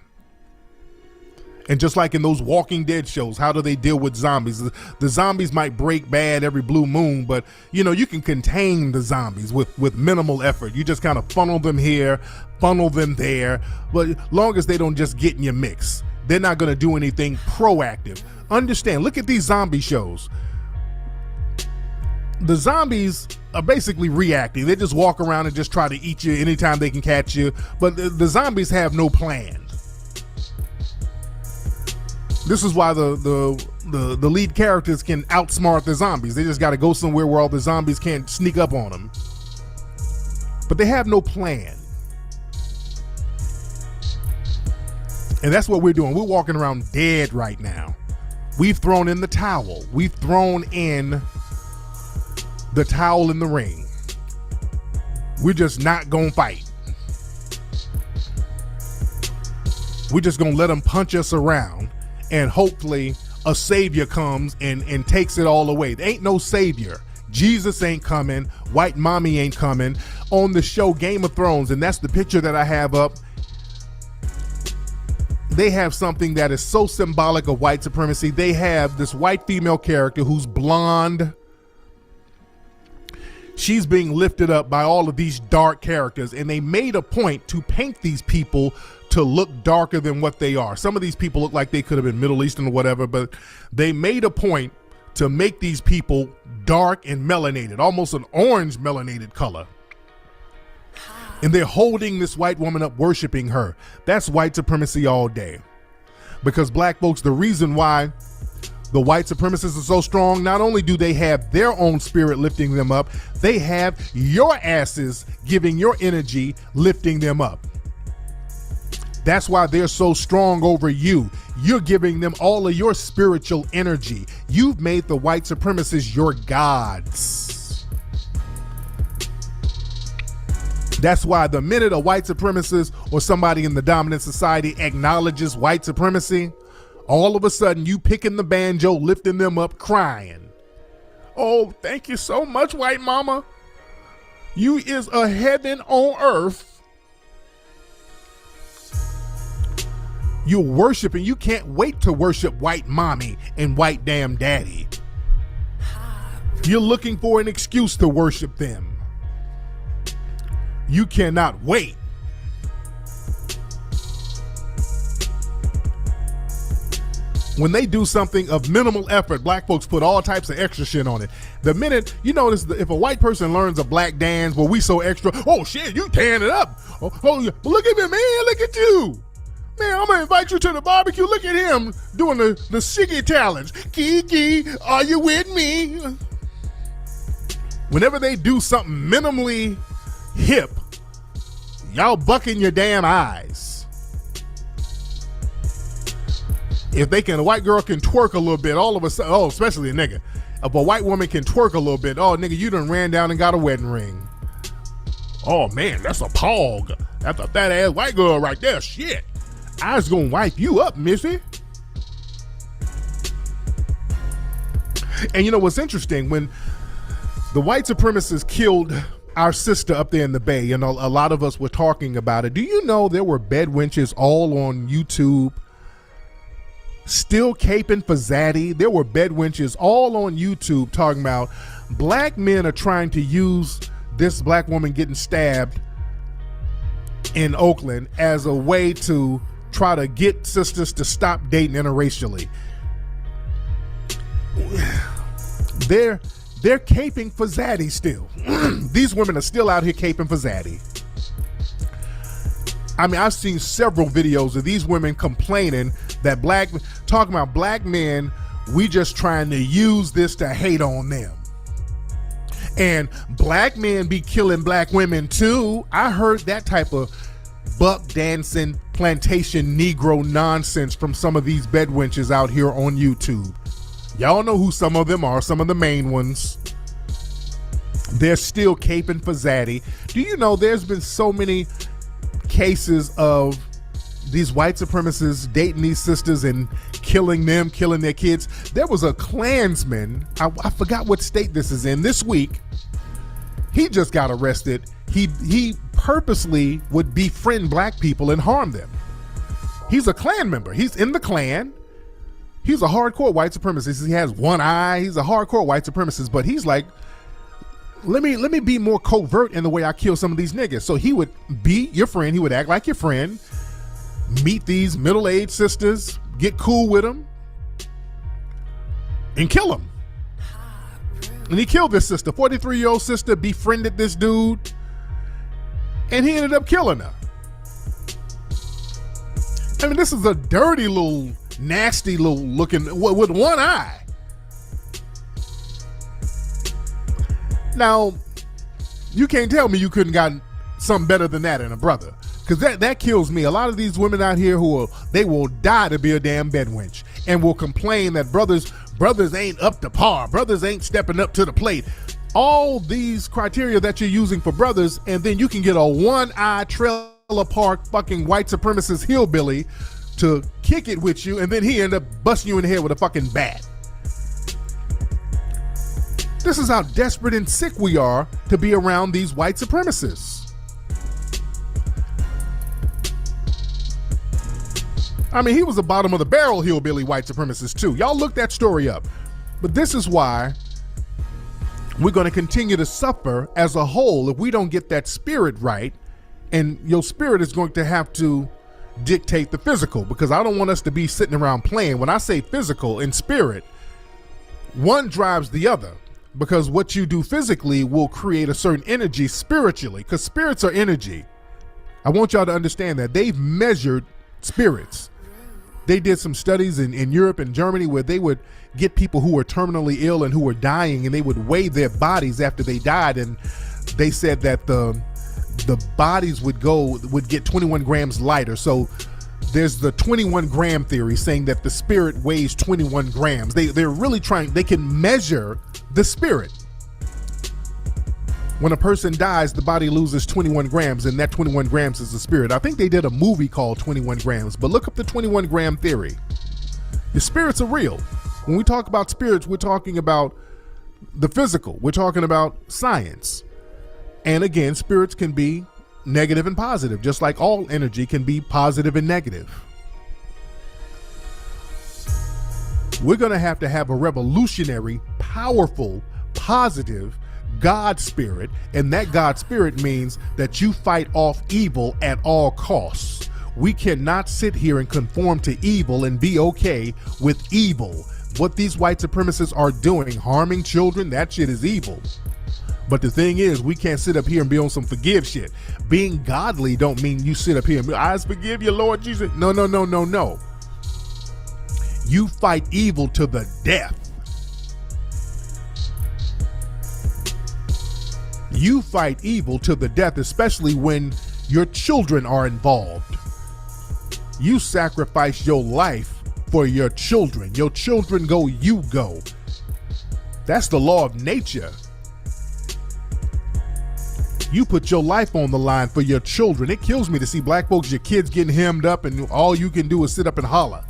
And just like in those Walking Dead shows, how do they deal with zombies? The zombies might break bad every blue moon, but you know, you can contain the zombies with minimal effort. You just kind of funnel them here, funnel them there. But long as they don't just get in your mix, they're not going to do anything proactive. Understand, look at these zombie shows. The zombies are basically reacting. They just walk around and just try to eat you anytime they can catch you. But the zombies have no plan. This is why the lead characters can outsmart the zombies. They just got to go somewhere where all the zombies can't sneak up on them. But they have no plan. And that's what we're doing. We're walking around dead right now. We've thrown in the towel. We've thrown in the towel in the ring. We're just not gonna fight. We're just gonna let them punch us around, and hopefully a savior comes and takes it all away. There ain't no savior. Jesus ain't coming. White mommy ain't coming. On the show Game of Thrones, and that's the picture that I have up, they have something that is so symbolic of white supremacy. They have this white female character who's blonde. She's being lifted up by all of these dark characters, and they made a point to paint these people to look darker than what they are. Some of these people look like they could have been Middle Eastern or whatever, but they made a point to make these people dark and melanated, almost an orange melanated color. And they're holding this white woman up, worshiping her. That's white supremacy all day. Because black folks, the reason why the white supremacists are so strong, not only do they have their own spirit lifting them up, they have your asses giving your energy, lifting them up. That's why they're so strong over you. You're giving them all of your spiritual energy. You've made the white supremacists your gods. That's why the minute a white supremacist or somebody in the dominant society acknowledges white supremacy, all of a sudden you picking the banjo, lifting them up, crying. Oh, thank you so much, white mama. You is a heaven on earth. You're worshiping. You can't wait to worship white mommy and white damn daddy. You're looking for an excuse to worship them. You cannot wait. When they do something of minimal effort, black folks put all types of extra shit on it. The minute, you notice, if a white person learns a black dance, well, we so extra, oh shit, you tearing it up. Oh, look at me, man, look at you. Man, I'm gonna invite you to the barbecue. Look at him doing the Shiggy challenge. Kiki, are you with me? Whenever they do something minimally hip, y'all bucking your damn eyes. If a white girl can twerk a little bit, all of a sudden, oh, especially a nigga. If a white woman can twerk a little bit, oh, nigga, you done ran down and got a wedding ring. Oh, man, that's a pog. That's a fat ass white girl right there. Shit. I was gonna wipe you up, missy. And you know what's interesting? When the white supremacists killed our sister up there in the Bay, you know, a lot of us were talking about it. Do you know there were bed wenches all on YouTube still caping for Zaddy? There were bed wenches all on YouTube talking about black men are trying to use this black woman getting stabbed in Oakland as a way to try to get sisters to stop dating interracially. They're caping for Zaddy still. These women are still out here caping for Zaddy. I mean, I've seen several videos of these women complaining that talking about black men, we just trying to use this to hate on them. And black men be killing black women too. I heard that type of buck dancing plantation Negro nonsense from some of these bed wenches out here on YouTube. Y'all know who some of them are, some of the main ones. They're still caping for Zaddy. Do you know there's been so many cases of these white supremacists dating these sisters and killing them, killing their kids? There was a Klansman, I forgot what state this is in, this week. He just got arrested. He purposely would befriend black people and harm them. He's a Klan member. He's in the Klan. He's a hardcore white supremacist. He has one eye. He's a hardcore white supremacist, but he's like, let me be more covert in the way I kill some of these niggas. So he would be your friend. He would act like your friend, meet these middle-aged sisters, get cool with them, and kill them. And he killed this sister. 43-year-old sister befriended this dude, and he ended up killing her. I mean, this is a dirty little nasty little looking with one eye. Now, you can't tell me you couldn't gotten something better than that in a brother, because that kills me. A lot of these women out here they will die to be a damn bed wench and will complain that brothers ain't up to par, brothers ain't stepping up to the plate. All these criteria that you're using for brothers, and then you can get a one-eye trailer park fucking white supremacist hillbilly to kick it with you, and then he end up busting you in the head with a fucking bat. This is how desperate and sick we are to be around these white supremacists. I mean, he was a bottom of the barrel hillbilly white supremacist too. Y'all look that story up. But this is why we're going to continue to suffer as a whole if we don't get that spirit right, and your spirit is going to have to dictate the physical, because I don't want us to be sitting around playing. When I say physical and spirit, one drives the other, because what you do physically will create a certain energy spiritually, because spirits are energy. I want y'all to understand that. They've measured spirits. They did some studies in Europe and Germany where they would get people who were terminally ill and who were dying, and they would weigh their bodies after they died, and they said that the bodies would get 21 grams lighter. So there's the 21 gram theory, saying that the spirit weighs 21 grams. They're really they can measure the spirit. When a person dies, the body loses 21 grams, and that 21 grams is the spirit. I think they did a movie called 21 grams, but look up the 21 gram theory. The spirits are real. When we talk about spirits, we're talking about the physical. We're talking about science. And again, spirits can be negative and positive, just like all energy can be positive and negative. We're going to have a revolutionary, powerful, positive God spirit, and that God spirit means that you fight off evil at all costs. We cannot sit here and conform to evil and be okay with evil. What these white supremacists are doing, harming children, that shit is evil. But the thing is, we can't sit up here and be on some forgive shit. Being godly don't mean you sit up here and be, I forgive you, Lord Jesus. No. You fight evil to the death. You fight evil to the death, especially when your children are involved. You sacrifice your life for your children. Your children go, you go. That's the law of nature. You put your life on the line for your children. It kills me to see black folks, your kids getting hemmed up, and all you can do is sit up and holler.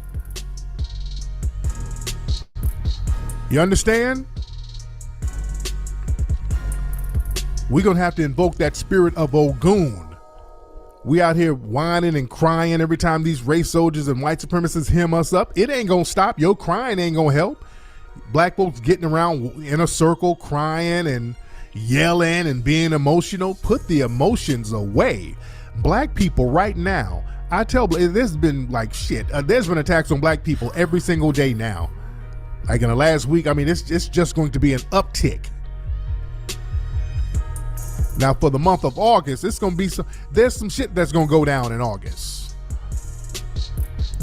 You understand? We're going to have to invoke that spirit of Ogun. We out here whining and crying every time these race soldiers and white supremacists hem us up. It ain't going to stop. Your crying ain't going to help. Black folks getting around in a circle crying and yelling and being emotional. Put the emotions away. Black people right now, I tell, there's been like shit. There's been attacks on black people every single day now. Like in the last week, I mean, it's just going to be an uptick. Now for the month of August, it's going to be there's some shit that's going to go down in August.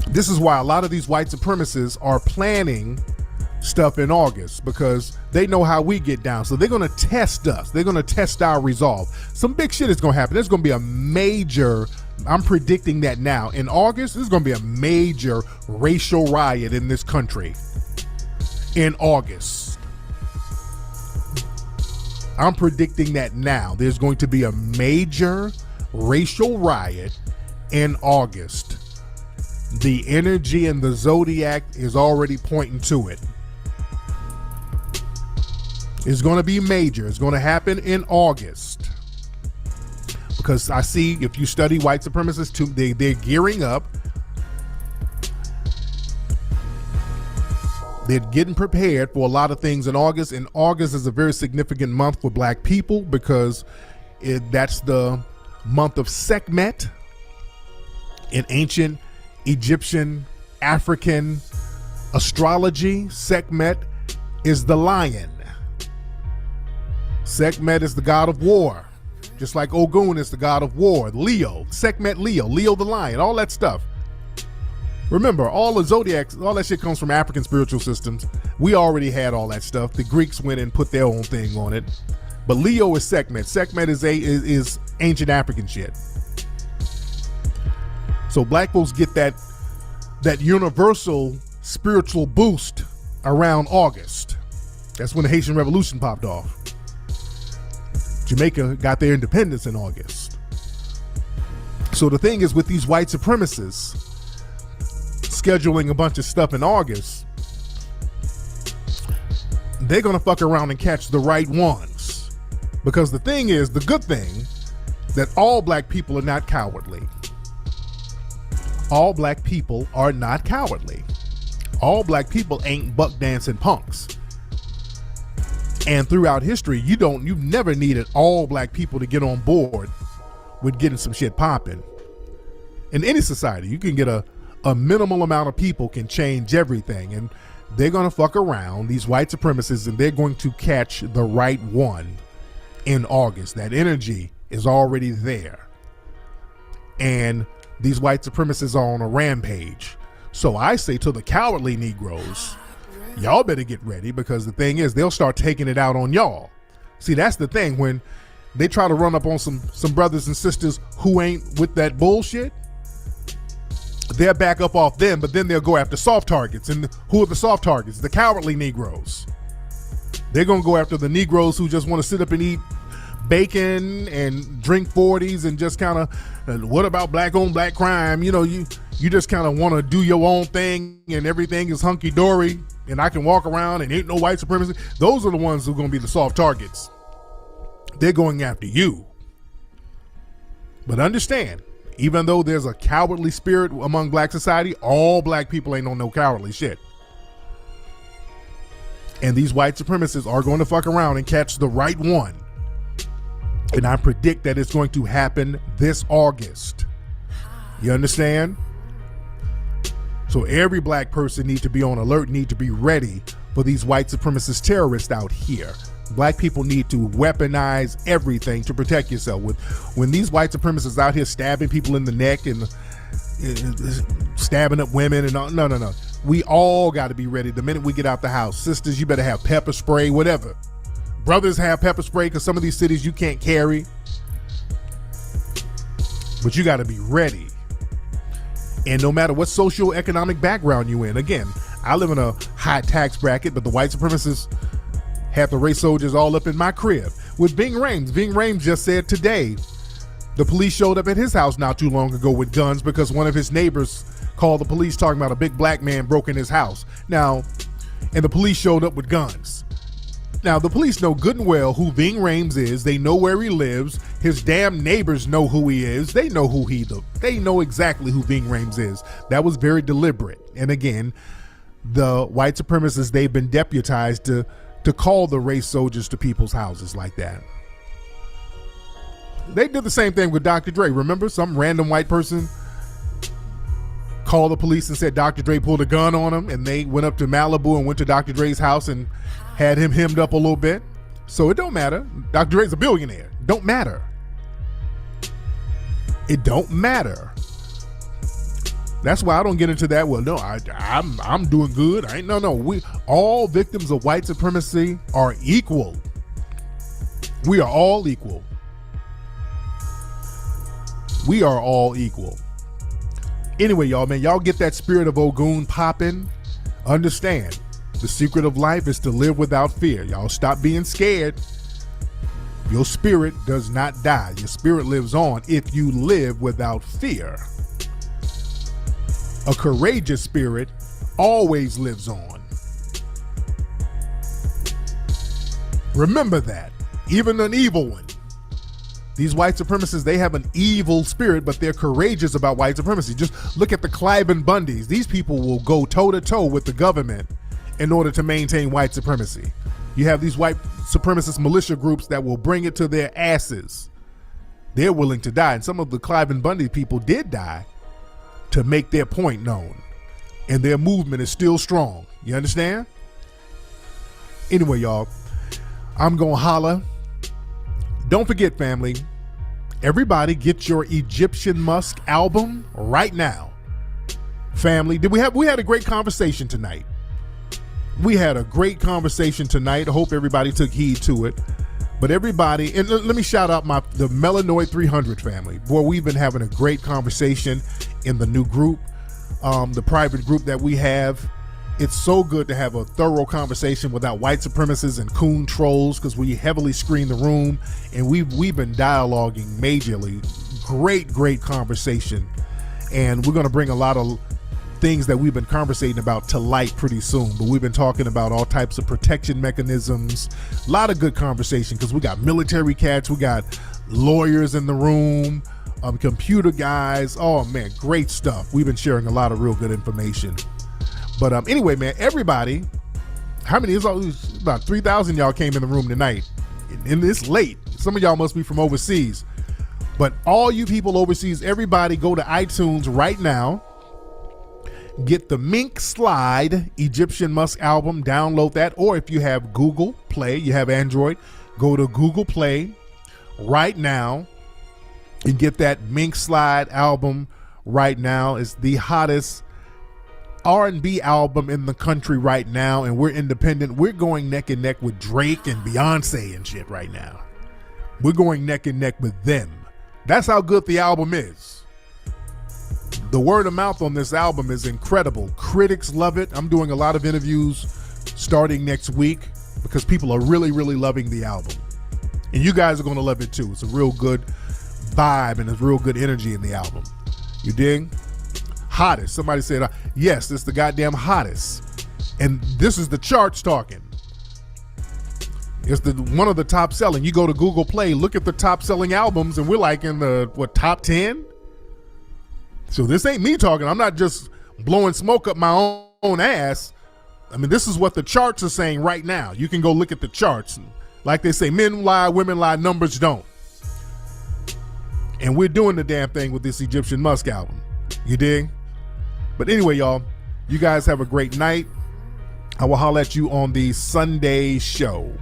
This is why a lot of these white supremacists are planning stuff in August, because they know how we get down. So they're going to test us. They're going to test our resolve. Some big shit is going to happen. There's going to be a major, I'm predicting that now, in August, there's going to be a major racial riot in this country in August. I'm predicting that now. There's going to be a major racial riot in August. The energy in the zodiac is already pointing to it. It's going to be major. It's going to happen in August. Because I see, if you study white supremacists too, they're gearing up. They're getting prepared for a lot of things in August. And August is a very significant month for black people, because that's the month of Sekhmet in ancient Egyptian, African astrology. Sekhmet is the lion. Sekhmet is the god of war, just like Ogun is the god of war. Leo, Sekhmet, Leo the lion, all that stuff. Remember, all the zodiacs, all that shit comes from African spiritual systems. We already had all that stuff. The Greeks went and put their own thing on it. But Leo is Sekhmet. Sekhmet is ancient African shit. So black folks get that universal spiritual boost around August. That's when the Haitian Revolution popped off. Jamaica got their independence in August. So the thing is, with these white supremacists scheduling a bunch of stuff in August, they're gonna fuck around and catch the right ones. Because the thing is, the good thing, that all black people are not cowardly. All black people are not cowardly. All black people ain't buck dancing punks. And throughout history, you've never needed all black people to get on board with getting some shit popping. In any society, you can get a minimal amount of people can change everything, and they're gonna fuck around, these white supremacists, and they're going to catch the right one in August. That energy is already there. And these white supremacists are on a rampage. So I say to the cowardly Negroes, y'all better get ready, because the thing is, they'll start taking it out on y'all. See, that's the thing. When they try to run up on some brothers and sisters who ain't with that bullshit, they'll back up off them, but then they'll go after soft targets. And who are the soft targets? The cowardly Negroes. They're going to go after the Negroes who just want to sit up and eat bacon and drink 40s and just kind of, what about black on black crime? You know, you just kind of want to do your own thing and everything is hunky-dory and I can walk around and ain't no white supremacy. Those are the ones who are going to be the soft targets. They're going after you. But understand, even though there's a cowardly spirit among black society, all black people ain't on no cowardly shit. And these white supremacists are going to fuck around and catch the right one. And I predict that it's going to happen this August. You understand? So every black person needs to be on alert, need to be ready for these white supremacist terrorists out here. Black people need to weaponize everything to protect yourself. When these white supremacists out here stabbing people in the neck and stabbing up women and all, no. We all got to be ready the minute we get out the house. Sisters, you better have pepper spray, whatever. Brothers, have pepper spray, because some of these cities you can't carry. But you got to be ready. And no matter what socioeconomic background you in, again, I live in a high tax bracket, but the white supremacists have the race soldiers all up in my crib. With Ving Rhames just said today, the police showed up at his house not too long ago with guns because one of his neighbors called the police talking about a big black man broke in his house. Now, and the police showed up with guns. Now, the police know good and well who Ving Rhames is. They know where he lives. His damn neighbors know who he is. They know they know exactly who Ving Rhames is. That was very deliberate. And again, the white supremacists, they've been deputized to call the race soldiers to people's houses like that. They did the same thing with Dr. Dre. Remember, some random white person called the police and said Dr. Dre pulled a gun on him, and they went up to Malibu and went to Dr. Dre's house and had him hemmed up a little bit. So it don't matter. Dr. Dre's a billionaire. Don't matter. It don't matter. That's why I don't get into that. Well, no, I'm doing good. We all victims of white supremacy are equal. We are all equal. We are all equal. Anyway, y'all get that spirit of Ogun popping. Understand, the secret of life is to live without fear. Y'all stop being scared. Your spirit does not die. Your spirit lives on if you live without fear. A courageous spirit always lives on. Remember that. Even an evil one. These white supremacists, they have an evil spirit, but they're courageous about white supremacy. Just look at the Cliven Bundys. These people will go toe-to-toe with the government in order to maintain white supremacy. You have these white supremacist militia groups that will bring it to their asses. They're willing to die. And some of the Cliven Bundy people did die to make their point known. And their movement is still strong. You understand? Anyway, y'all, I'm going to holla. Don't forget, family, everybody get your Egyptian Musk album right now. family. We had a great conversation tonight. We had a great conversation tonight. I hope everybody took heed to it. But everybody, and let me shout out the Melanoid 300 family. Boy, we've been having a great conversation in the new group, the private group that we have. It's so good to have a thorough conversation without white supremacists and coon trolls, because we heavily screen the room, and we've been dialoguing majorly. Great conversation. And we're going to bring a lot of things that we've been conversating about to light pretty soon. But we've been talking about all types of protection mechanisms. A lot of good conversation, because we got military cats, we got lawyers in the room, computer guys. Oh man, great stuff. We've been sharing a lot of real good information. But anyway, man, everybody, how many? About 3,000 y'all came in the room tonight. And it's late. Some of y'all must be from overseas. But all you people overseas, everybody go to iTunes right now. Get the Mink Slide Egyptian Musk album, download that. Or if you have Google Play, you have Android, go to Google Play right now and get that Mink Slide album right now. It's the hottest R&B album in the country right now, and we're independent. We're going neck and neck with Drake and Beyonce and shit right now. We're going neck and neck with them. That's how good the album is. The word of mouth on this album is incredible. Critics love it. I'm doing a lot of interviews starting next week because people are really loving the album. And you guys are going to love it too. It's a real good vibe and there's real good energy in the album. You dig? Hottest. Somebody said, yes, it's the goddamn hottest. And this is the charts talking. It's one of the top selling. You go to Google Play, look at the top selling albums, and we're like in the, top 10? So this ain't me talking. I'm not just blowing smoke up my own ass. I mean, this is what the charts are saying right now. You can go look at the charts. Like they say, men lie, women lie, numbers don't. And we're doing the damn thing with this Egyptian Musk album. You dig? But anyway, y'all, you guys have a great night. I will holler at you on the Sunday show.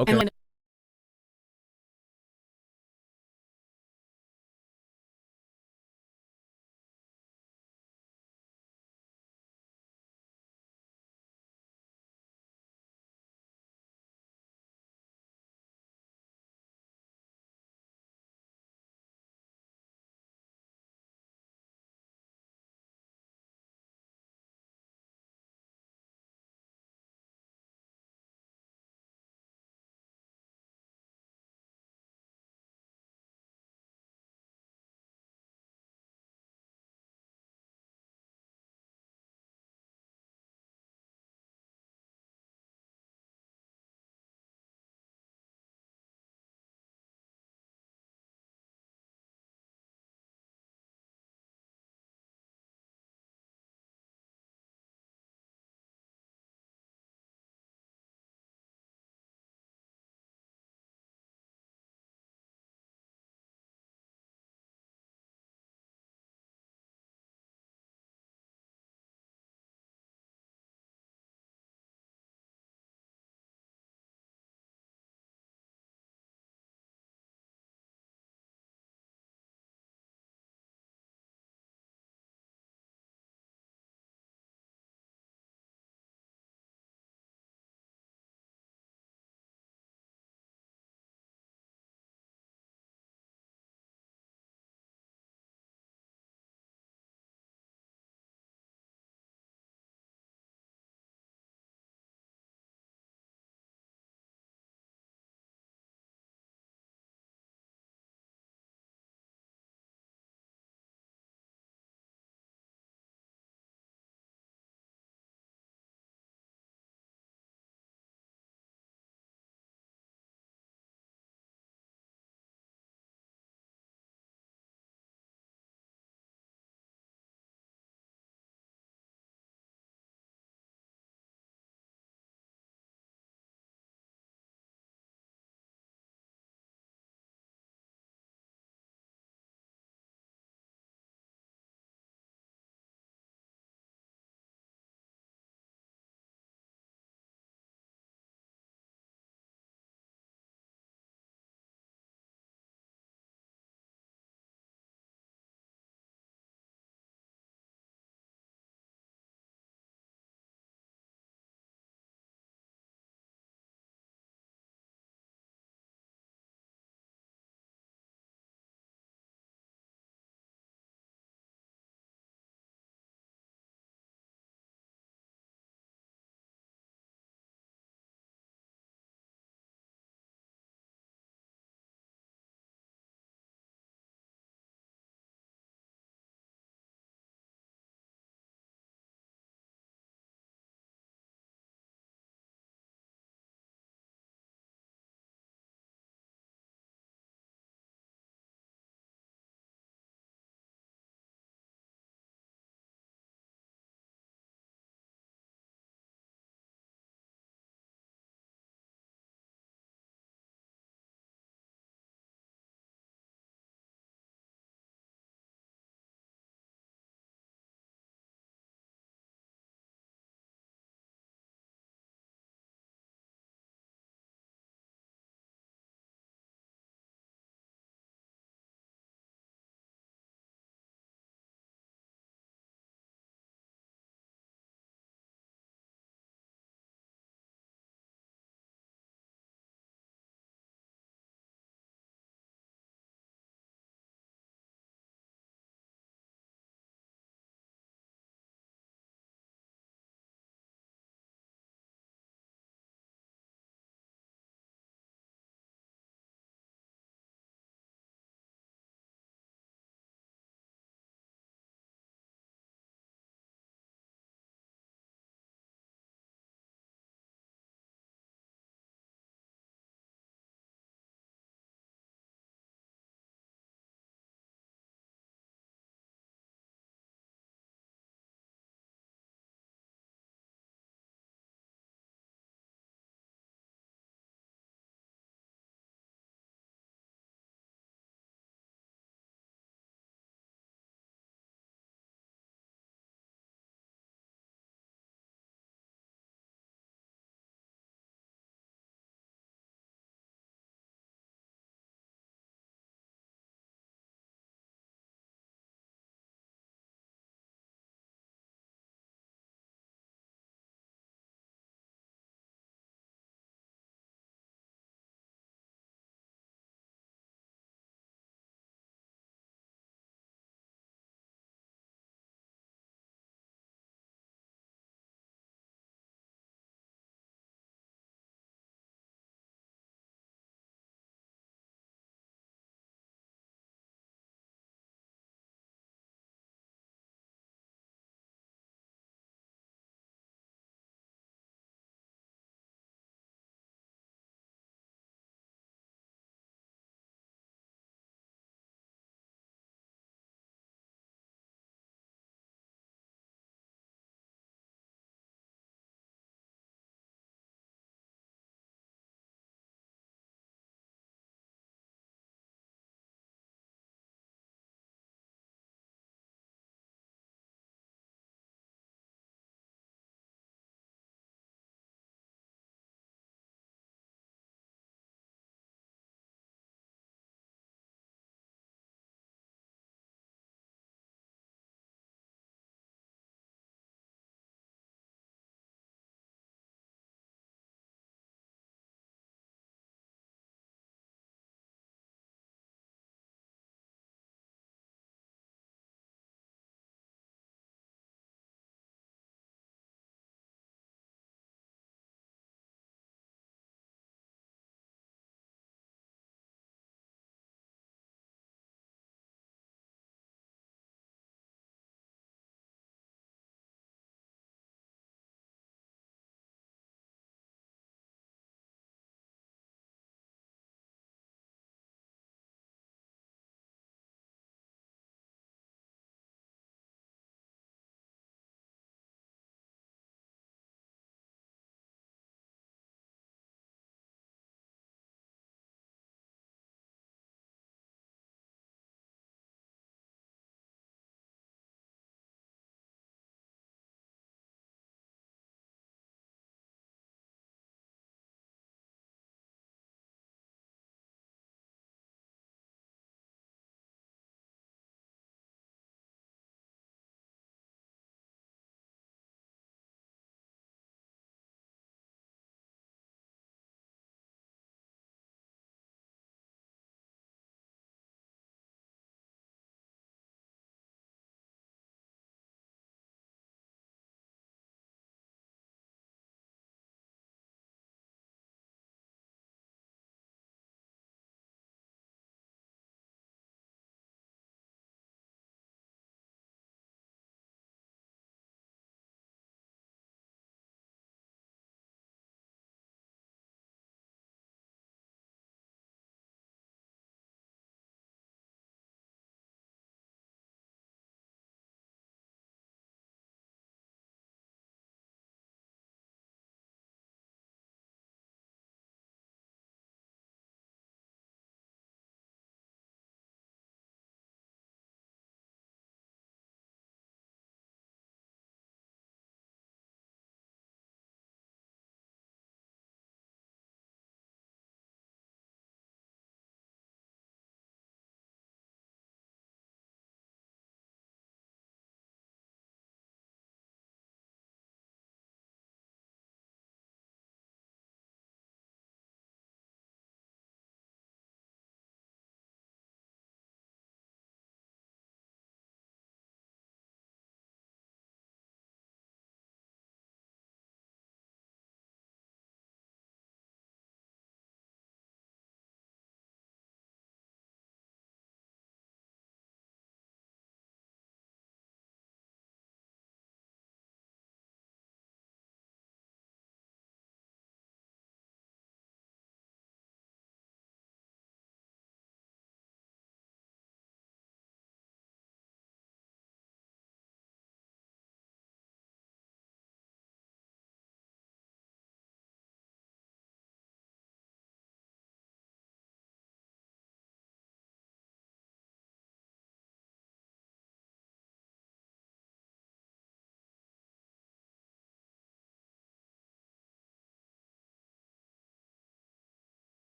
Okay. And when